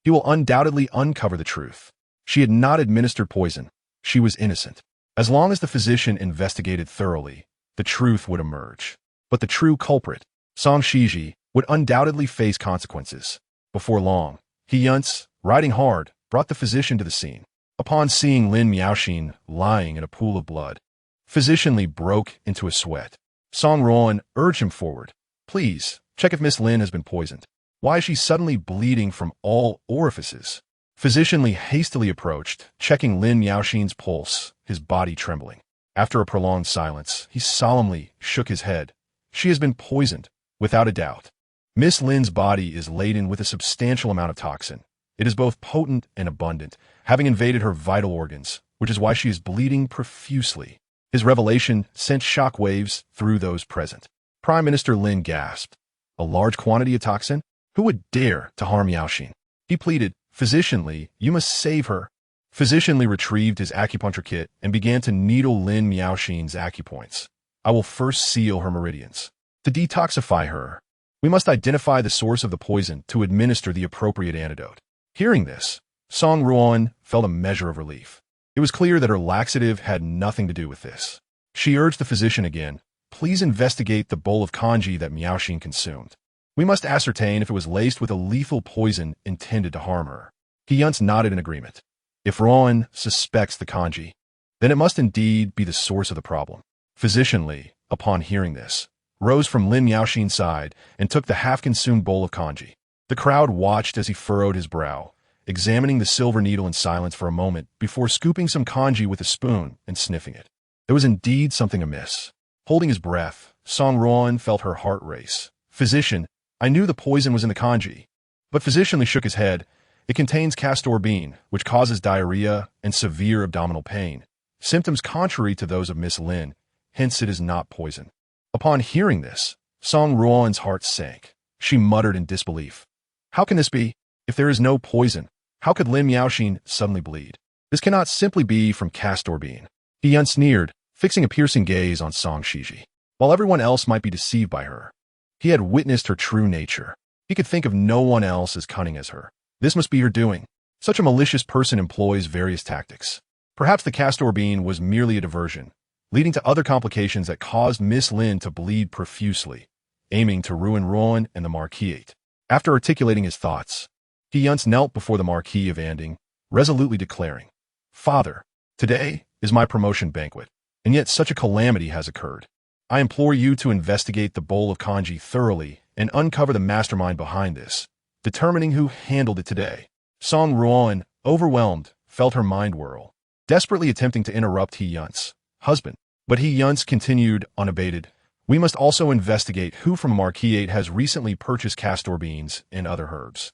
he will undoubtedly uncover the truth. She had not administered poison. She was innocent. As long as the physician investigated thoroughly, the truth would emerge. But the true culprit, Song Xizhi, would undoubtedly face consequences. Before long, He Yunce, riding hard, brought the physician to the scene. Upon seeing Lin Miaoxin lying in a pool of blood, physician Li broke into a sweat. Song Ruoan urged him forward. Please, check if Miss Lin has been poisoned. Why is she suddenly bleeding from all orifices? Physician Li hastily approached, checking Lin Miaoxin's pulse, his body trembling. After a prolonged silence, he solemnly shook his head. She has been poisoned, without a doubt. Miss Lin's body is laden with a substantial amount of toxin. It is both potent and abundant, having invaded her vital organs, which is why she is bleeding profusely. His revelation sent shock waves through those present. Prime Minister Lin gasped. A large quantity of toxin? Who would dare to harm Miaoxin? He pleaded, Physician Li, you must save her. Physician Li retrieved his acupuncture kit and began to needle Lin Miaoxin's acupoints. I will first seal her meridians. To detoxify her, we must identify the source of the poison to administer the appropriate antidote. Hearing this, Song Ruoan felt a measure of relief. It was clear that her laxative had nothing to do with this. She urged the physician again, please investigate the bowl of kanji that Miaoxin consumed. We must ascertain if it was laced with a lethal poison intended to harm her. He Yunce nodded in agreement. If Ruoan suspects the kanji, then it must indeed be the source of the problem. Physician Li, upon hearing this, rose from Lin Miaoxin's side and took the half-consumed bowl of kanji. The crowd watched as he furrowed his brow, examining the silver needle in silence for a moment before scooping some kanji with a spoon and sniffing it. There was indeed something amiss. Holding his breath, Song Ruoan felt her heart race. Physician, I knew the poison was in the kanji. But Physician Li shook his head. It contains castor bean, which causes diarrhea and severe abdominal pain, symptoms contrary to those of Miss Lin, hence it is not poison. Upon hearing this, Song Ruoan's heart sank. She muttered in disbelief. How can this be? If there is no poison, how could Lin Miaoxin suddenly bleed? This cannot simply be from castor bean. He Yunce sneered, fixing a piercing gaze on Song Xizhi. While everyone else might be deceived by her, he had witnessed her true nature. He could think of no one else as cunning as her. This must be her doing. Such a malicious person employs various tactics. Perhaps the castor bean was merely a diversion, leading to other complications that caused Miss Lin to bleed profusely, aiming to ruin Ruoan and the Marquis. After articulating his thoughts, He Yunce knelt before the Marquis of Anding, resolutely declaring, Father, today is my promotion banquet, and yet such a calamity has occurred. I implore you to investigate the bowl of kanji thoroughly and uncover the mastermind behind this, determining who handled it today. Song Ruoan, overwhelmed, felt her mind whirl, desperately attempting to interrupt He Yunce, husband. But He Yunce continued unabated. We must also investigate who from Marquis has recently purchased castor beans and other herbs,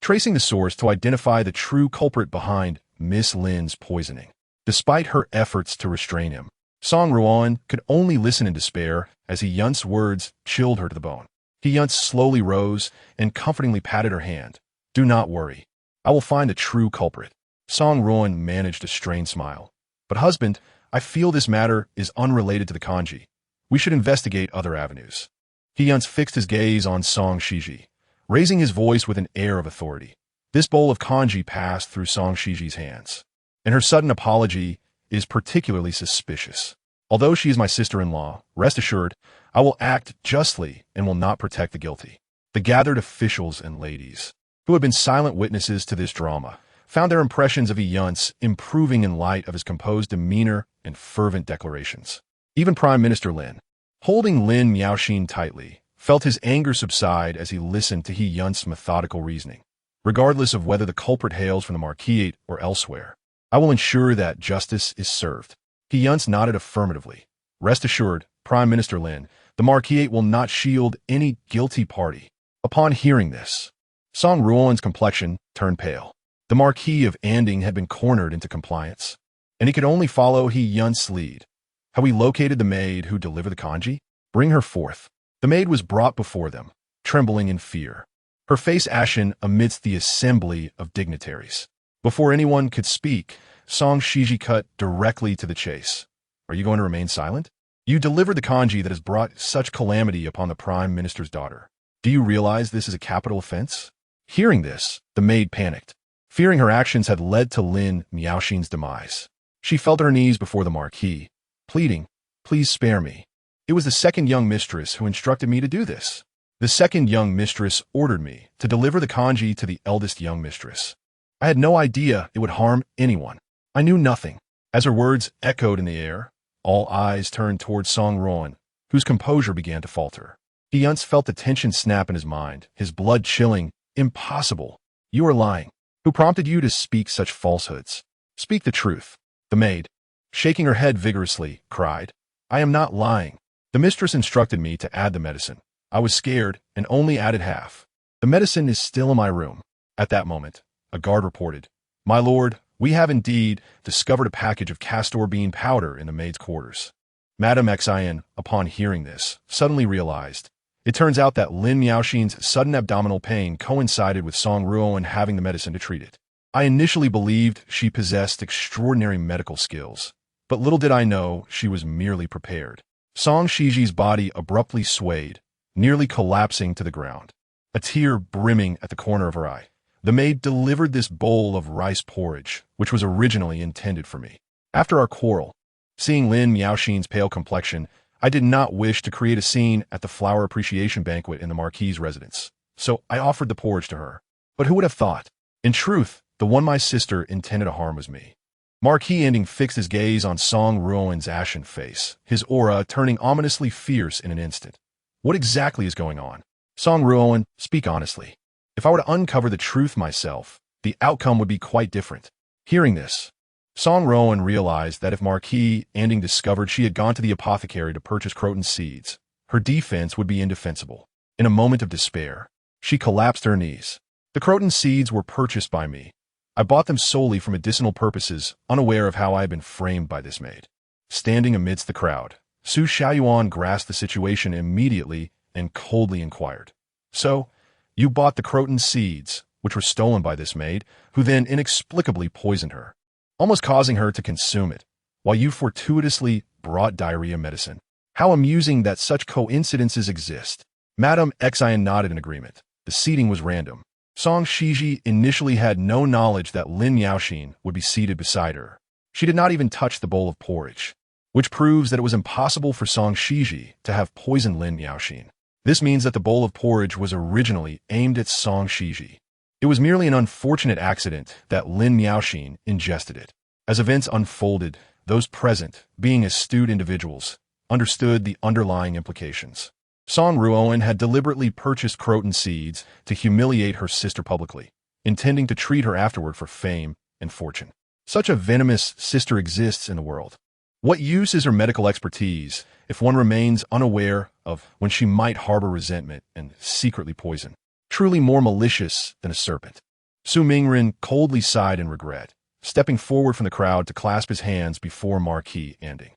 tracing the source to identify the true culprit behind Miss Lin's poisoning. Despite her efforts to restrain him, Song Ruoan could only listen in despair as He Yunce's words chilled her to the bone. He Yunce slowly rose and comfortingly patted her hand. Do not worry. I will find the true culprit. Song Ruoan managed a strained smile. But husband, I feel this matter is unrelated to the kanji. We should investigate other avenues. He Yunce fixed his gaze on Song Xizhi, raising his voice with an air of authority. This bowl of kanji passed through Song Xizhi's hands. and her sudden apology is particularly suspicious. Although she is my sister-in-law, rest assured, I will act justly and will not protect the guilty. The gathered officials and ladies, who had been silent witnesses to this drama, found their impressions of He Yunce improving in light of his composed demeanor and fervent declarations. Even Prime Minister Lin, holding Lin Miaoxin tightly, felt his anger subside as he listened to He Yunce's methodical reasoning. Regardless of whether the culprit hails from the Marquis or elsewhere, I will ensure that justice is served. He Yunce nodded affirmatively. Rest assured, Prime Minister Lin, the Marquis will not shield any guilty party. Upon hearing this, Song Ruoan's complexion turned pale. The Marquis of Anding had been cornered into compliance, and he could only follow He Yunce's lead. Have we located the maid who delivered the kanji? Bring her forth. The maid was brought before them, trembling in fear, her face ashen amidst the assembly of dignitaries. Before anyone could speak, Song Xizhi cut directly to the chase. Are you going to remain silent? You delivered the kanji that has brought such calamity upon the Prime Minister's daughter. Do you realize this is a capital offense? Hearing this, the maid panicked, fearing her actions had led to Lin Miaoxin's demise. She fell to her knees before the Marquis, pleading, "Please spare me. It was the second young mistress who instructed me to do this. The second young mistress ordered me to deliver the kanji to the eldest young mistress. I had no idea it would harm anyone. I knew nothing." As her words echoed in the air, all eyes turned towards Song Ruoan, whose composure began to falter. He Yunce felt the tension snap in his mind, his blood chilling. Impossible. You are lying. Who prompted you to speak such falsehoods? Speak the truth. The maid, shaking her head vigorously, cried, "I am not lying. The mistress instructed me to add the medicine. I was scared and only added half. The medicine is still in my room." At that moment, a guard reported, "My lord, we have indeed discovered a package of castor bean powder in the maid's quarters." Madame Xizhi, upon hearing this, suddenly realized. It turns out that Lin Miaoxin's sudden abdominal pain coincided with Song Ruoan having the medicine to treat it. I initially believed she possessed extraordinary medical skills, but little did I know she was merely prepared. Song Xizhi's body abruptly swayed, nearly collapsing to the ground, a tear brimming at the corner of her eye. The maid delivered this bowl of rice porridge, which was originally intended for me. After our quarrel, seeing Lin Miaoxin's pale complexion, I did not wish to create a scene at the flower appreciation banquet in the Marquis' residence, so I offered the porridge to her. But who would have thought? In truth, the one my sister intended to harm was me. Marquis Anding fixed his gaze on Song Ruoan's ashen face, his aura turning ominously fierce in an instant. What exactly is going on? Song Ruoan, speak honestly. If I were to uncover the truth myself, the outcome would be quite different. Hearing this, Song Ruoan realized that if Marquis Anding discovered she had gone to the apothecary to purchase croton seeds, her defense would be indefensible. In a moment of despair, she collapsed to her knees. The croton seeds were purchased by me. I bought them solely for medicinal purposes, unaware of how I had been framed by this maid. Standing amidst the crowd, Su Xiaoyuan grasped the situation immediately and coldly inquired, "So, you bought the croton seeds, which were stolen by this maid, who then inexplicably poisoned her, almost causing her to consume it, while you fortuitously brought diarrhea medicine. How amusing that such coincidences exist." Madame Xizhi nodded in agreement. The seating was random. Song Xizhi initially had no knowledge that Lin Miaoxin would be seated beside her. She did not even touch the bowl of porridge, which proves that it was impossible for Song Xizhi to have poisoned Lin Miaoxin. This means that the bowl of porridge was originally aimed at Song Xizhi. It was merely an unfortunate accident that Lin Miaoxin ingested it. As events unfolded, those present, being astute individuals, understood the underlying implications. Song Ruoan had deliberately purchased croton seeds to humiliate her sister publicly, intending to treat her afterward for fame and fortune. Such a venomous sister exists in the world. What use is her medical expertise if one remains unaware of when she might harbor resentment and secretly poison? Truly more malicious than a serpent. Su Mingren coldly sighed in regret, stepping forward from the crowd to clasp his hands before Marquis Anding.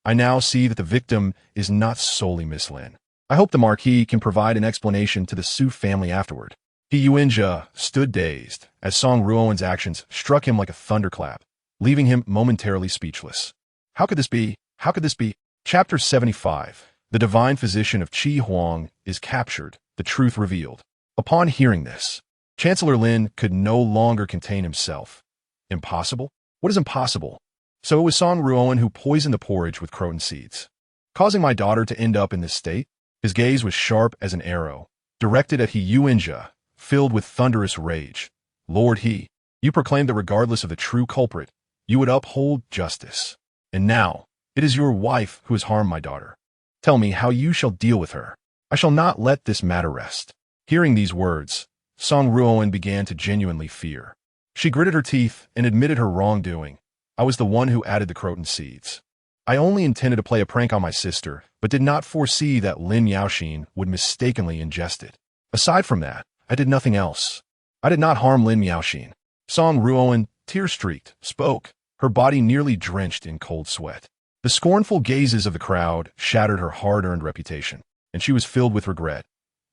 I now see that the victim is not solely Miss Lin. I hope the Marquis can provide an explanation to the Su family afterward. He Yunce stood dazed as Song Ruoan's actions struck him like a thunderclap, leaving him momentarily speechless. How could this be? How could this be? Chapter 75. The divine physician of Qi Huang is captured, the truth revealed. Upon hearing this, Chancellor Lin could no longer contain himself. Impossible? What is impossible? So it was Song Ruoan who poisoned the porridge with croton seeds, causing my daughter to end up in this state? His gaze was sharp as an arrow, directed at He Yunce, filled with thunderous rage. Lord He, you proclaimed that regardless of the true culprit, you would uphold justice. And now, it is your wife who has harmed my daughter. Tell me how you shall deal with her. I shall not let this matter rest. Hearing these words, Song Ruoan began to genuinely fear. She gritted her teeth and admitted her wrongdoing. I was the one who added the croton seeds. I only intended to play a prank on my sister, but did not foresee that Lin Yaoxin would mistakenly ingest it. Aside from that, I did nothing else. I did not harm Lin Yaoxin. Song Ruoan, tear-streaked, spoke, her body nearly drenched in cold sweat. The scornful gazes of the crowd shattered her hard-earned reputation, and she was filled with regret.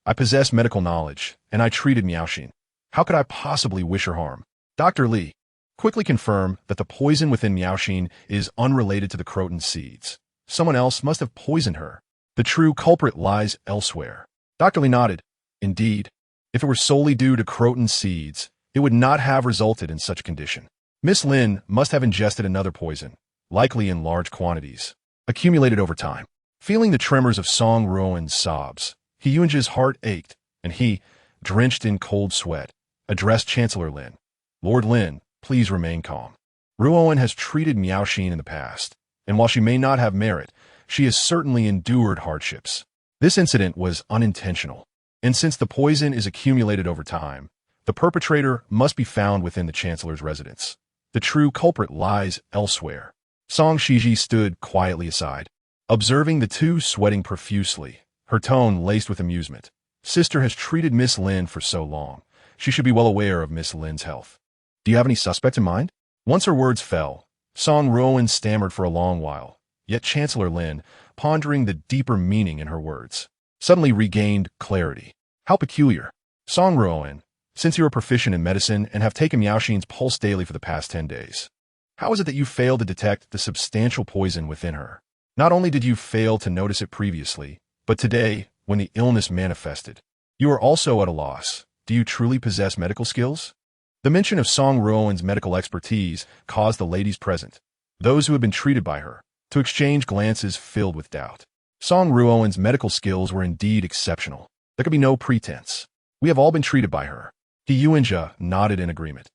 I possessed medical knowledge, and I treated Miaoxin. How could I possibly wish her harm? Dr. Li, quickly confirm that the poison within Miaoxin is unrelated to the croton seeds. Someone else must have poisoned her. The true culprit lies elsewhere. Dr. Li nodded. Indeed, if it were solely due to croton seeds, it would not have resulted in such a condition. Miss Lin must have ingested another poison, likely in large quantities, accumulated over time. Feeling the tremors of Song Ruoan's sobs, He Yunce's heart ached, and he, drenched in cold sweat, addressed Chancellor Lin. Lord Lin, please remain calm. Ruoan has treated Miaoxin in the past, and while she may not have merit, she has certainly endured hardships. This incident was unintentional, and since the poison is accumulated over time, the perpetrator must be found within the Chancellor's residence. The true culprit lies elsewhere. Song Xizhi stood quietly aside, observing the two sweating profusely, her tone laced with amusement. Sister has treated Miss Lin for so long. She should be well aware of Miss Lin's health. Do you have any suspects in mind? Once her words fell, Song Ruoan stammered for a long while, yet Chancellor Lin, pondering the deeper meaning in her words, suddenly regained clarity. How peculiar. Song Ruoan, since you are proficient in medicine and have taken Miaoxin's pulse daily for the past 10 days, how is it that you failed to detect the substantial poison within her? Not only did you fail to notice it previously, but today, when the illness manifested, you are also at a loss. Do you truly possess medical skills? The mention of Song Ruoan's medical expertise caused the ladies present, those who had been treated by her, to exchange glances filled with doubt. Song Ruoan's medical skills were indeed exceptional. There could be no pretense. We have all been treated by her. He Yunce nodded in agreement.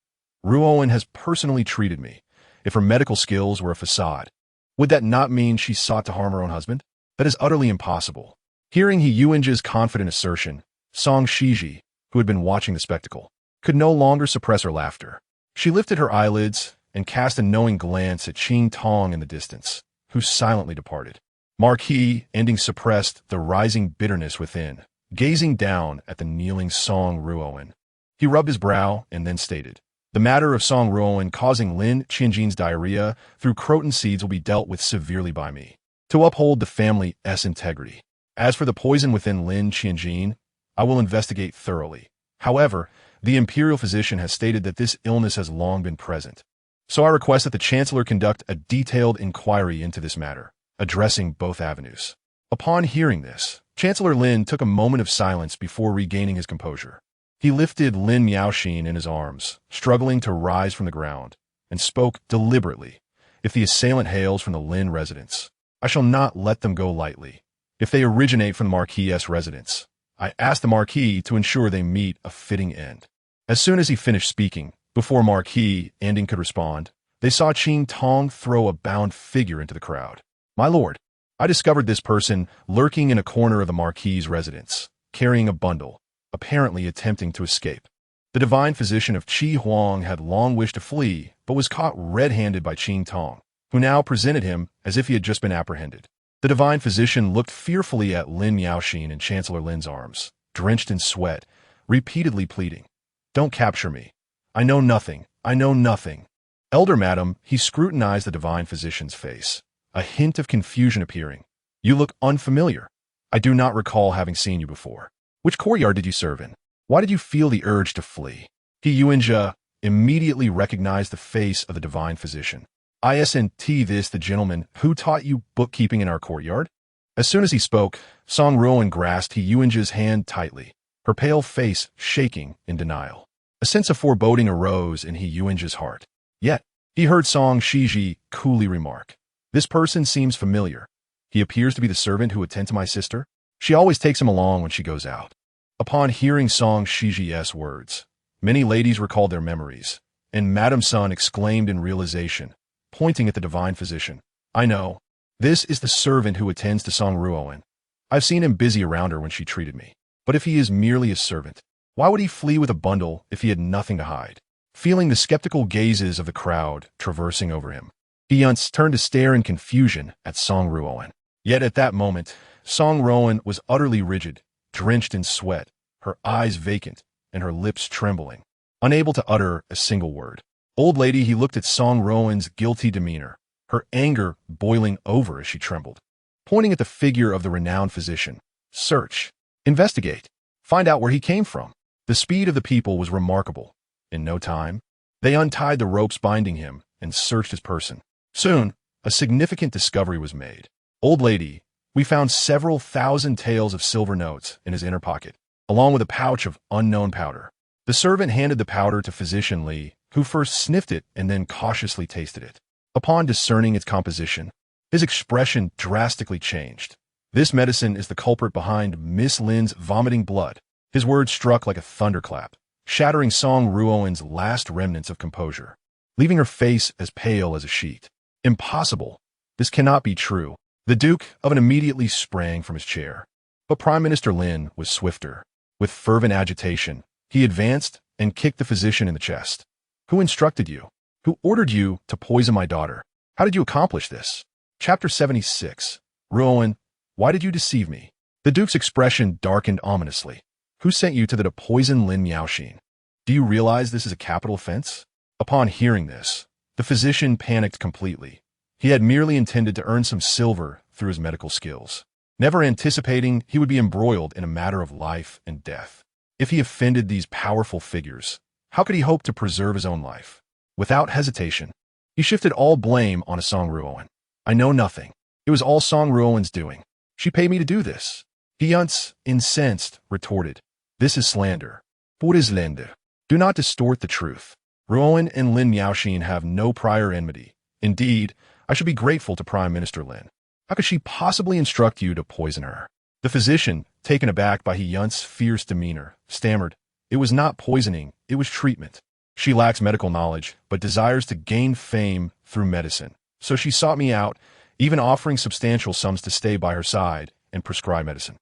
Ruoan has personally treated me. If her medical skills were a facade, would that not mean she sought to harm her own husband? That is utterly impossible. Hearing He Yunce's confident assertion, Song Xizhi, who had been watching the spectacle, could no longer suppress her laughter. She lifted her eyelids and cast a knowing glance at Qing Tong in the distance, who silently departed. Marquis, ending suppressed the rising bitterness within, gazing down at the kneeling Song Ruoan. He rubbed his brow and then stated, the matter of Song Ruoan causing Lin Qianjin's diarrhea through croton seeds will be dealt with severely by me, to uphold the family's integrity. As for the poison within Lin Qianjin, I will investigate thoroughly. However, the imperial physician has stated that this illness has long been present. So I request that the Chancellor conduct a detailed inquiry into this matter, addressing both avenues. Upon hearing this, Chancellor Lin took a moment of silence before regaining his composure. He lifted Lin Miaoxin in his arms, struggling to rise from the ground, and spoke deliberately. If the assailant hails from the Lin residence, I shall not let them go lightly. If they originate from the Marquis' residence, I ask the Marquis to ensure they meet a fitting end. As soon as he finished speaking, before Marquis Ending could respond, they saw Qing Tong throw a bound figure into the crowd. My lord, I discovered this person lurking in a corner of the Marquis' residence, carrying a bundle, apparently attempting to escape. The divine physician of Qi Huang had long wished to flee, but was caught red-handed by Qing Tong, who now presented him as if he had just been apprehended. The divine physician looked fearfully at Lin Miaoxin in Chancellor Lin's arms, drenched in sweat, repeatedly pleading, don't capture me. I know nothing. I know nothing. Elder madam, he scrutinized the divine physician's face, a hint of confusion appearing. You look unfamiliar. I do not recall having seen you before. Which courtyard did you serve in? Why did you feel the urge to flee? He Yunce immediately recognized the face of the divine physician. Isn't this the gentleman who taught you bookkeeping in our courtyard? As soon as he spoke, Song Ruoan grasped He Yunce's hand tightly, her pale face shaking in denial. A sense of foreboding arose in He Yunce's heart. Yet, He heard Song Xizhi coolly remark, "This person seems familiar. He appears to be the servant who attends to my sister. She always takes him along when she goes out." Upon hearing Song Xizhi's words, many ladies recalled their memories, and Madame Sun exclaimed in realization, pointing at the divine physician, "I know. This is the servant who attends to Song Ruoan. I've seen him busy around her when she treated me. But if he is merely a servant, why would he flee with a bundle if he had nothing to hide?" Feeling the skeptical gazes of the crowd traversing over him, He Yunce turned to stare in confusion at Song Ruoan. Yet at that moment, Song Ruoan was utterly rigid, drenched in sweat, her eyes vacant, and her lips trembling, unable to utter a single word. Old lady, he looked at Song Ruoan's guilty demeanor, her anger boiling over as she trembled. Pointing at the figure of the renowned physician, "Search, investigate, find out where he came from." The speed of the people was remarkable. In no time, they untied the ropes binding him and searched his person. Soon, a significant discovery was made. "Old lady, we found several thousand taels of silver notes in his inner pocket, along with a pouch of unknown powder." The servant handed the powder to Physician Li, who first sniffed it and then cautiously tasted it. Upon discerning its composition, his expression drastically changed. "This medicine is the culprit behind Miss Lin's vomiting blood." His words struck like a thunderclap, shattering Song Ruoan's last remnants of composure, leaving her face as pale as a sheet. "Impossible. This cannot be true." The Duke of An immediately sprang from his chair. But Prime Minister Lin was swifter. With fervent agitation, he advanced and kicked the physician in the chest. "Who instructed you? Who ordered you to poison my daughter? How did you accomplish this?" Chapter 76. Ruoan, why did you deceive me? The Duke's expression darkened ominously. "Who sent you to poison Lin Miaoxin? Do you realize this is a capital offense?" Upon hearing this, the physician panicked completely. He had merely intended to earn some silver through his medical skills, never anticipating he would be embroiled in a matter of life and death. If he offended these powerful figures, how could he hope to preserve his own life? Without hesitation, he shifted all blame on Song Ruoan. "I know nothing. It was all Song Ruoan's doing. She paid me to do this." He Yunce, incensed, retorted, "This is slander. What is slander? Do not distort the truth. Ruoan and Lin Miaoxin have no prior enmity. Indeed, I should be grateful to Prime Minister Lin. How could she possibly instruct you to poison her?" The physician, taken aback by He Yunce's fierce demeanor, stammered, "It was not poisoning, it was treatment. She lacks medical knowledge, but desires to gain fame through medicine. So she sought me out, even offering substantial sums to stay by her side and prescribe medicine."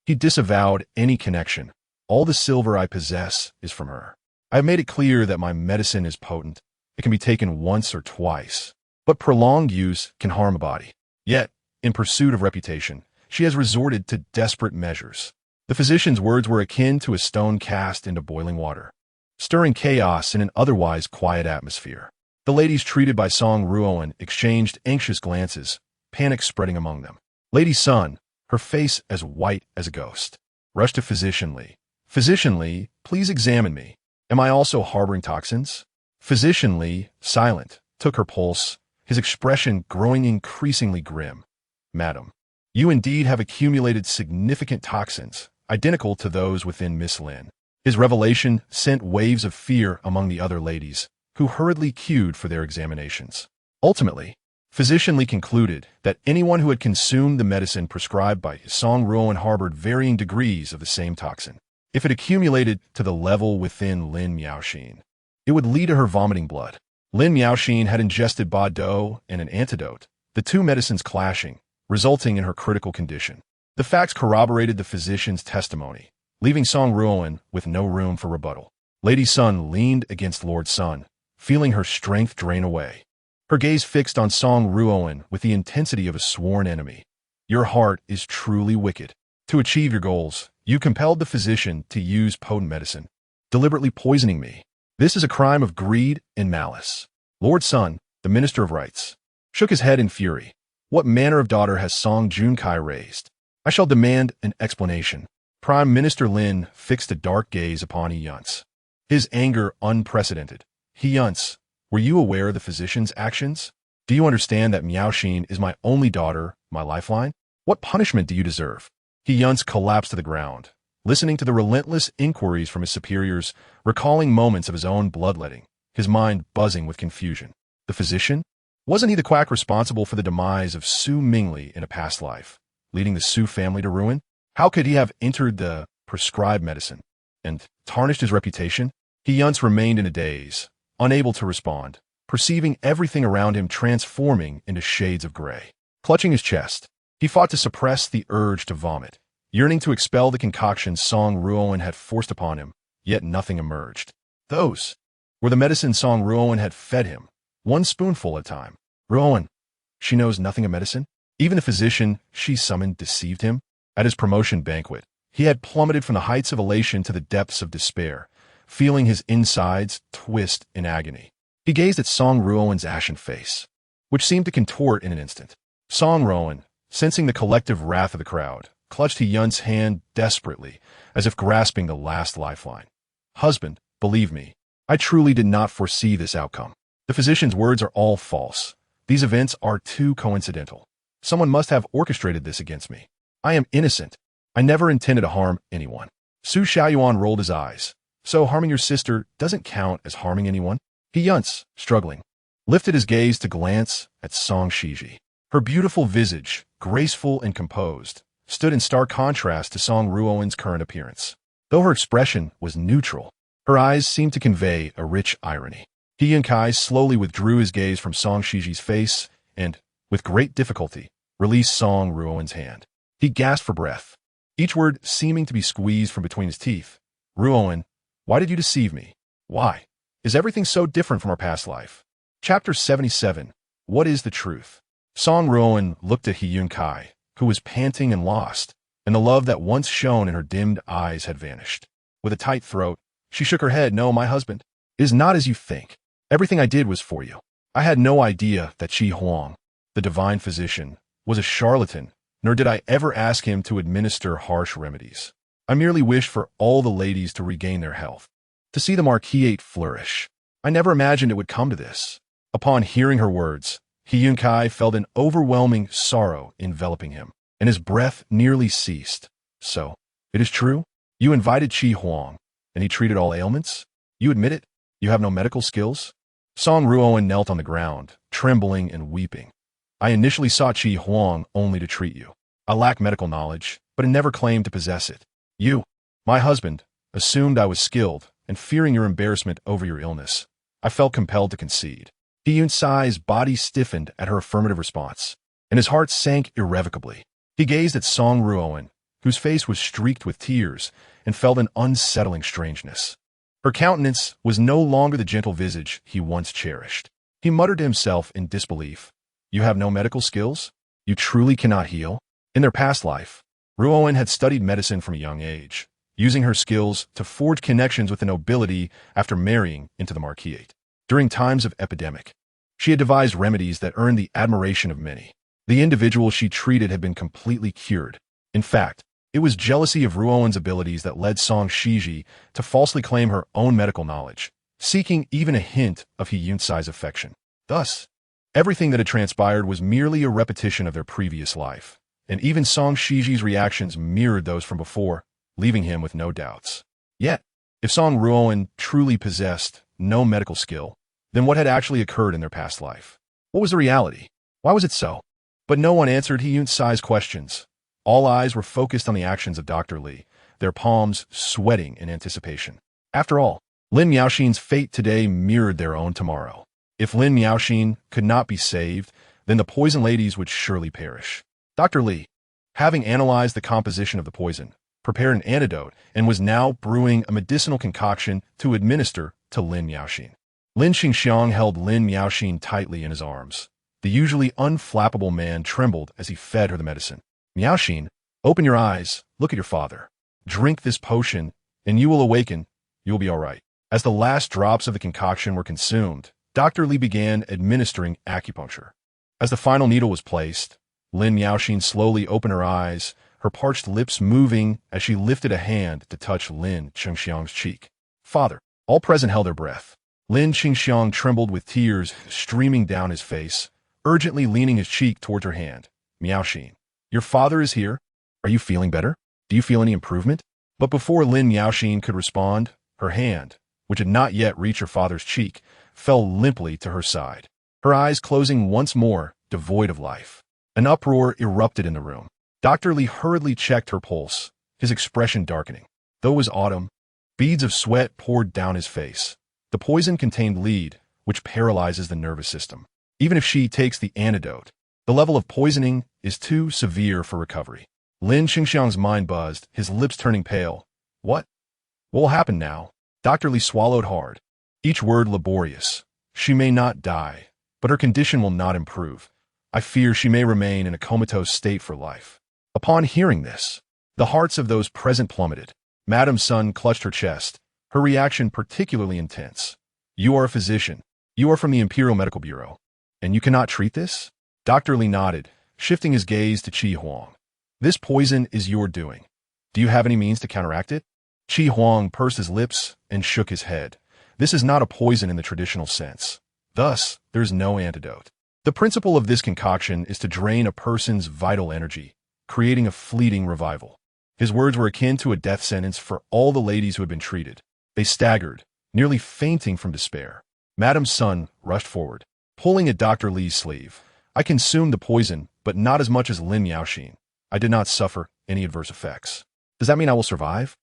He disavowed any connection. "All the silver I possess is from her. I have made it clear that my medicine is potent. It can be taken once or twice, but prolonged use can harm a body. Yet, in pursuit of reputation, she has resorted to desperate measures." The physician's words were akin to a stone cast into boiling water, stirring chaos in an otherwise quiet atmosphere. The ladies treated by Song Ruoan exchanged anxious glances, panic spreading among them. Lady Sun, her face as white as a ghost, rushed to Physician Li. "Physician Li, please examine me. Am I also harboring toxins?" Physician Li, silent, took her pulse, his expression growing increasingly grim. "Madam, you indeed have accumulated significant toxins, identical to those within Miss Lin." His revelation sent waves of fear among the other ladies, who hurriedly queued for their examinations. Ultimately, Physician Li concluded that anyone who had consumed the medicine prescribed by Song Ruoan harbored varying degrees of the same toxin. If it accumulated to the level within Lin Miaoxin, it would lead to her vomiting blood. Lin Miaoxin had ingested Ba Dou and an antidote, the two medicines clashing, resulting in her critical condition. The facts corroborated the physician's testimony, leaving Song Ruoan with no room for rebuttal. Lady Sun leaned against Lord Sun, feeling her strength drain away. Her gaze fixed on Song Ruoan with the intensity of a sworn enemy. "Your heart is truly wicked. To achieve your goals, you compelled the physician to use potent medicine, deliberately poisoning me. This is a crime of greed and malice." Lord Sun, the Minister of Rights, shook his head in fury. "What manner of daughter has Song Junkai raised? I shall demand an explanation." Prime Minister Lin fixed a dark gaze upon He Yunce, his anger unprecedented. "He Yunce, were you aware of the physician's actions? Do you understand that Miaoxin is my only daughter, my lifeline? What punishment do you deserve?" He Yunce collapsed to the ground, listening to the relentless inquiries from his superiors, recalling moments of his own bloodletting, his mind buzzing with confusion. The physician? Wasn't he the quack responsible for the demise of Su Mingli in a past life, leading the Su family to ruin? How could he have entered the prescribed medicine and tarnished his reputation? He Yunce remained in a daze, unable to respond, perceiving everything around him transforming into shades of gray. Clutching his chest, he fought to suppress the urge to vomit, yearning to expel the concoction Song Ruoan had forced upon him, yet nothing emerged. Those were the medicine Song Ruoan had fed him, one spoonful at a time. Ruoan, she knows nothing of medicine? Even the physician she summoned deceived him? At his promotion banquet, he had plummeted from the heights of elation to the depths of despair, feeling his insides twist in agony. He gazed at Song Ruoan's ashen face, which seemed to contort in an instant. Song Ruoan, sensing the collective wrath of the crowd, clutched He Yunce's hand desperately, as if grasping the last lifeline. Husband, believe me, I truly did not foresee this outcome. The physician's words are all false. These events are too coincidental. Someone must have orchestrated this against me. I am innocent. I never intended to harm anyone. Su Xiaoyuan rolled his eyes. So harming your sister doesn't count as harming anyone? He Yunce, struggling, lifted his gaze to glance at Song Xizhi. Her beautiful visage, graceful and composed, stood in stark contrast to Song Ruoan's current appearance. Though her expression was neutral, her eyes seemed to convey a rich irony. He Yunce slowly withdrew his gaze from Song Xizhi's face and, with great difficulty, released Song Ruoan's hand. He gasped for breath, each word seeming to be squeezed from between his teeth. Ruoan, why did you deceive me? Why? Is everything so different from our past life? Chapter 77. What is the truth? Song Ruoan looked at He Yunce, who was panting and lost, and the love that once shone in her dimmed eyes had vanished. With a tight throat, she shook her head. No, my husband, it is not as you think. Everything I did was for you. I had no idea that Qi Huang, the divine physician, was a charlatan, nor did I ever ask him to administer harsh remedies. I merely wished for all the ladies to regain their health, to see the marquisate flourish. I never imagined it would come to this. Upon hearing her words, He Yunce felt an overwhelming sorrow enveloping him, and his breath nearly ceased. So, it is true? You invited Qi Huang, and he treated all ailments? You admit it? You have no medical skills? Song Ruoan knelt on the ground, trembling and weeping. I initially sought Qi Huang only to treat you. I lack medical knowledge, but I never claimed to possess it. You, my husband, assumed I was skilled, and fearing your embarrassment over your illness, I felt compelled to concede. He Yunce's body stiffened at her affirmative response, and his heart sank irrevocably. He gazed at Song Ruoan, whose face was streaked with tears, and felt an unsettling strangeness. Her countenance was no longer the gentle visage he once cherished. He muttered to himself in disbelief. You have no medical skills? You truly cannot heal? In their past life, Ruoan had studied medicine from a young age, using her skills to forge connections with the nobility after marrying into the marquisate. During times of epidemic, she had devised remedies that earned the admiration of many. The individual she treated had been completely cured. In fact, it was jealousy of Ruoan's abilities that led Song Xizhi to falsely claim her own medical knowledge, seeking even a hint of He Yunce's affection. Thus, everything that had transpired was merely a repetition of their previous life, and even Song Xizhi's reactions mirrored those from before, leaving him with no doubts. Yet, if Song Ruoan truly possessed no medical skill, then what had actually occurred in their past life? What was the reality? Why was it so? But no one answered He Yunce's questions. All eyes were focused on the actions of Dr. Li, their palms sweating in anticipation. After all, Lin Miaoxin's fate today mirrored their own tomorrow. If Lin Miaoxin could not be saved, then the poison ladies would surely perish. Dr. Li, having analyzed the composition of the poison, prepared an antidote and was now brewing a medicinal concoction to administer to Lin Miaoxin. Lin Xingxiang held Lin Miaoxin tightly in his arms. The usually unflappable man trembled as he fed her the medicine. Miaoxin, open your eyes, look at your father. Drink this potion, and you will awaken. You will be all right. As the last drops of the concoction were consumed, Dr. Li began administering acupuncture. As the final needle was placed, Lin Miaoxin slowly opened her eyes, her parched lips moving as she lifted a hand to touch Lin Xingxiang's cheek. Father, all present held their breath. Lin Xingxiang trembled with tears streaming down his face, urgently leaning his cheek towards her hand. Miaoxin, your father is here. Are you feeling better? Do you feel any improvement? But before Lin Miaoxin could respond, her hand, which had not yet reached her father's cheek, fell limply to her side. her eyes closing once more, devoid of life. An uproar erupted in the room. Dr. Li hurriedly checked her pulse, his expression darkening. Though it was autumn, beads of sweat poured down his face. The poison contained lead, which paralyzes the nervous system. Even if she takes the antidote, the level of poisoning is too severe for recovery. Lin Xingxiang's mind buzzed, his lips turning pale. What? What will happen now? Dr. Li swallowed hard, each word laborious. She may not die, but her condition will not improve. I fear she may remain in a comatose state for life. Upon hearing this, the hearts of those present plummeted. Madame Sun clutched her chest, her reaction particularly intense. You are a physician. You are from the Imperial Medical Bureau. And you cannot treat this? Dr. Li nodded, shifting his gaze to Qi Huang. This poison is your doing. Do you have any means to counteract it? Qi Huang pursed his lips and shook his head. This is not a poison in the traditional sense. Thus, there is no antidote. The principle of this concoction is to drain a person's vital energy, creating a fleeting revival. His words were akin to a death sentence for all the ladies who had been treated. They staggered, nearly fainting from despair. Madame Sun rushed forward, pulling at Dr. Li's sleeve. I consumed the poison, but not as much as Lin Yaoxin. I did not suffer any adverse effects. Does that mean I will survive?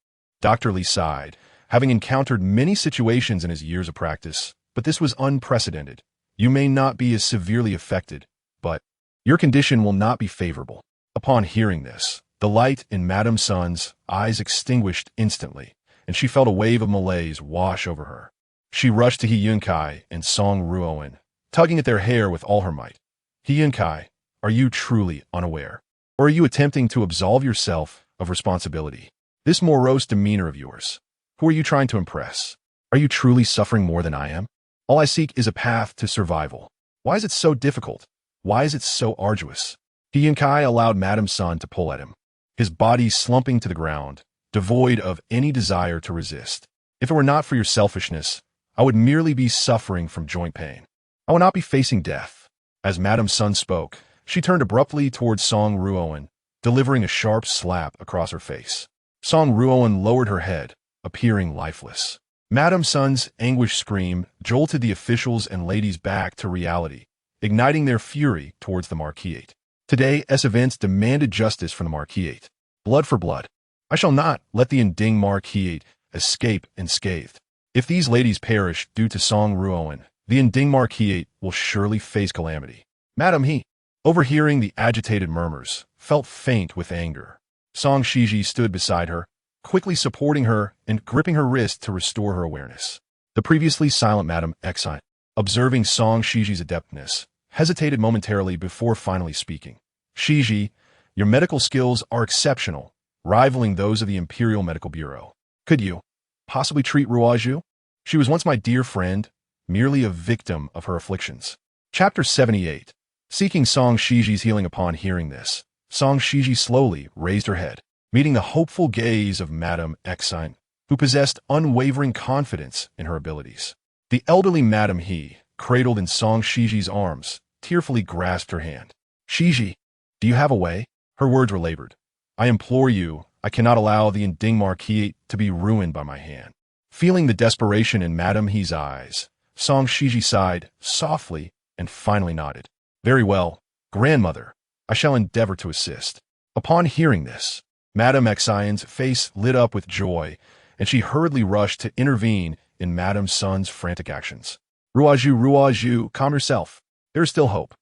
Dr. Li sighed, having encountered many situations in his years of practice, but this was unprecedented. You may not be as severely affected, but your condition will not be favorable. Upon hearing this, the light in Madame Sun's eyes extinguished instantly, and she felt a wave of malaise wash over her. She rushed to He Yunce and Song Ruoan, tugging at their hair with all her might. He Yunce, are you truly unaware? Or are you attempting to absolve yourself of responsibility? This morose demeanor of yours, who are you trying to impress? Are you truly suffering more than I am? All I seek is a path to survival. Why is it so difficult? Why is it so arduous? He Yunce allowed Madame Sun to pull at him, his body slumping to the ground, devoid of any desire to resist. If it were not for your selfishness, I would merely be suffering from joint pain. I will not be facing death. As Madame Sun spoke, she turned abruptly towards Song Ruoan, delivering a sharp slap across her face. Song Ruoan lowered her head, appearing lifeless. Madame Sun's anguished scream jolted the officials and ladies back to reality, igniting their fury towards the Marquisate. Today, events demanded justice from the Marquisate. Blood for blood. I shall not let the Inding Marquisate escape unscathed. If these ladies perish due to Song Ruoan, the Inding Marquisate will surely face calamity. Madame He, overhearing the agitated murmurs, felt faint with anger. Song Xizhi stood beside her, quickly supporting her and gripping her wrist to restore her awareness. The previously silent Madame Xizhi, observing Song Xizhi's adeptness, hesitated momentarily before finally speaking. Xizhi, your medical skills are exceptional, rivaling those of the Imperial Medical Bureau. Could you possibly treat Ruoan? She was once my dear friend, merely a victim of her afflictions. Chapter 78. Seeking Song Xizhi's healing. Upon hearing this, Song Xizhi slowly raised her head, meeting the hopeful gaze of Madame Xizhi, who possessed unwavering confidence in her abilities. The elderly Madame He, cradled in Song Xizhi's arms, tearfully grasped her hand. Xizhi, do you have a way? Her words were labored. I implore you, I cannot allow the Inding Marquisate to be ruined by my hand. Feeling the desperation in Madame He's eyes, Song Xizhi sighed softly and finally nodded. Very well, grandmother, I shall endeavor to assist. Upon hearing this, Madame Xizhi's face lit up with joy, and she hurriedly rushed to intervene in Madame Sun's frantic actions. Ruoan, calm yourself. There is still hope.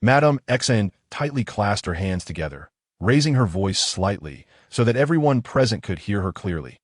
Madame Xizhi tightly clasped her hands together, raising her voice slightly so that everyone present could hear her clearly.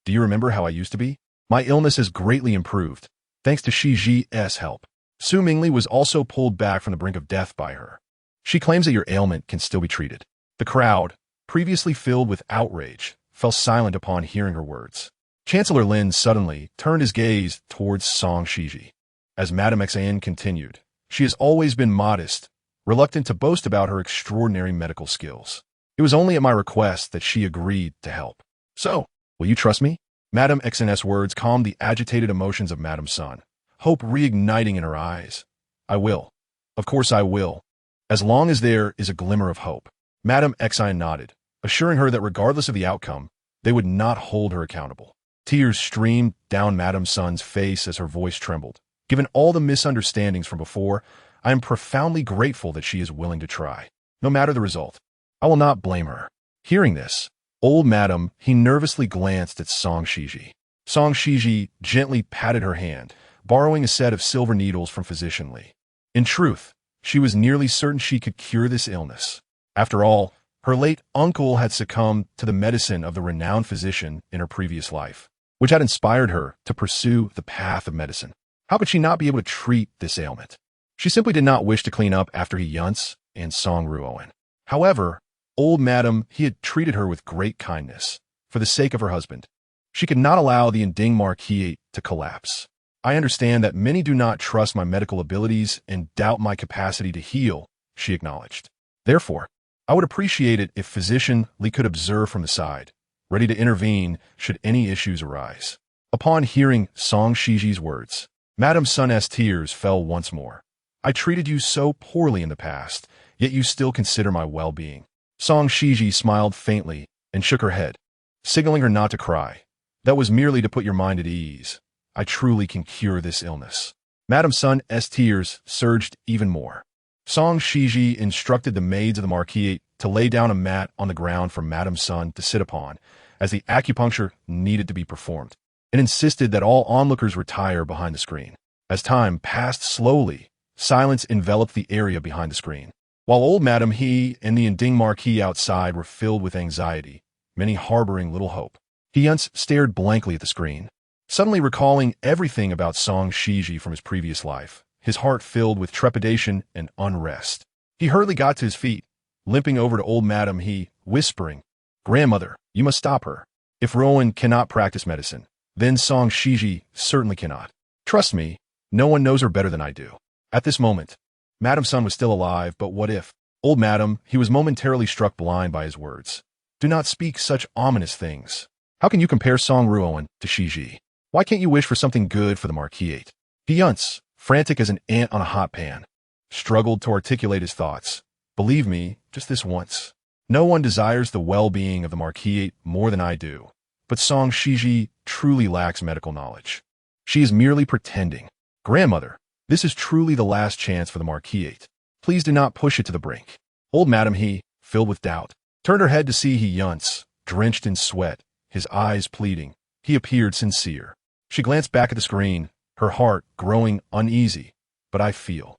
Do you remember how I used to be? My illness has greatly improved, thanks to Xizhi's help. Su Mingli was also pulled back from the brink of death by her. She claims that your ailment can still be treated. The crowd, previously filled with outrage, fell silent upon hearing her words. Chancellor Lin suddenly turned his gaze towards Song Xizhi. As Madame Xizhi continued, she has always been modest, reluctant to boast about her extraordinary medical skills. It was only at my request that she agreed to help. So, will you trust me? Madame Xizhi's words calmed the agitated emotions of Madame Sun, hope reigniting in her eyes. I will. Of course I will. As long as there is a glimmer of hope. Madame Xizhi nodded, assuring her that regardless of the outcome, they would not hold her accountable. Tears streamed down Madame Sun's face as her voice trembled. Given all the misunderstandings from before, I am profoundly grateful that she is willing to try. No matter the result, I will not blame her. Hearing this, old madam, he nervously glanced at Song Xizhi. Song Xizhi gently patted her hand, borrowing a set of silver needles from physician Li. In truth, she was nearly certain she could cure this illness. After all, her late uncle had succumbed to the medicine of the renowned physician in her previous life, which had inspired her to pursue the path of medicine. How could she not be able to treat this ailment? She simply did not wish to clean up after He Yunce and Song Ruoan. However, old madam, he had treated her with great kindness, for the sake of her husband. She could not allow the Inding Marquis to collapse. I understand that many do not trust my medical abilities and doubt my capacity to heal, she acknowledged. Therefore, I would appreciate it if physician Li could observe from the side, ready to intervene should any issues arise. Upon hearing Song Xizhi's words, Madame Sun's tears fell once more. I treated you so poorly in the past, yet you still consider my well-being. Song Xizhi smiled faintly and shook her head, signaling her not to cry. That was merely to put your mind at ease. I truly can cure this illness. Madame Sun's tears surged even more. Song Xizhi instructed the maids of the Marquis to lay down a mat on the ground for Madame Sun to sit upon, as the acupuncture needed to be performed, and insisted that all onlookers retire behind the screen. As time passed slowly, silence enveloped the area behind the screen. While old Madame He and the Inding Marquis outside were filled with anxiety, many harboring little hope. He Yunce stared blankly at the screen, suddenly recalling everything about Song Xizhi from his previous life, his heart filled with trepidation and unrest. He hurriedly got to his feet, limping over to old Madame He, whispering, "Grandmother, you must stop her. If Ruoan cannot practice medicine, then Song Xizhi certainly cannot. Trust me, no one knows her better than I do." At this moment, Madame Sun was still alive, but what if? Old Madame, he was momentarily struck blind by his words. Do not speak such ominous things. How can you compare Song Ruoan to Xizhi? Why can't you wish for something good for the Marquis? He Yunce, frantic as an ant on a hot pan, struggled to articulate his thoughts. Believe me, just this once. No one desires the well-being of the Marquis more than I do, but Song Xizhi truly lacks medical knowledge. She is merely pretending. Grandmother, this is truly the last chance for the Marquis. Please do not push it to the brink. Old Madame He, filled with doubt, turned her head to see He Yunce, drenched in sweat, his eyes pleading. He appeared sincere. She glanced back at the screen, her heart growing uneasy. But I feel.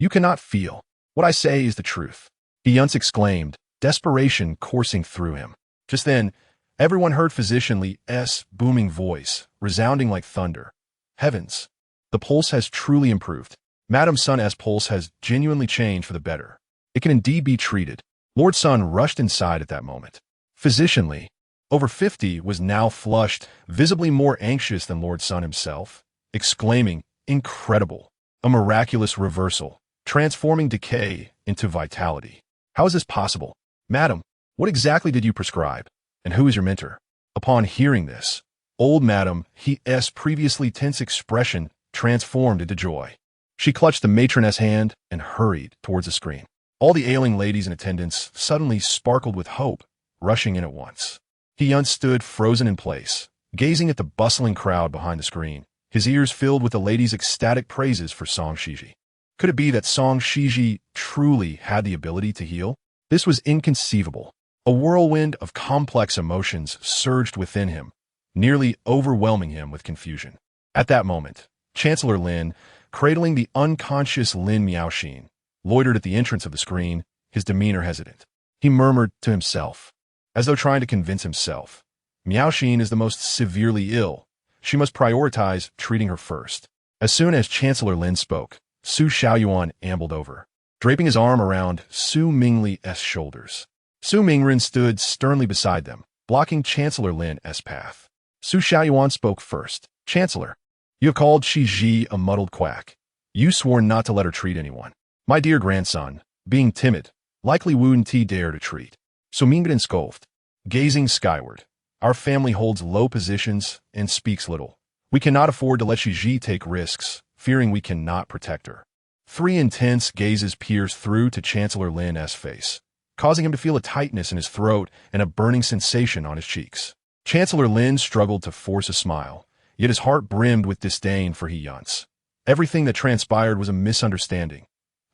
You cannot feel. What I say is the truth. He Yunce exclaimed, desperation coursing through him. Just then, everyone heard physician Li's booming voice, resounding like thunder. Heavens! The pulse has truly improved. Madame Sun's pulse has genuinely changed for the better. It can indeed be treated. Lord Sun rushed inside at that moment. Physician Li, over 50, was now flushed, visibly more anxious than Lord Sun himself, exclaiming, incredible, a miraculous reversal, transforming decay into vitality. How is this possible? Madam, what exactly did you prescribe? And who is your mentor? Upon hearing this, old Madame He's previously tense expression transformed into joy. She clutched the matroness hand and hurried towards the screen. All the ailing ladies in attendance suddenly sparkled with hope, rushing in at once. He Yunce stood frozen in place, gazing at the bustling crowd behind the screen, his ears filled with the ladies' ecstatic praises for Song Xizhi. Could it be that Song Xizhi truly had the ability to heal? This was inconceivable. A whirlwind of complex emotions surged within him, nearly overwhelming him with confusion. At that moment, Chancellor Lin, cradling the unconscious Lin Miaoxin, loitered at the entrance of the screen, his demeanor hesitant. He murmured to himself, as though trying to convince himself, Miaoxin is the most severely ill. She must prioritize treating her first. As soon as Chancellor Lin spoke, Su Xiaoyuan ambled over, draping his arm around Su Mingli's shoulders. Su Mingren stood sternly beside them, blocking Chancellor Lin's path. Su Xiaoyuan spoke first. Chancellor, you have called Xizhi a muddled quack. You swore not to let her treat anyone. My dear grandson, being timid, likely wouldn't he dare to treat. So Mingren scoffed, gazing skyward. Our family holds low positions and speaks little. We cannot afford to let Xizhi take risks, fearing we cannot protect her. 3 intense gazes pierced through to Chancellor Lin's face, causing him to feel a tightness in his throat and a burning sensation on his cheeks. Chancellor Lin struggled to force a smile, yet his heart brimmed with disdain for He Yunce. Everything that transpired was a misunderstanding.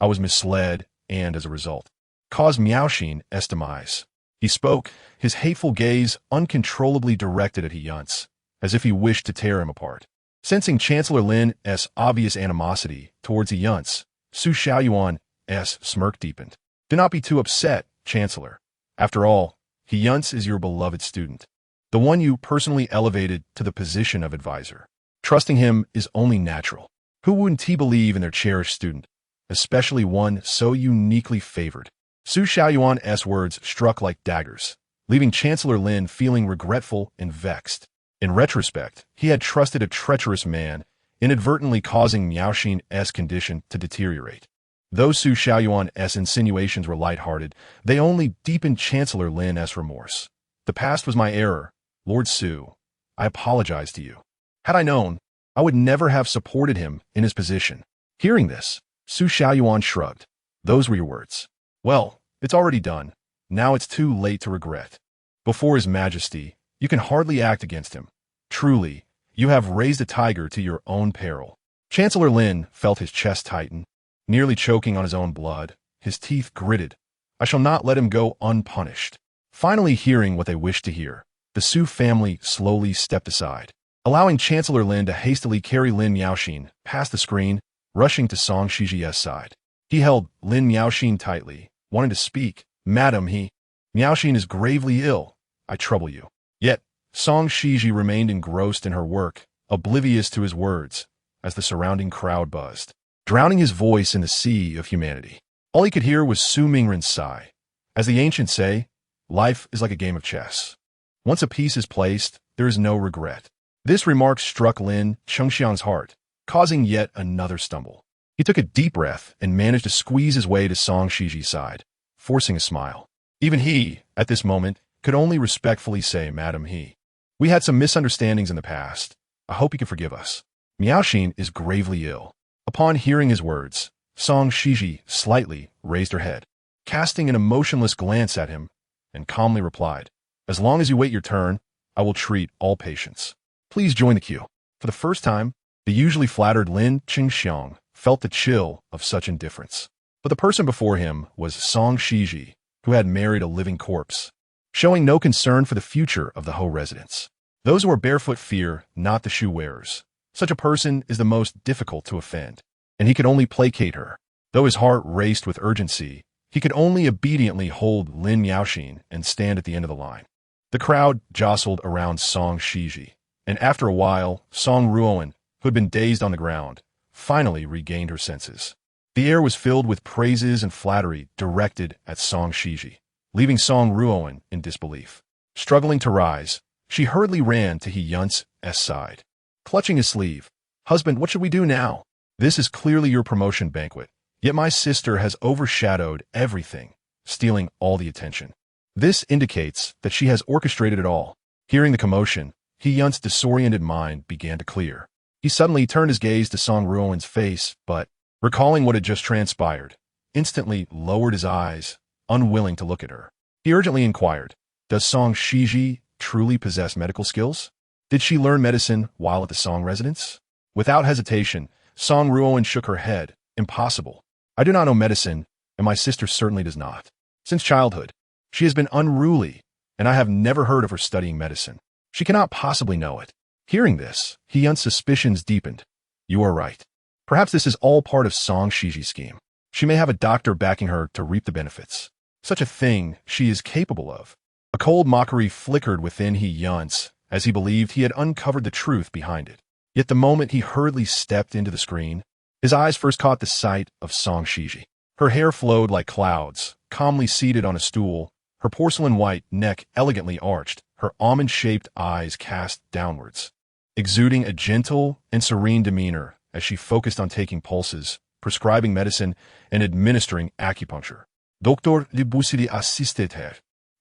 I was misled and, as a result, caused Miaoxin's demise. He spoke, his hateful gaze uncontrollably directed at He Yunce, as if he wished to tear him apart. Sensing Chancellor Lin's obvious animosity towards He Yunce, Su Xiaoyuan's smirk deepened. Do not be too upset, Chancellor. After all, He Yunce is your beloved student, the one you personally elevated to the position of advisor. Trusting him is only natural. Who wouldn't he believe in their cherished student, especially one so uniquely favored? Su Xiaoyuan's words struck like daggers, leaving Chancellor Lin feeling regretful and vexed. In retrospect, he had trusted a treacherous man, inadvertently causing Miaoxin's condition to deteriorate. Though Su Xiaoyuan's insinuations were lighthearted, they only deepened Chancellor Lin's remorse. The past was my error, Lord Su. I apologize to you. Had I known, I would never have supported him in his position. Hearing this, Su Xiaoyuan shrugged. Those were your words. Well, it's already done. Now it's too late to regret. Before His Majesty, you can hardly act against him. Truly, you have raised a tiger to your own peril. Chancellor Lin felt his chest tighten, nearly choking on his own blood. His teeth gritted. I shall not let him go unpunished. Finally hearing what they wished to hear, the Su family slowly stepped aside, allowing Chancellor Lin to hastily carry Lin Miaoxin past the screen, rushing to Song Xizhi's side. He held Lin Miaoxin tightly, wanting to speak. Madam, Miaoxin is gravely ill. I trouble you. Yet, Song Xizhi remained engrossed in her work, oblivious to his words, as the surrounding crowd buzzed, drowning his voice in the sea of humanity. All he could hear was Su Mingren's sigh. As the ancients say, life is like a game of chess. Once a piece is placed, there is no regret. This remark struck Lin Chengxiang's heart, causing yet another stumble. He took a deep breath and managed to squeeze his way to Song Xizhi's side, forcing a smile. Even he, at this moment, could only respectfully say, Madam, we had some misunderstandings in the past. I hope you can forgive us. Miaoxin is gravely ill. Upon hearing his words, Song Xizhi slightly raised her head, casting an emotionless glance at him, and calmly replied, As long as you wait your turn, I will treat all patients. Please join the queue. For the first time, the usually flattered Lin Chengxiang felt the chill of such indifference. But the person before him was Song Xizhi, who had married a living corpse, showing no concern for the future of the Ho residents. Those who are barefoot fear not the shoe wearers. Such a person is the most difficult to offend, and he could only placate her. Though his heart raced with urgency, he could only obediently hold Lin Miaoxin and stand at the end of the line. The crowd jostled around Song Xizhi, and after a while, Song Ruoan, who had been dazed on the ground, finally regained her senses. The air was filled with praises and flattery directed at Song Xizhi, leaving Song Ruoan in disbelief. Struggling to rise, she hurriedly ran to He Yunce's side, clutching his sleeve. Husband, what should we do now? This is clearly your promotion banquet, yet my sister has overshadowed everything, stealing all the attention. This indicates that she has orchestrated it all. Hearing the commotion, He Yunce's disoriented mind began to clear. He suddenly turned his gaze to Song Ruoan's face, but, recalling what had just transpired, instantly lowered his eyes, unwilling to look at her. He urgently inquired, Does Song Xizhi truly possess medical skills? Did she learn medicine while at the Song residence? Without hesitation, Song Ruoan shook her head. Impossible. I do not know medicine, and my sister certainly does not. Since childhood, she has been unruly, and I have never heard of her studying medicine. She cannot possibly know it. Hearing this, He Yunce's suspicions deepened. You are right. Perhaps this is all part of Song Xizhi's scheme. She may have a doctor backing her to reap the benefits. Such a thing she is capable of. A cold mockery flickered within He Yunce as he believed he had uncovered the truth behind it. Yet the moment he hurriedly stepped into the screen, his eyes first caught the sight of Song Xizhi. Her hair flowed like clouds, calmly seated on a stool, her porcelain-white neck elegantly arched, her almond-shaped eyes cast downwards, exuding a gentle and serene demeanor as she focused on taking pulses, prescribing medicine, and administering acupuncture. Dr. Libusidi assisted her,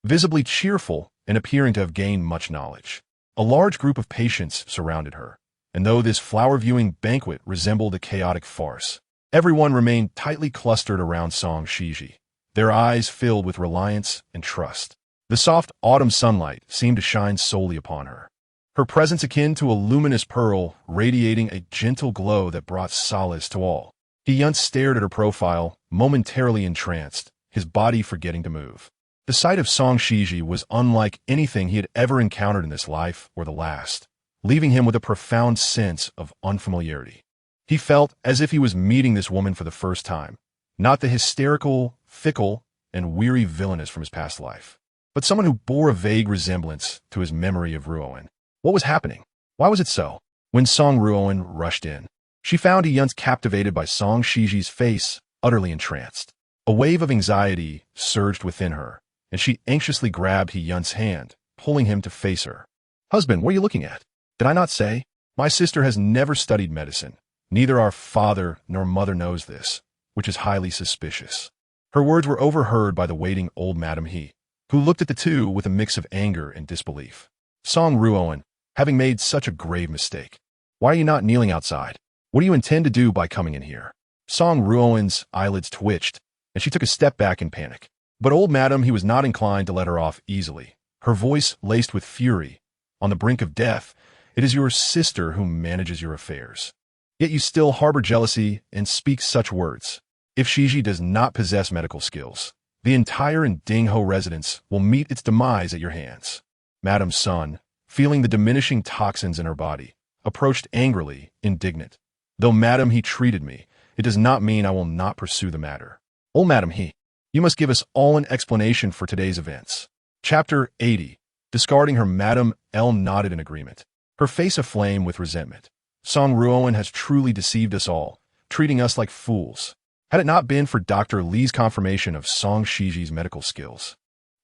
visibly cheerful and appearing to have gained much knowledge. A large group of patients surrounded her, and though this flower-viewing banquet resembled a chaotic farce, everyone remained tightly clustered around Song Xizhi, their eyes filled with reliance and trust. The soft autumn sunlight seemed to shine solely upon her, her presence akin to a luminous pearl radiating a gentle glow that brought solace to all. He Yunce stared at her profile, momentarily entranced, his body forgetting to move. The sight of Song Xizhi was unlike anything he had ever encountered in this life or the last, leaving him with a profound sense of unfamiliarity. He felt as if he was meeting this woman for the first time, not the hysterical, fickle, and weary villainess from his past life, but someone who bore a vague resemblance to his memory of Ruoan. What was happening? Why was it so? When Song Ruoan rushed in, she found He Yunce captivated by Song Xizhi's face, utterly entranced. A wave of anxiety surged within her, and she anxiously grabbed He Yunce's hand, pulling him to face her. "Husband, what are you looking at? Did I not say? My sister has never studied medicine. Neither our father nor mother knows this, which is highly suspicious." Her words were overheard by the waiting old Madam He, who looked at the two with a mix of anger and disbelief. "Song Ruoan, having made such a grave mistake, why are you not kneeling outside? What do you intend to do by coming in here?" Song Ruoan's eyelids twitched, and she took a step back in panic. But old Madam He was not inclined to let her off easily, her voice laced with fury. "On the brink of death, it is your sister who manages your affairs. Yet you still harbor jealousy and speak such words. If Xizhi does not possess medical skills, the entire Dingho residence will meet its demise at your hands." Madam's son, feeling the diminishing toxins in her body, approached angrily, indignant. "Though Madam He treated me, it does not mean I will not pursue the matter. Old Madam He, you must give us all an explanation for today's events." Chapter 80. Discarding her, Madam L nodded in agreement, her face aflame with resentment. "Song Ruoan has truly deceived us all, treating us like fools. Had it not been for Dr. Li's confirmation of Song Xizhi's medical skills,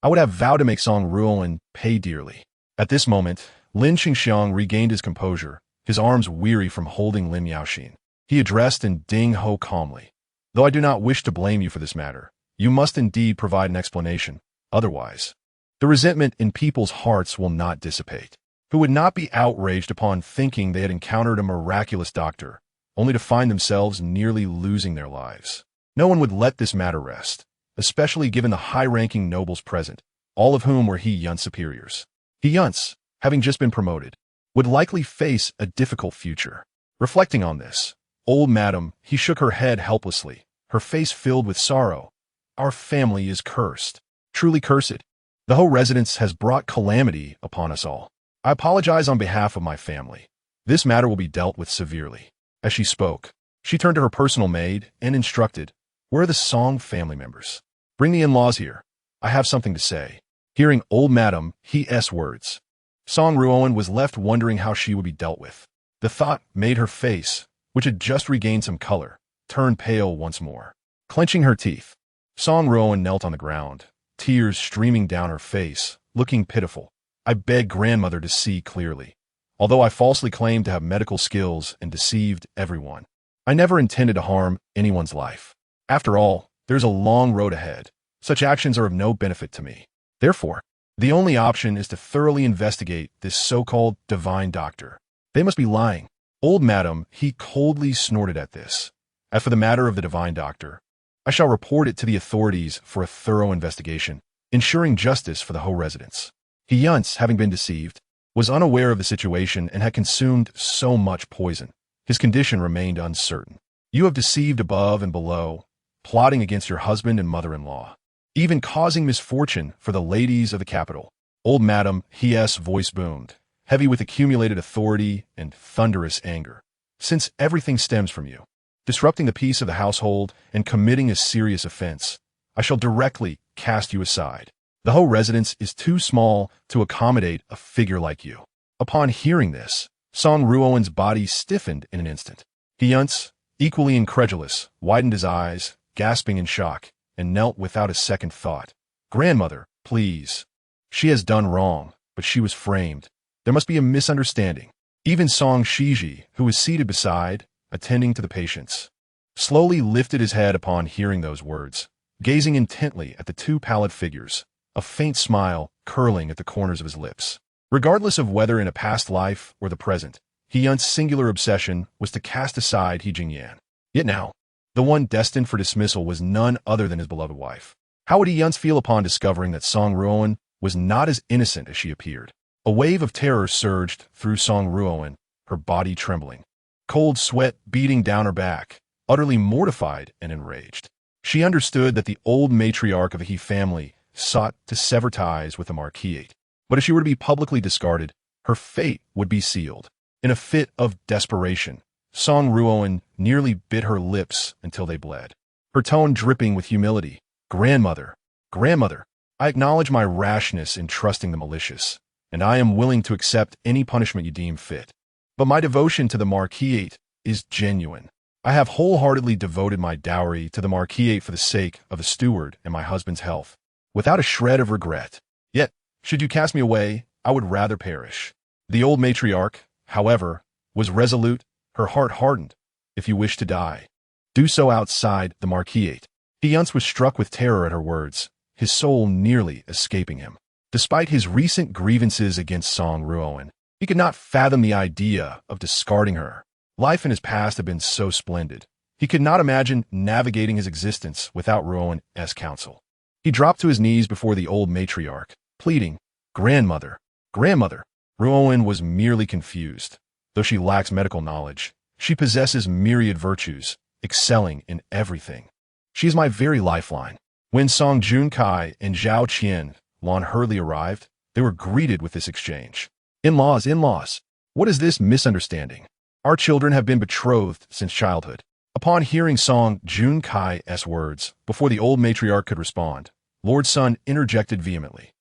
I would have vowed to make Song Ruoan pay dearly." At this moment, Lin Qingxiang regained his composure, his arms weary from holding Lin Yaoxin. He addressed in Ding Ho calmly, "Though I do not wish to blame you for this matter, you must indeed provide an explanation. Otherwise, the resentment in people's hearts will not dissipate. Who would not be outraged upon thinking they had encountered a miraculous doctor, only to find themselves nearly losing their lives? No one would let this matter rest, especially given the high-ranking nobles present, all of whom were He Yunce superiors. He Yunce, having just been promoted, would likely face a difficult future. Reflecting on this, old Madam He shook her head helplessly, her face filled with sorrow. "Our family is cursed, truly cursed. The Ho residence has brought calamity upon us all. I apologize on behalf of my family. This matter will be dealt with severely." As she spoke, she turned to her personal maid and instructed, "Where are the Song family members? Bring the in-laws here. I have something to say." Hearing old Madam He's words, Song Ruoan was left wondering how she would be dealt with. The thought made her face, which had just regained some color, turn pale once more. Clenching her teeth, Song Ruoan knelt on the ground, tears streaming down her face, looking pitiful. "I beg grandmother to see clearly. Although I falsely claimed to have medical skills and deceived everyone, I never intended to harm anyone's life. After all, there's a long road ahead. Such actions are of no benefit to me. Therefore, the only option is to thoroughly investigate this so-called divine doctor. They must be lying." Old Madam He coldly snorted at this. "As for the matter of the divine doctor, I shall report it to the authorities for a thorough investigation, ensuring justice for the Ho residents." He Yunce, having been deceived, was unaware of the situation and had consumed so much poison. His condition remained uncertain. "You have deceived above and below, plotting against your husband and mother-in-law, even causing misfortune for the ladies of the capital." Old Madam He's voice boomed, heavy with accumulated authority and thunderous anger. "Since everything stems from you, disrupting the peace of the household and committing a serious offense, I shall directly cast you aside. The Ho residence is too small to accommodate a figure like you." Upon hearing this, Song Ruoan's body stiffened in an instant. He Yunce, equally incredulous, widened his eyes, gasping in shock, and knelt without a second thought. "Grandmother, please. She has done wrong, but she was framed. There must be a misunderstanding." Even Song Xizhi, who was seated beside, attending to the patients, slowly lifted his head upon hearing those words, gazing intently at the two pallid figures, a faint smile curling at the corners of his lips. Regardless of whether in a past life or the present, He Yunce's singular obsession was to cast aside He Jingyan. Yet now, the one destined for dismissal was none other than his beloved wife. How would He Yunce feel upon discovering that Song Ruoan was not as innocent as she appeared? A wave of terror surged through Song Ruoan, her body trembling. Cold sweat beating down her back, utterly mortified and enraged. She understood that the old matriarch of the He family sought to sever ties with the Marquis. But if she were to be publicly discarded, her fate would be sealed. In a fit of desperation, Song Ruoan nearly bit her lips until they bled. Her tone dripping with humility. Grandmother, grandmother, I acknowledge my rashness in trusting the malicious, and I am willing to accept any punishment you deem fit. But my devotion to the Marquis is genuine. I have wholeheartedly devoted my dowry to the Marquis for the sake of the steward and my husband's health, without a shred of regret. Yet, should you cast me away, I would rather perish. The old matriarch, however, was resolute, her heart hardened. If you wish to die, do so outside the Marquis. He Yunce was struck with terror at her words, his soul nearly escaping him. Despite his recent grievances against Song Ruoan, he could not fathom the idea of discarding her. Life in his past had been so splendid. He could not imagine navigating his existence without Ruoan's counsel. He dropped to his knees before the old matriarch, pleading, Grandmother, grandmother. Ruoan was merely confused. Though she lacks medical knowledge, she possesses myriad virtues, excelling in everything. She is my very lifeline. When Song Junkai and Zhao Qianlan hurriedly arrived, they were greeted with this exchange. In-laws, in-laws, what is this misunderstanding? Our children have been betrothed since childhood. Upon hearing Song Junkai's words, before the old matriarch could respond, Lord Sun interjected vehemently.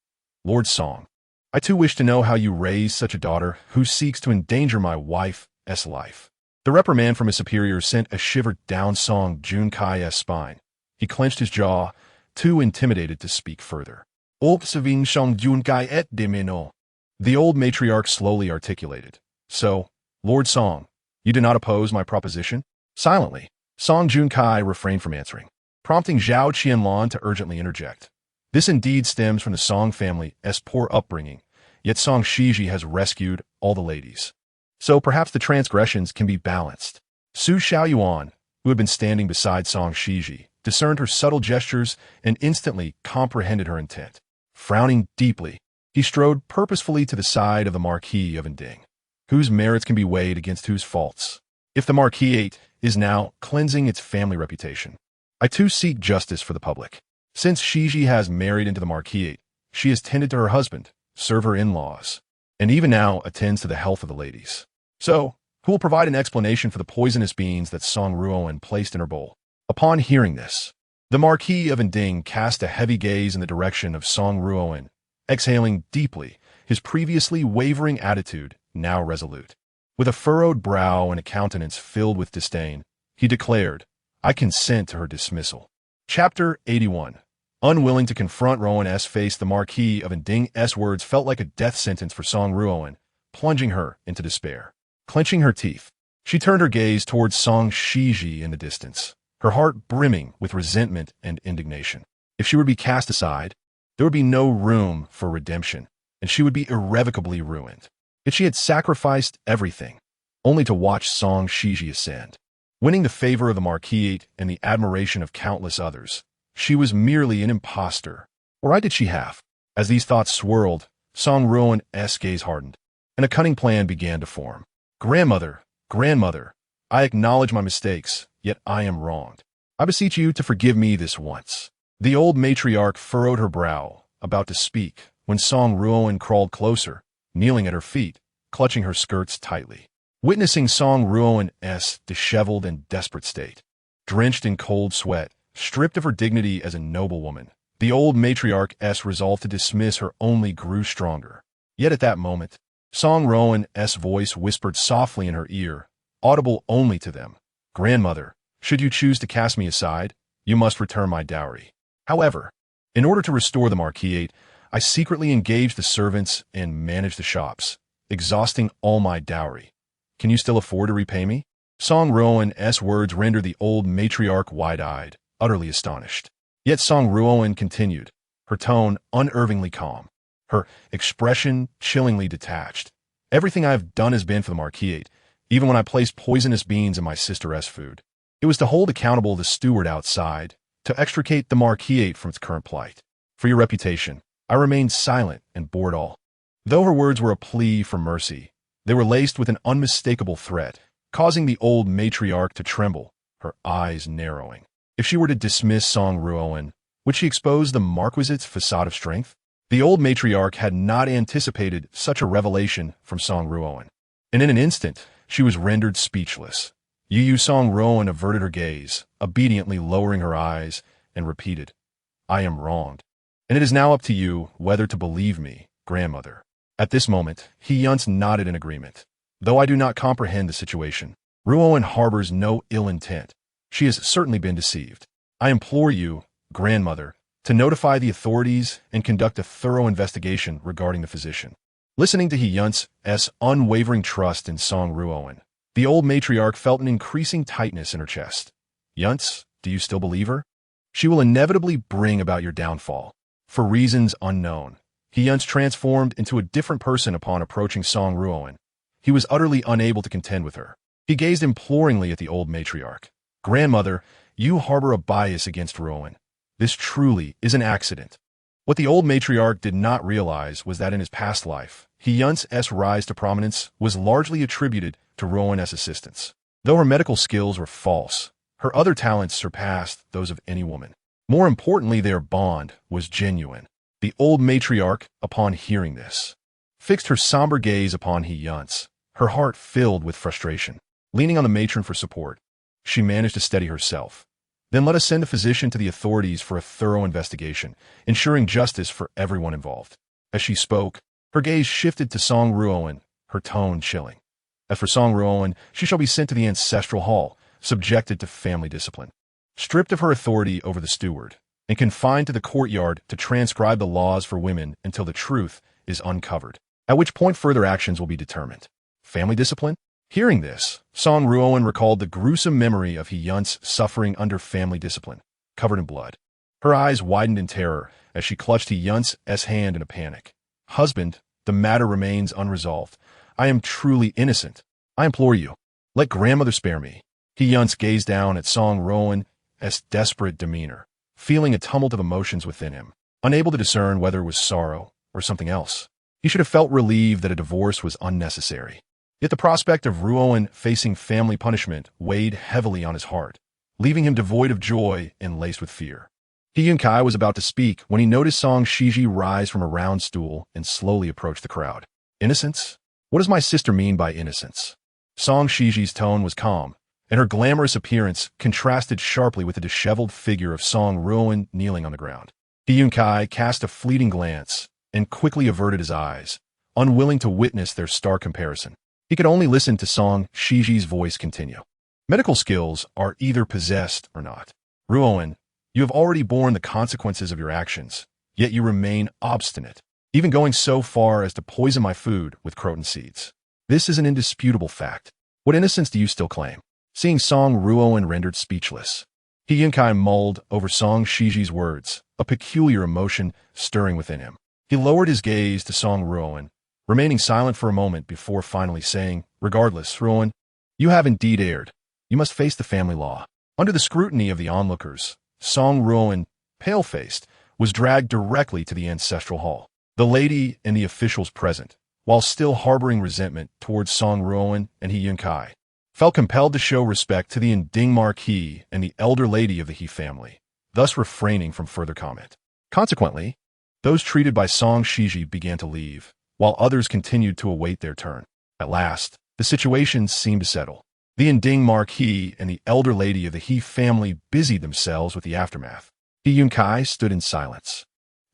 Lord Song, I too wish to know how you raise such a daughter who seeks to endanger my wife's life. The reprimand from his superior sent a shiver down Song Junkai's spine. He clenched his jaw, too intimidated to speak further. Observing Song Junkai et demeno. The old matriarch slowly articulated. So, Lord Song, you do not oppose my proposition? Silently, Song Junkai refrained from answering, prompting Zhao Qianlan to urgently interject. This indeed stems from the Song family's poor upbringing, yet Song Xizhi has rescued all the ladies. So perhaps the transgressions can be balanced. Su Xiaoyuan, who had been standing beside Song Xizhi, discerned her subtle gestures and instantly comprehended her intent. Frowning deeply, he strode purposefully to the side of the Marquis of Inding, whose merits can be weighed against whose faults. If the Marquis is now cleansing its family reputation, I too seek justice for the public. Since Xizhi has married into the Marquis, she has tended to her husband, served her in-laws, and even now attends to the health of the ladies. So, who will provide an explanation for the poisonous beans that Song Ruoan placed in her bowl? Upon hearing this, the Marquis of Inding cast a heavy gaze in the direction of Song Ruoan, exhaling deeply, his previously wavering attitude now resolute. With a furrowed brow and a countenance filled with disdain, he declared, I consent to her dismissal. Chapter 81. Unwilling to confront Ruoan's face, the Marquis of Inding's words felt like a death sentence for Song Ruoan, plunging her into despair. Clenching her teeth, she turned her gaze towards Song Xizhi in the distance, her heart brimming with resentment and indignation. If she would be cast aside, there would be no room for redemption, and she would be irrevocably ruined. Yet she had sacrificed everything, only to watch Song Xizhi ascend. Winning the favor of the Marquis and the admiration of countless others, she was merely an impostor. Or why did she have? As these thoughts swirled, Song Ruoan's gaze hardened, and a cunning plan began to form. Grandmother, grandmother, I acknowledge my mistakes, yet I am wronged. I beseech you to forgive me this once. The old matriarch furrowed her brow, about to speak, when Song Ruoan crawled closer, kneeling at her feet, clutching her skirts tightly. Witnessing Song Ruoan's disheveled and desperate state, drenched in cold sweat, stripped of her dignity as a noble woman, the old matriarch's resolve to dismiss her only grew stronger. Yet at that moment, Song Ruoan's voice whispered softly in her ear, audible only to them. Grandmother, should you choose to cast me aside, you must return my dowry. However, in order to restore the Marquis, I secretly engaged the servants and managed the shops, exhausting all my dowry. Can you still afford to repay me? Song Ruoan's words rendered the old matriarch wide-eyed, utterly astonished. Yet Song Ruoan continued, her tone unervingly calm, her expression chillingly detached. Everything I have done has been for the Marquis, even when I placed poisonous beans in my sister's food. It was to hold accountable the steward outside, to extricate the Marquis from its current plight. For your reputation, I remained silent and bore it all. Though her words were a plea for mercy, they were laced with an unmistakable threat, causing the old matriarch to tremble, her eyes narrowing. If she were to dismiss Song Ruoan, would she expose the Marquisite's facade of strength? The old matriarch had not anticipated such a revelation from Song Ruoan, and in an instant, she was rendered speechless. Song Ruoan averted her gaze, obediently lowering her eyes, and repeated, "I am wronged. And it is now up to you whether to believe me, grandmother." At this moment, He Yunce nodded in agreement. "Though I do not comprehend the situation, Ruoan harbors no ill intent. She has certainly been deceived. I implore you, grandmother, to notify the authorities and conduct a thorough investigation regarding the physician." Listening to He Yunce's unwavering trust in Song Ruoan, the old matriarch felt an increasing tightness in her chest. "Yunce, do you still believe her? She will inevitably bring about your downfall." For reasons unknown, He Yunce transformed into a different person upon approaching Song Ruoan. He was utterly unable to contend with her. He gazed imploringly at the old matriarch. "Grandmother, you harbor a bias against Ruoan. This truly is an accident." What the old matriarch did not realize was that in his past life, He Yunce's rise to prominence was largely attributed to Ruoan's assistance. Though her medical skills were false, her other talents surpassed those of any woman. More importantly, their bond was genuine. The old matriarch, upon hearing this, fixed her somber gaze upon He Yunce, her heart filled with frustration. Leaning on the matron for support, she managed to steady herself. "Then let us send a physician to the authorities for a thorough investigation, ensuring justice for everyone involved." As she spoke, her gaze shifted to Song Ruoan, her tone chilling. "As for Song Ruoan, she shall be sent to the ancestral hall, subjected to family discipline, stripped of her authority over the steward, and confined to the courtyard to transcribe the laws for women until the truth is uncovered, at which point further actions will be determined." Family discipline? Hearing this, Song Ruoan recalled the gruesome memory of He Yunce suffering under family discipline, covered in blood. Her eyes widened in terror as she clutched He Yunce's hand in a panic. "Husband, the matter remains unresolved. I am truly innocent. I implore you, let grandmother spare me." He Yunce gazed down at Song Ruoan's desperate demeanor, feeling a tumult of emotions within him, unable to discern whether it was sorrow or something else. He should have felt relieved that a divorce was unnecessary. Yet the prospect of Ruoan facing family punishment weighed heavily on his heart, leaving him devoid of joy and laced with fear. He Yunce was about to speak when he noticed Song Xizhi rise from a round stool and slowly approach the crowd. "Innocence? What does my sister mean by innocence?" Song Xizhi's tone was calm, and her glamorous appearance contrasted sharply with the disheveled figure of Song Ruoan kneeling on the ground. He Yunce cast a fleeting glance and quickly averted his eyes, unwilling to witness their stark comparison. He could only listen to Song Xizhi's voice continue. "Medical skills are either possessed or not. Ruoan, you have already borne the consequences of your actions, yet you remain obstinate, even going so far as to poison my food with croton seeds. This is an indisputable fact. What innocence do you still claim?" Seeing Song Ruoan rendered speechless, He Yunce mulled over Song Xizhi's words, a peculiar emotion stirring within him. He lowered his gaze to Song Ruoan, remaining silent for a moment before finally saying, "Regardless, Ruoan, you have indeed erred. You must face the family law." Under the scrutiny of the onlookers, Song Ruoan, pale-faced, was dragged directly to the ancestral hall. The lady and the officials present, while still harboring resentment towards Song Ruoan and He Yunce, felt compelled to show respect to the Inding Marquis and the elder lady of the He family, thus refraining from further comment. Consequently, those treated by Song Xizhi began to leave, while others continued to await their turn. At last, the situation seemed to settle. The Inding Marquis and the elder lady of the He family busied themselves with the aftermath. He Yunce stood in silence,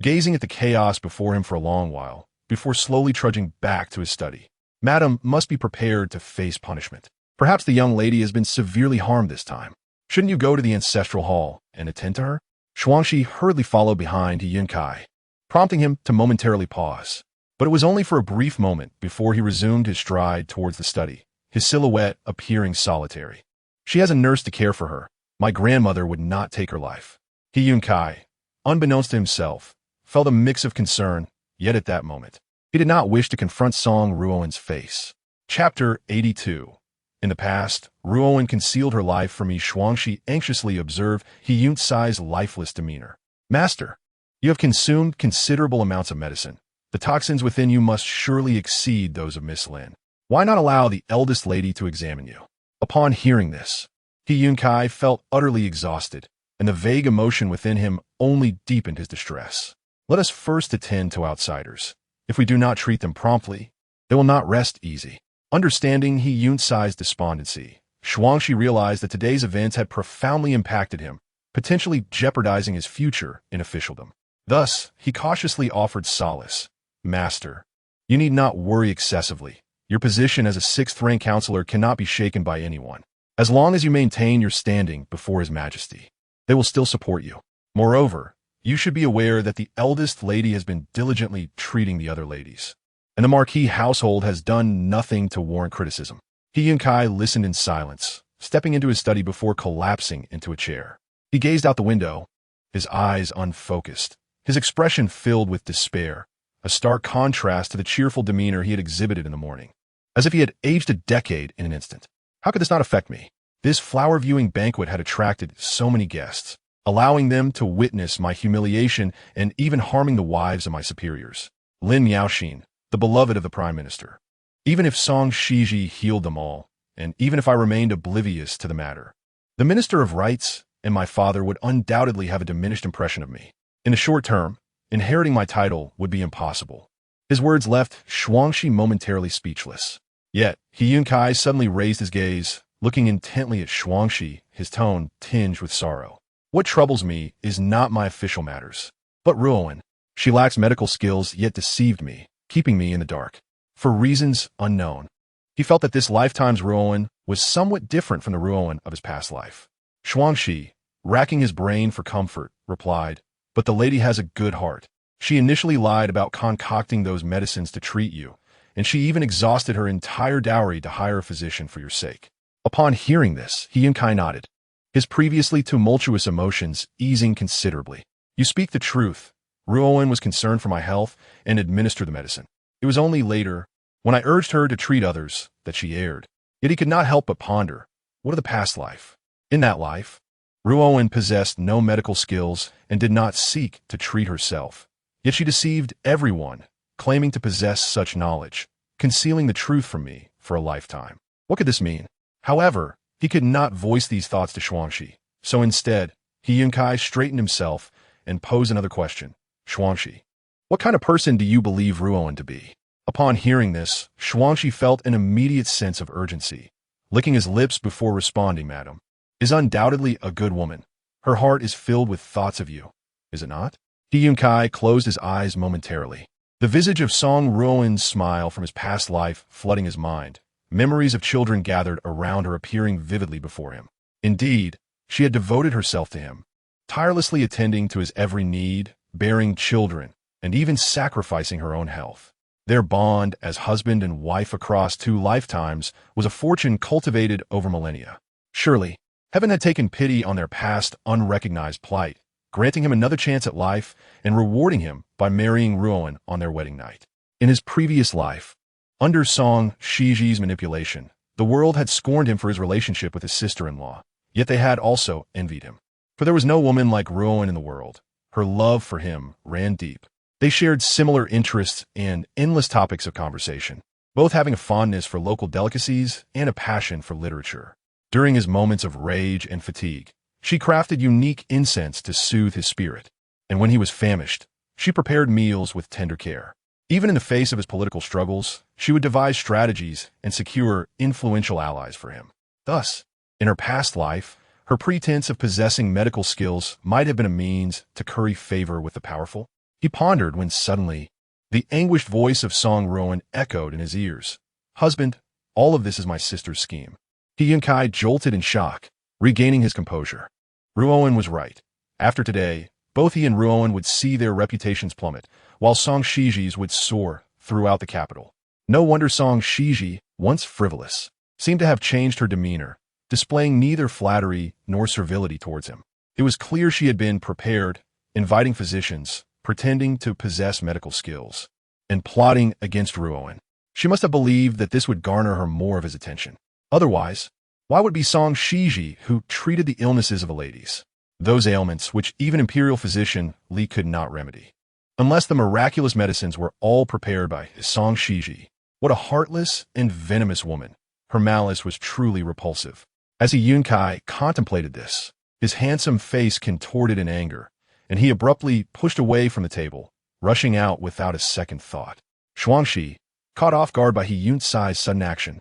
gazing at the chaos before him for a long while, before slowly trudging back to his study. "Madam must be prepared to face punishment. Perhaps the young lady has been severely harmed this time. Shouldn't you go to the ancestral hall and attend to her?" Xuanxi hurriedly followed behind He Yunce, prompting him to momentarily pause. But it was only for a brief moment before he resumed his stride towards the study, his silhouette appearing solitary. "She has a nurse to care for her. My grandmother would not take her life." He Yunce, unbeknownst to himself, felt a mix of concern, yet at that moment, he did not wish to confront Song Ruoan's face. Chapter 82. In the past, Ruoan concealed her life from me. Xuanxi anxiously observed He Yunce's lifeless demeanor. "Master, you have consumed considerable amounts of medicine. The toxins within you must surely exceed those of Miss Lin. Why not allow the eldest lady to examine you?" Upon hearing this, He Yunce felt utterly exhausted, and the vague emotion within him only deepened his distress. Let us first attend to outsiders. If we do not treat them promptly, they will not rest easy. Understanding He Yunce's despondency, Xuangxi realized that today's events had profoundly impacted him, potentially jeopardizing his future in officialdom. Thus, he cautiously offered solace. Master, you need not worry excessively. Your position as a sixth-rank counselor cannot be shaken by anyone. As long as you maintain your standing before His Majesty, they will still support you. Moreover, you should be aware that the eldest lady has been diligently treating the other ladies, and the Marquis household has done nothing to warrant criticism. He Yunce listened in silence, stepping into his study before collapsing into a chair. He gazed out the window, his eyes unfocused, his expression filled with despair, a stark contrast to the cheerful demeanor he had exhibited in the morning, as if he had aged a decade in an instant. How could this not affect me? This flower-viewing banquet had attracted so many guests, allowing them to witness my humiliation and even harming the wives of my superiors. Lin Yaoxin, the beloved of the Prime Minister. Even if Xizhi healed them all, and even if I remained oblivious to the matter, the Minister of Rights and my father would undoubtedly have a diminished impression of me. In the short term, inheriting my title would be impossible. His words left Xuangxi momentarily speechless. Yet, He Yunce suddenly raised his gaze, looking intently at Xuangxi, his tone tinged with sorrow. What troubles me is not my official matters, but Ruoan. She lacks medical skills yet deceived me, keeping me in the dark. For reasons unknown, he felt that this lifetime's Ruoan was somewhat different from the Ruoan of his past life. Xuangxi, racking his brain for comfort, replied, "But the lady has a good heart. She initially lied about concocting those medicines to treat you, and she even exhausted her entire dowry to hire a physician for your sake." Upon hearing this, He Yunce nodded, his previously tumultuous emotions easing considerably. "You speak the truth. Ruoan was concerned for my health and administered the medicine. It was only later, when I urged her to treat others, that she erred." Yet he could not help but ponder, what of the past life? In that life, Ruoan possessed no medical skills and did not seek to treat herself. Yet she deceived everyone, claiming to possess such knowledge, concealing the truth from me for a lifetime. What could this mean? However, he could not voice these thoughts to Xuangxi, so instead, He Yunce straightened himself and posed another question. "Xuangxi, what kind of person do you believe Ruoan to be?" Upon hearing this, Xuangxi felt an immediate sense of urgency. Licking his lips before responding, "Madam, is undoubtedly a good woman. Her heart is filled with thoughts of you, is it not?" He Yunce closed his eyes momentarily. The visage of Song Ruoan's smile from his past life flooding his mind, memories of children gathered around her appearing vividly before him. Indeed, she had devoted herself to him, tirelessly attending to his every need, bearing children, and even sacrificing her own health. Their bond as husband and wife across 2 lifetimes was a fortune cultivated over millennia. Surely, heaven had taken pity on their past unrecognized plight, granting him another chance at life and rewarding him by marrying Ruoan on their wedding night. In his previous life, under Song Xizhi's manipulation, the world had scorned him for his relationship with his sister-in-law, yet they had also envied him. For there was no woman like Ruoan in the world. Her love for him ran deep. They shared similar interests and endless topics of conversation, both having a fondness for local delicacies and a passion for literature. During his moments of rage and fatigue, she crafted unique incense to soothe his spirit, and when he was famished, she prepared meals with tender care. Even in the face of his political struggles, she would devise strategies and secure influential allies for him. Thus, in her past life, her pretense of possessing medical skills might have been a means to curry favor with the powerful. He pondered when suddenly, the anguished voice of Song Ruoan echoed in his ears. "Husband, all of this is my sister's scheme." He Yunce jolted in shock, regaining his composure. Ruoan was right. After today, both he and Ruoan would see their reputations plummet, while Song Xizhi's would soar throughout the capital. No wonder Song Xizhi, once frivolous, seemed to have changed her demeanor, displaying neither flattery nor servility towards him. It was clear she had been prepared, inviting physicians, pretending to possess medical skills, and plotting against Ruoan. She must have believed that this would garner her more of his attention. Otherwise, why would it be Song Xizhi who treated the illnesses of the ladies? Those ailments which even imperial physician Li could not remedy. Unless the miraculous medicines were all prepared by Song Xizhi. What a heartless and venomous woman. Her malice was truly repulsive. As He Yunce contemplated this, his handsome face contorted in anger, and he abruptly pushed away from the table, rushing out without a second thought. Xuangxi, caught off guard by He Yunce's sudden action,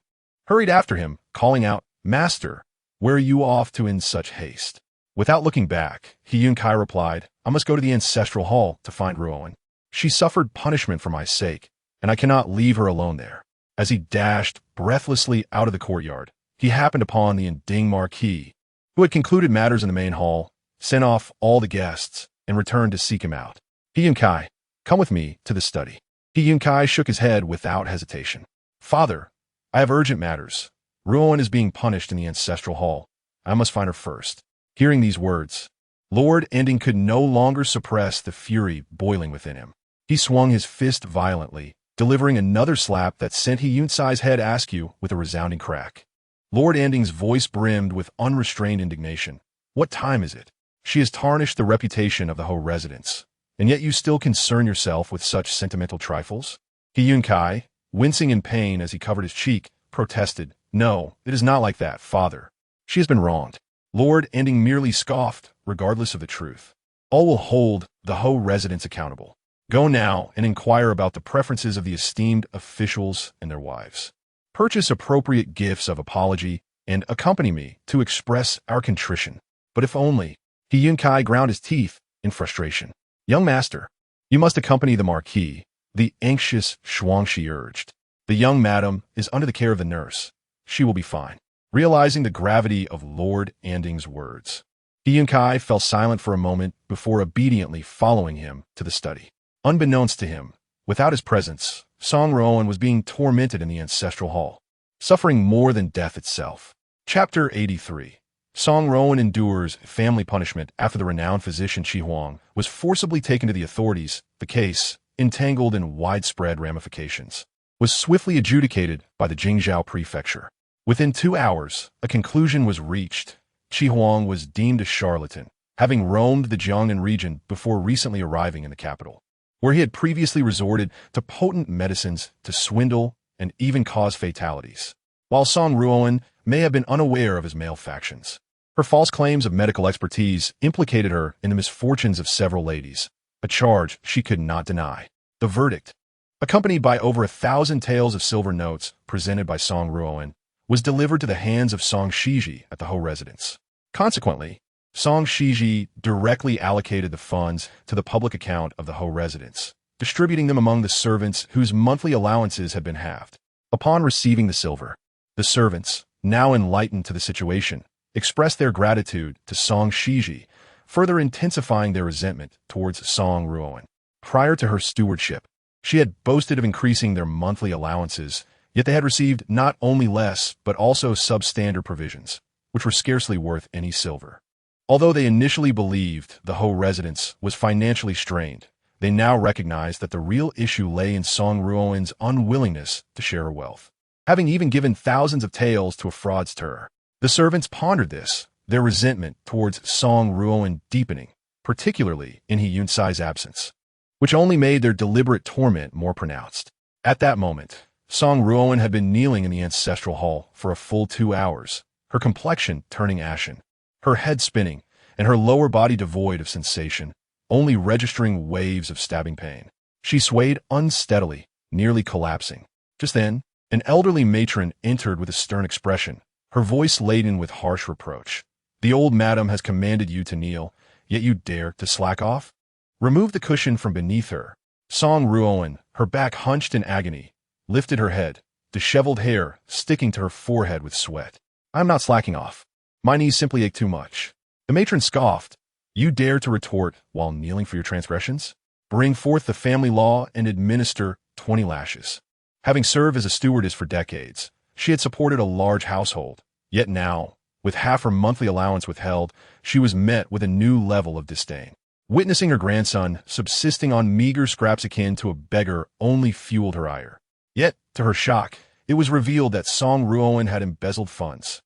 hurried after him, calling out, "Master, where are you off to in such haste?" Without looking back, He Yunce replied, "I must go to the ancestral hall to find Ruoan. She suffered punishment for my sake, and I cannot leave her alone there." As he dashed breathlessly out of the courtyard, he happened upon the Inding Marquis, who had concluded matters in the main hall, sent off all the guests, and returned to seek him out. "He Yunce, come with me to the study." He Yunce shook his head without hesitation. "Father, I have urgent matters. Ruoan is being punished in the ancestral hall. I must find her first." Hearing these words, Lord Ending could no longer suppress the fury boiling within him. He swung his fist violently, delivering another slap that sent He Yunce's head askew with a resounding crack. Lord Ending's voice brimmed with unrestrained indignation. "What time is it? She has tarnished the reputation of the He residence, and yet you still concern yourself with such sentimental trifles?" He Yunce, wincing in pain as he covered his cheek, protested, "No, it is not like that, father. She has been wronged." Lord Ending merely scoffed, regardless of the truth. "All will hold the He residents accountable. Go now and inquire about the preferences of the esteemed officials and their wives. Purchase appropriate gifts of apology and accompany me to express our contrition." But if only, He Yunce ground his teeth in frustration. "Young master, you must accompany the Marquis," the anxious Xuangxi urged. "The young madam is under the care of the nurse. She will be fine." Realizing the gravity of Lord Ending's words, He Yunce fell silent for a moment before obediently following him to the study. Unbeknownst to him, without his presence, Song Ruoan was being tormented in the ancestral hall, suffering more than death itself. Chapter 83. Song Ruoan endures family punishment after the renowned physician Shi Huang was forcibly taken to the authorities. The case, entangled in widespread ramifications, was swiftly adjudicated by the Jingzhou prefecture. Within 2 hours, a conclusion was reached. Shi Huang was deemed a charlatan, having roamed the Jiangnan region before recently arriving in the capital, where he had previously resorted to potent medicines to swindle and even cause fatalities. While Song Ruoan may have been unaware of his malefactions, her false claims of medical expertise implicated her in the misfortunes of several ladies, a charge she could not deny. The verdict, accompanied by over 1,000 taels of silver notes presented by Song Ruoan, was delivered to the hands of Song Xizhi at the He residence. Consequently, Song Xizhi directly allocated the funds to the public account of the He residence, distributing them among the servants whose monthly allowances had been halved. Upon receiving the silver, the servants, now enlightened to the situation, expressed their gratitude to Song Xizhi, further intensifying their resentment towards Song Ruoan. Prior to her stewardship, she had boasted of increasing their monthly allowances, yet they had received not only less but also substandard provisions, which were scarcely worth any silver. Although they initially believed the He residence was financially strained, they now recognized that the real issue lay in Song Ruoan's unwillingness to share her wealth, having even given thousands of taels to a fraudster. The servants pondered this, their resentment towards Song Ruoan deepening, particularly in He Yunce's absence, which only made their deliberate torment more pronounced. At that moment, Song Ruoan had been kneeling in the ancestral hall for a full 2 hours, her complexion turning ashen, her head spinning, and her lower body devoid of sensation, only registering waves of stabbing pain. She swayed unsteadily, nearly collapsing. Just then, an elderly matron entered with a stern expression, her voice laden with harsh reproach. "The old madam has commanded you to kneel, yet you dare to slack off?" Remove the cushion from beneath her. Song Ruoan, her back hunched in agony, lifted her head, disheveled hair sticking to her forehead with sweat. "I'm not slacking off. My knees simply ache too much." The matron scoffed. "You dare to retort while kneeling for your transgressions? Bring forth the family law and administer 20 lashes." Having served as a stewardess for decades, she had supported a large household, yet now, with half her monthly allowance withheld, she was met with a new level of disdain. Witnessing her grandson subsisting on meager scraps akin to a beggar only fueled her ire. Yet, to her shock, it was revealed that Song Ruoan had embezzled funds.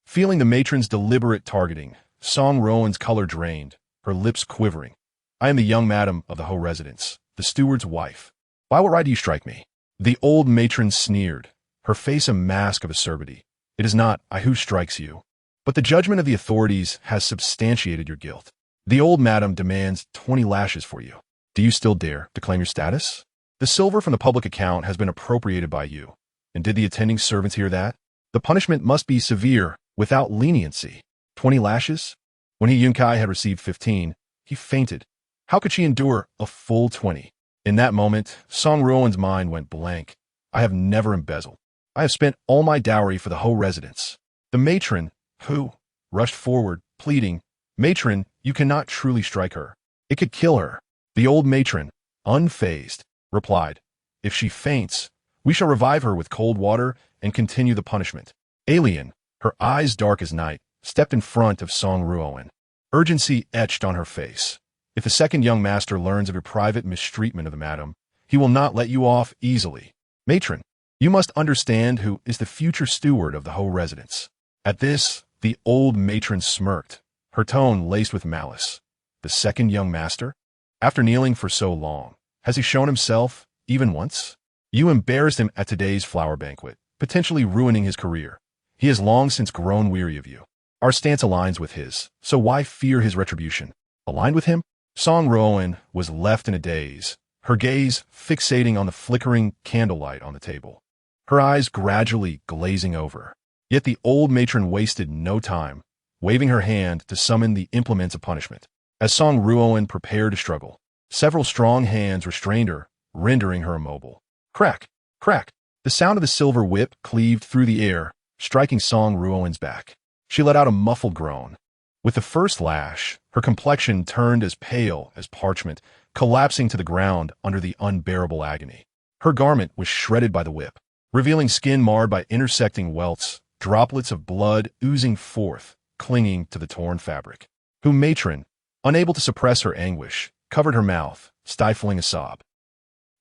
Feeling the matron's deliberate targeting, Song Ruoan's color drained, her lips quivering. "I am the young madam of the He residence, the steward's wife. By what right do you strike me?" The old matron sneered, her face a mask of acerbity. "It is not I who strikes you, But the judgment of the authorities has substantiated your guilt. The old madam demands 20 lashes for you. Do you still dare to claim your status? The silver from the public account has been appropriated by you. And did the attending servants hear that? The punishment must be severe, without leniency. 20 lashes? When He Yunce had received 15, he fainted. How could she endure a full 20? In that moment, Song Ruoan's mind went blank. I have never embezzled. I have spent all my dowry for the whole residence. The matron, who rushed forward, pleading, Matron, you cannot truly strike her. It could kill her. The old matron, unfazed, replied, If she faints, we shall revive her with cold water and continue the punishment. Alien, her eyes dark as night, stepped in front of Song Ruoan. Urgency etched on her face. If the second young master learns of your private mistreatment of the madam, he will not let you off easily. Matron, you must understand who is the future steward of the whole residence. At this, the old matron smirked, her tone laced with malice. The second young master? After kneeling for so long, has he shown himself, even once? You embarrassed him at today's flower banquet, potentially ruining his career. He has long since grown weary of you. Our stance aligns with his, so why fear his retribution? Aligned with him? Song Ruoan was left in a daze, her gaze fixating on the flickering candlelight on the table, her eyes gradually glazing over. Yet the old matron wasted no time, waving her hand to summon the implements of punishment. As Song Ruoan prepared to struggle, several strong hands restrained her, rendering her immobile. Crack! Crack! The sound of the silver whip cleaved through the air, striking Song Ruoan's back. She let out a muffled groan. With the first lash, her complexion turned as pale as parchment, collapsing to the ground under the unbearable agony. Her garment was shredded by the whip, revealing skin marred by intersecting welts, droplets of blood oozing forth, clinging to the torn fabric. Who matron, unable to suppress her anguish, covered her mouth, stifling a sob.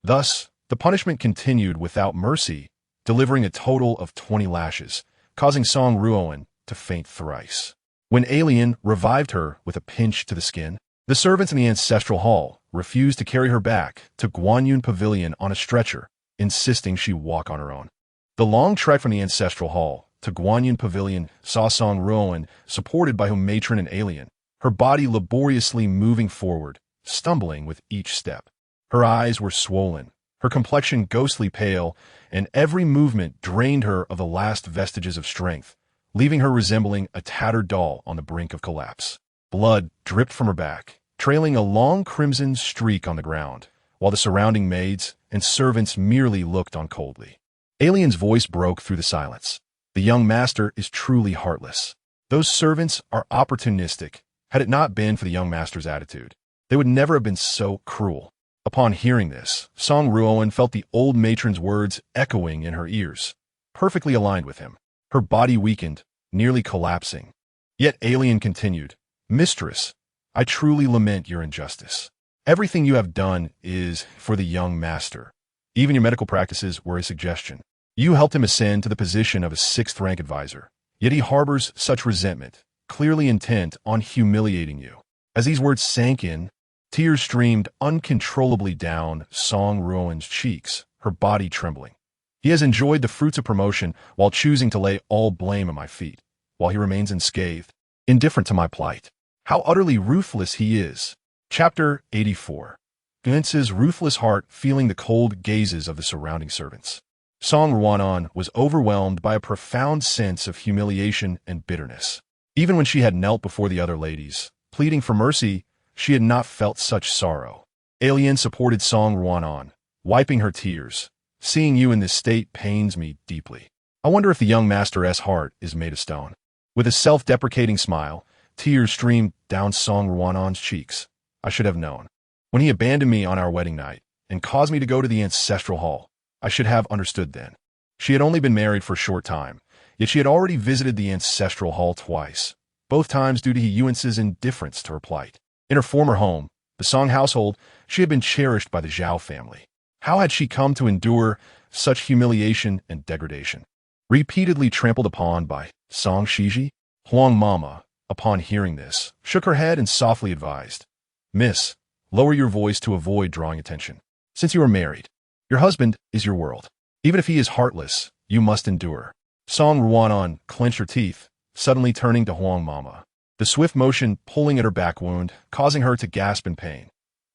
Thus, the punishment continued without mercy, delivering a total of 20 lashes, causing Song Ruoan to faint thrice. When Alien revived her with a pinch to the skin, the servants in the ancestral hall refused to carry her back to Guanyun Pavilion on a stretcher, insisting she walk on her own. The long trek from the ancestral hall to Guanyun Pavilion saw Song Ruoan supported by her matron and Alien, her body laboriously moving forward, stumbling with each step. Her eyes were swollen, her complexion ghostly pale, and every movement drained her of the last vestiges of strength, leaving her resembling a tattered doll on the brink of collapse. Blood dripped from her back, trailing a long crimson streak on the ground, while the surrounding maids and servants merely looked on coldly. Alien's voice broke through the silence. The young master is truly heartless. Those servants are opportunistic. Had it not been for the young master's attitude, they would never have been so cruel. Upon hearing this, Song Ruoan felt the old matron's words echoing in her ears, perfectly aligned with him. Her body weakened, nearly collapsing. Yet Alien continued, Mistress, I truly lament your injustice. Everything you have done is for the young master. Even your medical practices were a suggestion. You helped him ascend to the position of a 6th-rank advisor, yet he harbors such resentment, clearly intent on humiliating you. As these words sank in, tears streamed uncontrollably down Song Ruoan's cheeks, her body trembling. He has enjoyed the fruits of promotion while choosing to lay all blame at my feet, while he remains unscathed, indifferent to my plight. How utterly ruthless he is. Chapter 84. He Yunce's ruthless heart feeling the cold gazes of the surrounding servants. Song Ruoan was overwhelmed by a profound sense of humiliation and bitterness. Even when she had knelt before the other ladies, pleading for mercy, she had not felt such sorrow. Alien supported Song Ruoan, wiping her tears. Seeing you in this state pains me deeply. I wonder if the young master's heart is made of stone. With a self-deprecating smile, tears streamed down Song Ruoan's cheeks. I should have known. When he abandoned me on our wedding night and caused me to go to the ancestral hall, I should have understood then. She had only been married for a short time, yet she had already visited the ancestral hall twice, both times due to He Yunce's indifference to her plight. In her former home, the Song household, she had been cherished by the Zhao family. How had she come to endure such humiliation and degradation? Repeatedly trampled upon by Song Xizhi, Huang Mama, upon hearing this, shook her head and softly advised, Miss, lower your voice to avoid drawing attention. Since you are married, your husband is your world. Even if he is heartless, you must endure. Song Ruoan clenched her teeth, suddenly turning to Huang Mama, the swift motion pulling at her back wound, causing her to gasp in pain.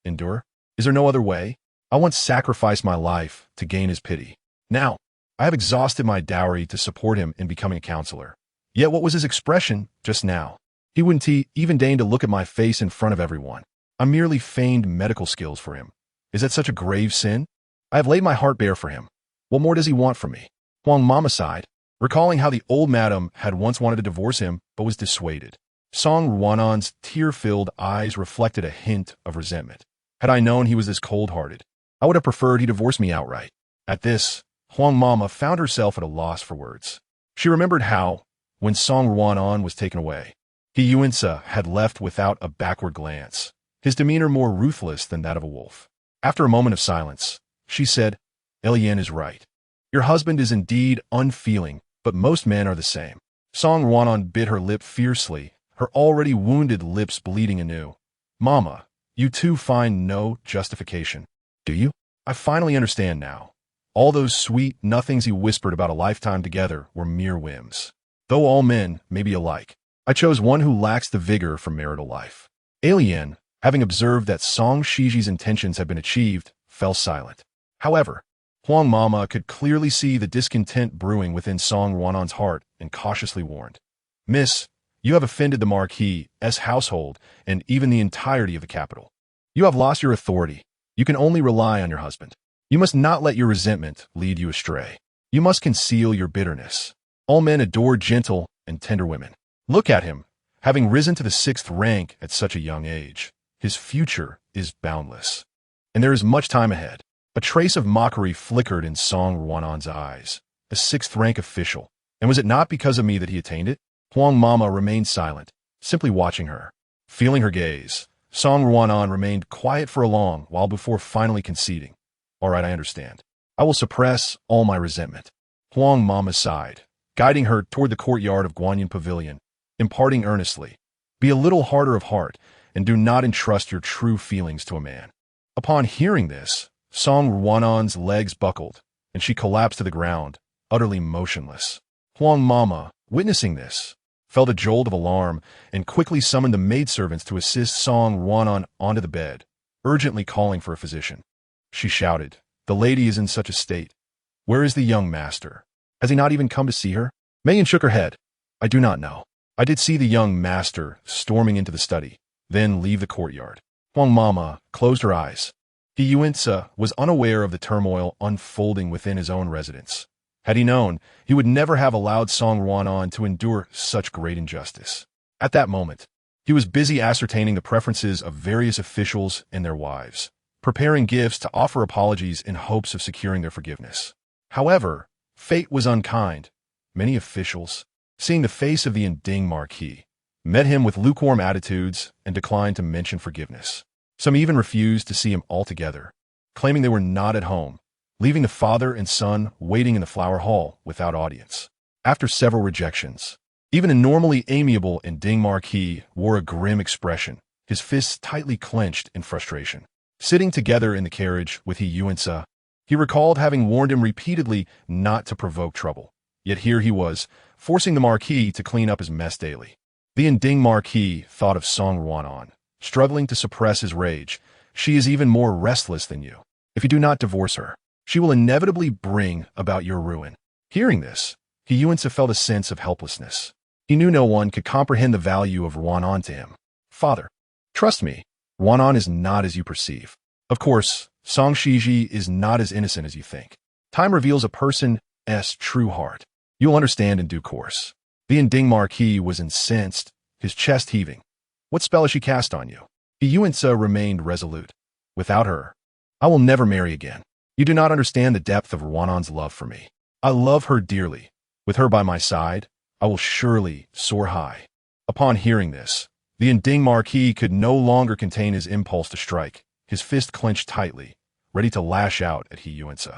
Endure? Is there no other way? I once sacrificed my life to gain his pity. Now, I have exhausted my dowry to support him in becoming a counselor. Yet what was his expression just now? He wouldn't even deign to look at my face in front of everyone. I merely feigned medical skills for him. Is that such a grave sin? I have laid my heart bare for him. What more does he want from me? Huang Mama sighed, recalling how the old madam had once wanted to divorce him but was dissuaded. Song Ruanan's tear-filled eyes reflected a hint of resentment. Had I known he was this cold-hearted, I would have preferred he divorce me outright. At this, Huang Mama found herself at a loss for words. She remembered how, when Song Ruanan was taken away, He Yunce had left without a backward glance, his demeanor more ruthless than that of a wolf. After a moment of silence, she said, Elian is right. Your husband is indeed unfeeling, but most men are the same. Song Ruanan bit her lip fiercely, her already wounded lips bleeding anew. Mama, you too find no justification, do you? I finally understand now. All those sweet nothings he whispered about a lifetime together were mere whims. Though all men may be alike, I chose one who lacks the vigor for marital life. Elian, having observed that Song Xizhi's intentions had been achieved, fell silent. However, Huang Mama could clearly see the discontent brewing within Song Ruanan's heart and cautiously warned, Miss, you have offended the Marquis's household and even the entirety of the capital. You have lost your authority. You can only rely on your husband. You must not let your resentment lead you astray. You must conceal your bitterness. All men adore gentle and tender women. Look at him, having risen to the 6th rank at such a young age. His future is boundless. And there is much time ahead. A trace of mockery flickered in Song Ruanan's eyes. A 6th rank official. And was it not because of me that he attained it? Huang Mama remained silent, simply watching her. Feeling her gaze, Song Ruanan remained quiet for a long while before finally conceding. All right, I understand. I will suppress all my resentment. Huang Mama sighed, guiding her toward the courtyard of Guanyin Pavilion, imparting earnestly, be a little harder of heart, and do not entrust your true feelings to a man. Upon hearing this, Song Ruanan's legs buckled, and she collapsed to the ground, utterly motionless. Huang Mama, witnessing this, felt a jolt of alarm and quickly summoned the maidservants to assist Song Ruanan onto the bed, urgently calling for a physician. She shouted, The lady is in such a state. Where is the young master? Has he not even come to see her? Megan shook her head. I do not know. I did see the young master storming into the study, then leave the courtyard. Huang Mama closed her eyes. He Yunce was unaware of the turmoil unfolding within his own residence. Had he known, he would never have allowed Song Ruanan to endure such great injustice. At that moment, he was busy ascertaining the preferences of various officials and their wives, preparing gifts to offer apologies in hopes of securing their forgiveness. However, fate was unkind. Many officials, seeing the face of the Inding Marquis, met him with lukewarm attitudes and declined to mention forgiveness. Some even refused to see him altogether, claiming they were not at home, leaving the father and son waiting in the flower hall without audience. After several rejections, even a normally amiable Inding Marquis wore a grim expression, his fists tightly clenched in frustration. Sitting together in the carriage with He Yunce, he recalled having warned him repeatedly not to provoke trouble. Yet here he was, forcing the Marquis to clean up his mess daily. The Inding Marquis thought of Song Ruanan, struggling to suppress his rage. She is even more restless than you. If you do not divorce her, she will inevitably bring about your ruin. Hearing this, He Yunce felt a sense of helplessness. He knew no one could comprehend the value of Ruoan to him. Father, trust me, Ruoan is not as you perceive. Of course, Song Xizhi is not as innocent as you think. Time reveals a person's true heart. You'll understand in due course. The Inding Marquis was incensed, his chest heaving. What spell has she cast on you? He Yunce remained resolute. Without her, I will never marry again. You do not understand the depth of Ruanan's love for me. I love her dearly. With her by my side, I will surely soar high. Upon hearing this, the Inding Marquis could no longer contain his impulse to strike, his fist clenched tightly, ready to lash out at He Yunce.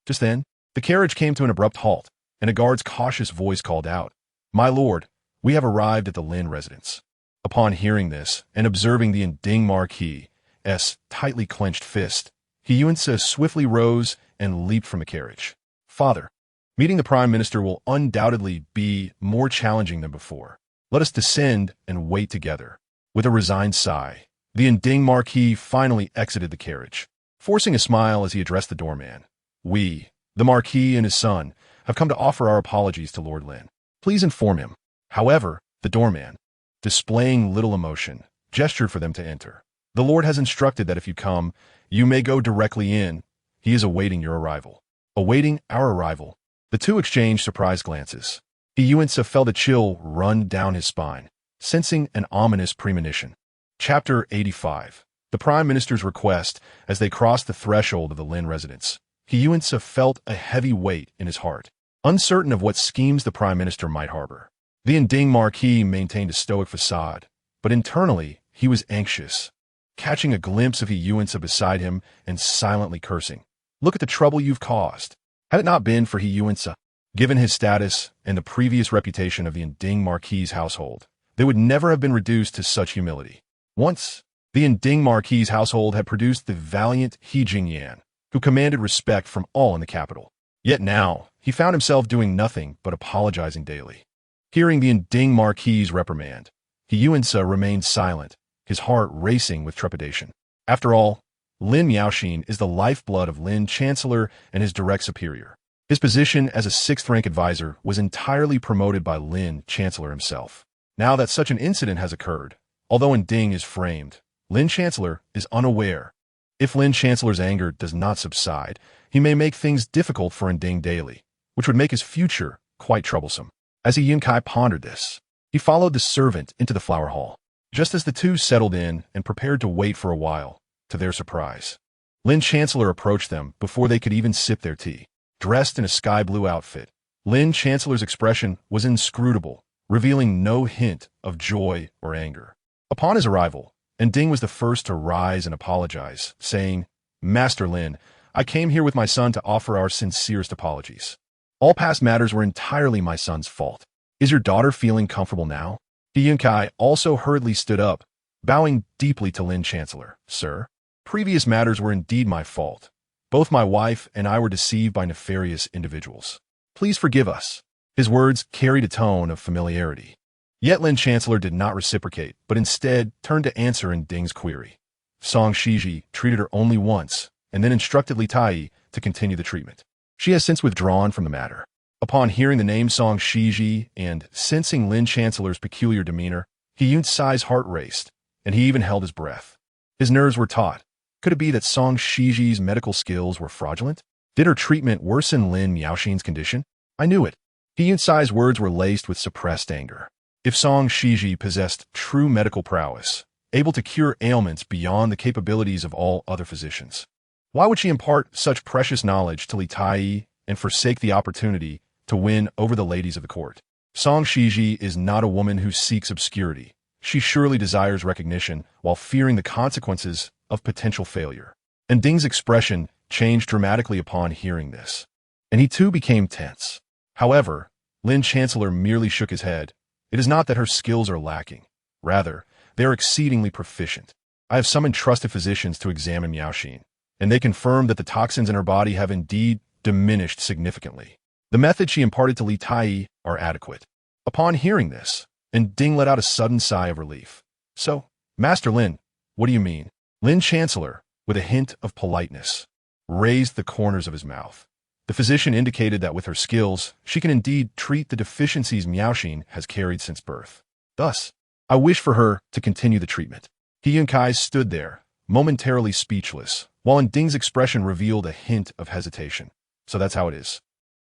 Just then, the carriage came to an abrupt halt, and a guard's cautious voice called out, My lord, we have arrived at the Lin residence. Upon hearing this, and observing the Inding Marquis's tightly clenched fist, He Yunce swiftly rose and leaped from the carriage. Father, meeting the Prime Minister will undoubtedly be more challenging than before. Let us descend and wait together. With a resigned sigh, the Inding Marquis finally exited the carriage, forcing a smile as he addressed the doorman. We, the Marquis and his son, have come to offer our apologies to Lord Lin. Please inform him. However, the doorman, displaying little emotion, gestured for them to enter. The Lord has instructed that if you come, you may go directly in. He is awaiting your arrival. Awaiting our arrival. The two exchanged surprised glances. He Yunce felt a chill run down his spine, sensing an ominous premonition. Chapter 85. The Prime Minister's request. As they crossed the threshold of the Lin residence, He Yunce felt a heavy weight in his heart, uncertain of what schemes the Prime Minister might harbor. The Inding Marquis maintained a stoic facade, but internally he was anxious, catching a glimpse of He Yunce beside him and silently cursing. Look at the trouble you've caused. Had it not been for He Yunce, given his status and the previous reputation of the Inding Marquis' household, they would never have been reduced to such humility. Once, the Inding Marquis' household had produced the valiant He Jingyan, who commanded respect from all in the capital. Yet now, he found himself doing nothing but apologizing daily. Hearing the Inding Marquis' reprimand, He Yunce remained silent, his heart racing with trepidation. After all, Lin Miaoxin is the lifeblood of Lin Chancellor and his direct superior. His position as a sixth-rank advisor was entirely promoted by Lin Chancellor himself. Now that such an incident has occurred, although Inding is framed, Lin Chancellor is unaware. If Lin Chancellor's anger does not subside, he may make things difficult for Inding daily, which would make his future quite troublesome. As He Yunce pondered this, he followed the servant into the flower hall. Just as the two settled in and prepared to wait for a while, to their surprise, Lin Chancellor approached them before they could even sip their tea. Dressed in a sky-blue outfit, Lin Chancellor's expression was inscrutable, revealing no hint of joy or anger. Upon his arrival, Inding was the first to rise and apologize, saying, "Master Lin, I came here with my son to offer our sincerest apologies. All past matters were entirely my son's fault. Is your daughter feeling comfortable now?" He Yunce also hurriedly stood up, bowing deeply to Lin Chancellor. "Sir, previous matters were indeed my fault. Both my wife and I were deceived by nefarious individuals. Please forgive us." His words carried a tone of familiarity. Yet Lin Chancellor did not reciprocate, but instead turned to answer Inding's query. Song Xizhi treated her only once, and then instructed Li Tai to continue the treatment. She has since withdrawn from the matter. Upon hearing the name Song Xizhi and sensing Lin Chancellor's peculiar demeanor, He Yunce's heart raced, and he even held his breath. His nerves were taut. Could it be that Song Xizhi's medical skills were fraudulent? Did her treatment worsen Lin Miaoxin's condition? I knew it. He Yunce's words were laced with suppressed anger. If Song Xizhi possessed true medical prowess, able to cure ailments beyond the capabilities of all other physicians, why would she impart such precious knowledge to Li Tai and forsake the opportunity to win over the ladies of the court? Song Xizhi is not a woman who seeks obscurity. She surely desires recognition while fearing the consequences of potential failure. And Ding's expression changed dramatically upon hearing this, and he too became tense. However, Lin Chancellor merely shook his head. It is not that her skills are lacking. Rather, they are exceedingly proficient. I have summoned trusted physicians to examine Miaoxin, and they confirmed that the toxins in her body have indeed diminished significantly. The methods she imparted to Li Tai are adequate. Upon hearing this, Ding let out a sudden sigh of relief. "So, Master Lin, what do you mean?" Lin Chancellor, with a hint of politeness, raised the corners of his mouth. The physician indicated that with her skills, she can indeed treat the deficiencies Miaoxin has carried since birth. Thus, I wish for her to continue the treatment. He Yunce stood there, momentarily speechless, while Ding's expression revealed a hint of hesitation. "So that's how it is."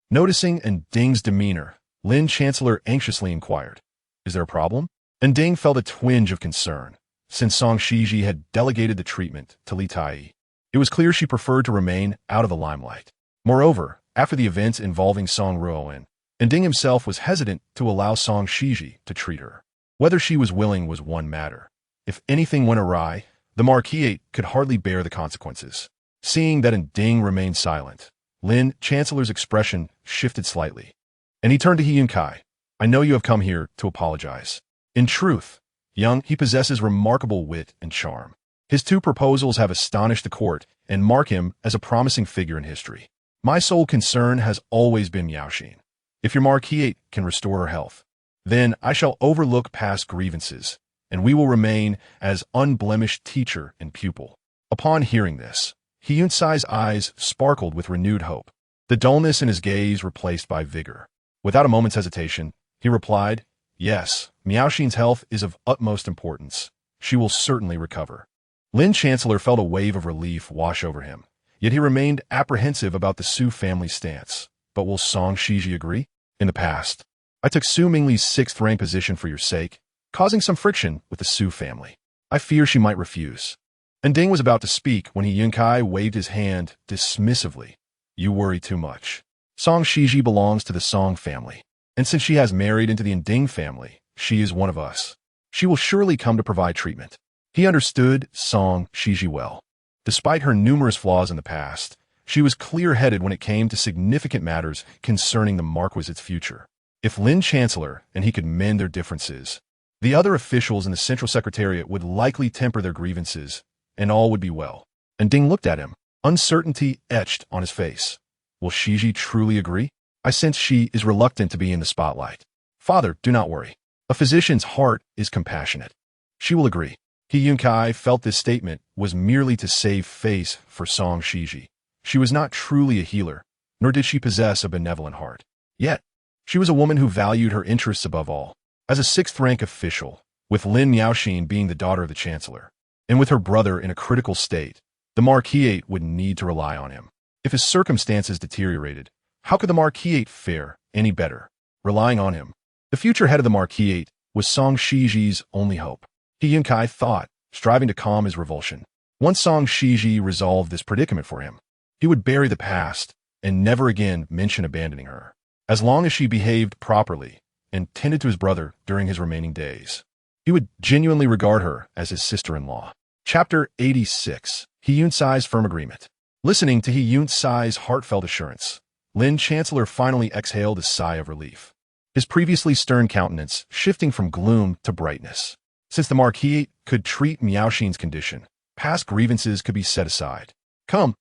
Noticing Ding's demeanor, Lin Chancellor anxiously inquired, "Is there a problem?" Ding felt a twinge of concern, since Song Xizhi had delegated the treatment to Li Tai. It was clear she preferred to remain out of the limelight. Moreover, after the events involving Song Ruoan, Ding himself was hesitant to allow Song Xizhi to treat her. Whether she was willing was one matter. If anything went awry, the Marquis could hardly bear the consequences. Seeing that Ding remained silent, Lin Chancellor's expression shifted slightly, and he turned to He Yunce. "I know you have come here to apologize. In truth, he possesses remarkable wit and charm. His two proposals have astonished the court and mark him as a promising figure in history. My sole concern has always been Miaoxin. If your Marquis can restore her health, Then I shall overlook past grievances, and we will remain as unblemished teacher and pupil." Upon hearing this, He Yunce's eyes sparkled with renewed hope, the dullness in his gaze replaced by vigor. Without a moment's hesitation, he replied, "Yes, Miaoxin's health is of utmost importance. She will certainly recover." Lin Chancellor felt a wave of relief wash over him, yet he remained apprehensive about the Su family's stance. But will Song Xizhi agree? "In the past, I took Su Mingli's sixth-rank position for your sake, causing some friction with the Su family. I fear she might refuse." And Ding was about to speak when He Yunce waved his hand dismissively. "You worry too much. Song Xizhi belongs to the Song family, and since she has married into the Ding family, she is one of us. She will surely come to provide treatment." He understood Song Xizhi well. Despite her numerous flaws in the past, she was clear-headed when it came to significant matters concerning the Marquis's future. If Lin Chancellor and he could mend their differences, the other officials in the Central Secretariat would likely temper their grievances, and all would be well. And Ding looked at him, uncertainty etched on his face. Will Xizhi truly agree? I sense she is reluctant to be in the spotlight. Father, do not worry. A physician's heart is compassionate. She will agree. He Yunce felt this statement was merely to save face for Song Xizhi. She was not truly a healer, nor did she possess a benevolent heart. Yet, she was a woman who valued her interests above all. As a sixth-rank official, with Lin Miaoxin being the daughter of the Chancellor, and with her brother in a critical state, the Marquis would need to rely on him. If his circumstances deteriorated, how could the Marquis fare any better? Relying on him. The future head of the Marquis was Song Xizhi's only hope. He Yunce thought, striving to calm his revulsion. Once Song Xizhi resolved this predicament for him, he would bury the past and never again mention abandoning her, as long as she behaved properly and tended to his brother during his remaining days. He would genuinely regard her as his sister-in-law. Chapter 86. He Yunce's Firm Agreement. Listening to He Yunce's heartfelt assurance, Lin Chancellor finally exhaled a sigh of relief, his previously stern countenance shifting from gloom to brightness. Since the Marquis could treat Miaoxin's condition, past grievances could be set aside. Come,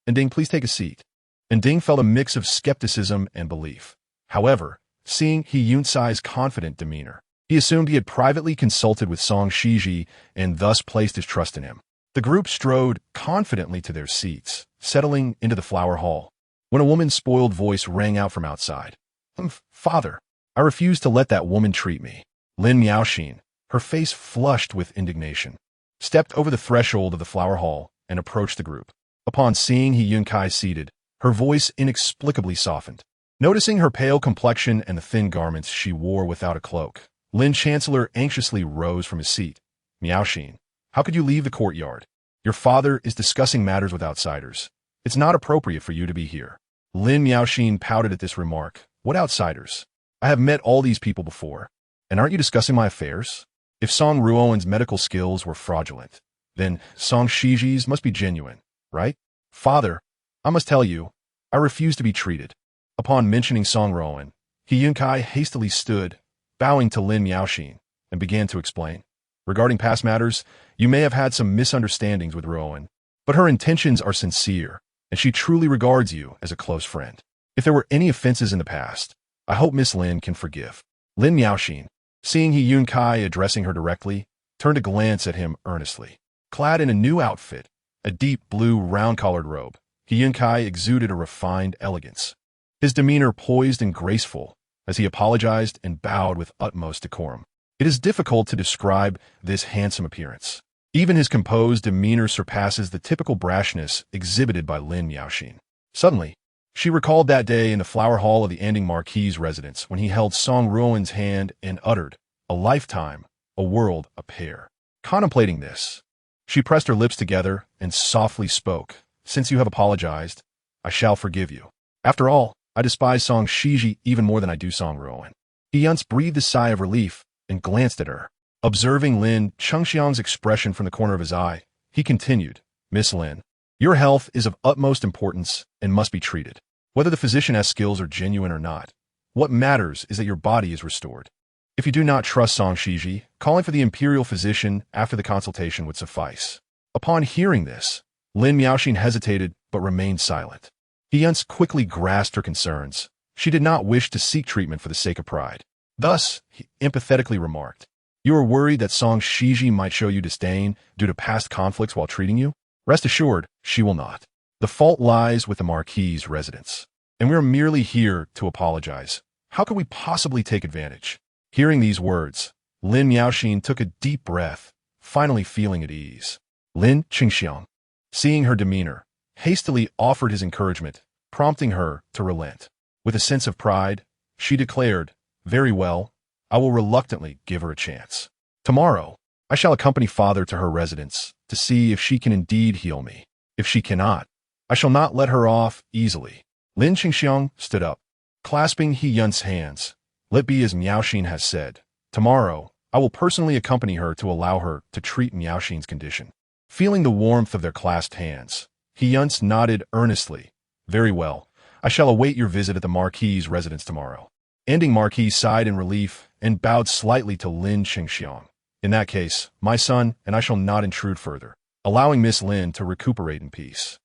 and Ding, please take a seat." And Ding felt a mix of skepticism and belief. However, seeing He Yunce's confident demeanor, he assumed he had privately consulted with Song Xizhi and thus placed his trust in him. The group strode confidently to their seats, settling into the flower hall, when a woman's spoiled voice rang out from outside. "Father, I refuse to let that woman treat me." Lin Miaoxin, her face flushed with indignation, stepped over the threshold of the flower hall and approached the group. Upon seeing He Yunce seated, her voice inexplicably softened. Noticing her pale complexion and the thin garments she wore without a cloak, Lin Chancellor anxiously rose from his seat. "Miaoxin, how could you leave the courtyard? Your father is discussing matters with outsiders. It's not appropriate for you to be here." Lin Miaoxin pouted at this remark. "What outsiders? I have met all these people before. And aren't you discussing my affairs? If Song Ruoan's medical skills were fraudulent, then Song Xizhi's must be genuine, right? Father, I must tell you, I refuse to be treated." Upon mentioning Song Ruoan, He Yunce hastily stood, bowing to Lin Miaoxin, and began to explain. "Regarding past matters, you may have had some misunderstandings with Ruoan, but her intentions are sincere, and she truly regards you as a close friend. If there were any offenses in the past, I hope Miss Lin can forgive." Lin Miaoxin, seeing He Yunce addressing her directly, turned a glance at him earnestly. Clad in a new outfit, a deep blue round-collared robe, He Yunce exuded a refined elegance. His demeanor poised and graceful as he apologized and bowed with utmost decorum. It is difficult to describe this handsome appearance. Even his composed demeanor surpasses the typical brashness exhibited by Lin Miaoxin. Suddenly, she recalled that day in the flower hall of the Ending Marquis' residence when he held Song Ruoan's hand and uttered, "A lifetime, a world, a pair." Contemplating this, she pressed her lips together and softly spoke, "Since you have apologized, I shall forgive you. After all, I despise Song Xizhi even more than I do Song Ruoan." He Yunce breathed a sigh of relief and glanced at her. Observing Lin Chengxiang's expression from the corner of his eye, he continued, "Miss Lin, your health is of utmost importance and must be treated. Whether the physician has skills are genuine or not, what matters is that your body is restored. If you do not trust Song Xizhi, calling for the imperial physician after the consultation would suffice." Upon hearing this, Lin Miaoxin hesitated but remained silent. He Yunce quickly grasped her concerns. She did not wish to seek treatment for the sake of pride. Thus, he empathetically remarked, "You are worried that Song Xizhi might show you disdain due to past conflicts while treating you? Rest assured, she will not. The fault lies with the Marquis's residence, and we are merely here to apologize. How could we possibly take advantage?" Hearing these words, Lin Miaoxin took a deep breath, finally feeling at ease. Lin Qingxiang, seeing her demeanor, hastily offered his encouragement, prompting her to relent. With a sense of pride, she declared, "Very well, I will reluctantly give her a chance. Tomorrow, I shall accompany father to her residence to see if she can indeed heal me. If she cannot, I shall not let her off easily." Lin Qingxiang stood up, clasping He Yunce's hands. "Let be as Miaoxin has said. Tomorrow, I will personally accompany her to allow her to treat Miaoxin's condition." Feeling the warmth of their clasped hands, He Yunce nodded earnestly. "Very well, I shall await your visit at the Marquis's residence tomorrow." Ending Marquis sighed in relief and bowed slightly to Lin Qingxiang. "In that case, my son and I shall not intrude further," allowing Miss Lin to recuperate in peace.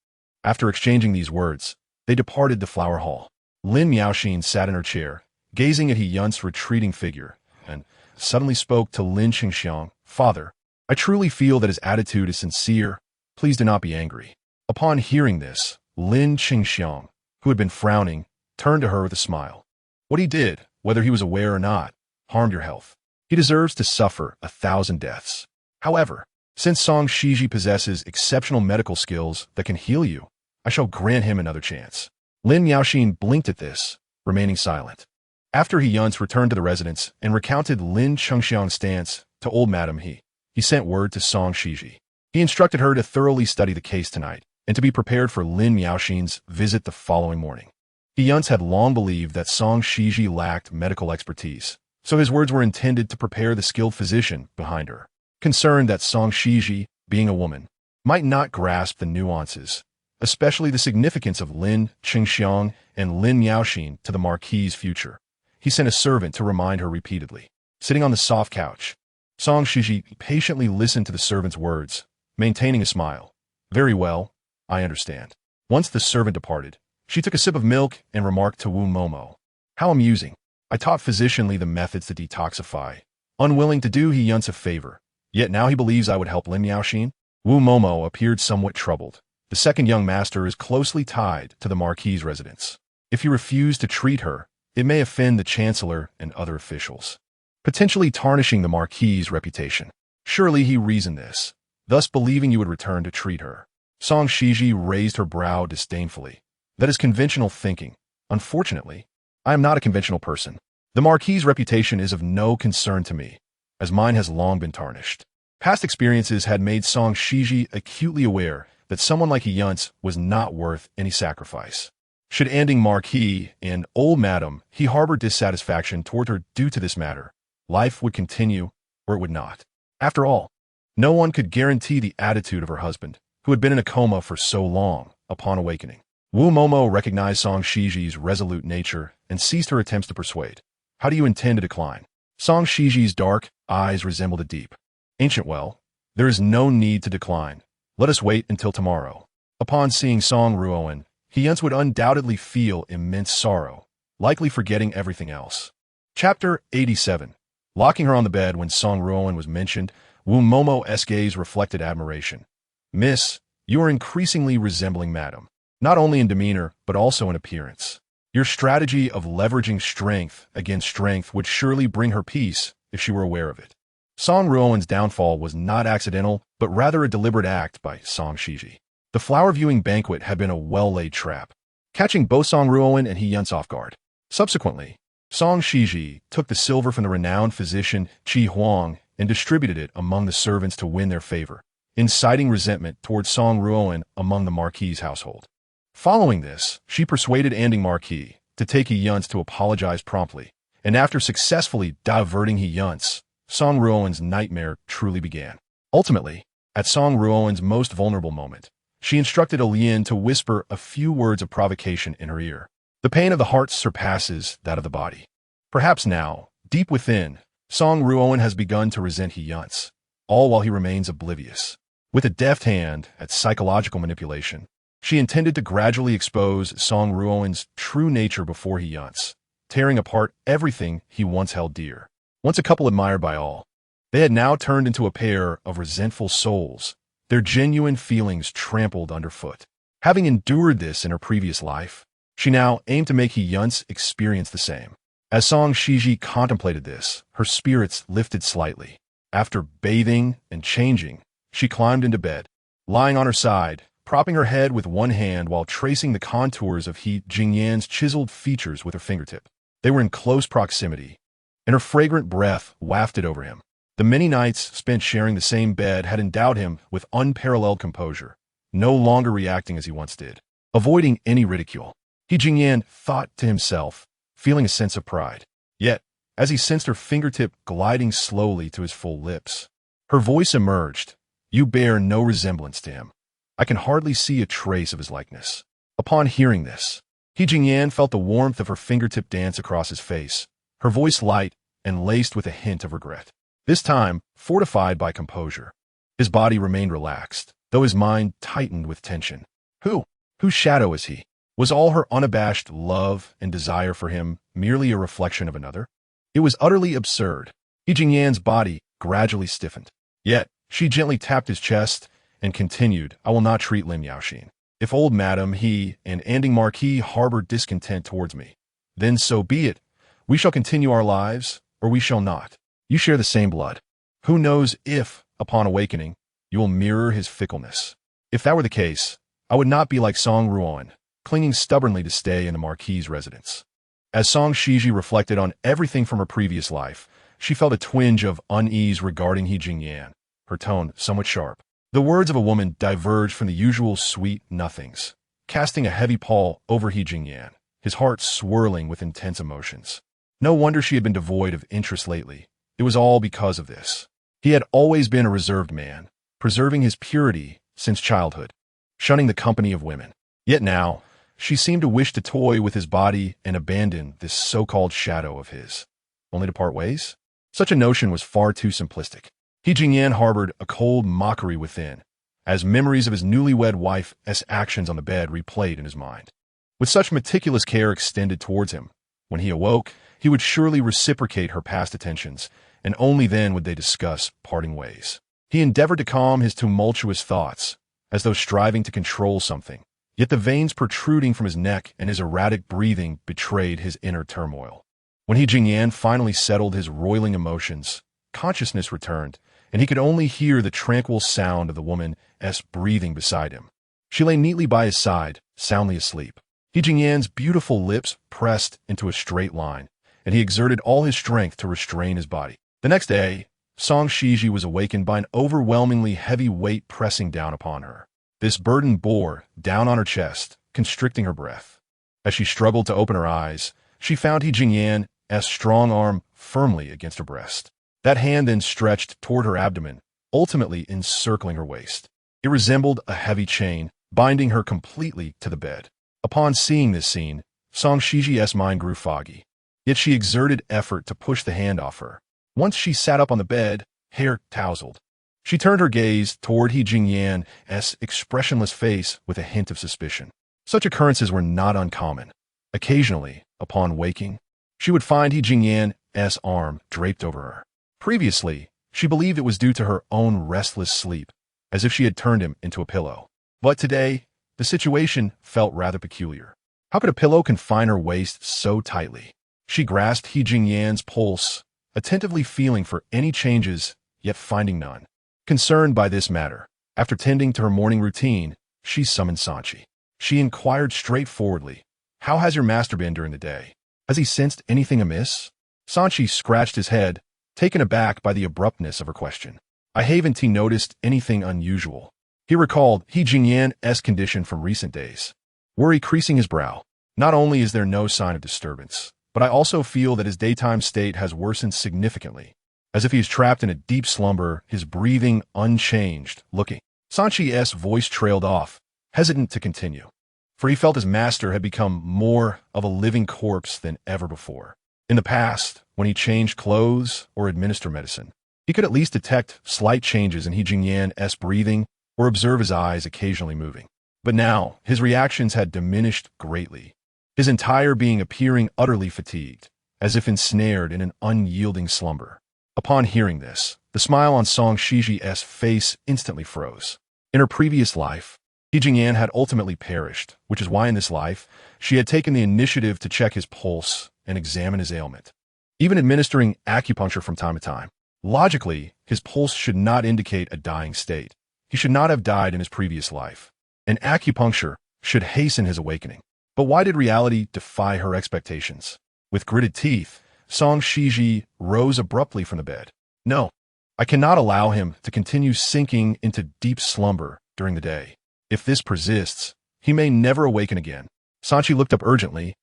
After exchanging these words, they departed the flower hall. Lin Miaoxin sat in her chair, gazing at He Yunce's retreating figure, and suddenly spoke to Lin Qingxiang, "Father, I truly feel that his attitude is sincere. Please do not be angry." Upon hearing this, Lin Qingxiang, who had been frowning, turned to her with a smile. "What he did, whether he was aware or not, harmed your health. He deserves to suffer 1,000 deaths. However, since Song Xizhi possesses exceptional medical skills that can heal you, I shall grant him another chance." Lin Miaoxin blinked at this, remaining silent. After He Yunce returned to the residence and recounted Lin Qingxiang's stance to old Madam he sent word to Song Xizhi. He instructed her to thoroughly study the case tonight and to be prepared for Lin Miaoxin's visit the following morning. He Yunce had long believed that Song Xizhi lacked medical expertise, so his words were intended to prepare the skilled physician behind her. Concerned that Song Xizhi, being a woman, might not grasp the nuances, especially the significance of Lin Qingxiang and Lin Miaoxin to the Marquis's future, he sent a servant to remind her repeatedly. Sitting on the soft couch, Song Xizhi patiently listened to the servant's words, maintaining a smile. "Very well, I understand." Once the servant departed, she took a sip of milk and remarked to Wu Momo, "How amusing. I taught physician Li the methods to detoxify, unwilling to do He Yunce a favor, yet now he believes I would help Lin Miaoxin." Wu Momo appeared somewhat troubled. The second young master is closely tied to the Marquis's residence. If you refuse to treat her, it may offend the Chancellor and other officials, potentially tarnishing the Marquis's reputation. Surely he reasoned this, thus believing you would return to treat her. Song Xizhi raised her brow disdainfully. "That is conventional thinking. Unfortunately, I am not a conventional person. The Marquis's reputation is of no concern to me, as mine has long been tarnished." Past experiences had made Song Xizhi acutely aware that someone like He Yunce was not worth any sacrifice. Should ending Marquis and old Madam he harbored dissatisfaction toward her due to this matter, life would continue or it would not. After all, no one could guarantee the attitude of her husband, who had been in a coma for so long, upon awakening. Wu Momo recognized Song Xizhi's resolute nature and ceased her attempts to persuade. "How do you intend to decline?" Song Xizhi's dark eyes resembled a deep, ancient well. "There is no need to decline. Let us wait until tomorrow." Upon seeing Song Ruoan, He Yunce would undoubtedly feel immense sorrow, likely forgetting everything else. Chapter 87. Locking her on the bed when Song Ruoan was mentioned, Wu Momo's gaze reflected admiration. "Miss, you are increasingly resembling Madam, not only in demeanor but also in appearance. Your strategy of leveraging strength against strength would surely bring her peace if she were aware of it." Song Ruoan's downfall was not accidental, but rather a deliberate act by Song Xizhi. The flower viewing banquet had been a well-laid trap, catching both Song Ruoan and He Yunce off guard. Subsequently, Song Xizhi took the silver from the renowned physician Qi Huang and distributed it among the servants to win their favor, inciting resentment towards Song Ruoan among the Marquis's household. Following this, she persuaded Anding Marquis to take He Yunce to apologize promptly, and after successfully diverting He Yunce, Song Ruoan's nightmare truly began. Ultimately, at Song Ruoan's most vulnerable moment, she instructed Lian to whisper a few words of provocation in her ear. The pain of the heart surpasses that of the body. Perhaps now, deep within, Song Ruoan has begun to resent He Yunce, all while he remains oblivious. With a deft hand at psychological manipulation, she intended to gradually expose Song Ruoan's true nature before He Yunce, tearing apart everything he once held dear. Once a couple admired by all, they had now turned into a pair of resentful souls, their genuine feelings trampled underfoot. Having endured this in her previous life, she now aimed to make He Yunce experience the same. As Song Xizhi contemplated this, her spirits lifted slightly. After bathing and changing, she climbed into bed. Lying on her side, propping her head with one hand while tracing the contours of He Jingyan's chiseled features with her fingertip. They were in close proximity, and her fragrant breath wafted over him. The many nights spent sharing the same bed had endowed him with unparalleled composure, no longer reacting as he once did, avoiding any ridicule. He Jingyan thought to himself, feeling a sense of pride. Yet, as he sensed her fingertip gliding slowly to his full lips, her voice emerged. You bear no resemblance to him. I can hardly see a trace of his likeness. Upon hearing this, He Jingyan felt the warmth of her fingertip dance across his face, her voice light and laced with a hint of regret. This time, fortified by composure, his body remained relaxed, though his mind tightened with tension. Whose shadow is he? Was all her unabashed love and desire for him merely a reflection of another? It was utterly absurd. He Jingyan's body gradually stiffened. Yet, she gently tapped his chest and continued, I will not treat Lim Yaoxin. If old Madam He and Anding Marquis harbor discontent towards me, then so be it. We shall continue our lives, or we shall not. You share the same blood. Who knows if, upon awakening, you will mirror his fickleness. If that were the case, I would not be like Song Ruoan, clinging stubbornly to stay in the Marquis's residence. As Song Xizhi reflected on everything from her previous life, she felt a twinge of unease regarding He Jingyan, her tone somewhat sharp. The words of a woman diverged from the usual sweet nothings, casting a heavy pall over He Jingyan, his heart swirling with intense emotions. No wonder she had been devoid of interest lately. It was all because of this. He had always been a reserved man, preserving his purity since childhood, shunning the company of women. Yet now, she seemed to wish to toy with his body and abandon this so-called shadow of his, only to part ways? Such a notion was far too simplistic. He Jingyan harbored a cold mockery within, as memories of his newlywed wife's actions on the bed replayed in his mind. With such meticulous care extended towards him, when he awoke, he would surely reciprocate her past attentions, and only then would they discuss parting ways. He endeavored to calm his tumultuous thoughts, as though striving to control something, yet the veins protruding from his neck and his erratic breathing betrayed his inner turmoil. When He Jingyan finally settled his roiling emotions, consciousness returned, and he could only hear the tranquil sound of the woman's breathing beside him. She lay neatly by his side, soundly asleep. He Jingyan's beautiful lips pressed into a straight line, and he exerted all his strength to restrain his body. The next day, Song Xizhi was awakened by an overwhelmingly heavy weight pressing down upon her. This burden bore down on her chest, constricting her breath. As she struggled to open her eyes, she found He Jingyan's strong arm firmly against her breast. That hand then stretched toward her abdomen, ultimately encircling her waist. It resembled a heavy chain, binding her completely to the bed. Upon seeing this scene, Song Xizhi's mind grew foggy. Yet she exerted effort to push the hand off her. Once she sat up on the bed, hair tousled. She turned her gaze toward He Jingyan's expressionless face with a hint of suspicion. Such occurrences were not uncommon. Occasionally, upon waking, she would find He Jingyan's arm draped over her. Previously, she believed it was due to her own restless sleep, as if she had turned him into a pillow. But today, the situation felt rather peculiar. How could a pillow confine her waist so tightly? She grasped He Jingyan's pulse, attentively feeling for any changes, yet finding none. Concerned by this matter, after tending to her morning routine, she summoned Sanchi. She inquired straightforwardly, How has your master been during the day? Has he sensed anything amiss? Sanchi scratched his head, taken aback by the abruptness of her question. I haven't noticed anything unusual. He recalled He Jingyan's condition from recent days, worry creasing his brow. Not only is there no sign of disturbance, but I also feel that his daytime state has worsened significantly, as if he is trapped in a deep slumber, his breathing unchanged, looking. Sanchi's voice trailed off, hesitant to continue, for he felt his master had become more of a living corpse than ever before. In the past, when he changed clothes or administered medicine, he could at least detect slight changes in He Jingyan's breathing or observe his eyes occasionally moving. But now, his reactions had diminished greatly. his entire being appearing utterly fatigued, as if ensnared in an unyielding slumber. Upon hearing this, the smile on Song Xizhi's face instantly froze. In her previous life, He Jingyan had ultimately perished, which is why in this life, she had taken the initiative to check his pulse and examine his ailment, even administering acupuncture from time to time. Logically, his pulse should not indicate a dying state. He should not have died in his previous life, and acupuncture should hasten his awakening. But why did reality defy her expectations? With gritted teeth, Song Xizhi rose abruptly from the bed. No, I cannot allow him to continue sinking into deep slumber during the day. If this persists, he may never awaken again. Sanchi looked up urgently,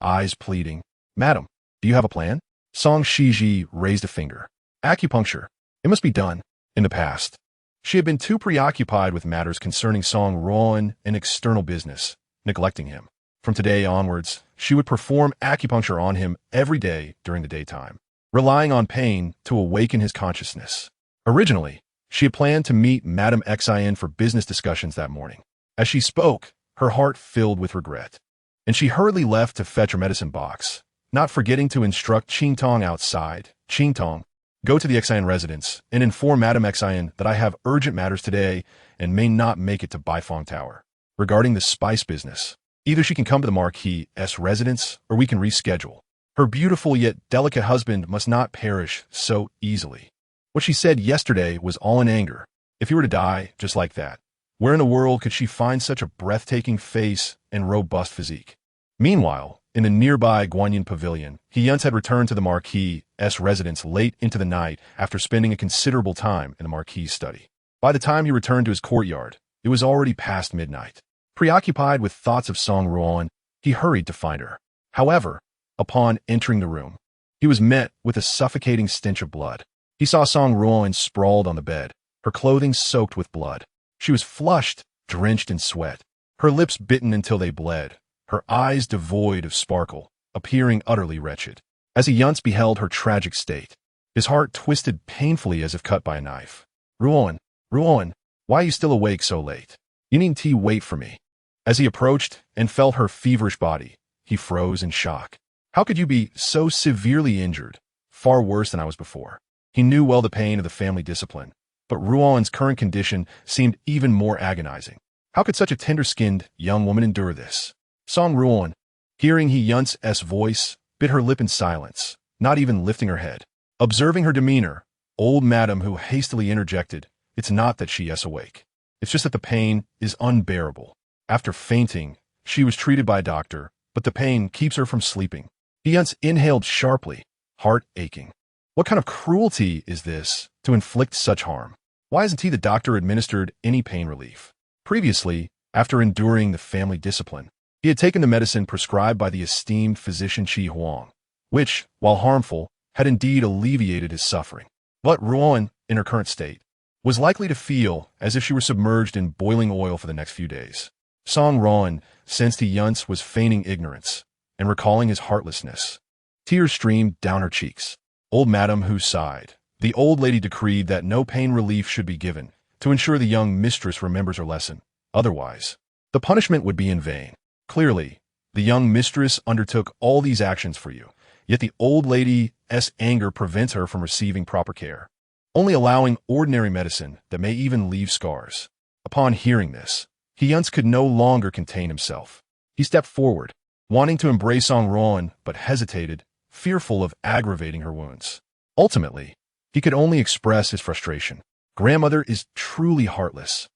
eyes pleading. Madam, do you have a plan? Song Xizhi raised a finger. Acupuncture. It must be done. In the past, she had been too preoccupied with matters concerning Song Ruoan and external business, neglecting him. From today onwards, she would perform acupuncture on him every day during the daytime, relying on pain to awaken his consciousness. Originally, she had planned to meet Madame Xizhi for business discussions that morning. As she spoke, her heart filled with regret, and she hurriedly left to fetch her medicine box, not forgetting to instruct Qingtong outside. Qingtong, go to the Xizhi residence and inform Madame Xizhi that I have urgent matters today and may not make it to Baifeng Tower. Regarding the spice business, either she can come to the Marquis's residence or we can reschedule. Her beautiful yet delicate husband must not perish so easily. What she said yesterday was all in anger. If he were to die just like that, where in the world could she find such a breathtaking face and robust physique? Meanwhile, in the nearby Guanyin pavilion, He Yunce had returned to the Marquis's residence late into the night after spending a considerable time in the Marquis's study. By the time he returned to his courtyard, it was already past midnight. Preoccupied with thoughts of Song Ruoan, he hurried to find her. However, upon entering the room, he was met with a suffocating stench of blood. He saw Song Ruoan sprawled on the bed, her clothing soaked with blood. She was flushed, drenched in sweat, her lips bitten until they bled, her eyes devoid of sparkle, appearing utterly wretched. As He Yunce beheld her tragic state, his heart twisted painfully as if cut by a knife. Ruoan, Ruoan, why are you still awake so late? You need tea, wait for me. As he approached and felt her feverish body, he froze in shock. How could you be so severely injured? Far worse than I was before. He knew well the pain of the family discipline, but Ruoan's current condition seemed even more agonizing. How could such a tender-skinned young woman endure this? Song Ruoan, hearing He Yunce's voice, bit her lip in silence, not even lifting her head. Observing her demeanor, old madam who hastily interjected, it's not that she is awake. It's just that the pain is unbearable. After fainting, she was treated by a doctor, but the pain keeps her from sleeping. He Yunce inhaled sharply, heart aching. What kind of cruelty is this to inflict such harm? Why hasn't the doctor administered any pain relief? Previously, after enduring the family discipline, he had taken the medicine prescribed by the esteemed physician He Huang, which, while harmful, had indeed alleviated his suffering. But Ruoan, in her current state, was likely to feel as if she were submerged in boiling oil for the next few days. Song Ruoan sensed He Yunce was feigning ignorance and recalling his heartlessness. Tears streamed down her cheeks. Old madam Hu sighed. The old lady decreed that no pain relief should be given to ensure the young mistress remembers her lesson. Otherwise, the punishment would be in vain. Clearly, the young mistress undertook all these actions for you, yet the old lady's anger prevents her from receiving proper care, only allowing ordinary medicine that may even leave scars. Upon hearing this, He Yunce could no longer contain himself. He stepped forward, wanting to embrace Song Ruoan, but hesitated, fearful of aggravating her wounds. Ultimately, he could only express his frustration. Grandmother is truly heartless.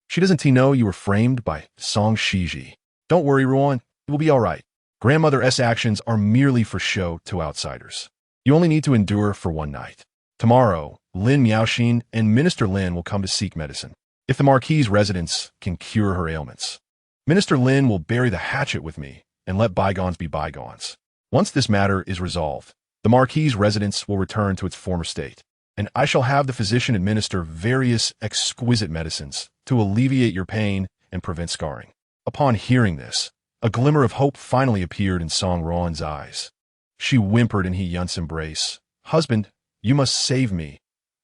She doesn't know you were framed by Song Xizhi. Don't worry, Ruoan, it will be all right. Grandmother's actions are merely for show to outsiders. You only need to endure for one night. Tomorrow, Lin Miaoxin and Minister Lin will come to seek medicine. If the Marquis's residence can cure her ailments, Minister Lin will bury the hatchet with me and let bygones be bygones. Once this matter is resolved, the Marquis's residence will return to its former state, and I shall have the physician administer various exquisite medicines to alleviate your pain and prevent scarring. Upon hearing this, a glimmer of hope finally appeared in Song Ruoan's eyes. She whimpered in He Yunce's embrace. Husband, you must save me.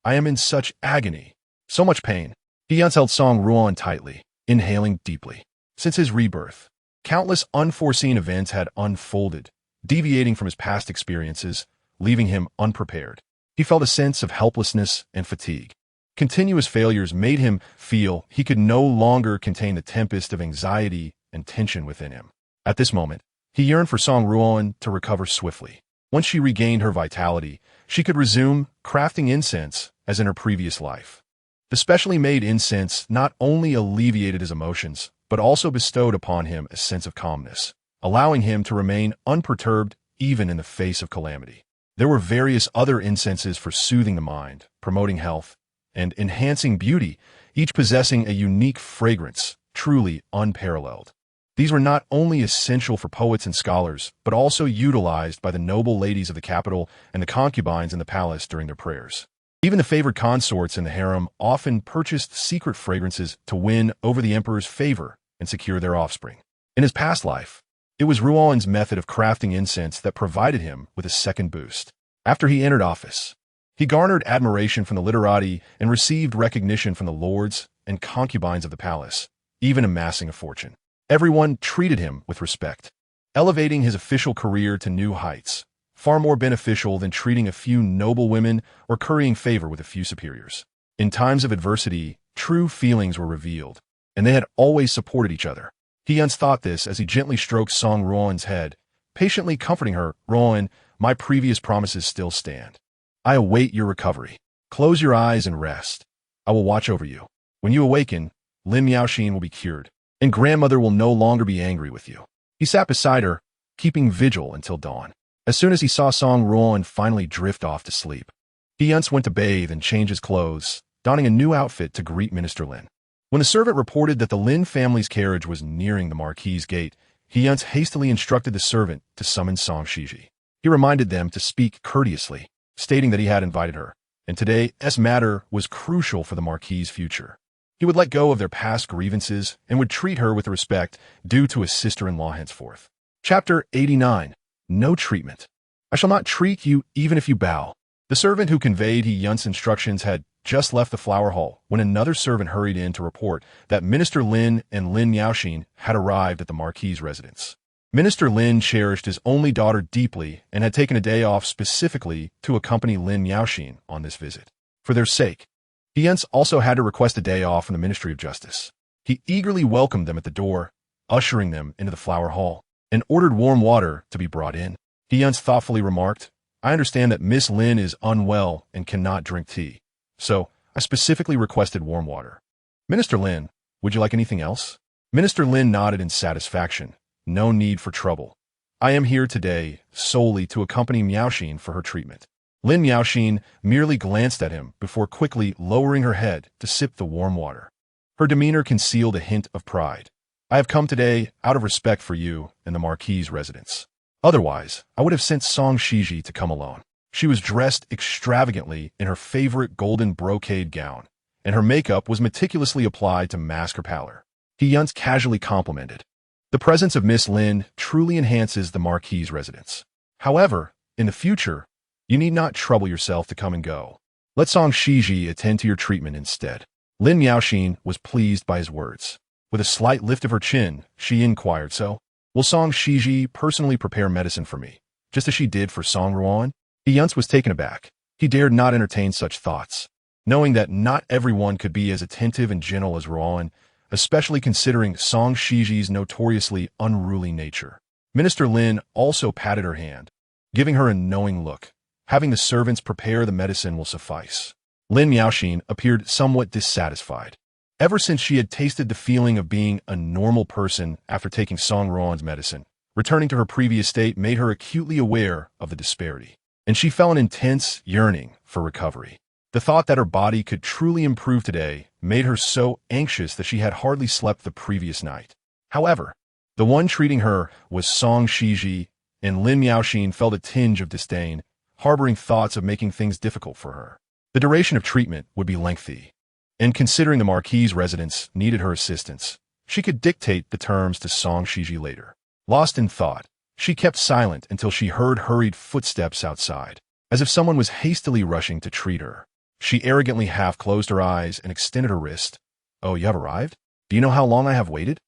I am in such agony, so much pain. He Yunce held Song Ruoan tightly, inhaling deeply. Since his rebirth, Countless unforeseen events had unfolded, deviating from his past experiences, leaving him unprepared. He felt a sense of helplessness and fatigue. Continuous failures made him feel he could no longer contain the tempest of anxiety and tension within him. At this moment, he yearned for Song Ruoan to recover swiftly. Once she regained her vitality, she could resume crafting incense as in her previous life. The specially made incense not only alleviated his emotions, but also bestowed upon him a sense of calmness, allowing him to remain unperturbed even in the face of calamity. There were various other incenses for soothing the mind, promoting health, and enhancing beauty, each possessing a unique fragrance, truly unparalleled. These were not only essential for poets and scholars, but also utilized by the noble ladies of the capital and the concubines in the palace during their prayers. Even the favored consorts in the harem often purchased secret fragrances to win over the emperor's favor and secure their offspring. In his past life, it was Ruoan's method of crafting incense that provided him with a second boost. After he entered office, he garnered admiration from the literati and received recognition from the lords and concubines of the palace, even amassing a fortune. Everyone treated him with respect, elevating his official career to new heights, far more beneficial than treating a few noble women or currying favor with a few superiors. In times of adversity, true feelings were revealed, and they had always supported each other. He Yunce thought this as he gently stroked Song Ruoan's head, patiently comforting her. "Ruoan, my previous promises still stand. I await your recovery. Close your eyes and rest. I will watch over you. When you awaken, Lin Miaoxin will be cured, and grandmother will no longer be angry with you." He sat beside her, keeping vigil until dawn. As soon as he saw Song Ruoan finally drift off to sleep, He Yunce went to bathe and change his clothes, donning a new outfit to greet Minister Lin. When the servant reported that the Lin family's carriage was nearing the Marquis's gate, He Yunce hastily instructed the servant to summon Song Xizhi. He reminded them to speak courteously, stating that he had invited her, and today's matter was crucial for the Marquis's future. He would let go of their past grievances and would treat her with respect due to his sister-in-law henceforth. Chapter 89. No treatment. I shall not treat you even if you bow. The servant who conveyed He Yunce's instructions had just left the flower hall when another servant hurried in to report that Minister Lin and Lin Miaoxin had arrived at the Marquis's residence. Minister Lin cherished his only daughter deeply and had taken a day off specifically to accompany Lin Miaoxin on this visit. For their sake, He Yunce also had to request a day off from the Ministry of Justice. He eagerly welcomed them at the door, ushering them into the flower hall, and ordered warm water to be brought in. He Yunce thoughtfully remarked, "I understand that Miss Lin is unwell and cannot drink tea, so I specifically requested warm water. Minister Lin, would you like anything else?" Minister Lin nodded in satisfaction. "No need for trouble. I am here today solely to accompany Miaoxin for her treatment." Lin Miaoxin merely glanced at him before quickly lowering her head to sip the warm water. Her demeanor concealed a hint of pride. "I have come today out of respect for you and the Marquis's residence. Otherwise, I would have sent Song Xizhi to come alone." She was dressed extravagantly in her favorite golden brocade gown, and her makeup was meticulously applied to mask her pallor. He Yunce casually complimented, "The presence of Miss Lin truly enhances the Marquis's residence. However, in the future, you need not trouble yourself to come and go. Let Song Xizhi attend to your treatment instead." Lin Miaoxin was pleased by his words. With a slight lift of her chin, she inquired, "So, will Song Xizhi personally prepare medicine for me, just as she did for Song Ruoan?" He Yunce was taken aback. He dared not entertain such thoughts, knowing that not everyone could be as attentive and gentle as Ruoan, especially considering Song Xizhi's notoriously unruly nature. Minister Lin also patted her hand, giving her a knowing look. "Having the servants prepare the medicine will suffice." Lin Miaoxin appeared somewhat dissatisfied. Ever since she had tasted the feeling of being a normal person after taking Song Ruoan's medicine, returning to her previous state made her acutely aware of the disparity, and she felt an intense yearning for recovery. The thought that her body could truly improve today made her so anxious that she had hardly slept the previous night. However, the one treating her was Song Xizhi, and Lin Miaoxin felt a tinge of disdain, harboring thoughts of making things difficult for her. The duration of treatment would be lengthy, and considering the Marquis's residence needed her assistance, she could dictate the terms to Song Xizhi later. Lost in thought, she kept silent until she heard hurried footsteps outside, as if someone was hastily rushing to treat her. She arrogantly half closed her eyes and extended her wrist. "Oh, you have arrived? Do you know how long I have waited?"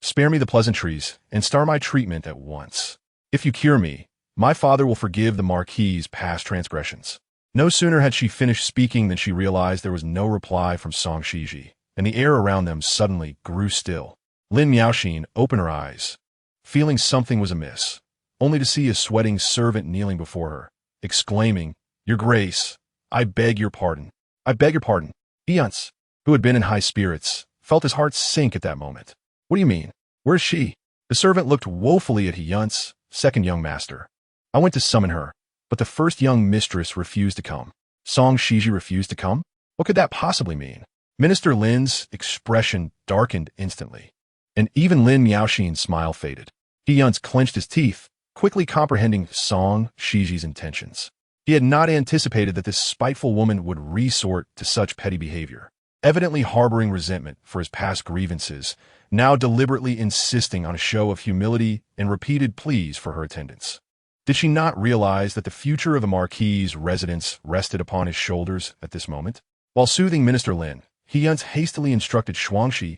Spare me the pleasantries, and start my treatment at once. If you cure me, my father will forgive the Marquis's past transgressions." No sooner had she finished speaking than she realized there was no reply from Song Xizhi, and the air around them suddenly grew still. Lin Miaoxin opened her eyes, feeling something was amiss, only to see a sweating servant kneeling before her, exclaiming, "Your Grace, I beg your pardon. I beg your pardon." He Yunce, who had been in high spirits, felt his heart sink at that moment. "What do you mean? Where's she?" The servant looked woefully at He Yunce, second young master. "I went to summon her, but the first young mistress refused to come." Song Xizhi refused to come? What could that possibly mean? Minister Lin's expression darkened instantly, and even Lin Miaoxin's smile faded. He Yunce clenched his teeth, quickly comprehending Song Xizhi's intentions. He had not anticipated that this spiteful woman would resort to such petty behavior, evidently harboring resentment for his past grievances, now deliberately insisting on a show of humility and repeated pleas for her attendance. Did she not realize that the future of the Marquis's residence rested upon his shoulders at this moment? While soothing Minister Lin, He Yunce hastily instructed Xuangxi,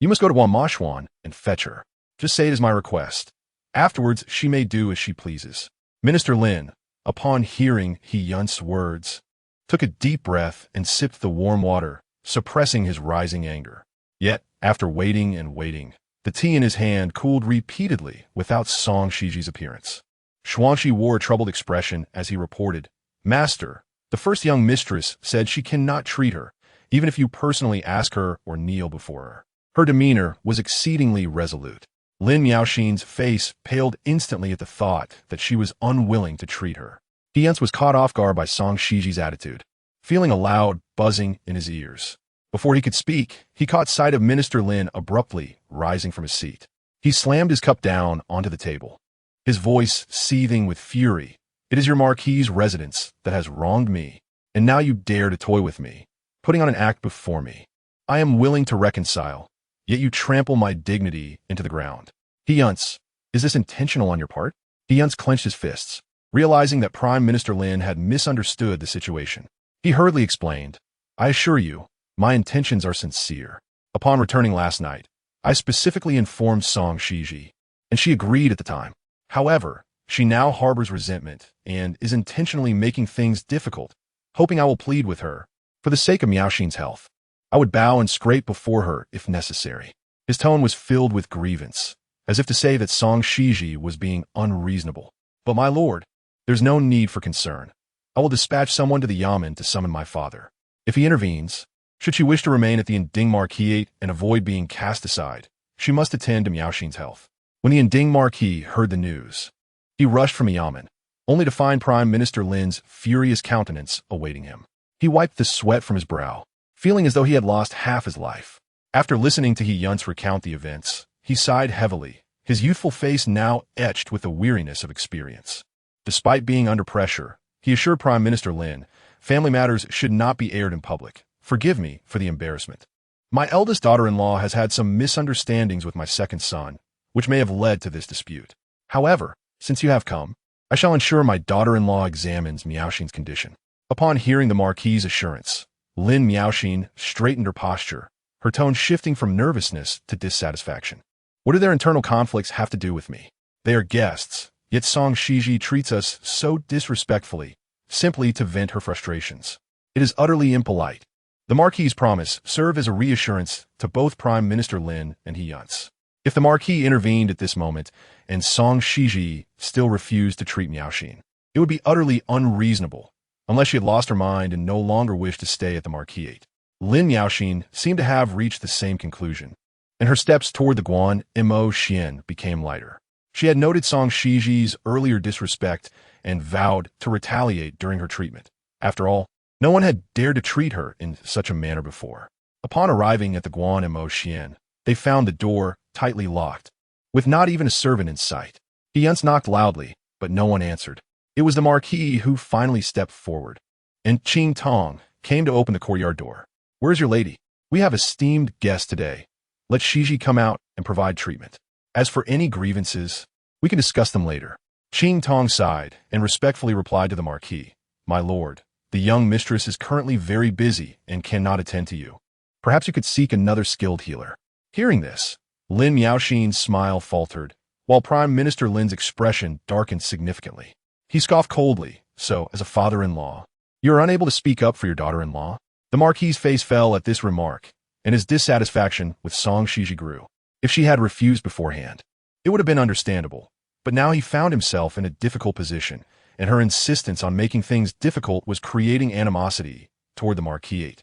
"You must go to Xuan and fetch her. Just say it is my request. Afterwards, she may do as she pleases." Minister Lin, upon hearing He Yunce's words, took a deep breath and sipped the warm water, suppressing his rising anger. Yet, after waiting and waiting, the tea in his hand cooled repeatedly without Song Xizhi's appearance. Xuangxi wore a troubled expression as he reported, "Master, the first young mistress said she cannot treat her, even if you personally ask her or kneel before her." Her demeanor was exceedingly resolute. Lin Miaoxin's face paled instantly at the thought that she was unwilling to treat her. He Yunce was caught off guard by Song Xizhi's attitude, feeling a loud buzzing in his ears. Before he could speak, he caught sight of Minister Lin abruptly rising from his seat. He slammed his cup down onto the table, his voice seething with fury. "It is your Marquis's residence that has wronged me, and now you dare to toy with me, putting on an act before me. I am willing to reconcile, yet you trample my dignity into the ground." He Yunce, is this intentional on your part? He Yunce clenched his fists, realizing that Prime Minister Lin had misunderstood the situation. He hurriedly explained, "I assure you, my intentions are sincere. Upon returning last night, I specifically informed Song Xizhi, and she agreed at the time. However, she now harbors resentment and is intentionally making things difficult, hoping I will plead with her. For the sake of Miaoxin's health, I would bow and scrape before her if necessary." His tone was filled with grievance, as if to say that Song Xizhi was being unreasonable. "But my lord, there's no need for concern. I will dispatch someone to the Yamen to summon my father. If he intervenes, should she wish to remain at the Inding Marquis and avoid being cast aside, she must attend to Miaoxin's health." When the Inding Marquis heard the news, he rushed from Yamen, only to find Prime Minister Lin's furious countenance awaiting him. He wiped the sweat from his brow, feeling as though he had lost half his life. After listening to He Yunce recount the events, he sighed heavily, his youthful face now etched with the weariness of experience. Despite being under pressure, he assured Prime Minister Lin, family matters should not be aired in public. "Forgive me for the embarrassment. My eldest daughter-in-law has had some misunderstandings with my second son, which may have led to this dispute. However, since you have come, I shall ensure my daughter-in-law examines Miaoxin's condition." Upon hearing the Marquis's assurance, Lin Miaoxin straightened her posture, her tone shifting from nervousness to dissatisfaction. "What do their internal conflicts have to do with me? They are guests, yet Song Xizhi treats us so disrespectfully, simply to vent her frustrations. It is utterly impolite." The Marquis's promise served as a reassurance to both Prime Minister Lin and He Yunce. If the Marquis intervened at this moment and Song Xizhi still refused to treat Miaoxin, it would be utterly unreasonable, unless she had lost her mind and no longer wished to stay at the Marquis. Lin Miaoxin seemed to have reached the same conclusion, and her steps toward the Guan Mo Xian became lighter. She had noted Song Xizhi's earlier disrespect and vowed to retaliate during her treatment. After all, no one had dared to treat her in such a manner before. Upon arriving at the Guan Mo Xian, they found the door tightly locked, with not even a servant in sight. He Yunce knocked loudly, but no one answered. It was the Marquis who finally stepped forward, and Qing Tong came to open the courtyard door. "Where's your lady? We have esteemed guests today. Let Xizhi come out and provide treatment. As for any grievances, we can discuss them later." Qing Tong sighed and respectfully replied to the Marquis, "My lord, the young mistress is currently very busy and cannot attend to you. Perhaps you could seek another skilled healer." Hearing this, Lin Miaoxin's smile faltered, while Prime Minister Lin's expression darkened significantly. He scoffed coldly, so, as a father-in-law, you are unable to speak up for your daughter-in-law? The Marquis's face fell at this remark, and his dissatisfaction with Song Xizhi grew. If she had refused beforehand, it would have been understandable, but now he found himself in a difficult position, and her insistence on making things difficult was creating animosity toward the Marquis,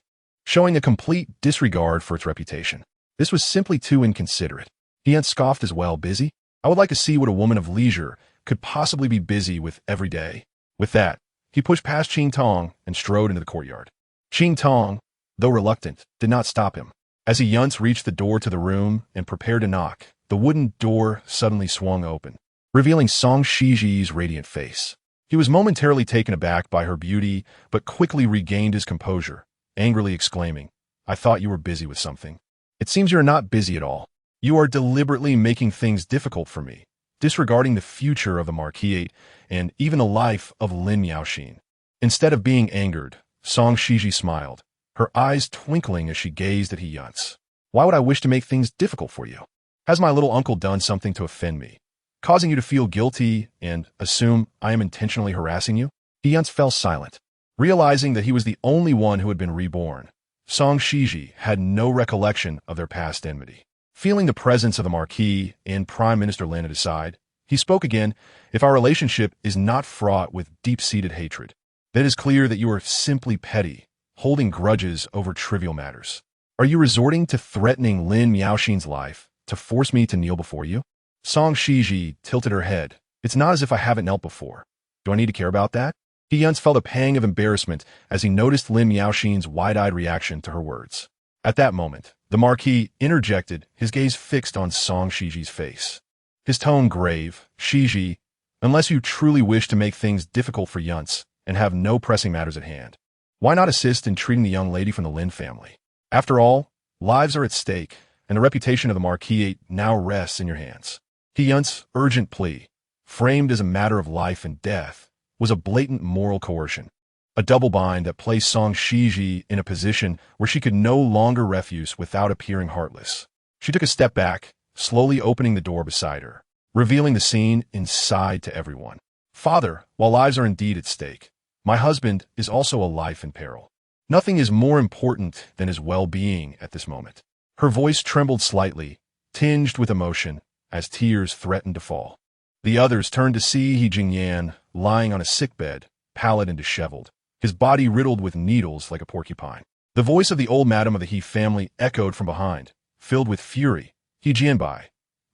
showing a complete disregard for its reputation. This was simply too inconsiderate. He had scoffed as well. Busy? I would like to see what a woman of leisure could possibly be busy with every day. With that, he pushed past Qing Tong and strode into the courtyard. Qing Tong, though reluctant, did not stop him. As He Yunce reached the door to the room and prepared to knock, the wooden door suddenly swung open, revealing Song Xizhi's radiant face. He was momentarily taken aback by her beauty, but quickly regained his composure, angrily exclaiming, I thought you were busy with something. It seems you are not busy at all. You are deliberately making things difficult for me, disregarding the future of the Marquis and even the life of Lin Miaoxin. Instead of being angered, Song Xizhi smiled, her eyes twinkling as she gazed at He Yunce. Why would I wish to make things difficult for you? Has my little uncle done something to offend me, causing you to feel guilty and assume I am intentionally harassing you? He Yunce fell silent. Realizing that he was the only one who had been reborn, Song Xizhi had no recollection of their past enmity. Feeling the presence of the Marquis and Prime Minister Lin at his side, he spoke again. If our relationship is not fraught with deep-seated hatred, then it is clear that you are simply petty, holding grudges over trivial matters. Are you resorting to threatening Lin Miaoxin's life to force me to kneel before you? Song Xizhi tilted her head. It's not as if I haven't knelt before. Do I need to care about that? He Yunce felt a pang of embarrassment as he noticed Lin Miaoxin's wide-eyed reaction to her words. At that moment, the Marquis interjected, his gaze fixed on Song Xizhi's face. His tone grave, Xizhi, unless you truly wish to make things difficult for Yunce and have no pressing matters at hand, why not assist in treating the young lady from the Lin family? After all, lives are at stake, and the reputation of the Marquis now rests in your hands. He Yunce's urgent plea, framed as a matter of life and death, was a blatant moral coercion, a double bind that placed Song Xizhi in a position where she could no longer refuse without appearing heartless. She took a step back, slowly opening the door beside her, revealing the scene inside to everyone. Father, while lives are indeed at stake, my husband is also a life in peril. Nothing is more important than his well-being at this moment. Her voice trembled slightly, tinged with emotion, as tears threatened to fall. The others turned to see He Jingyan lying on a sickbed, pallid and disheveled, his body riddled with needles like a porcupine. The voice of the old madam of the He family echoed from behind, filled with fury. He Jianbai,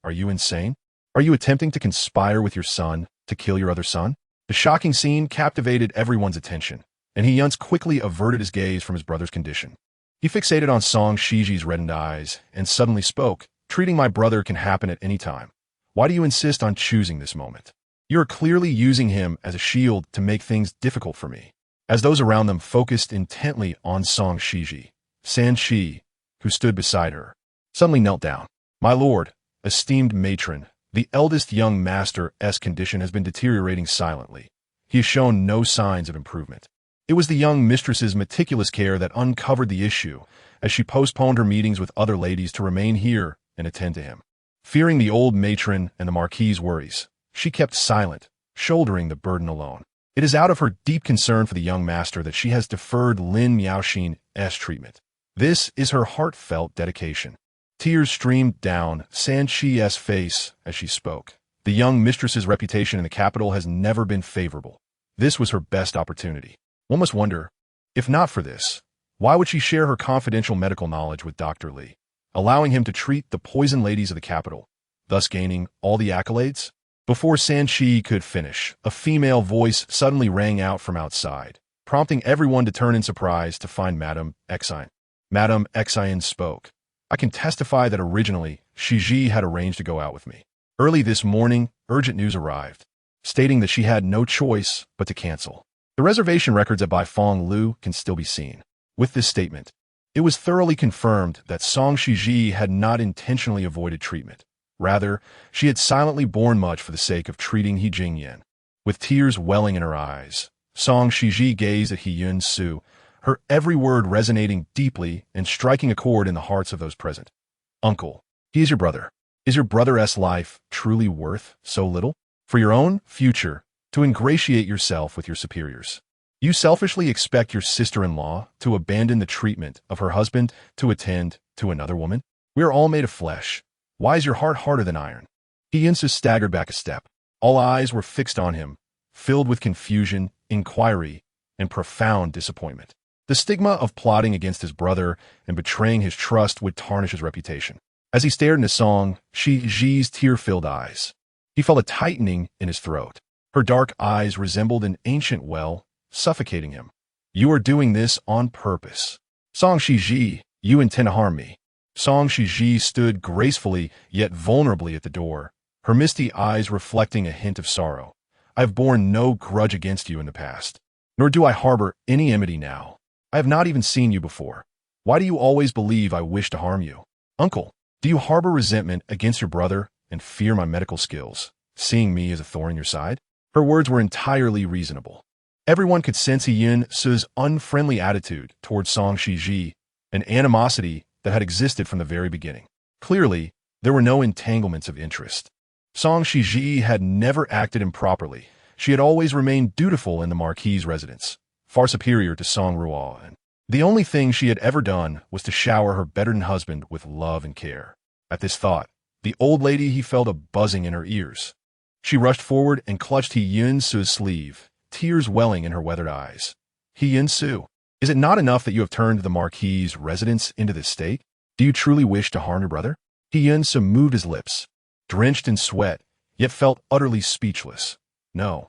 are you insane? Are you attempting to conspire with your son to kill your other son? The shocking scene captivated everyone's attention, and He Yunce quickly averted his gaze from his brother's condition. He fixated on Song Xizhi's reddened eyes and suddenly spoke, treating my brother can happen at any time. Why do you insist on choosing this moment? You are clearly using him as a shield to make things difficult for me. As those around them focused intently on Song Xizhi, San Shi, who stood beside her, suddenly knelt down. My lord, esteemed matron, the eldest young master's condition has been deteriorating silently. He has shown no signs of improvement. It was the young mistress's meticulous care that uncovered the issue, as she postponed her meetings with other ladies to remain here and attend to him. Fearing the old matron and the Marquis's worries, she kept silent, shouldering the burden alone. It is out of her deep concern for the young master that she has deferred Lin Miaoxin's treatment. This is her heartfelt dedication. Tears streamed down San Shi's face as she spoke. The young mistress's reputation in the capital has never been favorable. This was her best opportunity. One must wonder, if not for this, why would she share her confidential medical knowledge with Dr. Li, allowing him to treat the poison ladies of the capital, thus gaining all the accolades? Before San Shi could finish, a female voice suddenly rang out from outside, prompting everyone to turn in surprise to find Madame Xizhi. Madame Xizhi spoke. I can testify that originally, Xizhi had arranged to go out with me. Early this morning, urgent news arrived, stating that she had no choice but to cancel. The reservation records at Baifeng Lu can still be seen. With this statement, it was thoroughly confirmed that Song Xizhi had not intentionally avoided treatment. Rather, she had silently borne much for the sake of treating He Jingyan. With tears welling in her eyes, Song Xizhi gazed at He Yunce, her every word resonating deeply and striking a chord in the hearts of those present. Uncle, he is your brother. Is your brother's life truly worth so little? For your own future, to ingratiate yourself with your superiors. You selfishly expect your sister-in-law to abandon the treatment of her husband to attend to another woman? We are all made of flesh. Why is your heart harder than iron? He Yunce staggered back a step. All eyes were fixed on him, filled with confusion, inquiry, and profound disappointment. The stigma of plotting against his brother and betraying his trust would tarnish his reputation. As he stared into Song Xizhi's tear-filled eyes, he felt a tightening in his throat. Her dark eyes resembled an ancient well, suffocating him. You are doing this on purpose. Song Xizhi, you intend to harm me. Song Xizhi stood gracefully yet vulnerably at the door, her misty eyes reflecting a hint of sorrow. I have borne no grudge against you in the past, nor do I harbor any enmity now. I have not even seen you before. Why do you always believe I wish to harm you? Uncle, do you harbor resentment against your brother and fear my medical skills, seeing me as a thorn in your side? Her words were entirely reasonable. Everyone could sense He Yunce's unfriendly attitude towards Song Xizhi, an animosity that had existed from the very beginning. Clearly, there were no entanglements of interest. Song Xizhi had never acted improperly. She had always remained dutiful in the Marquis's residence, far superior to Song Ruoan. The only thing she had ever done was to shower her veteran husband with love and care. At this thought, the old lady he felt a buzzing in her ears. She rushed forward and clutched He Yunce's sleeve, tears welling in her weathered eyes. He Yunce, is it not enough that you have turned the Marquis's residence into this state? Do you truly wish to harm your brother? He Yunce moved his lips, drenched in sweat, yet felt utterly speechless. No.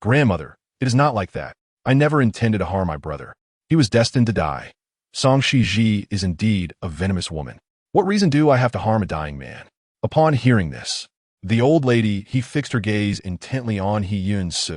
Grandmother, it is not like that. I never intended to harm my brother. He was destined to die. Song Xizhi is indeed a venomous woman. What reason do I have to harm a dying man? Upon hearing this, the old lady, he fixed her gaze intently on He Yunce.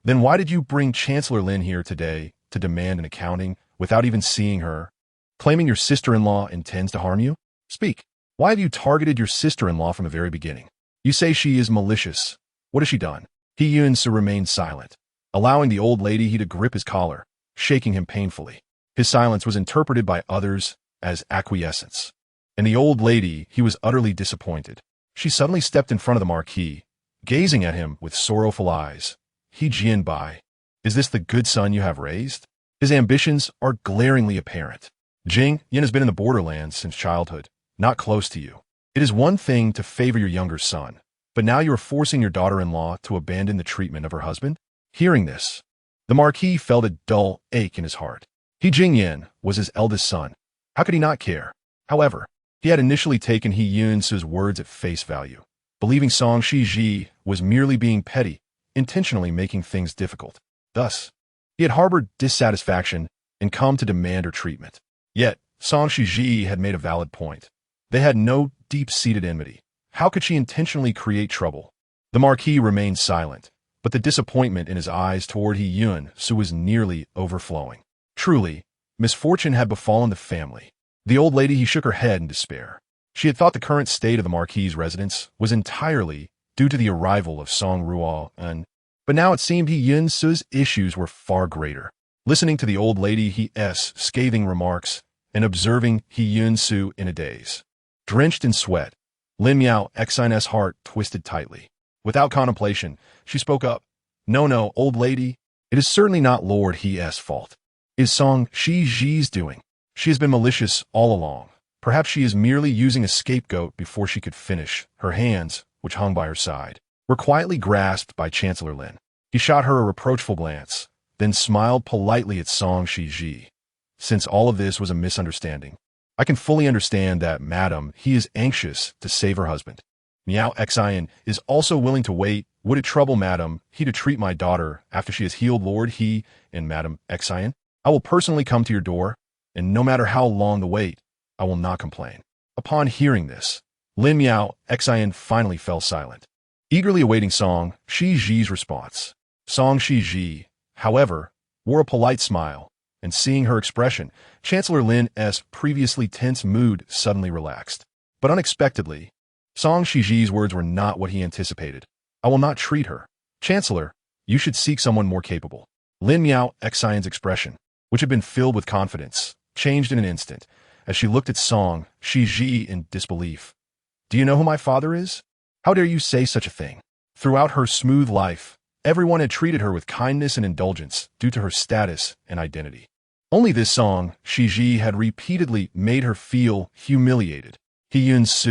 Then why did you bring Chancellor Lin here today to demand an accounting without even seeing her, claiming your sister-in-law intends to harm you? Speak. Why have you targeted your sister-in-law from the very beginning? You say she is malicious. What has she done? He Yunce remained silent, allowing the old lady to grip his collar, shaking him painfully. His silence was interpreted by others as acquiescence. And the old lady, he was utterly disappointed. She suddenly stepped in front of the Marquis, gazing at him with sorrowful eyes. He Jingyan, is this the good son you have raised? His ambitions are glaringly apparent. Jingyan has been in the borderlands since childhood, not close to you. It is one thing to favor your younger son, but now you are forcing your daughter-in-law to abandon the treatment of her husband? Hearing this, the Marquis felt a dull ache in his heart. He Jingyan was his eldest son. How could he not care? However, he had initially taken He Yunce's words at face value, believing Song Xizhi was merely being petty, intentionally making things difficult. Thus, he had harbored dissatisfaction and come to demand her treatment. Yet, Song Xizhi had made a valid point. They had no deep-seated enmity. How could she intentionally create trouble? The Marquis remained silent, but the disappointment in his eyes toward He Yunce was nearly overflowing. Truly, misfortune had befallen the family. The old lady, he shook her head in despair. She had thought the current state of the Marquis's residence was entirely due to the arrival of Song Ruoan, but now it seemed He Yunce's issues were far greater. Listening to the old lady, he's scathing remarks and observing He Yunce in a daze. Drenched in sweat, Lin Xin's heart twisted tightly. Without contemplation, she spoke up. No, old lady, it is certainly not Lord He's fault. It is Song Xizhi's doing. She has been malicious all along. Perhaps she is merely using a scapegoat before she could finish. Her hands, which hung by her side, were quietly grasped by Chancellor Lin. He shot her a reproachful glance, then smiled politely at Song Xizhi. Since all of this was a misunderstanding, I can fully understand that, madam, he is anxious to save her husband. Xizhi is also willing to wait. Would it trouble madam he to treat my daughter after she has healed Lord He and Madam Xizhi? I will personally come to your door, and no matter how long the wait, I will not complain. Upon hearing this, Lin Xizhi finally fell silent, eagerly awaiting Song Xizhi's response. Song Xizhi, however, wore a polite smile, and seeing her expression, Chancellor Lin's previously tense mood suddenly relaxed. But unexpectedly, Song Xizhi's words were not what he anticipated. I will not treat her. Chancellor, you should seek someone more capable. Lin Xizhi's expression, which had been filled with confidence, changed in an instant as she looked at Song Xizhi in disbelief. Do you know who my father is? How dare you say such a thing? Throughout her smooth life, everyone had treated her with kindness and indulgence due to her status and identity. Only this song, Xizhi, had repeatedly made her feel humiliated. He Yunce,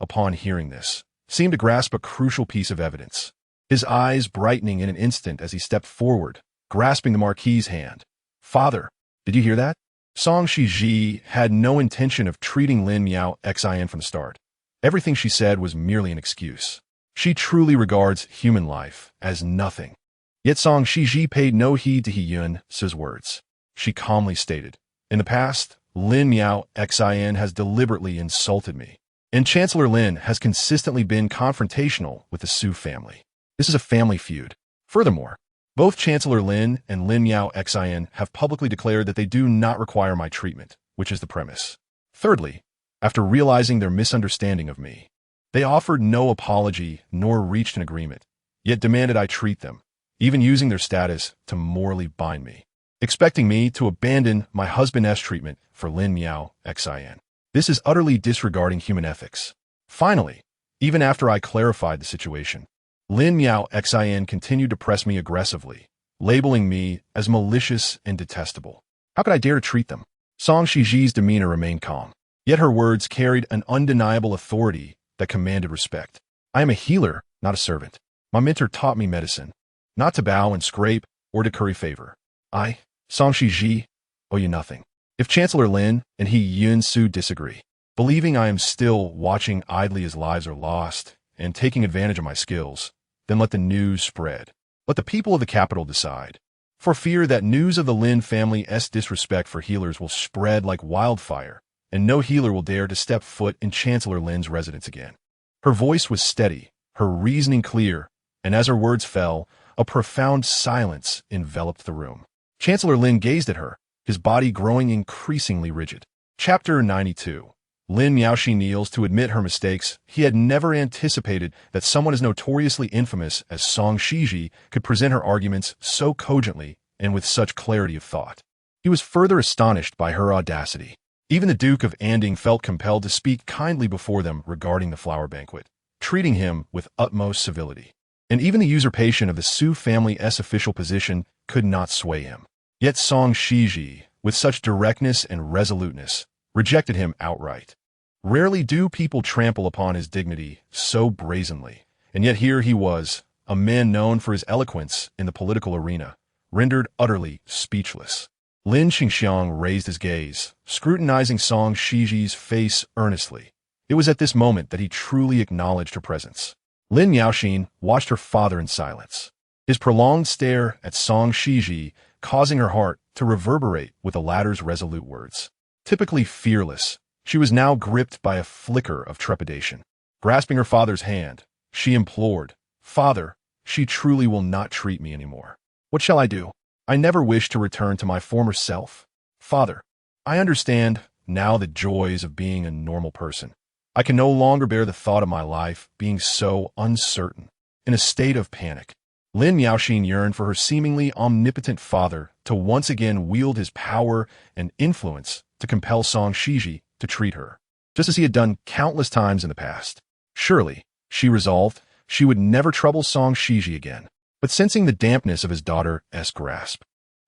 upon hearing this, seemed to grasp a crucial piece of evidence, his eyes brightening in an instant as he stepped forward, grasping the Marquis's hand. "Father, did you hear that?" Song Xizhi had no intention of treating Lin Miao Xin from the start. Everything she said was merely an excuse. She truly regards human life as nothing. Yet Song Xizhi paid no heed to He Yunce's words. She calmly stated, "In the past, Lin Miao Xin has deliberately insulted me, and Chancellor Lin has consistently been confrontational with the Su family. This is a family feud. Furthermore, both Chancellor Lin and Lin Miao Xin have publicly declared that they do not require my treatment, which is the premise. Thirdly, after realizing their misunderstanding of me, they offered no apology nor reached an agreement, yet demanded I treat them, even using their status to morally bind me, expecting me to abandon my husband's treatment for Lin Miao Xin. This is utterly disregarding human ethics. Finally, even after I clarified the situation, Lin Miao Xin continued to press me aggressively, labeling me as malicious and detestable. How could I dare to treat them? Song Xizhi's demeanor remained calm, yet her words carried an undeniable authority that commanded respect. I am a healer, not a servant. My mentor taught me medicine, not to bow and scrape or to curry favor. I, Song Xizhi, owe you nothing. If Chancellor Lin and He Yunce disagree, believing I am still watching idly as lives are lost and taking advantage of my skills, then let the news spread. Let the people of the capital decide. For fear that news of the Lin family's disrespect for healers will spread like wildfire, and no healer will dare to step foot in Chancellor Lin's residence again." Her voice was steady, her reasoning clear, and as her words fell, a profound silence enveloped the room. Chancellor Lin gazed at her, his body growing increasingly rigid. Chapter 92. Lin Miaoxin kneels to admit her mistakes. He had never anticipated that someone as notoriously infamous as Song Xizhi could present her arguments so cogently and with such clarity of thought. He was further astonished by her audacity. Even the Duke of Anding felt compelled to speak kindly before them regarding the flower banquet, treating him with utmost civility. And even the usurpation of the Su family's official position could not sway him. Yet Song Xizhi, with such directness and resoluteness, rejected him outright. Rarely do people trample upon his dignity so brazenly, and yet here he was, a man known for his eloquence in the political arena, rendered utterly speechless. Lin Qingxiang raised his gaze, scrutinizing Song Xizhi's face earnestly. It was at this moment that he truly acknowledged her presence. Lin Miaoxin watched her father in silence, his prolonged stare at Song Xizhi causing her heart to reverberate with the latter's resolute words. Typically fearless, she was now gripped by a flicker of trepidation. Grasping her father's hand, she implored, "Father, she truly will not treat me anymore. What shall I do? I never wish to return to my former self. Father, I understand now the joys of being a normal person. I can no longer bear the thought of my life being so uncertain, in a state of panic." Lin Miaoxin yearned for her seemingly omnipotent father to once again wield his power and influence to compel Song Xizhi to treat her, just as he had done countless times in the past. Surely, she resolved, she would never trouble Song Xizhi again. But sensing the dampness of his daughter's grasp,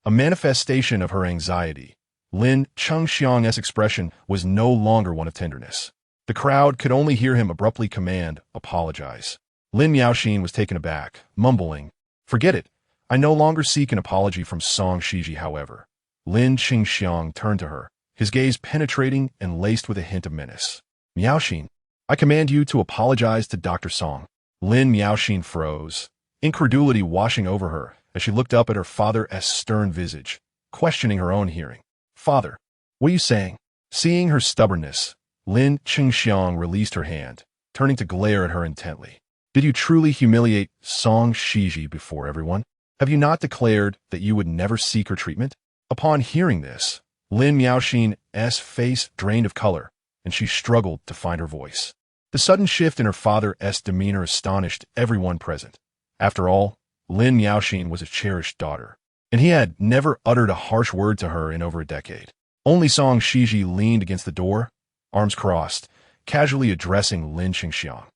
a manifestation of her anxiety, Lin Qingxiang's expression was no longer one of tenderness. The crowd could only hear him abruptly command, "Apologize." Lin Miaoxin was taken aback, mumbling, "Forget it. I no longer seek an apology from Song Xizhi." However, Lin Qingxiang turned to her, his gaze penetrating and laced with a hint of menace. "Miaoxin, I command you to apologize to Dr. Song." Lin Miaoxin froze, incredulity washing over her as she looked up at her father's stern visage, questioning her own hearing. "Father, what are you saying?" Seeing her stubbornness, Lin Qingxiang released her hand, turning to glare at her intently. "Did you truly humiliate Song Xizhi before everyone? Have you not declared that you would never seek her treatment?" Upon hearing this, Lin Miaoxin's face drained of color, and she struggled to find her voice. The sudden shift in her father's demeanor astonished everyone present. After all, Lin Miaoxin was a cherished daughter, and he had never uttered a harsh word to her in over a decade. Only Song Xizhi leaned against the door, arms crossed, casually addressing Lin Qingxiang.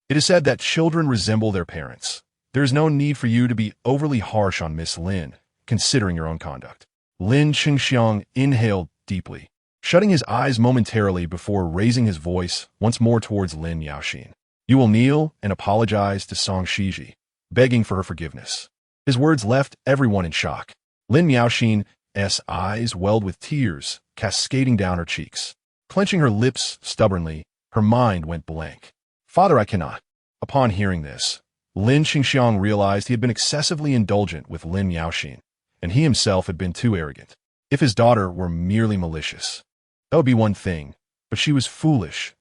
It is said that children resemble their parents. There is no need for you to be overly harsh on Miss Lin, considering your own conduct. Lin Qingxiang inhaled deeply, shutting his eyes momentarily before raising his voice once more towards Lin Yaoxin. You will kneel and apologize to Song Xizhi, begging for her forgiveness. His words left everyone in shock. Lin Yaoxin's eyes welled with tears, cascading down her cheeks. Clenching her lips stubbornly, her mind went blank. Father, I cannot. Upon hearing this, Lin Qingxiang realized he had been excessively indulgent with Lin Yaoxin, and he himself had been too arrogant. If his daughter were merely malicious, that would be one thing, but she was foolish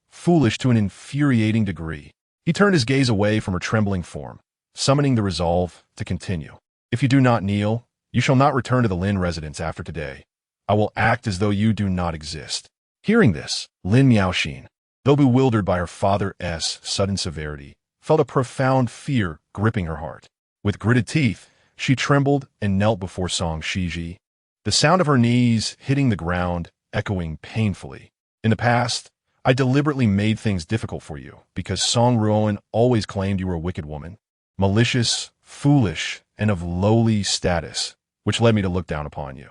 to an infuriating degree. He turned his gaze away from her trembling form, summoning the resolve to continue. If you do not kneel, you shall not return to the Lin residence after today. I will act as though you do not exist. Hearing this, Lin Yaoxin, though bewildered by her father's sudden severity, felt a profound fear gripping her heart. With gritted teeth, she trembled and knelt before Song Xizhi, the sound of her knees hitting the ground echoing painfully. In the past, I deliberately made things difficult for you because Song Ruoan always claimed you were a wicked woman, malicious, foolish, and of lowly status, which led me to look down upon you.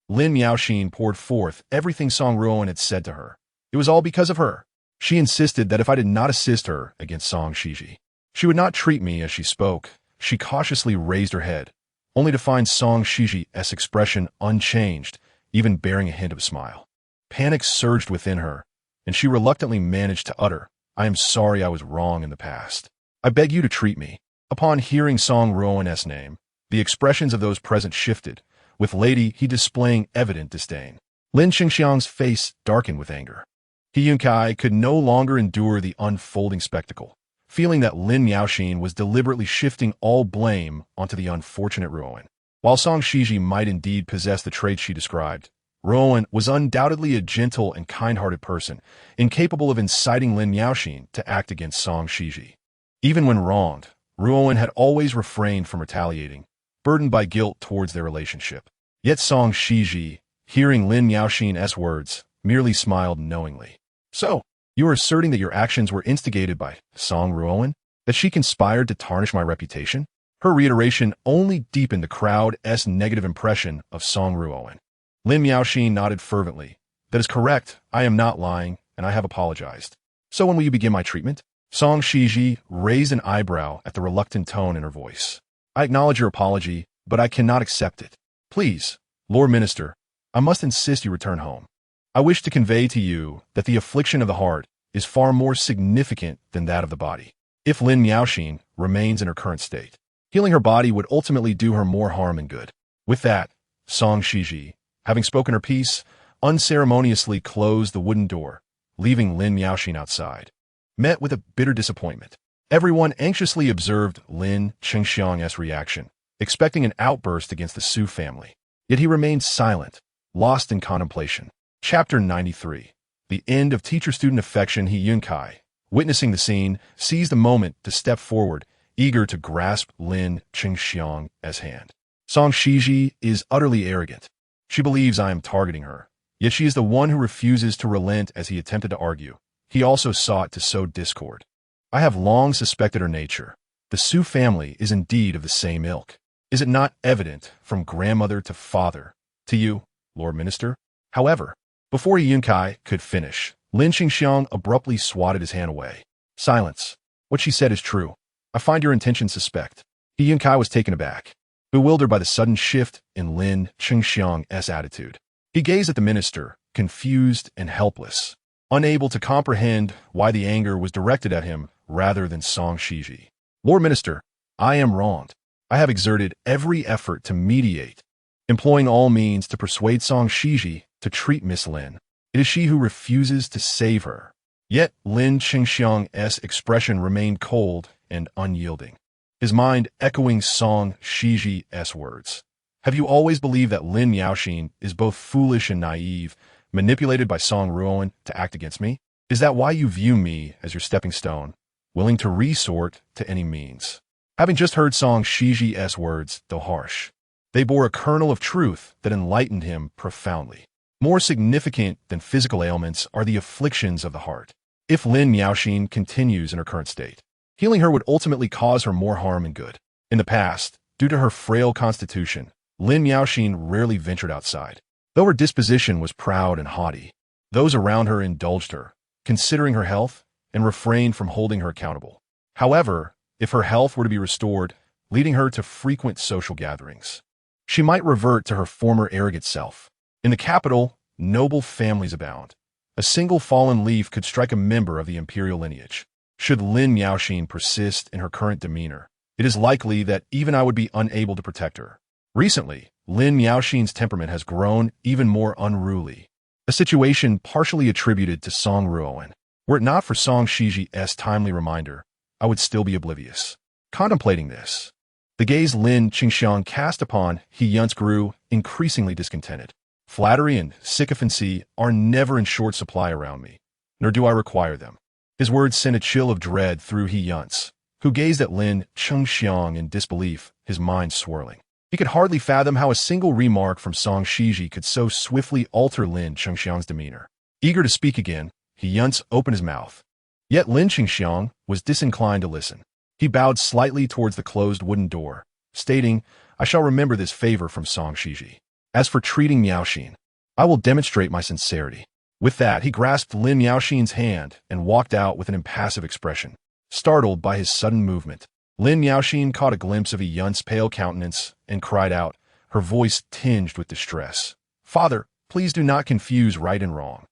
Lin Yaoxin poured forth everything Song Ruoan had said to her. It was all because of her. She insisted that if I did not assist her against Song Xizhi, she would not treat me as she spoke. She cautiously raised her head, only to find Song Xizhi's expression unchanged, even bearing a hint of a smile. Panic surged within her, and she reluctantly managed to utter, I am sorry I was wrong in the past. I beg you to treat me. Upon hearing Song Ruoan's name, the expressions of those present shifted, with Lady He displaying evident disdain. Lin Qingxiang's face darkened with anger. He Yunce could no longer endure the unfolding spectacle, feeling that Lin Yaoxin was deliberately shifting all blame onto the unfortunate Ruoan. While Song Xizhi might indeed possess the traits she described, Ruoan was undoubtedly a gentle and kind-hearted person, incapable of inciting Lin Yaoxin to act against Song Xizhi. Even when wronged, Ruoan had always refrained from retaliating, burdened by guilt towards their relationship. Yet Song Xizhi, hearing Lin Yaoxin's words, merely smiled knowingly. So, you are asserting that your actions were instigated by Song Ruoan? That she conspired to tarnish my reputation? Her reiteration only deepened the crowd's negative impression of Song Ruoan. Lin Yaoxin nodded fervently. That is correct, I am not lying, and I have apologized. So when will you begin my treatment? Song Xizhi raised an eyebrow at the reluctant tone in her voice. I acknowledge your apology, but I cannot accept it. Please, Lord Minister, I must insist you return home. I wish to convey to you that the affliction of the heart is far more significant than that of the body. If Lin Yaoxin remains in her current state, healing her body would ultimately do her more harm than good. With that, Song Xizhi, having spoken her piece, unceremoniously closed the wooden door, leaving Lin Yaoxin outside. Met with a bitter disappointment, everyone anxiously observed Lin Qingxiang's reaction, expecting an outburst against the Su family. Yet he remained silent, lost in contemplation. Chapter 93. The end of teacher-student affection. He Yunce, witnessing the scene, seized the moment to step forward, eager to grasp Lin Qingxiang's hand. Song Xizhi is utterly arrogant. She believes I am targeting her, yet she is the one who refuses to relent as he attempted to argue. He also sought to sow discord. I have long suspected her nature. The Su family is indeed of the same ilk. Is it not evident from grandmother to father, to you, Lord Minister? However, before He Yunce could finish, Lin Qingxiang abruptly swatted his hand away. Silence. What she said is true. I find your intention suspect. He Yunce was taken aback, bewildered by the sudden shift in Lin Qingxiang's attitude. He gazed at the minister, confused and helpless, unable to comprehend why the anger was directed at him rather than Song Xizhi. Lord Minister, I am wronged. I have exerted every effort to mediate, employing all means to persuade Song Xizhi to treat Miss Lin. It is she who refuses to save her. Yet Lin Qingxiang's expression remained cold and unyielding, his mind echoing Song Xizhi's words. Have you always believed that Lin Yaoxin is both foolish and naive, manipulated by Song Ruoan to act against me? Is that why you view me as your stepping stone, willing to resort to any means? Having just heard Song Xizhi's words, though harsh, they bore a kernel of truth that enlightened him profoundly. More significant than physical ailments are the afflictions of the heart. if Lin Miaoxin continues in her current state. Healing her would ultimately cause her more harm than good. In the past, due to her frail constitution, Lin Miaoxin rarely ventured outside. Though her disposition was proud and haughty, those around her indulged her, considering her health, and refrained from holding her accountable. However, if her health were to be restored, leading her to frequent social gatherings, she might revert to her former arrogant self. In the capital, noble families abound. A single fallen leaf could strike a member of the imperial lineage. Should Lin Miaoxin persist in her current demeanor, it is likely that even I would be unable to protect her. Recently, Lin Miaoxin's temperament has grown even more unruly, a situation partially attributed to Song Ruoan. Were it not for Song Xizhi's timely reminder, I would still be oblivious. Contemplating this, the gaze Lin Qingxiang cast upon He Yunce grew increasingly discontented. Flattery and sycophancy are never in short supply around me, nor do I require them. His words sent a chill of dread through He Yunce, who gazed at Lin Qingxiang in disbelief, his mind swirling. He could hardly fathom how a single remark from Song Xizhi could so swiftly alter Lin Qingxiang's demeanor. Eager to speak again, He Yunce opened his mouth. Yet Lin Qingxiang was disinclined to listen. He bowed slightly towards the closed wooden door, stating, "I shall remember this favor from Song Xizhi. As for treating Miaoxin, I will demonstrate my sincerity." With that, he grasped Lin Miaoxin's hand and walked out with an impassive expression. Startled by his sudden movement, Lin Miaoxin caught a glimpse of He Yunce's pale countenance and cried out, her voice tinged with distress, "Father, please do not confuse right and wrong."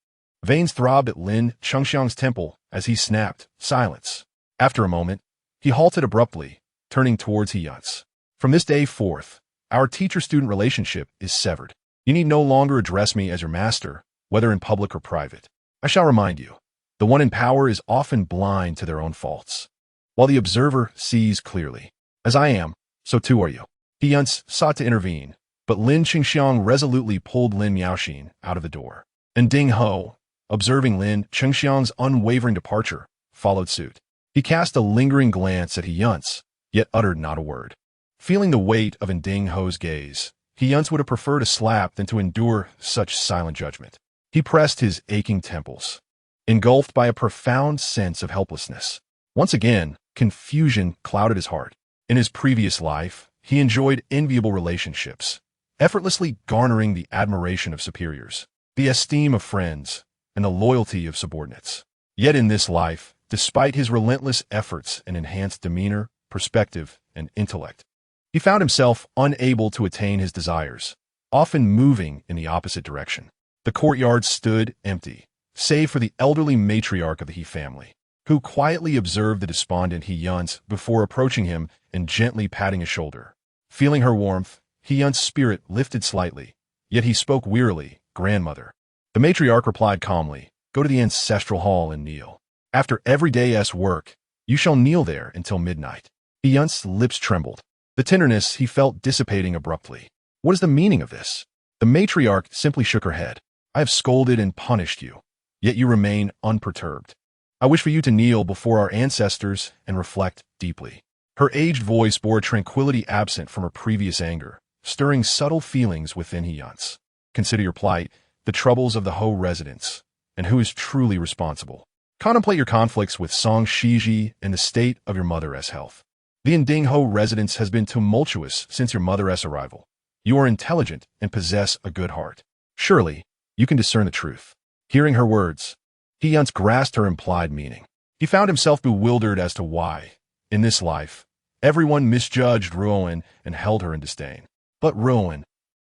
Veins throbbed at Lin Qingxiang's temple as he snapped, "Silence." After a moment, he halted abruptly, turning towards He Yunce. "From this day forth, our teacher-student relationship is severed. You need no longer address me as your master, whether in public or private. I shall remind you, the one in power is often blind to their own faults, while the observer sees clearly. As I am, so too are you." He Yunce sought to intervene, but Lin Qingxiang resolutely pulled Lin Miaoxin out of the door. And Ding Ho, observing Lin Qingxiang's unwavering departure, followed suit. He cast a lingering glance at He Yunce, yet uttered not a word. Feeling the weight of Ding Ho's gaze, He Yunce would have preferred a slap than to endure such silent judgment. He pressed his aching temples, engulfed by a profound sense of helplessness. Once again, confusion clouded his heart. In his previous life, he enjoyed enviable relationships, effortlessly garnering the admiration of superiors, the esteem of friends, and the loyalty of subordinates. Yet in this life, despite his relentless efforts and enhanced demeanor, perspective, and intellect, he found himself unable to attain his desires, often moving in the opposite direction. The courtyard stood empty, save for the elderly matriarch of the He family, who quietly observed the despondent He Yunce before approaching him and gently patting his shoulder. Feeling her warmth, He Yunce's spirit lifted slightly, yet he spoke wearily, "Grandmother." The matriarch replied calmly, "Go to the ancestral hall and kneel. After every day's work, you shall kneel there until midnight." He Yunce's lips trembled, the tenderness he felt dissipating abruptly. What is the meaning of this? The matriarch simply shook her head. "I have scolded and punished you, yet you remain unperturbed. I wish for you to kneel before our ancestors and reflect deeply." Her aged voice bore a tranquility absent from her previous anger, stirring subtle feelings within He Yunce. "Consider your plight, the troubles of the Ho residents, and who is truly responsible. Contemplate your conflicts with Song Xizhi and the state of your mother's health. The Ding Ho residence has been tumultuous since your mother's arrival. You are intelligent and possess a good heart. Surely, you can discern the truth." Hearing her words, He Yunce grasped her implied meaning. He found himself bewildered as to why, in this life, everyone misjudged Ruoan and held her in disdain. But Ruoan,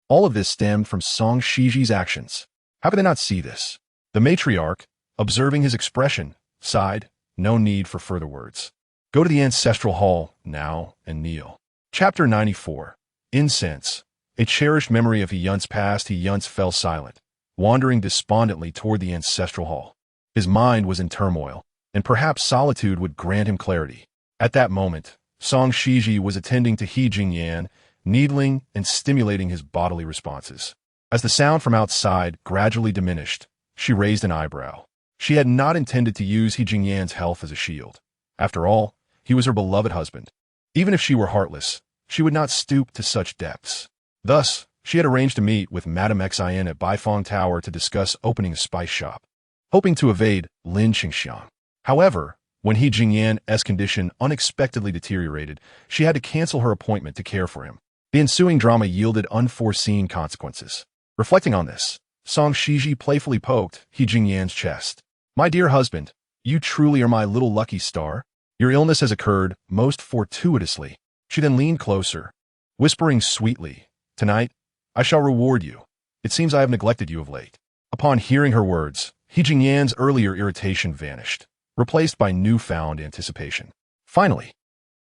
all of this stemmed from Song Xizhi's actions. How could they not see this? The matriarch, observing his expression, sighed, "No need for further words. Go to the ancestral hall now and kneel." Chapter 94. Incense. A cherished memory of He Yunce's past, He Yunce fell silent, wandering despondently toward the ancestral hall. His mind was in turmoil, and perhaps solitude would grant him clarity. At that moment, Song Xizhi was attending to He Jingyan, needling and stimulating his bodily responses. As the sound from outside gradually diminished, she raised an eyebrow. She had not intended to use He Jingyan's health as a shield. After all, he was her beloved husband. Even if she were heartless, she would not stoop to such depths. Thus, she had arranged to meet with Madame Xin at Baifeng Tower to discuss opening a spice shop, hoping to evade Lin Qingxiang. However, when He Jingyan's condition unexpectedly deteriorated, she had to cancel her appointment to care for him. The ensuing drama yielded unforeseen consequences. Reflecting on this, Xizhi playfully poked He Jingyan's chest. "My dear husband, you truly are my little lucky star. Your illness has occurred most fortuitously." She then leaned closer, whispering sweetly, "Tonight, I shall reward you. It seems I have neglected you of late." Upon hearing her words, He Jingyan's earlier irritation vanished, replaced by newfound anticipation. Finally,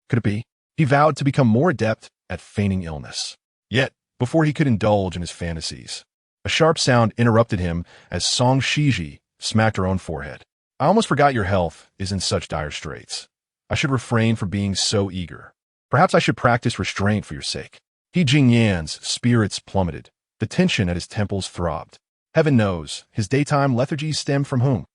could it be? He vowed to become more adept at feigning illness. Yet, before he could indulge in his fantasies, a sharp sound interrupted him as Xizhi smacked her own forehead. "I almost forgot your health is in such dire straits. I should refrain from being so eager. Perhaps I should practice restraint for your sake." He Jingyan's spirits plummeted. The tension at his temples throbbed. Heaven knows, his daytime lethargy stemmed from whom?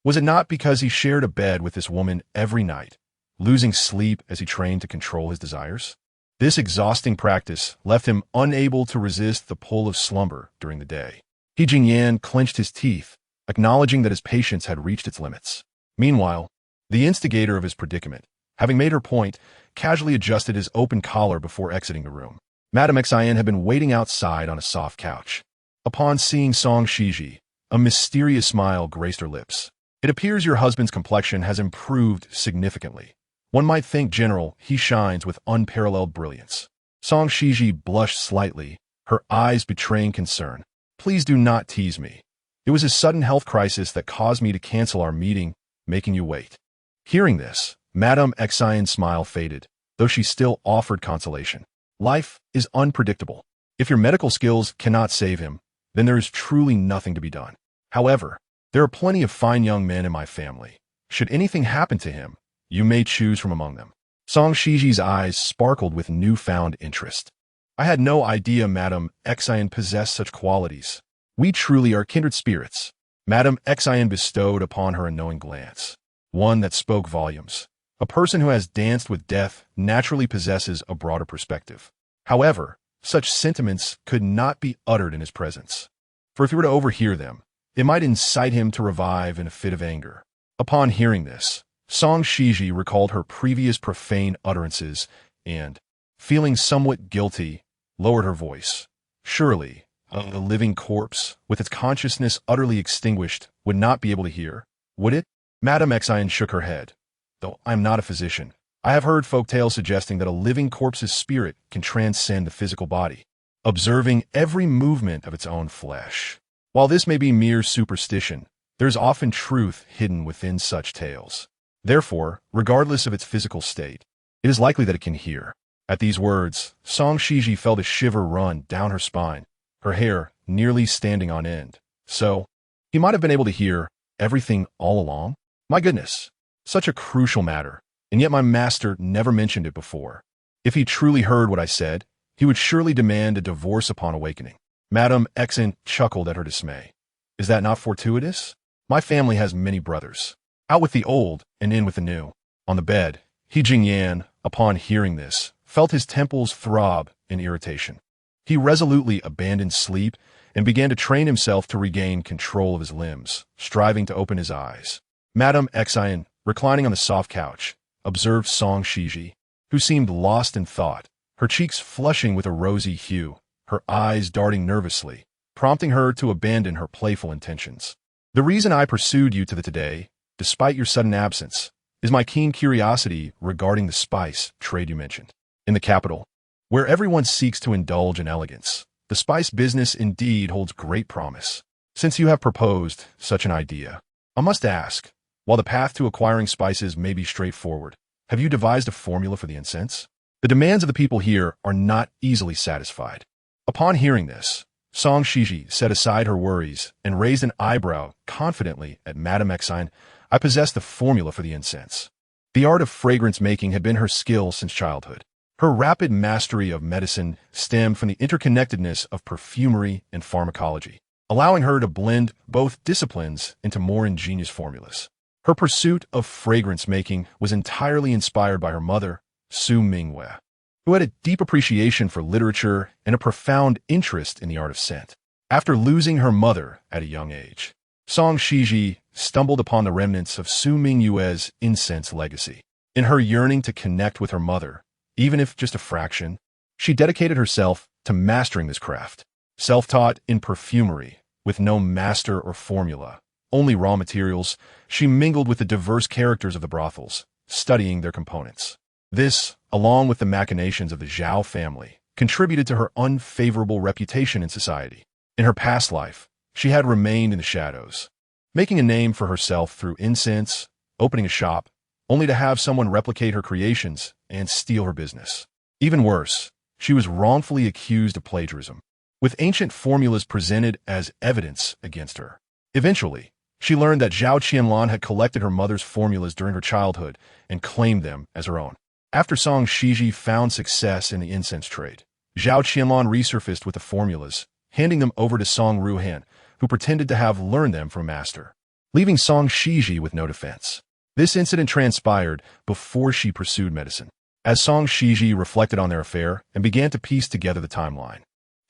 Was it not because he shared a bed with this woman every night, losing sleep as he trained to control his desires? This exhausting practice left him unable to resist the pull of slumber during the day. He Jingyan clenched his teeth, acknowledging that his patience had reached its limits. Meanwhile, the instigator of his predicament, having made her point, casually adjusted his open collar before exiting the room. Madame Xizhi had been waiting outside on a soft couch. Upon seeing Xizhi, a mysterious smile graced her lips. "It appears your husband's complexion has improved significantly. One might think, General, he shines with unparalleled brilliance." Xizhi blushed slightly, her eyes betraying concern. "Please do not tease me. It was a sudden health crisis that caused me to cancel our meeting, making you wait." Hearing this, Madame Xizhi's smile faded, though she still offered consolation. "Life is unpredictable. If your medical skills cannot save him, then there is truly nothing to be done. However, there are plenty of fine young men in my family. Should anything happen to him, you may choose from among them." Xizhi's eyes sparkled with newfound interest. "I had no idea Madame Xizhi possessed such qualities. We truly are kindred spirits." Madame Xizhi bestowed upon her a knowing glance, one that spoke volumes. A person who has danced with death naturally possesses a broader perspective. However, such sentiments could not be uttered in his presence, for if he were to overhear them, it might incite him to revive in a fit of anger. Upon hearing this, Xizhi recalled her previous profane utterances and, feeling somewhat guilty, lowered her voice. Surely, a living corpse, with its consciousness utterly extinguished, would not be able to hear, would it? Madame Xizhi shook her head. "Though I am not a physician, I have heard folk tales suggesting that a living corpse's spirit can transcend the physical body, observing every movement of its own flesh. While this may be mere superstition, there is often truth hidden within such tales. Therefore, regardless of its physical state, it is likely that it can hear." At these words, Xizhi felt a shiver run down her spine, her hair nearly standing on end. So, he might have been able to hear everything all along? My goodness, such a crucial matter, and yet my master never mentioned it before. If he truly heard what I said, he would surely demand a divorce upon awakening. Madame Xizhi chuckled at her dismay. "Is that not fortuitous? My family has many brothers. Out with the old and in with the new." On the bed, He Jingyan, upon hearing this, felt his temples throb in irritation. He resolutely abandoned sleep and began to train himself to regain control of his limbs, striving to open his eyes. Madame Xizhi, reclining on the soft couch, observed Xizhi, who seemed lost in thought, her cheeks flushing with a rosy hue, her eyes darting nervously, prompting her to abandon her playful intentions. "The reason I pursued you to the today, despite your sudden absence, is my keen curiosity regarding the spice trade you mentioned. In the capital, where everyone seeks to indulge in elegance, the spice business indeed holds great promise. Since you have proposed such an idea, I must ask, while the path to acquiring spices may be straightforward, have you devised a formula for the incense? The demands of the people here are not easily satisfied." Upon hearing this, Xizhi set aside her worries and raised an eyebrow confidently at Madame Xizhi. "I possess the formula for the incense." The art of fragrance making had been her skill since childhood. Her rapid mastery of medicine stemmed from the interconnectedness of perfumery and pharmacology, allowing her to blend both disciplines into more ingenious formulas. Her pursuit of fragrance making was entirely inspired by her mother, Su Mingwei, who had a deep appreciation for literature and a profound interest in the art of scent. After losing her mother at a young age, Song Xizhi stumbled upon the remnants of Su Mingyue's incense legacy. In her yearning to connect with her mother, even if just a fraction, she dedicated herself to mastering this craft. Self-taught in perfumery, with no master or formula, only raw materials, she mingled with the diverse characters of the brothels, studying their components. This, along with the machinations of the Zhao family, contributed to her unfavorable reputation in society. In her past life, she had remained in the shadows, making a name for herself through incense, opening a shop, only to have someone replicate her creations and steal her business. Even worse, she was wrongfully accused of plagiarism, with ancient formulas presented as evidence against her. Eventually, she learned that Zhao Qianlan had collected her mother's formulas during her childhood and claimed them as her own. After Song Xizhi found success in the incense trade, Zhao Qianlan resurfaced with the formulas, handing them over to Song Ruoan, who pretended to have learned them from a master, leaving Song Xizhi with no defense. This incident transpired before she pursued medicine. As Song Xizhi reflected on their affair and began to piece together the timeline,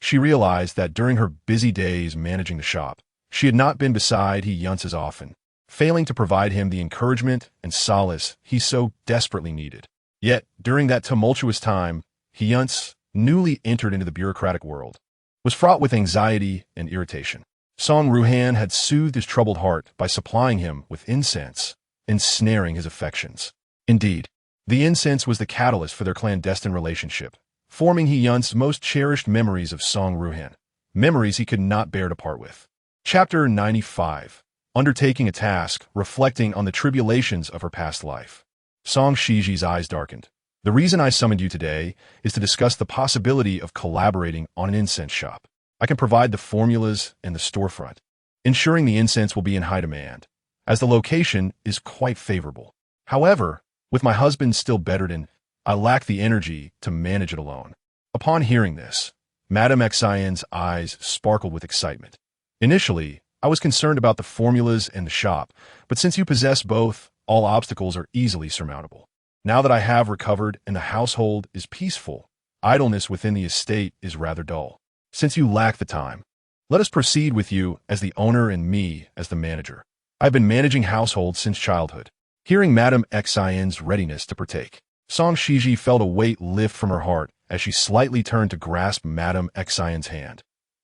she realized that during her busy days managing the shop, she had not been beside He Yunce as often, failing to provide him the encouragement and solace he so desperately needed. Yet, during that tumultuous time, He Yunce, newly entered into the bureaucratic world, was fraught with anxiety and irritation. Song Ruoan had soothed his troubled heart by supplying him with incense, ensnaring his affections. Indeed, the incense was the catalyst for their clandestine relationship, forming He Yunce's most cherished memories of Song Ruoan, memories he could not bear to part with. Chapter 95. Undertaking a task, reflecting on the tribulations of her past life. Song Xizhi's eyes darkened. The reason I summoned you today is to discuss the possibility of collaborating on an incense shop. I can provide the formulas and the storefront, ensuring the incense will be in high demand, as the location is quite favorable. However, with my husband still bedridden, I lack the energy to manage it alone. Upon hearing this, Madame Xizhi's eyes sparkled with excitement. Initially, I was concerned about the formulas and the shop, but since you possess both, all obstacles are easily surmountable. Now that I have recovered and the household is peaceful, idleness within the estate is rather dull. Since you lack the time, let us proceed with you as the owner and me as the manager. I've been managing households since childhood. Hearing Madame Xizhi's readiness to partake, Song Xizhi felt a weight lift from her heart as she slightly turned to grasp Madame Xizhi's hand.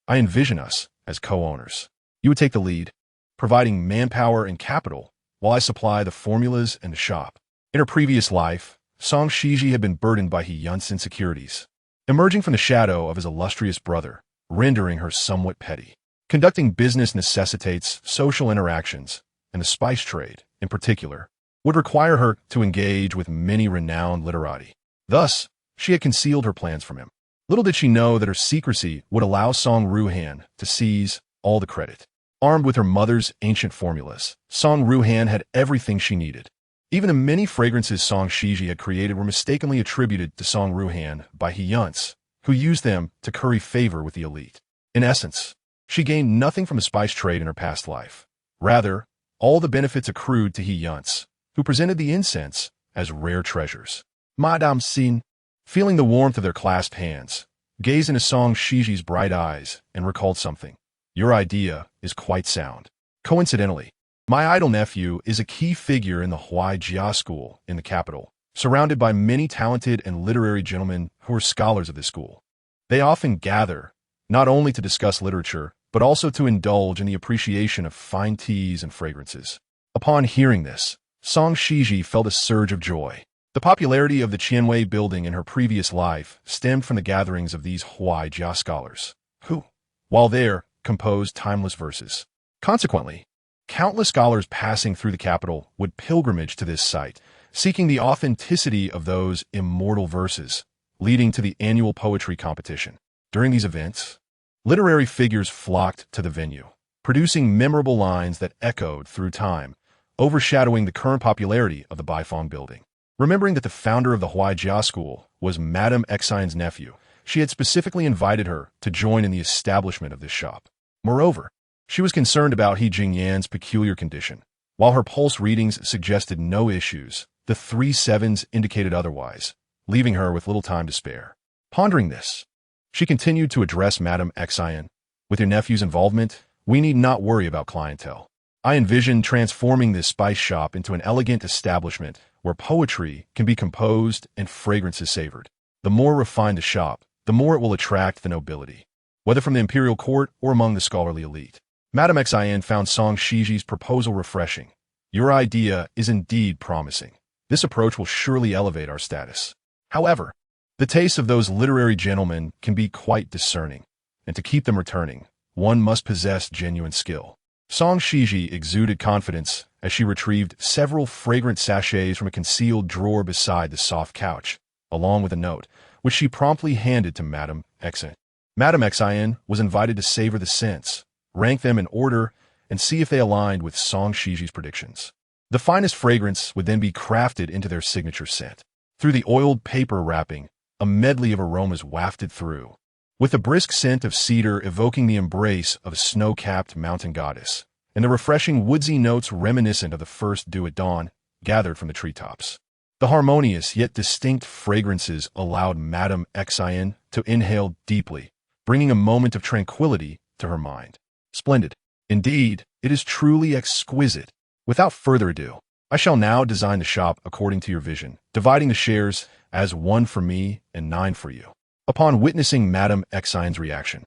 I envision us as co-owners. You would take the lead, providing manpower and capital, while I supply the formulas and the shop. In her previous life, Song Xizhi had been burdened by He Yunce's insecurities, emerging from the shadow of his illustrious brother, rendering her somewhat petty. Conducting business necessitates social interactions, and the spice trade, in particular, would require her to engage with many renowned literati. Thus, she had concealed her plans from him. Little did she know that her secrecy would allow Song Ruoan to seize all the credit. Armed with her mother's ancient formulas, Song Ruoan had everything she needed. Even the many fragrances Song Xizhi had created were mistakenly attributed to Song Ruoan by He Yunce, who used them to curry favor with the elite. In essence, she gained nothing from the spice trade in her past life. Rather, all the benefits accrued to He Yunce, who presented the incense as rare treasures. Madame Xin, feeling the warmth of their clasped hands, gazed into Song Xizhi's bright eyes and recalled something. Your idea is quite sound. Coincidentally, my idol nephew is a key figure in the He Jingyan school in the capital, surrounded by many talented and literary gentlemen who are scholars of this school. They often gather, not only to discuss literature, but also to indulge in the appreciation of fine teas and fragrances. Upon hearing this, Song Xizhi felt a surge of joy. The popularity of the Qianwei building in her previous life stemmed from the gatherings of these He Jingyan scholars, who, while there, composed timeless verses. Consequently, countless scholars passing through the capital would pilgrimage to this site, seeking the authenticity of those immortal verses, leading to the annual poetry competition. During these events, literary figures flocked to the venue, producing memorable lines that echoed through time, overshadowing the current popularity of the Baifeng building. Remembering that the founder of the He Jingyan school was Madame Xizhi's nephew, she had specifically invited her to join in the establishment of this shop. Moreover, she was concerned about He Jingyan's peculiar condition. While her pulse readings suggested no issues, the 3 sevens indicated otherwise, leaving her with little time to spare. Pondering this, she continued to address Madame Xizhi. With your nephew's involvement, we need not worry about clientele. I envision transforming this spice shop into an elegant establishment where poetry can be composed and fragrances savored. The more refined the shop, the more it will attract the nobility, whether from the imperial court or among the scholarly elite. Madame Xin found Song Xizhi's proposal refreshing. Your idea is indeed promising. This approach will surely elevate our status. However, the tastes of those literary gentlemen can be quite discerning, and to keep them returning, one must possess genuine skill. Song Xizhi exuded confidence as she retrieved several fragrant sachets from a concealed drawer beside the soft couch, along with a note, which she promptly handed to Madame Xin. Madame Xin was invited to savor the scents, rank them in order, and see if they aligned with Song Xizhi's predictions. The finest fragrance would then be crafted into their signature scent. Through the oiled paper wrapping, a medley of aromas wafted through, with the brisk scent of cedar evoking the embrace of a snow-capped mountain goddess, and the refreshing woodsy notes reminiscent of the first dew at dawn, gathered from the treetops. The harmonious yet distinct fragrances allowed Madame Xin to inhale deeply, bringing a moment of tranquility to her mind. Splendid. Indeed, it is truly exquisite. Without further ado, I shall now design the shop according to your vision, dividing the shares as 1 for me and 9 for you. Upon witnessing Madame Xin's reaction,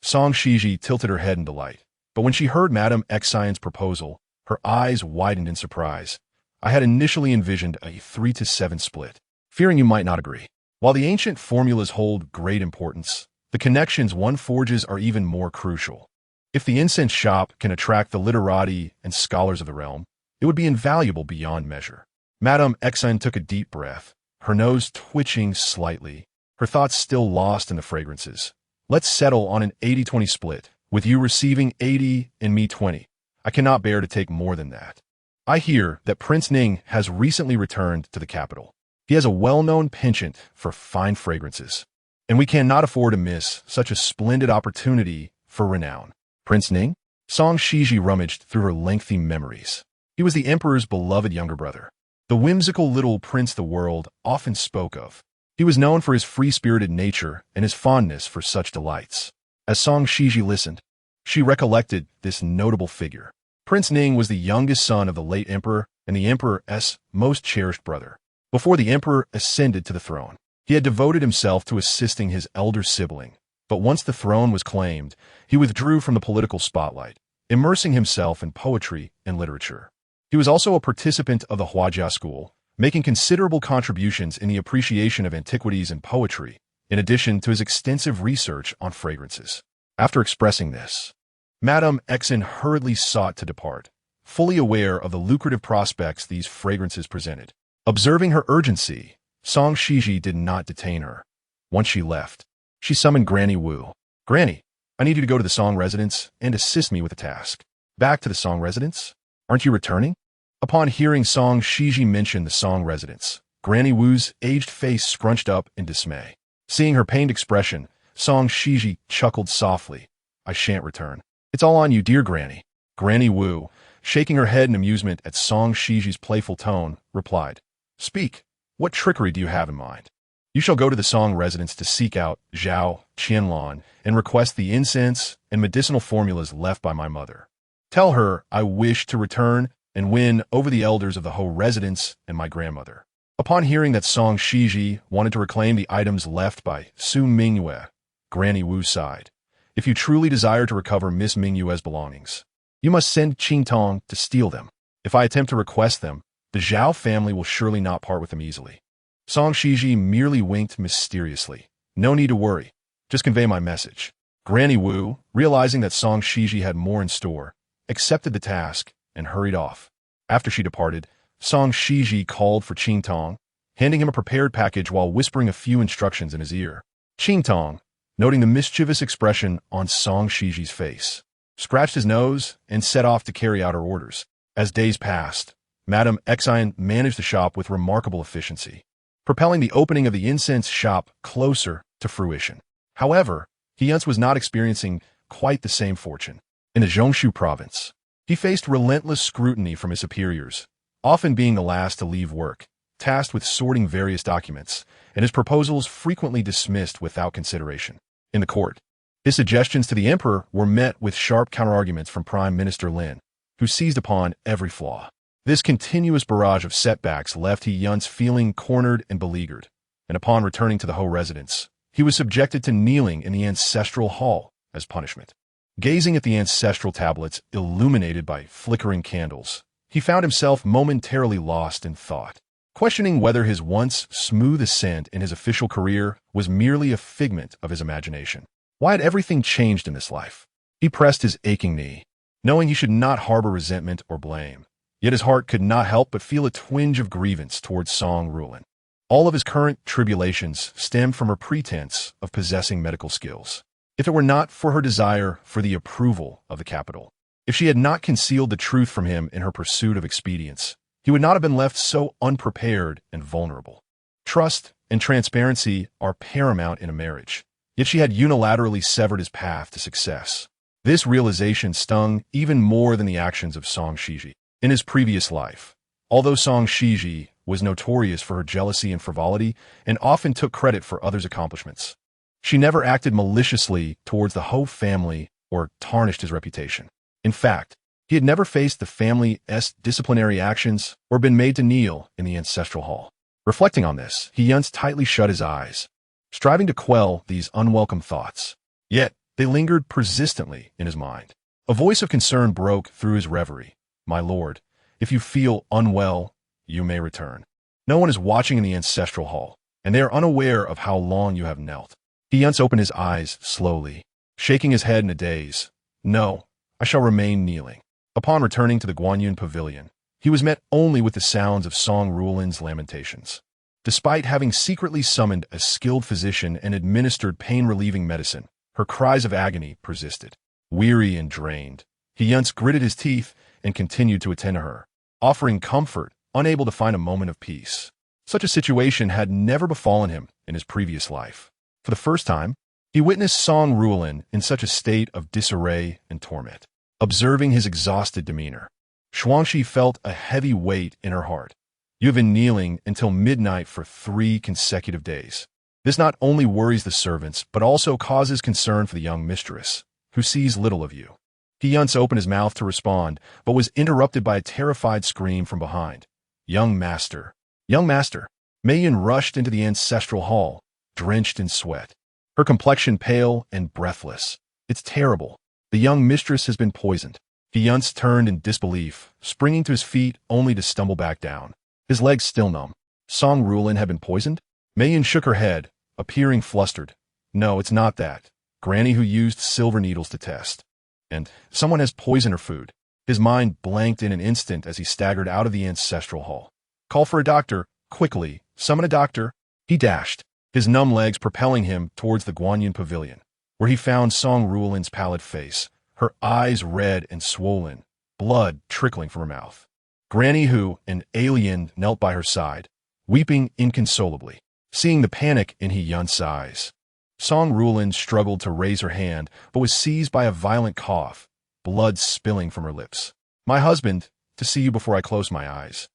Song Xizhi tilted her head in delight. But when she heard Madame Xin's proposal, her eyes widened in surprise. I had initially envisioned a 3-7 split, fearing you might not agree. While the ancient formulas hold great importance, the connections one forges are even more crucial. If the incense shop can attract the literati and scholars of the realm, it would be invaluable beyond measure. Madame Xin took a deep breath, her nose twitching slightly, her thoughts still lost in the fragrances. Let's settle on an 80-20 split, with you receiving 80 and me 20. I cannot bear to take more than that. I hear that Prince Ning has recently returned to the capital. He has a well-known penchant for fine fragrances, and we cannot afford to miss such a splendid opportunity for renown. Prince Ning? Song Xizhi rummaged through her lengthy memories. He was the emperor's beloved younger brother, the whimsical little prince the world often spoke of. He was known for his free-spirited nature and his fondness for such delights. As Song Xizhi listened, she recollected this notable figure. Prince Ning was the youngest son of the late emperor and the emperor's most cherished brother. Before the emperor ascended to the throne, he had devoted himself to assisting his elder sibling. But once the throne was claimed, he withdrew from the political spotlight, immersing himself in poetry and literature. He was also a participant of the Huajia school, making considerable contributions in the appreciation of antiquities and poetry, in addition to his extensive research on fragrances. After expressing this, Madame Xin hurriedly sought to depart, fully aware of the lucrative prospects these fragrances presented. Observing her urgency, Song Xizhi did not detain her. Once she left, she summoned Granny Wu. Granny, I need you to go to the Song residence and assist me with a task. Back to the Song residence? Aren't you returning? Upon hearing Song Xizhi mention the Song residence, Granny Wu's aged face scrunched up in dismay. Seeing her pained expression, Song Xizhi chuckled softly. I shan't return. It's all on you, dear Granny. Granny Wu, shaking her head in amusement at Song Xizhi's playful tone, replied, Speak, what trickery do you have in mind? You shall go to the Song residence to seek out Zhao Qianlan and request the incense and medicinal formulas left by my mother. Tell her I wish to return and win over the elders of the Ho residence and my grandmother. Upon hearing that Song Xizhi wanted to reclaim the items left by Su Mingyue, Granny Wu sighed. If you truly desire to recover Miss Mingyue's belongings, you must send Qing Tong to steal them. If I attempt to request them, the Zhao family will surely not part with them easily. Song Xizhi merely winked mysteriously. No need to worry. Just convey my message. Granny Wu, realizing that Song Xizhi had more in store, accepted the task and hurried off. After she departed, Song Xizhi called for Qing Tong, handing him a prepared package while whispering a few instructions in his ear. Qing Tong, noting the mischievous expression on Song Xizhi's face, scratched his nose and set off to carry out her orders. As days passed, Madame Xin managed the shop with remarkable efficiency, propelling the opening of the incense shop closer to fruition. However, He Yunce was not experiencing quite the same fortune. In the Zhongshu province, he faced relentless scrutiny from his superiors, often being the last to leave work, tasked with sorting various documents, and his proposals frequently dismissed without consideration. In the court, his suggestions to the emperor were met with sharp counterarguments from Prime Minister Lin, who seized upon every flaw. This continuous barrage of setbacks left He Yunce feeling cornered and beleaguered, and upon returning to the Ho residence, he was subjected to kneeling in the ancestral hall as punishment. Gazing at the ancestral tablets illuminated by flickering candles, he found himself momentarily lost in thought, questioning whether his once smooth ascent in his official career was merely a figment of his imagination. Why had everything changed in this life? He pressed his aching knee, knowing he should not harbor resentment or blame. Yet his heart could not help but feel a twinge of grievance towards Song Ruoan. All of his current tribulations stemmed from her pretense of possessing medical skills. If it were not for her desire for the approval of the capital, if she had not concealed the truth from him in her pursuit of expedience, he would not have been left so unprepared and vulnerable. Trust and transparency are paramount in a marriage, yet she had unilaterally severed his path to success. This realization stung even more than the actions of Song Xizhi. In his previous life, although Song Xizhi was notorious for her jealousy and frivolity and often took credit for others' accomplishments, she never acted maliciously towards the Ho family or tarnished his reputation. In fact, he had never faced the family's disciplinary actions or been made to kneel in the ancestral hall. Reflecting on this, He Yunce tightly shut his eyes, striving to quell these unwelcome thoughts. Yet, they lingered persistently in his mind. A voice of concern broke through his reverie. "My lord, if you feel unwell, you may return. No one is watching in the ancestral hall, and they are unaware of how long you have knelt." He Yunce opened his eyes slowly, shaking his head in a daze. "No, I shall remain kneeling." Upon returning to the Guanyun pavilion, he was met only with the sounds of Song Ruoan's lamentations. Despite having secretly summoned a skilled physician and administered pain-relieving medicine, her cries of agony persisted. Weary and drained, He Yunce gritted his teeth and continued to attend to her, offering comfort, unable to find a moment of peace. Such a situation had never befallen him in his previous life. For the first time, he witnessed Song Ruoan in such a state of disarray and torment. Observing his exhausted demeanor, Xuanxi felt a heavy weight in her heart. "You have been kneeling until midnight for 3 consecutive days. This not only worries the servants, but also causes concern for the young mistress, who sees little of you." He Yunce opened his mouth to respond, but was interrupted by a terrified scream from behind. "Young master! Young master!" Mei Yun rushed into the ancestral hall, drenched in sweat, her complexion pale and breathless. "It's terrible. The young mistress has been poisoned." He Yunce turned in disbelief, springing to his feet only to stumble back down, his legs still numb. Song Ruoan had been poisoned? Mei Yun shook her head, appearing flustered. "No, it's not that. Granny who used silver needles to test. And someone has poisoned her food." His mind blanked in an instant as he staggered out of the ancestral hall. "Call for a doctor, quickly. Summon a doctor." He dashed, his numb legs propelling him towards the Guanyun pavilion, where he found Song Ruoan's pallid face, her eyes red and swollen, blood trickling from her mouth. Granny Hu, an alien, knelt by her side, weeping inconsolably. Seeing the panic in He Yunce's eyes, Song Ruoan struggled to raise her hand, but was seized by a violent cough, blood spilling from her lips. "My husband, to see you before I close my eyes.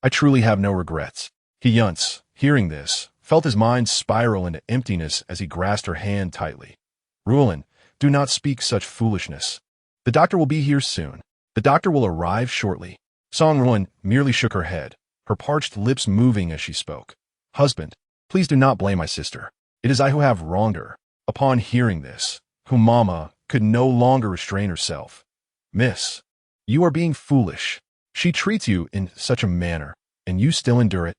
I truly have no regrets." He Yunce, hearing this, felt his mind spiral into emptiness as he grasped her hand tightly. "Ruoan, do not speak such foolishness. The doctor will be here soon. The doctor will arrive shortly." Song Ruoan merely shook her head, her parched lips moving as she spoke. "Husband, please do not blame my sister. It is I who have wronged her." Upon hearing this, Mama could no longer restrain herself. "Miss, you are being foolish. She treats you in such a manner, and you still endure it.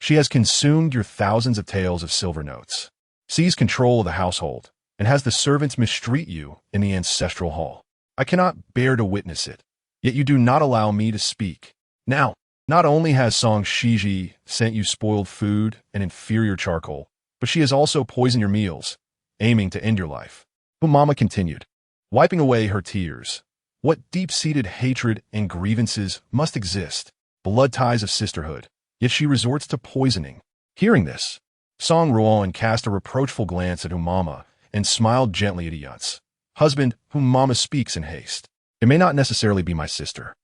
She has consumed your thousands of taels of silver notes, seized control of the household, and has the servants mistreat you in the ancestral hall. I cannot bear to witness it, yet you do not allow me to speak. Now, not only has Song Xizhi sent you spoiled food and inferior charcoal, but she has also poisoned your meals, aiming to end your life." Mama continued, wiping away her tears. What deep-seated hatred and grievances must exist, blood ties of sisterhood, yet she resorts to poisoning. Hearing this, Song Ruoan cast a reproachful glance at Mama and smiled gently at He Yunce. "Husband, whom Mama speaks in haste. It may not necessarily be my sister.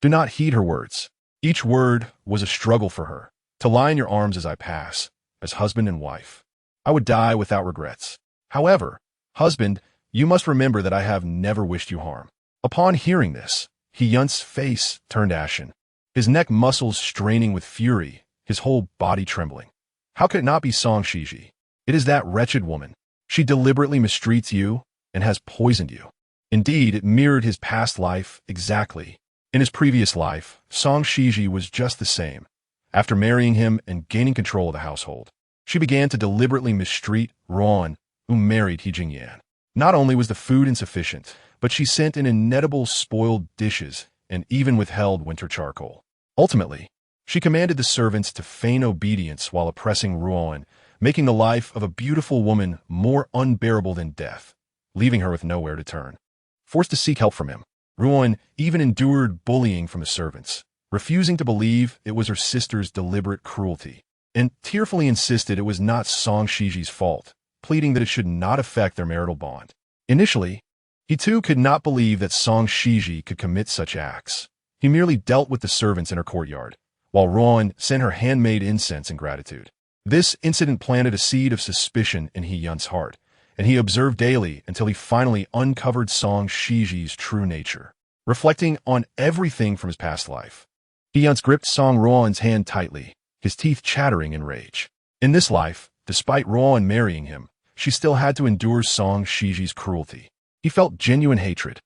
Do not heed her words." Each word was a struggle for her. "To lie in your arms as I pass, as husband and wife. I would die without regrets. However, husband, you must remember that I have never wished you harm." Upon hearing this, He Yunce's face turned ashen, his neck muscles straining with fury, his whole body trembling. How could it not be Song Xizhi? It is that wretched woman. She deliberately mistreats you and has poisoned you. Indeed, it mirrored his past life exactly. In his previous life, Song Xizhi was just the same. After marrying him and gaining control of the household, she began to deliberately mistreat Ruoan, who married He Jingyan. Not only was the food insufficient, but she sent in inedible spoiled dishes and even withheld winter charcoal. Ultimately, she commanded the servants to feign obedience while oppressing Ruoan, making the life of a beautiful woman more unbearable than death, leaving her with nowhere to turn. Forced to seek help from him, Ruoan even endured bullying from the servants, refusing to believe it was her sister's deliberate cruelty, and tearfully insisted it was not Song Xizhi's fault, pleading that it should not affect their marital bond. Initially, he too could not believe that Song Xizhi could commit such acts. He merely dealt with the servants in her courtyard, while Ruoan sent her handmade incense in gratitude. This incident planted a seed of suspicion in He Yunce's heart, and he observed daily until he finally uncovered Song Xizhi's true nature. Reflecting on everything from his past life, He Yunce gripped Song Ruoan's hand tightly, his teeth chattering in rage. In this life, despite Ruoan marrying him, she still had to endure Song Xizhi's cruelty. He felt genuine hatred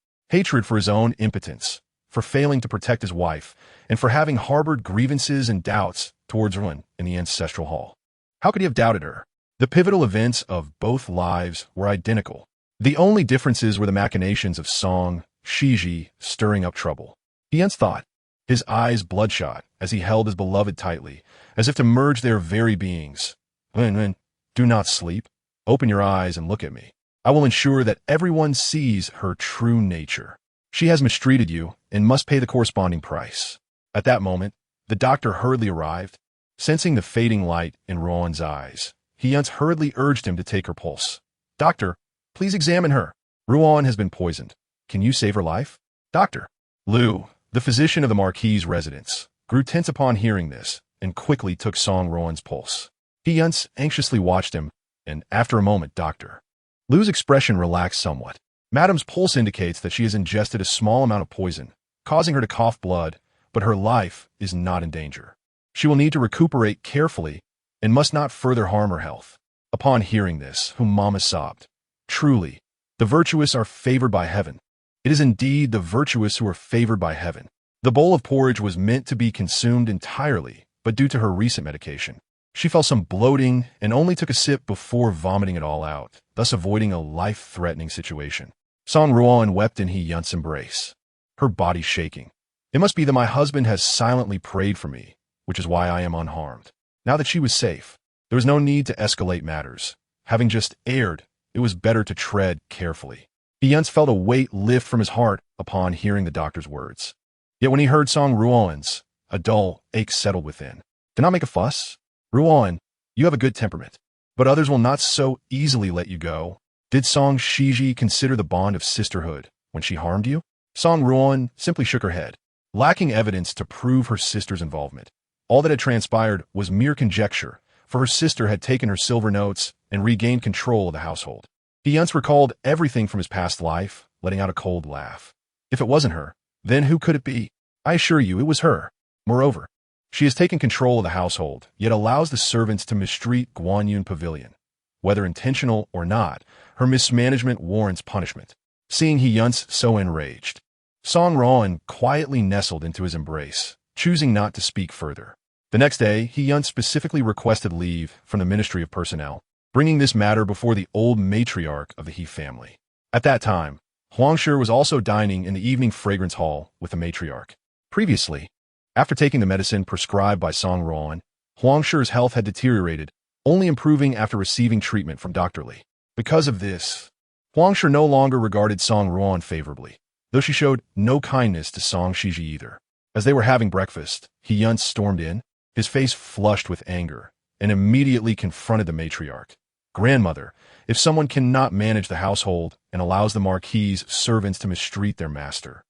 for his own impotence, for failing to protect his wife, and for having harbored grievances and doubts towards Ruoan in the ancestral hall. How could he have doubted her? The pivotal events of both lives were identical. The only differences were the machinations of Song Xizhi stirring up trouble. He Yunce thought, his eyes bloodshot as he held his beloved tightly, as if to merge their very beings. Wen, do not sleep. Open your eyes and look at me. I will ensure that everyone sees her true nature. She has mistreated you and must pay the corresponding price. At that moment, the doctor hurriedly arrived. Sensing the fading light in Ruoan's eyes, He Yunce hurriedly urged him to take her pulse. Doctor, please examine her. Ruoan has been poisoned. Can you save her life? Doctor. Lu, the physician of the Marquis's residence, grew tense upon hearing this and quickly took Song Ruoan's pulse. He Yunce anxiously watched him, and after a moment, Doctor. Lu's expression relaxed somewhat. Madame's pulse indicates that she has ingested a small amount of poison, causing her to cough blood, but her life is not in danger. She will need to recuperate carefully and must not further harm her health. Upon hearing this, Mama sobbed. Truly, the virtuous are favored by heaven. It is indeed the virtuous who are favored by heaven. The bowl of porridge was meant to be consumed entirely, but due to her recent medication, she felt some bloating and only took a sip before vomiting it all out, thus avoiding a life-threatening situation. Song Ruoan wept in He Yunce's embrace, her body shaking. It must be that my husband has silently prayed for me, which is why I am unharmed. Now that she was safe, there was no need to escalate matters. Having just erred, it was better to tread carefully. He Yunce felt a weight lift from his heart upon hearing the doctor's words. Yet when he heard Song Ruoan's, a dull ache settled within. Do not make a fuss. Ruoan, you have a good temperament, but others will not so easily let you go. Did Song Xizhi consider the bond of sisterhood when she harmed you? Song Ruoan simply shook her head, lacking evidence to prove her sister's involvement. All that had transpired was mere conjecture, for her sister had taken her silver notes and regained control of the household. He Yunce recalled everything from his past life, letting out a cold laugh. If it wasn't her, then who could it be? I assure you it was her. Moreover, she has taken control of the household, yet allows the servants to mistreat Guanyun Pavilion. Whether intentional or not, her mismanagement warrants punishment. Seeing He Yunce so enraged, Song Ruoan quietly nestled into his embrace, choosing not to speak further. The next day, He Yunce specifically requested leave from the Ministry of Personnel, bringing this matter before the old matriarch of the He family. At that time, Huangshi was also dining in the evening fragrance hall with the matriarch. Previously, after taking the medicine prescribed by Song Ruoan, Huangshi's health had deteriorated, only improving after receiving treatment from Dr. Li. Because of this, Huangshi no longer regarded Song Ruoan favorably, though she showed no kindness to Song Xizhi either. As they were having breakfast, He Yunce stormed in, his face flushed with anger, and immediately confronted the matriarch. Grandmother, if someone cannot manage the household and allows the Marquis's servants to mistreat their master,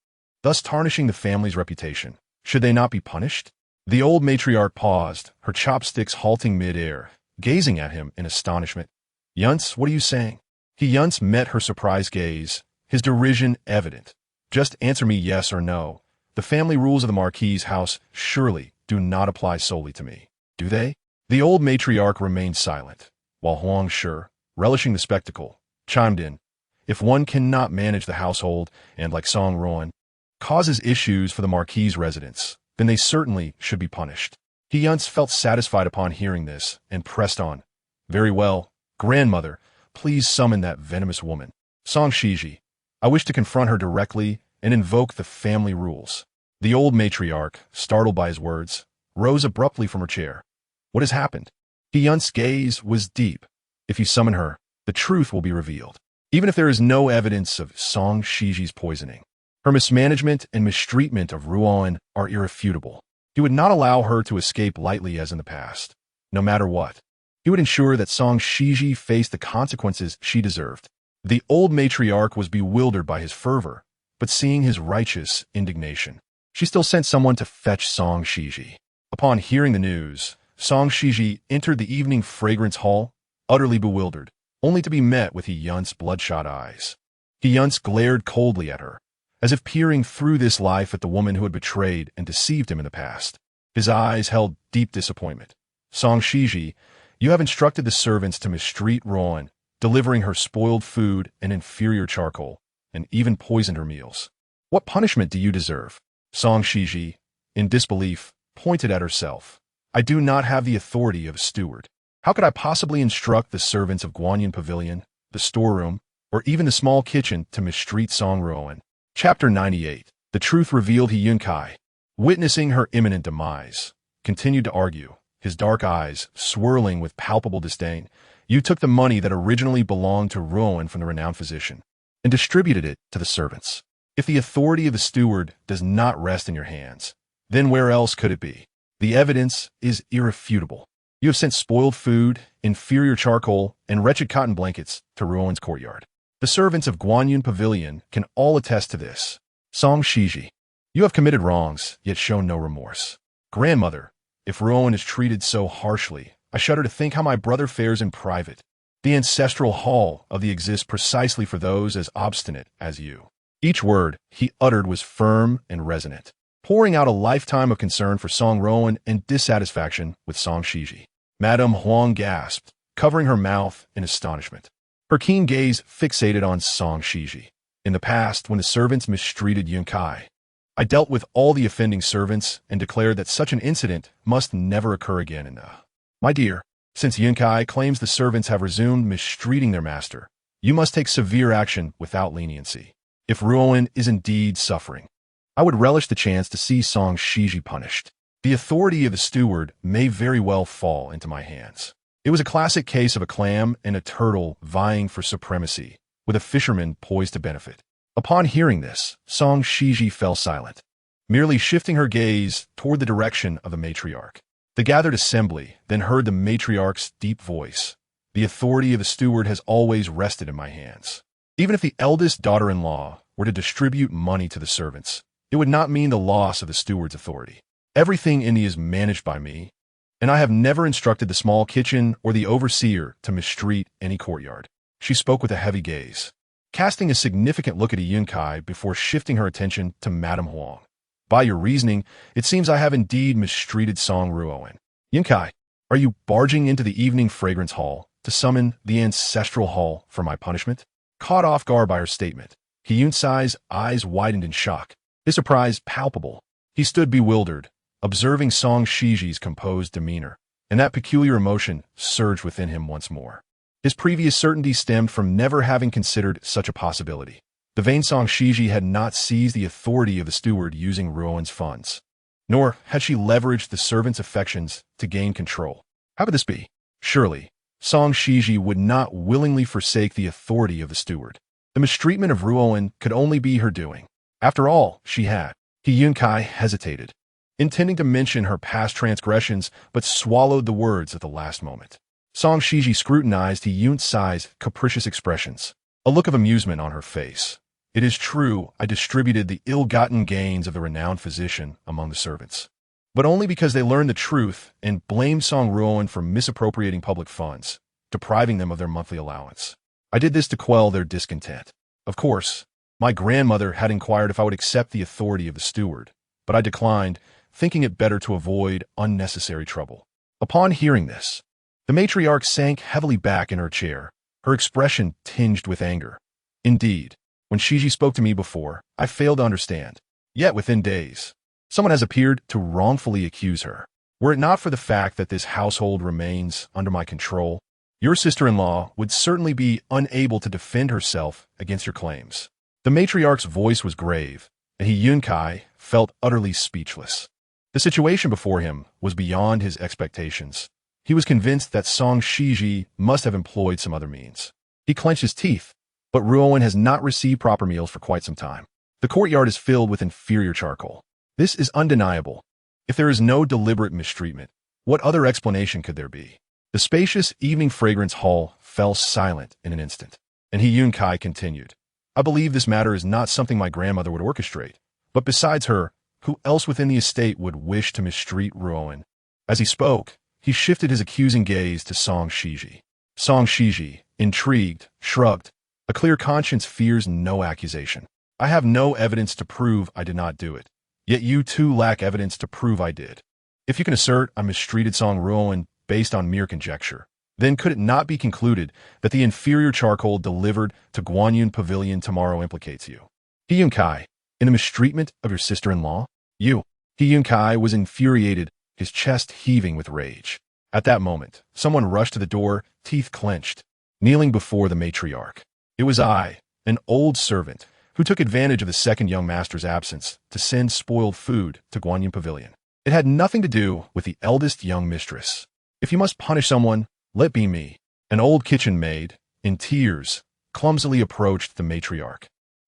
thus tarnishing the family's reputation, should they not be punished? The old matriarch paused, her chopsticks halting mid-air, gazing at him in astonishment. Yunce, what are you saying? He Yunce met her surprised gaze, his derision evident. Just answer me yes or no, The family rules of the Marquis's house surely do not apply solely to me, do they? The old matriarch remained silent, while Huang Shi, relishing the spectacle, chimed in. If one cannot manage the household and, like Song Ruoan, causes issues for the Marquis's residents, then they certainly should be punished. He Yunce felt satisfied upon hearing this and pressed on. Very well, grandmother, please summon that venomous woman. Song Xizhi, I wish to confront her directly and invoke the family rules. The old matriarch, startled by his words, rose abruptly from her chair. What has happened? He Yunce's gaze was deep. If you summon her, the truth will be revealed, even if there is no evidence of Song Xizhi's poisoning. Her mismanagement and mistreatment of Ruoan are irrefutable. He would not allow her to escape lightly as in the past. No matter what, he would ensure that Song Xizhi faced the consequences she deserved. The old matriarch was bewildered by his fervor, but seeing his righteous indignation, she still sent someone to fetch Song Xizhi. Upon hearing the news, Song Xizhi entered the evening fragrance hall, utterly bewildered, only to be met with He Yunce's bloodshot eyes. He Yunce glared coldly at her, as if peering through this life at the woman who had betrayed and deceived him in the past. His eyes held deep disappointment. Song Xizhi, you have instructed the servants to mistreat Ruoan, delivering her spoiled food and inferior charcoal, and even poisoned her meals. What punishment do you deserve? Song Xizhi, in disbelief, pointed at herself. I do not have the authority of a steward. How could I possibly instruct the servants of Guanyin Pavilion, the storeroom, or even the small kitchen to mistreat Song Ruoan? Chapter 98. The truth revealed. He Yunce, witnessing her imminent demise, continued to argue, his dark eyes swirling with palpable disdain. You took the money that originally belonged to Ruoan from the renowned physician and distributed it to the servants. If the authority of the steward does not rest in your hands, then where else could it be? The evidence is irrefutable. You have sent spoiled food, inferior charcoal, and wretched cotton blankets to Ruoan's courtyard. The servants of Guanyin Pavilion can all attest to this. Song Xizhi, you have committed wrongs, yet shown no remorse. Grandmother, if Ruoan is treated so harshly, I shudder to think how my brother fares in private. The ancestral hall of the exists precisely for those as obstinate as you. Each word he uttered was firm and resonant, pouring out a lifetime of concern for Song Ruoan and dissatisfaction with Song Xizhi. Madame Huang gasped, covering her mouth in astonishment. Her keen gaze fixated on Song Xizhi. In the past, when the servants mistreated Yunce, I dealt with all the offending servants and declared that such an incident must never occur again. And, my dear, since Yunce claims the servants have resumed mistreating their master, you must take severe action without leniency. If Ruoan is indeed suffering, I would relish the chance to see Song Xizhi punished. The authority of the steward may very well fall into my hands. It was a classic case of a clam and a turtle vying for supremacy, with a fisherman poised to benefit. Upon hearing this, Song Xizhi fell silent, merely shifting her gaze toward the direction of the matriarch. The gathered assembly then heard the matriarch's deep voice. The authority of the steward has always rested in my hands. Even if the eldest daughter-in-law were to distribute money to the servants, it would not mean the loss of the steward's authority. Everything in me is managed by me, and I have never instructed the small kitchen or the overseer to mistreat any courtyard. She spoke with a heavy gaze, casting a significant look at He Yunce before shifting her attention to Madame Huang. By your reasoning, it seems I have indeed mistreated Song Ruoan. Yunce, are you barging into the evening fragrance hall to summon the ancestral hall for my punishment? Caught off guard by her statement, He Yunce's eyes widened in shock, his surprise palpable. He stood bewildered, observing Song Xizhi's composed demeanor, and that peculiar emotion surged within him once more. His previous certainty stemmed from never having considered such a possibility. The vain Song Xizhi had not seized the authority of the steward using Ruoan's funds, nor had she leveraged the servant's affections to gain control. How could this be? Surely, Song Xizhi would not willingly forsake the authority of the steward. The mistreatment of Ruoan could only be her doing. After all, she had. He Yunce hesitated, intending to mention her past transgressions, but swallowed the words at the last moment. Song Xizhi scrutinized He Yunce's capricious expressions, a look of amusement on her face. It is true, I distributed the ill-gotten gains of the renowned physician among the servants, but only because they learned the truth and blamed Song Ruoan for misappropriating public funds, depriving them of their monthly allowance. I did this to quell their discontent. Of course, my grandmother had inquired if I would accept the authority of the steward, but I declined, thinking it better to avoid unnecessary trouble. Upon hearing this, the matriarch sank heavily back in her chair, her expression tinged with anger. Indeed, when Xizhi spoke to me before, I failed to understand. Yet within days, someone has appeared to wrongfully accuse her. Were it not for the fact that this household remains under my control, your sister-in-law would certainly be unable to defend herself against your claims. The matriarch's voice was grave, and He Yunce felt utterly speechless. The situation before him was beyond his expectations. He was convinced that Song Xizhi must have employed some other means. He clenched his teeth, but Ruoan has not received proper meals for quite some time. The courtyard is filled with inferior charcoal. This is undeniable. If there is no deliberate mistreatment, what other explanation could there be? The spacious evening fragrance hall fell silent in an instant, and He Yunce continued. I believe this matter is not something my grandmother would orchestrate, but besides her, who else within the estate would wish to mistreat Ruoan? As he spoke, he shifted his accusing gaze to Song Xizhi. Song Xizhi, intrigued, shrugged. A clear conscience fears no accusation. I have no evidence to prove I did not do it, yet you too lack evidence to prove I did. If you can assert I mistreated Song Ruoan based on mere conjecture, then could it not be concluded that the inferior charcoal delivered to Guanyin Pavilion tomorrow implicates you? He Yunce, in the mistreatment of your sister-in-law? You. He Yunce was infuriated, his chest heaving with rage. At that moment, someone rushed to the door, teeth clenched, kneeling before the matriarch. It was I, an old servant, who took advantage of the second young master's absence to send spoiled food to Guanyin Pavilion. It had nothing to do with the eldest young mistress. If you must punish someone, let be me. An old kitchen maid, in tears, clumsily approached the matriarch.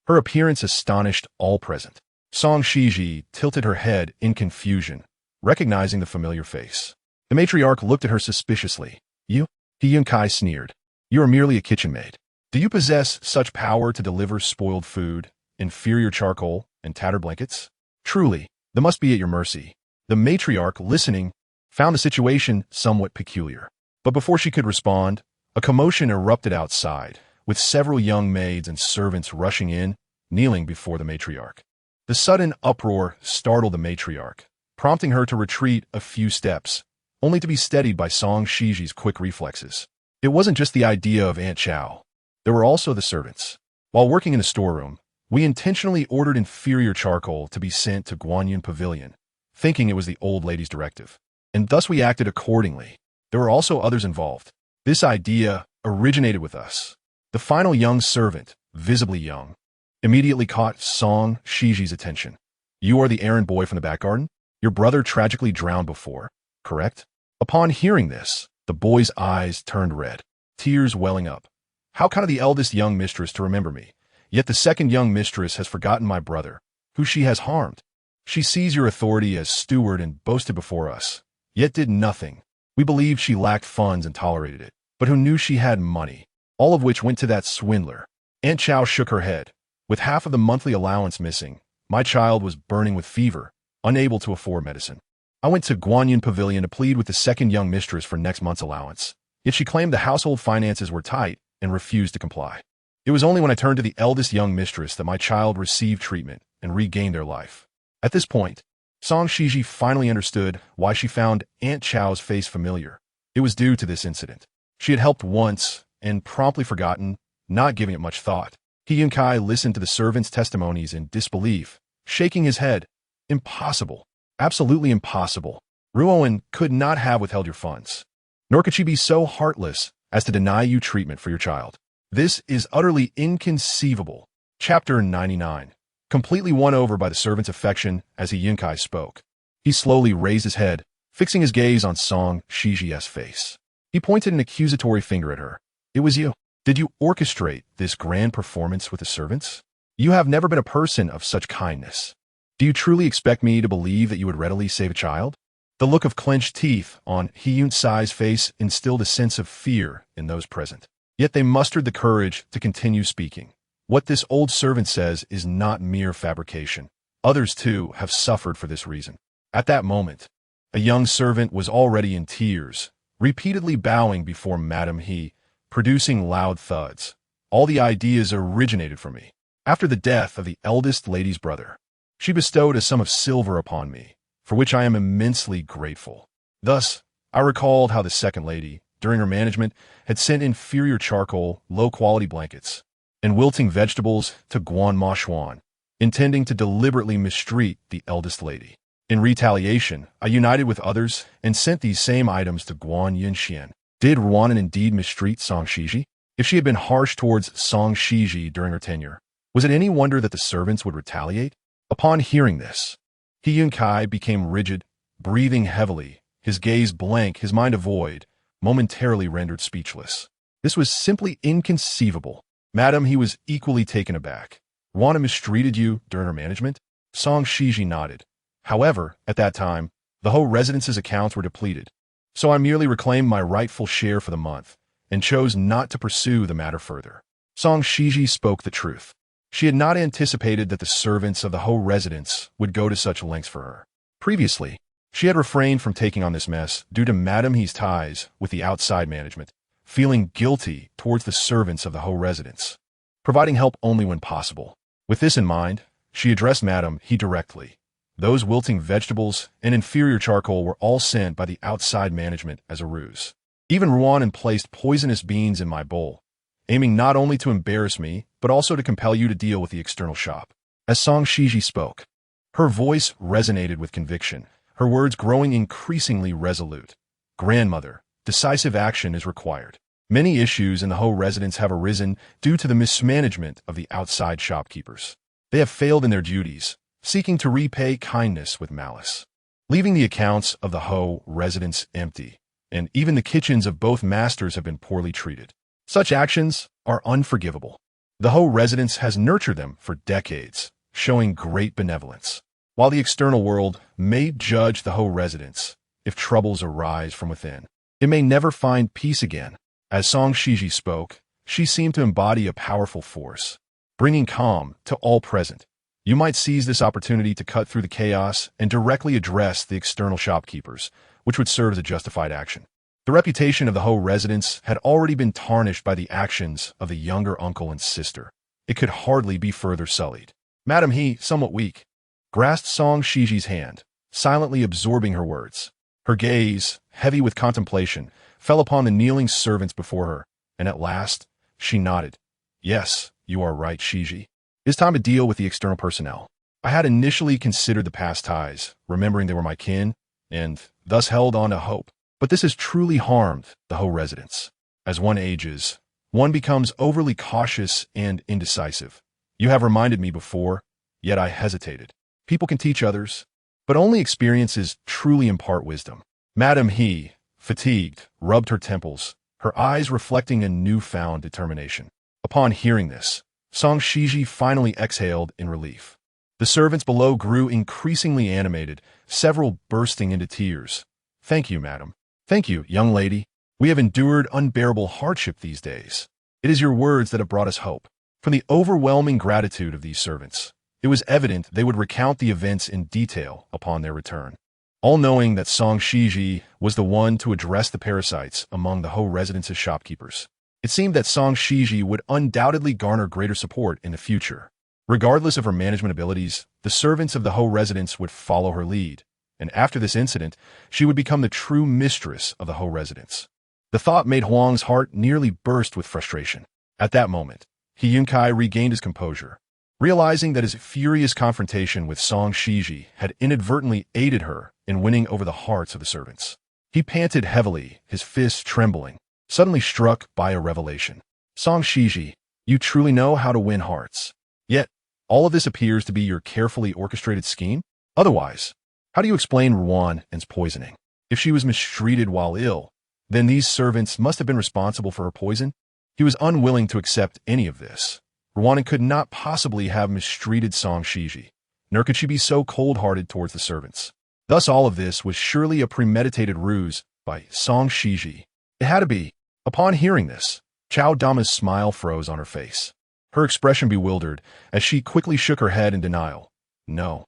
Her appearance astonished all present. Song Xizhi tilted her head in confusion, recognizing the familiar face. The matriarch looked at her suspiciously. You? He Yunce sneered. You are merely a kitchen maid. Do you possess such power to deliver spoiled food, inferior charcoal, and tattered blankets? Truly, they must be at your mercy. The matriarch, listening, found the situation somewhat peculiar. But before she could respond, a commotion erupted outside, with several young maids and servants rushing in, kneeling before the matriarch. The sudden uproar startled the matriarch, prompting her to retreat a few steps, only to be steadied by Song Xizhi's quick reflexes. It wasn't just the idea of Aunt Chow. There were also the servants. While working in the storeroom, we intentionally ordered inferior charcoal to be sent to Guanyin Pavilion, thinking it was the old lady's directive. And thus we acted accordingly. There were also others involved. This idea originated with us. The final young servant, visibly young, immediately caught Song Xizhi's attention. You are the errand boy from the back garden? Your brother tragically drowned before, correct? Upon hearing this, the boy's eyes turned red, tears welling up. How kind of the eldest young mistress to remember me, yet the second young mistress has forgotten my brother, who she has harmed. She sees your authority as steward and boasted before us, yet did nothing. We believed she lacked funds and tolerated it, but who knew she had money, all of which went to that swindler. Aunt Chow shook her head. With half of the monthly allowance missing, my child was burning with fever, unable to afford medicine. I went to Guanyin Pavilion to plead with the second young mistress for next month's allowance, yet she claimed the household finances were tight and refused to comply. It was only when I turned to the eldest young mistress that my child received treatment and regained their life. At this point, Song Xizhi finally understood why she found Aunt Chow's face familiar. It was due to this incident. She had helped once and promptly forgotten, not giving it much thought. He Yunce listened to the servants' testimonies in disbelief, shaking his head. Impossible. Absolutely impossible. Ruoan could not have withheld your funds. Nor could she be so heartless as to deny you treatment for your child. This is utterly inconceivable. Chapter 99. Completely won over by the servant's affection as He Yunce spoke, he slowly raised his head, fixing his gaze on Song Xizhi's face. He pointed an accusatory finger at her. It was you. Did you orchestrate this grand performance with the servants? You have never been a person of such kindness. Do you truly expect me to believe that you would readily save a child? The look of clenched teeth on He Yunce's face instilled a sense of fear in those present. Yet they mustered the courage to continue speaking. What this old servant says is not mere fabrication. Others, too, have suffered for this reason. At that moment, a young servant was already in tears, repeatedly bowing before Madame He, producing loud thuds. All the ideas originated from me. After the death of the eldest lady's brother, She bestowed a sum of silver upon me, for which I am immensely grateful. Thus, I recalled how the second lady, during her management, had sent inferior charcoal, low-quality blankets, and wilting vegetables to Guan Ma Xuan, intending to deliberately mistreat the eldest lady. In retaliation, I united with others and sent these same items to Guan Yunxian. Did Ruoan indeed mistreat Song Xizhi? If she had been harsh towards Song Xizhi during her tenure, was it any wonder that the servants would retaliate? Upon hearing this, He Yunce became rigid, breathing heavily, his gaze blank, his mind a void, momentarily rendered speechless. This was simply inconceivable. Madam, he was equally taken aback. Ruoan mistreated you during her management? Song Xizhi nodded. However, at that time, the whole residence's accounts were depleted, so I merely reclaimed my rightful share for the month and chose not to pursue the matter further. Song Xizhi spoke the truth. She had not anticipated that the servants of the whole residence would go to such lengths for her. Previously, she had refrained from taking on this mess due to Madame He's ties with the outside management, feeling guilty towards the servants of the whole residence, providing help only when possible. With this in mind, she addressed Madame He directly. Those wilting vegetables and inferior charcoal were all sent by the outside management as a ruse. Even Ruoan placed poisonous beans in my bowl, aiming not only to embarrass me, but also to compel you to deal with the external shop. As Song Xizhi spoke, her voice resonated with conviction, her words growing increasingly resolute. Grandmother, decisive action is required. Many issues in the Ho residence have arisen due to the mismanagement of the outside shopkeepers. They have failed in their duties, seeking to repay kindness with malice, leaving the accounts of the Ho residence empty, and even the kitchens of both masters have been poorly treated. Such actions are unforgivable. The Ho residence has nurtured them for decades, showing great benevolence. While the external world may judge the Ho residence, if troubles arise from within, it may never find peace again. As Song Xizhi spoke, she seemed to embody a powerful force, bringing calm to all present. You might seize this opportunity to cut through the chaos and directly address the external shopkeepers, which would serve as a justified action. The reputation of the Ho residence had already been tarnished by the actions of the younger uncle and sister. It could hardly be further sullied. Madame He, somewhat weak, grasped Song Xizhi's hand, silently absorbing her words. Her gaze, heavy with contemplation, fell upon the kneeling servants before her, and at last, she nodded. Yes, you are right, Xizhi. It is time to deal with the external personnel. I had initially considered the past ties, remembering they were my kin, and thus held on to hope. But this has truly harmed the Ho residence. As one ages, one becomes overly cautious and indecisive. You have reminded me before, yet I hesitated. People can teach others, but only experiences truly impart wisdom. Madame He, fatigued, rubbed her temples, her eyes reflecting a newfound determination. Upon hearing this, Song Xizhi finally exhaled in relief. The servants below grew increasingly animated, several bursting into tears. Thank you, madam. Thank you, young lady. We have endured unbearable hardship these days. It is your words that have brought us hope. From the overwhelming gratitude of these servants, it was evident they would recount the events in detail upon their return. All knowing that Song Xizhi was the one to address the parasites among the Ho residence's shopkeepers, it seemed that Song Xizhi would undoubtedly garner greater support in the future. Regardless of her management abilities, the servants of the Ho residence would follow her lead, and after this incident, she would become the true mistress of the Ho residence. The thought made Huang's heart nearly burst with frustration. At that moment, He Yunce regained his composure, realizing that his furious confrontation with Song Xizhi had inadvertently aided her in winning over the hearts of the servants. He panted heavily, his fists trembling, suddenly struck by a revelation. Song Xizhi, you truly know how to win hearts. Yet, all of this appears to be your carefully orchestrated scheme? Otherwise, how do you explain Ruoan's poisoning? If she was mistreated while ill, then these servants must have been responsible for her poison? He was unwilling to accept any of this. Ruoan could not possibly have mistreated Song Xizhi, nor could she be so cold-hearted towards the servants. Thus all of this was surely a premeditated ruse by Song Xizhi. It had to be. Upon hearing this, Chao Dama's smile froze on her face, her expression bewildered as she quickly shook her head in denial. No,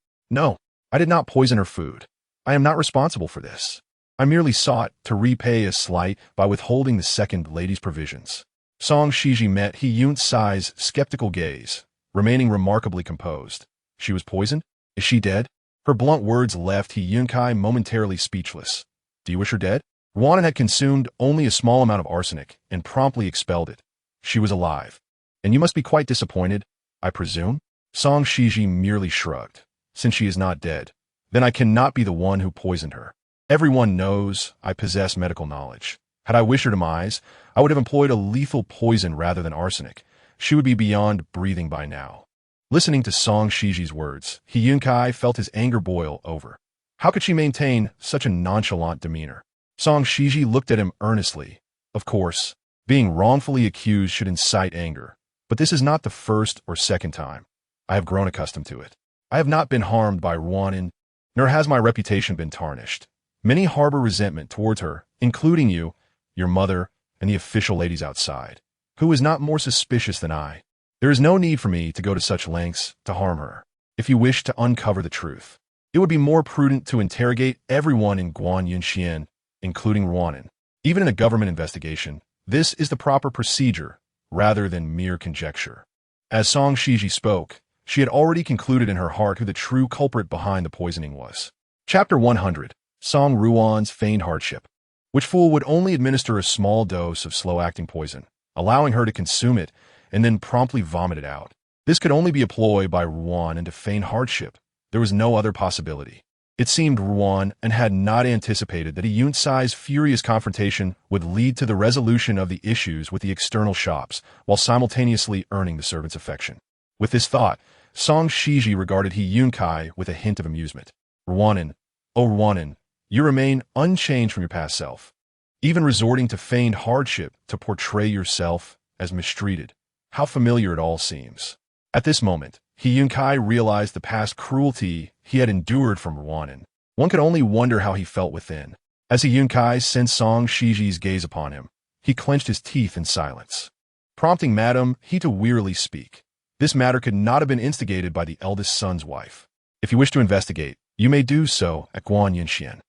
I did not poison her food. I am not responsible for this. I merely sought to repay a slight by withholding the second lady's provisions. Song Xizhi met He Yunce's skeptical gaze, remaining remarkably composed. She was poisoned? Is she dead? Her blunt words left He Yunce momentarily speechless. Do you wish her dead? Ruoan had consumed only a small amount of arsenic and promptly expelled it. She was alive. And you must be quite disappointed, I presume? Song Xizhi merely shrugged. Since she is not dead, then I cannot be the one who poisoned her. Everyone knows I possess medical knowledge. Had I wished her demise, I would have employed a lethal poison rather than arsenic. She would be beyond breathing by now. Listening to Song Xizhi's words, He Yunce felt his anger boil over. How could she maintain such a nonchalant demeanor? Song Xizhi looked at him earnestly. Of course, being wrongfully accused should incite anger, but this is not the first or second time. I have grown accustomed to it. I have not been harmed by Ruoan, nor has my reputation been tarnished. Many harbor resentment towards her, including you, your mother, and the official ladies outside. Who is not more suspicious than I? There is no need for me to go to such lengths to harm her. If you wish to uncover the truth, it would be more prudent to interrogate everyone in Guanyunshan, including Ruoan. Even in a government investigation, this is the proper procedure, rather than mere conjecture. As Song Xizhi spoke, she had already concluded in her heart who the true culprit behind the poisoning was. Chapter 100. Song Ruoan's Feigned Hardship. Which fool would only administer a small dose of slow-acting poison, allowing her to consume it and then promptly vomit it out. This could only be a ploy by Ruoan and to feign hardship. There was no other possibility. It seemed Ruoan and had not anticipated that He Yunce's furious confrontation would lead to the resolution of the issues with the external shops, while simultaneously earning the servant's affection. With this thought, Song Xizhi regarded He Yunce with a hint of amusement. Ruoan, oh Ruoan, you remain unchanged from your past self, even resorting to feigned hardship to portray yourself as mistreated. How familiar it all seems. At this moment, He Yunce realized the past cruelty he had endured from Ruoan. One could only wonder how he felt within. As He Yunce sensed Song Xizhi's gaze upon him, he clenched his teeth in silence, prompting Madame He to wearily speak. This matter could not have been instigated by the eldest son's wife. If you wish to investigate, you may do so at Guanyunshan.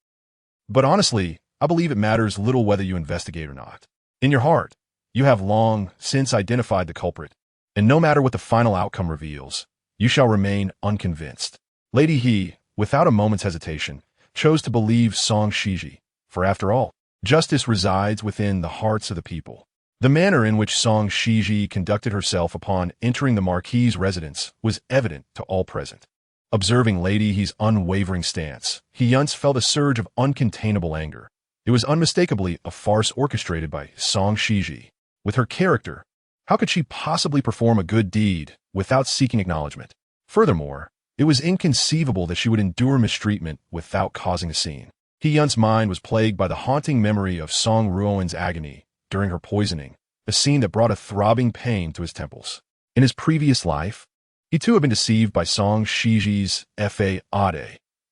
But honestly, I believe it matters little whether you investigate or not. In your heart, you have long since identified the culprit, and no matter what the final outcome reveals, you shall remain unconvinced. Lady He, without a moment's hesitation, chose to believe Song Xizhi, for after all, justice resides within the hearts of the people. The manner in which Song Xizhi conducted herself upon entering the Marquis's residence was evident to all present. Observing Lady He's unwavering stance, He Yunce felt a surge of uncontainable anger. It was unmistakably a farce orchestrated by Song Xizhi. With her character, how could she possibly perform a good deed without seeking acknowledgement? Furthermore, it was inconceivable that she would endure mistreatment without causing a scene. He Yunce's mind was plagued by the haunting memory of Song Ruoan's agony during her poisoning, a scene that brought a throbbing pain to his temples. In his previous life, he too had been deceived by Song Xizhi's fade,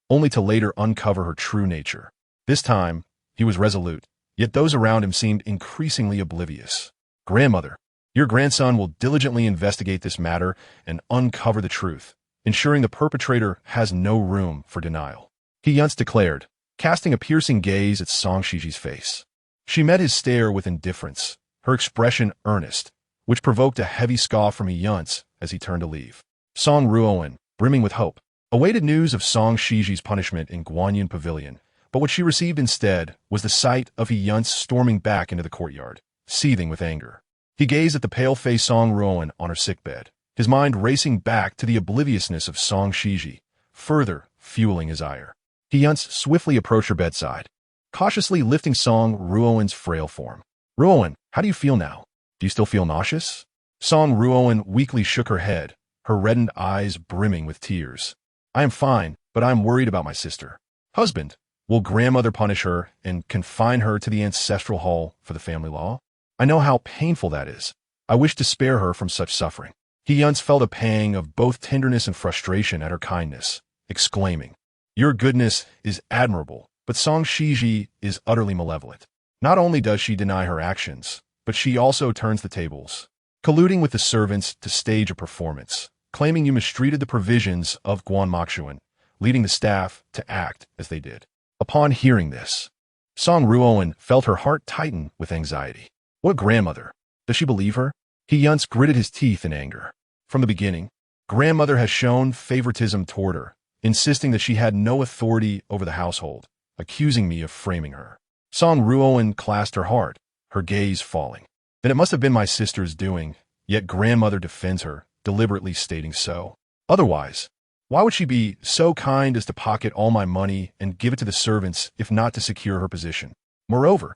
only to later uncover her true nature. This time, he was resolute, yet those around him seemed increasingly oblivious. Grandmother, your grandson will diligently investigate this matter and uncover the truth, ensuring the perpetrator has no room for denial. He Yunce declared, casting a piercing gaze at Song Xizhi's face. She met his stare with indifference, her expression earnest, which provoked a heavy scoff from He Yunce as he turned to leave. Song Ruoan, brimming with hope, awaited news of Song Xizhi's punishment in Guanyin Pavilion, but what she received instead was the sight of He Yunce storming back into the courtyard, seething with anger. He gazed at the pale-faced Song Ruoan on her sickbed, his mind racing back to the obliviousness of Song Xizhi, further fueling his ire. He Yunce swiftly approached her bedside, cautiously lifting Song Ruoan's frail form. Ruoan, how do you feel now? Do you still feel nauseous? Song Ruoan weakly shook her head, her reddened eyes brimming with tears. I am fine, but I am worried about my sister. Husband, will grandmother punish her and confine her to the ancestral hall for the family law? I know how painful that is. I wish to spare her from such suffering. He Yunce felt a pang of both tenderness and frustration at her kindness, exclaiming, Your goodness is admirable, but Song Xizhi is utterly malevolent. Not only does she deny her actions, but she also turns the tables, colluding with the servants to stage a performance, claiming you mistreated the provisions of Guanmakshuan, leading the staff to act as they did. Upon hearing this, Song Ruoan felt her heart tighten with anxiety. What grandmother? Does she believe her? He Yunce gritted his teeth in anger. From the beginning, grandmother has shown favoritism toward her, insisting that she had no authority over the household, accusing me of framing her. Song Ruoan clasped her heart, her gaze falling. Then it must have been my sister's doing, yet grandmother defends her, deliberately stating so. Otherwise, why would she be so kind as to pocket all my money and give it to the servants if not to secure her position? Moreover,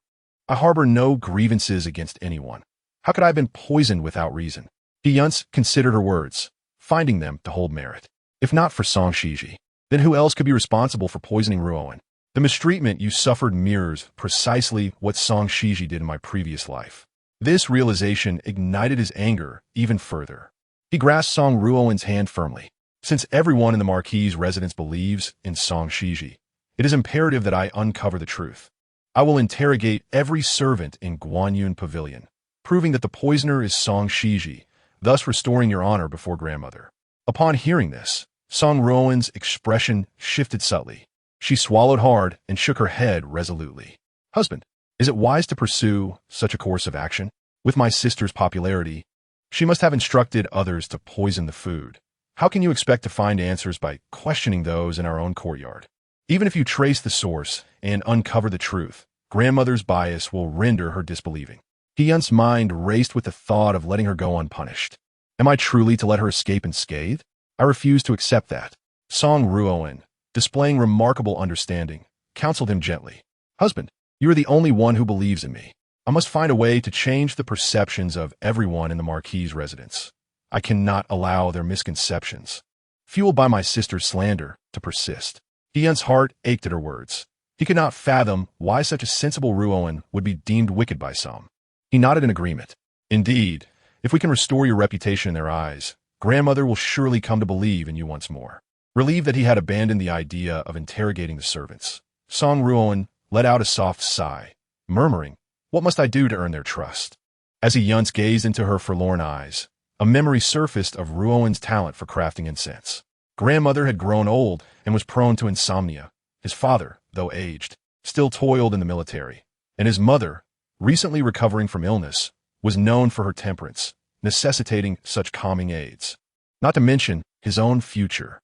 I harbor no grievances against anyone. How could I have been poisoned without reason? He Yunce considered her words, finding them to hold merit. If not for Song Xizhi, then who else could be responsible for poisoning Ruoan? The mistreatment you suffered mirrors precisely what Song Xizhi did in my previous life. This realization ignited his anger even further. He grasped Song Ruoan's hand firmly. Since everyone in the Marquis's residence believes in Song Xizhi, it is imperative that I uncover the truth. I will interrogate every servant in Guanyun Pavilion, proving that the poisoner is Song Xizhi, thus restoring your honor before grandmother. Upon hearing this, Song Ruoan's expression shifted subtly. She swallowed hard and shook her head resolutely. Husband, is it wise to pursue such a course of action? With my sister's popularity, she must have instructed others to poison the food. How can you expect to find answers by questioning those in our own courtyard? Even if you trace the source and uncover the truth, grandmother's bias will render her disbelieving. He Yunce's mind raced with the thought of letting her go unpunished. Am I truly to let her escape unscathed? I refuse to accept that. Song Ruoan, displaying remarkable understanding, counseled him gently. Husband, you are the only one who believes in me. I must find a way to change the perceptions of everyone in the Marquis's residence. I cannot allow their misconceptions, fueled by my sister's slander, to persist. He Yunce's heart ached at her words. He could not fathom why such a sensible Ruoan would be deemed wicked by some. He nodded in agreement. Indeed, if we can restore your reputation in their eyes, grandmother will surely come to believe in you once more. Relieved that he had abandoned the idea of interrogating the servants, Song Ruoan let out a soft sigh, murmuring, "What must I do to earn their trust?" As He Yunce gazed into her forlorn eyes, a memory surfaced of Ruoan's talent for crafting incense. Grandmother had grown old and was prone to insomnia. His father, though aged, still toiled in the military, and his mother, recently recovering from illness, was known for her temperance, necessitating such calming aids. Not to mention his own future.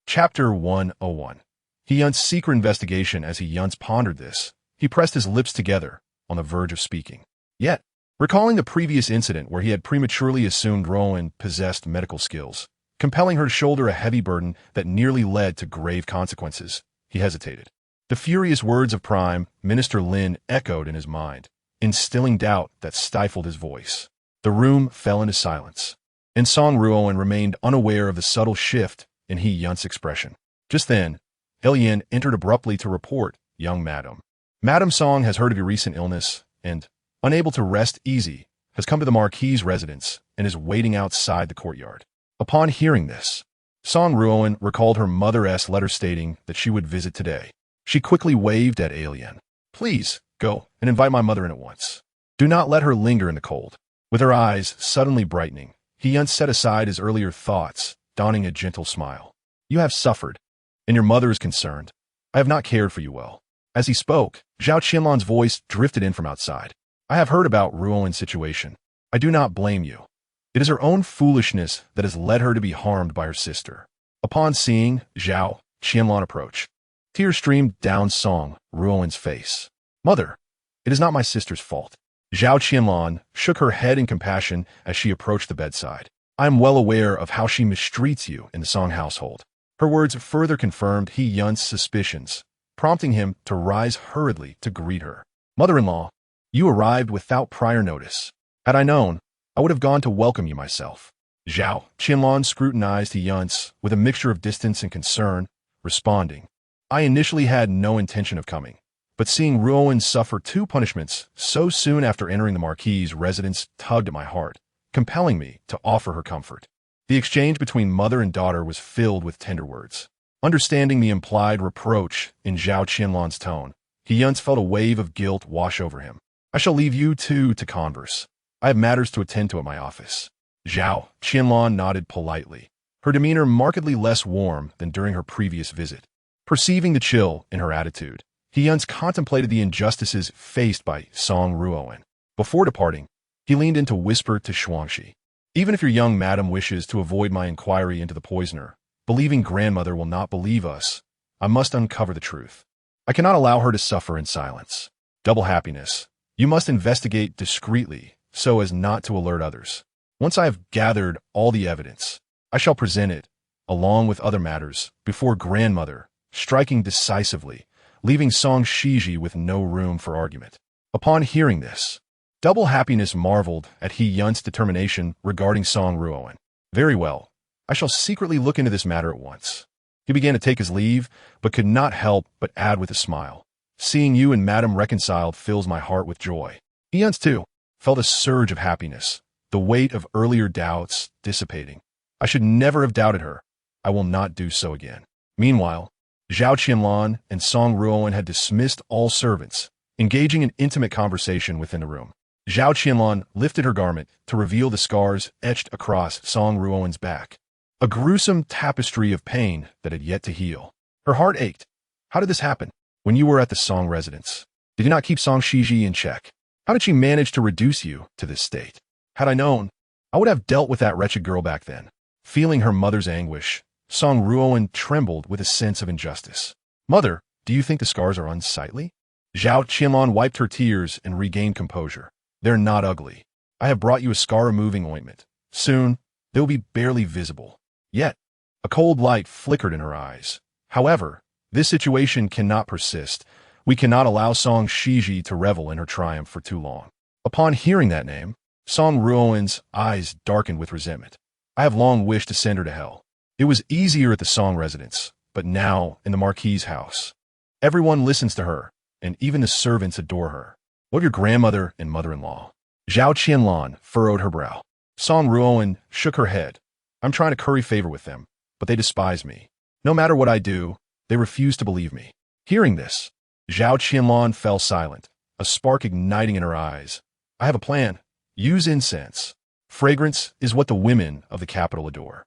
Chapter 101. He Yunce's secret investigation. As He Yunce pondered this, he pressed his lips together, on the verge of speaking. Yet, recalling the previous incident where he had prematurely assumed Ruoan possessed medical skills, compelling her to shoulder a heavy burden that nearly led to grave consequences, he hesitated. The furious words of Prime Minister Lin echoed in his mind, instilling doubt that stifled his voice. The room fell into silence, and Song Ruoan remained unaware of the subtle shift in He Yunce's expression. Just then, He entered abruptly to report, "Young Madam. Madam Song has heard of your recent illness and, unable to rest easy, has come to the Marquis's residence and is waiting outside the courtyard." Upon hearing this, Song Ruoan recalled her mother's letter stating that she would visit today. She quickly waved at Alien. "Please, go and invite my mother in at once. Do not let her linger in the cold." With her eyes suddenly brightening, He Yunce set aside his earlier thoughts, donning a gentle smile. "You have suffered, and your mother is concerned. I have not cared for you well." As he spoke, Zhao Qianlan's voice drifted in from outside. "I have heard about Ruoan's situation. I do not blame you. It is her own foolishness that has led her to be harmed by her sister." Upon seeing Zhao Qianlan approach, tears streamed down Song Ruoan's face. "Mother, it is not my sister's fault." Zhao Qianlan shook her head in compassion as she approached the bedside. "I am well aware of how she mistreats you in the Song household." Her words further confirmed He Yunce's suspicions, prompting him to rise hurriedly to greet her. "Mother-in-law, you arrived without prior notice. Had I known, I would have gone to welcome you myself." Zhao Qianlan scrutinized He Yunce with a mixture of distance and concern, responding, "I initially had no intention of coming, but seeing Ruoan suffer two punishments so soon after entering the Marquis's residence tugged at my heart, compelling me to offer her comfort." The exchange between mother and daughter was filled with tender words. Understanding the implied reproach in Zhao Qianlan's tone, He Yunce felt a wave of guilt wash over him. "I shall leave you two to converse. I have matters to attend to at my office." Zhao Qianlan nodded politely, her demeanor markedly less warm than during her previous visit. Perceiving the chill in her attitude, He Yunce contemplated the injustices faced by Song Ruoan. Before departing, he leaned in to whisper to Shuangxi, "Even if your young madam wishes to avoid my inquiry into the poisoner, believing grandmother will not believe us. I must uncover the truth. I cannot allow her to suffer in silence. Double happiness. You must investigate discreetly so as not to alert others. Once I have gathered all the evidence, I shall present it, along with other matters, before grandmother, striking decisively, leaving Song Xizhi with no room for argument. Upon hearing this, Double Happiness marveled at He Yunce's determination regarding Song Ruoan. Very well, I shall secretly look into this matter at once. He began to take his leave, but could not help but add with a smile. Seeing you and Madam reconciled fills my heart with joy. He Yunce, too, felt a surge of happiness, the weight of earlier doubts dissipating. I should never have doubted her. I will not do so again. Meanwhile, Zhao Qianlan and Song Ruoan had dismissed all servants, engaging in intimate conversation within the room. Zhao Qianlan lifted her garment to reveal the scars etched across Song Ruoan's back. A gruesome tapestry of pain that had yet to heal. Her heart ached. How did this happen? When you were at the Song residence, did you not keep Song Xizhi in check? How did she manage to reduce you to this state? Had I known, I would have dealt with that wretched girl back then. Feeling her mother's anguish, Song Ruoan trembled with a sense of injustice. Mother, do you think the scars are unsightly? Zhao Qianlan wiped her tears and regained composure. They're not ugly. I have brought you a scar-removing ointment. Soon, they will be barely visible. Yet, a cold light flickered in her eyes. However, this situation cannot persist. We cannot allow Song Xizhi to revel in her triumph for too long. Upon hearing that name, Song Ruoan's eyes darkened with resentment. I have long wished to send her to hell. It was easier at the Song residence, but now in the Marquis's house. Everyone listens to her, and even the servants adore her. What of your grandmother and mother-in-law? Zhao Qianlan furrowed her brow. Song Ruoan shook her head. I'm trying to curry favor with them, but they despise me. No matter what I do, they refuse to believe me. Hearing this, Zhao Qianlan fell silent, a spark igniting in her eyes. I have a plan. Use incense. Fragrance is what the women of the capital adore.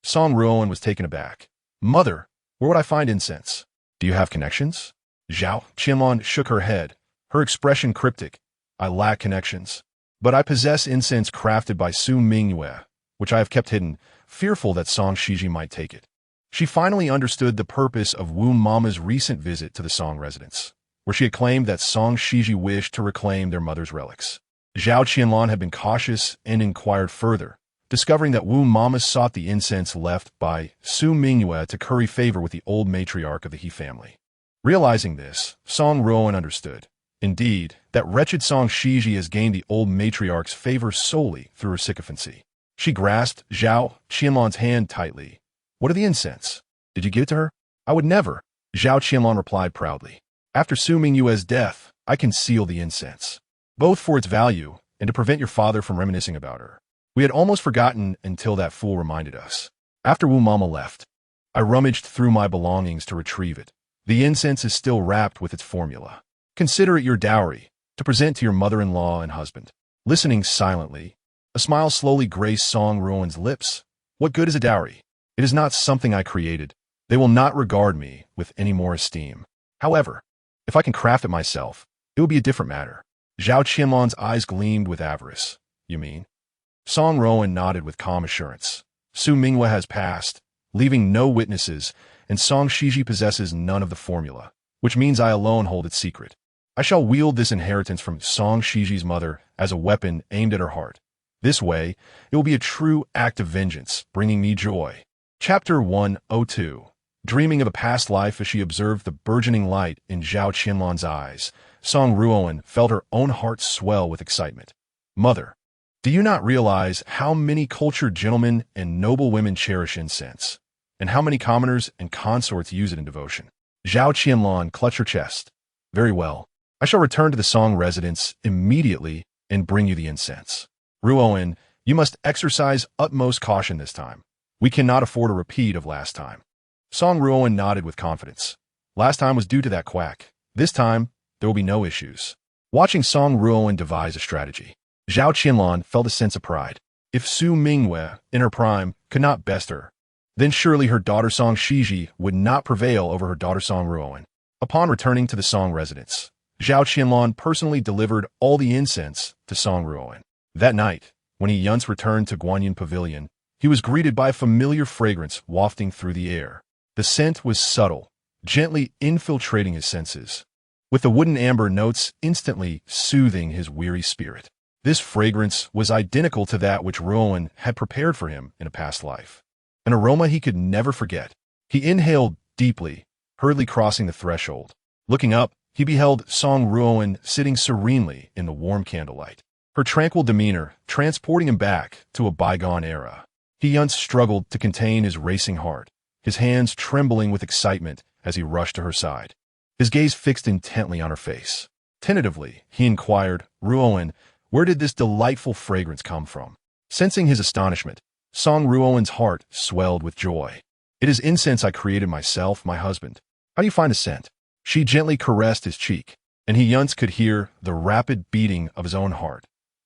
Song Ruoan was taken aback. Mother, where would I find incense? Do you have connections? Zhao Qianlan shook her head, her expression cryptic. I lack connections, but I possess incense crafted by Su Mingyue, which I have kept hidden, fearful that Song Xizhi might take it. She finally understood the purpose of Wu Mama's recent visit to the Song residence, where she had claimed that Song Xizhi wished to reclaim their mother's relics. Zhao Qianlan had been cautious and inquired further, discovering that Wu Mama sought the incense left by Su Mingyue to curry favor with the old matriarch of the He family. Realizing this, Song Ruoan understood, indeed, that wretched Song Xizhi has gained the old matriarch's favor solely through her sycophancy. She grasped Zhao Qianlan's hand tightly. What of the incense? Did you give it to her? I would never, Zhao Qianlan replied proudly. After Su Mingyue's death, I concealed the incense, both for its value and to prevent your father from reminiscing about her. We had almost forgotten until that fool reminded us. After Wu Mama left, I rummaged through my belongings to retrieve it. The incense is still wrapped with its formula. Consider it your dowry to present to your mother-in-law and husband. Listening silently, a smile slowly graced Song Ruoan's lips. What good is a dowry? It is not something I created. They will not regard me with any more esteem. However, if I can craft it myself, it will be a different matter. Zhao Qianlan's eyes gleamed with avarice. You mean? Song Ruoan nodded with calm assurance. Su Mingyue has passed, leaving no witnesses, and Song Xizhi possesses none of the formula, which means I alone hold its secret. I shall wield this inheritance from Song Xizhi's mother as a weapon aimed at her heart. This way, it will be a true act of vengeance, bringing me joy. Chapter 102. Dreaming of a past life as she observed the burgeoning light in Zhao Qianlan's eyes, Song Ruoan felt her own heart swell with excitement. Mother, do you not realize how many cultured gentlemen and noble women cherish incense, and how many commoners and consorts use it in devotion? Zhao Qianlan clutched her chest. Very well. I shall return to the Song residence immediately and bring you the incense. Ruoan, you must exercise utmost caution this time. We cannot afford a repeat of last time. Song Ruoan nodded with confidence. Last time was due to that quack. This time, there will be no issues. Watching Song Ruoan devise a strategy, Zhao Qianlan felt a sense of pride. If Su Mingyue, in her prime, could not best her, then surely her daughter Song Xizhi would not prevail over her daughter Song Ruoan. Upon returning to the Song residence, Zhao Qianlan personally delivered all the incense to Song Ruoan. That night, when He Yunce returned to Guanyin Pavilion, he was greeted by a familiar fragrance wafting through the air. The scent was subtle, gently infiltrating his senses, with the wooden amber notes instantly soothing his weary spirit. This fragrance was identical to that which Ruoan had prepared for him in a past life, an aroma he could never forget. He inhaled deeply, hurriedly crossing the threshold. Looking up, he beheld Song Ruoan sitting serenely in the warm candlelight, her tranquil demeanor transporting him back to a bygone era. He Yunce struggled to contain his racing heart, his hands trembling with excitement as he rushed to her side, his gaze fixed intently on her face. Tentatively, he inquired, "Ruoan, where did this delightful fragrance come from?" Sensing his astonishment, Song Ruoan's heart swelled with joy. "It is incense I created myself, my husband. How do you find the scent?" She gently caressed his cheek, and He Yunce could hear the rapid beating of his own heart.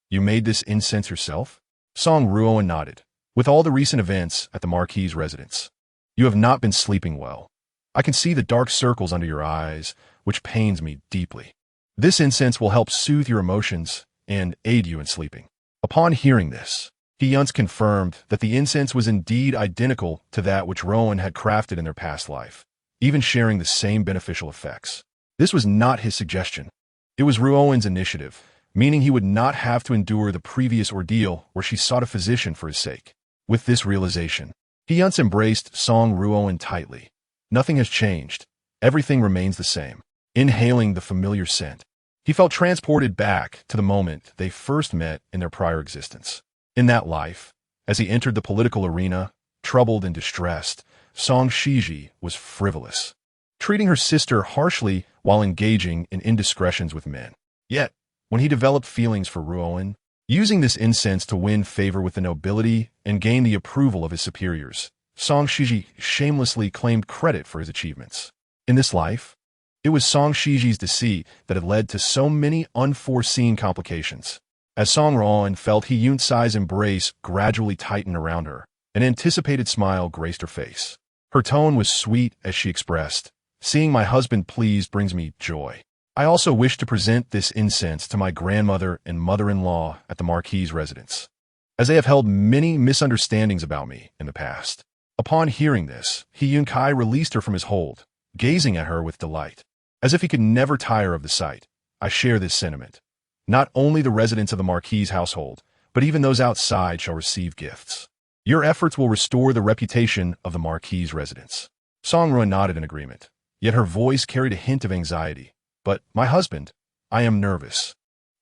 "You made this incense yourself?" Song Ruoan nodded. "With all the recent events at the Marquis's residence, you have not been sleeping well. I can see the dark circles under your eyes, which pains me deeply. This incense will help soothe your emotions and aid you in sleeping." Upon hearing this, He Yunce confirmed that the incense was indeed identical to that which Ruoan had crafted in their past life, even sharing the same beneficial effects. This was not his suggestion. It was Ruoan's initiative, meaning he would not have to endure the previous ordeal where she sought a physician for his sake. With this realization, He Yunce embraced Song Ruoan tightly. Nothing has changed. Everything remains the same. Inhaling the familiar scent, he felt transported back to the moment they first met in their prior existence. In that life, as he entered the political arena, troubled and distressed, Song Xizhi was frivolous, treating her sister harshly while engaging in indiscretions with men. Yet, when he developed feelings for Ruoan, using this incense to win favor with the nobility and gain the approval of his superiors, Song Xizhi shamelessly claimed credit for his achievements. In this life, it was Song Xizhi's deceit that had led to so many unforeseen complications. As Song Ruoan felt He Yunce's embrace gradually tighten around her, an anticipated smile graced her face. Her tone was sweet as she expressed, "Seeing my husband pleased brings me joy. I also wish to present this incense to my grandmother and mother-in-law at the Marquis's residence, as they have held many misunderstandings about me in the past." Upon hearing this, He Yunce released her from his hold, gazing at her with delight, as if he could never tire of the sight. "I share this sentiment. Not only the residents of the Marquis's household, but even those outside shall receive gifts. Your efforts will restore the reputation of the Marquis's residence." Song Ruoan nodded in agreement, yet her voice carried a hint of anxiety. "But, my husband, I am nervous.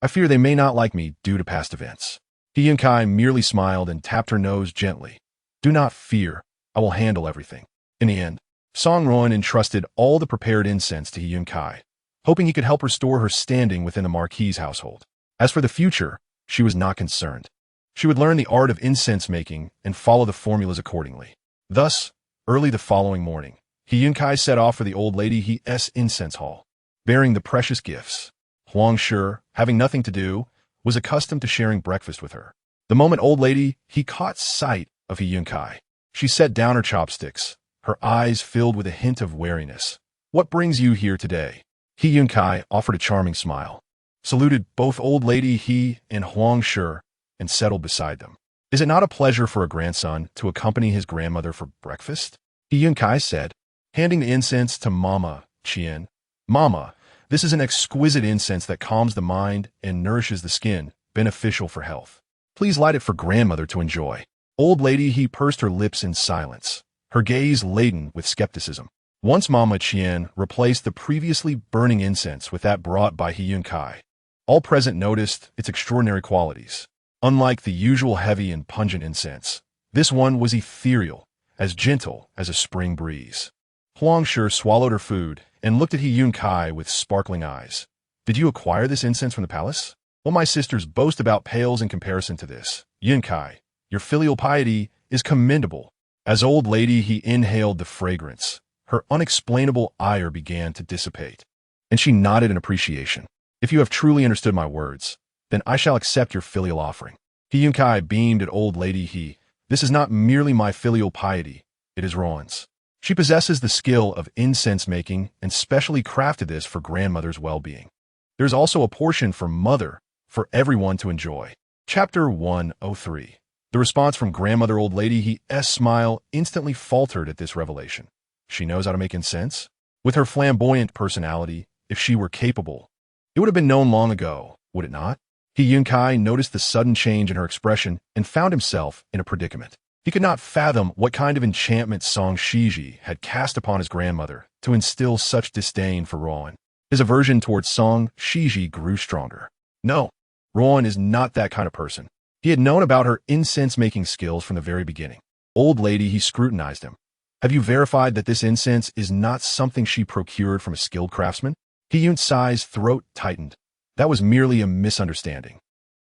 I fear they may not like me due to past events." He Yunce merely smiled and tapped her nose gently. "Do not fear. I will handle everything." In the end, Song Ruoan entrusted all the prepared incense to He Yunce, hoping he could help restore her standing within the Marquis's household. As for the future, she was not concerned. She would learn the art of incense making and follow the formulas accordingly. Thus, early the following morning, He Yunce set off for the old lady He's incense hall, bearing the precious gifts. Huang Shi, having nothing to do, was accustomed to sharing breakfast with her. The moment old lady He caught sight of He Yunce, she set down her chopsticks, her eyes filled with a hint of wariness. "What brings you here today?" He Yunce offered a charming smile, saluted both old lady He and Huang Shi, and settled beside them. "Is it not a pleasure for a grandson to accompany his grandmother for breakfast?" He Yunce said, handing the incense to Mama Qian. "Mama, this is an exquisite incense that calms the mind and nourishes the skin, beneficial for health. Please light it for grandmother to enjoy." Old lady He pursed her lips in silence, her gaze laden with skepticism. Once Mama Qian replaced the previously burning incense with that brought by He Yunce, all present noticed its extraordinary qualities. Unlike the usual heavy and pungent incense, this one was ethereal, as gentle as a spring breeze. Huang Shi swallowed her food and looked at He Yunce with sparkling eyes. "Did you acquire this incense from the palace? What my sisters boast about pales in comparison to this. Yunce, your filial piety is commendable." As old lady He inhaled the fragrance, her unexplainable ire began to dissipate, and she nodded in appreciation. "If you have truly understood my words, then I shall accept your filial offering." He Yunce beamed at old lady He. "This is not merely my filial piety, it is Ruoan's. She possesses the skill of incense making and specially crafted this for grandmother's well-being. There is also a portion for mother, for everyone to enjoy." Chapter 103. The response from grandmother old lady He's smile instantly faltered at this revelation. She knows how to make incense? With her flamboyant personality, if she were capable, it would have been known long ago, would it not? He Yunce noticed the sudden change in her expression and found himself in a predicament. He could not fathom what kind of enchantment Song Xizhi had cast upon his grandmother to instill such disdain for Ruoan. His aversion towards Song Xizhi grew stronger. No, Ruoan is not that kind of person. He had known about her incense-making skills from the very beginning. Old lady, he scrutinized him. Have you verified that this incense is not something she procured from a skilled craftsman? He Yunce's throat tightened. That was merely a misunderstanding.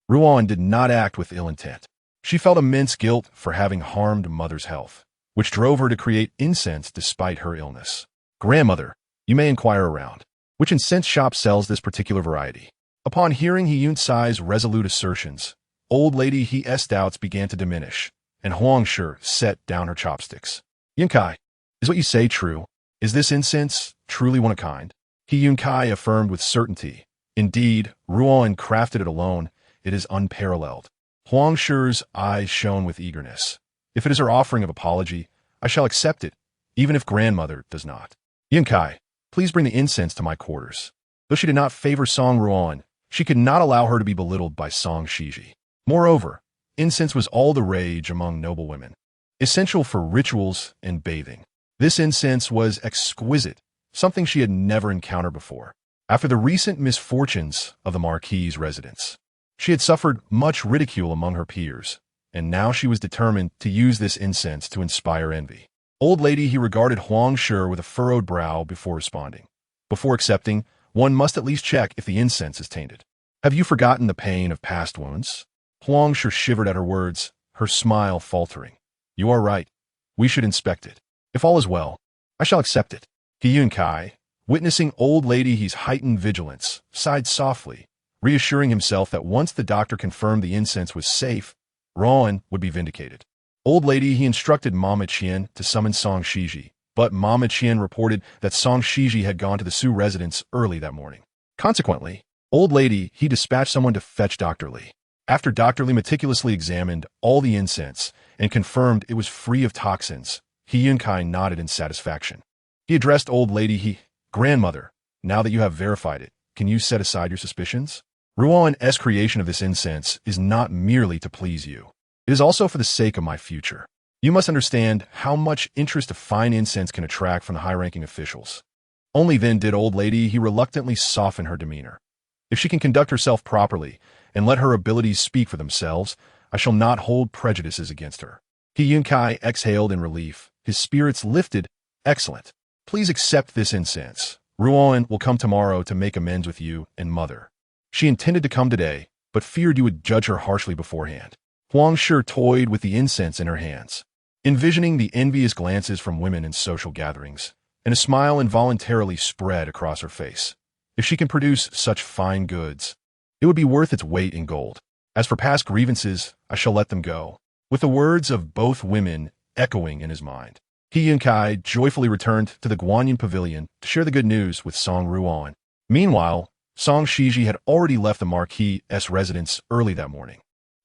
Ruoan did not act with ill intent. She felt immense guilt for having harmed mother's health, which drove her to create incense despite her illness. Grandmother, you may inquire around. Which incense shop sells this particular variety? Upon hearing He Yunce's resolute assertions, old lady He's doubts began to diminish, and Huangshi set down her chopsticks. Yunce, is what you say true? Is this incense truly one of a kind? He Yunce affirmed with certainty. Indeed, Ruoan crafted it alone. It is unparalleled. Huangshi's eyes shone with eagerness. If it is her offering of apology, I shall accept it, even if grandmother does not. Yunce, please bring the incense to my quarters. Though she did not favor Song Ruoan, she could not allow her to be belittled by Song Xizhi. Moreover, incense was all the rage among noble women, essential for rituals and bathing. This incense was exquisite, something she had never encountered before. After the recent misfortunes of the Marquis's residence, she had suffered much ridicule among her peers, and now she was determined to use this incense to inspire envy. Old lady, he regarded Huangshi with a furrowed brow before responding. Before accepting, one must at least check if the incense is tainted. Have you forgotten the pain of past wounds? Huangshi shivered at her words, her smile faltering. You are right. We should inspect it. If all is well, I shall accept it. He Yunce, witnessing old lady He's heightened vigilance, sighed softly, reassuring himself that once the doctor confirmed the incense was safe, Ruoan would be vindicated. Old lady, he instructed Mama Qian to summon Song Xizhi, but Mama Qian reported that Song Xizhi had gone to the Su residence early that morning. Consequently, old lady, he dispatched someone to fetch Dr. Li. After Dr. Li meticulously examined all the incense and confirmed it was free of toxins, He Yunce nodded in satisfaction. He addressed old lady Grandmother, now that you have verified it, can you set aside your suspicions? Ruoan's creation of this incense is not merely to please you. It is also for the sake of my future. You must understand how much interest a fine incense can attract from the high-ranking officials. Only then did old lady he reluctantly soften her demeanor. If she can conduct herself properly and let her abilities speak for themselves, I shall not hold prejudices against her. He Yunce exhaled in relief. His spirits lifted. Excellent. Please accept this incense. Ruoan will come tomorrow to make amends with you and mother. She intended to come today, but feared you would judge her harshly beforehand. Huangshi toyed with the incense in her hands, envisioning the envious glances from women in social gatherings, and a smile involuntarily spread across her face. If she can produce such fine goods, it would be worth its weight in gold. As for past grievances, I shall let them go. With the words of both women echoing in his mind, He Yunce joyfully returned to the Guanyin pavilion to share the good news with Song Ruoan. Meanwhile, Song Xizhi had already left the Marquis's residence early that morning.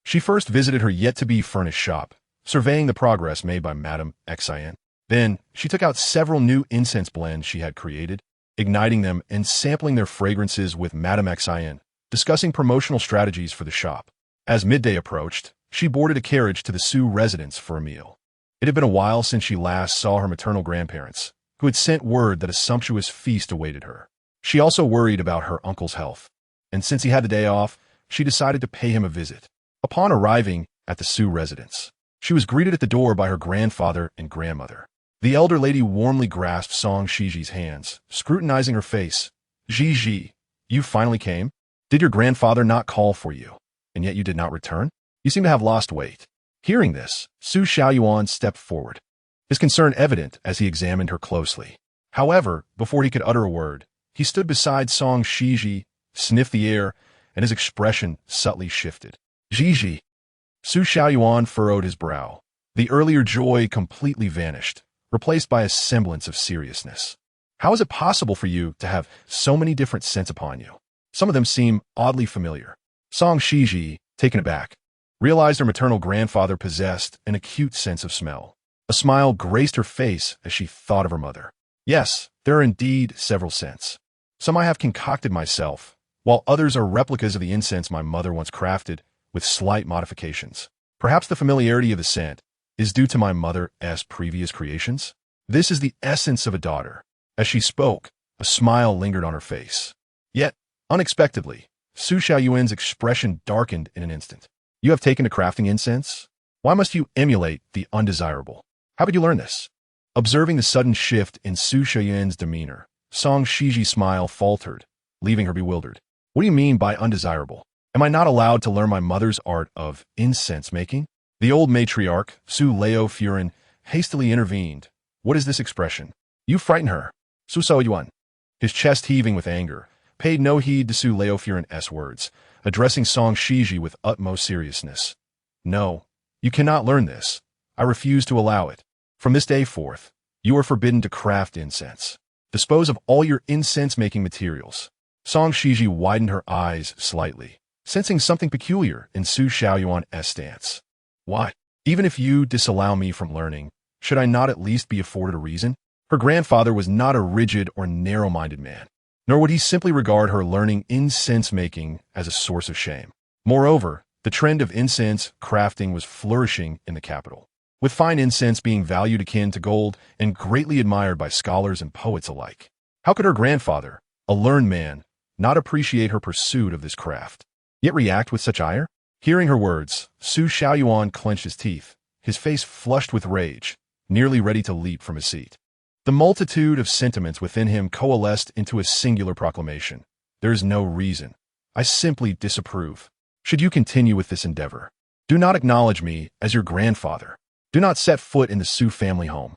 She first visited her yet-to-be-furnished shop, surveying the progress made by Madame Xizhi. Then, she took out several new incense blends she had created, igniting them and sampling their fragrances with Madame Xizhi, discussing promotional strategies for the shop. As midday approached, she boarded a carriage to the Su residence for a meal. It had been a while since she last saw her maternal grandparents, who had sent word that a sumptuous feast awaited her. She also worried about her uncle's health, and since he had the day off, she decided to pay him a visit. Upon arriving at the Su residence, she was greeted at the door by her grandfather and grandmother. The elder lady warmly grasped Song Xizhi's hands, scrutinizing her face. Xizhi, you finally came? Did your grandfather not call for you, and yet you did not return? You seem to have lost weight. Hearing this, Su Xiaoyuan stepped forward, his concern evident as he examined her closely. However, before he could utter a word, he stood beside Song Xizhi, sniffed the air, and his expression subtly shifted. Xizhi. Su Xiaoyuan furrowed his brow. The earlier joy completely vanished, replaced by a semblance of seriousness. How is it possible for you to have so many different scents upon you? Some of them seem oddly familiar. Song Xizhi, taken aback. realized her maternal grandfather possessed an acute sense of smell. A smile graced her face as she thought of her mother. Yes, there are indeed several scents. Some I have concocted myself, while others are replicas of the incense my mother once crafted, with slight modifications. Perhaps the familiarity of the scent is due to my mother's previous creations? This is the essence of a daughter. As she spoke, a smile lingered on her face. Yet, unexpectedly, Su Xiaoyuan's expression darkened in an instant. You have taken to crafting incense? Why must you emulate the undesirable? How could you learn this? Observing the sudden shift in Su Xiaoyuan's demeanor, Song Shiji's smile faltered, leaving her bewildered. What do you mean by undesirable? Am I not allowed to learn my mother's art of incense making? The old matriarch, Su Leo Furin, hastily intervened. What is this expression? You frighten her. Su Xiaoyuan, his chest heaving with anger, paid no heed to Su Leo Furin's words, addressing Song Shiji with utmost seriousness. No, you cannot learn this. I refuse to allow it. From this day forth, you are forbidden to craft incense. Dispose of all your incense-making materials. Song Shiji widened her eyes slightly, sensing something peculiar in Su Xiaoyuan's stance. Why? Even if you disallow me from learning, should I not at least be afforded a reason? Her grandfather was not a rigid or narrow-minded man, nor would he simply regard her learning incense-making as a source of shame. Moreover, the trend of incense crafting was flourishing in the capital, with fine incense being valued akin to gold and greatly admired by scholars and poets alike. How could her grandfather, a learned man, not appreciate her pursuit of this craft, yet react with such ire? Hearing her words, Su Xiaoyuan clenched his teeth, his face flushed with rage, nearly ready to leap from his seat. The multitude of sentiments within him coalesced into a singular proclamation. There is no reason. I simply disapprove. Should you continue with this endeavor, do not acknowledge me as your grandfather. Do not set foot in the Su family home.